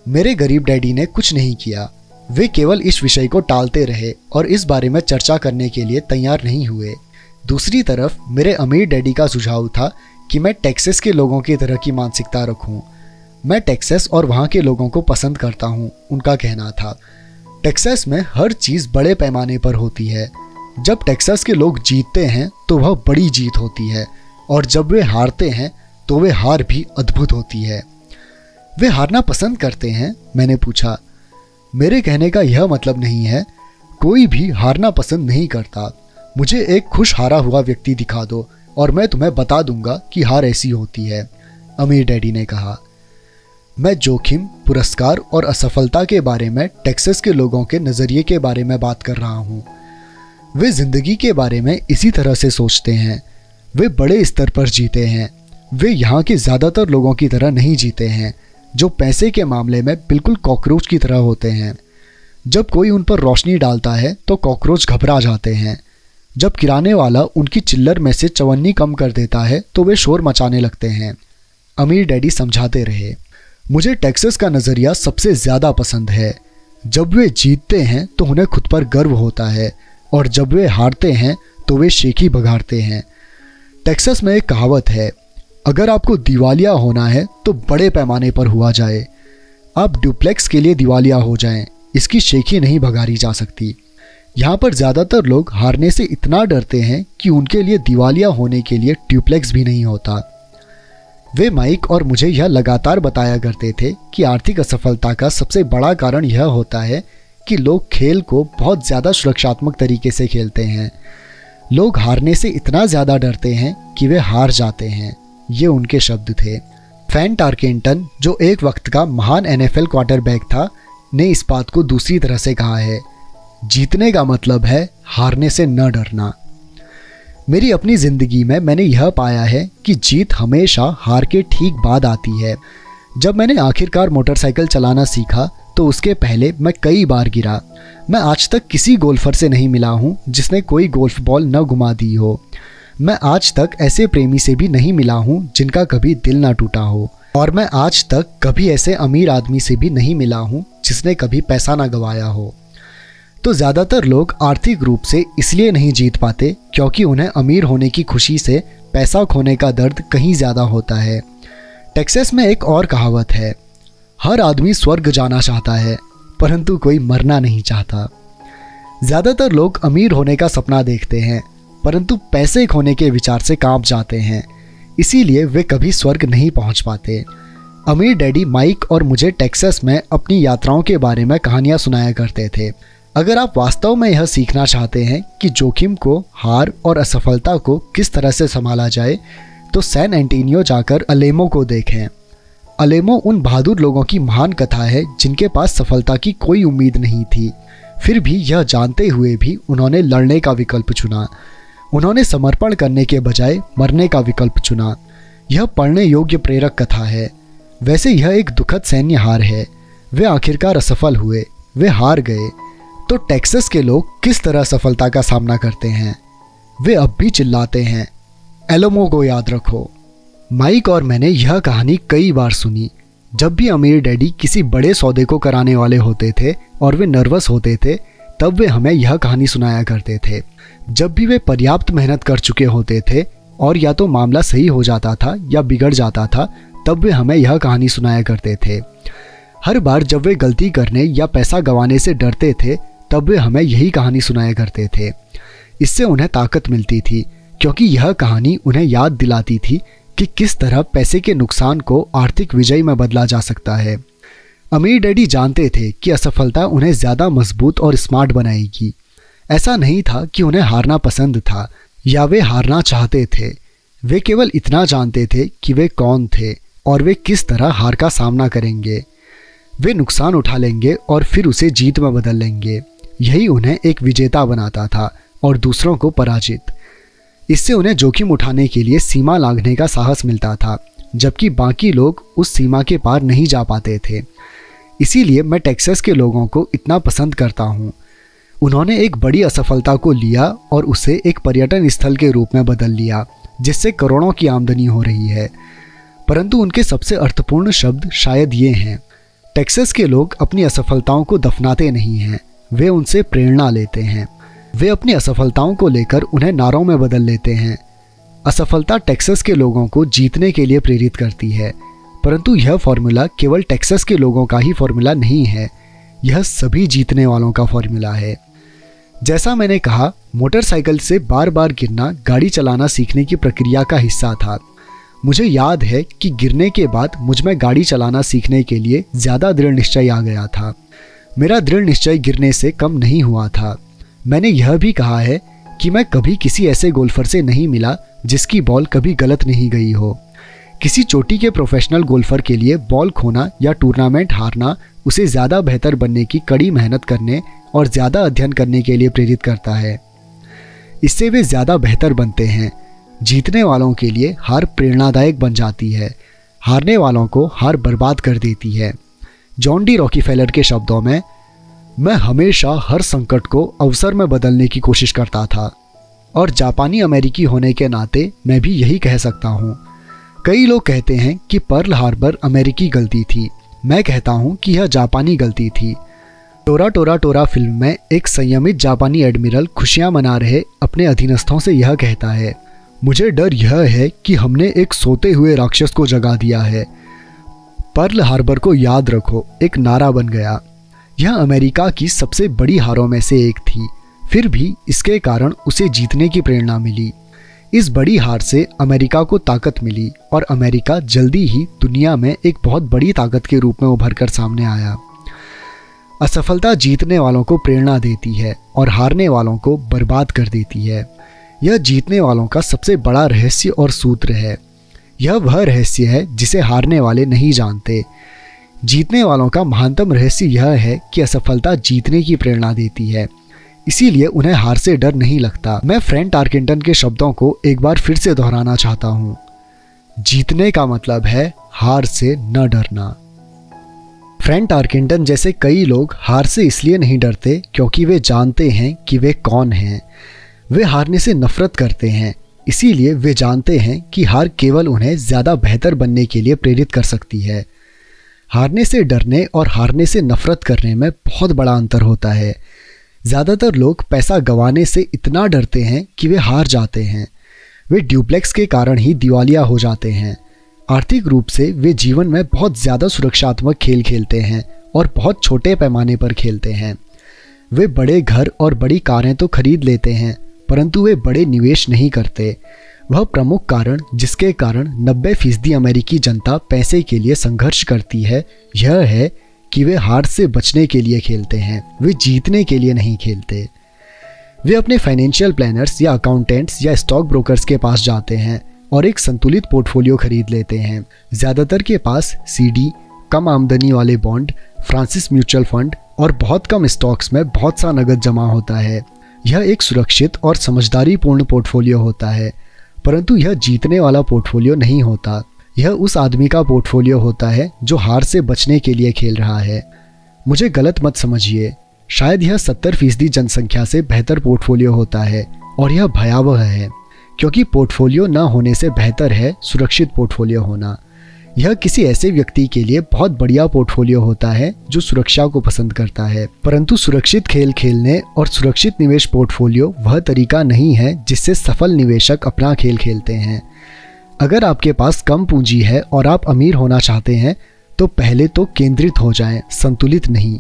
मेरे गरीब डैडी ने कुछ नहीं किया। वे केवल इस विषय को टालते रहे और इस बारे में चर्चा करने के लिए तैयार नहीं हुए। दूसरी तरफ मेरे अमीर डैडी का सुझाव था कि मैं टेक्सास के लोगों की तरह की मानसिकता रखूं। मैं टेक्सास और वहाँ के लोगों को पसंद करता हूँ, उनका कहना था। टेक्सास में हर चीज़ बड़े पैमाने पर होती है। जब टेक्सास के लोग जीतते हैं तो वह बड़ी जीत होती है और जब वे हारते हैं तो वे हार भी अद्भुत होती है। वे हारना पसंद करते हैं? मैंने पूछा। मेरे कहने का यह मतलब नहीं है, कोई भी हारना पसंद नहीं करता। मुझे एक खुश हारा हुआ व्यक्ति दिखा दो और मैं तुम्हें बता दूंगा कि हार ऐसी होती है, अमीर डैडी ने कहा। मैं जोखिम, पुरस्कार और असफलता के बारे में टेक्सास के लोगों के नज़रिए के बारे में बात कर रहा हूँ। वे ज़िंदगी के बारे में इसी तरह से सोचते हैं। वे बड़े स्तर पर जीते हैं। वे यहाँ के ज़्यादातर लोगों की तरह नहीं जीते हैं, जो पैसे के मामले में बिल्कुल कॉकरोच की तरह होते हैं। जब कोई उन पर रोशनी डालता है तो कॉकरोच घबरा जाते हैं। जब किराने वाला उनकी चिल्लर में से चवन्नी कम कर देता है तो वे शोर मचाने लगते हैं, अमीर डैडी समझाते रहे। मुझे टेक्सास का नज़रिया सबसे ज़्यादा पसंद है। जब वे जीतते हैं तो उन्हें खुद पर गर्व होता है और जब वे हारते हैं तो वे शेखी बघाड़ते हैं। टेक्सास में एक कहावत है, अगर आपको दिवालिया होना है तो बड़े पैमाने पर हुआ जाए। आप डुप्लेक्स के लिए दिवालिया हो जाएं, इसकी शेखी नहीं भगारी जा सकती। यहाँ पर ज़्यादातर लोग हारने से इतना डरते हैं कि उनके लिए दिवालिया होने के लिए डुप्लेक्स भी नहीं होता। वे माइक और मुझे यह लगातार बताया करते थे कि आर्थिक असफलता का सबसे बड़ा कारण यह होता है कि लोग खेल को बहुत ज़्यादा सुरक्षात्मक तरीके से खेलते हैं। लोग हारने से इतना ज़्यादा डरते हैं कि वे हार जाते हैं, ये उनके शब्द थे। फैन टारकेंटन, जो एक वक्त का महान NFL क्वार्टरबैक था, ने इस बात को दूसरी तरह से कहा है, जीतने का मतलब है हारने से न डरना। मेरी अपनी ज़िंदगी में मैंने यह पाया है कि जीत हमेशा हार के ठीक बाद आती है। जब मैंने आखिरकार मोटरसाइकिल चलाना सीखा तो उसके पहले मैं कई बार गिरा। मैं आज तक किसी गोल्फर से नहीं मिला हूँ जिसने कोई गोल्फ बॉल न घुमा दी हो। मैं आज तक ऐसे प्रेमी से भी नहीं मिला हूँ जिनका कभी दिल ना टूटा हो, और मैं आज तक कभी ऐसे अमीर आदमी से भी नहीं मिला हूँ जिसने कभी पैसा ना गंवाया हो। तो ज़्यादातर लोग आर्थिक रूप से इसलिए नहीं जीत पाते क्योंकि उन्हें अमीर होने की खुशी से पैसा खोने का दर्द कहीं ज़्यादा होता है। टेक्सास में एक और कहावत है, हर आदमी स्वर्ग जाना चाहता है परंतु कोई मरना नहीं चाहता। ज़्यादातर लोग अमीर होने का सपना देखते हैं परंतु पैसे खोने के विचार से कांप जाते हैं, इसीलिए वे कभी स्वर्ग नहीं पहुंच पाते। अमीर डैडी माइक और मुझे टेक्सास में अपनी यात्राओं के बारे में कहानियां सुनाया करते थे। अगर आप वास्तव में यह सीखना चाहते हैं कि जोखिम को, हार और असफलता को किस तरह से संभाला जाए, तो सैन एंटोनियो जाकर अलेमो को देखें। अलेमो उन बहादुर लोगों की महान कथा है जिनके पास सफलता की कोई उम्मीद नहीं थी, फिर भी यह जानते हुए भी उन्होंने लड़ने का विकल्प चुना। उन्होंने समर्पण करने के बजाय मरने का विकल्प चुना। यह पढ़ने योग्य प्रेरक कथा है। वैसे यह एक दुखद सैन्य हार है। वे आखिरकार असफल हुए, वे हार गए। तो टेक्सास के लोग किस तरह सफलता का सामना करते हैं? वे अब भी चिल्लाते हैं, एलोमो को याद रखो। माइक और मैंने यह कहानी कई बार सुनी। जब भी अमीर डैडी किसी बड़े सौदे को कराने वाले होते थे और वे नर्वस होते थे, तब वे हमें यह कहानी सुनाया करते थे। जब भी वे पर्याप्त मेहनत कर चुके होते थे और या तो मामला सही हो जाता था या बिगड़ जाता था, तब वे हमें यह कहानी सुनाया करते थे। हर बार जब वे गलती करने या पैसा गंवाने से डरते थे, तब वे हमें यही कहानी सुनाया करते थे। इससे उन्हें ताकत मिलती थी, क्योंकि यह कहानी उन्हें याद दिलाती थी कि किस तरह पैसे के नुकसान को आर्थिक विजय में बदला जा सकता है। अमीर डैडी जानते थे कि असफलता उन्हें ज़्यादा मजबूत और स्मार्ट बनाएगी। ऐसा नहीं था कि उन्हें हारना पसंद था या वे हारना चाहते थे। वे केवल इतना जानते थे कि वे कौन थे और वे किस तरह हार का सामना करेंगे। वे नुकसान उठा लेंगे और फिर उसे जीत में बदल लेंगे। यही उन्हें एक विजेता बनाता था और दूसरों को पराजित। इससे उन्हें जोखिम उठाने के लिए सीमा लांघने का साहस मिलता था, जबकि बाकी लोग उस सीमा के पार नहीं जा पाते थे। इसीलिए मैं टेक्सास के लोगों को इतना पसंद करता हूँ। उन्होंने एक बड़ी असफलता को लिया और उसे एक पर्यटन स्थल के रूप में बदल लिया, जिससे करोड़ों की आमदनी हो रही है। परंतु उनके सबसे अर्थपूर्ण शब्द शायद ये हैं, टेक्सास के लोग अपनी असफलताओं को दफनाते नहीं हैं, वे उनसे प्रेरणा लेते हैं। वे अपनी असफलताओं को लेकर उन्हें नारों में बदल लेते हैं। असफलता टेक्सास के लोगों को जीतने के लिए प्रेरित करती है, परंतु यह फॉर्मूला केवल टेक्सास के लोगों का ही फॉर्मूला नहीं है, यह सभी जीतने वालों का फॉर्मूला है। जैसा मैंने कहा, मोटरसाइकिल से बार बार गिरना गाड़ी चलाना सीखने की प्रक्रिया का हिस्सा था। मुझे याद है कि गिरने के बाद मुझ में गाड़ी चलाना सीखने के लिए ज़्यादा दृढ़ निश्चय आ गया था। मेरा दृढ़ निश्चय गिरने से कम नहीं हुआ था। मैंने यह भी कहा है कि मैं कभी किसी ऐसे गोल्फर से नहीं मिला जिसकी बॉल कभी गलत नहीं गई हो। किसी चोटी के प्रोफेशनल गोल्फर के लिए बॉल खोना या टूर्नामेंट हारना उसे ज़्यादा बेहतर बनने की कड़ी मेहनत करने और ज़्यादा अध्ययन करने के लिए प्रेरित करता है। इससे वे ज़्यादा बेहतर बनते हैं। जीतने वालों के लिए हार प्रेरणादायक बन जाती है, हारने वालों को हार बर्बाद कर देती है। जॉन डी रॉकीफेलर के शब्दों में, मैं हमेशा हर संकट को अवसर में बदलने की कोशिश करता था, और जापानी अमेरिकी होने के नाते मैं भी यही कह सकता हूँ। कई लोग कहते हैं कि पर्ल हार्बर अमेरिकी गलती थी। मैं कहता हूँ कि यह जापानी गलती थी। टोरा टोरा टोरा फिल्म में एक संयमित जापानी एडमिरल खुशियाँ मना रहे अपने अधीनस्थों से यह कहता है, मुझे डर यह है कि हमने एक सोते हुए राक्षस को जगा दिया है। पर्ल हार्बर को याद रखो एक नारा बन गया। यह अमेरिका की सबसे बड़ी हारों में से एक थी, फिर भी इसके कारण उसे जीतने की प्रेरणा मिली। इस बड़ी हार से अमेरिका को ताकत मिली और अमेरिका जल्दी ही दुनिया में एक बहुत बड़ी ताकत के रूप में उभर कर सामने आया। असफलता जीतने वालों को प्रेरणा देती है और हारने वालों को बर्बाद कर देती है। यह जीतने वालों का सबसे बड़ा रहस्य और सूत्र है। यह वह रहस्य है जिसे हारने वाले नहीं जानते। जीतने वालों का महानतम रहस्य यह है कि असफलता जीतने की प्रेरणा देती है, इसीलिए उन्हें हार से डर नहीं लगता। मैं फ्रैंक टार्केंटन के शब्दों को एक बार फिर से दोहराना चाहता हूँ, जीतने का मतलब है हार से न डरना। फ्रैंक टार्केंटन जैसे कई लोग हार से इसलिए नहीं डरते क्योंकि वे जानते हैं कि वे कौन हैं। वे हारने से नफरत करते हैं, इसीलिए वे जानते हैं कि हार केवल उन्हें ज़्यादा बेहतर बनने के लिए प्रेरित कर सकती है। हारने से डरने और हारने से नफरत करने में बहुत बड़ा अंतर होता है। ज़्यादातर लोग पैसा गंवाने से इतना डरते हैं कि वे हार जाते हैं। वे ड्यूप्लेक्स के कारण ही दिवालिया हो जाते हैं। आर्थिक रूप से वे जीवन में बहुत ज़्यादा सुरक्षात्मक खेल खेलते हैं और बहुत छोटे पैमाने पर खेलते हैं। वे बड़े घर और बड़ी कारें तो खरीद लेते हैं, परंतु वे बड़े निवेश नहीं करते। वह प्रमुख कारण जिसके कारण 90% अमेरिकी जनता पैसे के लिए संघर्ष करती है, यह है कि वे हार से बचने के लिए खेलते हैं, वे जीतने के लिए नहीं खेलते। वे अपने फाइनेंशियल प्लानर्स या अकाउंटेंट्स या स्टॉक ब्रोकर्स के पास जाते हैं और एक संतुलित पोर्टफोलियो खरीद लेते हैं। ज़्यादातर के पास सीडी, कम आमदनी वाले बॉन्ड, फ्रांसिस म्यूचुअल फंड और बहुत कम स्टॉक्स में बहुत सा नगद जमा होता है। यह एक सुरक्षित और समझदारीपूर्ण पोर्टफोलियो होता है, परंतु यह जीतने वाला पोर्टफोलियो नहीं होता। यह उस आदमी का पोर्टफोलियो होता है जो हार से बचने के लिए खेल रहा है। मुझे गलत मत समझिए, शायद यह 70% जनसंख्या से बेहतर पोर्टफोलियो होता है और यह भयावह है, क्योंकि पोर्टफोलियो न होने से बेहतर है सुरक्षित पोर्टफोलियो होना। यह किसी ऐसे व्यक्ति के लिए बहुत बढ़िया पोर्टफोलियो होता है जो सुरक्षा को पसंद करता है, परंतु सुरक्षित खेल खेलने और सुरक्षित निवेश पोर्टफोलियो वह तरीका नहीं है जिससे सफल निवेशक अपना खेल खेलते हैं। अगर आपके पास कम पूंजी है और आप अमीर होना चाहते हैं तो पहले तो केंद्रित हो जाएं, संतुलित नहीं।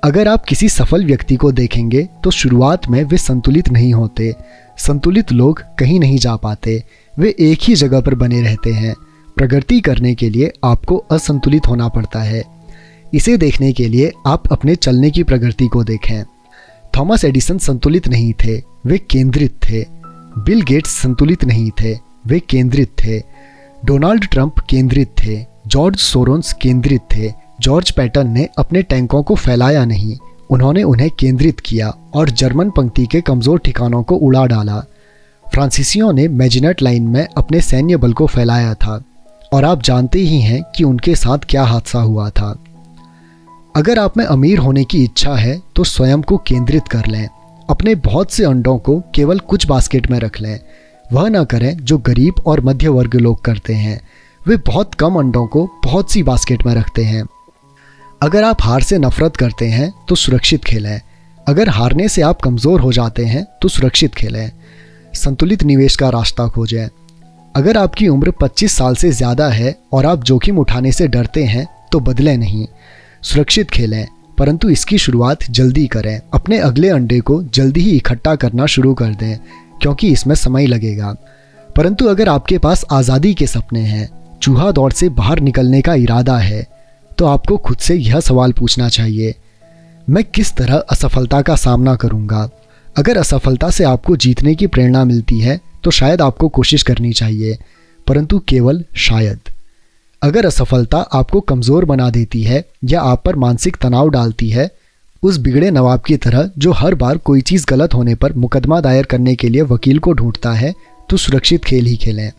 अगर आप किसी सफल व्यक्ति को देखेंगे तो शुरुआत में वे संतुलित नहीं होते। संतुलित लोग कहीं नहीं जा पाते, वे एक ही जगह पर बने रहते हैं। प्रगति करने के लिए आपको असंतुलित होना पड़ता है। इसे देखने के लिए आप अपने चलने की प्रगति को देखें। थॉमस एडिसन संतुलित नहीं थे, वे केंद्रित थे। बिल गेट्स संतुलित नहीं थे, वे केंद्रित थे। डोनाल्ड ट्रंप केंद्रित थे। जॉर्ज सोरोन्स केंद्रित थे। जॉर्ज पैटन ने अपने टैंकों को फैलाया नहीं, उन्होंने उन्हें केंद्रित किया और जर्मन पंक्ति के कमज़ोर ठिकानों को उड़ा डाला। फ्रांसीसियों ने मैजिनेट लाइन में अपने सैन्य बल को फैलाया था और आप जानते ही हैं कि उनके साथ क्या हादसा हुआ था। अगर आप में अमीर होने की इच्छा है तो स्वयं को केंद्रित कर लें। अपने बहुत से अंडों को केवल कुछ बास्केट में रख लें। वह ना करें जो गरीब और मध्य वर्ग लोग करते हैं, वे बहुत कम अंडों को बहुत सी बास्केट में रखते हैं। अगर आप हार से नफरत करते हैं तो सुरक्षित खेलें। अगर हारने से आप कमज़ोर हो जाते हैं तो सुरक्षित खेलें। संतुलित निवेश का रास्ता खोजें। अगर आपकी उम्र 25 साल से ज़्यादा है और आप जोखिम उठाने से डरते हैं तो बदलें नहीं, सुरक्षित खेलें, परंतु इसकी शुरुआत जल्दी करें। अपने अगले अंडे को जल्दी ही इकट्ठा करना शुरू कर दें, क्योंकि इसमें समय लगेगा। परंतु अगर आपके पास आज़ादी के सपने हैं, चूहा दौड़ से बाहर निकलने का इरादा है, तो आपको खुद से यह सवाल पूछना चाहिए, मैं किस तरह असफलता का सामना करूंगा? अगर असफलता से आपको जीतने की प्रेरणा मिलती है तो शायद आपको कोशिश करनी चाहिए, परंतु केवल शायद। अगर असफलता आपको कमज़ोर बना देती है या आप पर मानसिक तनाव डालती है, उस बिगड़े नवाब की तरह जो हर बार कोई चीज़ गलत होने पर मुकदमा दायर करने के लिए वकील को ढूंढता है, तो सुरक्षित खेल ही खेलें।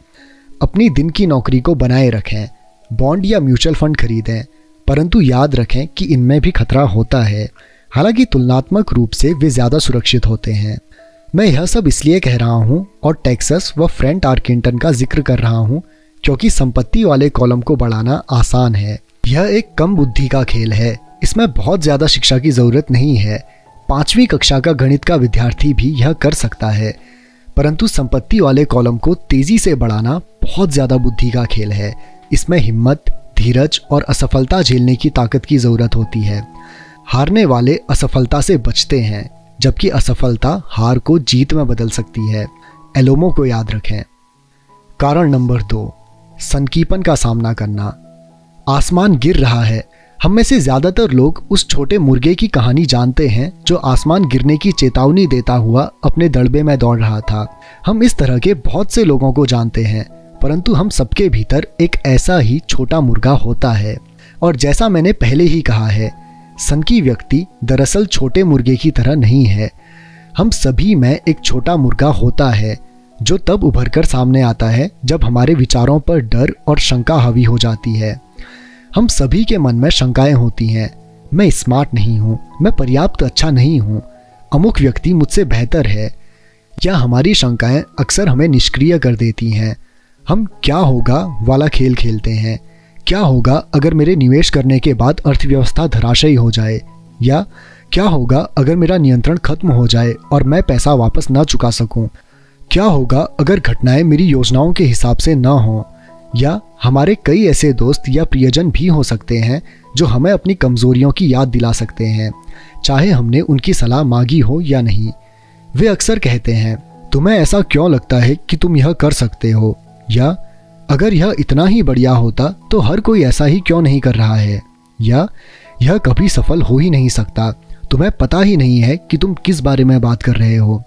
अपनी दिन की नौकरी को बनाए रखें। बॉन्ड या म्यूचुअल फंड खरीदें, परंतु याद रखें कि इनमें भी खतरा होता है, हालांकि तुलनात्मक रूप से वे ज़्यादा सुरक्षित होते हैं। मैं यह सब इसलिए कह रहा हूँ और टेक्सास व फ्रैंक टार्किंटन का जिक्र कर रहा हूँ क्योंकि संपत्ति वाले कॉलम को बढ़ाना आसान है। यह एक कम बुद्धि का खेल है, इसमें बहुत ज़्यादा शिक्षा की ज़रूरत नहीं है। 5वीं कक्षा का गणित का विद्यार्थी भी यह कर सकता है, परंतु संपत्ति वाले कॉलम को तेज़ी से बढ़ाना बहुत ज़्यादा बुद्धि का खेल है। इसमें हिम्मत, धीरज और असफलता झेलने की ताकत की ज़रूरत होती है। हारने वाले असफलता से बचते हैं, जबकि असफलता हार को जीत में बदल सकती है। एलोमो को याद रखें। कारण नंबर 2, सनकीपन का सामना करना। आसमान गिर रहा है। हम में से ज़्यादातर लोग उस छोटे मुर्गे की कहानी जानते हैं जो आसमान गिरने की चेतावनी देता हुआ अपने दड़बे में दौड़ रहा था। हम इस तरह के बहुत से लोगों को जानते हैं, परंतु हम सबके भीतर एक ऐसा ही छोटा मुर्गा होता है। और जैसा मैंने पहले ही कहा है, सनकी व्यक्ति दरअसल छोटे मुर्गे की तरह नहीं है। हम सभी में एक छोटा मुर्गा होता है जो तब उभर कर सामने आता है जब हमारे विचारों पर डर और शंका हावी हो जाती है। हम सभी के मन में शंकाएं होती हैं। मैं स्मार्ट नहीं हूँ, मैं पर्याप्त अच्छा नहीं हूँ, अमुक व्यक्ति मुझसे बेहतर है। या हमारी शंकाएं अक्सर हमें निष्क्रिय कर देती हैं। हम क्या होगा वाला खेल खेलते हैं। क्या होगा अगर मेरे निवेश करने के बाद अर्थव्यवस्था धराशायी हो जाए? या क्या होगा अगर मेरा नियंत्रण खत्म हो जाए और मैं पैसा वापस ना चुका सकूं? क्या होगा अगर घटनाएं मेरी योजनाओं के हिसाब से ना हों? या हमारे कई ऐसे दोस्त या प्रियजन भी हो सकते हैं जो हमें अपनी कमज़ोरियों की याद दिला सकते हैं, चाहे हमने उनकी सलाह मांगी हो या नहीं। वे अक्सर कहते हैं, तुम्हें ऐसा क्यों लगता है कि तुम यह कर सकते हो? या अगर यह इतना ही बढ़िया होता तो हर कोई ऐसा ही क्यों नहीं कर रहा है? या यह कभी सफल हो ही नहीं सकता। तुम्हें पता ही नहीं है कि तुम किस बारे में बात कर रहे हो।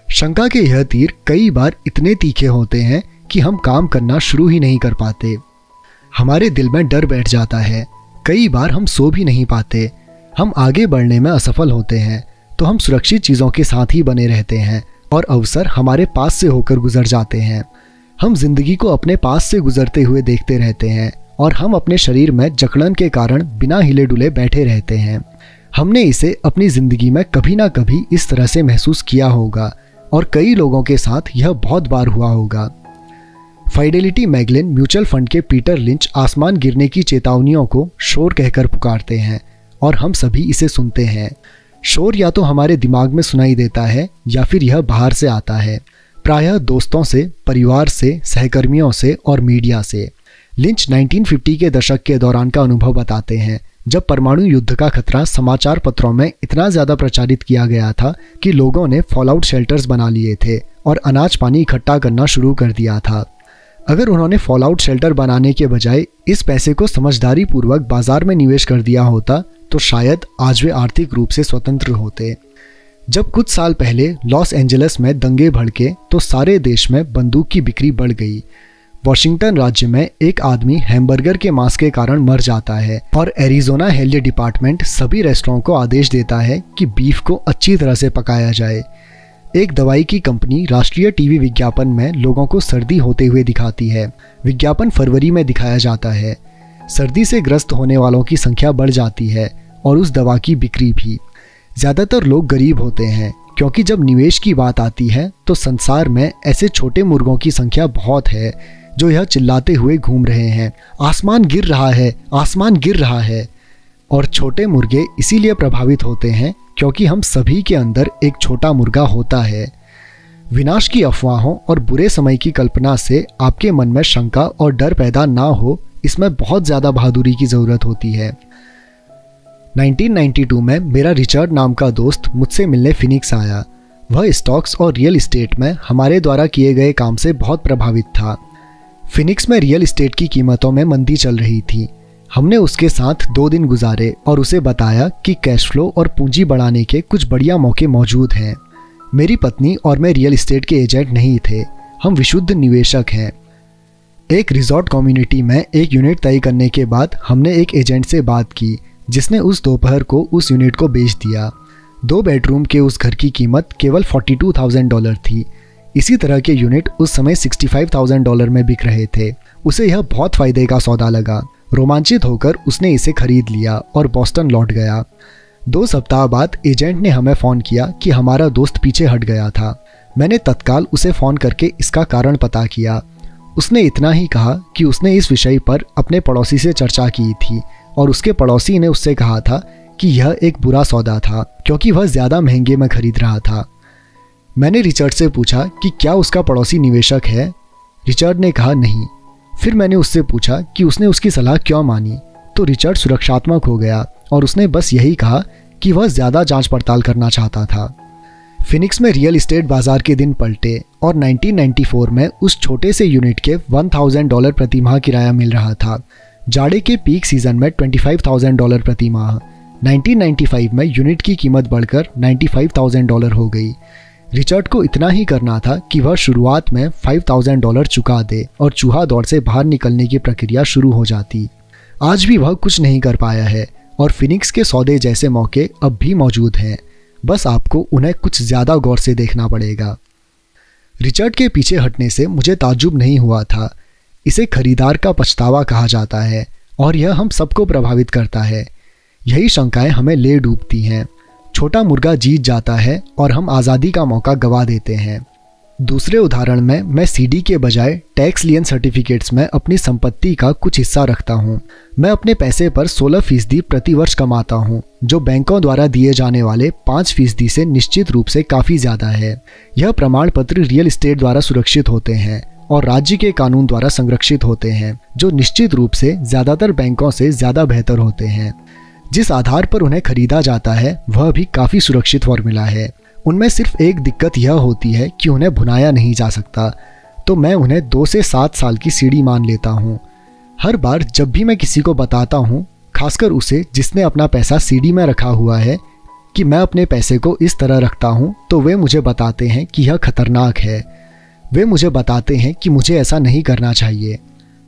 शंका के यह तीर कई बार इतने तीखे होते हैं कि हम काम करना शुरू ही नहीं कर पाते। हमारे दिल में डर बैठ जाता है। कई बार हम सो भी नहीं पाते। हम आगे बढ़ने में असफल होते हैं तो हम सुरक्षित चीज़ों के साथ ही बने रहते हैं और अवसर हमारे पास से होकर गुजर जाते हैं। हम जिंदगी को अपने पास से गुजरते हुए देखते रहते हैं और हम अपने शरीर में जकड़न के कारण बिना हिले डुले बैठे रहते हैं। हमने इसे अपनी ज़िंदगी में कभी ना कभी इस तरह से महसूस किया होगा और कई लोगों के साथ यह बहुत बार हुआ होगा। फाइडेलिटी मैगलिन म्यूचुअल फंड के पीटर लिंच आसमान गिरने की चेतावनियों को शोर कहकर पुकारते हैं और हम सभी इसे सुनते हैं। शोर या तो हमारे दिमाग में सुनाई देता है या फिर यह बाहर से आता है, प्रायः दोस्तों से, परिवार से, सहकर्मियों से और मीडिया से। लिंच 1950 के दशक के दौरान का अनुभव बताते हैं जब परमाणु युद्ध का खतरा समाचार पत्रों में इतना ज़्यादा प्रचारित किया गया था कि लोगों ने फॉलआउट शेल्टर्स बना लिए थे और अनाज पानी इकट्ठा करना शुरू कर दिया था। अगर उन्होंने फॉलआउट शेल्टर बनाने के बजाय इस पैसे को समझदारी पूर्वक बाजार में निवेश कर दिया होता तो शायद आज वे आर्थिक रूप से स्वतंत्र होते। जब कुछ साल पहले लॉस एंजलिस में दंगे भड़के तो सारे देश में बंदूक की बिक्री बढ़ गई। वॉशिंगटन राज्य में एक आदमी हैमबर्गर के मांस के कारण मर जाता है और एरिजोना हेल्थ डिपार्टमेंट सभी रेस्टोरेंट को आदेश देता है कि बीफ को अच्छी तरह से पकाया जाए। एक दवाई की कंपनी राष्ट्रीय टीवी विज्ञापन में लोगों को सर्दी होते हुए दिखाती है। विज्ञापन फरवरी में दिखाया जाता है। सर्दी से ग्रस्त होने वालों की संख्या बढ़ जाती है और उस दवा की बिक्री भी। ज़्यादातर लोग गरीब होते हैं क्योंकि जब निवेश की बात आती है तो संसार में ऐसे छोटे मुर्गों की संख्या बहुत है जो यह चिल्लाते हुए घूम रहे हैं, आसमान गिर रहा है, आसमान गिर रहा है। और छोटे मुर्गे इसीलिए प्रभावित होते हैं क्योंकि हम सभी के अंदर एक छोटा मुर्गा होता है। विनाश की अफवाहों और बुरे समय की कल्पना से आपके मन में शंका और डर पैदा ना हो, इसमें बहुत ज़्यादा बहादुरी की ज़रूरत होती है। 1992 में मेरा रिचर्ड नाम का दोस्त मुझसे मिलने फिनिक्स आया। वह स्टॉक्स और रियल इस्टेट में हमारे द्वारा किए गए काम से बहुत प्रभावित था। फिनिक्स में रियल इस्टेट की कीमतों में मंदी चल रही थी। हमने उसके साथ 2 दिन गुजारे और उसे बताया कि कैश फ्लो और पूंजी बढ़ाने के कुछ बढ़िया मौके मौजूद हैं। मेरी पत्नी और मैं रियल इस्टेट के एजेंट नहीं थे, हम विशुद्ध निवेशक हैं। एक रिजॉर्ट कम्युनिटी में एक यूनिट तय करने के बाद हमने एक एजेंट से बात की जिसने उस दोपहर को उस यूनिट को बेच दिया। 2 बेडरूम के उस घर की कीमत केवल $42,000 थी। इसी तरह के यूनिट उस समय $65,000 में बिक रहे थे। उसे यह बहुत फ़ायदे का सौदा लगा। रोमांचित होकर उसने इसे खरीद लिया और बॉस्टन लौट गया। 2 सप्ताह बाद एजेंट ने हमें फ़ोन किया कि हमारा दोस्त पीछे हट गया था। मैंने तत्काल उसे फ़ोन करके इसका कारण पता किया। उसने इतना ही कहा कि उसने इस विषय पर अपने पड़ोसी से चर्चा की थी और उसके पड़ोसी ने उससे कहा था कि यह एक बुरा सौदा था क्योंकि वह ज़्यादा महंगे में खरीद रहा था। मैंने रिचर्ड से पूछा कि क्या उसका पड़ोसी निवेशक है। रिचर्ड ने कहा नहीं। फिर मैंने उससे पूछा कि उसने उसकी सलाह क्यों मानी, तो रिचर्ड सुरक्षात्मक हो गया और उसने बस यही कहा कि वह ज़्यादा जांच पड़ताल करना चाहता था। फिनिक्स में रियल इस्टेट बाजार के दिन पलटे और 1994 में उस छोटे से यूनिट के $1,000 प्रति माह किराया मिल रहा था। जाड़े के पीक सीजन में $25,000 प्रति माह। 1995 में यूनिट की कीमत बढ़कर $95,000 हो गई। रिचर्ड को इतना ही करना था कि वह शुरुआत में $5,000 चुका दे और चूहा दौड़ से बाहर निकलने की प्रक्रिया शुरू हो जाती। आज भी वह कुछ नहीं कर पाया है और फिनिक्स के सौदे जैसे मौके अब भी मौजूद हैं, बस आपको उन्हें कुछ ज़्यादा गौर से देखना पड़ेगा। रिचर्ड के पीछे हटने से मुझे ताज्जुब नहीं हुआ था। इसे खरीदार का पछतावा कहा जाता है और यह हम सबको प्रभावित करता है। यही शंकाएं हमें ले डूबती हैं। छोटा मुर्गा जीत जाता है और हम आज़ादी का मौका गवा देते हैं। दूसरे उदाहरण में मैं सीडी के बजाय टैक्स लियन सर्टिफिकेट्स में अपनी संपत्ति का कुछ हिस्सा रखता हूँ। मैं अपने पैसे पर 16% प्रति वर्ष कमाता हूँ, जो बैंकों द्वारा दिए जाने वाले 5% से निश्चित रूप से काफ़ी ज़्यादा है। यह प्रमाण पत्र रियल इस्टेट द्वारा सुरक्षित होते हैं और राज्य के कानून द्वारा संरक्षित होते हैं, जो निश्चित रूप से ज़्यादातर बैंकों से ज़्यादा बेहतर होते हैं। जिस आधार पर उन्हें खरीदा जाता है वह भी काफ़ी सुरक्षित फॉर्मूला है। उनमें सिर्फ एक दिक्कत यह होती है कि उन्हें भुनाया नहीं जा सकता, तो मैं उन्हें 2 से 7 साल की सीढ़ी मान लेता हूँ। हर बार जब भी मैं किसी को बताता हूँ, खासकर उसे जिसने अपना पैसा सीडी में रखा हुआ है, कि मैं अपने पैसे को इस तरह रखता हूँ, तो वे मुझे बताते हैं कि यह खतरनाक है। वे मुझे बताते हैं कि मुझे ऐसा नहीं करना चाहिए।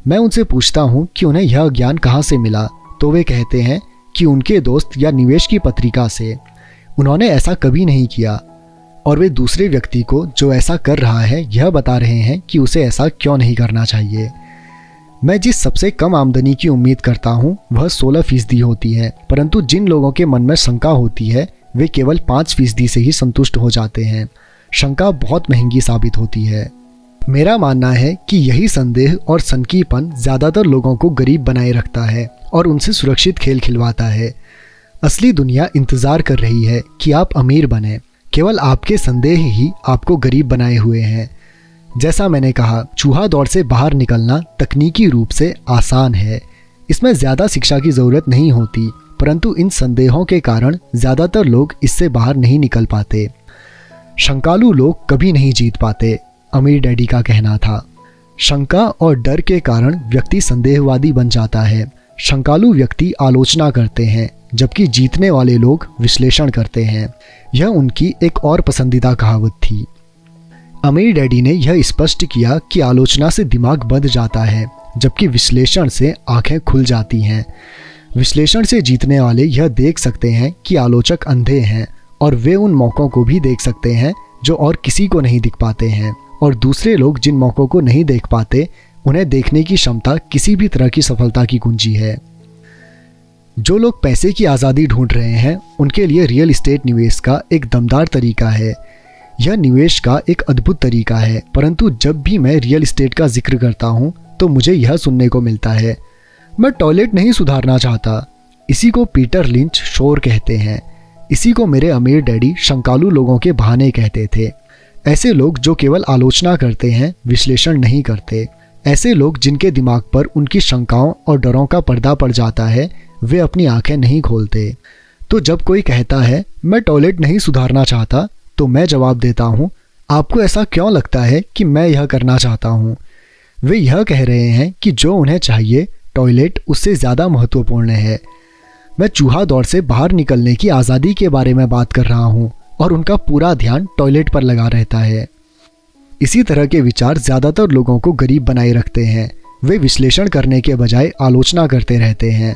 मैं उनसे पूछता हूँ कि उन्हें यह ज्ञान कहाँ से मिला, तो वे कहते हैं कि उनके दोस्त या निवेश की पत्रिका से। उन्होंने ऐसा कभी नहीं किया और वे दूसरे व्यक्ति को जो ऐसा कर रहा है यह बता रहे हैं कि उसे ऐसा क्यों नहीं करना चाहिए। मैं जिस सबसे कम आमदनी की उम्मीद करता हूँ वह 16% होती है, परंतु जिन लोगों के मन में शंका होती है वे केवल 5% से ही संतुष्ट हो जाते हैं। शंका बहुत महंगी साबित होती है। मेरा मानना है कि यही संदेह और सनकीपन ज़्यादातर लोगों को गरीब बनाए रखता है और उनसे सुरक्षित खेल खिलवाता है। असली दुनिया इंतज़ार कर रही है कि आप अमीर बने। केवल आपके संदेह ही आपको गरीब बनाए हुए हैं। जैसा मैंने कहा, चूहा दौड़ से बाहर निकलना तकनीकी रूप से आसान है। इसमें ज़्यादा शिक्षा की ज़रूरत नहीं होती, परंतु इन संदेहों के कारण ज़्यादातर लोग इससे बाहर नहीं निकल पाते। शंकालु लोग कभी नहीं जीत पाते, अमीर डैडी का कहना था। शंका और डर के कारण व्यक्ति संदेहवादी बन जाता है। शंकालु व्यक्ति आलोचना करते हैं, जबकि जीतने वाले लोग विश्लेषण करते हैं। यह उनकी एक और पसंदीदा कहावत थी। अमीर डैडी ने यह स्पष्ट किया कि आलोचना से दिमाग बंध जाता है, जबकि विश्लेषण से आंखें खुल जाती हैं। विश्लेषण से जीतने वाले यह देख सकते हैं कि आलोचक अंधे हैं और वे उन मौक़ों को भी देख सकते हैं जो और किसी को नहीं दिख पाते हैं, और दूसरे लोग जिन मौक़ों को नहीं देख पाते उन्हें देखने की क्षमता किसी भी तरह की सफलता की कुंजी है। जो लोग पैसे की आज़ादी ढूंढ रहे हैं उनके लिए रियल एस्टेट निवेश का एक दमदार तरीका है। यह निवेश का एक अद्भुत तरीका है, परंतु जब भी मैं रियल एस्टेट का जिक्र करता हूँ तो मुझे यह सुनने को मिलता है, मैं टॉयलेट नहीं सुधारना चाहता। इसी को पीटर लिंच शोर कहते हैं। इसी को मेरे अमीर डैडी शंकालु लोगों के बहाने कहते थे। ऐसे लोग जो केवल आलोचना करते हैं, विश्लेषण नहीं करते। ऐसे लोग जिनके दिमाग पर उनकी शंकाओं और डरों का पर्दा पड़ जाता है, वे अपनी आंखें नहीं खोलते। तो जब कोई कहता है मैं टॉयलेट नहीं सुधारना चाहता, तो मैं जवाब देता हूँ, आपको ऐसा क्यों लगता है कि मैं यह करना चाहता हूँ? वे यह कह रहे हैं कि जो उन्हें चाहिए टॉयलेट उससे ज़्यादा महत्वपूर्ण है। मैं चूहा दौड़ से बाहर निकलने की आज़ादी के बारे में बात कर रहा हूँ और उनका पूरा ध्यान टॉयलेट पर लगा रहता है। इसी तरह के विचार ज़्यादातर लोगों को गरीब बनाए रखते हैं। वे विश्लेषण करने के बजाय आलोचना करते रहते हैं।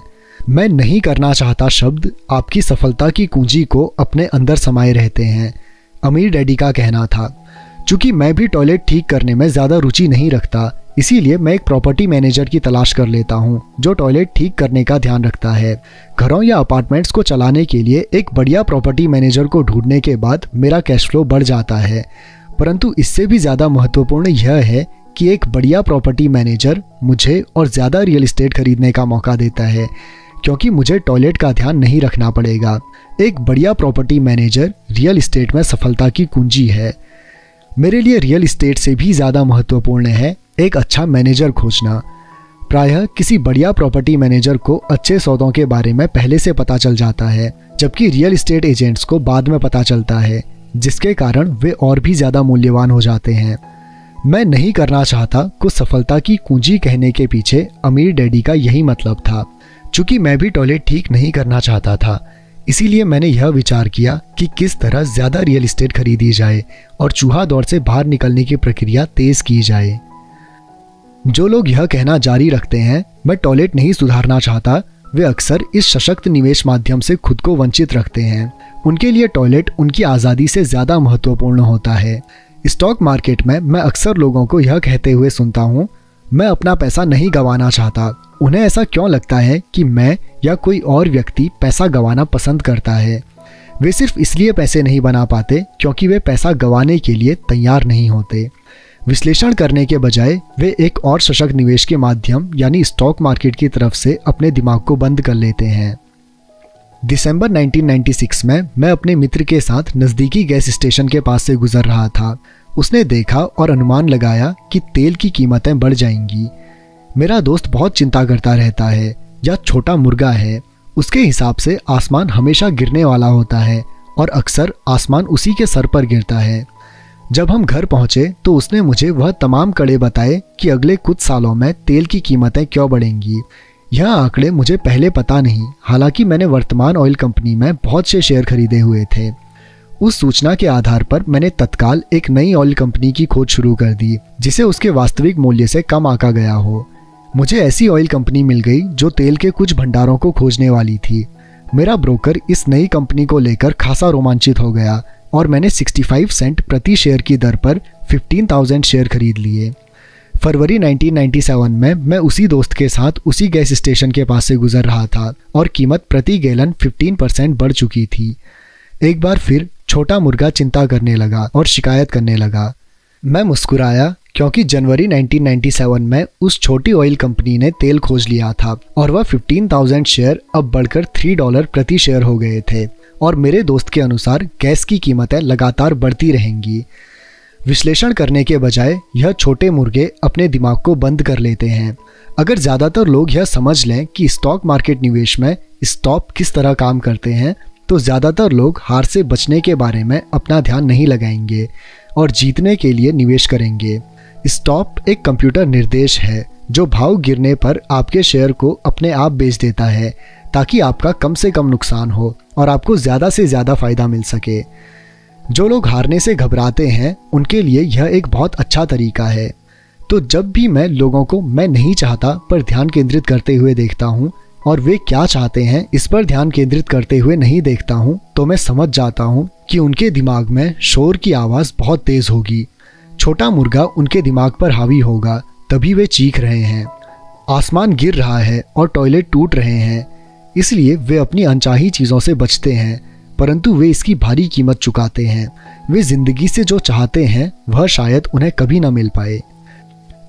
मैं नहीं करना चाहता शब्द आपकी सफलता की कुंजी को अपने अंदर समाये रहते हैं, अमीर डैडी का कहना था। चूँकि मैं भी टॉयलेट ठीक करने में ज़्यादा रुचि नहीं रखता, इसीलिए मैं एक प्रॉपर्टी मैनेजर की तलाश कर लेता हूँ जो टॉयलेट ठीक करने का ध्यान रखता है। घरों या अपार्टमेंट्स को चलाने के लिए एक बढ़िया प्रॉपर्टी मैनेजर को ढूंढने के बाद मेरा कैश फ्लो बढ़ जाता है, परंतु इससे भी ज़्यादा महत्वपूर्ण यह है कि एक बढ़िया प्रॉपर्टी मैनेजर मुझे और ज़्यादा रियल एस्टेट खरीदने का मौका देता है, क्योंकि मुझे टॉयलेट का ध्यान नहीं रखना पड़ेगा। एक बढ़िया प्रॉपर्टी मैनेजर रियल एस्टेट में सफलता की कुंजी है। मेरे लिए रियल एस्टेट से भी ज़्यादा महत्वपूर्ण है एक अच्छा मैनेजर खोजना। प्रायः किसी बढ़िया प्रॉपर्टी मैनेजर को अच्छे सौदों के बारे में पहले से पता चल जाता है, जबकि रियल एस्टेट एजेंट्स को बाद में पता चलता है, जिसके कारण वे और भी ज़्यादा मूल्यवान हो जाते हैं। मैं नहीं करना चाहता को सफलता की कुंजी कहने के पीछे अमीर डैडी का यही मतलब था। चूँकि मैं भी टॉयलेट ठीक नहीं करना चाहता था, इसीलिए मैंने यह विचार किया कि किस तरह ज़्यादा रियल एस्टेट खरीदी जाए और चूहा दौड़ से बाहर निकलने की प्रक्रिया तेज़ की जाए। जो लोग यह कहना जारी रखते हैं मैं टॉयलेट नहीं सुधारना चाहता, वे अक्सर इस सशक्त निवेश माध्यम से खुद को वंचित रखते हैं। उनके लिए टॉयलेट उनकी आज़ादी से ज़्यादा महत्वपूर्ण होता है। स्टॉक मार्केट में मैं अक्सर लोगों को यह कहते हुए सुनता हूँ, मैं अपना पैसा नहीं गंवाना चाहता। उन्हें ऐसा क्यों लगता है कि मैं या कोई और व्यक्ति पैसा गंवाना पसंद करता है? वे सिर्फ इसलिए पैसे नहीं बना पाते क्योंकि वे पैसा गंवाने के लिए तैयार नहीं होते। विश्लेषण करने के बजाय वे एक और सशक्त निवेश के माध्यम यानी स्टॉक मार्केट की तरफ से अपने दिमाग को बंद कर लेते हैं। दिसंबर 1996 में मैं अपने मित्र के साथ नज़दीकी गैस स्टेशन के पास से गुजर रहा था। उसने देखा और अनुमान लगाया कि तेल की कीमतें बढ़ जाएंगी। मेरा दोस्त बहुत चिंता करता रहता है, या छोटा मुर्गा है। उसके हिसाब से आसमान हमेशा गिरने वाला होता है और अक्सर आसमान उसी के सर पर गिरता है। जब हम घर पहुंचे तो उसने मुझे वह तमाम कड़े बताए कि अगले कुछ सालों में तेल की कीमतें क्यों बढ़ेंगी। यह आंकड़े मुझे पहले पता नहीं, हालांकि मैंने वर्तमान ऑयल कंपनी में बहुत से शेयर खरीदे हुए थे। उस सूचना के आधार पर मैंने तत्काल एक नई ऑयल कंपनी की खोज शुरू कर दी जिसे उसके वास्तविक मूल्य से कम आंका गया हो। मुझे ऐसी ऑयल कंपनी मिल गई जो तेल के कुछ भंडारों को खोजने वाली थी। मेरा ब्रोकर इस नई कंपनी को लेकर खासा रोमांचित हो गया और मैंने 65 सेंट प्रति शेयर की दर पर 15,000 शेयर खरीद लिए। फरवरी 1997 में मैं उसी दोस्त के साथ उसी गैस स्टेशन के पास से गुजर रहा था और कीमत प्रति गैलन 15% बढ़ चुकी थी। एक बार फिर छोटा मुर्गा चिंता करने लगा और शिकायत करने लगा। मैं मुस्कुराया क्योंकि जनवरी 1997 में उस छोटी ऑयल कंपनी ने तेल खोज लिया था और वह 15,000 शेयर अब बढ़कर $3 प्रति शेयर हो गए थे और मेरे दोस्त के अनुसार गैस की कीमतें लगातार बढ़ती रहेंगी। विश्लेषण करने के बजाय यह छोटे मुर्गे अपने दिमाग को बंद कर लेते हैं। अगर ज़्यादातर लोग यह समझ लें कि स्टॉक मार्केट निवेश में स्टॉप किस तरह काम करते हैं तो ज़्यादातर लोग हार से बचने के बारे में अपना ध्यान नहीं लगाएंगे और जीतने के लिए निवेश करेंगे। स्टॉप एक कंप्यूटर निर्देश है जो भाव गिरने पर आपके शेयर को अपने आप बेच देता है ताकि आपका कम से कम नुकसान हो और आपको ज़्यादा से ज़्यादा फ़ायदा मिल सके। जो लोग हारने से घबराते हैं उनके लिए यह एक बहुत अच्छा तरीका है। तो जब भी मैं लोगों को मैं नहीं चाहता पर ध्यान केंद्रित करते हुए देखता हूँ और वे क्या चाहते हैं इस पर ध्यान केंद्रित करते हुए नहीं देखता हूँ तो मैं समझ जाता हूँ कि उनके दिमाग में शोर की आवाज़ बहुत तेज़ होगी। छोटा मुर्गा उनके दिमाग पर हावी होगा, तभी वे चीख रहे हैं। आसमान गिर रहा है और टॉयलेट टूट रहे हैं, इसलिए वे अपनी अनचाही चीज़ों से बचते हैं, परंतु वे इसकी भारी कीमत चुकाते हैं। वे ज़िंदगी से जो चाहते हैं वह शायद उन्हें कभी न मिल पाए।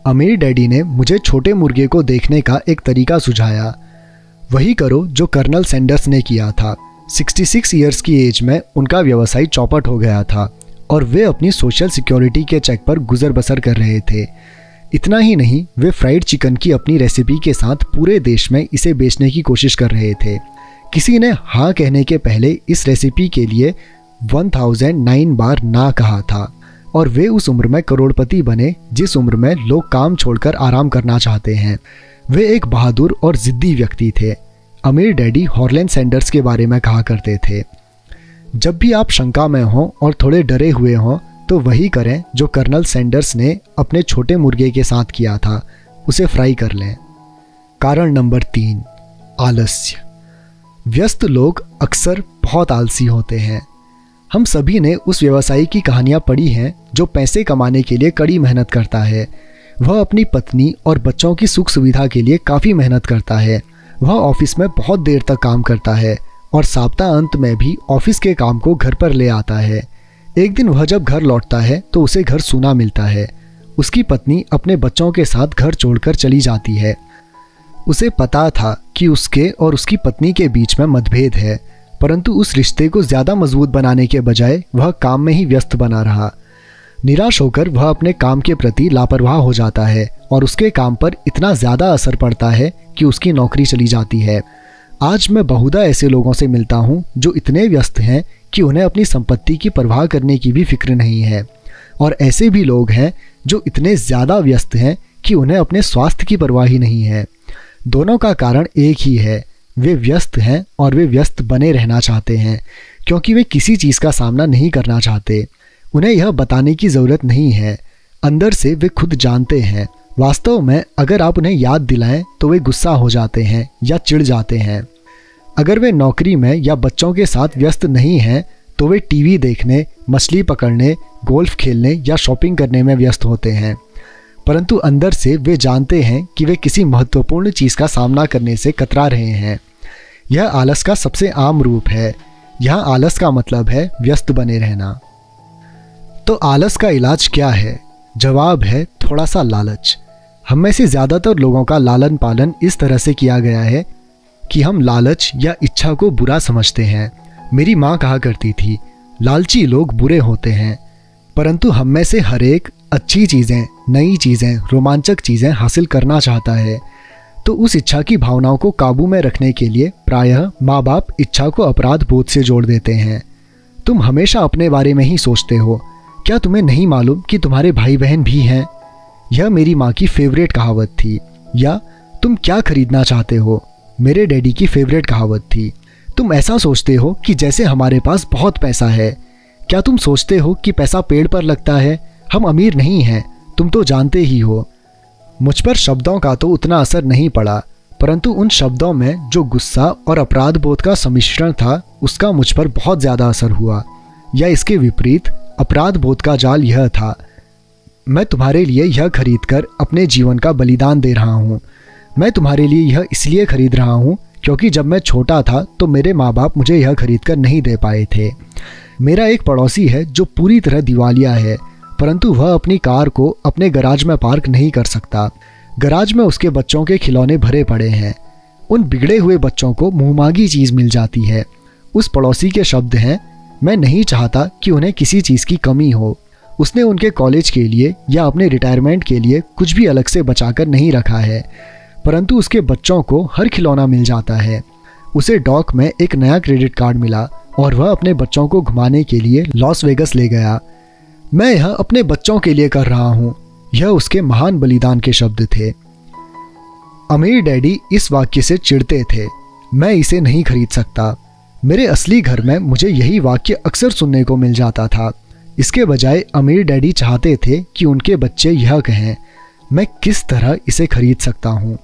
अमीर डैडी ने मुझे छोटे मुर्गे को देखने का एक तरीका सुझाया। वही करो जो कर्नल सैंडर्स ने किया था। 66 ईयर्स की एज में उनका व्यवसाय चौपट हो गया था और वे अपनी सोशल सिक्योरिटी के चेक पर गुजर बसर कर रहे थे। इतना ही नहीं, वे फ्राइड चिकन की अपनी रेसिपी के साथ पूरे देश में इसे बेचने की कोशिश कर रहे थे। किसी ने हाँ कहने के पहले इस रेसिपी के लिए 1009 बार ना कहा था और वे उस उम्र में करोड़पति बने जिस उम्र में लोग काम छोड़कर आराम करना चाहते हैं। वे एक बहादुर और जिद्दी व्यक्ति थे। अमीर डैडी हॉर्लैंड सैंडर्स के बारे में कहा करते थे, जब भी आप शंका में हों और थोड़े डरे हुए हों तो वही करें जो कर्नल सैंडर्स ने अपने छोटे मुर्गे के साथ किया था, उसे फ्राई कर लें। कारण नंबर 3, आलस्य। व्यस्त लोग अक्सर बहुत आलसी होते हैं। हम सभी ने उस व्यवसायी की कहानियाँ पढ़ी हैं जो पैसे कमाने के लिए कड़ी मेहनत करता है। वह अपनी पत्नी और बच्चों की सुख सुविधा के लिए काफ़ी मेहनत करता है। वह ऑफिस में बहुत देर तक काम करता है और सप्ताह अंत में भी ऑफिस के काम को घर पर ले आता है। एक दिन वह जब घर लौटता है तो उसे घर सूना मिलता है। उसकी पत्नी अपने बच्चों के साथ घर छोड़कर चली जाती है। उसे पता था कि उसके और उसकी पत्नी के बीच में मतभेद है, परंतु उस रिश्ते को ज़्यादा मजबूत बनाने के बजाय वह काम में ही व्यस्त बना रहा। निराश होकर वह अपने काम के प्रति लापरवाह हो जाता है और उसके काम पर इतना ज़्यादा असर पड़ता है कि उसकी नौकरी चली जाती है। आज मैं बहुधा ऐसे लोगों से मिलता हूँ जो इतने व्यस्त हैं कि उन्हें अपनी संपत्ति की परवाह करने की भी फिक्र नहीं है, और ऐसे भी लोग हैं जो इतने ज़्यादा व्यस्त हैं कि उन्हें अपने स्वास्थ्य की परवाह ही नहीं है। दोनों का कारण एक ही है, वे व्यस्त हैं और वे व्यस्त बने रहना चाहते हैं क्योंकि वे किसी चीज़ का सामना नहीं करना चाहते। उन्हें यह बताने की ज़रूरत नहीं है, अंदर से वे खुद जानते हैं। वास्तव में अगर आप उन्हें याद दिलाएं तो वे गुस्सा हो जाते हैं या चिढ़ जाते हैं। अगर वे नौकरी में या बच्चों के साथ व्यस्त नहीं हैं तो वे टीवी देखने, मछली पकड़ने, गोल्फ खेलने या शॉपिंग करने में व्यस्त होते हैं, परंतु अंदर से वे जानते हैं कि वे किसी महत्वपूर्ण चीज़ का सामना करने से कतरा रहे हैं। यह आलस का सबसे आम रूप है। यहाँ आलस का मतलब है व्यस्त बने रहना। तो आलस का इलाज क्या है? जवाब है थोड़ा सा लालच। हम में से ज़्यादातर लोगों का लालन पालन इस तरह से किया गया है कि हम लालच या इच्छा को बुरा समझते हैं। मेरी माँ कहा करती थी, लालची लोग बुरे होते हैं, परंतु हम में से हर एक अच्छी चीज़ें, नई चीज़ें, रोमांचक चीज़ें हासिल करना चाहता है। तो उस इच्छा की भावनाओं को काबू में रखने के लिए प्रायः माँ बाप इच्छा को अपराध बोध से जोड़ देते हैं। तुम हमेशा अपने बारे में ही सोचते हो, क्या तुम्हें नहीं मालूम कि तुम्हारे भाई बहन भी हैं? यह मेरी माँ की फेवरेट कहावत थी। या तुम क्या खरीदना चाहते हो? मेरे डैडी की फेवरेट कहावत थी। तुम ऐसा सोचते हो कि जैसे हमारे पास बहुत पैसा है। क्या तुम सोचते हो कि पैसा पेड़ पर लगता है? हम अमीर नहीं हैं, तुम तो जानते ही हो। मुझ पर शब्दों का तो उतना असर नहीं पड़ा, परंतु उन शब्दों में जो गुस्सा और अपराध बोध का सम्मिश्रण था उसका मुझ पर बहुत ज़्यादा असर हुआ। या इसके विपरीत अपराध बोध का जाल यह था, मैं तुम्हारे लिए यह खरीद कर अपने जीवन का बलिदान दे रहा हूँ। मैं तुम्हारे लिए यह इसलिए खरीद रहा हूँ क्योंकि जब मैं छोटा था तो मेरे माँ बाप मुझे यह खरीद कर नहीं दे पाए थे। मेरा एक पड़ोसी है जो पूरी तरह दिवालिया है, परंतु वह अपनी कार को अपने गराज में पार्क नहीं कर सकता। गराज में उसके बच्चों के खिलौने भरे पड़े हैं। उन बिगड़े हुए बच्चों को मुंहमांगी चीज़ मिल जाती है। उस पड़ोसी के शब्द हैं, मैं नहीं चाहता कि उन्हें किसी चीज़ की कमी हो। उसने उनके कॉलेज के लिए या अपने रिटायरमेंट के लिए कुछ भी अलग से बचाकर नहीं रखा है, परंतु उसके बच्चों को हर खिलौना मिल जाता है। उसे डॉक में एक नया क्रेडिट कार्ड मिला और वह अपने बच्चों को घुमाने के लिए लॉस वेगस ले गया। मैं यह अपने बच्चों के लिए कर रहा हूँ, यह उसके महान बलिदान के शब्द थे। अमीर डैडी इस वाक्य से चिढ़ते थे, मैं इसे नहीं खरीद सकता। मेरे असली घर में मुझे यही वाक्य अक्सर सुनने को मिल जाता था। इसके बजाय अमीर डैडी चाहते थे कि उनके बच्चे यह कहें, मैं किस तरह इसे खरीद सकता हूँ।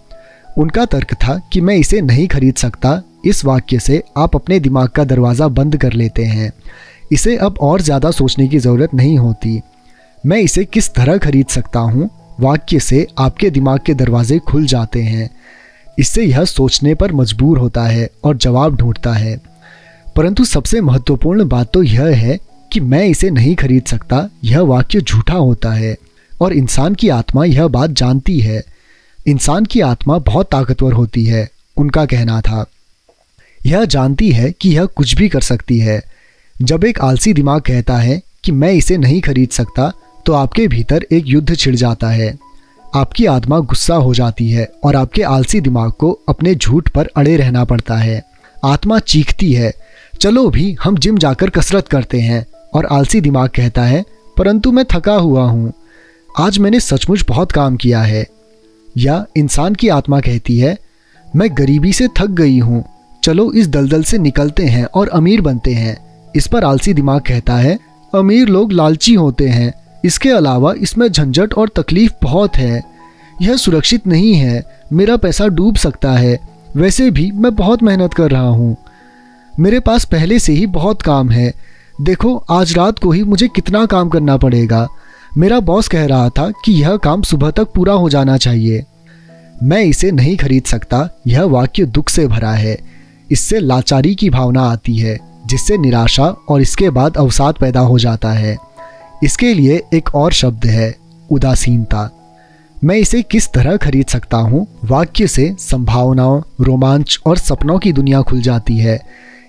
उनका तर्क था कि मैं इसे नहीं खरीद सकता। इस वाक्य से आप अपने दिमाग का दरवाज़ा बंद कर लेते हैं। इसे अब और ज़्यादा सोचने की ज़रूरत नहीं होती। मैं इसे किस तरह खरीद सकता हूँ वाक्य से आपके दिमाग के दरवाजे खुल जाते हैं। इससे यह सोचने पर मजबूर होता है और जवाब ढूंढता है। परंतु सबसे महत्वपूर्ण बात तो यह है कि मैं इसे नहीं खरीद सकता, यह वाक्य झूठा होता है और इंसान की आत्मा यह बात जानती है। इंसान की आत्मा बहुत ताकतवर होती है, उनका कहना था। यह जानती है कि यह कुछ भी कर सकती है। जब एक आलसी दिमाग कहता है कि मैं इसे नहीं खरीद सकता, तो आपके भीतर एक युद्ध छिड़ जाता है। आपकी आत्मा गुस्सा हो जाती है और आपके आलसी दिमाग को अपने झूठ पर अड़े रहना पड़ता है। आत्मा चीखती है, चलो भी हम जिम जाकर कसरत करते हैं, और आलसी दिमाग कहता है, परंतु मैं थका हुआ हूँ, आज मैंने सचमुच बहुत काम किया है। या इंसान की आत्मा कहती है, मैं गरीबी से थक गई हूँ, चलो इस दलदल से निकलते हैं और अमीर बनते हैं। इस पर आलसी दिमाग कहता है, अमीर लोग लालची होते हैं, इसके अलावा इसमें झंझट और तकलीफ बहुत है, यह सुरक्षित नहीं है, मेरा पैसा डूब सकता है, वैसे भी मैं बहुत मेहनत कर रहा हूँ, मेरे पास पहले से ही बहुत काम है, देखो आज रात को ही मुझे कितना काम करना पड़ेगा, मेरा बॉस कह रहा था कि यह काम सुबह तक पूरा हो जाना चाहिए। मैं इसे नहीं खरीद सकता, यह वाक्य दुख से भरा है। इससे लाचारी की भावना आती है, जिससे निराशा और इसके बाद अवसाद पैदा हो जाता है। इसके लिए एक और शब्द है, उदासीनता। मैं इसे किस तरह खरीद सकता हूँ वाक्य से संभावनाओं, रोमांच और सपनों की दुनिया खुल जाती है।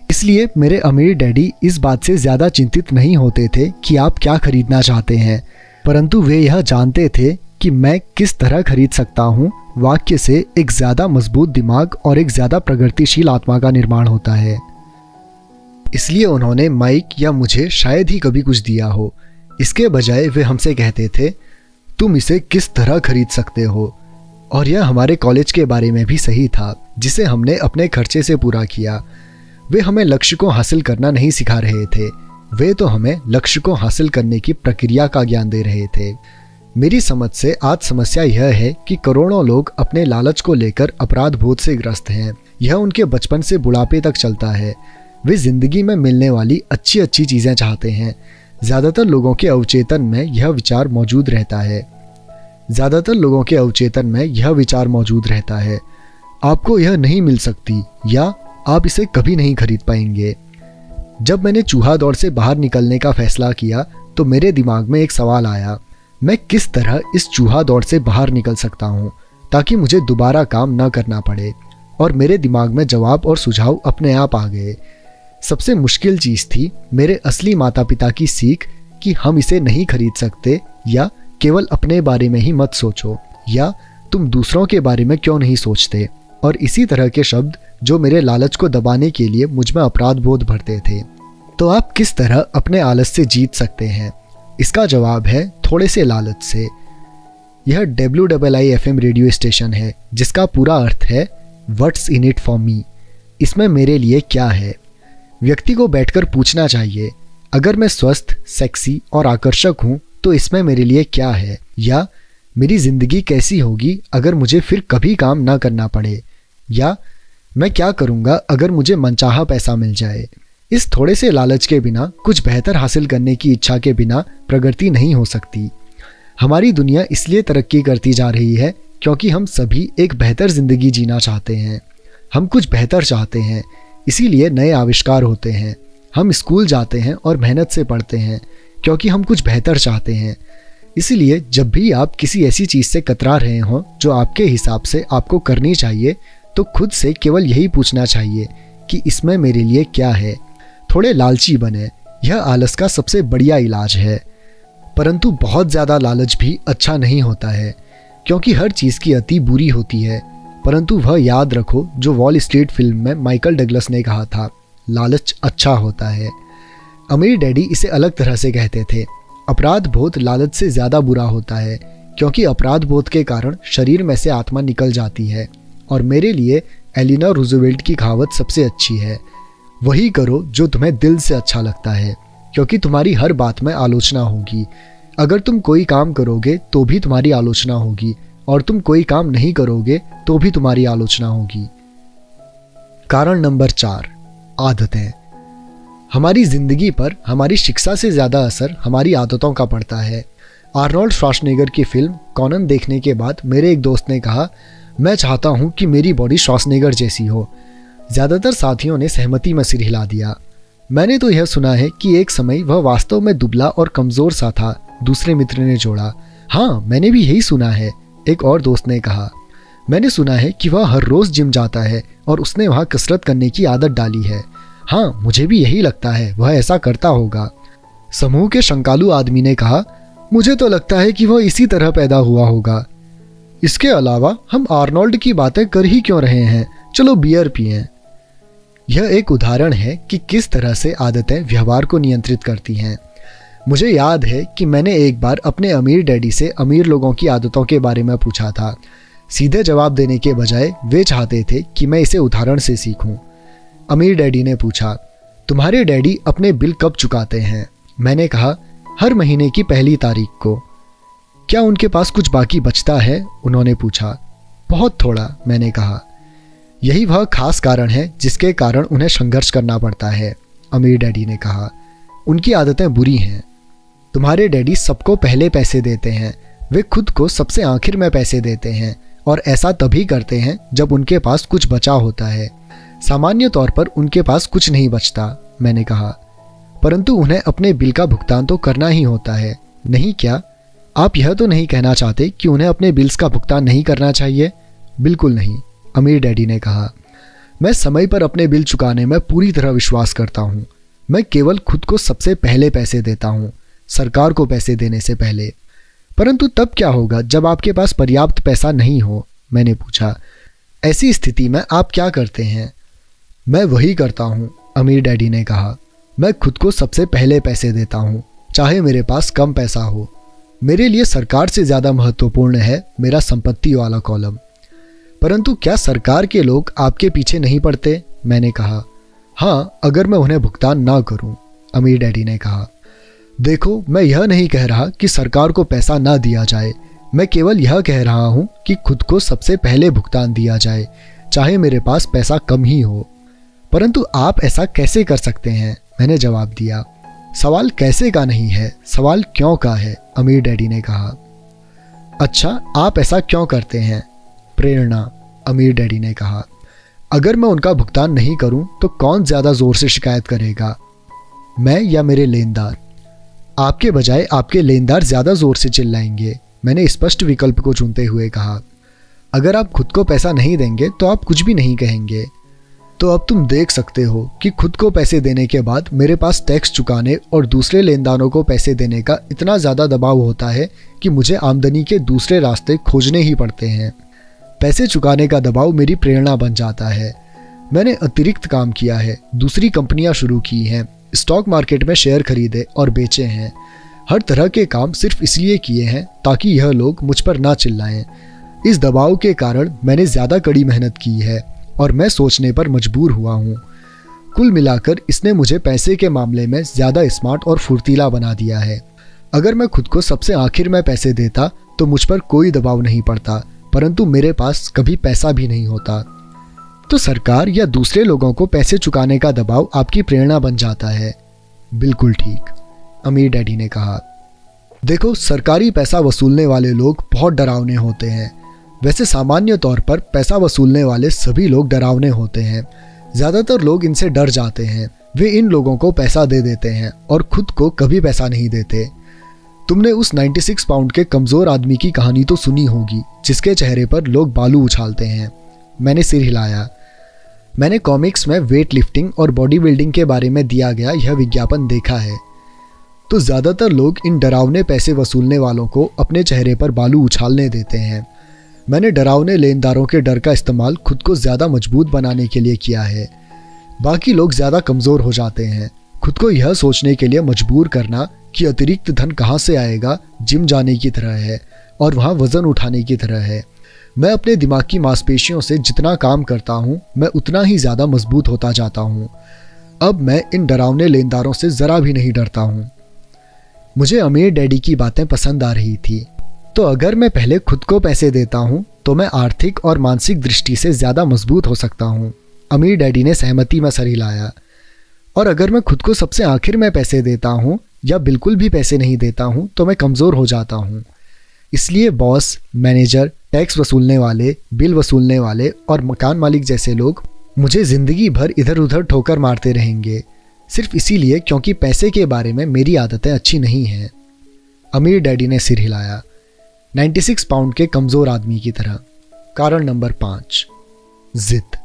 इसलिए मेरे अमीर डैडी इस बात से ज़्यादा चिंतित नहीं होते थे कि आप क्या खरीदना चाहते हैं, परंतु वे यह जानते थे कि मैं किस तरह खरीद सकता हूँ वाक्य से एक ज़्यादा मजबूत दिमाग और एक ज़्यादा प्रगतिशील आत्मा का निर्माण होता है। इसलिए उन्होंने माइक या मुझे शायद ही कभी कुछ दिया हो। इसके बजाय वे हमसे कहते थे, तुम इसे किस तरह खरीद सकते हो। और यह हमारे कॉलेज के बारे में भी सही था, जिसे हमने अपने खर्चे से पूरा किया। वे हमें लक्ष्य को हासिल करना नहीं सिखा रहे थे, वे तो हमें लक्ष्य को हासिल करने की प्रक्रिया का ज्ञान दे रहे थे। मेरी समझ से आज समस्या यह है कि करोड़ों लोग अपने लालच को लेकर अपराध बोध से ग्रस्त हैं। यह उनके बचपन से बुढ़ापे तक चलता है। वे जिंदगी में मिलने वाली अच्छी अच्छी चीज़ें चाहते हैं। ज़्यादातर लोगों के अवचेतन में यह विचार मौजूद रहता है। आपको यह नहीं मिल सकती या आप इसे कभी नहीं खरीद पाएंगे। जब मैंने चूहा दौड़ से बाहर निकलने का फैसला किया तो मेरे दिमाग में एक सवाल आया, मैं किस तरह इस चूहा दौड़ से बाहर निकल सकता हूँ ताकि मुझे दोबारा काम न करना पड़े। और मेरे दिमाग में जवाब और सुझाव अपने आप आ गए। सबसे मुश्किल चीज़ थी मेरे असली माता पिता की सीख कि हम इसे नहीं खरीद सकते, या केवल अपने बारे में ही मत सोचो, या तुम दूसरों के बारे में क्यों नहीं सोचते, और इसी तरह के शब्द जो मेरे लालच को दबाने के लिए मुझ में अपराध बोध भरते थे। तो आप किस तरह अपने आलस से जीत सकते हैं? इसका जवाब है थोड़े से लालच से। यह WIIFM रेडियो स्टेशन है जिसका पूरा अर्थ है what's in it for me, इसमें मेरे लिए क्या है। व्यक्ति को बैठकर पूछना चाहिए, अगर मैं स्वस्थ, सेक्सी और आकर्षक हूँ तो इसमें मेरे लिए क्या है, या मेरी ज़िंदगी कैसी होगी अगर मुझे फिर कभी काम ना करना पड़े, या मैं क्या करूँगा अगर मुझे मनचाहा पैसा मिल जाए। इस थोड़े से लालच के बिना, कुछ बेहतर हासिल करने की इच्छा के बिना प्रगति नहीं हो सकती। हमारी दुनिया इसलिए तरक्की करती जा रही है क्योंकि हम सभी एक बेहतर ज़िंदगी जीना चाहते हैं। हम कुछ बेहतर चाहते हैं, इसीलिए नए आविष्कार होते हैं। हम स्कूल जाते हैं और मेहनत से पढ़ते हैं क्योंकि हम कुछ बेहतर चाहते हैं। इसलिए जब भी आप किसी ऐसी चीज़ से कतरा रहे हों जो आपके हिसाब से आपको करनी चाहिए, तो खुद से केवल यही पूछना चाहिए कि इसमें मेरे लिए क्या है। थोड़े लालची बने, यह आलस का सबसे बढ़िया इलाज है। परंतु बहुत ज़्यादा लालच भी अच्छा नहीं होता है, क्योंकि हर चीज़ की अति बुरी होती है। परंतु वह याद रखो जो वॉल स्ट्रीट फिल्म में माइकल डगलस ने कहा था, लालच अच्छा होता है। अमीर डैडी इसे अलग तरह से कहते थे, अपराध बोध लालच से ज़्यादा बुरा होता है, क्योंकि अपराध बोध के कारण शरीर में से आत्मा निकल जाती है। और मेरे लिए एलिनोर रूजवेल्ट की कहावत सबसे अच्छी है, वही करो जो तुम्हें दिल से अच्छा लगता है, क्योंकि तुम्हारी हर बात में आलोचना होगी। अगर तुम कोई काम करोगे तो भी तुम्हारी आलोचना होगी, और तुम कोई काम नहीं करोगे तो भी तुम्हारी आलोचना होगी। कारण नंबर 4, आदतें। हमारी जिंदगी पर हमारी शिक्षा से ज़्यादा असर हमारी आदतों का पड़ता है। आर्नोल्ड श्वार्ज़नेगर की फिल्म कॉनन देखने के बाद मेरे एक दोस्त ने कहा, मैं चाहता हूँ कि मेरी बॉडी श्वार्ज़नेगर जैसी हो। ज़्यादातर साथियों ने सहमति में सिर हिला दिया। मैंने तो यह सुना है कि एक समय वह वास्तव में दुबला और कमज़ोर सा था। दूसरे मित्र ने जोड़ा, हाँ मैंने भी यही सुना है। एक और दोस्त ने कहा, मैंने सुना है कि वह हर रोज़ जिम जाता है और उसने वहाँ कसरत करने की आदत डाली है। हाँ मुझे भी यही लगता है, वह ऐसा करता होगा। समूह के शंकालू आदमी ने कहा, मुझे तो लगता है कि वह इसी तरह पैदा हुआ होगा। इसके अलावा हम आर्नोल्ड की बातें कर ही क्यों रहे हैं, चलो बियर पिएं। यह एक उदाहरण है कि किस तरह से आदतें व्यवहार को नियंत्रित करती हैं। मुझे याद है कि मैंने एक बार अपने अमीर डैडी से अमीर लोगों की आदतों के बारे में पूछा था। सीधे जवाब देने के बजाय वे चाहते थे कि मैं इसे उदाहरण से सीखूं। अमीर डैडी ने पूछा, तुम्हारे डैडी अपने बिल कब चुकाते हैं? मैंने कहा, हर महीने की पहली तारीख को। क्या उनके पास कुछ बाकी बचता है? उन्होंने पूछा। बहुत थोड़ा, मैंने कहा। यही वह खास कारण है जिसके कारण उन्हें संघर्ष करना पड़ता है, अमीर डैडी ने कहा। उनकी आदतें बुरी हैं। तुम्हारे डैडी सबको पहले पैसे देते हैं, वे खुद को सबसे आखिर में पैसे देते हैं, और ऐसा तभी करते हैं जब उनके पास कुछ बचा होता है। सामान्य तौर पर उनके पास कुछ नहीं बचता, मैंने कहा। परंतु उन्हें अपने बिल का भुगतान तो करना ही होता है, नहीं क्या? आप यह तो नहीं कहना चाहते कि उन्हें अपने बिल्स का भुगतान नहीं करना चाहिए? बिल्कुल नहीं, अमीर डैडी ने कहा। मैं समय पर अपने बिल चुकाने में पूरी तरह विश्वास करता हूँ। मैं केवल खुद को सबसे पहले पैसे देता हूँ, सरकार को पैसे देने से पहले। परंतु तब क्या होगा जब आपके पास पर्याप्त पैसा नहीं हो? मैंने पूछा। ऐसी स्थिति में आप क्या करते हैं? मैं वही करता हूँ, अमीर डैडी ने कहा। मैं खुद को सबसे पहले पैसे देता हूँ, चाहे मेरे पास कम पैसा हो। मेरे लिए सरकार से ज़्यादा महत्वपूर्ण है मेरा संपत्ति वाला कॉलम। परंतु क्या सरकार के लोग आपके पीछे नहीं पड़ते? मैंने कहा। हाँ, अगर मैं उन्हें भुगतान ना करूं, अमीर डैडी ने कहा। देखो, मैं यह नहीं कह रहा कि सरकार को पैसा ना दिया जाए। मैं केवल यह कह रहा हूं कि खुद को सबसे पहले भुगतान दिया जाए, चाहे मेरे पास पैसा कम ही हो। परंतु आप ऐसा कैसे कर सकते हैं? मैंने जवाब दिया। सवाल कैसे का नहीं है, सवाल क्यों का है, अमीर डैडी ने कहा। अच्छा, आप ऐसा क्यों करते हैं? प्रेरणा, अमीर डैडी ने कहा। अगर मैं उनका भुगतान नहीं करूं तो कौन ज़्यादा ज़ोर से शिकायत करेगा, मैं या मेरे लेनदार? आपके बजाय आपके लेनदार ज़्यादा ज़ोर से चिल्लाएंगे, मैंने स्पष्ट विकल्प को चुनते हुए कहा। अगर आप खुद को पैसा नहीं देंगे तो आप कुछ भी नहीं कहेंगे। तो अब तुम देख सकते हो कि खुद को पैसे देने के बाद मेरे पास टैक्स चुकाने और दूसरे लेनदारों को पैसे देने का इतना ज़्यादा दबाव होता है कि मुझे आमदनी के दूसरे रास्ते खोजने ही पड़ते हैं। पैसे चुकाने का दबाव मेरी प्रेरणा बन जाता है। मैंने अतिरिक्त काम किया है, दूसरी कंपनियां शुरू की हैं, स्टॉक मार्केट में शेयर खरीदे और बेचे हैं। हर तरह के काम सिर्फ इसलिए किए हैं ताकि यह लोग मुझ पर ना चिल्लाएं। इस दबाव के कारण मैंने ज़्यादा कड़ी मेहनत की है और मैं सोचने पर मजबूर हुआ हूँ। कुल मिलाकर इसने मुझे पैसे के मामले में ज़्यादा स्मार्ट और फुर्तीला बना दिया है। अगर मैं खुद को सबसे आखिर में पैसे देता तो मुझ पर कोई दबाव नहीं पड़ता, परंतु मेरे पास कभी पैसा भी नहीं होता। तो सरकार या दूसरे लोगों को पैसे चुकाने का दबाव आपकी प्रेरणा बन जाता है। बिल्कुल ठीक, अमीर डैडी ने कहा। देखो, सरकारी पैसा वसूलने वाले लोग बहुत डरावने होते हैं। वैसे सामान्य तौर पर पैसा वसूलने वाले सभी लोग डरावने होते हैं। ज़्यादातर लोग इनसे डर जाते हैं। वे इन लोगों को पैसा दे देते हैं और खुद को कभी पैसा नहीं देते। तुमने उस 96 पाउंड के कमज़ोर आदमी की कहानी तो सुनी होगी जिसके चेहरे पर लोग बालू उछालते हैं। मैंने सिर हिलाया। मैंने कॉमिक्स में वेट लिफ्टिंग और बॉडी बिल्डिंग के बारे में दिया गया यह विज्ञापन देखा है। तो ज़्यादातर लोग इन डरावने पैसे वसूलने वालों को अपने चेहरे पर बालू उछालने देते हैं। मैंने डरावने लेनदारों के डर का इस्तेमाल खुद को ज़्यादा मजबूत बनाने के लिए किया है। बाकी लोग ज़्यादा कमज़ोर हो जाते हैं। खुद को यह सोचने के लिए मजबूर करना कि अतिरिक्त धन कहाँ से आएगा जिम जाने की तरह है और वहाँ वज़न उठाने की तरह है। मैं अपने दिमाग की मांसपेशियों से जितना काम करता हूँ मैं उतना ही ज़्यादा मजबूत होता जाता हूँ। अब मैं इन डरावने लेनदारों से ज़रा भी नहीं डरता हूँ। मुझे अमीर डैडी की बातें पसंद आ रही थी। तो अगर मैं पहले खुद को पैसे देता हूँ तो मैं आर्थिक और मानसिक दृष्टि से ज़्यादा मजबूत हो सकता हूँ। अमीर डैडी ने सहमति में सर हिलाया। और अगर मैं खुद को सबसे आखिर में पैसे देता हूँ या बिल्कुल भी पैसे नहीं देता हूँ तो मैं कमज़ोर हो जाता हूँ। इसलिए बॉस, मैनेजर, टैक्स वसूलने वाले, बिल वसूलने वाले और मकान मालिक जैसे लोग मुझे ज़िंदगी भर इधर उधर ठोकर मारते रहेंगे, सिर्फ इसीलिए क्योंकि पैसे के बारे में मेरी आदतें अच्छी नहीं हैं। अमीर डैडी ने सिर हिलाया। 96 पाउंड के कमज़ोर आदमी की तरह। कारण नंबर 5, जिद।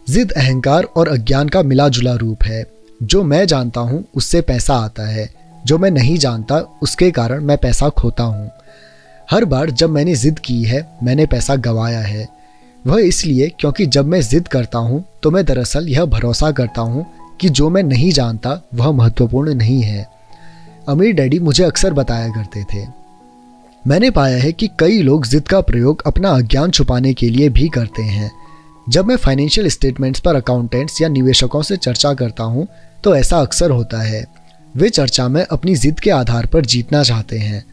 जिद अहंकार और अज्ञान का मिला जुला रूप है। जो मैं जानता हूँ उससे पैसा आता है, जो मैं नहीं जानता उसके कारण मैं पैसा खोता हूँ। हर बार जब मैंने जिद की है मैंने पैसा गंवाया है। वह इसलिए क्योंकि जब मैं जिद करता हूँ तो मैं दरअसल यह भरोसा करता हूँ कि जो मैं नहीं जानता वह महत्वपूर्ण नहीं है। अमीर डैडी मुझे अक्सर बताया करते थे। मैंने पाया है कि कई लोग जिद का प्रयोग अपना अज्ञान छुपाने के लिए भी करते हैं। जब मैं फाइनेंशियल स्टेटमेंट्स पर अकाउंटेंट्स या निवेशकों से चर्चा करता हूँ तो ऐसा अक्सर होता है। वे चर्चा में अपनी जिद के आधार पर जीतना चाहते हैं।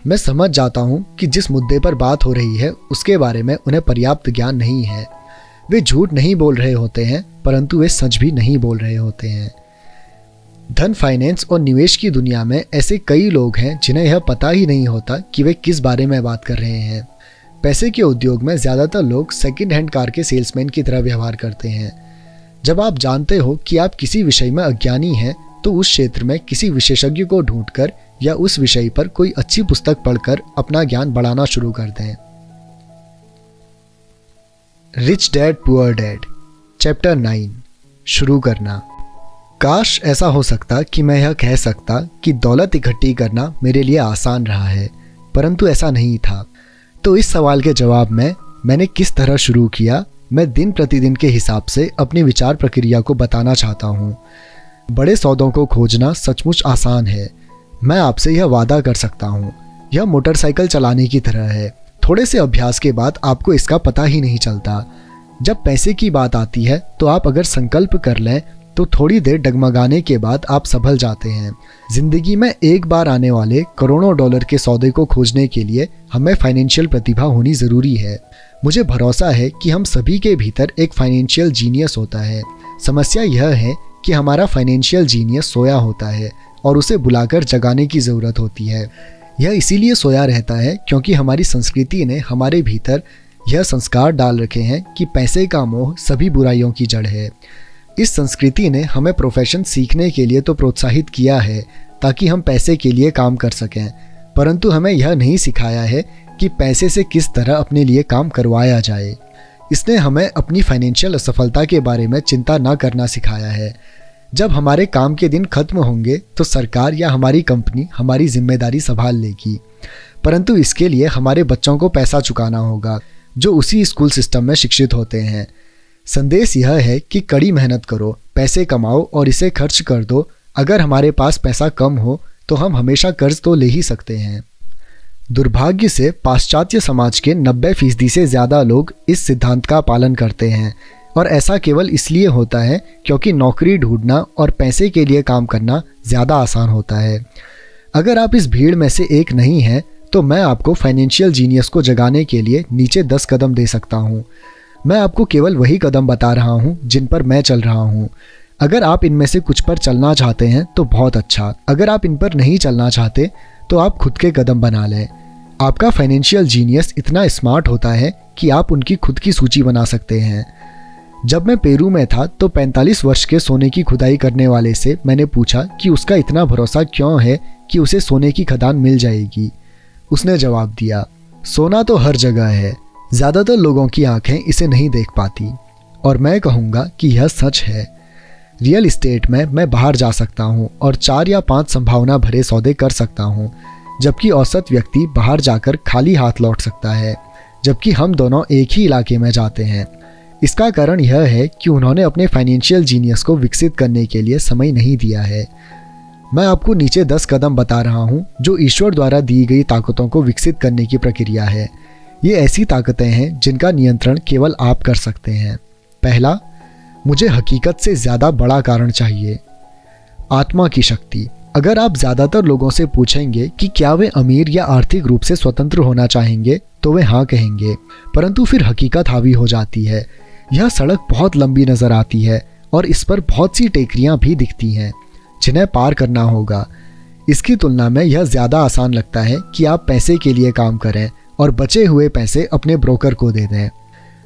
मैं समझ जाता हूँ कि जिस मुद्दे पर बात हो रही है उसके बारे में उन्हें पर्याप्त ज्ञान नहीं है। वे झूठ नहीं बोल रहे होते हैं परंतु वे सच भी नहीं बोल रहे होते हैं। धन, फाइनेंस और निवेश की दुनिया में ऐसे कई लोग हैं जिन्हें यह पता ही नहीं होता कि वे किस बारे में बात कर रहे हैं। पैसे के उद्योग में ज़्यादातर लोग सेकंड हैंड कार के सेल्समैन की तरह व्यवहार करते हैं। जब आप जानते हो कि आप किसी विषय में अज्ञानी हैं तो उस क्षेत्र में किसी विशेषज्ञ को ढूंढकर या उस विषय पर कोई अच्छी पुस्तक पढ़कर अपना ज्ञान बढ़ाना शुरू कर दें। Rich dad poor dad, chapter 9, शुरू करना। काश ऐसा हो सकता कि मैं यह कह सकता कि दौलत इकट्ठी करना मेरे लिए आसान रहा है, परंतु ऐसा नहीं था। तो इस सवाल के जवाब में मैंने किस तरह शुरू किया, मैं दिन प्रतिदिन के हिसाब से अपनी विचार प्रक्रिया को बताना चाहता हूँ। बड़े सौदों को खोजना सचमुच आसान है। मैं आपसे यह वादा कर सकता हूँ, यह मोटरसाइकिल चलाने की तरह है। थोड़े से अभ्यास के बाद आपको इसका पता ही नहीं चलता। जब पैसे की बात आती है तो आप अगर संकल्प कर लें तो थोड़ी देर डगमगाने के बाद आप संभल जाते हैं। जिंदगी में एक बार आने वाले करोड़ों डॉलर के सौदे को खोजने के लिए हमें फाइनेंशियल प्रतिभा होनी ज़रूरी है। मुझे भरोसा है कि हम सभी के भीतर एक फाइनेंशियल जीनियस होता है। समस्या यह है कि हमारा फाइनेंशियल जीनियस सोया होता है और उसे बुलाकर जगाने की ज़रूरत होती है। यह इसीलिए सोया रहता है क्योंकि हमारी संस्कृति ने हमारे भीतर यह संस्कार डाल रखे हैं कि पैसे का मोह सभी बुराइयों की जड़ है। इस संस्कृति ने हमें प्रोफेशन सीखने के लिए तो प्रोत्साहित किया है ताकि हम पैसे के लिए काम कर सकें, परंतु हमें यह नहीं सिखाया है कि पैसे से किस तरह अपने लिए काम करवाया जाए। इसने हमें अपनी फाइनेंशियल असफलता के बारे में चिंता न करना सिखाया है। जब हमारे काम के दिन खत्म होंगे तो सरकार या हमारी कंपनी हमारी जिम्मेदारी संभाल लेगी, परंतु इसके लिए हमारे बच्चों को पैसा चुकाना होगा जो उसी स्कूल सिस्टम में शिक्षित होते हैं। संदेश यह है कि कड़ी मेहनत करो, पैसे कमाओ और इसे खर्च कर दो। अगर हमारे पास पैसा कम हो तो तो हम हमेशा कर्ज तो ले ही सकते हैं। दुर्भाग्य से पाश्चात्य समाज के 90% से ज़्यादा लोग इस सिद्धांत का पालन करते हैं, और ऐसा केवल इसलिए होता है क्योंकि नौकरी ढूंढना और पैसे के लिए काम करना ज़्यादा आसान होता है। अगर आप इस भीड़ में से एक नहीं हैं तो मैं आपको फाइनेंशियल जीनियस को जगाने के लिए नीचे 10 कदम दे सकता हूँ। मैं आपको केवल वही कदम बता रहा हूँ जिन पर मैं चल रहा हूँ। अगर आप इनमें से कुछ पर चलना चाहते हैं तो बहुत अच्छा, अगर आप इन पर नहीं चलना चाहते तो आप खुद के कदम बना लें। आपका फाइनेंशियल जीनियस इतना स्मार्ट होता है कि आप उनकी खुद की सूची बना सकते हैं। जब मैं पेरू में था तो 45 वर्ष के सोने की खुदाई करने वाले से मैंने पूछा कि उसका इतना भरोसा क्यों है कि उसे सोने की खदान मिल जाएगी। उसने जवाब दिया, सोना तो हर जगह है, ज़्यादातर लोगों की आंखें इसे नहीं देख पाती। और मैं कहूँगा कि यह सच है। रियल इस्टेट में मैं बाहर जा सकता हूँ और 4 या 5 संभावना भरे सौदे कर सकता हूँ, जबकि औसत व्यक्ति बाहर जाकर खाली हाथ लौट सकता है, जबकि हम दोनों एक ही इलाके में जाते हैं। इसका कारण यह है कि उन्होंने अपने फाइनेंशियल जीनियस को विकसित करने के लिए समय नहीं दिया है। मैं आपको नीचे 10 कदम बता रहा हूँ जो ईश्वर द्वारा दी गई ताकतों को विकसित करने की प्रक्रिया है। ये ऐसी ताकतें हैं जिनका नियंत्रण केवल आप कर सकते हैं। पहला, मुझे हकीकत से ज़्यादा बड़ा कारण चाहिए। आत्मा की शक्ति। अगर आप ज़्यादातर लोगों से पूछेंगे कि क्या वे अमीर या आर्थिक रूप से स्वतंत्र होना चाहेंगे तो वे हाँ कहेंगे, परंतु फिर हकीकत हावी हो जाती है। यह सड़क बहुत लंबी नज़र आती है और इस पर बहुत सी टेकरियाँ भी दिखती हैं जिन्हें पार करना होगा। इसकी तुलना में यह ज़्यादा आसान लगता है कि आप पैसे के लिए काम करें और बचे हुए पैसे अपने ब्रोकर को दे दें।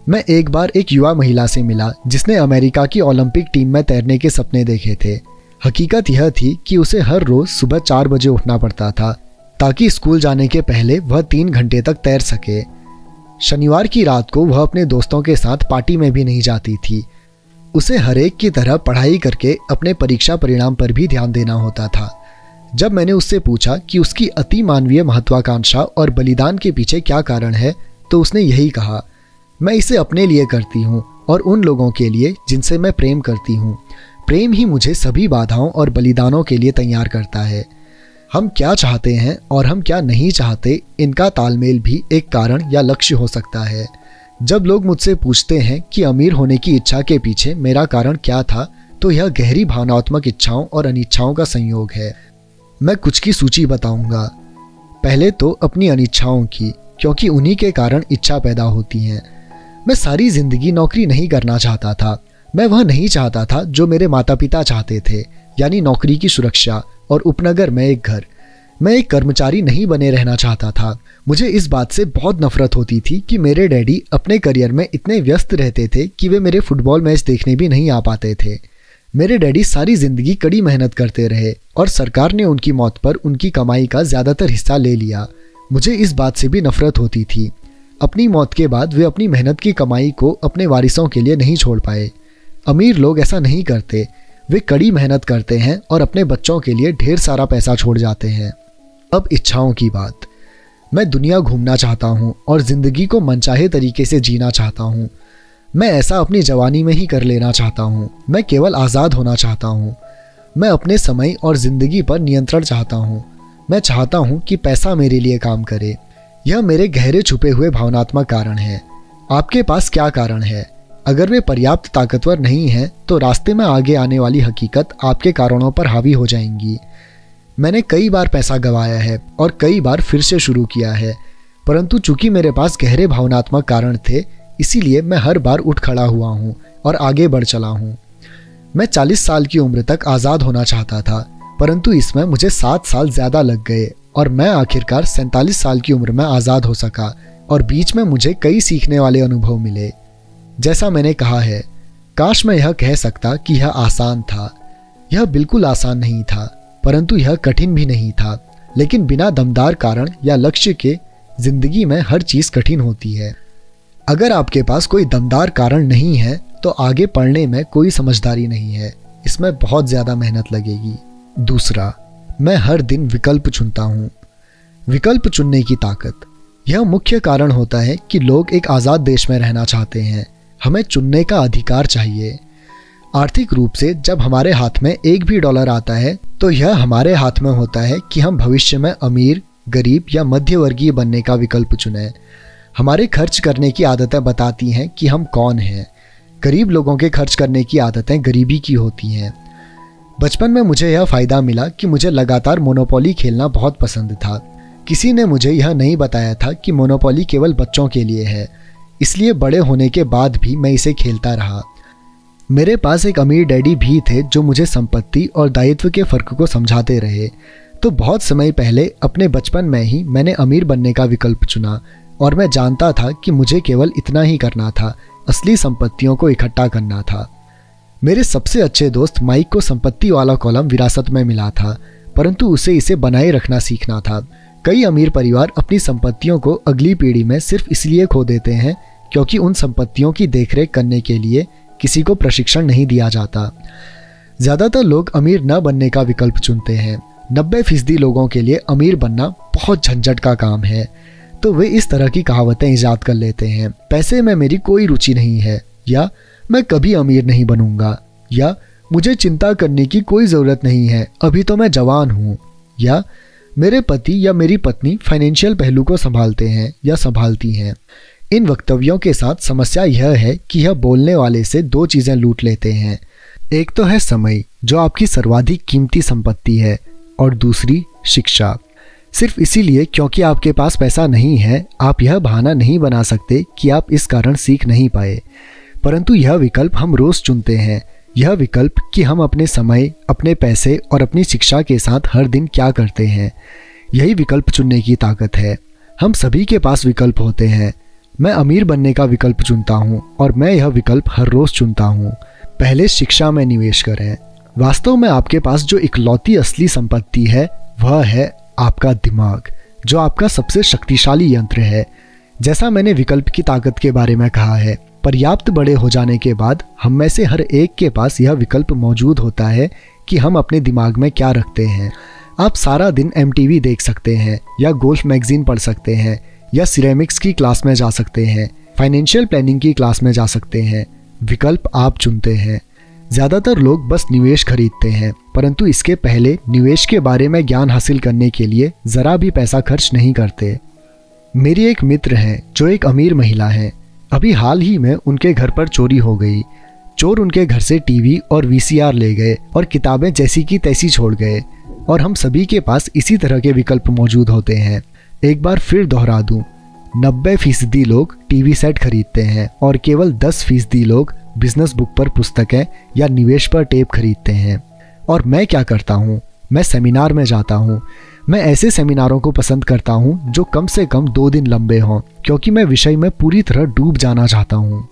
मैं एक बार एक युवा महिला से मिला जिसने अमेरिका की ओलंपिक टीम में तैरने के सपने देखे थे। हकीकत यह थी कि उसे हर रोज़ सुबह 4 बजे उठना पड़ता था ताकि स्कूल जाने के पहले वह 3 घंटे तक तैर सके। शनिवार की रात को वह अपने दोस्तों के साथ पार्टी में भी नहीं जाती थी। उसे हरेक की तरह पढ़ाई करके अपने परीक्षा परिणाम पर भी ध्यान देना होता था। जब मैंने उससे पूछा कि उसकी अति मानवीय महत्वाकांक्षा और बलिदान के पीछे क्या कारण है, तो उसने यही कहा, मैं इसे अपने लिए करती हूँ और उन लोगों के लिए जिनसे मैं प्रेम करती हूँ। प्रेम ही मुझे सभी बाधाओं और बलिदानों के लिए तैयार करता है। हम क्या चाहते हैं और हम क्या नहीं चाहते, इनका तालमेल भी एक कारण या लक्ष्य हो सकता है। जब लोग मुझसे पूछते हैं कि अमीर होने की इच्छा के पीछे मेरा कारण क्या था, तो यह गहरी भावनात्मक इच्छाओं और अनिच्छाओं का संयोग है। मैं कुछ की सूची बताऊंगा। पहले तो अपनी अनिच्छाओं की, क्योंकि उन्हीं के कारण इच्छा पैदा होती हैं। मैं सारी जिंदगी नौकरी नहीं करना चाहता था। मैं वह नहीं चाहता था जो मेरे माता पिता चाहते थे, यानी नौकरी की सुरक्षा और उपनगर में एक घर। मैं एक कर्मचारी नहीं बने रहना चाहता था। मुझे इस बात से बहुत नफरत होती थी कि मेरे डैडी अपने करियर में इतने व्यस्त रहते थे कि वे मेरे फुटबॉल मैच देखने भी नहीं आ पाते थे। मेरे डैडी सारी जिंदगी कड़ी मेहनत करते रहे और सरकार ने उनकी मौत पर उनकी कमाई का ज़्यादातर हिस्सा ले लिया। मुझे इस बात से भी नफरत होती थी। अपनी मौत के बाद वे अपनी मेहनत की कमाई को अपने वारिसों के लिए नहीं छोड़ पाए। अमीर लोग ऐसा नहीं करते। वे कड़ी मेहनत करते हैं और अपने बच्चों के लिए ढेर सारा पैसा छोड़ जाते हैं। अब इच्छाओं की बात। मैं दुनिया घूमना चाहता हूँ और ज़िंदगी को मनचाहे तरीके से जीना चाहता हूँ। मैं ऐसा अपनी जवानी में ही कर लेना चाहता हूँ। मैं केवल आज़ाद होना चाहता हूँ। मैं अपने समय और ज़िंदगी पर नियंत्रण चाहता हूँ। मैं चाहता हूँ कि पैसा मेरे लिए काम करे। यह मेरे गहरे छुपे हुए भावनात्मक कारण है। आपके पास क्या कारण है? अगर वे पर्याप्त ताकतवर नहीं हैं तो रास्ते में आगे आने वाली हकीकत आपके कारणों पर हावी हो जाएंगी। मैंने कई बार पैसा गंवाया है और कई बार फिर से शुरू किया है, परंतु चूंकि मेरे पास गहरे भावनात्मक कारण थे, इसीलिए मैं हर बार उठ खड़ा हुआ हूँ और आगे बढ़ चला हूँ। मैं 40 साल की उम्र तक आज़ाद होना चाहता था, परंतु इसमें मुझे 7 साल ज़्यादा लग गए और मैं आखिरकार 47 साल की उम्र में आज़ाद हो सका और बीच में मुझे कई सीखने वाले अनुभव मिले। जैसा मैंने कहा है, काश मैं यह कह सकता कि यह आसान था। यह बिल्कुल आसान नहीं था, परंतु यह कठिन भी नहीं था। लेकिन बिना दमदार कारण या लक्ष्य के जिंदगी में हर चीज़ कठिन होती है। अगर आपके पास कोई दमदार कारण नहीं है तो आगे पढ़ने में कोई समझदारी नहीं है। इसमें बहुत ज़्यादा मेहनत लगेगी। दूसरा, मैं हर दिन विकल्प चुनता हूँ। विकल्प चुनने की ताकत। यह मुख्य कारण होता है कि लोग एक आज़ाद देश में रहना चाहते हैं। हमें चुनने का अधिकार चाहिए। आर्थिक रूप से जब हमारे हाथ में एक भी डॉलर आता है तो यह हमारे हाथ में होता है कि हम भविष्य में अमीर, गरीब या मध्यवर्गीय बनने का विकल्प चुनें। हमारे खर्च करने की आदतें बताती हैं कि हम कौन हैं। गरीब लोगों के खर्च करने की आदतें गरीबी की होती हैं। बचपन में मुझे यह फ़ायदा मिला कि मुझे लगातार मोनोपोली खेलना बहुत पसंद था। किसी ने मुझे यह नहीं बताया था कि मोनोपोली केवल बच्चों के लिए है, इसलिए बड़े होने के बाद भी मैं इसे खेलता रहा। मेरे पास एक अमीर डैडी भी थे जो मुझे संपत्ति और दायित्व के फ़र्क को समझाते रहे। तो बहुत समय पहले अपने बचपन में ही मैंने अमीर बनने का विकल्प चुना और मैं जानता था कि मुझे केवल इतना ही करना था, असली संपत्तियों को इकट्ठा करना था। मेरे सबसे अच्छे दोस्त माइक को संपत्ति वाला कॉलम विरासत में मिला था, परंतु उसे इसे बनाए रखना सीखना था। कई अमीर परिवार अपनी संपत्तियों को अगली पीढ़ी में सिर्फ इसलिए खो देते हैं क्योंकि उन संपत्तियों की देखरेख करने के लिए किसी को प्रशिक्षण नहीं दिया जाता। ज़्यादातर लोग अमीर न बनने का विकल्प चुनते हैं। 90% लोगों के लिए अमीर बनना बहुत झंझट का काम है, तो वे इस तरह की कहावतें ईजाद कर लेते हैं। पैसे में मेरी कोई रुचि नहीं है, या मैं कभी अमीर नहीं बनूंगा, या मुझे चिंता करने की कोई ज़रूरत नहीं है, अभी तो मैं जवान हूँ, या मेरे पति या मेरी पत्नी फाइनेंशियल पहलू को संभालते हैं या संभालती हैं। इन वक्तव्यों के साथ समस्या यह है कि यह बोलने वाले से दो चीज़ें लूट लेते हैं। एक तो है समय, जो आपकी सर्वाधिक कीमती संपत्ति है, और दूसरी शिक्षा। सिर्फ इसीलिए क्योंकि आपके पास पैसा नहीं है, आप यह बहाना नहीं बना सकते कि आप इस कारण सीख नहीं पाए। परंतु यह विकल्प हम रोज़ चुनते हैं। यह विकल्प कि हम अपने समय, अपने पैसे और अपनी शिक्षा के साथ हर दिन क्या करते हैं, यही विकल्प चुनने की ताकत है। हम सभी के पास विकल्प होते हैं। मैं अमीर बनने का विकल्प चुनता हूँ और मैं यह विकल्प हर रोज़ चुनता हूँ। पहले शिक्षा में निवेश करें। वास्तव में आपके पास जो इकलौती असली संपत्ति है वह है आपका दिमाग, जो आपका सबसे शक्तिशाली यंत्र है। जैसा मैंने विकल्प की ताकत के बारे में कहा है, पर्याप्त बड़े हो जाने के बाद हम में से हर एक के पास यह विकल्प मौजूद होता है कि हम अपने दिमाग में क्या रखते हैं। आप सारा दिन MTV देख सकते हैं, या गोल्फ मैगजीन पढ़ सकते हैं, या सिरेमिक्स की क्लास में जा सकते हैं, फाइनेंशियल प्लानिंग की क्लास में जा सकते हैं। विकल्प आप चुनते हैं। ज़्यादातर लोग बस निवेश खरीदते हैं, परंतु इसके पहले निवेश के बारे में ज्ञान हासिल करने के लिए ज़रा भी पैसा खर्च नहीं करते। मेरी एक मित्र हैं जो एक अमीर महिला हैं। अभी हाल ही में उनके घर पर चोरी हो गई। चोर उनके घर से टीवी और VCR ले गए और किताबें जैसी की तैसी छोड़ गए। और हम सभी के पास इसी तरह के विकल्प मौजूद होते हैं। एक बार फिर दोहरा दूं, 90% लोग टीवी सेट खरीदते हैं और केवल 10% लोग बिजनेस बुक पर पुस्तकें या निवेश पर टेप खरीदते हैं। और मैं क्या करता हूँ? मैं सेमिनार में जाता हूँ। मैं ऐसे सेमिनारों को पसंद करता हूँ जो कम से कम 2 दिन लंबे हों, क्योंकि मैं विषय में पूरी तरह डूब जाना चाहता हूँ।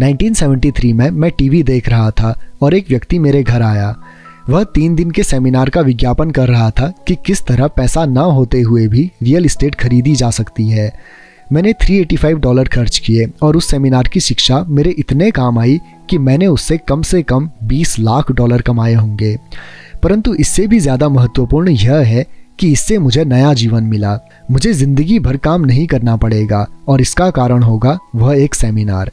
1973 में मैं टीवी देख रहा था और एक व्यक्ति मेरे घर आया। वह 3 दिन के सेमिनार का विज्ञापन कर रहा था कि किस तरह पैसा ना होते हुए भी रियल एस्टेट खरीदी जा सकती है। मैंने $385 खर्च किए और उस सेमिनार की शिक्षा मेरे इतने काम आई कि मैंने उससे कम से कम $20 लाख कमाए होंगे। परंतु इससे भी ज़्यादा महत्वपूर्ण यह है कि इससे मुझे नया जीवन मिला। मुझे ज़िंदगी भर काम नहीं करना पड़ेगा और इसका कारण होगा वह एक सेमिनार।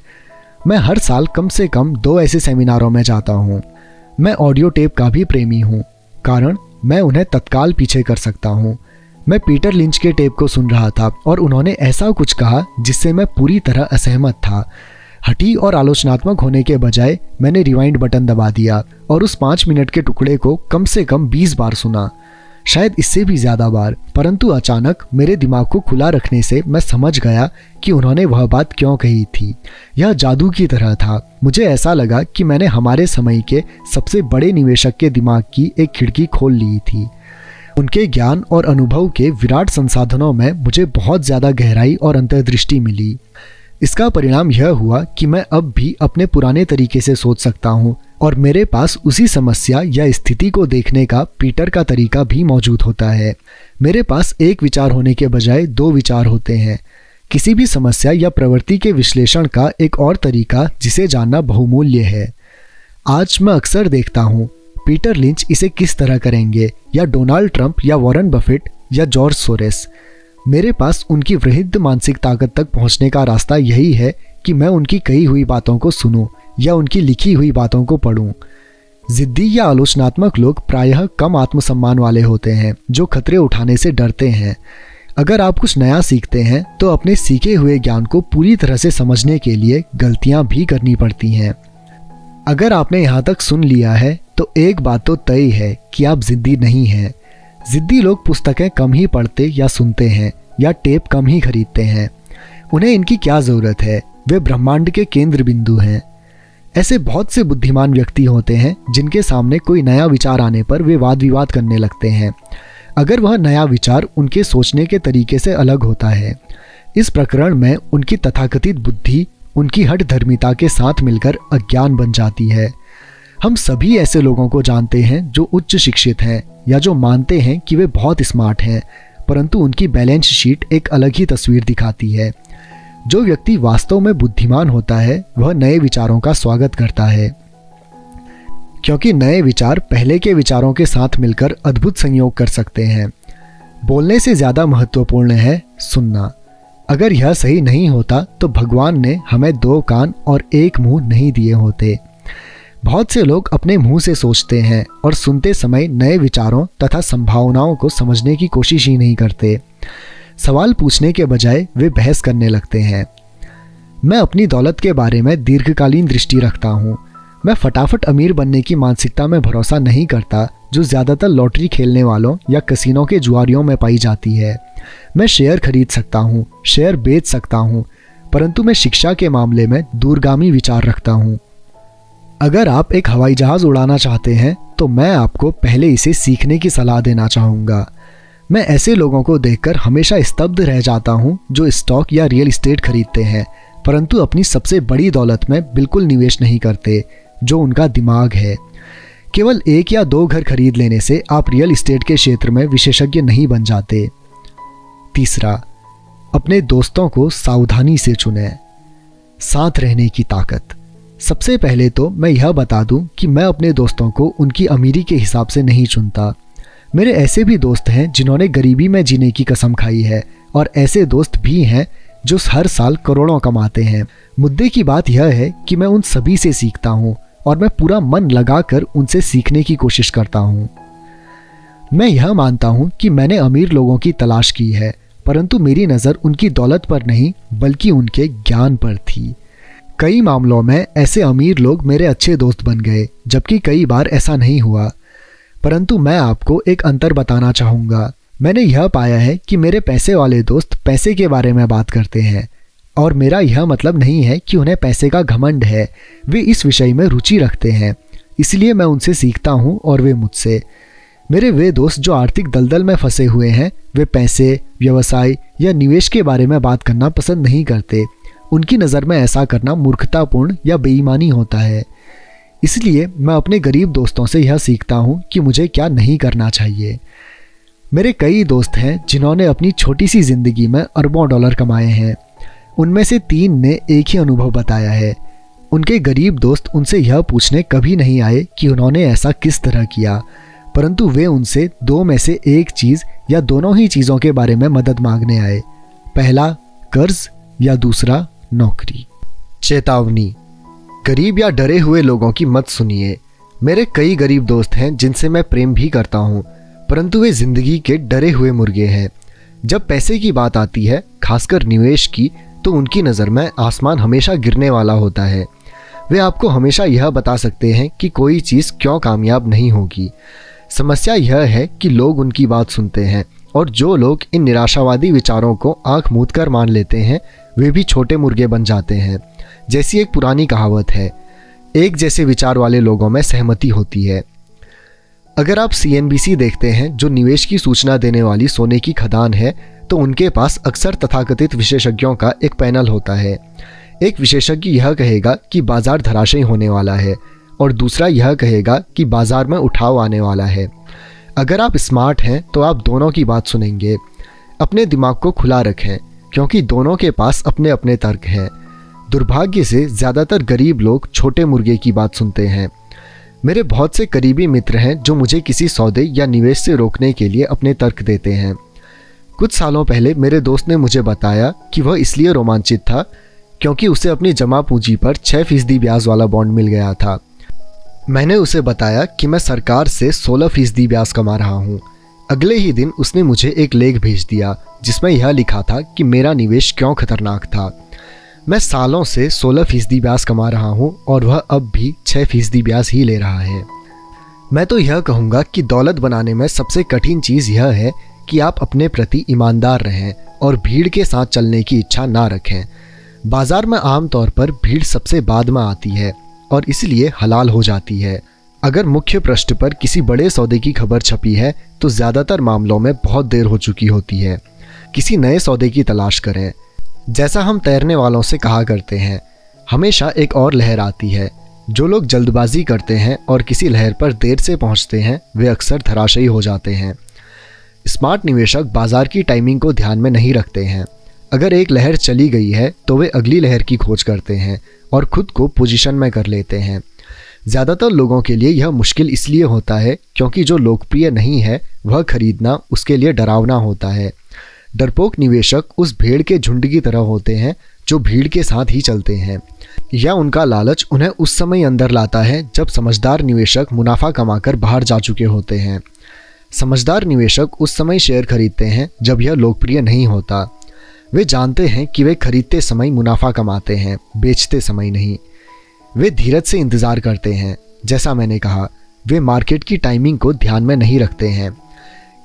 मैं हर साल कम से कम 2 ऐसे सेमिनारों में जाता हूँ। मैं ऑडियो टेप का भी प्रेमी हूँ, कारण मैं उन्हें तत्काल पीछे कर सकता हूँ। मैं पीटर लिंच के टेप को सुन रहा था और उन्होंने ऐसा कुछ कहा जिससे मैं पूरी तरह असहमत था। हठी और आलोचनात्मक होने के बजाय मैंने रिवाइंड बटन दबा दिया और उस 5 मिनट के टुकड़े को कम से कम 20 बार सुना, शायद इससे भी ज़्यादा बार। परंतु अचानक मेरे दिमाग को खुला रखने से मैं समझ गया कि उन्होंने वह बात क्यों कही थी। यह जादू की तरह था। मुझे ऐसा लगा कि मैंने हमारे समय के सबसे बड़े निवेशक के दिमाग की एक खिड़की खोल ली थी। उनके ज्ञान और अनुभव के विराट संसाधनों में मुझे बहुत ज़्यादा गहराई और अंतर्दृष्टि मिली। इसका परिणाम यह हुआ कि मैं अब भी अपने पुराने तरीके से सोच सकता हूँ और मेरे पास उसी समस्या या स्थिति को देखने का पीटर का तरीका भी मौजूद होता है। मेरे पास एक विचार होने के बजाय 2 विचार होते हैं। किसी भी समस्या या प्रवृत्ति के विश्लेषण का एक और तरीका जिसे जानना बहुमूल्य है। आज मैं अक्सर देखता हूँ पीटर लिंच इसे किस तरह करेंगे, या डोनाल्ड ट्रंप या वॉरेन बफेट या जॉर्ज सोरेस। मेरे पास उनकी वृहद मानसिक ताकत तक पहुंचने का रास्ता यही है कि मैं उनकी कही हुई बातों को सुनूं या उनकी लिखी हुई बातों को पढूं। जिद्दी या आलोचनात्मक लोग प्रायः कम आत्मसम्मान वाले होते हैं, जो खतरे उठाने से डरते हैं। अगर आप कुछ नया सीखते हैं तो अपने सीखे हुए ज्ञान को पूरी तरह से समझने के लिए गलतियां भी करनी पड़ती हैं। अगर आपने यहाँ तक सुन लिया है तो एक बात तो तय है कि आप जिद्दी नहीं हैं। जिद्दी लोग पुस्तकें कम ही पढ़ते या सुनते हैं या टेप कम ही खरीदते हैं। उन्हें इनकी क्या ज़रूरत है, वे ब्रह्मांड के केंद्र बिंदु हैं। ऐसे बहुत से बुद्धिमान व्यक्ति होते हैं जिनके सामने कोई नया विचार आने पर वे वाद विवाद करने लगते हैं, अगर वह नया विचार उनके सोचने के तरीके से अलग होता है। इस प्रकरण में उनकी तथाकथित बुद्धि उनकी हठ धर्मिता के साथ मिलकर अज्ञान बन जाती है। हम सभी ऐसे लोगों को जानते हैं जो उच्च शिक्षित हैं या जो मानते हैं कि वे बहुत स्मार्ट हैं, परंतु उनकी बैलेंस शीट एक अलग ही तस्वीर दिखाती है। जो व्यक्ति वास्तव में बुद्धिमान होता है वह नए विचारों का स्वागत करता है, क्योंकि नए विचार पहले के विचारों के साथ मिलकर अद्भुत संयोग कर सकते हैं। बोलने से ज़्यादा महत्वपूर्ण है सुनना। अगर यह सही नहीं होता तो भगवान ने हमें 2 कान और 1 मुंह नहीं दिए होते। बहुत से लोग अपने मुंह से सोचते हैं और सुनते समय नए विचारों तथा संभावनाओं को समझने की कोशिश ही नहीं करते। सवाल पूछने के बजाय वे बहस करने लगते हैं। मैं अपनी दौलत के बारे में दीर्घकालीन दृष्टि रखता हूँ। मैं फटाफट अमीर बनने की मानसिकता में भरोसा नहीं करता जो ज़्यादातर लॉटरी खेलने वालों या कसिनो के जुआरियों में पाई जाती है। मैं शेयर खरीद सकता हूँ, शेयर बेच सकता हूँ, परंतु मैं शिक्षा के मामले में दूरगामी विचार रखता हूँ। अगर आप एक हवाई जहाज़ उड़ाना चाहते हैं तो मैं आपको पहले इसे सीखने की सलाह देना चाहूँगा। मैं ऐसे लोगों को देखकर हमेशा स्तब्ध रह जाता हूँ जो स्टॉक या रियल एस्टेट खरीदते हैं, परंतु अपनी सबसे बड़ी दौलत में बिल्कुल निवेश नहीं करते, जो उनका दिमाग है। केवल 1 या 2 घर खरीद लेने से आप रियल एस्टेट के क्षेत्र में विशेषज्ञ नहीं बन जाते। तीसरा, अपने दोस्तों को सावधानी से चुनें। साथ रहने की ताकत। सबसे पहले तो मैं यह बता दूं कि मैं अपने दोस्तों को उनकी अमीरी के हिसाब से नहीं चुनता। मेरे ऐसे भी दोस्त हैं जिन्होंने गरीबी में जीने की कसम खाई है, और ऐसे दोस्त भी हैं जो हर साल करोड़ों कमाते हैं। मुद्दे की बात यह है कि मैं उन सभी से सीखता हूँ और मैं पूरा मन लगाकर उनसे सीखने की कोशिश करता हूँ। मैं यह मानता हूँ कि मैंने अमीर लोगों की तलाश की है, परंतु मेरी नज़र उनकी दौलत पर नहीं बल्कि उनके ज्ञान पर थी। कई मामलों में ऐसे अमीर लोग मेरे अच्छे दोस्त बन गए, जबकि कई बार ऐसा नहीं हुआ। परंतु मैं आपको एक अंतर बताना चाहूँगा। मैंने यह पाया है कि मेरे पैसे वाले दोस्त पैसे के बारे में बात करते हैं, और मेरा यह मतलब नहीं है कि उन्हें पैसे का घमंड है। वे इस विषय में रुचि रखते हैं, इसलिए मैं उनसे सीखता हूँ और वे मुझसे। मेरे वे दोस्त जो आर्थिक दलदल में फंसे हुए हैं, वे पैसे, व्यवसाय या निवेश के बारे में बात करना पसंद नहीं करते। उनकी नज़र में ऐसा करना मूर्खतापूर्ण या बेईमानी होता है। इसलिए मैं अपने गरीब दोस्तों से यह सीखता हूँ कि मुझे क्या नहीं करना चाहिए। मेरे कई दोस्त हैं जिन्होंने अपनी छोटी सी ज़िंदगी में अरबों डॉलर कमाए हैं। उनमें से 3 ने एक ही अनुभव बताया है। उनके गरीब दोस्त उनसे यह पूछने कभी नहीं आए कि उन्होंने ऐसा किस तरह किया, परंतु वे उनसे 2 में से एक चीज़ या दोनों ही चीज़ों के बारे में मदद मांगने आए। पहला कर्ज या दूसरा नौकरी। चेतावनी, गरीब या डरे हुए लोगों की मत सुनिए। मेरे कई गरीब दोस्त हैं जिनसे मैं प्रेम भी करता हूँ, परंतु वे जिंदगी के डरे हुए मुर्गे हैं। जब पैसे की बात आती है, खासकर निवेश की, तो उनकी नज़र में आसमान हमेशा गिरने वाला होता है। वे आपको हमेशा यह बता सकते हैं कि कोई चीज़ क्यों कामयाब नहीं होगी। समस्या यह है कि लोग उनकी बात सुनते हैं, और जो लोग इन निराशावादी विचारों को आंख मूंद कर मान लेते हैं, वे भी छोटे मुर्गे बन जाते हैं। जैसी एक पुरानी कहावत है, एक जैसे विचार वाले लोगों में सहमति होती है। अगर आप CNBC देखते हैं, जो निवेश की सूचना देने वाली सोने की खदान है, तो उनके पास अक्सर तथाकथित विशेषज्ञों का एक पैनल होता है। एक विशेषज्ञ यह कहेगा कि बाजार धराशायी होने वाला है, और दूसरा यह कहेगा कि बाजार में उठाव आने वाला है। अगर आप स्मार्ट हैं तो आप दोनों की बात सुनेंगे। अपने दिमाग को खुला रखें, क्योंकि दोनों के पास अपने अपने तर्क हैं। दुर्भाग्य से ज़्यादातर गरीब लोग छोटे मुर्गे की बात सुनते हैं। मेरे बहुत से करीबी मित्र हैं जो मुझे किसी सौदे या निवेश से रोकने के लिए अपने तर्क देते हैं। कुछ सालों पहले मेरे दोस्त ने मुझे बताया कि वह इसलिए रोमांचित था क्योंकि उसे अपनी जमा पूंजी पर 6% ब्याज वाला बॉन्ड मिल गया था। मैंने उसे बताया कि मैं सरकार से 16% ब्याज कमा रहा हूँ। अगले ही दिन उसने मुझे एक लेख भेज दिया जिसमें यह लिखा था कि मेरा निवेश क्यों खतरनाक था। मैं सालों से 16% ब्याज कमा रहा हूँ और वह अब भी 6% ब्याज ही ले रहा है। मैं तो यह कहूँगा कि दौलत बनाने में सबसे कठिन चीज़ यह है कि आप अपने प्रति ईमानदार रहें और भीड़ के साथ चलने की इच्छा ना रखें। बाजार में आमतौर पर भीड़ सबसे बाद में आती है और इसलिए हलाल हो जाती है। अगर मुख्य पृष्ठ पर किसी बड़े सौदे की खबर छपी है तो ज़्यादातर मामलों में बहुत देर हो चुकी होती है। किसी नए सौदे की तलाश करें। जैसा हम तैरने वालों से कहा करते हैं, हमेशा एक और लहर आती है। जो लोग जल्दबाजी करते हैं और किसी लहर पर देर से पहुंचते हैं वे अक्सर धराशायी हो जाते हैं। स्मार्ट निवेशक बाजार की टाइमिंग को ध्यान में नहीं रखते हैं। अगर एक लहर चली गई है तो वे अगली लहर की खोज करते हैं और खुद को पोजीशन में कर लेते हैं। ज़्यादातर लोगों के लिए यह मुश्किल इसलिए होता है क्योंकि जो लोकप्रिय नहीं है वह खरीदना उसके लिए डरावना होता है। डरपोक निवेशक उस भेड़ के झुंड की तरह होते हैं जो भीड़ के साथ ही चलते हैं, या उनका लालच उन्हें उस समय अंदर लाता है जब समझदार निवेशक मुनाफा कमाकर बाहर जा चुके होते हैं। समझदार निवेशक उस समय शेयर खरीदते हैं जब यह लोकप्रिय नहीं होता। वे जानते हैं कि वे खरीदते समय मुनाफा कमाते हैं, बेचते समय नहीं। वे धीरज से इंतज़ार करते हैं। जैसा मैंने कहा, वे मार्केट की टाइमिंग को ध्यान में नहीं रखते हैं।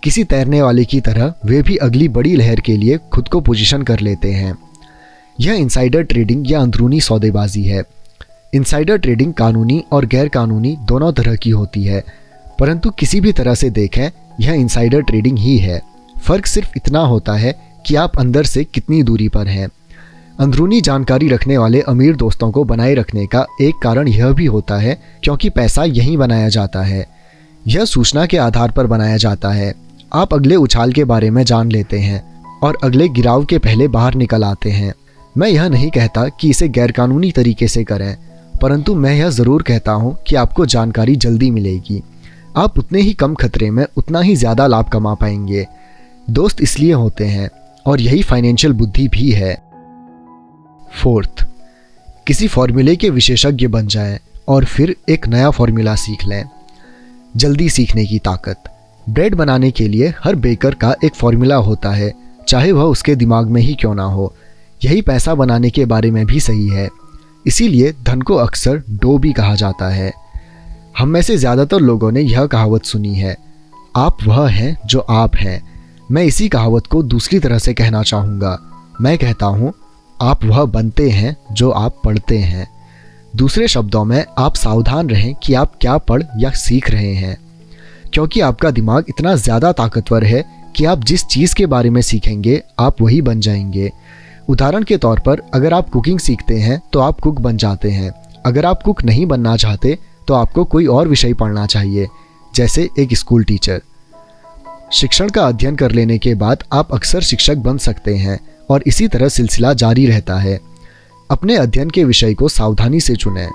किसी तैरने वाले की तरह वे भी अगली बड़ी लहर के लिए खुद को पोजीशन कर लेते हैं। यह इनसाइडर ट्रेडिंग या अंदरूनी सौदेबाजी है। इनसाइडर ट्रेडिंग कानूनी और गैर कानूनी दोनों तरह की होती है, परंतु किसी भी तरह से देखें यह इनसाइडर ट्रेडिंग ही है। फ़र्क सिर्फ इतना होता है कि आप अंदर से कितनी दूरी पर हैं। अंदरूनी जानकारी रखने वाले अमीर दोस्तों को बनाए रखने का एक कारण यह भी होता है क्योंकि पैसा यहीं बनाया जाता है। यह सूचना के आधार पर बनाया जाता है। आप अगले उछाल के बारे में जान लेते हैं और अगले गिराव के पहले बाहर निकल आते हैं। मैं यह नहीं कहता कि इसे गैरकानूनी तरीके से करें, परंतु मैं यह ज़रूर कहता हूँ कि आपको जानकारी जल्दी मिलेगी। आप उतने ही कम खतरे में उतना ही ज़्यादा लाभ कमा पाएंगे। दोस्त इसलिए होते हैं और यही फाइनेंशियल बुद्धि भी है। 4, किसी फॉर्मूले के विशेषज्ञ बन जाएं और फिर एक नया फॉर्मूला सीख लें। जल्दी सीखने की ताकत। ब्रेड बनाने के लिए हर बेकर का एक फॉर्मूला होता है, चाहे वह उसके दिमाग में ही क्यों ना हो। यही पैसा बनाने के बारे में भी सही है। इसीलिए धन को अक्सर डो भी कहा जाता है। हम में से ज़्यादातर लोगों ने यह कहावत सुनी है, आप वह हैं जो आप हैं। मैं इसी कहावत को दूसरी तरह से कहना चाहूँगा। मैं कहता हूँ, आप वह बनते हैं जो आप पढ़ते हैं। दूसरे शब्दों में, आप सावधान रहें कि आप क्या पढ़ या सीख रहे हैं, क्योंकि आपका दिमाग इतना ज़्यादा ताकतवर है कि आप जिस चीज़ के बारे में सीखेंगे आप वही बन जाएंगे। उदाहरण के तौर पर, अगर आप कुकिंग सीखते हैं तो आप कुक बन जाते हैं। अगर आप कुक नहीं बनना चाहते तो आपको कोई और विषय पढ़ना चाहिए, जैसे एक स्कूल टीचर। शिक्षण का अध्ययन कर लेने के बाद आप अक्सर शिक्षक बन सकते हैं और इसी तरह सिलसिला जारी रहता है। अपने अध्ययन के विषय को सावधानी से चुनें।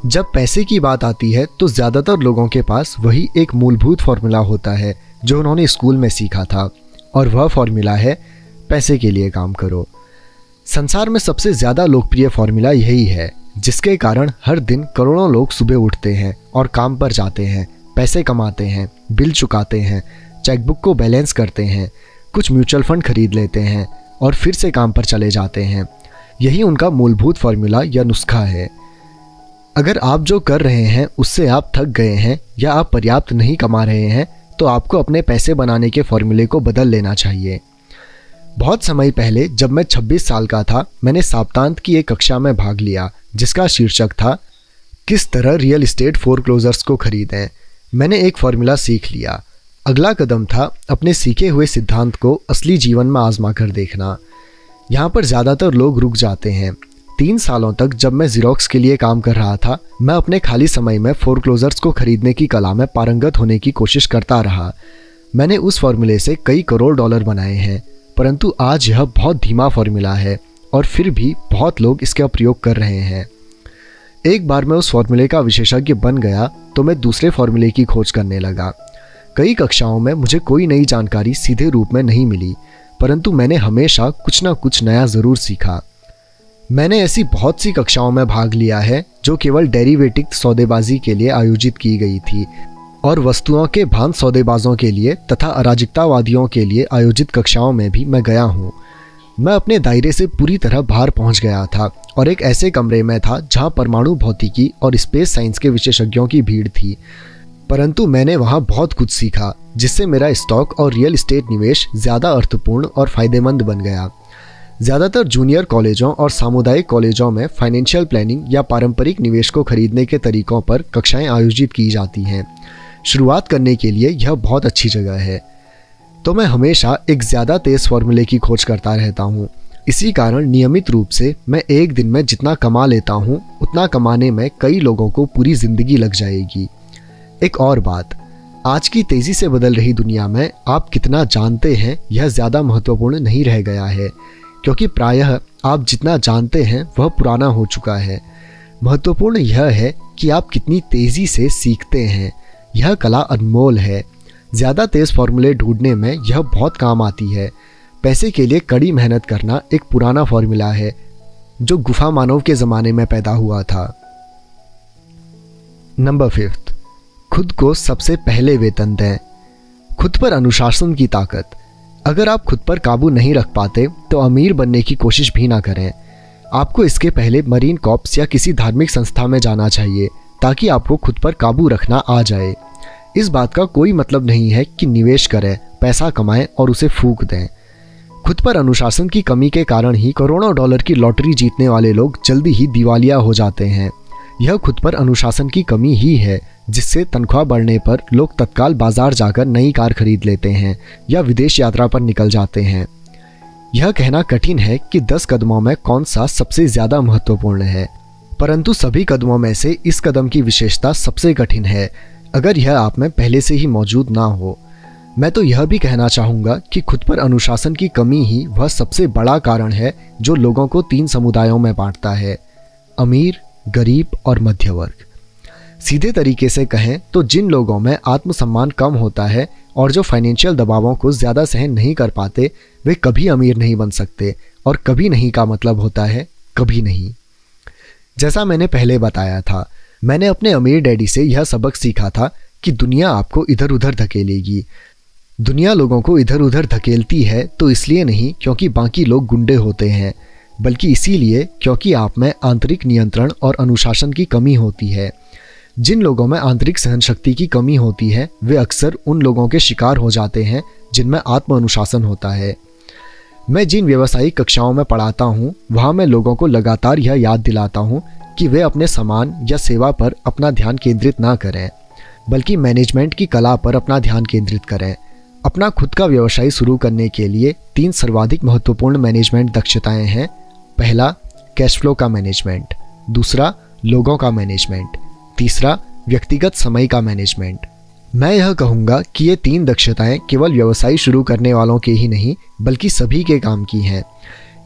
जब पैसे की बात आती है तो ज़्यादातर लोगों के पास वही एक मूलभूत फॉर्मूला होता है जो उन्होंने स्कूल में सीखा था, और वह फॉर्मूला है पैसे के लिए काम करो। संसार में सबसे ज़्यादा लोकप्रिय फॉर्मूला यही है, जिसके कारण हर दिन करोड़ों लोग सुबह उठते हैं और काम पर जाते हैं, पैसे कमाते हैं, बिल चुकाते हैं, चेकबुक को बैलेंस करते हैं, कुछ म्यूचुअल फंड खरीद लेते हैं और फिर से काम पर चले जाते हैं। यही उनका मूलभूत फॉर्मूला या नुस्खा है। अगर आप जो कर रहे हैं उससे आप थक गए हैं या आप पर्याप्त नहीं कमा रहे हैं तो आपको अपने पैसे बनाने के फॉर्मूले को बदल लेना चाहिए। बहुत समय पहले जब मैं 26 साल का था, मैंने सप्तांत की एक कक्षा में भाग लिया जिसका शीर्षक था किस तरह रियल एस्टेट फोरक्लोजर्स को खरीदें। मैंने एक फॉर्मूला सीख लिया। अगला कदम था अपने सीखे हुए सिद्धांत को असली जीवन में आजमा कर देखना। यहाँ पर ज़्यादातर लोग रुक जाते हैं। 3 सालों तक जब मैं ज़ेरॉक्स के लिए काम कर रहा था, मैं अपने खाली समय में फोरक्लोजर्स को खरीदने की कला में पारंगत होने की कोशिश करता रहा। मैंने उस फॉर्मूले से कई करोड़ डॉलर बनाए हैं, परंतु आज यह बहुत धीमा फॉर्मूला है और फिर भी बहुत लोग इसका प्रयोग कर रहे हैं। एक बार मैं उस फॉर्मूले का विशेषज्ञ बन गया तो मैं दूसरे फॉर्मूले की खोज करने लगा। कई कक्षाओं में मुझे कोई नई जानकारी सीधे रूप में नहीं मिली, परंतु मैंने हमेशा कुछ ना कुछ नया ज़रूर सीखा। मैंने ऐसी बहुत सी कक्षाओं में भाग लिया है जो केवल डेरिवेटिव सौदेबाजी के लिए आयोजित की गई थी और वस्तुओं के भान सौदेबाजों के लिए तथा अराजकतावादियों के लिए आयोजित कक्षाओं में भी मैं गया हूँ। मैं अपने दायरे से पूरी तरह बाहर पहुँच गया था और एक ऐसे कमरे में था जहाँ परमाणु भौतिकी और स्पेस साइंस के विशेषज्ञों की भीड़ थी। परंतु मैंने वहाँ बहुत कुछ सीखा जिससे मेरा स्टॉक और रियल एस्टेट निवेश ज़्यादा अर्थपूर्ण और फ़ायदेमंद बन गया। ज़्यादातर जूनियर कॉलेजों और सामुदायिक कॉलेजों में फाइनेंशियल प्लानिंग या पारंपरिक निवेश को खरीदने के तरीकों पर कक्षाएं आयोजित की जाती हैं। शुरुआत करने के लिए यह बहुत अच्छी जगह है। तो मैं हमेशा एक ज़्यादा तेज़ फॉर्मूले की खोज करता रहता हूँ। इसी कारण नियमित रूप से मैं एक दिन में जितना कमा लेता हूँ उतना कमाने में कई लोगों को पूरी ज़िंदगी लग जाएगी। एक और बात, आज की तेज़ी से बदल रही दुनिया में आप कितना जानते हैं यह ज़्यादा महत्वपूर्ण नहीं रह गया है, क्योंकि प्रायः आप जितना जानते हैं वह पुराना हो चुका है। महत्वपूर्ण यह है कि आप कितनी तेज़ी से सीखते हैं। यह कला अनमोल है। ज़्यादा तेज़ फॉर्मूले ढूंढने में यह बहुत काम आती है। पैसे के लिए कड़ी मेहनत करना एक पुराना फॉर्मूला है जो गुफा मानव के ज़माने में पैदा हुआ था। नंबर 5, खुद को सबसे पहले वेतन दें। खुद पर अनुशासन की ताकत। अगर आप खुद पर काबू नहीं रख पाते तो अमीर बनने की कोशिश भी ना करें। आपको इसके पहले मरीन कॉर्प्स या किसी धार्मिक संस्था में जाना चाहिए ताकि आपको खुद पर काबू रखना आ जाए। इस बात का कोई मतलब नहीं है कि निवेश करें, पैसा कमाएं और उसे फूंक दें। खुद पर अनुशासन की कमी के कारण ही करोड़ों डॉलर की लॉटरी जीतने वाले लोग जल्दी ही दिवालिया हो जाते हैं। यह खुद पर अनुशासन की कमी ही है जिससे तनख्वाह बढ़ने पर लोग तत्काल बाजार जाकर नई कार खरीद लेते हैं या विदेश यात्रा पर निकल जाते हैं। यह कहना कठिन है कि 10 कदमों में कौन सा सबसे ज़्यादा महत्वपूर्ण है, परंतु सभी कदमों में से इस कदम की विशेषता सबसे कठिन है अगर यह आप में पहले से ही मौजूद ना हो। मैं तो यह भी कहना चाहूँगा कि खुद पर अनुशासन की कमी ही वह सबसे बड़ा कारण है जो लोगों को 3 समुदायों में बांटता है: अमीर, गरीब और मध्य वर्ग। सीधे तरीके से कहें तो जिन लोगों में आत्मसम्मान कम होता है और जो फाइनेंशियल दबावों को ज़्यादा सहन नहीं कर पाते, वे कभी अमीर नहीं बन सकते। और कभी नहीं का मतलब होता है कभी नहीं। जैसा मैंने पहले बताया था, मैंने अपने अमीर डैडी से यह सबक सीखा था कि दुनिया आपको इधर उधर धकेलेगी। दुनिया लोगों को इधर उधर धकेलती है तो इसलिए नहीं क्योंकि बाकी लोग गुंडे होते हैं, बल्कि इसीलिए क्योंकि आप में आंतरिक नियंत्रण और अनुशासन की कमी होती है। जिन लोगों में आंतरिक सहनशक्ति की कमी होती है वे अक्सर उन लोगों के शिकार हो जाते हैं जिनमें आत्म अनुशासन होता है। मैं जिन व्यावसायिक कक्षाओं में पढ़ाता हूँ वहाँ मैं लोगों को लगातार यह याद दिलाता हूँ कि वे अपने सामान या सेवा पर अपना ध्यान केंद्रित ना करें, बल्कि मैनेजमेंट की कला पर अपना ध्यान केंद्रित करें। अपना खुद का व्यवसाय शुरू करने के लिए 3 सर्वाधिक महत्वपूर्ण मैनेजमेंट दक्षताएं हैं। पहला, कैश फ्लो का मैनेजमेंट। दूसरा, लोगों का मैनेजमेंट। तीसरा, व्यक्तिगत समय का मैनेजमेंट। मैं यह कहूँगा कि ये 3 दक्षताएं केवल व्यवसाय शुरू करने वालों के ही नहीं बल्कि सभी के काम की हैं।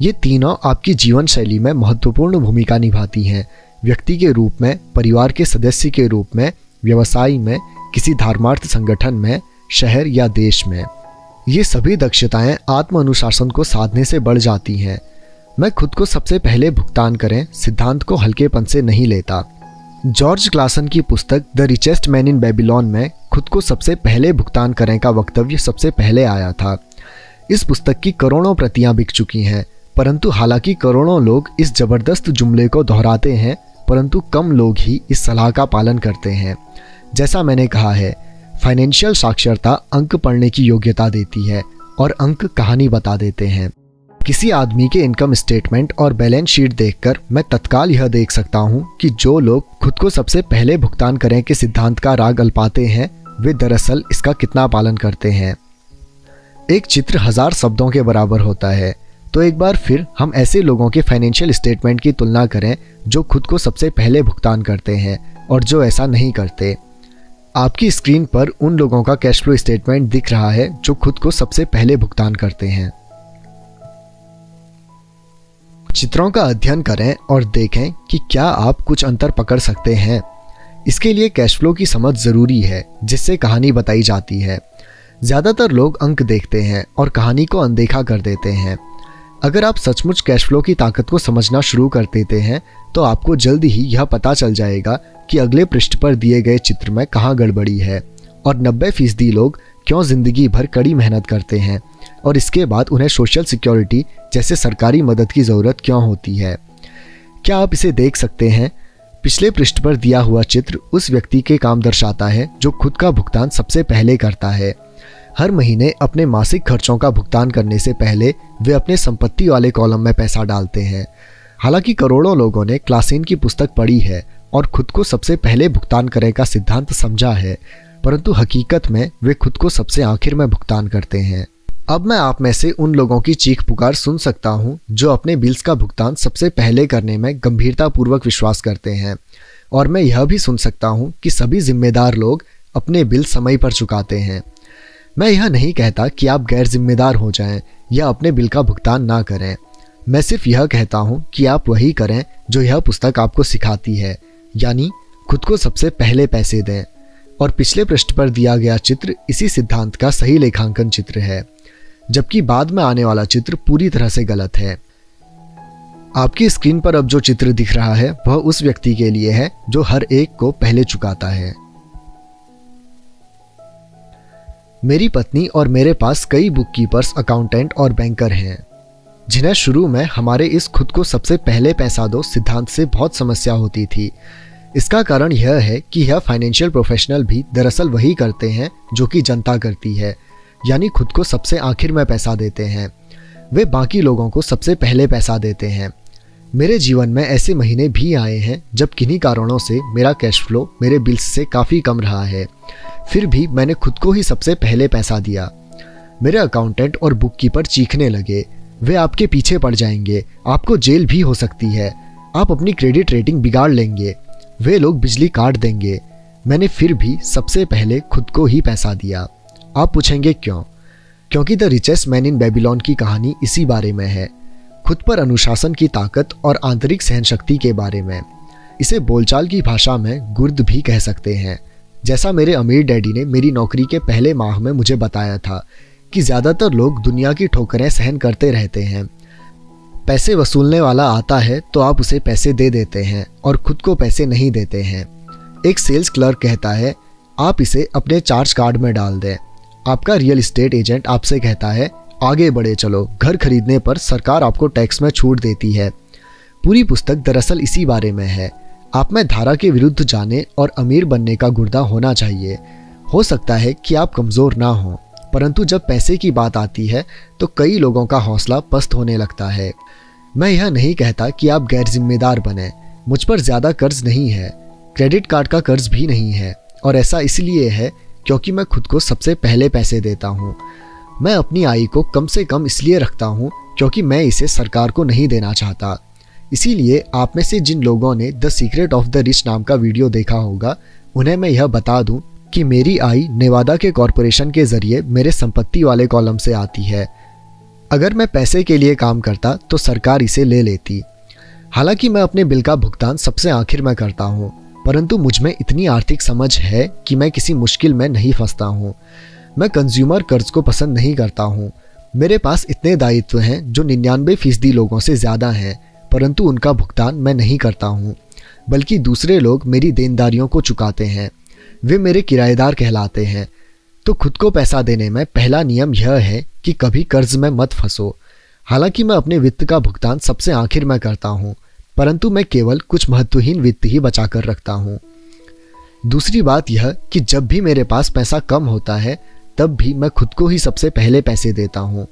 ये तीनों आपकी जीवन शैली में महत्वपूर्ण भूमिका निभाती हैं। व्यक्ति के रूप में, परिवार के सदस्य के रूप में, व्यवसाय में, किसी धर्मार्थ संगठन में, शहर या देश में। ये सभी दक्षताएं आत्म अनुशासन को साधने से बढ़ जाती हैं। मैं खुद को सबसे पहले भुगतान करें सिद्धांत को हल्केपन से नहीं लेता। जॉर्ज क्लासन की पुस्तक the richest man in Babylon में खुद को सबसे पहले भुगतान करें का वक्तव्य सबसे पहले आया था। इस पुस्तक की करोड़ों प्रतियां बिक चुकी हैं, परंतु हालांकि करोड़ों लोग इस जबरदस्त जुमले को दोहराते हैं, परंतु कम लोग ही इस सलाह का पालन करते हैं। जैसा मैंने कहा है, फाइनेंशियल साक्षरता अंक पढ़ने की योग्यता देती है और अंक कहानी बता देते हैं। किसी आदमी के इनकम स्टेटमेंट और बैलेंस शीट देखकर मैं तत्काल यह देख सकता हूँ कि जो लोग खुद को सबसे पहले भुगतान करें के सिद्धांत का राग अल्पाते हैं वे दरअसल इसका कितना पालन करते हैं। एक चित्र 1000 शब्दों के बराबर होता है। तो एक बार फिर हम ऐसे लोगों के फाइनेंशियल स्टेटमेंट की तुलना करें जो खुद को सबसे पहले भुगतान करते हैं और जो ऐसा नहीं करते। आपकी स्क्रीन पर उन लोगों का कैश फ्लो स्टेटमेंट दिख रहा है जो खुद को सबसे पहले भुगतान करते हैं। चित्रों का अध्ययन करें और देखें कि क्या आप कुछ अंतर पकड़ सकते हैं। इसके लिए कैश फ्लो की समझ ज़रूरी है जिससे कहानी बताई जाती है। ज़्यादातर लोग अंक देखते हैं और कहानी को अनदेखा कर देते हैं। अगर आप सचमुच कैश फ्लो की ताकत को समझना शुरू कर देते हैं तो आपको जल्दी ही यह पता चल जाएगा कि अगले पृष्ठ पर दिए गए चित्र में कहाँ गड़बड़ी है और 90% लोग क्यों जिंदगी भर कड़ी मेहनत करते हैं और इसके बाद उन्हें सोशल सिक्योरिटी जैसे सरकारी मदद की ज़रूरत क्यों होती है। क्या आप इसे देख सकते हैं? पिछले पृष्ठ पर दिया हुआ चित्र उस व्यक्ति के काम दर्शाता है जो खुद का भुगतान सबसे पहले करता है। हर महीने अपने मासिक खर्चों का भुगतान करने से पहले वे अपने संपत्ति वाले कॉलम में पैसा डालते हैं। हालांकि करोड़ों लोगों ने क्लासेन की पुस्तक पढ़ी है और खुद को सबसे पहले भुगतान करें का सिद्धांत समझा है, परंतु हकीकत में वे खुद को सबसे आखिर में भुगतान करते हैं। अब मैं आप में से उन लोगों की चीख पुकार सुन सकता हूं जो अपने बिल्स का भुगतान सबसे पहले करने में गंभीरतापूर्वक विश्वास करते हैं, और मैं यह भी सुन सकता हूं कि सभी जिम्मेदार लोग अपने बिल समय पर चुकाते हैं। मैं यह नहीं कहता कि आप गैर जिम्मेदार हो जाएं या अपने बिल का भुगतान ना करें। मैं सिर्फ यह कहता हूं कि आप वही करें जो यह पुस्तक आपको सिखाती है, यानी खुद को सबसे पहले पैसे दें। और पिछले पृष्ठ पर दिया गया चित्र इसी सिद्धांत का सही लेखांकन चित्र है, जबकि बाद में आने वाला चित्र पूरी तरह से गलत है। आपकी स्क्रीन पर अब जो चित्र दिख रहा है वह उस व्यक्ति के लिए है जो हर एक को पहले चुकाता है। मेरी पत्नी और मेरे पास कई बुक कीपर्स, अकाउंटेंट और बैंकर हैं, जिन्हें शुरू में हमारे इस खुद को सबसे पहले पैसा दो सिद्धांत से बहुत समस्या होती थी। इसका कारण यह है कि यह फाइनेंशियल प्रोफेशनल भी दरअसल वही करते हैं जो कि जनता करती है, यानी खुद को सबसे आखिर में पैसा देते हैं। वे बाकी लोगों को सबसे पहले पैसा देते हैं। मेरे जीवन में ऐसे महीने भी आए हैं जब किन्हीं कारणों से मेरा कैश फ्लो मेरे बिल्स से काफ़ी कम रहा है, फिर भी मैंने खुद को ही सबसे पहले पैसा दिया। मेरे अकाउंटेंट और बुक कीपर चीखने लगे, वे आपके पीछे पड़ जाएंगे, आपको जेल भी हो सकती है, आप अपनी क्रेडिट रेटिंग बिगाड़ लेंगे, वे लोग बिजली काट देंगे। मैंने फिर भी सबसे पहले खुद को ही पैसा दिया। आप पूछेंगे क्यों? क्योंकि the richest man in Babylon की कहानी इसी बारे में है, खुद पर अनुशासन की ताकत और आंतरिक सहनशक्ति के बारे में। इसे बोलचाल की भाषा में गुर्द भी कह सकते हैं। जैसा मेरे अमीर डैडी ने मेरी नौकरी के पहले माह में मुझे बताया था कि ज़्यादातर लोग दुनिया की ठोकरें सहन करते रहते हैं। पैसे वसूलने वाला आता है तो आप उसे पैसे दे देते हैं और खुद को पैसे नहीं देते हैं। एक सेल्स क्लर्क कहता है आप इसे अपने चार्ज कार्ड में डाल दें। आपका रियल एस्टेट एजेंट आपसे कहता है आगे बढ़े चलो, घर खरीदने पर सरकार आपको टैक्स में छूट देती है। पूरी पुस्तक दरअसल इसी बारे में है। आप में धारा के विरुद्ध जाने और अमीर बनने का गुर्दा होना चाहिए। हो सकता है कि आप कमज़ोर ना हो, परंतु जब पैसे की बात आती है तो कई लोगों का हौसला पस्त होने लगता है। मैं यह नहीं कहता कि आप गैर जिम्मेदार बने। मुझ पर ज़्यादा कर्ज नहीं है, क्रेडिट कार्ड का कर्ज भी नहीं है, और ऐसा इसलिए है क्योंकि मैं खुद को सबसे पहले पैसे देता हूँ। मैं अपनी आय को कम से कम इसलिए रखता हूँ क्योंकि मैं इसे सरकार को नहीं देना चाहता। इसीलिए आप में से जिन लोगों ने the secret of the rich नाम का वीडियो देखा होगा, उन्हें मैं यह बता दूं कि मेरी आय नेवादा के कॉरपोरेशन के जरिए मेरे संपत्ति वाले कॉलम से आती है। अगर मैं पैसे के लिए काम करता तो सरकार इसे ले लेती। हालांकि मैं अपने बिल का भुगतान सबसे आखिर में करता हूँ, परंतु मुझ में इतनी आर्थिक समझ है कि मैं किसी मुश्किल में नहीं फंसता हूँ। मैं कंज्यूमर कर्ज को पसंद नहीं करता हूँ। मेरे पास इतने दायित्व हैं जो 99% लोगों से ज़्यादा हैं, परंतु उनका भुगतान मैं नहीं करता हूँ, बल्कि दूसरे लोग मेरी देनदारियों को चुकाते हैं। वे मेरे किराएदार कहलाते हैं। तो खुद को पैसा देने में पहला नियम यह है कि कभी कर्ज में मत फंसो। हालांकि मैं अपने वित्त का भुगतान सबसे आखिर में करता हूँ, परंतु मैं केवल कुछ महत्वहीन वित्त ही बचा कर रखता हूँ। दूसरी बात यह कि जब भी मेरे पास पैसा कम होता है तब भी मैं खुद को ही सबसे पहले पैसे देता हूँ।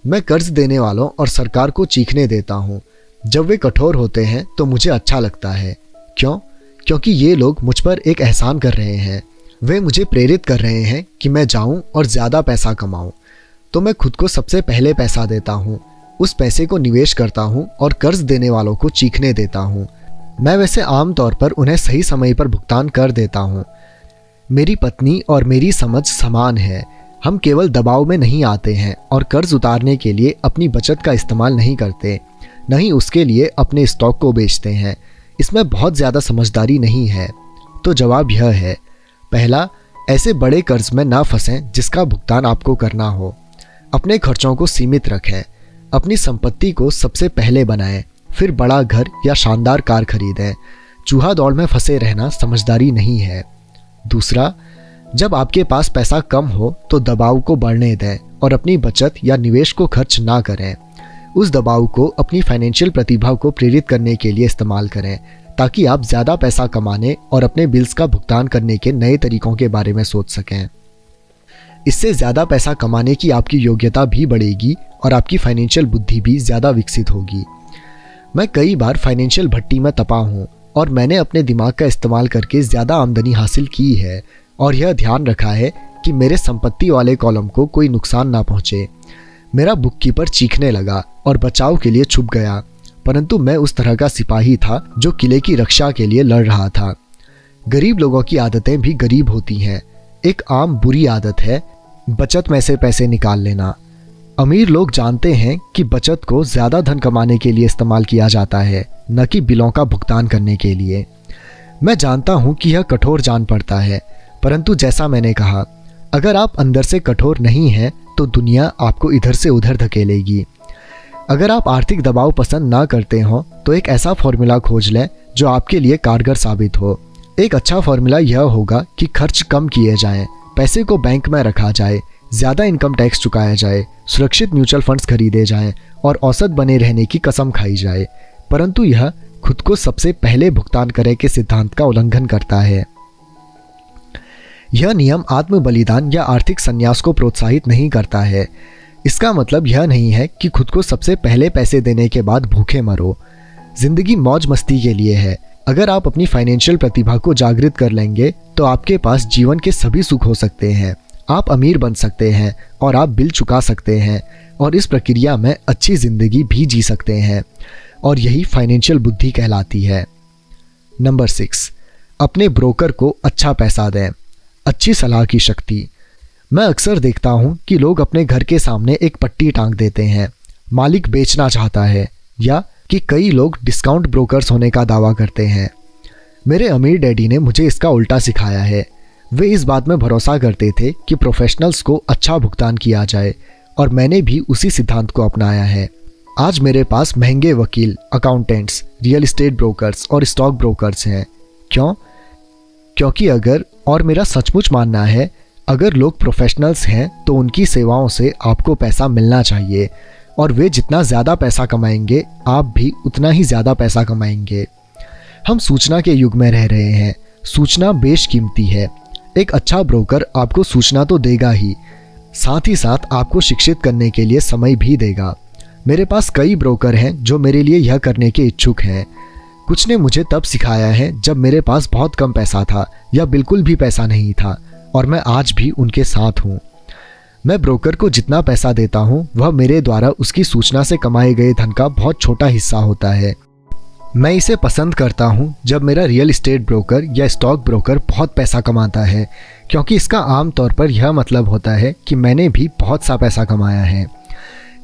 मैं कर्ज देने वालों और सरकार को चीखने देता हूँ। जब वे कठोर होते हैं तो मुझे अच्छा लगता है। क्यों? क्योंकि ये लोग मुझ पर एक एहसान कर रहे हैं। वे मुझे प्रेरित कर रहे हैं कि मैं जाऊं और ज़्यादा पैसा कमाऊं। तो मैं खुद को सबसे पहले पैसा देता हूं, उस पैसे को निवेश करता हूं और कर्ज देने वालों को चीखने देता हूं। मैं वैसे आम तौर पर उन्हें सही समय पर भुगतान कर देता हूं। मेरी पत्नी और मेरी समझ समान है। हम केवल दबाव में नहीं आते हैं और कर्ज उतारने के लिए अपनी बचत का इस्तेमाल नहीं करते, न ही उसके लिए अपने स्टॉक को बेचते हैं। इसमें बहुत ज़्यादा समझदारी नहीं है। तो जवाब यह है, पहला, ऐसे बड़े कर्ज में ना फंसें जिसका भुगतान आपको करना हो। अपने खर्चों को सीमित रखें। अपनी संपत्ति को सबसे पहले बनाएं, फिर बड़ा घर या शानदार कार खरीदें। चूहा दौड़ में फंसे रहना समझदारी नहीं है। दूसरा, जब आपके पास पैसा कम हो तो दबाव को बढ़ने दें और अपनी बचत या निवेश को खर्च ना करें। उस दबाव को अपनी फाइनेंशियल प्रतिभा को प्रेरित करने के लिए इस्तेमाल करें, ताकि आप ज़्यादा पैसा कमाने और अपने बिल्स का भुगतान करने के नए तरीकों के बारे में सोच सकें। इससे ज़्यादा पैसा कमाने की आपकी योग्यता भी बढ़ेगी और आपकी फाइनेंशियल बुद्धि भी ज़्यादा विकसित होगी। मैं कई बार फाइनेंशियल भट्टी में तपा हूँ और मैंने अपने दिमाग का इस्तेमाल करके ज़्यादा आमदनी हासिल की है और यह ध्यान रखा है कि मेरे संपत्ति वाले कॉलम को कोई नुकसान ना पहुँचे। मेरा बुककीपर चीखने लगा और बचाव के लिए छुप गया, परंतु मैं उस तरह का सिपाही था जो किले की रक्षा के लिए लड़ रहा था। गरीब लोगों की आदतें भी गरीब होती हैं। एक आम बुरी आदत है बचत में से पैसे निकाल लेना। अमीर लोग जानते हैं कि बचत को ज़्यादा धन कमाने के लिए इस्तेमाल किया जाता है, न कि बिलों का भुगतान करने के लिए। मैं जानता हूँ कि यह कठोर जान पड़ता है, परंतु जैसा मैंने कहा, अगर आप अंदर से कठोर नहीं हैं तो दुनिया आपको इधर से उधर धकेलेगी। अगर आप आर्थिक दबाव पसंद ना करते हो तो एक ऐसा फॉर्मूला खोज लें जो आपके लिए कारगर साबित हो। एक अच्छा फॉर्मूला यह होगा कि खर्च कम किए जाएं, पैसे को बैंक में रखा जाए, ज़्यादा इनकम टैक्स चुकाया जाए, सुरक्षित म्यूचुअल फंड्स खरीदे जाएं और औसत बने रहने की कसम खाई जाए। परंतु यह खुद को सबसे पहले भुगतान करें के सिद्धांत का उल्लंघन करता है। यह नियम आत्म बलिदान या आर्थिक संन्यास को प्रोत्साहित नहीं करता है। इसका मतलब यह नहीं है कि खुद को सबसे पहले पैसे देने के बाद भूखे मरो। जिंदगी मौज मस्ती के लिए है। अगर आप अपनी फाइनेंशियल प्रतिभा को जागृत कर लेंगे तो आपके पास जीवन के सभी सुख हो सकते हैं। आप अमीर बन सकते हैं और आप बिल चुका सकते हैं और इस प्रक्रिया में अच्छी जिंदगी भी जी सकते हैं, और यही फाइनेंशियल बुद्धि कहलाती है। नंबर 6, अपने ब्रोकर को अच्छा पैसा दें। अच्छी सलाह की शक्ति। मैं अक्सर देखता हूँ कि लोग अपने घर के सामने एक पट्टी टांग देते हैं, मालिक बेचना चाहता है, या कि कई लोग डिस्काउंट ब्रोकर्स होने का दावा करते हैं। मेरे अमीर डैडी ने मुझे इसका उल्टा सिखाया है। वे इस बात में भरोसा करते थे कि प्रोफेशनल्स को अच्छा भुगतान किया जाए, और मैंने भी उसी सिद्धांत को अपनाया है। आज मेरे पास महंगे वकील, अकाउंटेंट्स, रियल एस्टेट ब्रोकर्स और स्टॉक ब्रोकर्स हैं। क्यों? क्योंकि और मेरा सचमुच मानना है, अगर लोग प्रोफेशनल्स हैं तो उनकी सेवाओं से आपको पैसा मिलना चाहिए, और वे जितना ज़्यादा पैसा कमाएंगे आप भी उतना ही ज़्यादा पैसा कमाएंगे। हम सूचना के युग में रह रहे हैं। सूचना बेशकीमती है। एक अच्छा ब्रोकर आपको सूचना तो देगा ही, साथ ही साथ आपको शिक्षित करने के लिए समय भी देगा। मेरे पास कई ब्रोकर हैं जो मेरे लिए यह करने के इच्छुक हैं। कुछ ने मुझे तब सिखाया है जब मेरे पास बहुत कम पैसा था या बिल्कुल भी पैसा नहीं था, और मैं आज भी उनके साथ हूँ। मैं ब्रोकर को जितना पैसा देता हूँ वह मेरे द्वारा उसकी सूचना से कमाए गए धन का बहुत छोटा हिस्सा होता है। मैं इसे पसंद करता हूँ जब मेरा रियल एस्टेट ब्रोकर या स्टॉक ब्रोकर बहुत पैसा कमाता है, क्योंकि इसका आम तौर पर यह मतलब होता है कि मैंने भी बहुत सा पैसा कमाया है।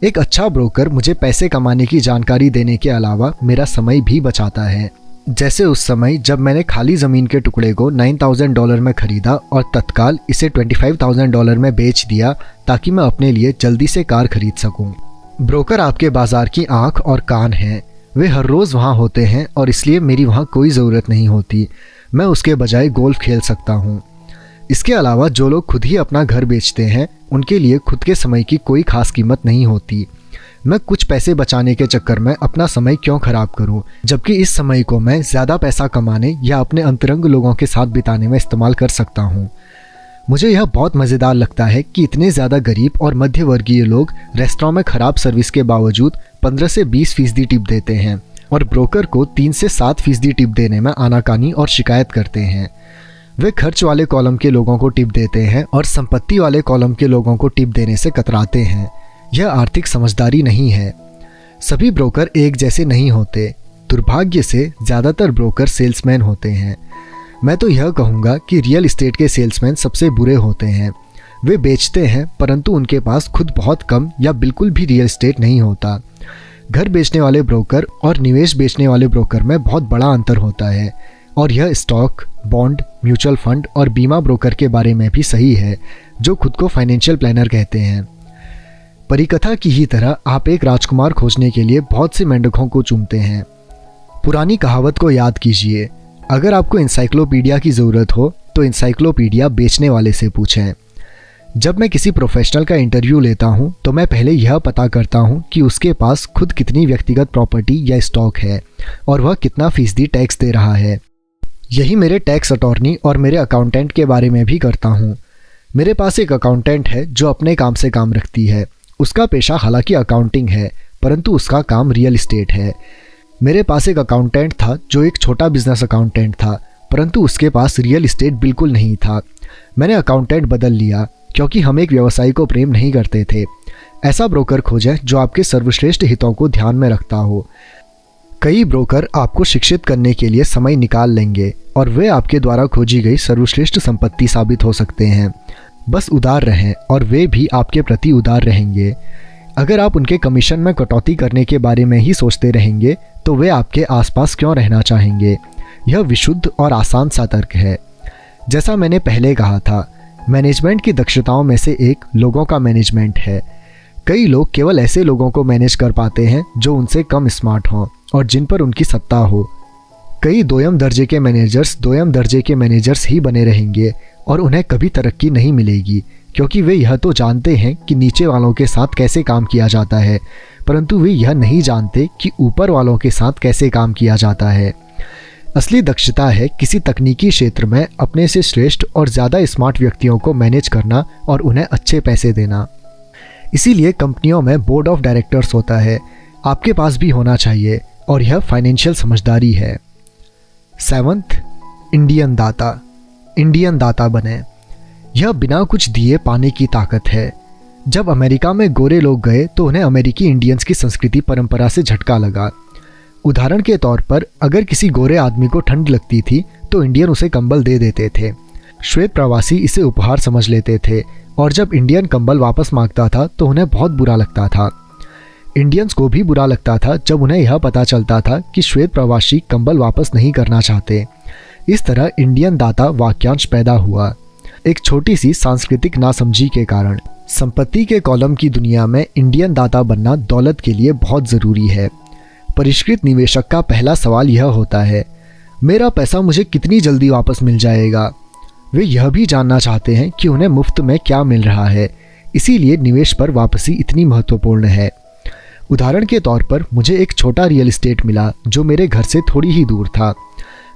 एक अच्छा ब्रोकर मुझे पैसे कमाने की जानकारी देने के अलावा मेरा समय भी बचाता है। जैसे उस समय जब मैंने खाली ज़मीन के टुकड़े को $9,000 में ख़रीदा और तत्काल इसे $25,000 में बेच दिया ताकि मैं अपने लिए जल्दी से कार खरीद सकूं। ब्रोकर आपके बाज़ार की आँख और कान हैं। वे हर रोज़ वहाँ होते हैं और इसलिए मेरी वहाँ कोई ज़रूरत नहीं होती। मैं उसके बजाय गोल्फ खेल सकता हूँ। इसके अलावा जो लोग खुद ही अपना घर बेचते हैं उनके लिए खुद के समय की कोई खास कीमत नहीं होती। मैं कुछ पैसे बचाने के चक्कर में अपना समय क्यों खराब करूं, जबकि इस समय को मैं ज़्यादा पैसा कमाने या अपने अंतरंग लोगों के साथ बिताने में इस्तेमाल कर सकता हूं। मुझे यह बहुत मज़ेदार लगता है कि इतने ज़्यादा गरीब और मध्य वर्गीय लोग रेस्टोरेंट में ख़राब सर्विस के बावजूद 15 से 20% टिप देते हैं और ब्रोकर को 3 से 7% टिप देने में आनाकानी और शिकायत करते हैं। वे खर्च वाले कॉलम के लोगों को टिप देते हैं और संपत्ति वाले कॉलम के लोगों को टिप देने से कतराते हैं। यह आर्थिक समझदारी नहीं है। सभी ब्रोकर एक जैसे नहीं होते। दुर्भाग्य से ज़्यादातर ब्रोकर सेल्समैन होते हैं। मैं तो यह कहूँगा कि रियल एस्टेट के सेल्समैन सबसे बुरे होते हैं। वे बेचते हैं परंतु उनके पास खुद बहुत कम या बिल्कुल भी रियल एस्टेट नहीं होता। घर बेचने वाले ब्रोकर और निवेश बेचने वाले ब्रोकर में बहुत बड़ा अंतर होता है, और यह स्टॉक, बॉन्ड, म्यूचुअल फंड और बीमा ब्रोकर के बारे में भी सही है जो खुद को फाइनेंशियल प्लानर कहते हैं। परिकथा की ही तरह आप एक राजकुमार खोजने के लिए बहुत से मेंढकों को चूमते हैं। पुरानी कहावत को याद कीजिए, अगर आपको इंसाइक्लोपीडिया की ज़रूरत हो तो इंसाइक्लोपीडिया बेचने वाले से पूछें। जब मैं किसी प्रोफेशनल का इंटरव्यू लेता हूं तो मैं पहले यह पता करता हूं कि उसके पास खुद कितनी व्यक्तिगत प्रॉपर्टी या स्टॉक है और वह कितना फीसदी टैक्स दे रहा है। यही मेरे टैक्स अटॉर्नी और मेरे अकाउंटेंट के बारे में भी करता हूं। मेरे पास एक अकाउंटेंट है जो अपने काम से काम रखती है। उसका पेशा हालांकि अकाउंटिंग है, परंतु उसका काम रियल इस्टेट है। मेरे पास एक अकाउंटेंट था जो एक छोटा बिजनेस अकाउंटेंट था, परंतु उसके पास रियल इस्टेट बिल्कुल नहीं था। मैंने अकाउंटेंट बदल लिया क्योंकि हम एक व्यवसायी को प्रेम नहीं करते थे। ऐसा ब्रोकर खोजें जो आपके सर्वश्रेष्ठ हितों को ध्यान में रखता हो। कई ब्रोकर आपको शिक्षित करने के लिए समय निकाल लेंगे और वे आपके द्वारा खोजी गई सर्वश्रेष्ठ संपत्ति साबित हो सकते हैं। बस उदार रहें और वे भी आपके प्रति उदार रहेंगे। अगर आप उनके कमीशन में कटौती करने के बारे में ही सोचते रहेंगे तो वे आपके आसपास क्यों रहना चाहेंगे। यह विशुद्ध और आसान सा तर्क है। जैसा मैंने पहले कहा था, मैनेजमेंट की दक्षताओं में से एक लोगों का मैनेजमेंट है। कई लोग केवल ऐसे लोगों को मैनेज कर पाते हैं जो उनसे कम स्मार्ट हों और जिन पर उनकी सत्ता हो। कई दोयम दर्जे के मैनेजर्स ही बने रहेंगे और उन्हें कभी तरक्की नहीं मिलेगी, क्योंकि वे यह तो जानते हैं कि नीचे वालों के साथ कैसे काम किया जाता है, परंतु वे यह नहीं जानते कि ऊपर वालों के साथ कैसे काम किया जाता है। असली दक्षता है किसी तकनीकी क्षेत्र में अपने से श्रेष्ठ और ज़्यादा स्मार्ट व्यक्तियों को मैनेज करना और उन्हें अच्छे पैसे देना। इसीलिए कंपनियों में बोर्ड ऑफ डायरेक्टर्स होता है। आपके पास भी होना चाहिए और यह फाइनेंशियल समझदारी है। 7th, इंडियन दाता बने। यह बिना कुछ दिए पाने की ताकत है। जब अमेरिका में गोरे लोग गए तो उन्हें अमेरिकी इंडियंस की संस्कृति परंपरा से झटका लगा। उदाहरण के तौर पर अगर किसी गोरे आदमी को ठंड लगती थी तो इंडियन उसे कंबल दे देते थे। श्वेत प्रवासी इसे उपहार समझ लेते थे और जब इंडियन कंबल वापस मांगता था तो उन्हें बहुत बुरा लगता था। इंडियंस को भी बुरा लगता था जब उन्हें यह पता चलता था कि श्वेत प्रवासी कंबल वापस नहीं करना चाहते। इस तरह इंडियन दाता वाक्यांश पैदा हुआ, एक छोटी सी सांस्कृतिक नासमझी के कारण। संपत्ति के कॉलम की दुनिया में इंडियन दाता बनना दौलत के लिए बहुत ज़रूरी है। परिष्कृत निवेशक का पहला सवाल यह होता है, मेरा पैसा मुझे कितनी जल्दी वापस मिल जाएगा। वे यह भी जानना चाहते हैं कि उन्हें मुफ्त में क्या मिल रहा है, इसीलिए निवेश पर वापसी इतनी महत्वपूर्ण है। उदाहरण के तौर पर मुझे एक छोटा रियल एस्टेट मिला जो मेरे घर से थोड़ी ही दूर था।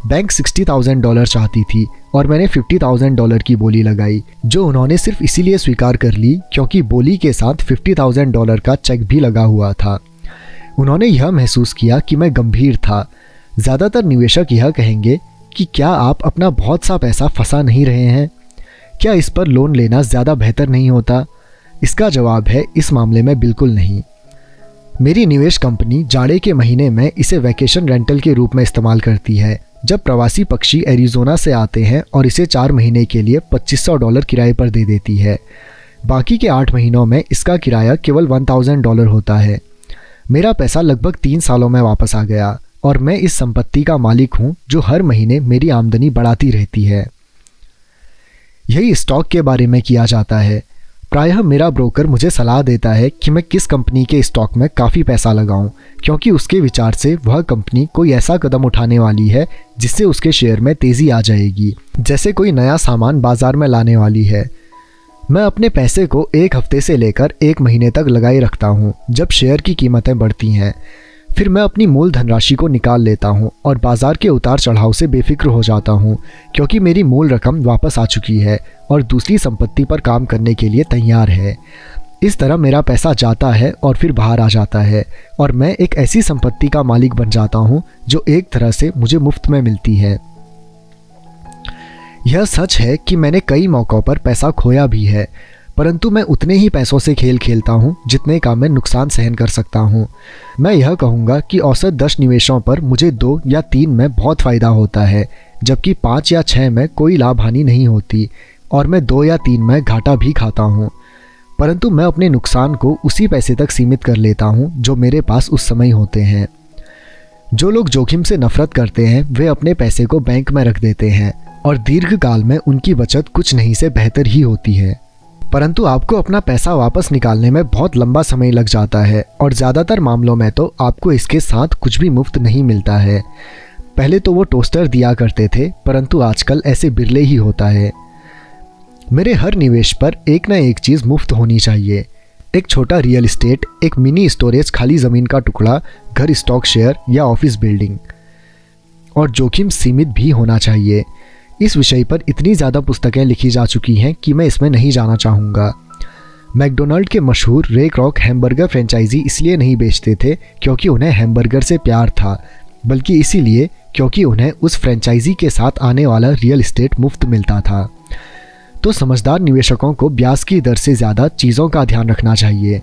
बैंक $60,000 चाहती थी और मैंने $50,000 की बोली लगाई, जो उन्होंने सिर्फ इसीलिए स्वीकार कर ली क्योंकि बोली के साथ $50,000 का चेक भी लगा हुआ था। उन्होंने यह महसूस किया कि मैं गंभीर था। ज़्यादातर निवेशक यह कहेंगे कि क्या आप अपना बहुत सा पैसा फंसा नहीं रहे हैं? क्या इस पर लोन लेना ज़्यादा बेहतर नहीं होता? इसका जवाब है, इस मामले में बिल्कुल नहीं। मेरी निवेश कंपनी जाड़े के महीने में इसे वैकेशन रेंटल के रूप में इस्तेमाल करती है, जब प्रवासी पक्षी एरिज़ोना से आते हैं और इसे 4 महीने के लिए $2500 किराए पर दे देती है। बाकी के 8 महीनों में इसका किराया केवल $1000 होता है। मेरा पैसा लगभग 3 सालों में वापस आ गया और मैं इस संपत्ति का मालिक हूं जो हर महीने मेरी आमदनी बढ़ाती रहती है। यही स्टॉक के बारे में किया जाता है। प्रायः मेरा ब्रोकर मुझे सलाह देता है कि मैं किस कंपनी के स्टॉक में काफ़ी पैसा लगाऊं, क्योंकि उसके विचार से वह कंपनी कोई ऐसा कदम उठाने वाली है जिससे उसके शेयर में तेज़ी आ जाएगी, जैसे कोई नया सामान बाजार में लाने वाली है। मैं अपने पैसे को 1 हफ्ते से लेकर 1 महीने तक लगाए रखता हूँ जब शेयर की कीमतें बढ़ती हैं। फिर मैं अपनी मूल धनराशि को निकाल लेता हूँ और बाजार के उतार चढ़ाव से बेफिक्र हो जाता हूँ, क्योंकि मेरी मूल रकम वापस आ चुकी है और दूसरी संपत्ति पर काम करने के लिए तैयार है। इस तरह मेरा पैसा जाता है और फिर बाहर आ जाता है और मैं एक ऐसी संपत्ति का मालिक बन जाता हूँ जो एक तरह से मुझे मुफ्त में मिलती है। यह सच है कि मैंने कई मौक़ों पर पैसा खोया भी है, परंतु मैं उतने ही पैसों से खेल खेलता हूँ जितने का मैं नुकसान सहन कर सकता हूँ। मैं यह कहूँगा कि औसत 10 निवेशों पर मुझे 2 या 3 में बहुत फ़ायदा होता है, जबकि 5 या 6 में कोई लाभ हानि नहीं होती और मैं 2 या 3 में घाटा भी खाता हूँ। परंतु मैं अपने नुकसान को उसी पैसे तक सीमित कर लेता हूँ जो मेरे पास उस समय होते हैं। जो लोग जोखिम से नफरत करते हैं वे अपने पैसे को बैंक में रख देते हैं और दीर्घकाल में उनकी बचत कुछ नहीं से बेहतर ही होती है। परंतु आपको अपना पैसा वापस निकालने में बहुत लंबा समय लग जाता है और ज़्यादातर मामलों में तो आपको इसके साथ कुछ भी मुफ्त नहीं मिलता है। पहले तो वो टोस्टर दिया करते थे, परंतु आजकल ऐसे बिरले ही होता है। मेरे हर निवेश पर एक ना एक चीज़ मुफ्त होनी चाहिए। एक छोटा रियल एस्टेट, एक मिनी स्टोरेज, खाली ज़मीन का टुकड़ा, घर, स्टॉक शेयर या ऑफिस बिल्डिंग। और जोखिम सीमित भी होना चाहिए। इस विषय पर इतनी ज़्यादा पुस्तकें लिखी जा चुकी हैं कि मैं इसमें नहीं जाना चाहूँगा। मैकडोनाल्ड के मशहूर रे क्रॉक हैमबर्गर फ्रेंचाइजी इसलिए नहीं बेचते थे क्योंकि उन्हें हैमबर्गर से प्यार था, बल्कि इसीलिए क्योंकि उन्हें उस फ्रेंचाइजी के साथ आने वाला रियल एस्टेट मुफ्त मिलता था। तो समझदार निवेशकों को ब्याज की दर से ज़्यादा चीज़ों का ध्यान रखना चाहिए।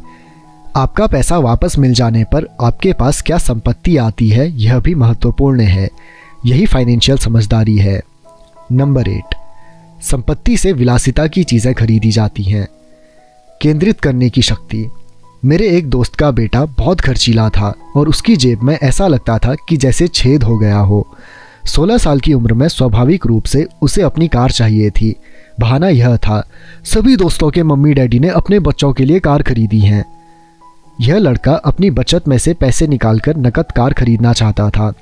आपका पैसा वापस मिल जाने पर आपके पास क्या संपत्ति आती है, यह भी महत्वपूर्ण है। यही फाइनेंशियल समझदारी है। नंबर 8, संपत्ति से विलासिता की चीज़ें खरीदी जाती हैं। केंद्रित करने की शक्ति। मेरे एक दोस्त का बेटा बहुत खर्चीला था और उसकी जेब में ऐसा लगता था कि जैसे छेद हो गया हो। 16 साल की उम्र में स्वाभाविक रूप से उसे अपनी कार चाहिए थी। बहाना यह था, सभी दोस्तों के मम्मी डैडी ने अपने बच्चों के लिए कार खरीदी हैं। यह लड़का अपनी बचत में से पैसे निकालकर नकद कार खरीदना चाहता था।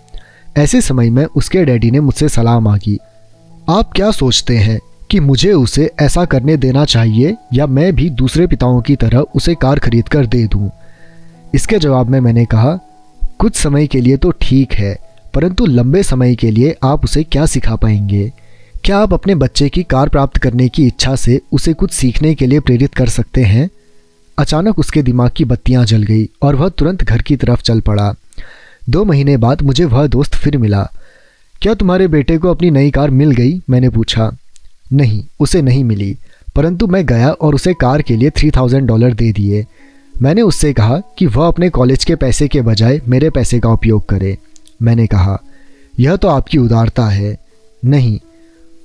ऐसे समय में उसके डैडी ने मुझसे सलाह मांगी, आप क्या सोचते हैं कि मुझे उसे ऐसा करने देना चाहिए या मैं भी दूसरे पिताओं की तरह उसे कार खरीद कर दे दूं? इसके जवाब में मैंने कहा, कुछ समय के लिए तो ठीक है, परंतु लंबे समय के लिए आप उसे क्या सिखा पाएंगे? क्या आप अपने बच्चे की कार प्राप्त करने की इच्छा से उसे कुछ सीखने के लिए प्रेरित कर सकते हैं? अचानक उसके दिमाग की बत्तियां जल गई और वह तुरंत घर की तरफ चल पड़ा। 2 महीने बाद मुझे वह दोस्त फिर मिला। क्या तुम्हारे बेटे को अपनी नई कार मिल गई? मैंने पूछा। नहीं, उसे नहीं मिली, परंतु मैं गया और उसे कार के लिए $3000 दे दिए। मैंने उससे कहा कि वह अपने कॉलेज के पैसे के बजाय मेरे पैसे का उपयोग करे। मैंने कहा, यह तो आपकी उदारता है। नहीं,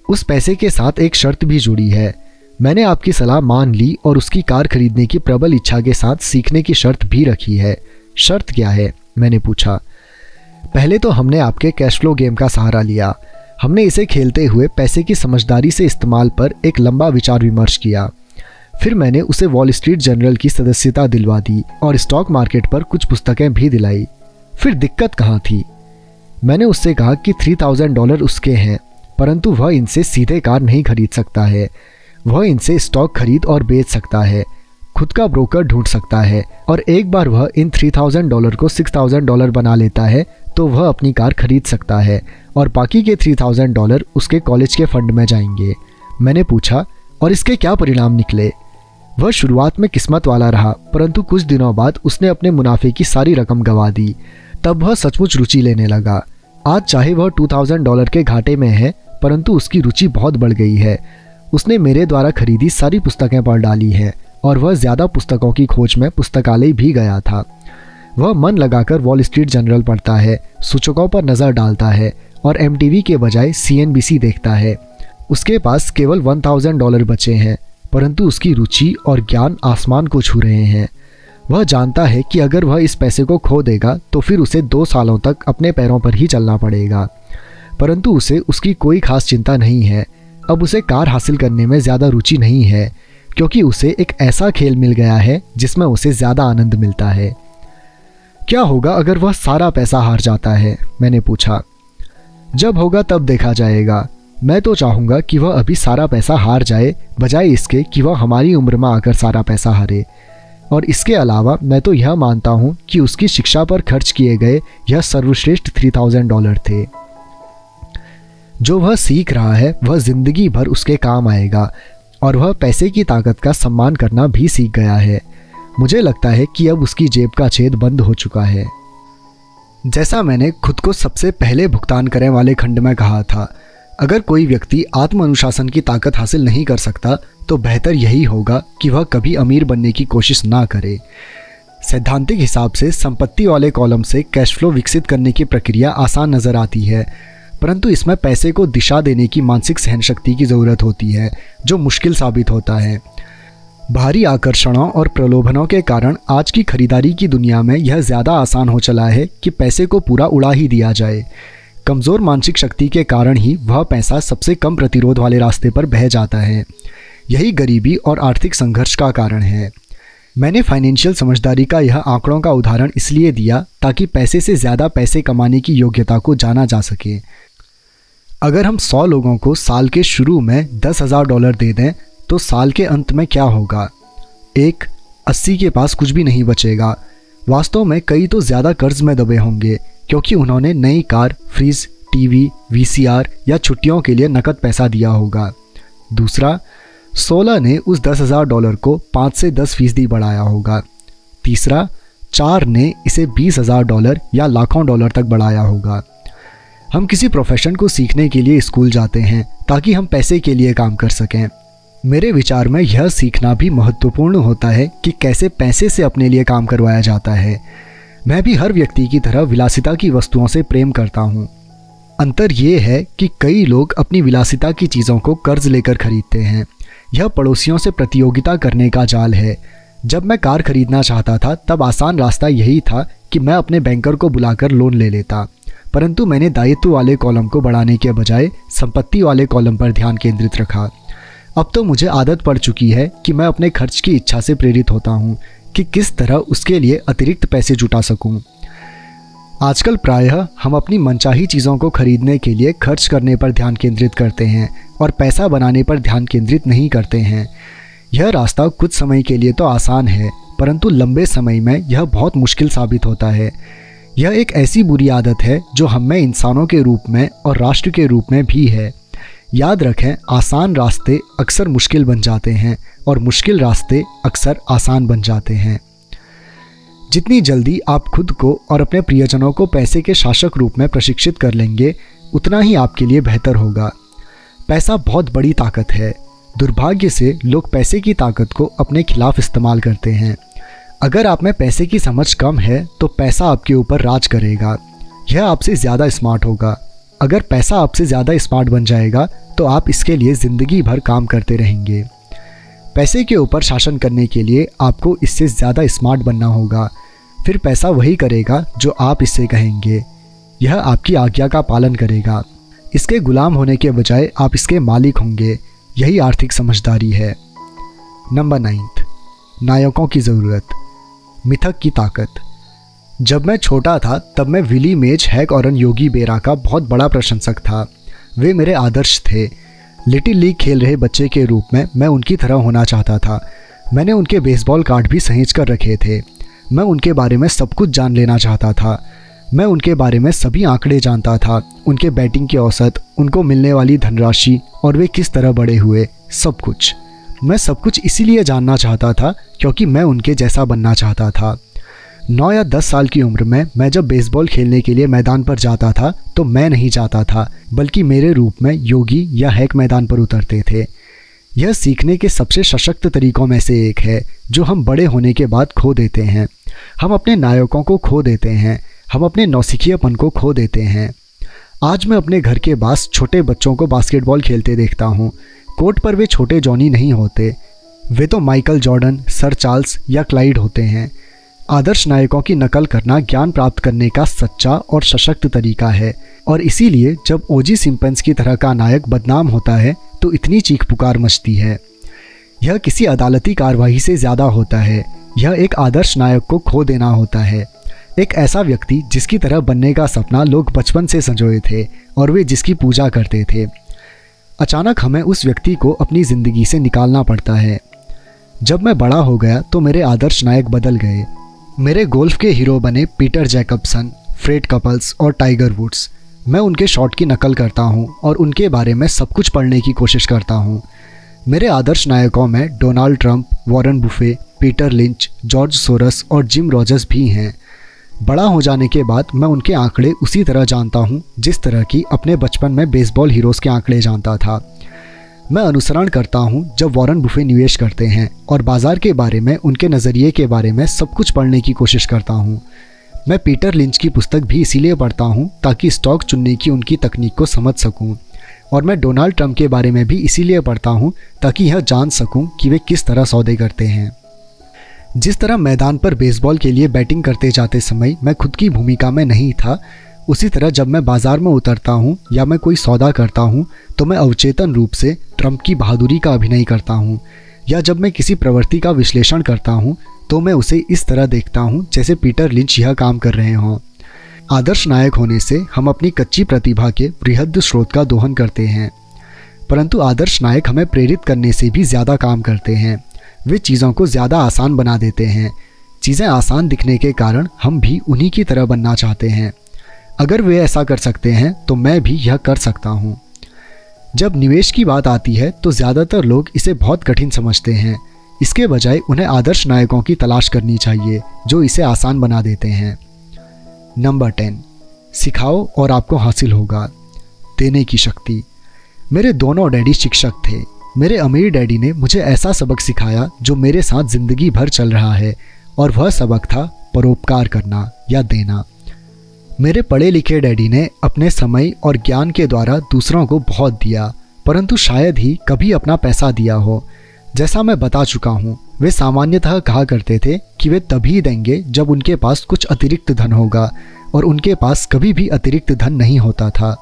उस पैसे के साथ एक शर्त भी जुड़ी है। मैंने आपकी सलाह मान ली और उसकी कार खरीदने की प्रबल इच्छा के साथ सीखने की शर्त भी रखी है। शर्त क्या है? मैंने पूछा। पहले तो हमने आपके कैश फ्लो गेम का सहारा लिया। हमने इसे खेलते हुए पैसे की समझदारी से इस्तेमाल पर एक लंबा विचार विमर्श किया। फिर मैंने उसे वॉल स्ट्रीट जर्नल की सदस्यता दिलवा दी और स्टॉक मार्केट पर कुछ पुस्तकें भी दिलाई। फिर दिक्कत कहाँ थी? मैंने उससे कहा कि $3000 उसके हैं, परंतु वह इनसे सीधे कार नहीं खरीद सकता है। वह इनसे स्टॉक खरीद और बेच सकता है, खुद का ब्रोकर ढूंढ सकता है, और एक बार वह इन $3000 को $6000 बना लेता है तो वह अपनी कार खरीद सकता है और बाकी के $3000 उसके कॉलेज के फंड में जाएंगे। मैंने पूछा, और इसके क्या परिणाम निकले? वह शुरुआत में किस्मत वाला रहा, परंतु कुछ दिनों बाद उसने अपने मुनाफे की सारी रकम गंवा दी। तब वह सचमुच रुचि लेने लगा। आज चाहे वह $2000 के घाटे में है, परंतु उसकी रुचि बहुत बढ़ गई है। उसने मेरे द्वारा खरीदी सारी पुस्तकें पढ़ डाली हैं और वह ज़्यादा पुस्तकों की खोज में पुस्तकालय भी गया था। वह मन लगाकर वॉल स्ट्रीट जर्नल पढ़ता है, सूचकों पर नज़र डालता है और MTV के बजाय CNBC देखता है। उसके पास केवल $1000 बचे हैं, परंतु उसकी रुचि और ज्ञान आसमान को छू रहे हैं। वह जानता है कि अगर वह इस पैसे को खो देगा तो फिर उसे 2 सालों तक अपने पैरों पर ही चलना पड़ेगा, परंतु उसे उसकी कोई खास चिंता नहीं है। अब उसे कार हासिल करने में ज़्यादा रुचि नहीं है, क्योंकि उसे एक ऐसा खेल मिल गया है जिसमें उसे ज़्यादा आनंद मिलता है। क्या होगा अगर वह सारा पैसा हार जाता है? मैंने पूछा। जब होगा तब देखा जाएगा। मैं तो चाहूँगा कि वह अभी सारा पैसा हार जाए, बजाय इसके कि वह हमारी उम्र में आकर सारा पैसा हारे। और इसके अलावा मैं तो यह मानता हूँ कि उसकी शिक्षा पर खर्च किए गए यह सर्वश्रेष्ठ $3000 थे। जो वह सीख रहा है वह जिंदगी भर उसके काम आएगा, और वह पैसे की ताकत का सम्मान करना भी सीख गया है। मुझे लगता है कि अब उसकी जेब का छेद बंद हो चुका है। जैसा मैंने खुद को सबसे पहले भुगतान करने वाले खंड में कहा था, अगर कोई व्यक्ति आत्म अनुशासन की ताकत हासिल नहीं कर सकता तो बेहतर यही होगा कि वह कभी अमीर बनने की कोशिश ना करे। सैद्धांतिक हिसाब से संपत्ति वाले कॉलम से कैश फ्लो विकसित करने की प्रक्रिया आसान नज़र आती है, परंतु इसमें पैसे को दिशा देने की मानसिक सहनशक्ति की ज़रूरत होती है, जो मुश्किल साबित होता है। भारी आकर्षणों और प्रलोभनों के कारण आज की खरीदारी की दुनिया में यह ज़्यादा आसान हो चला है कि पैसे को पूरा उड़ा ही दिया जाए। कमज़ोर मानसिक शक्ति के कारण ही वह पैसा सबसे कम प्रतिरोध वाले रास्ते पर बह जाता है। यही गरीबी और आर्थिक संघर्ष का कारण है। मैंने फाइनेंशियल समझदारी का यह आंकड़ों का उदाहरण इसलिए दिया ताकि पैसे से ज़्यादा पैसे कमाने की योग्यता को जाना जा सके। अगर हम 100 लोगों को साल के शुरू में $10,000 दे दें तो साल के अंत में क्या होगा? 80 के पास कुछ भी नहीं बचेगा। वास्तव में कई तो ज़्यादा कर्ज में दबे होंगे क्योंकि उन्होंने नई कार, फ्रिज, टीवी, VCR या छुट्टियों के लिए नकद पैसा दिया होगा। दूसरा, 16 ने उस $10,000 को 5 से 10% बढ़ाया होगा। तीसरा, 4 ने इसे $20,000 या लाखों डॉलर तक बढ़ाया होगा। हम किसी प्रोफेशन को सीखने के लिए स्कूल जाते हैं ताकि हम पैसे के लिए काम कर सकें। मेरे विचार में यह सीखना भी महत्वपूर्ण होता है कि कैसे पैसे से अपने लिए काम करवाया जाता है। मैं भी हर व्यक्ति की तरह विलासिता की वस्तुओं से प्रेम करता हूँ। अंतर ये है कि कई लोग अपनी विलासिता की चीज़ों को कर्ज लेकर खरीदते हैं। यह पड़ोसियों से प्रतियोगिता करने का जाल है। जब मैं कार खरीदना चाहता था तब आसान रास्ता यही था कि मैं अपने बैंकर को बुलाकर लोन ले लेता, परंतु मैंने दायित्व वाले कॉलम को बढ़ाने के बजाय संपत्ति वाले कॉलम पर ध्यान केंद्रित रखा। अब तो मुझे आदत पड़ चुकी है कि मैं अपने खर्च की इच्छा से प्रेरित होता हूँ कि किस तरह उसके लिए अतिरिक्त पैसे जुटा सकूँ। आजकल प्रायः हम अपनी मनचाही चीज़ों को खरीदने के लिए खर्च करने पर ध्यान केंद्रित करते हैं और पैसा बनाने पर ध्यान केंद्रित नहीं करते हैं। यह रास्ता कुछ समय के लिए तो आसान है, परंतु लंबे समय में यह बहुत मुश्किल साबित होता है। यह एक ऐसी बुरी आदत है जो हम में इंसानों के रूप में और राष्ट्र के रूप में भी है। याद रखें, आसान रास्ते अक्सर मुश्किल बन जाते हैं और मुश्किल रास्ते अक्सर आसान बन जाते हैं। जितनी जल्दी आप खुद को और अपने प्रियजनों को पैसे के शासक रूप में प्रशिक्षित कर लेंगे, उतना ही आपके लिए बेहतर होगा। पैसा बहुत बड़ी ताकत है। दुर्भाग्य से लोग पैसे की ताकत को अपने खिलाफ इस्तेमाल करते हैं। अगर आप में पैसे की समझ कम है तो पैसा आपके ऊपर राज करेगा। यह आपसे ज़्यादा स्मार्ट होगा। अगर पैसा आपसे ज़्यादा स्मार्ट बन जाएगा तो आप इसके लिए ज़िंदगी भर काम करते रहेंगे। पैसे के ऊपर शासन करने के लिए आपको इससे ज़्यादा स्मार्ट बनना होगा। फिर पैसा वही करेगा जो आप इससे कहेंगे। यह आपकी आज्ञा का पालन करेगा। इसके गुलाम होने के बजाय आप इसके मालिक होंगे। यही आर्थिक समझदारी है। नंबर 9, नायकों की ज़रूरत। मिथक की ताकत। जब मैं छोटा था तब मैं विली मेज हैक-ऑरन योगी बेरा का बहुत बड़ा प्रशंसक था। वे मेरे आदर्श थे। लिटिल लीग खेल रहे बच्चे के रूप में मैं उनकी तरह होना चाहता था। मैंने उनके बेसबॉल कार्ड भी सहेज कर रखे थे। मैं उनके बारे में सब कुछ जान लेना चाहता था। मैं उनके बारे में सभी आंकड़े जानता था, उनके बैटिंग की औसत, उनको मिलने वाली धनराशि और वे किस तरह बड़े हुए, सब कुछ। मैं सब कुछ इसीलिए जानना चाहता था क्योंकि मैं उनके जैसा बनना चाहता था। 9 या 10 साल की उम्र में मैं जब बेसबॉल खेलने के लिए मैदान पर जाता था तो मैं नहीं जाता था, बल्कि मेरे रूप में योगी या हैक मैदान पर उतरते थे। यह सीखने के सबसे सशक्त तरीकों में से एक है जो हम बड़े होने के बाद खो देते हैं। हम अपने नायकों को खो देते हैं। हम अपने नौसिखियापन को खो देते हैं। आज मैं अपने घर के पास छोटे बच्चों को बास्केटबॉल खेलते देखता हूँ। कोर्ट पर वे छोटे जॉनी नहीं होते, वे तो माइकल जॉर्डन, सर चार्ल्स या क्लाइड होते हैं। आदर्श नायकों की नकल करना ज्ञान प्राप्त करने का सच्चा और सशक्त तरीका है, और इसीलिए जब ओजी सिम्पन्स की तरह का नायक बदनाम होता है तो इतनी चीख पुकार मचती है। यह किसी अदालती कार्रवाई से ज़्यादा होता है। यह एक आदर्श नायक को खो देना होता है। एक ऐसा व्यक्ति जिसकी तरह बनने का सपना लोग बचपन से संजोए थे और वे जिसकी पूजा करते थे। अचानक हमें उस व्यक्ति को अपनी ज़िंदगी से निकालना पड़ता है। जब मैं बड़ा हो गया तो मेरे आदर्श नायक बदल गए। मेरे गोल्फ के हीरो बने पीटर जैकबसन, फ्रेड कपल्स और टाइगर वुड्स। मैं उनके शॉट की नकल करता हूँ और उनके बारे में सब कुछ पढ़ने की कोशिश करता हूँ। मेरे आदर्श नायकों में Donald Trump, Warren Buffett, Peter Lynch, George Soros और जिम रॉजर्स भी हैं। बड़ा हो जाने के बाद मैं उनके आंकड़े उसी तरह जानता हूँ जिस तरह की अपने बचपन में बेसबॉल हीरोज़ के आंकड़े जानता था। मैं अनुसरण करता हूँ जब वॉरेन बुफे निवेश करते हैं और बाज़ार के बारे में, उनके नज़रिए के बारे में सब कुछ पढ़ने की कोशिश करता हूँ। मैं पीटर लिंच की पुस्तक भी इसीलिए पढ़ता हूँ ताकि स्टॉक चुनने की उनकी तकनीक को समझ सकूँ, और मैं डोनाल्ड ट्रंप के बारे में भी इसीलिए पढ़ता हूँ ताकि यह जान सकूँ कि वे किस तरह सौदे करते हैं। जिस तरह मैदान पर बेसबॉल के लिए बैटिंग करते जाते समय मैं खुद की भूमिका में नहीं था, उसी तरह जब मैं बाजार में उतरता हूँ या मैं कोई सौदा करता हूँ तो मैं अवचेतन रूप से ट्रंप की बहादुरी का अभिनय करता हूँ, या जब मैं किसी प्रवृत्ति का विश्लेषण करता हूँ तो मैं उसे इस तरह देखता हूँ जैसे पीटर लिंच यह काम कर रहे हों। आदर्श नायक होने से हम अपनी कच्ची प्रतिभा के बृहद स्रोत का दोहन करते हैं, परंतु आदर्श नायक हमें प्रेरित करने से भी ज़्यादा काम करते हैं। वे चीज़ों को ज़्यादा आसान बना देते हैं। चीज़ें आसान दिखने के कारण हम भी उन्हीं की तरह बनना चाहते हैं। अगर वे ऐसा कर सकते हैं तो मैं भी यह कर सकता हूँ। जब निवेश की बात आती है तो ज़्यादातर लोग इसे बहुत कठिन समझते हैं। इसके बजाय उन्हें आदर्श नायकों की तलाश करनी चाहिए जो इसे आसान बना देते हैं। नंबर 10, सिखाओ और आपको हासिल होगा। देने की शक्ति। मेरे दोनों डैडी शिक्षक थे। मेरे अमीर डैडी ने मुझे ऐसा सबक सिखाया जो मेरे साथ ज़िंदगी भर चल रहा है, और वह सबक था परोपकार करना या देना। मेरे पढ़े लिखे डैडी ने अपने समय और ज्ञान के द्वारा दूसरों को बहुत दिया, परंतु शायद ही कभी अपना पैसा दिया हो। जैसा मैं बता चुका हूँ, वे सामान्यतः कहा करते थे कि वे तभी देंगे जब उनके पास कुछ अतिरिक्त धन होगा, और उनके पास कभी भी अतिरिक्त धन नहीं होता था।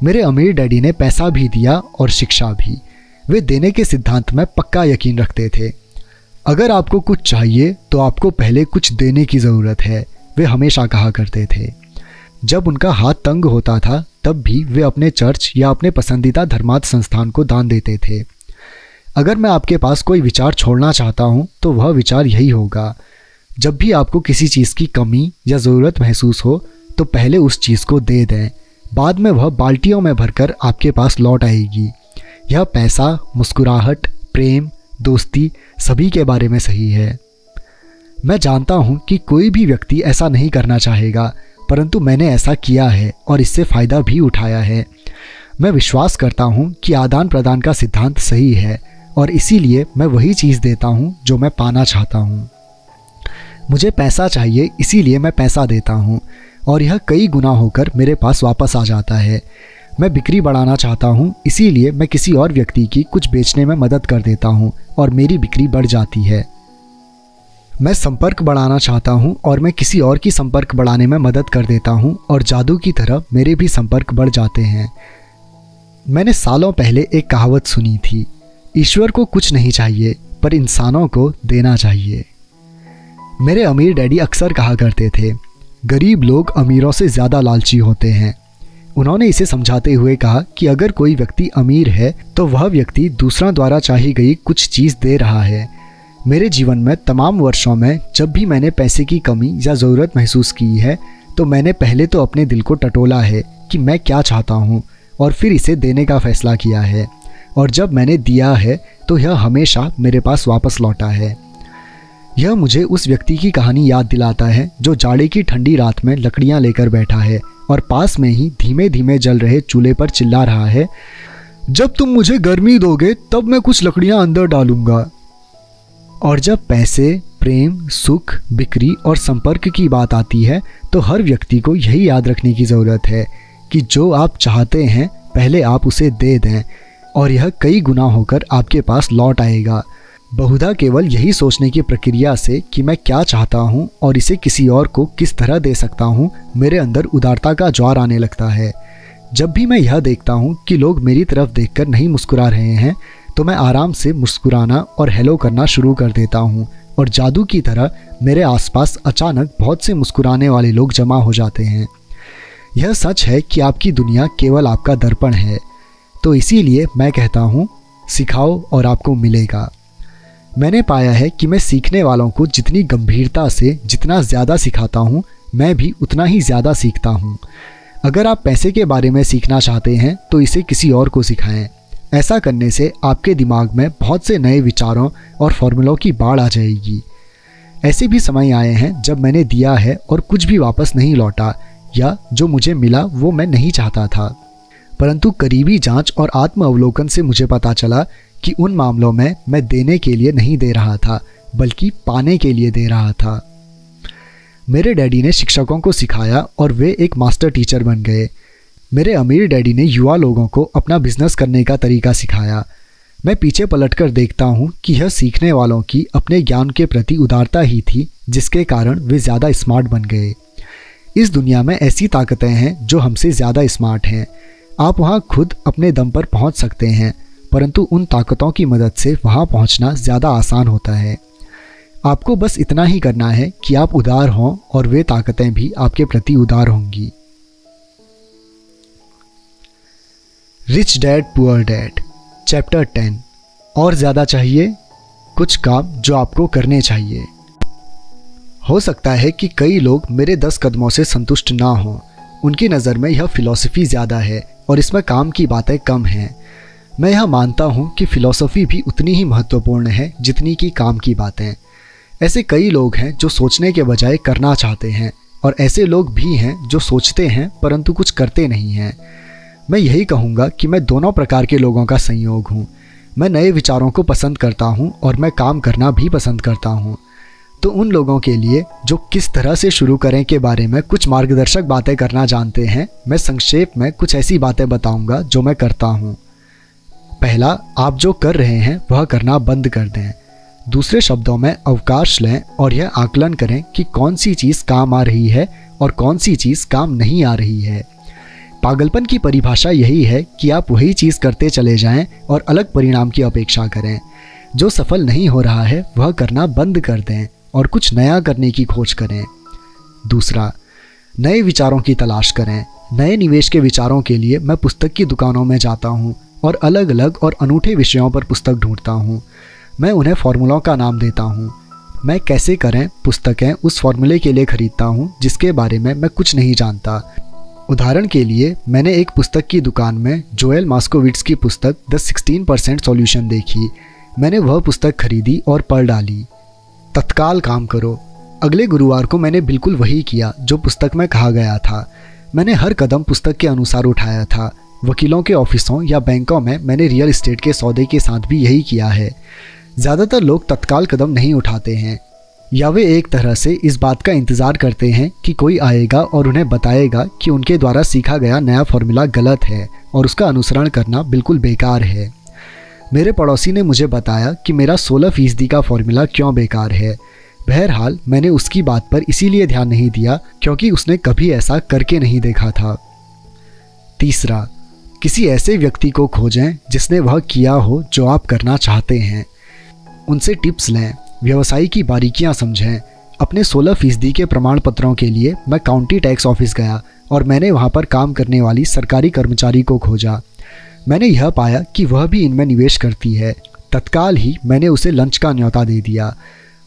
मेरे अमीर डैडी ने पैसा भी दिया और शिक्षा भी। वे देने के सिद्धांत में पक्का यकीन रखते थे। अगर आपको कुछ चाहिए तो आपको पहले कुछ देने की ज़रूरत है, वे हमेशा कहा करते थे। जब उनका हाथ तंग होता था तब भी वे अपने चर्च या अपने पसंदीदा धर्मार्थ संस्थान को दान देते थे। अगर मैं आपके पास कोई विचार छोड़ना चाहता हूँ तो वह विचार यही होगा, जब भी आपको किसी चीज़ की कमी या ज़रूरत महसूस हो तो पहले उस चीज़ को दे दें, बाद में वह बाल्टियों में भरकर आपके पास लौट आएगी। यह पैसा, मुस्कुराहट, प्रेम, दोस्ती सभी के बारे में सही है। मैं जानता हूँ कि कोई भी व्यक्ति ऐसा नहीं करना चाहेगा, परंतु मैंने ऐसा किया है और इससे फ़ायदा भी उठाया है। मैं विश्वास करता हूँ कि आदान प्रदान का सिद्धांत सही है, और इसीलिए मैं वही चीज़ देता हूँ जो मैं पाना चाहता हूँ। मुझे पैसा चाहिए, इसीलिए मैं पैसा देता हूँ, और यह कई गुना होकर मेरे पास वापस आ जाता है। मैं बिक्री बढ़ाना चाहता हूँ, इसीलिए मैं किसी और व्यक्ति की कुछ बेचने में मदद कर देता हूँ और मेरी बिक्री बढ़ जाती है। मैं संपर्क बढ़ाना चाहता हूँ और मैं किसी और की संपर्क बढ़ाने में मदद कर देता हूँ, और जादू की तरह मेरे भी संपर्क बढ़ जाते हैं। मैंने सालों पहले एक कहावत सुनी थी, ईश्वर को कुछ नहीं चाहिए पर इंसानों को देना चाहिए। मेरे अमीर डैडी अक्सर कहा करते थे, गरीब लोग अमीरों से ज़्यादा लालची होते हैं। उन्होंने इसे समझाते हुए कहा कि अगर कोई व्यक्ति अमीर है तो वह व्यक्ति दूसरों द्वारा चाही गई कुछ चीज़ दे रहा है। मेरे जीवन में तमाम वर्षों में जब भी मैंने पैसे की कमी या ज़रूरत महसूस की है तो मैंने पहले तो अपने दिल को टटोला है कि मैं क्या चाहता हूँ, और फिर इसे देने का फ़ैसला किया है, और जब मैंने दिया है तो यह हमेशा मेरे पास वापस लौटा है। यह मुझे उस व्यक्ति की कहानी याद दिलाता है जो जाड़े की ठंडी रात में लकड़ियाँ लेकर बैठा है और पास में ही धीमे धीमे जल रहे चूल्हे पर चिल्ला रहा है, जब तुम मुझे गर्मी दोगे तब मैं कुछ लकड़ियाँ अंदर डालूंगा। और जब पैसे, प्रेम, सुख, बिक्री और संपर्क की बात आती है तो हर व्यक्ति को यही याद रखने की ज़रूरत है कि जो आप चाहते हैं पहले आप उसे दे दें, और यह कई गुना होकर आपके पास लौट आएगा। बहुधा केवल यही सोचने की प्रक्रिया से कि मैं क्या चाहता हूँ और इसे किसी और को किस तरह दे सकता हूँ, मेरे अंदर उदारता का ज्वार आने लगता है। जब भी मैं यह देखता हूँ कि लोग मेरी तरफ देखकर नहीं मुस्कुरा रहे हैं तो मैं आराम से मुस्कुराना और हेलो करना शुरू कर देता हूँ, और जादू की तरह मेरे आसपास अचानक बहुत से मुस्कुराने वाले लोग जमा हो जाते हैं। यह सच है कि आपकी दुनिया केवल आपका दर्पण है, तो इसीलिए मैं कहता हूँ, सिखाओ और आपको मिलेगा। मैंने पाया है कि मैं सीखने वालों को जितनी गंभीरता से जितना ज़्यादा सिखाता हूँ, मैं भी उतना ही ज़्यादा सीखता हूँ। अगर आप पैसे के बारे में सीखना चाहते हैं तो इसे किसी और को सिखाएं। ऐसा करने से आपके दिमाग में बहुत से नए विचारों और फॉर्मूलों की बाढ़ आ जाएगी। ऐसे भी समय आए हैं जब मैंने दिया है और कुछ भी वापस नहीं लौटा, या जो मुझे मिला वो मैं नहीं चाहता था, परंतु करीबी जांच और आत्म अवलोकन से मुझे पता चला कि उन मामलों में मैं देने के लिए नहीं दे रहा था बल्कि पाने के लिए दे रहा था। मेरे डैडी ने शिक्षकों को सिखाया और वे एक मास्टर टीचर बन गए। मेरे अमीर डैडी ने युवा लोगों को अपना बिजनेस करने का तरीका सिखाया। मैं पीछे पलटकर देखता हूँ कि यह सीखने वालों की अपने ज्ञान के प्रति उदारता ही थी जिसके कारण वे ज़्यादा स्मार्ट बन गए। इस दुनिया में ऐसी ताकतें हैं जो हमसे ज़्यादा स्मार्ट हैं। आप वहाँ खुद अपने दम पर पहुँच सकते हैं, परंतु उन ताकतों की मदद से वहाँ पहुँचना ज़्यादा आसान होता है। आपको बस इतना ही करना है कि आप उदार हों और वे ताकतें भी आपके प्रति उदार होंगी। Rich dad poor dad, chapter 10। और ज़्यादा चाहिए, कुछ काम जो आपको करने चाहिए। हो सकता है कि कई लोग मेरे 10 कदमों से संतुष्ट ना हों। उनकी नज़र में यह फ़िलॉसफ़ी ज़्यादा है और इसमें काम की बातें कम हैं। मैं यह मानता हूँ कि फ़िलॉसफ़ी भी उतनी ही महत्वपूर्ण है जितनी कि काम की बातें। ऐसे कई लोग हैं जो सोचने के बजाय करना चाहते हैं, और ऐसे लोग भी हैं जो सोचते हैं परंतु कुछ करते नहीं हैं। मैं यही कहूँगा कि मैं दोनों प्रकार के लोगों का संयोग हूँ। मैं नए विचारों को पसंद करता हूँ और मैं काम करना भी पसंद करता हूँ। तो उन लोगों के लिए जो किस तरह से शुरू करें के बारे में कुछ मार्गदर्शक बातें करना जानते हैं, मैं संक्षेप में कुछ ऐसी बातें बताऊँगा जो मैं करता हूँ। पहला, आप जो कर रहे हैं वह करना बंद कर दें। दूसरे शब्दों में अवकाश लें और यह आकलन करें कि कौन सी चीज़ काम आ रही है और कौन सी चीज़ काम नहीं आ रही है। पागलपन की परिभाषा यही है कि आप वही चीज़ करते चले जाएं और अलग परिणाम की अपेक्षा करें। जो सफल नहीं हो रहा है वह करना बंद कर दें और कुछ नया करने की खोज करें। दूसरा, नए विचारों की तलाश करें। नए निवेश के विचारों के लिए मैं पुस्तक की दुकानों में जाता हूँ और अलग अलग और अनूठे विषयों पर पुस्तक ढूंढता हूँ। मैं उन्हें फार्मूलों का नाम देता हूँ। मैं कैसे करें पुस्तकें उस फार्मूले के लिए खरीदता हूँ जिसके बारे में मैं कुछ नहीं जानता। उदाहरण के लिए, मैंने एक पुस्तक की दुकान में जोएल मास्कोविट्ज़ की पुस्तक द 16% सॉल्यूशन देखी। मैंने वह पुस्तक खरीदी और पढ़ डाली। तत्काल काम करो। अगले गुरुवार को मैंने बिल्कुल वही किया जो पुस्तक में कहा गया था। मैंने हर कदम पुस्तक के अनुसार उठाया था। वकीलों के ऑफिसों या बैंकों में मैंने रियल एस्टेट के सौदे के साथ भी यही किया है। ज़्यादातर लोग तत्काल कदम नहीं उठाते हैं, या वे एक तरह से इस बात का इंतज़ार करते हैं कि कोई आएगा और उन्हें बताएगा कि उनके द्वारा सीखा गया नया फॉर्मूला गलत है और उसका अनुसरण करना बिल्कुल बेकार है। मेरे पड़ोसी ने मुझे बताया कि मेरा 16% का फॉर्मूला क्यों बेकार है। बहरहाल मैंने उसकी बात पर इसीलिए ध्यान नहीं दिया क्योंकि उसने कभी ऐसा करके नहीं देखा था। तीसरा, किसी ऐसे व्यक्ति को खोजें जिसने वह किया हो जो आप करना चाहते हैं। उनसे टिप्स लें, व्यवसाय की बारीकियां समझें। अपने 16% के प्रमाण पत्रों के लिए मैं काउंटी टैक्स ऑफिस गया और मैंने वहां पर काम करने वाली सरकारी कर्मचारी को खोजा। मैंने यह पाया कि वह भी इनमें निवेश करती है। तत्काल ही मैंने उसे लंच का न्योता दे दिया।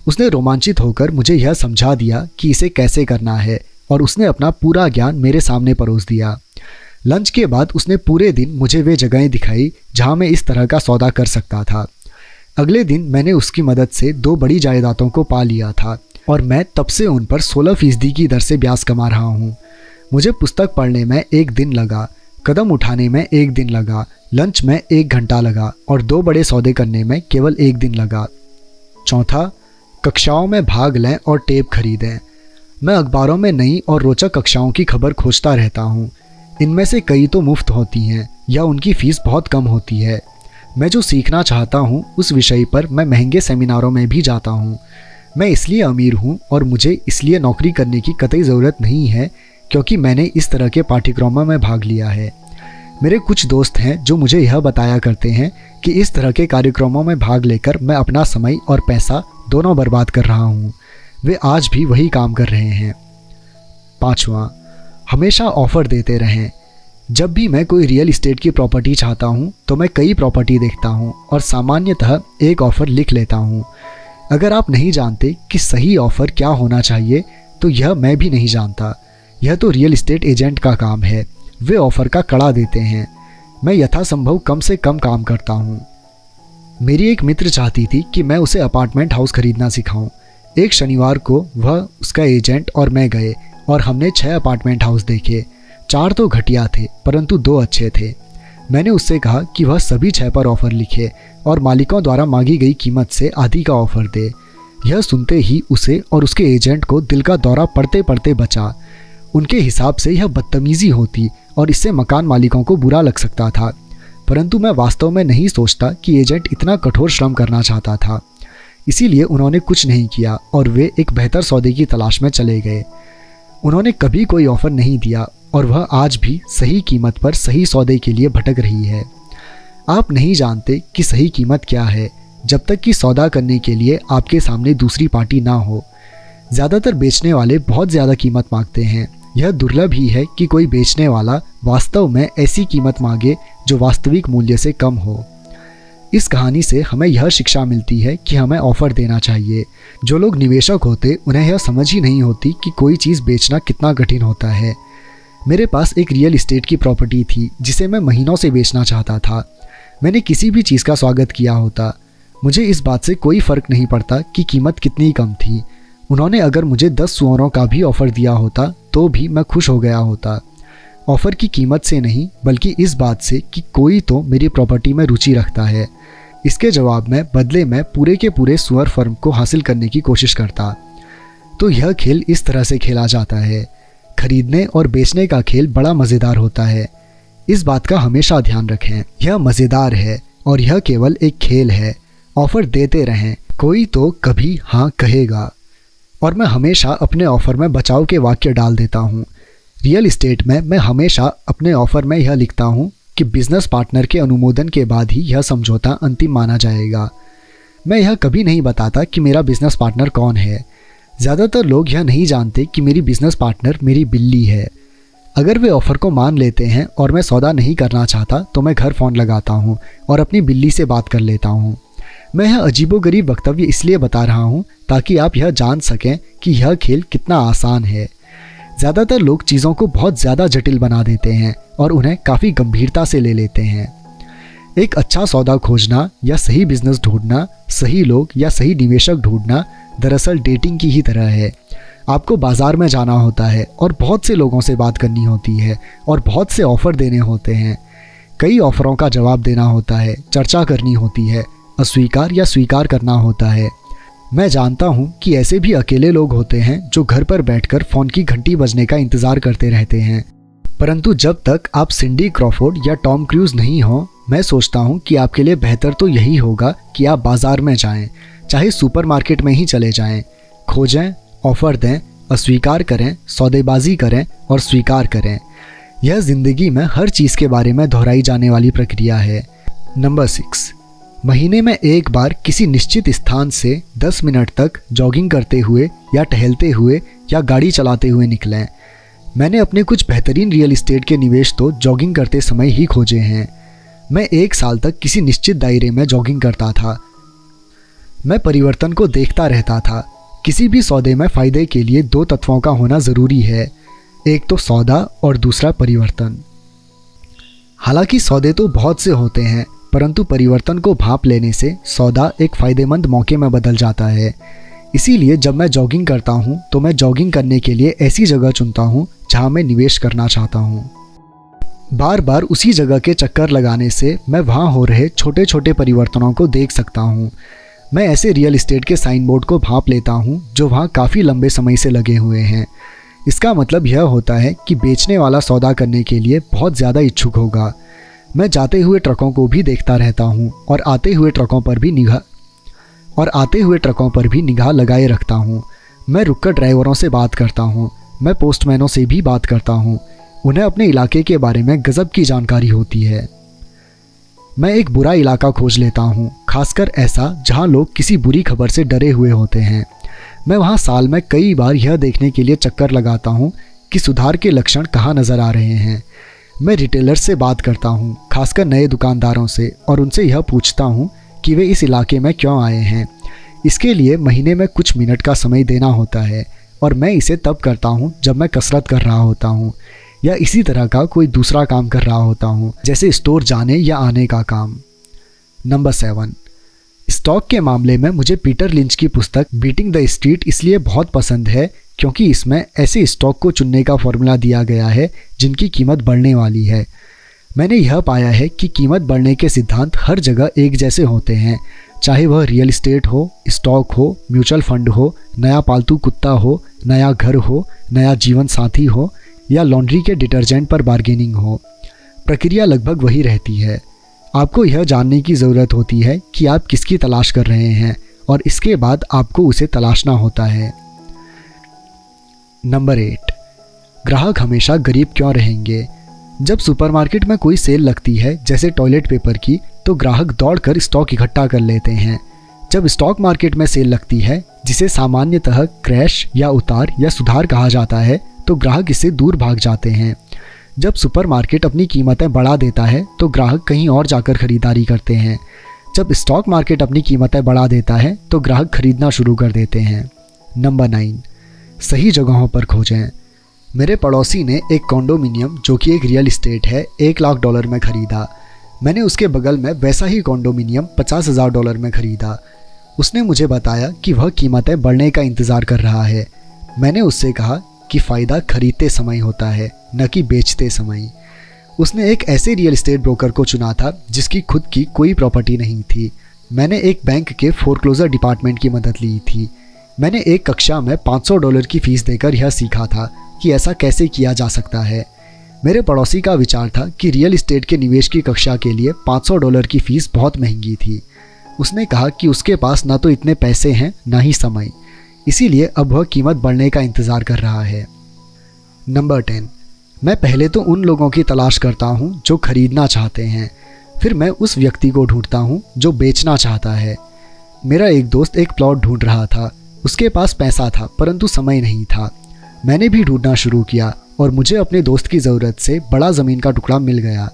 उसने रोमांचित होकर मुझे यह समझा दिया कि इसे कैसे करना है और उसने अपना पूरा ज्ञान मेरे सामने परोस दिया। लंच के बाद उसने पूरे दिन मुझे वे जगहें दिखाई जहां मैं इस तरह का सौदा कर सकता था। अगले दिन मैंने उसकी मदद से 2 बड़ी जायदादों को पा लिया था और मैं तब से उन पर 16% की दर से ब्याज कमा रहा हूँ। मुझे पुस्तक पढ़ने में 1 दिन लगा, कदम उठाने में 1 दिन लगा, लंच में 1 घंटा लगा और 2 बड़े सौदे करने में केवल 1 दिन लगा। चौथा, कक्षाओं में भाग लें और टेप खरीदें। मैं अखबारों में नई और रोचक कक्षाओं की खबर खोजता रहता हूँ। इनमें से कई तो मुफ्त होती हैं या उनकी फ़ीस बहुत कम होती है। मैं जो सीखना चाहता हूँ उस विषय पर मैं महंगे सेमिनारों में भी जाता हूँ। मैं इसलिए अमीर हूँ और मुझे इसलिए नौकरी करने की कतई ज़रूरत नहीं है क्योंकि मैंने इस तरह के पाठ्यक्रमों में भाग लिया है। मेरे कुछ दोस्त हैं जो मुझे यह बताया करते हैं कि इस तरह के कार्यक्रमों में भाग लेकर मैं अपना समय और पैसा दोनों बर्बाद कर रहा हूँ। वे आज भी वही काम कर रहे हैं। पाँचवां, हमेशा ऑफ़र देते रहें। जब भी मैं कोई रियल एस्टेट की प्रॉपर्टी चाहता हूँ तो मैं कई प्रॉपर्टी देखता हूँ और सामान्यतः एक ऑफ़र लिख लेता हूँ। अगर आप नहीं जानते कि सही ऑफ़र क्या होना चाहिए तो यह मैं भी नहीं जानता। यह तो रियल एस्टेट एजेंट का काम है। वे ऑफ़र का कड़ा देते हैं। मैं यथासंभव कम से कम काम करता हूँ। मेरी एक मित्र चाहती थी कि मैं उसे अपार्टमेंट हाउस खरीदना सिखाऊं। एक शनिवार को वह, उसका एजेंट और मैं गए और हमने 6 अपार्टमेंट हाउस देखे। 4 तो घटिया थे परंतु 2 अच्छे थे। मैंने उससे कहा कि वह सभी 6 पर ऑफ़र लिखे और मालिकों द्वारा मांगी गई कीमत से आधी का ऑफ़र दे। यह सुनते ही उसे और उसके एजेंट को दिल का दौरा पड़ते पड़ते बचा। उनके हिसाब से यह बदतमीज़ी होती और इससे मकान मालिकों को बुरा लग सकता था, परंतु मैं वास्तव में नहीं सोचता कि एजेंट इतना कठोर श्रम करना चाहता था। इसीलिए उन्होंने कुछ नहीं किया और वे एक बेहतर सौदे की तलाश में चले गए। उन्होंने कभी कोई ऑफ़र नहीं दिया और वह आज भी सही कीमत पर सही सौदे के लिए भटक रही है। आप नहीं जानते कि सही कीमत क्या है जब तक कि सौदा करने के लिए आपके सामने दूसरी पार्टी ना हो। ज़्यादातर बेचने वाले बहुत ज़्यादा कीमत मांगते हैं। यह दुर्लभ ही है कि कोई बेचने वाला वास्तव में ऐसी कीमत मांगे जो वास्तविक मूल्य से कम हो। इस कहानी से हमें यह शिक्षा मिलती है कि हमें ऑफ़र देना चाहिए। जो लोग निवेशक होते उन्हें यह समझ ही नहीं होती कि कोई चीज़ बेचना कितना कठिन होता है। मेरे पास एक रियल इस्टेट की प्रॉपर्टी थी जिसे मैं महीनों से बेचना चाहता था। मैंने किसी भी चीज़ का स्वागत किया होता। मुझे इस बात से कोई फ़र्क नहीं पड़ता कि कीमत कितनी कम थी। उन्होंने अगर मुझे 10 सुअरों का भी ऑफ़र दिया होता तो भी मैं खुश हो गया होता। ऑफ़र की कीमत से नहीं बल्कि इस बात से कि कोई तो मेरी प्रॉपर्टी में रुचि रखता है। इसके जवाब में बदले में पूरे के पूरे सुअर फर्म को हासिल करने की कोशिश करता। तो यह खेल इस तरह से खेला जाता है। खरीदने और बेचने का खेल बड़ा मज़ेदार होता है। इस बात का हमेशा ध्यान रखें। यह मज़ेदार है और यह केवल एक खेल है। ऑफ़र देते रहें, कोई तो कभी हाँ कहेगा। और मैं हमेशा अपने ऑफ़र में बचाव के वाक्य डाल देता हूँ। रियल इस्टेट में मैं हमेशा अपने ऑफ़र में यह लिखता हूँ कि बिज़नेस पार्टनर के अनुमोदन के बाद ही यह समझौता अंतिम माना जाएगा। मैं यह कभी नहीं बताता कि मेरा बिज़नेस पार्टनर कौन है। ज़्यादातर लोग यह नहीं जानते कि मेरी बिज़नेस पार्टनर मेरी बिल्ली है। अगर वे ऑफ़र को मान लेते हैं और मैं सौदा नहीं करना चाहता तो मैं घर फ़ोन लगाता हूँ और अपनी बिल्ली से बात कर लेता हूँ। मैं यह अजीबोगरीब वक्तव्य इसलिए बता रहा हूँ ताकि आप यह जान सकें कि यह खेल कितना आसान है। ज़्यादातर लोग चीज़ों को बहुत ज़्यादा जटिल बना देते हैं और उन्हें काफ़ी गंभीरता से ले लेते हैं। एक अच्छा सौदा खोजना या सही बिजनेस ढूंढना, सही लोग या सही निवेशक ढूंढना दरअसल डेटिंग की ही तरह है। आपको बाज़ार में जाना होता है और बहुत से लोगों से बात करनी होती है और बहुत से ऑफ़र देने होते हैं। कई ऑफ़रों का जवाब देना होता है, चर्चा करनी होती है, अस्वीकार या स्वीकार करना होता है। मैं जानता हूँ कि ऐसे भी अकेले लोग होते हैं जो घर पर बैठकर फ़ोन की घंटी बजने का इंतज़ार करते रहते हैं। परंतु जब तक आप सिंडी क्रॉफोर्ड या टॉम क्रूज नहीं हो, मैं सोचता हूँ कि आपके लिए बेहतर तो यही होगा कि आप बाज़ार में जाएं, चाहे सुपरमार्केट में ही चले जाएं। खोजें, ऑफ़र दें, अस्वीकार करें, सौदेबाजी करें और स्वीकार करें। यह ज़िंदगी में हर चीज़ के बारे में दोहराई जाने वाली प्रक्रिया है। नंबर 6, महीने में एक बार किसी निश्चित स्थान से 10 मिनट तक जॉगिंग करते हुए या टहलते हुए या गाड़ी चलाते हुए निकलें। मैंने अपने कुछ बेहतरीन रियल इस्टेट के निवेश तो जॉगिंग करते समय ही खोजे हैं। मैं 1 साल तक किसी निश्चित दायरे में जॉगिंग करता था। मैं परिवर्तन को देखता रहता था। किसी भी सौदे में फ़ायदे के लिए 2 तत्वों का होना ज़रूरी है, एक तो सौदा और दूसरा परिवर्तन। हालांकि सौदे तो बहुत से होते हैं, परंतु परिवर्तन को भांप लेने से सौदा एक फ़ायदेमंद मौके में बदल जाता है। इसीलिए जब मैं जॉगिंग करता हूँ तो मैं जॉगिंग करने के लिए ऐसी जगह चुनता हूँ जहाँ मैं निवेश करना चाहता हूँ। बार बार उसी जगह के चक्कर लगाने से मैं वहाँ हो रहे छोटे छोटे परिवर्तनों को देख सकता हूँ। मैं ऐसे रियल इस्टेट के साइन बोर्ड को भांप लेता हूँ जो वहाँ काफ़ी लंबे समय से लगे हुए हैं। इसका मतलब यह होता है कि बेचने वाला सौदा करने के लिए बहुत ज़्यादा इच्छुक होगा। मैं जाते हुए ट्रकों को भी देखता रहता हूँ और आते हुए ट्रकों पर भी निगाह लगाए रखता हूँ। मैं रुककर ड्राइवरों से बात करता हूँ। मैं पोस्टमैनों से भी बात करता हूँ। उन्हें अपने इलाके के बारे में गज़ब की जानकारी होती है। मैं एक बुरा इलाका खोज लेता हूँ, खासकर ऐसा जहाँ लोग किसी बुरी खबर से डरे हुए होते हैं। मैं वहाँ साल में कई बार यह देखने के लिए चक्कर लगाता हूँ कि सुधार के लक्षण कहाँ नज़र आ रहे हैं। मैं रिटेलर्स से बात करता हूँ, खासकर नए दुकानदारों से, और उनसे यह पूछता हूँ कि वे इस इलाके में क्यों आए हैं। इसके लिए महीने में कुछ मिनट का समय देना होता है और मैं इसे तब करता हूँ जब मैं कसरत कर रहा होता हूँ या इसी तरह का कोई दूसरा काम कर रहा होता हूँ, जैसे स्टोर जाने या आने का काम। नंबर 7, स्टॉक के मामले में मुझे पीटर लिंच की पुस्तक बीटिंग द स्ट्रीट इसलिए बहुत पसंद है क्योंकि इसमें ऐसे स्टॉक को चुनने का फॉर्मूला दिया गया है जिनकी कीमत बढ़ने वाली है। मैंने यह पाया है कि कीमत बढ़ने के सिद्धांत हर जगह एक जैसे होते हैं, चाहे वह रियल इस्टेट हो, स्टॉक हो, म्यूचुअल फंड हो, नया पालतू कुत्ता हो, नया घर हो, नया जीवन साथी हो या लॉन्ड्री के डिटर्जेंट पर बार्गेनिंग हो। प्रक्रिया लगभग वही रहती है। आपको यह जानने की ज़रूरत होती है कि आप किसकी तलाश कर रहे हैं और इसके बाद आपको उसे तलाशना होता है। नंबर 8, ग्राहक हमेशा गरीब क्यों रहेंगे? जब सुपरमार्केट में कोई सेल लगती है जैसे टॉयलेट पेपर की, तो ग्राहक दौड़कर स्टॉक इकट्ठा कर लेते हैं। जब स्टॉक मार्केट में सेल लगती है जिसे सामान्यतः क्रैश या उतार या सुधार कहा जाता है, तो ग्राहक इससे दूर भाग जाते हैं। जब सुपरमार्केट अपनी कीमतें बढ़ा देता है तो ग्राहक कहीं और जाकर खरीदारी करते हैं। जब स्टॉक मार्केट अपनी कीमतें बढ़ा देता है तो ग्राहक खरीदना शुरू कर देते हैं। नंबर 9, सही जगहों पर खोजें। मेरे पड़ोसी ने एक कॉन्डोमिनियम जो कि एक रियल इस्टेट है $1,00,000 में ख़रीदा। मैंने उसके बगल में वैसा ही कॉन्डोमिनियम $50,000 में ख़रीदा। उसने मुझे बताया कि वह कीमतें बढ़ने का इंतज़ार कर रहा है। मैंने उससे कहा कि फ़ायदा खरीदते समय होता है, न कि बेचते समय। उसने एक ऐसे रियल इस्टेट ब्रोकर को चुना था जिसकी खुद की कोई प्रॉपर्टी नहीं थी। मैंने एक बैंक के फोरक्लोजर डिपार्टमेंट की मदद ली थी। मैंने एक कक्षा में $500 की फ़ीस देकर यह सीखा था कि ऐसा कैसे किया जा सकता है। मेरे पड़ोसी का विचार था कि रियल इस्टेट के निवेश की कक्षा के लिए $500 की फ़ीस बहुत महंगी थी। उसने कहा कि उसके पास ना तो इतने पैसे हैं ना ही समय, इसीलिए अब वह कीमत बढ़ने का इंतज़ार कर रहा है। नंबर 10, मैं पहले तो उन लोगों की तलाश करता हूँ जो खरीदना चाहते हैं, फिर मैं उस व्यक्ति को ढूंढता हूँ जो बेचना चाहता है। मेरा एक दोस्त एक प्लॉट ढूंढ रहा था। उसके पास पैसा था परंतु समय नहीं था। मैंने भी ढूंढना शुरू किया और मुझे अपने दोस्त की ज़रूरत से बड़ा ज़मीन का टुकड़ा मिल गया।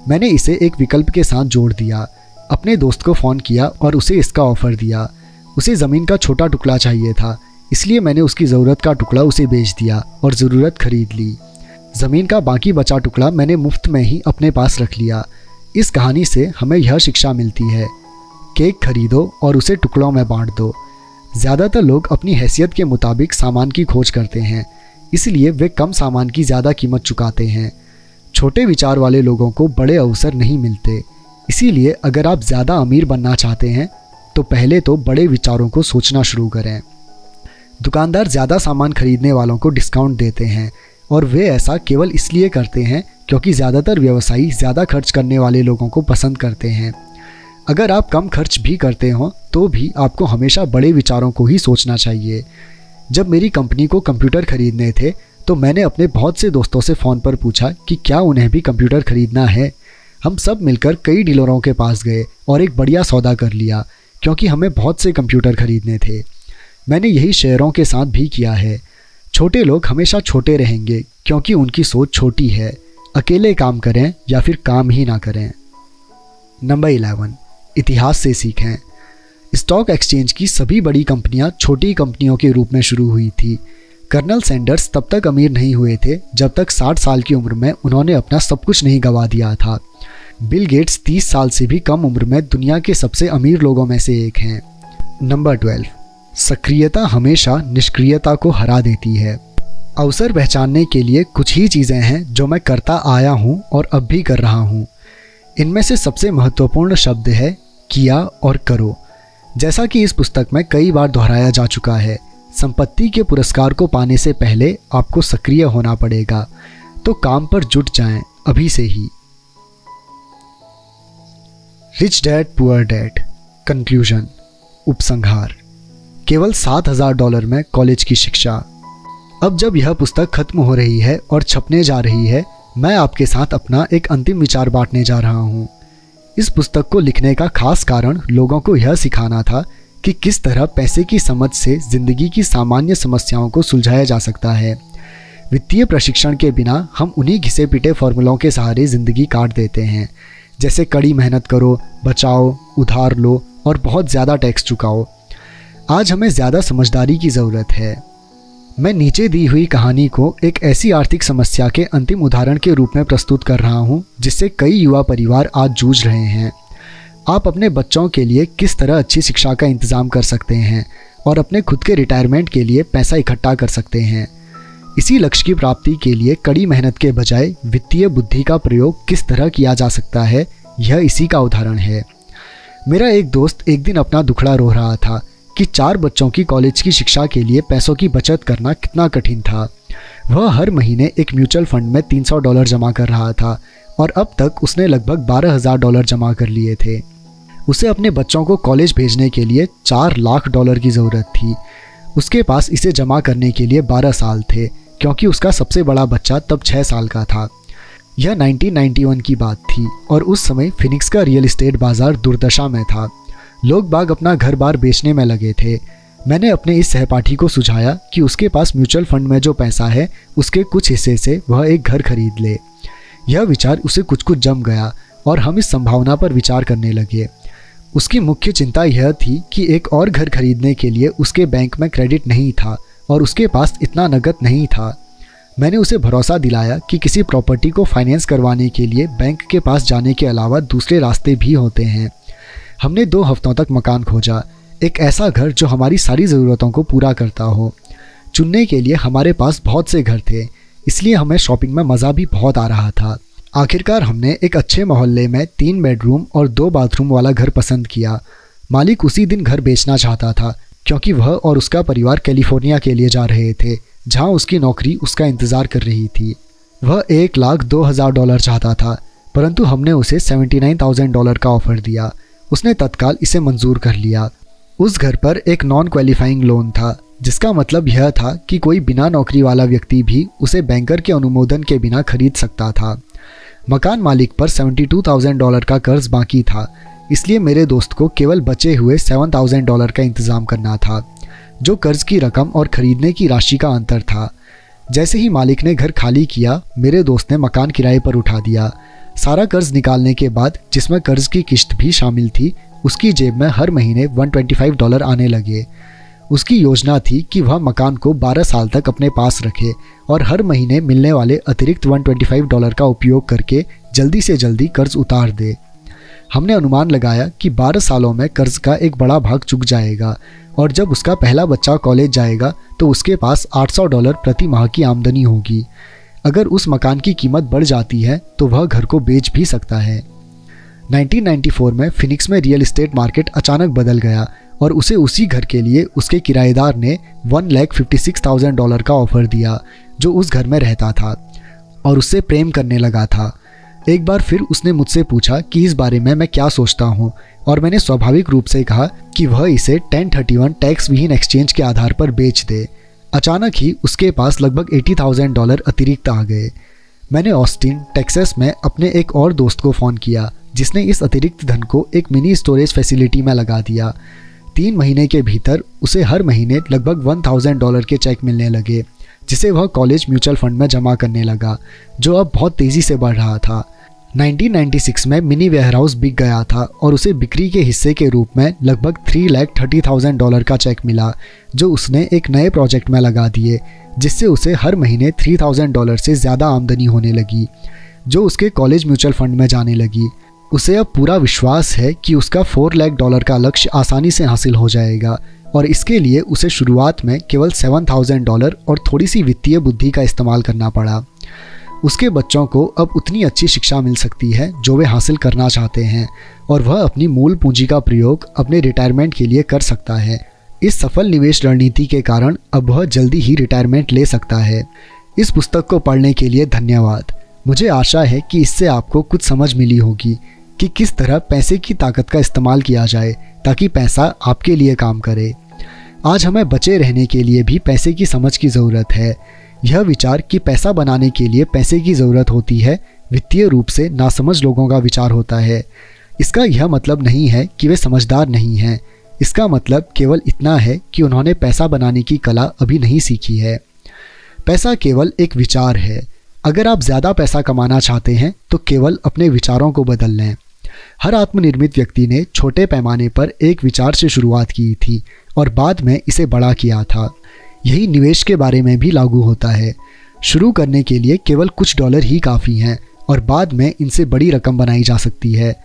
मैंने इसे एक विकल्प के साथ जोड़ दिया। अपने दोस्त को फ़ोन किया और उसे इसका ऑफ़र दिया। उसे ज़मीन का छोटा टुकड़ा चाहिए था, इसलिए मैंने उसकी ज़रूरत का टुकड़ा उसे बेच दिया और ज़रूरत खरीद ली। ज़मीन का बाकी बचा टुकड़ा मैंने मुफ्त में ही अपने पास रख लिया। इस कहानी से हमें यह शिक्षा मिलती है, केक खरीदो और उसे टुकड़ों में बांट दो। ज़्यादातर लोग अपनी हैसियत के मुताबिक सामान की खोज करते हैं, इसलिए वे कम सामान की ज़्यादा कीमत चुकाते हैं। छोटे विचार वाले लोगों को बड़े अवसर नहीं मिलते, इसीलिए अगर आप ज़्यादा अमीर बनना चाहते हैं तो पहले तो बड़े विचारों को सोचना शुरू करें। दुकानदार ज़्यादा सामान खरीदने वालों को डिस्काउंट देते हैं और वे ऐसा केवल इसलिए करते हैं क्योंकि ज़्यादातर व्यवसायी ज़्यादा खर्च करने वाले लोगों को पसंद करते हैं। अगर आप कम खर्च भी करते हो तो भी आपको हमेशा बड़े विचारों को ही सोचना चाहिए। जब मेरी कंपनी को कंप्यूटर खरीदने थे तो मैंने अपने बहुत से दोस्तों से फ़ोन पर पूछा कि क्या उन्हें भी कंप्यूटर खरीदना है। हम सब मिलकर कई डीलरों के पास गए और एक बढ़िया सौदा कर लिया क्योंकि हमें बहुत से कंप्यूटर खरीदने थे। मैंने यही शेयरों के साथ भी किया है। छोटे लोग हमेशा छोटे रहेंगे क्योंकि उनकी सोच छोटी है। अकेले काम करें या फिर काम ही ना करें। नंबर 11, इतिहास से सीखें। स्टॉक एक्सचेंज की सभी बड़ी कंपनियां छोटी कंपनियों के रूप में शुरू हुई थी। कर्नल सैंडर्स तब तक अमीर नहीं हुए थे जब तक 60 साल की उम्र में उन्होंने अपना सब कुछ नहीं गंवा दिया था। बिल गेट्स 30 साल से भी कम उम्र में दुनिया के सबसे अमीर लोगों में से एक हैं। नंबर 12, सक्रियता हमेशा निष्क्रियता को हरा देती है। अवसर पहचानने के लिए कुछ ही चीज़ें हैं जो मैं करता आया हूँ और अब भी कर रहा हूँ। इनमें से सबसे महत्वपूर्ण शब्द है किया और करो। जैसा कि इस पुस्तक में कई बार दोहराया जा चुका है, संपत्ति के पुरस्कार को पाने से पहले आपको सक्रिय होना पड़ेगा, तो काम पर जुट जाएं अभी से ही। Rich dad poor dad, conclusion, उपसंहार। केवल $7,000 में कॉलेज की शिक्षा। अब जब यह पुस्तक खत्म हो रही है और छपने जा रही है, मैं आपके साथ अपना एक अंतिम विचार बांटने जा रहा हूँ। इस पुस्तक को लिखने का खास कारण लोगों को यह सिखाना था कि किस तरह पैसे की समझ से ज़िंदगी की सामान्य समस्याओं को सुलझाया जा सकता है। वित्तीय प्रशिक्षण के बिना हम उन्हीं घिसे पिटे फॉर्मूलों के सहारे ज़िंदगी काट देते हैं, जैसे कड़ी मेहनत करो, बचाओ, उधार लो और बहुत ज़्यादा टैक्स चुकाओ। आज हमें ज़्यादा समझदारी की ज़रूरत है। मैं नीचे दी हुई कहानी को एक ऐसी आर्थिक समस्या के अंतिम उदाहरण के रूप में प्रस्तुत कर रहा हूँ जिससे कई युवा परिवार आज जूझ रहे हैं। आप अपने बच्चों के लिए किस तरह अच्छी शिक्षा का इंतज़ाम कर सकते हैं और अपने खुद के रिटायरमेंट के लिए पैसा इकट्ठा कर सकते हैं। इसी लक्ष्य की प्राप्ति के लिए कड़ी मेहनत के बजाय वित्तीय बुद्धि का प्रयोग किस तरह किया जा सकता है, यह इसी का उदाहरण है। मेरा एक दोस्त एक दिन अपना दुखड़ा रो रहा था कि 4 बच्चों की कॉलेज की शिक्षा के लिए पैसों की बचत करना कितना कठिन था। वह हर महीने एक म्यूचुअल फंड में $300 जमा कर रहा था और अब तक उसने लगभग $12,000 जमा कर लिए थे। उसे अपने बच्चों को कॉलेज भेजने के लिए $4 लाख की ज़रूरत थी। उसके पास इसे जमा करने के लिए 12 साल थे, क्योंकि उसका सबसे बड़ा बच्चा तब 6 साल का था। यह 1991 की बात थी और उस समय फिनिक्स का रियल एस्टेट बाजार दुर्दशा में था। लोग बाग अपना घर बार बेचने में लगे थे। मैंने अपने इस सहपाठी को सुझाया कि उसके पास म्यूचुअल फंड में जो पैसा है उसके कुछ हिस्से से वह एक घर खरीद ले। यह विचार उसे कुछ कुछ जम गया और हम इस संभावना पर विचार करने लगे। उसकी मुख्य चिंता यह थी कि एक और घर खरीदने के लिए उसके बैंक में क्रेडिट नहीं था और उसके पास इतना नकद नहीं था। मैंने उसे भरोसा दिलाया कि किसी प्रॉपर्टी को फाइनेंस करवाने के लिए बैंक के पास जाने के अलावा दूसरे रास्ते भी होते हैं। हमने 2 हफ्तों तक मकान खोजा, एक ऐसा घर जो हमारी सारी ज़रूरतों को पूरा करता हो। चुनने के लिए हमारे पास बहुत से घर थे, इसलिए हमें शॉपिंग में मज़ा भी बहुत आ रहा था। आखिरकार हमने एक अच्छे मोहल्ले में 3 बेडरूम और 2 बाथरूम वाला घर पसंद किया। मालिक उसी दिन घर बेचना चाहता था क्योंकि वह और उसका परिवार कैलिफोर्निया के लिए जा रहे थे, जहां उसकी नौकरी उसका इंतज़ार कर रही थी। वह $1,02,000 चाहता था, परंतु हमने उसे $79,000 का ऑफ़र दिया। उसने तत्काल इसे मंजूर कर लिया। उस घर पर एक नॉन क्वालिफाइंग लोन था, जिसका मतलब यह था कि कोई बिना नौकरी वाला व्यक्ति भी उसे बैंकर के अनुमोदन के बिना खरीद सकता था। मकान मालिक पर $72,000 का कर्ज बाकी था, इसलिए मेरे दोस्त को केवल बचे हुए $7,000 का इंतज़ाम करना था, जो कर्ज की रकम और ख़रीदने की राशि का अंतर था। जैसे ही मालिक ने घर खाली किया, मेरे दोस्त ने मकान किराए पर उठा दिया। सारा कर्ज निकालने के बाद, जिसमें कर्ज की किश्त भी शामिल थी, उसकी जेब में हर महीने $125 आने लगे। उसकी योजना थी कि वह मकान को 12 साल तक अपने पास रखे और हर महीने मिलने वाले अतिरिक्त $125 का उपयोग करके जल्दी से जल्दी कर्ज उतार दे। हमने अनुमान लगाया कि 12 सालों में कर्ज का एक बड़ा भाग चुक जाएगा और जब उसका पहला बच्चा कॉलेज जाएगा तो उसके पास $800 प्रति माह की आमदनी होगी। अगर उस मकान की कीमत बढ़ जाती है तो वह घर को बेच भी सकता है। 1994 में फिनिक्स में रियल एस्टेट मार्केट अचानक बदल गया और उसे उसी घर के लिए उसके किराएदार ने $1,56,000 का ऑफ़र दिया, जो उस घर में रहता था और उससे प्रेम करने लगा था। एक बार फिर उसने मुझसे पूछा कि इस बारे में मैं क्या सोचता हूँ और मैंने स्वाभाविक रूप से कहा कि वह इसे 1031 टैक्स विहीन एक्सचेंज के आधार पर बेच दे। अचानक ही उसके पास लगभग $80,000 अतिरिक्त आ गए। मैंने ऑस्टिन, टेक्सास में अपने एक और दोस्त को फ़ोन किया, जिसने इस अतिरिक्त धन को एक मिनी स्टोरेज फैसिलिटी में लगा दिया। 3 महीने के भीतर उसे हर महीने लगभग $1,000 के चेक मिलने लगे, जिसे वह कॉलेज म्यूचुअल फंड में जमा करने लगा, जो अब बहुत तेज़ी से बढ़ रहा था। 1996 में मिनी वेयरहाउस बिक गया था और उसे बिक्री के हिस्से के रूप में लगभग $3,30,000 का चेक मिला, जो उसने एक नए प्रोजेक्ट में लगा दिए, जिससे उसे हर महीने $3,000 से ज़्यादा आमदनी होने लगी, जो उसके कॉलेज म्यूचुअल फंड में जाने लगी। उसे अब पूरा विश्वास है कि उसका $4 लाख का लक्ष्य आसानी से हासिल हो जाएगा और इसके लिए उसे शुरुआत में केवल $7,000 और थोड़ी सी वित्तीय बुद्धि का इस्तेमाल करना पड़ा। उसके बच्चों को अब उतनी अच्छी शिक्षा मिल सकती है जो वे हासिल करना चाहते हैं और वह अपनी मूल पूंजी का प्रयोग अपने रिटायरमेंट के लिए कर सकता है। इस सफल निवेश रणनीति के कारण अब वह जल्दी ही रिटायरमेंट ले सकता है। इस पुस्तक को पढ़ने के लिए धन्यवाद। मुझे आशा है कि इससे आपको कुछ समझ मिली होगी कि किस तरह पैसे की ताकत का इस्तेमाल किया जाए ताकि पैसा आपके लिए काम करे। आज हमें बचे रहने के लिए भी पैसे की समझ की ज़रूरत है। यह विचार कि पैसा बनाने के लिए पैसे की ज़रूरत होती है वित्तीय रूप से नासमझ लोगों का विचार होता है। इसका यह मतलब नहीं है कि वे समझदार नहीं हैं। इसका मतलब केवल इतना है कि उन्होंने पैसा बनाने की कला अभी नहीं सीखी है। पैसा केवल एक विचार है। अगर आप ज़्यादा पैसा कमाना चाहते हैं तो केवल अपने विचारों को बदल लें। हर आत्मनिर्मित व्यक्ति ने छोटे पैमाने पर एक विचार से शुरुआत की थी और बाद में इसे बड़ा किया था। यही निवेश के बारे में भी लागू होता है। शुरू करने के लिए केवल कुछ डॉलर ही काफ़ी हैं और बाद में इनसे बड़ी रकम बनाई जा सकती है।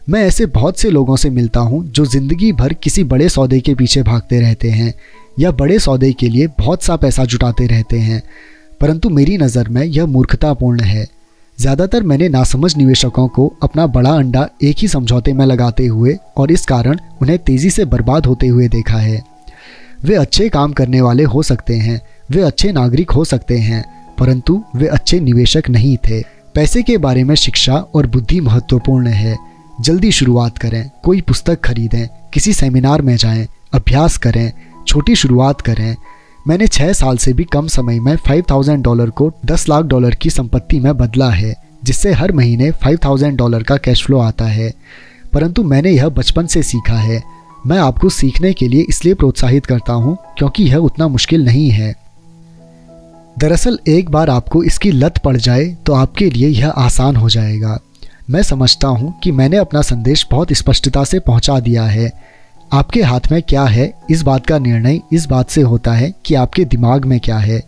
मैं ऐसे बहुत से लोगों से मिलता हूँ जो ज़िंदगी भर किसी बड़े सौदे के पीछे भागते रहते हैं या बड़े सौदे के लिए बहुत सा पैसा जुटाते रहते हैं, परंतु मेरी नज़र में यह मूर्खतापूर्ण है। ज़्यादातर मैंने नासमझ निवेशकों को अपना बड़ा अंडा एक ही समझौते में लगाते हुए और इस कारण उन्हें तेज़ी से बर्बाद होते हुए देखा है। वे अच्छे काम करने वाले हो सकते हैं, वे अच्छे नागरिक हो सकते हैं, परंतु वे अच्छे निवेशक नहीं थे। पैसे के बारे में शिक्षा और बुद्धि महत्वपूर्ण है। जल्दी शुरुआत करें, कोई पुस्तक खरीदें, किसी सेमिनार में जाएं, अभ्यास करें, छोटी शुरुआत करें। मैंने 6 साल से भी कम समय में $5,000 को $10 लाख की संपत्ति में बदला है, जिससे हर महीने $5,000 का कैश फ्लो आता है। परंतु मैंने यह बचपन से सीखा है। मैं आपको सीखने के लिए इसलिए प्रोत्साहित करता हूँ क्योंकि यह उतना मुश्किल नहीं है। दरअसल एक बार आपको इसकी लत पड़ जाए तो आपके लिए यह आसान हो जाएगा। मैं समझता हूँ कि मैंने अपना संदेश बहुत स्पष्टता से पहुँचा दिया है। आपके हाथ में क्या है, इस बात का निर्णय इस बात से होता है कि आपके दिमाग में क्या है।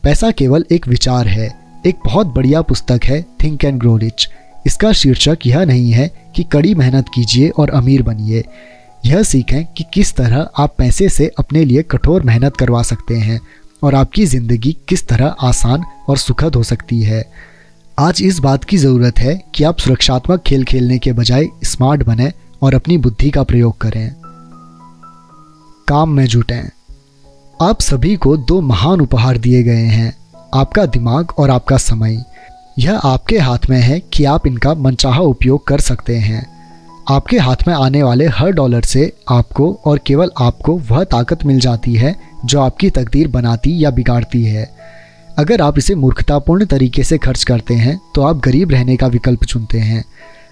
पैसा केवल एक विचार है। एक बहुत बढ़िया पुस्तक है थिंक एंड ग्रो रिच। इसका शीर्षक यह नहीं है कि कड़ी मेहनत कीजिए और अमीर बनिए। यह सीखें कि किस तरह आप पैसे से अपने लिए कठोर मेहनत करवा सकते हैं और आपकी ज़िंदगी किस तरह आसान और सुखद हो सकती है। आज इस बात की ज़रूरत है कि आप सुरक्षात्मक खेल खेलने के बजाय स्मार्ट बनें और अपनी बुद्धि का प्रयोग करें। काम में जुटें। आप सभी को 2 महान उपहार दिए गए हैं, आपका दिमाग और आपका समय। यह आपके हाथ में है कि आप इनका मनचाहा उपयोग कर सकते हैं। आपके हाथ में आने वाले हर डॉलर से आपको और केवल आपको वह ताकत मिल जाती है जो आपकी तकदीर बनाती या बिगाड़ती है। अगर आप इसे मूर्खतापूर्ण तरीके से खर्च करते हैं तो आप गरीब रहने का विकल्प चुनते हैं।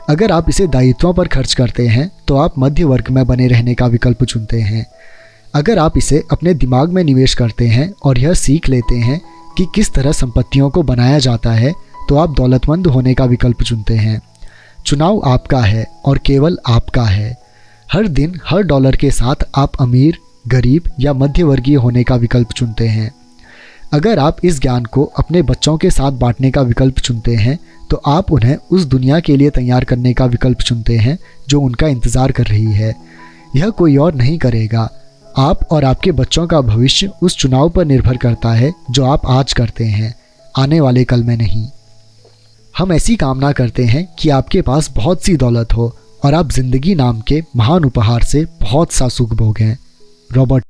अगर आप इसे दायित्वों पर खर्च करते हैं तो आप मध्य वर्ग में बने रहने का विकल्प चुनते हैं। अगर आप इसे अपने दिमाग में निवेश करते हैं और यह सीख लेते हैं कि किस तरह संपत्तियों को बनाया जाता है तो आप दौलतमंद होने का विकल्प चुनते हैं। चुनाव आपका है और केवल आपका है। हर दिन हर डॉलर के साथ आप अमीर, गरीब या मध्यवर्गीय होने का विकल्प चुनते हैं। अगर आप इस ज्ञान को अपने बच्चों के साथ बांटने का विकल्प चुनते हैं तो आप उन्हें उस दुनिया के लिए तैयार करने का विकल्प चुनते हैं जो उनका इंतज़ार कर रही है। यह कोई और नहीं करेगा। आप और आपके बच्चों का भविष्य उस चुनाव पर निर्भर करता है जो आप आज करते हैं, आने वाले कल में नहीं। हम ऐसी कामना करते हैं कि आपके पास बहुत सी दौलत हो और आप जिंदगी नाम के महान उपहार से बहुत सा सुख भोगें। रॉबर्ट